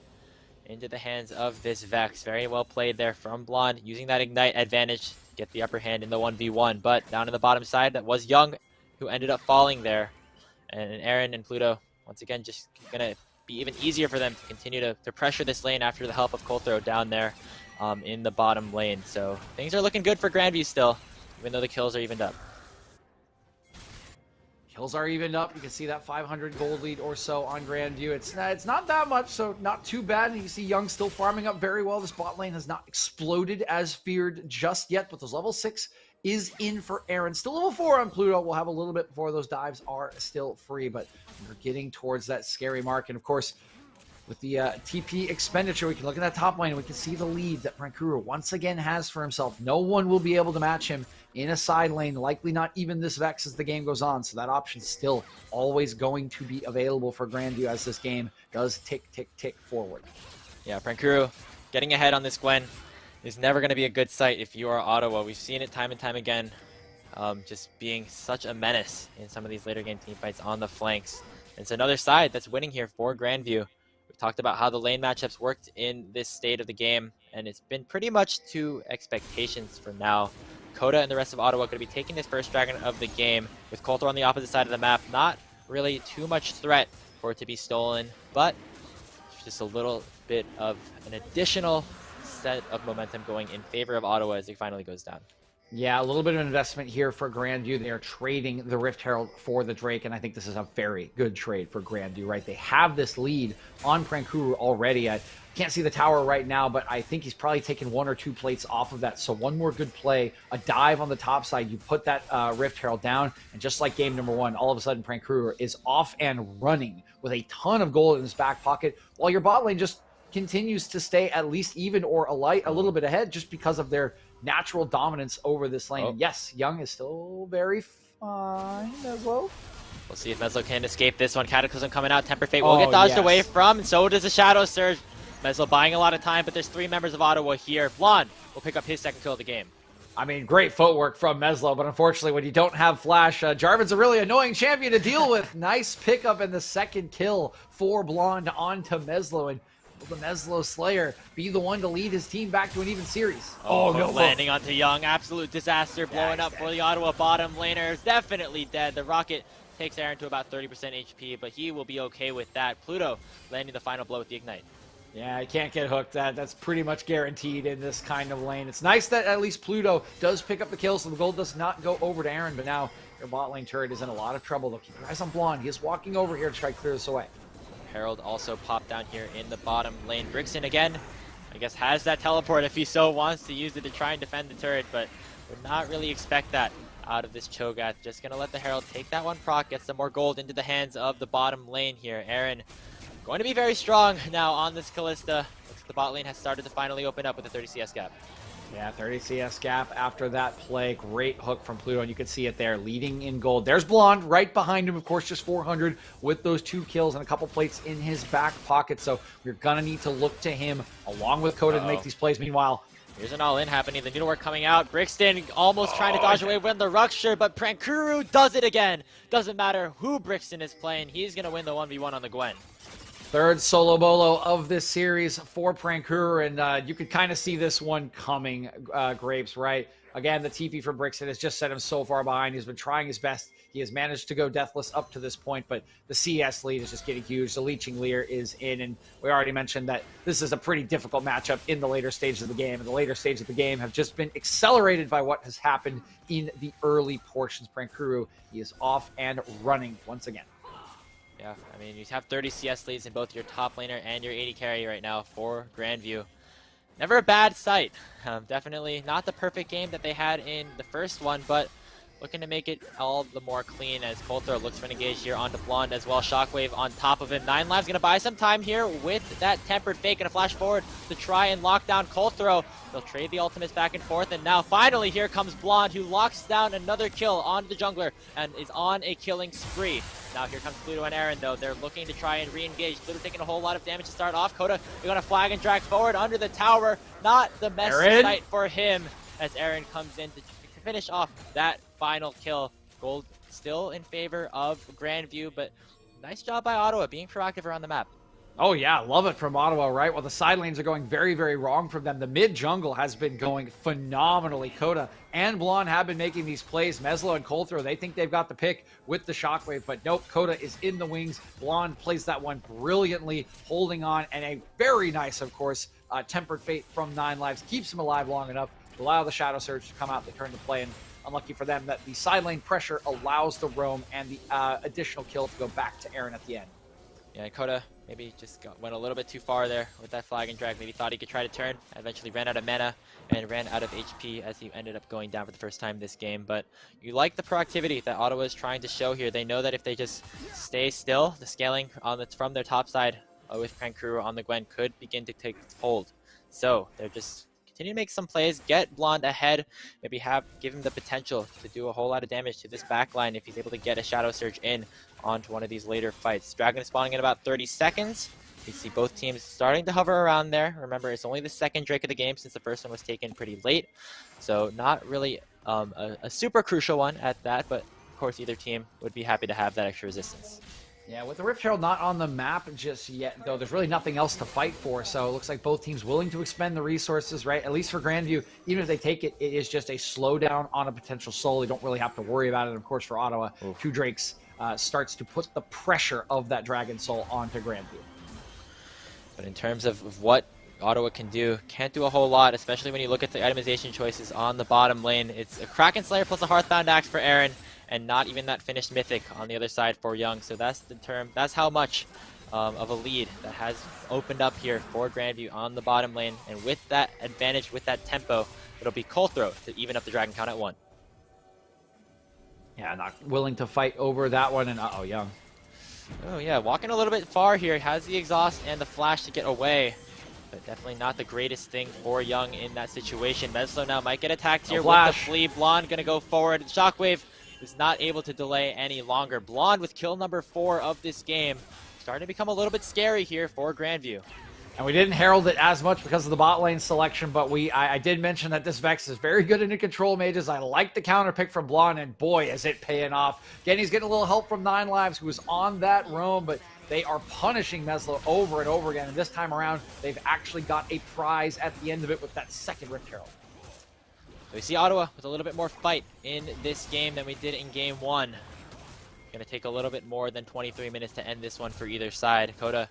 Into the hands of this Vex. Very well played there from Blonde. Using that Ignite advantage to get the upper hand in the 1v1. But down on the bottom side, that was Young who ended up falling there. And Aaron and Pluto, once again, just going to be even easier for them to continue to pressure this lane after the help of Coulthrow down there. in the bottom lane. So things are looking good for Grandview still, even though the kills are evened up. Kills are evened up. You can see that 500 gold lead or so on Grandview. It's not that much, so not too bad. And you see Young still farming up very well. This bot lane has not exploded as feared just yet, but those level 6 is in for Aaron. Still level 4 on Pluto. We'll have a little bit before those dives are still free, but we're getting towards that scary mark. And of course, with the TP expenditure, we can look at that top lane and we can see the lead that Prankuru once again has for himself. No one will be able to match him in a side lane, likely not even this Vex as the game goes on. So that option is still always going to be available for Grandview as this game does tick, tick, tick forward. Yeah, Prankuru getting ahead on this Gwen is never going to be a good sight if you are Ottawa. We've seen it time and time again, just being such a menace in some of these later game team fights on the flanks. It's another side that's winning here for Grandview. We've talked about how the lane matchups worked in this state of the game, and it's been pretty much to expectations for now. Coda and the rest of Ottawa going to be taking this first dragon of the game with Coulter on the opposite side of the map. Not really too much threat for it to be stolen, but just a little bit of an additional set of momentum going in favor of Ottawa as it finally goes down. Yeah, a little bit of investment here for Grandview. They are trading the Rift Herald for the Drake, and I think this is a very good trade for Grandview, right? They have this lead on Prankuru already. I can't see the tower right now, but I think he's probably taken 1 or 2 plates off of that. So one more good play, a dive on the top side, you put that Rift Herald down, and just like game number 1, all of a sudden Prankuru is off and running with a ton of gold in his back pocket, while your bot lane just continues to stay at least even or a little bit ahead just because of their natural dominance over this lane. And yes, Young is still very fine as well. We'll see if Meslo can escape this one. Cataclysm coming out. Temper Fate will get dodged away from, and so does the Shadow Surge. Meslo buying a lot of time, but there's 3 members of Ottawa here. Blonde will pick up his second kill of the game. I mean, great footwork from Meslo, but unfortunately when you don't have Flash, Jarvan's a really annoying champion to deal with. Nice pickup in the second kill for Blonde onto Meslo, and will the Meslo Slayer be the one to lead his team back to an even series? Oh no, landing onto Young. Absolute disaster blowing up for the Ottawa bottom laner. Definitely dead. The rocket takes Aaron to about 30% HP, but he will be okay with that. Pluto landing the final blow with the Ignite. Yeah, you can't get hooked. That's pretty much guaranteed in this kind of lane. It's nice that at least Pluto does pick up the kill, so the gold does not go over to Aaron, but now your bot lane turret is in a lot of trouble. Though keep your eyes on Blonde. He is walking over here to try to clear this away. Herald also popped down here in the bottom lane. Brixton again, I guess, has that teleport if he so wants to use it to try and defend the turret, but would not really expect that out of this Cho'Gath. Just going to let the Herald take that one proc, get some more gold into the hands of the bottom lane here. Aaron going to be very strong now on this Kalista. Looks like the bot lane has started to finally open up with a 30 CS gap. Yeah, 30 CS gap after that play. Great hook from Pluto, and you can see it there, leading in gold. There's Blonde right behind him, of course, just 400 with those 2 kills and a couple plates in his back pocket. So we're going to need to look to him along with Coda to make these plays. Meanwhile, here's an all-in happening. The needlework coming out. Brixton almost trying to dodge away with the rupture, but Prankuru does it again. Doesn't matter who Brixton is playing. He's going to win the 1v1 on the Gwen. Third solo bolo of this series for Prankuru, and you could kind of see this one coming, Grapes, right? Again, the TP for Brixton has just set him so far behind. He's been trying his best. He has managed to go deathless up to this point, but the CS lead is just getting huge. The Leeching Leer is in, and we already mentioned that this is a pretty difficult matchup in the later stages of the game, and the later stages of the game have just been accelerated by what has happened in the early portions. Prankuru, he is off and running once again. Yeah, I mean, you have 30 CS leads in both your top laner and your 80 carry right now for Grandview. Never a bad sight. Definitely not the perfect game that they had in the first one, but looking to make it all the more clean as Coulter looks for an engage here onto Blonde as well. Shockwave on top of him. 9 lives going to buy some time here with that Tempered Fate. Going to flash forward to try and lock down Coulter. They'll trade the ultimates back and forth, and now finally here comes Blonde, who locks down another kill onto the jungler and is on a killing spree. Now here comes Pluto and Aaron, though. They're looking to try and re-engage. Pluto taking a whole lot of damage to start off. Coda, they're going to flag and drag forward under the tower. Not the best sight for him as Aaron comes in to finish off that final kill. Gold still in favor of Grandview, but nice job by Ottawa being proactive around the map. Oh yeah, love it from Ottawa, right? Well, the side lanes are going very, very wrong from them. The mid jungle has been going phenomenally. Coda and Blonde have been making these plays. Meslo and Coulthrow, they think they've got the pick with the Shockwave, but nope, Coda is in the wings. Blonde plays that one brilliantly, holding on, and a very nice, of course, Tempered Fate from 9 lives. Keeps him alive long enough to allow the Shadow Surge to come out. They turn to play, and unlucky for them that the side lane pressure allows the roam and the additional kill to go back to Aaron at the end. Yeah, Coda maybe just went a little bit too far there with that flag and drag. Maybe thought he could try to turn. Eventually ran out of mana and ran out of HP as he ended up going down for the first time this game. But you like the proactivity that Ottawa is trying to show here. They know that if they just stay still, the scaling from their top side with Prankuru on the Gwen could begin to take hold. So they're just continue to make some plays, get Blonde ahead, maybe give him the potential to do a whole lot of damage to this backline if he's able to get a Shadow Surge in onto one of these later fights. Dragon is spawning in about 30 seconds. You see both teams starting to hover around there. Remember, it's only the second Drake of the game since the first one was taken pretty late. So not really a super crucial one at that, but of course either team would be happy to have that extra resistance. Yeah, with the Rift Herald not on the map just yet, though, there's really nothing else to fight for. So it looks like both teams willing to expend the resources, right? At least for Grandview, even if they take it, it is just a slowdown on a potential soul. They don't really have to worry about it. And of course, for Ottawa, two Drakes starts to put the pressure of that Dragon Soul onto Grandview. But in terms of what Ottawa can do, can't do a whole lot, especially when you look at the itemization choices on the bottom lane. It's a Kraken Slayer plus a Hearthbound Axe for Aaron, and not even that finished Mythic on the other side for Young. So that's how much of a lead that has opened up here for Grandview on the bottom lane. And with that advantage, with that tempo, it'll be Coulthrow to even up the Dragon count at 1. Yeah, not willing to fight over that one, and Young. Oh yeah, walking a little bit far here, has the exhaust and the flash to get away. But definitely not the greatest thing for Young in that situation. Meslo now might get attacked here with the Flea. Blonde gonna go forward. Shockwave is not able to delay any longer. Blonde with kill number 4 of this game. Starting to become a little bit scary here for Grandview. And we didn't herald it as much because of the bot lane selection, but I did mention that this Vex is very good into control mages. I like the counter pick from Blonde, and boy, is it paying off. Again, he's getting a little help from 9 lives, who was on that roam, but they are punishing Meslo over and over again. And this time around, they've actually got a prize at the end of it with that second Rift Herald. We see Ottawa with a little bit more fight in this game than we did in game 1. Going to take a little bit more than 23 minutes to end this one for either side. Coda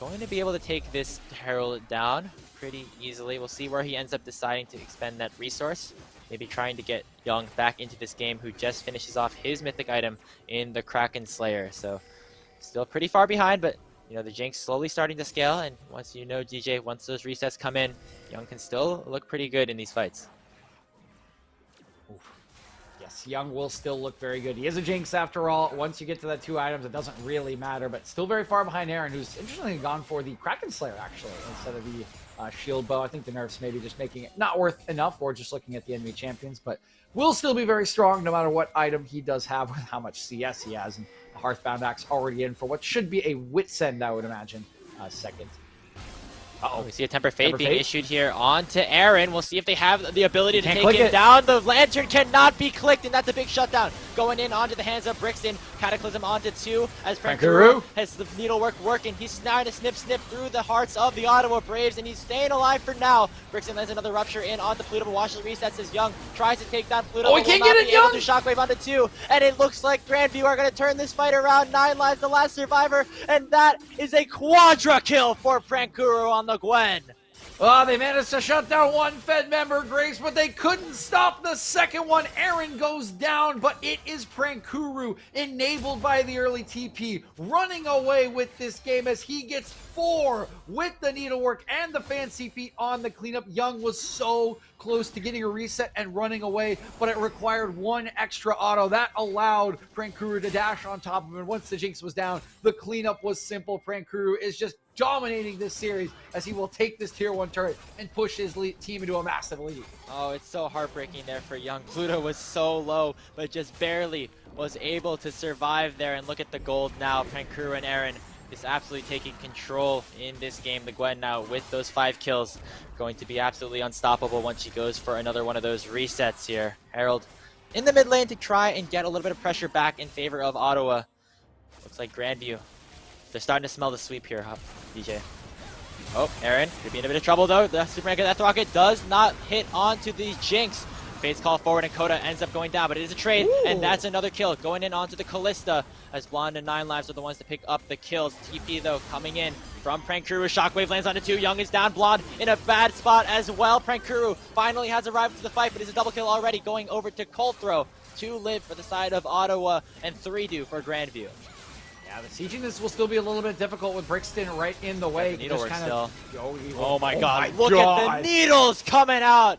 going to be able to take this Herald down pretty easily. We'll see where he ends up deciding to expend that resource. Maybe trying to get Young back into this game, who just finishes off his mythic item in the Kraken Slayer. So still pretty far behind, but you know, the Jinx slowly starting to scale, and once DJ, once those resets come in, Young can still look pretty good in these fights. Yes, Young will still look very good. He is a Jinx after all. Once you get to that 2 items, it doesn't really matter, but still very far behind Aaron, who's interestingly gone for the Kraken Slayer, actually, instead of the shield bow. I think the nerfs maybe just making it not worth enough, or just looking at the enemy champions, but will still be very strong no matter what item he does have, with how much CS he has. And the Hearthbound Axe already in for what should be a Witsend, I would imagine, second. We see a Temper Fate being issued here onto Aaron. We'll see if they have the ability to take him it down. The Lantern cannot be clicked, and that's a big shutdown. Going in onto the hands of Brixton. Cataclysm onto 2 as Prankuru has the needlework working. He's trying to snip through the hearts of the Ottawa Braves, and he's staying alive for now. Brixton lands another Rupture in onto Pluto, but watches resets as Young tries to take down Pluto. Oh, he can't get it, Young! To Shockwave onto 2, and it looks like Grandview are going to turn this fight around. 9 lives, the last survivor, and that is a quadra kill for Prankuru on the Gwen. They managed to shut down one Fed member, Grace, but they couldn't stop the second one. Aaron goes down, but it is Prankuru, enabled by the early TP, running away with this game as he gets 4 with the needlework and the fancy feet on the cleanup. Young was so close to getting a reset and running away, but it required 1 extra auto. That allowed Prankuru to dash on top of him, and once the Jinx was down, the cleanup was simple. Prankuru is just dominating this series as he will take this tier 1 turret and push his team into a massive lead. Oh, it's so heartbreaking there for Young. Pluto was so low, but just barely was able to survive there. And look at the gold now. Prankuru and Aaron is absolutely taking control in this game. The Gwen now with those 5 kills going to be absolutely unstoppable once she goes for another one of those resets here. Herald in the mid lane to try and get a little bit of pressure back in favor of Ottawa. Looks like Grandview They're starting to smell the sweep here, DJ. Oh, Aaron, could be in a bit of trouble though. The Super Mega Death Rocket does not hit onto the Jinx. Fade's call forward and Coda ends up going down, but it is a trade, and that's another kill going in onto the Callista as Blonde and 9 Lives are the ones to pick up the kills. TP though coming in from Prankuru. Shockwave lands onto 2. Young is down. Blonde in a bad spot as well. Prankuru finally has arrived to the fight, but it's a double kill already going over to Colthrow. 2 live for the side of Ottawa and 3 do for Grandview. Yeah, the sieging this will still be a little bit difficult with Brixton right in the way. The needlework still. Oh my god, look at the needles coming out!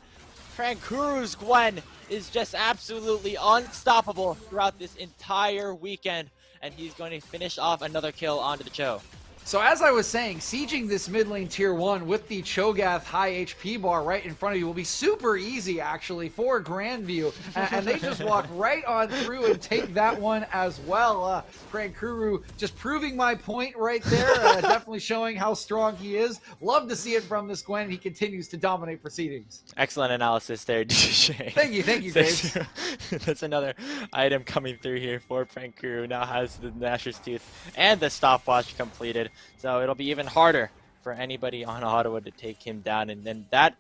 Prankuru's Gwen is just absolutely unstoppable throughout this entire weekend, and he's going to finish off another kill onto the Cho. So as I was saying, sieging this mid lane tier 1 with the Cho'Gath high HP bar right in front of you will be super easy actually for Grandview, and they just walk right on through and take that one as well. Prankuru just proving my point right there, definitely showing how strong he is. Love to see it from this Gwen. He continues to dominate proceedings. Excellent analysis there, DJ. Thank you, Graves. That's another item coming through here for Prankuru. Now has the Gnasher's Tooth and the stopwatch completed. So it'll be even harder for anybody on Ottawa to take him down. And then that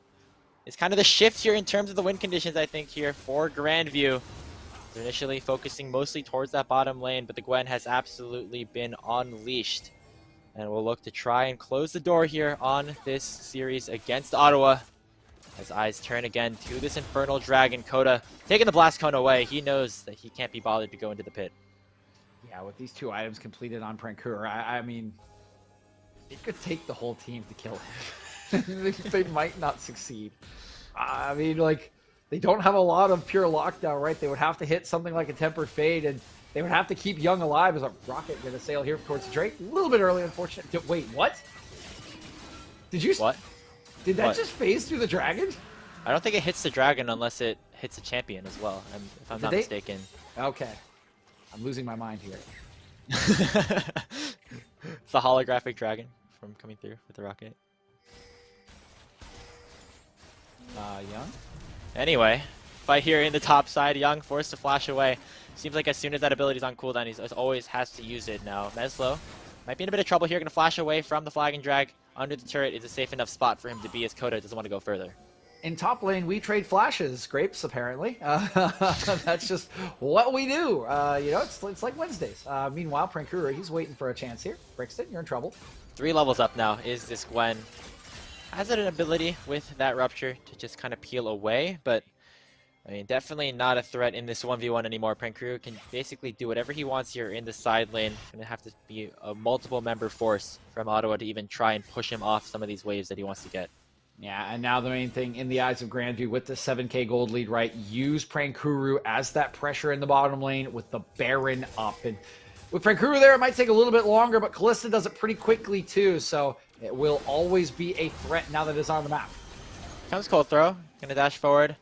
is kind of the shift here in terms of the win conditions, I think, here for Grandview. They're initially focusing mostly towards that bottom lane, but the Gwen has absolutely been unleashed. And we'll look to try and close the door here on this series against Ottawa. As eyes turn again to this Infernal Dragon. Coda taking the Blast Cone away. He knows that he can't be bothered to go into the pit. Yeah, with these 2 items completed on Prankuru, I mean, it could take the whole team to kill him. They might not succeed. I mean, like, they don't have a lot of pure lockdown, right? They would have to hit something like a Tempered Fade, and they would have to keep Young alive as a rocket going to sail here towards the Drake. A little bit early, unfortunately. Wait, what? Did you... What? Did that just phase through the dragon? I don't think it hits the dragon unless it hits a champion as well, if I'm not mistaken. Okay. I'm losing my mind here. It's the holographic dragon from coming through with the rocket. Young? Anyway, fight here in the top side. Young forced to flash away. Seems like as soon as that ability's on cooldown, he always has to use it now. Meslo might be in a bit of trouble here. Going to flash away from the flag and drag. Under the turret is a safe enough spot for him to be, as Coda doesn't want to go further. In top lane, we trade flashes, Grapes, apparently. That's just what we do. You know, it's like Wednesdays. Meanwhile, Prankuru, he's waiting for a chance here. Brixton, you're in trouble. 3 levels up now is this Gwen. Has it an ability with that Rupture to just kind of peel away, but I mean, definitely not a threat in this 1v1 anymore. Prankuru can basically do whatever he wants here in the side lane. Gonna have to be a multiple member force from Ottawa to even try and push him off some of these waves that he wants to get. Yeah, and now the main thing in the eyes of Grandview with the 7k gold lead, right? Use Prankuru as that pressure in the bottom lane with the Baron up. And with Prankuru there, it might take a little bit longer, but Callista does it pretty quickly too, so it will always be a threat now that it's on the map. Comes Cold Throw, gonna dash forward,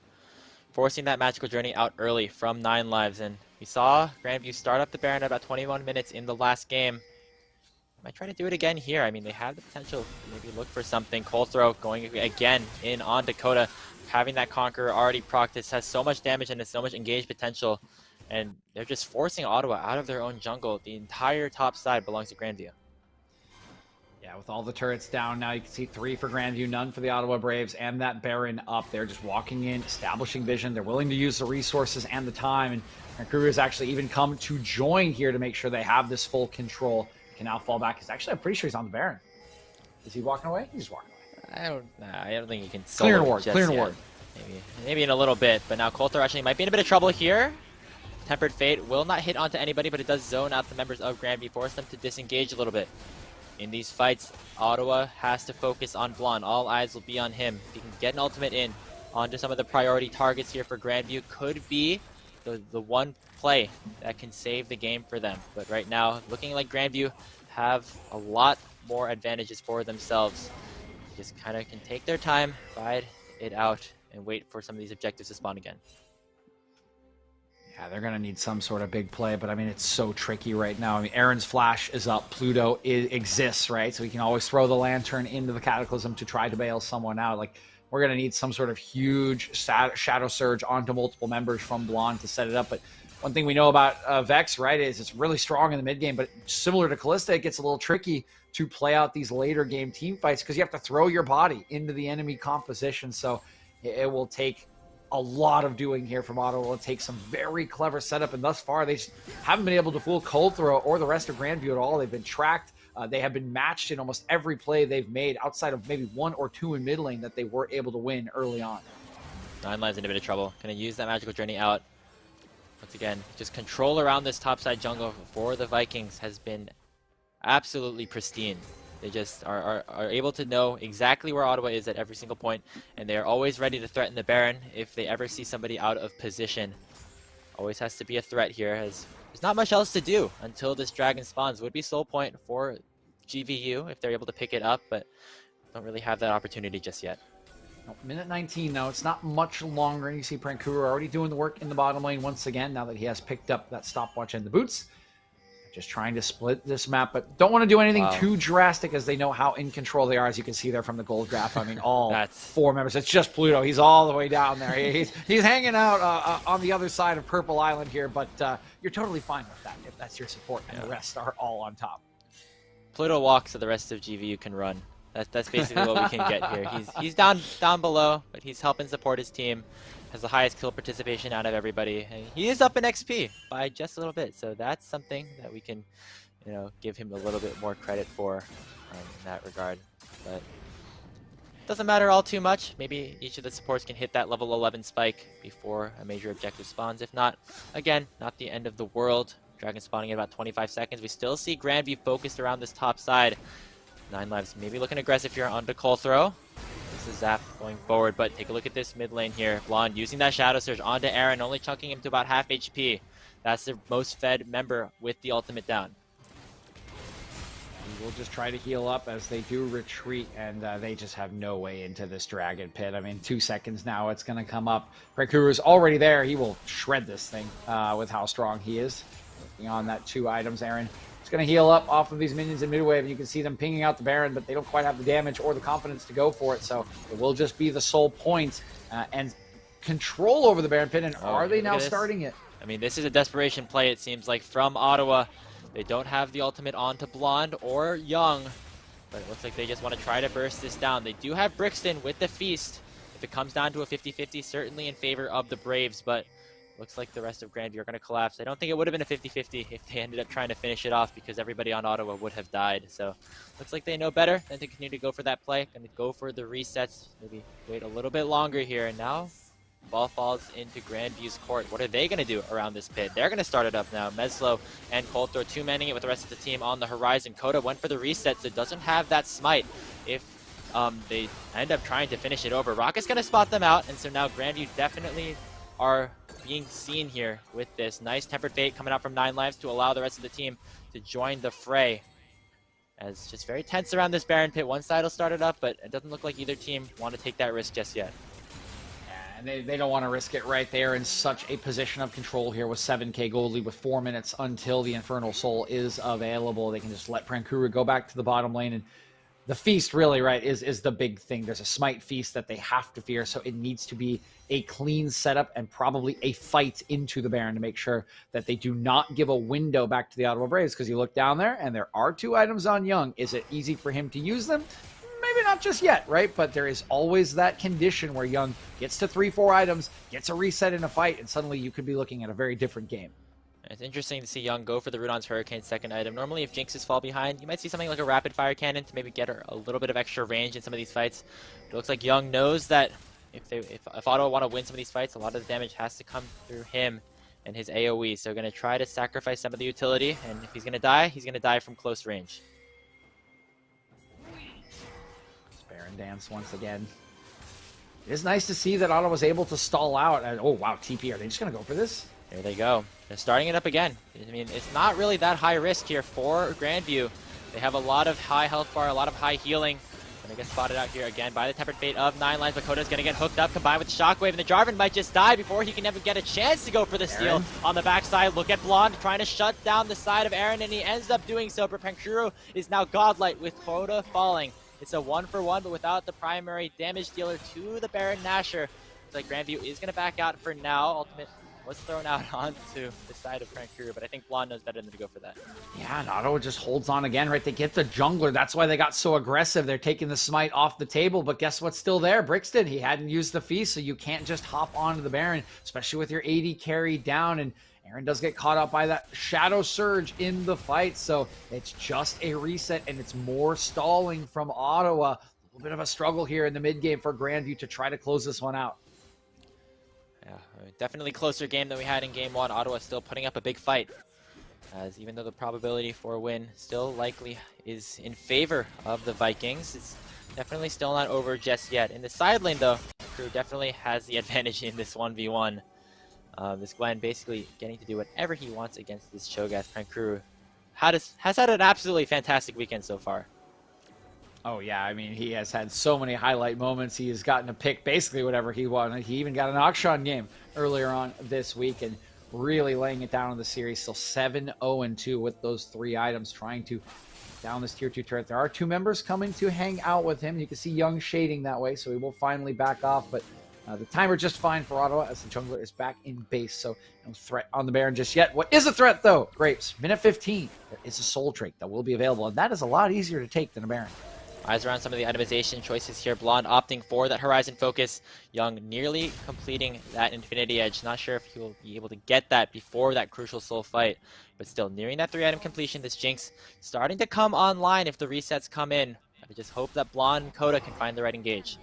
forcing that magical journey out early from 9 lives. And we saw Grandview start up the Baron at about 21 minutes in the last game. Might try to do it again here. I mean, they have the potential to maybe look for something. Cold Throw going again in on Dakota. Having that Conqueror already procced, this has so much damage and so much engaged potential. And they're just forcing Ottawa out of their own jungle. The entire top side belongs to Grandview. Yeah, with all the turrets down now, you can see 3 for Grandview, none for the Ottawa Braves, and that Baron up. They're just walking in, establishing vision. They're willing to use the resources and the time. And Vancouver has actually even come to join here to make sure they have this full control. Can now fall back. Actually, I'm pretty sure he's on the Baron. Is he walking away? He's walking away. I don't think he can clear solo and ward. just Clear and yet. ward. Maybe in a little bit. But now Coulter actually might be in a bit of trouble here. Tempered Fate will not hit onto anybody, but it does zone out the members of Grandview, force them to disengage a little bit. In these fights, Ottawa has to focus on Blonde. All eyes will be on him. If he can get an ultimate in onto some of the priority targets here for Grandview, could be the one play that can save the game for them. But right now, looking like Grandview have a lot more advantages for themselves. Just kind of can take their time, ride it out, and wait for some of these objectives to spawn again. Yeah, they're going to need some sort of big play, but I mean, it's so tricky right now. I mean, Aaron's flash is up. Pluto exists, right? So he can always throw the lantern into the Cataclysm to try to bail someone out. Like, we're going to need some sort of huge Shadow Surge onto multiple members from Blonde to set it up. But One thing we know about Vex, right, is it's really strong in the mid game, but similar to Callista, it gets a little tricky to play out these later game team fights because you have to throw your body into the enemy composition. So it will take a lot of doing here from Ottawa. It'll take some very clever setup, and thus far they just haven't been able to fool Cold Throw or the rest of Grandview at all. They've been tracked. They have been matched in almost every play they've made outside of maybe 1 or 2 in mid lane that they were able to win early on. 9 Lives in a bit of trouble. Gonna use that magical journey out. Once again, just control around this topside jungle for the Vikings has been absolutely pristine. They just are able to know exactly where Ottawa is at every single point, and they are always ready to threaten the Baron if they ever see somebody out of position. Always has to be a threat here, as there's not much else to do until this dragon spawns. Would be soul point for GVU if they're able to pick it up, but don't really have that opportunity just yet. Minute 19 now. It's not much longer. You see Prankura already doing the work in the bottom lane once again now that he has picked up that stopwatch and the boots. Just trying to split this map, but don't want to do anything too drastic as they know how in control they are, as you can see there from the gold graph. I mean, all 4 members. It's just Pluto. He's all the way down there. He's hanging out on the other side of Purple Island here, but you're totally fine with that if that's your support, and the rest are all on top. Pluto walks so the rest of GVU can run. That's basically what we can get here. He's down below, but he's helping support his team. Has the highest kill participation out of everybody, and he is up in XP by just a little bit. So that's something that we can, give him a little bit more credit for in that regard. But doesn't matter all too much. Maybe each of the supports can hit that level 11 spike before a major objective spawns. If not, again, not the end of the world. Dragon spawning in about 25 seconds. We still see Grandview focused around this top side. 9 Lives maybe looking aggressive here onto Cold Throw. This is Zap going forward, but take a look at this mid lane here. Blonde using that Shadow Surge onto Aaron, only chunking him to about half HP. That's the most fed member with the ultimate down. We'll just try to heal up as they do retreat, and they just have no way into this dragon pit. I mean, 2 seconds now, it's going to come up. Prankura's already there. He will shred this thing with how strong he is. Working on that 2 items, Aaron. It's going to heal up off of these minions in midwave, and you can see them pinging out the Baron, but they don't quite have the damage or the confidence to go for it, so it will just be the sole point and control over the Baron pit, and are they now starting it? I mean, this is a desperation play, it seems like, from Ottawa. They don't have the ultimate onto Blonde or Young, but it looks like they just want to try to burst this down. They do have Brixton with the Feast. If it comes down to a 50-50, certainly in favor of the Braves, but looks like the rest of Grandview are going to collapse. I don't think it would have been a 50-50 if they ended up trying to finish it off, because everybody on Ottawa would have died. So looks like they know better than to continue to go for that play. Going to go for the resets. Maybe wait a little bit longer here. And now ball falls into Grandview's court. What are they going to do around this pit? They're going to start it up now. Meslo and Cold Throw 2-manning it with the rest of the team on the horizon. Coda went for the reset, so doesn't have that smite. If they end up trying to finish it over, Rocket's going to spot them out. And so now Grandview definitely are being seen here with this nice tempered fate coming out from 9 Lives to allow the rest of the team to join the fray. As just very tense around this Baron pit. One side will start it up, but it doesn't look like either team want to take that risk just yet. And they don't want to risk it right there in such a position of control here with 7k gold lead with 4 minutes until the Infernal Soul is available. They can just let Prankura go back to the bottom lane, and the feast really, right, is the big thing. There's a smite feast that they have to fear, so it needs to be a clean setup and probably a fight into the Baron to make sure that they do not give a window back to the Ottawa Braves, because you look down there and there are 2 items on Young. Is it easy for him to use them? Maybe not just yet, right? But there is always that condition where Young gets to 3-4 items, gets a reset in a fight, and suddenly you could be looking at a very different game. It's interesting to see Young go for the Rudon's Hurricane second item. Normally, if Jinxes fall behind, you might see something like a Rapid Fire Cannon to maybe get a little bit of extra range in some of these fights. It looks like Young knows that if Ottawa want to win some of these fights, a lot of the damage has to come through him and his AoE. So going to try to sacrifice some of the utility, and if he's going to die from close range. Baron dance once again. It is nice to see that Ottawa was able to stall out. Oh, wow, TP. Are they just going to go for this? There they go. They're starting it up again. I mean, it's not really that high risk here for Grandview. They have a lot of high health bar, a lot of high healing. Gonna get spotted out here again by the Tempered Fate of 9 Lives. Bakota's gonna get hooked up, combined with the Shockwave, and the Jarvan might just die before he can ever get a chance to go for the steal on the backside. Look at Blonde trying to shut down the side of Aaron, and he ends up doing so. But Prankura is now godlike with Coda falling. It's a 1-for-1, but without the primary damage dealer to the Baron Nashor. Looks like Grandview is gonna back out for now. Ultimate was thrown out onto the side of Prankuru, but I think Blonde knows better than to go for that. Yeah, and Ottawa just holds on again, right? They get the jungler. That's why they got so aggressive. They're taking the smite off the table, but guess what's still there? Brixton, he hadn't used the feast, so you can't just hop onto the Baron, especially with your 80 carry down, and Aaron does get caught up by that Shadow Surge in the fight, so it's just a reset, and it's more stalling from Ottawa. A little bit of a struggle here in the mid game for Grandview to try to close this one out. Yeah, definitely closer game than we had in game one. Ottawa still putting up a big fight, as even though the probability for a win still likely is in favor of the Vikings, it's definitely still not over just yet. In the side lane, though, Crew definitely has the advantage in this 1v1. This Gwen basically getting to do whatever he wants against this Cho'Gath. Prankuru has had an absolutely fantastic weekend so far. Oh, yeah. I mean, he has had so many highlight moments. He has gotten to pick basically whatever he wanted. He even got an auction game earlier on this week and really laying it down in the series. Still 7-0-2 with those 3 items, trying to down this tier 2 turret. There are 2 members coming to hang out with him. You can see Young shading that way, so he will finally back off. But the timer just fine for Ottawa as the jungler is back in base. So no threat on the Baron just yet. What is a threat, though? Grapes, minute 15. There is a Soul Drake that will be available, and that is a lot easier to take than a Baron. Eyes around some of the itemization choices here. Blonde opting for that Horizon Focus. Young nearly completing that Infinity Edge. Not sure if he will be able to get that before that crucial soul fight, but still nearing that 3-item completion. This Jinx starting to come online if the resets come in. I just hope that Blonde and Coda can find the right engage.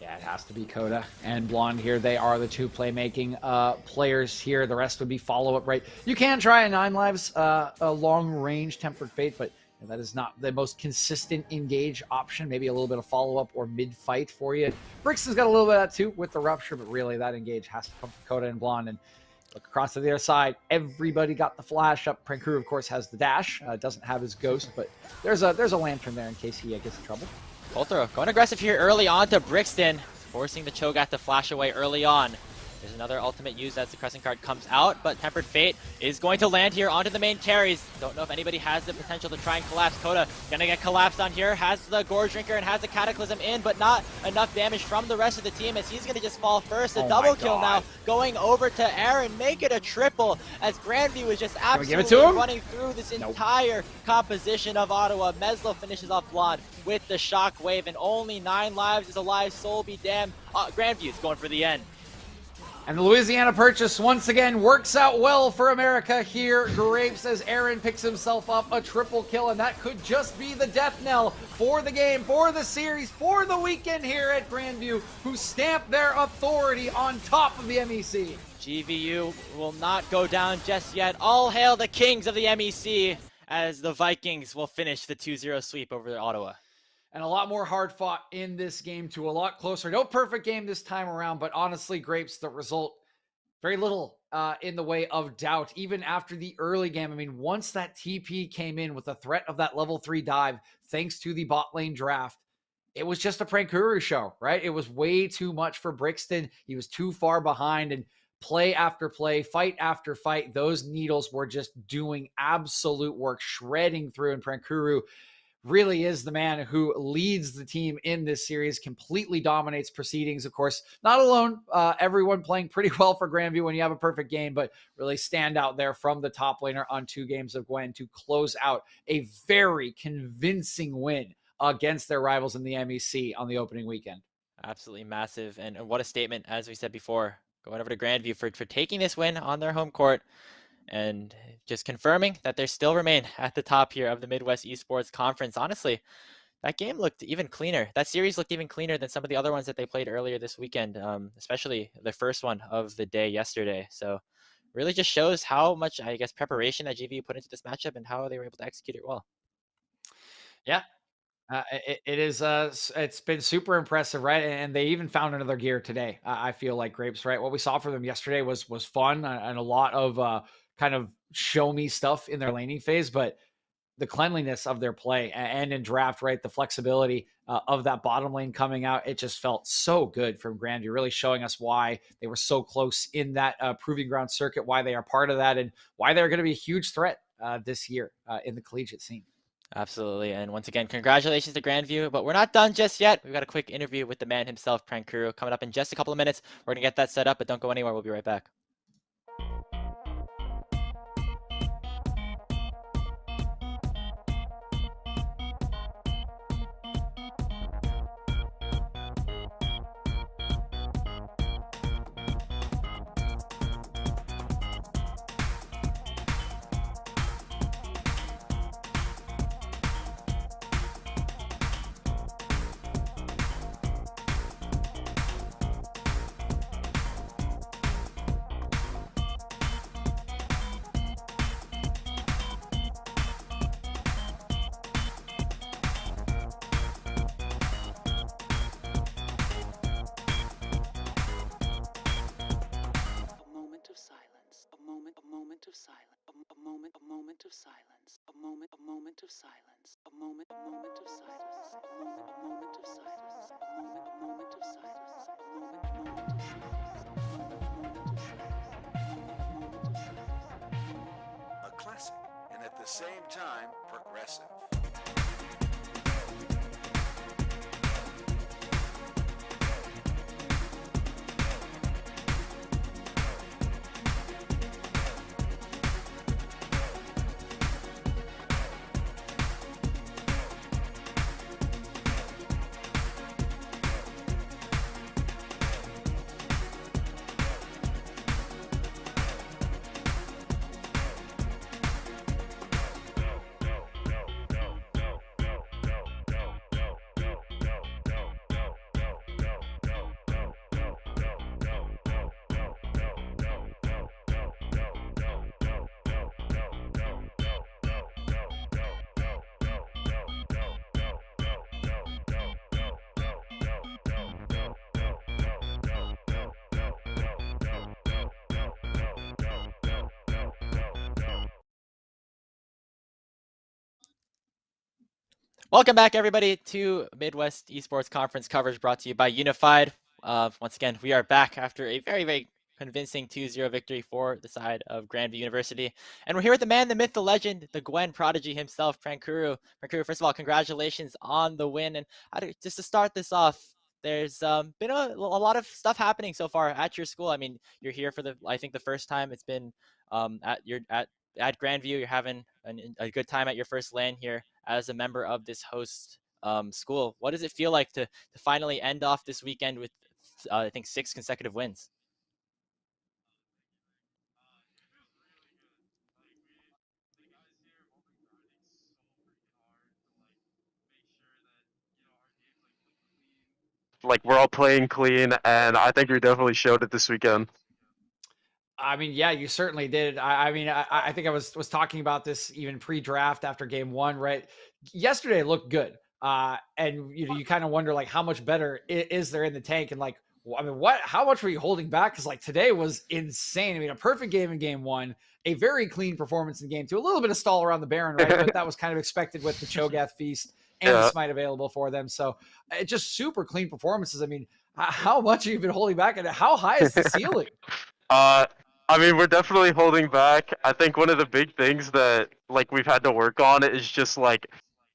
Yeah, it has to be Coda and Blonde here. They are the 2 playmaking players here. The rest would be follow-up, right? You can try a 9 lives, a long-range Tempered Fate, but that is not the most consistent engage option. Maybe a little bit of follow-up or mid-fight for you. Brixton's got a little bit of that too with the Rupture, but really that engage has to come from Coda and Blonde. And look across to the other side. Everybody got the flash up. Prankuru, of course, has the dash. Doesn't have his ghost, but there's a lantern there in case he gets in trouble. Coulthro going aggressive here early on to Brixton, forcing the Cho'Gath to flash away early on. There's another ultimate used as the Crescent card comes out, but Tempered Fate is going to land here onto the main carries. Don't know if anybody has the potential to try and collapse. Coda gonna get collapsed on here, has the Gorge Drinker and has the Cataclysm in, but not enough damage from the rest of the team as he's gonna just fall first. A double kill now going over to Aaron, make it a triple as Grandview is just absolutely running through this entire composition of Ottawa. Meslo finishes off Blonde with the Shockwave, and only 9 lives is alive. Soul be damned. Grandview's going for the end. And the Louisiana Purchase once again works out well for America here. Grapes as Aaron picks himself up a triple kill, and that could just be the death knell for the game, for the series, for the weekend here at Grandview, who stamp their authority on top of the MEC. GVU will not go down just yet. All hail the kings of the MEC as the Vikings will finish the 2-0 sweep over Ottawa. And a lot more hard fought in this game too, a lot closer. No perfect game this time around, but honestly, Grapes, the result, very little in the way of doubt, even after the early game. I mean, once that TP came in with the threat of that level 3 dive, thanks to the bot lane draft, it was just a Prankuru show, right? It was way too much for Brixton. He was too far behind, and play after play, fight after fight, those needles were just doing absolute work, shredding through, and Prankuru really is the man who leads the team in this series, completely dominates proceedings. Of course, not alone, everyone playing pretty well for Grandview when you have a perfect game, but really stand out there from the top laner on 2 games of Gwen to close out a very convincing win against their rivals in the MEC on the opening weekend. Absolutely massive, and what a statement, as we said before, going over to Grandview for taking this win on their home court. And just confirming that they still remain at the top here of the Midwest Esports Conference. Honestly, that game looked even cleaner. That series looked even cleaner than some of the other ones that they played earlier this weekend, especially the first one of the day yesterday. So really just shows how much, I guess, preparation that GVU put into this matchup and how they were able to execute it well. Yeah. It is. It's been super impressive, right? And they even found another gear today. I feel like Grapes, right? What we saw from them yesterday was fun and a lot of kind of show me stuff in their laning phase, but the cleanliness of their play and in draft, right? The flexibility of that bottom lane coming out, it just felt so good from Grandview, really showing us why they were so close in that proving ground circuit, why they are part of that, and why they're going to be a huge threat this year in the collegiate scene. Absolutely. And once again, congratulations to Grandview. But we're not done just yet. We've got a quick interview with the man himself, Prankuru, coming up in just a couple of minutes. We're going to get that set up, but don't go anywhere. We'll be right back. A classic, and at the same time, progressive. Welcome back, everybody, to Midwest Esports Conference coverage brought to you by Unified. Once again, we are back after a very, very convincing 2-0 victory for the side of Grandview University. And we're here with the man, the myth, the legend, the Gwen prodigy himself, Prankuru. Prankuru, first of all, congratulations on the win. And just to start this off, there's been a lot of stuff happening so far at your school. I mean, you're here for I think the first time it's been at Grandview. You're having a good time at your first LAN here as a member of this host school. What does it feel like to finally end off this weekend with, I think, 6 consecutive wins? Like we're all playing clean, and I think we definitely showed it this weekend. I mean, yeah, you certainly did. I think I was talking about this even pre-draft after game one, right? Yesterday looked good. And you kind of wonder like how much better is there in the tank, and like, I mean, how much were you holding back? Because like today was insane. I mean, a perfect game in game one, a very clean performance in game two, a little bit of stall around the Baron, right? But that was kind of expected with the Cho'Gath feast and the smite available for them. So it's just super clean performances. I mean, how much have you been holding back, and how high is the ceiling? I mean, we're definitely holding back. I think one of the big things that like we've had to work on is just like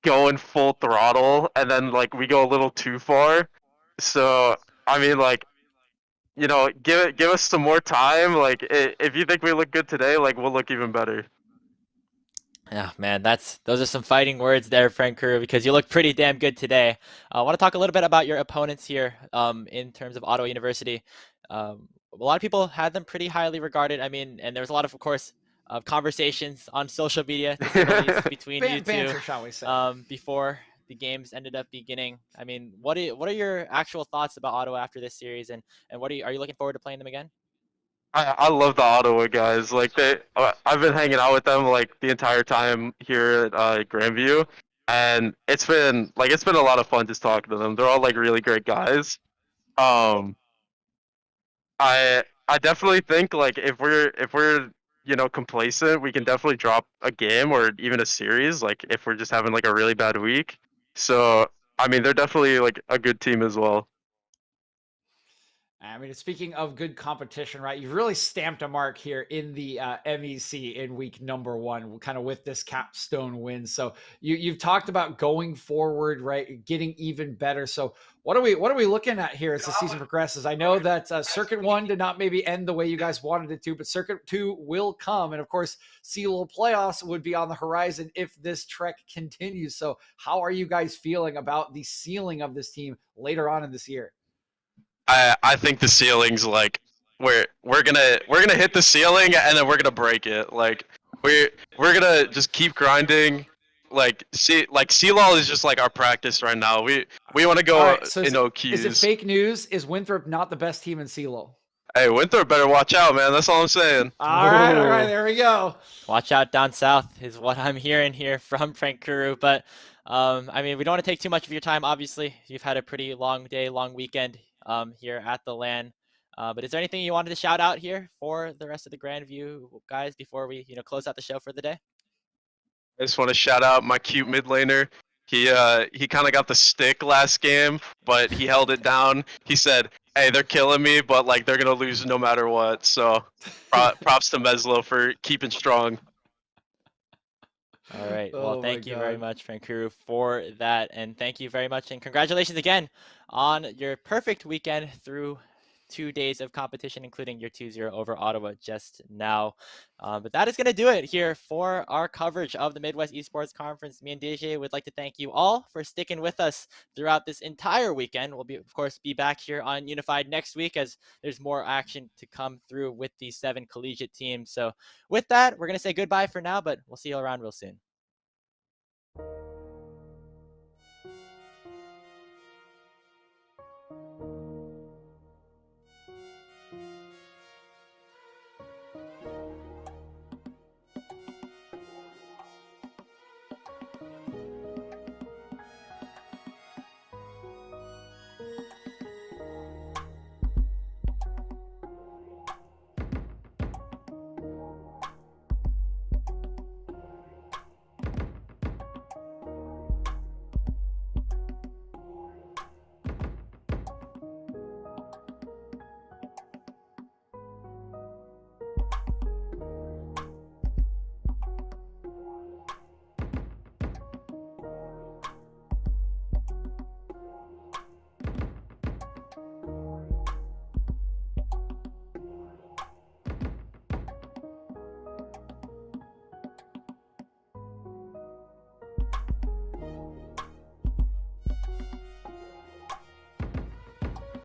going full throttle, and then like we go a little too far. So I mean, like, give us some more time. Like if you think we look good today, like we'll look even better. Yeah, man, those are some fighting words there, Prankuru, because you look pretty damn good today. I want to talk a little bit about your opponents here in terms of Ottawa University. A lot of people had them pretty highly regarded. I mean, and there was a lot of course, conversations on social media to say the least, between you two, Banter, shall we say. before the games ended up beginning. I mean, what are your actual thoughts about Ottawa after this series, and are you looking forward to playing them again? I love the Ottawa guys. Like I've been hanging out with them like the entire time here at Grandview, and it's been a lot of fun just talking to them. They're all like really great guys. Um, I definitely think like if we're complacent, we can definitely drop a game or even a series. Like if we're just having like a really bad week. So I mean, they're definitely like a good team as well. I mean, speaking of good competition, right? You've really stamped a mark here in the MEC in week number 1, kind of with this capstone win. So you've talked about going forward, right? Getting even better. So what are we looking at here as the season progresses? I know that Circuit 1 did not maybe end the way you guys wanted it to, but Circuit 2 will come, and of course, CLO playoffs would be on the horizon if this trek continues. So how are you guys feeling about the ceiling of this team later on in this year? I think the ceiling's like we're gonna hit the ceiling and then we're gonna break it. Like we're gonna just keep grinding. Like CLOL is just like our practice right now. We want to go All right, so in OQs. is it fake news? Is Winthrop not the best team in CLO? Hey, Winthrop better watch out, man. That's all I'm saying. All right, there we go. Watch out down south is what I'm hearing here from Frank Kuru. But I mean, we don't want to take too much of your time. Obviously, you've had a pretty long day, long weekend here at the LAN. But is there anything you wanted to shout out here for the rest of the Grandview guys before we close out the show for the day? I just want to shout out my cute mid laner. He kind of got the stick last game, but he held it down. He said, "Hey, they're killing me, but like they're gonna lose no matter what." So, props to Meslo for keeping strong. All right. Oh Well, my thank you very God. much, Frank Kuru, for that, and thank you very much, and congratulations again on your perfect weekend through 2 days of competition, including your 2-0 over Ottawa just now. But that is going to do it here for our coverage of the Midwest Esports Conference. Me and DJ would like to thank you all for sticking with us throughout this entire weekend. We'll of course, be back here on Unified next week as there's more action to come through with these 7 collegiate teams. So with that, we're going to say goodbye for now, but we'll see you around real soon.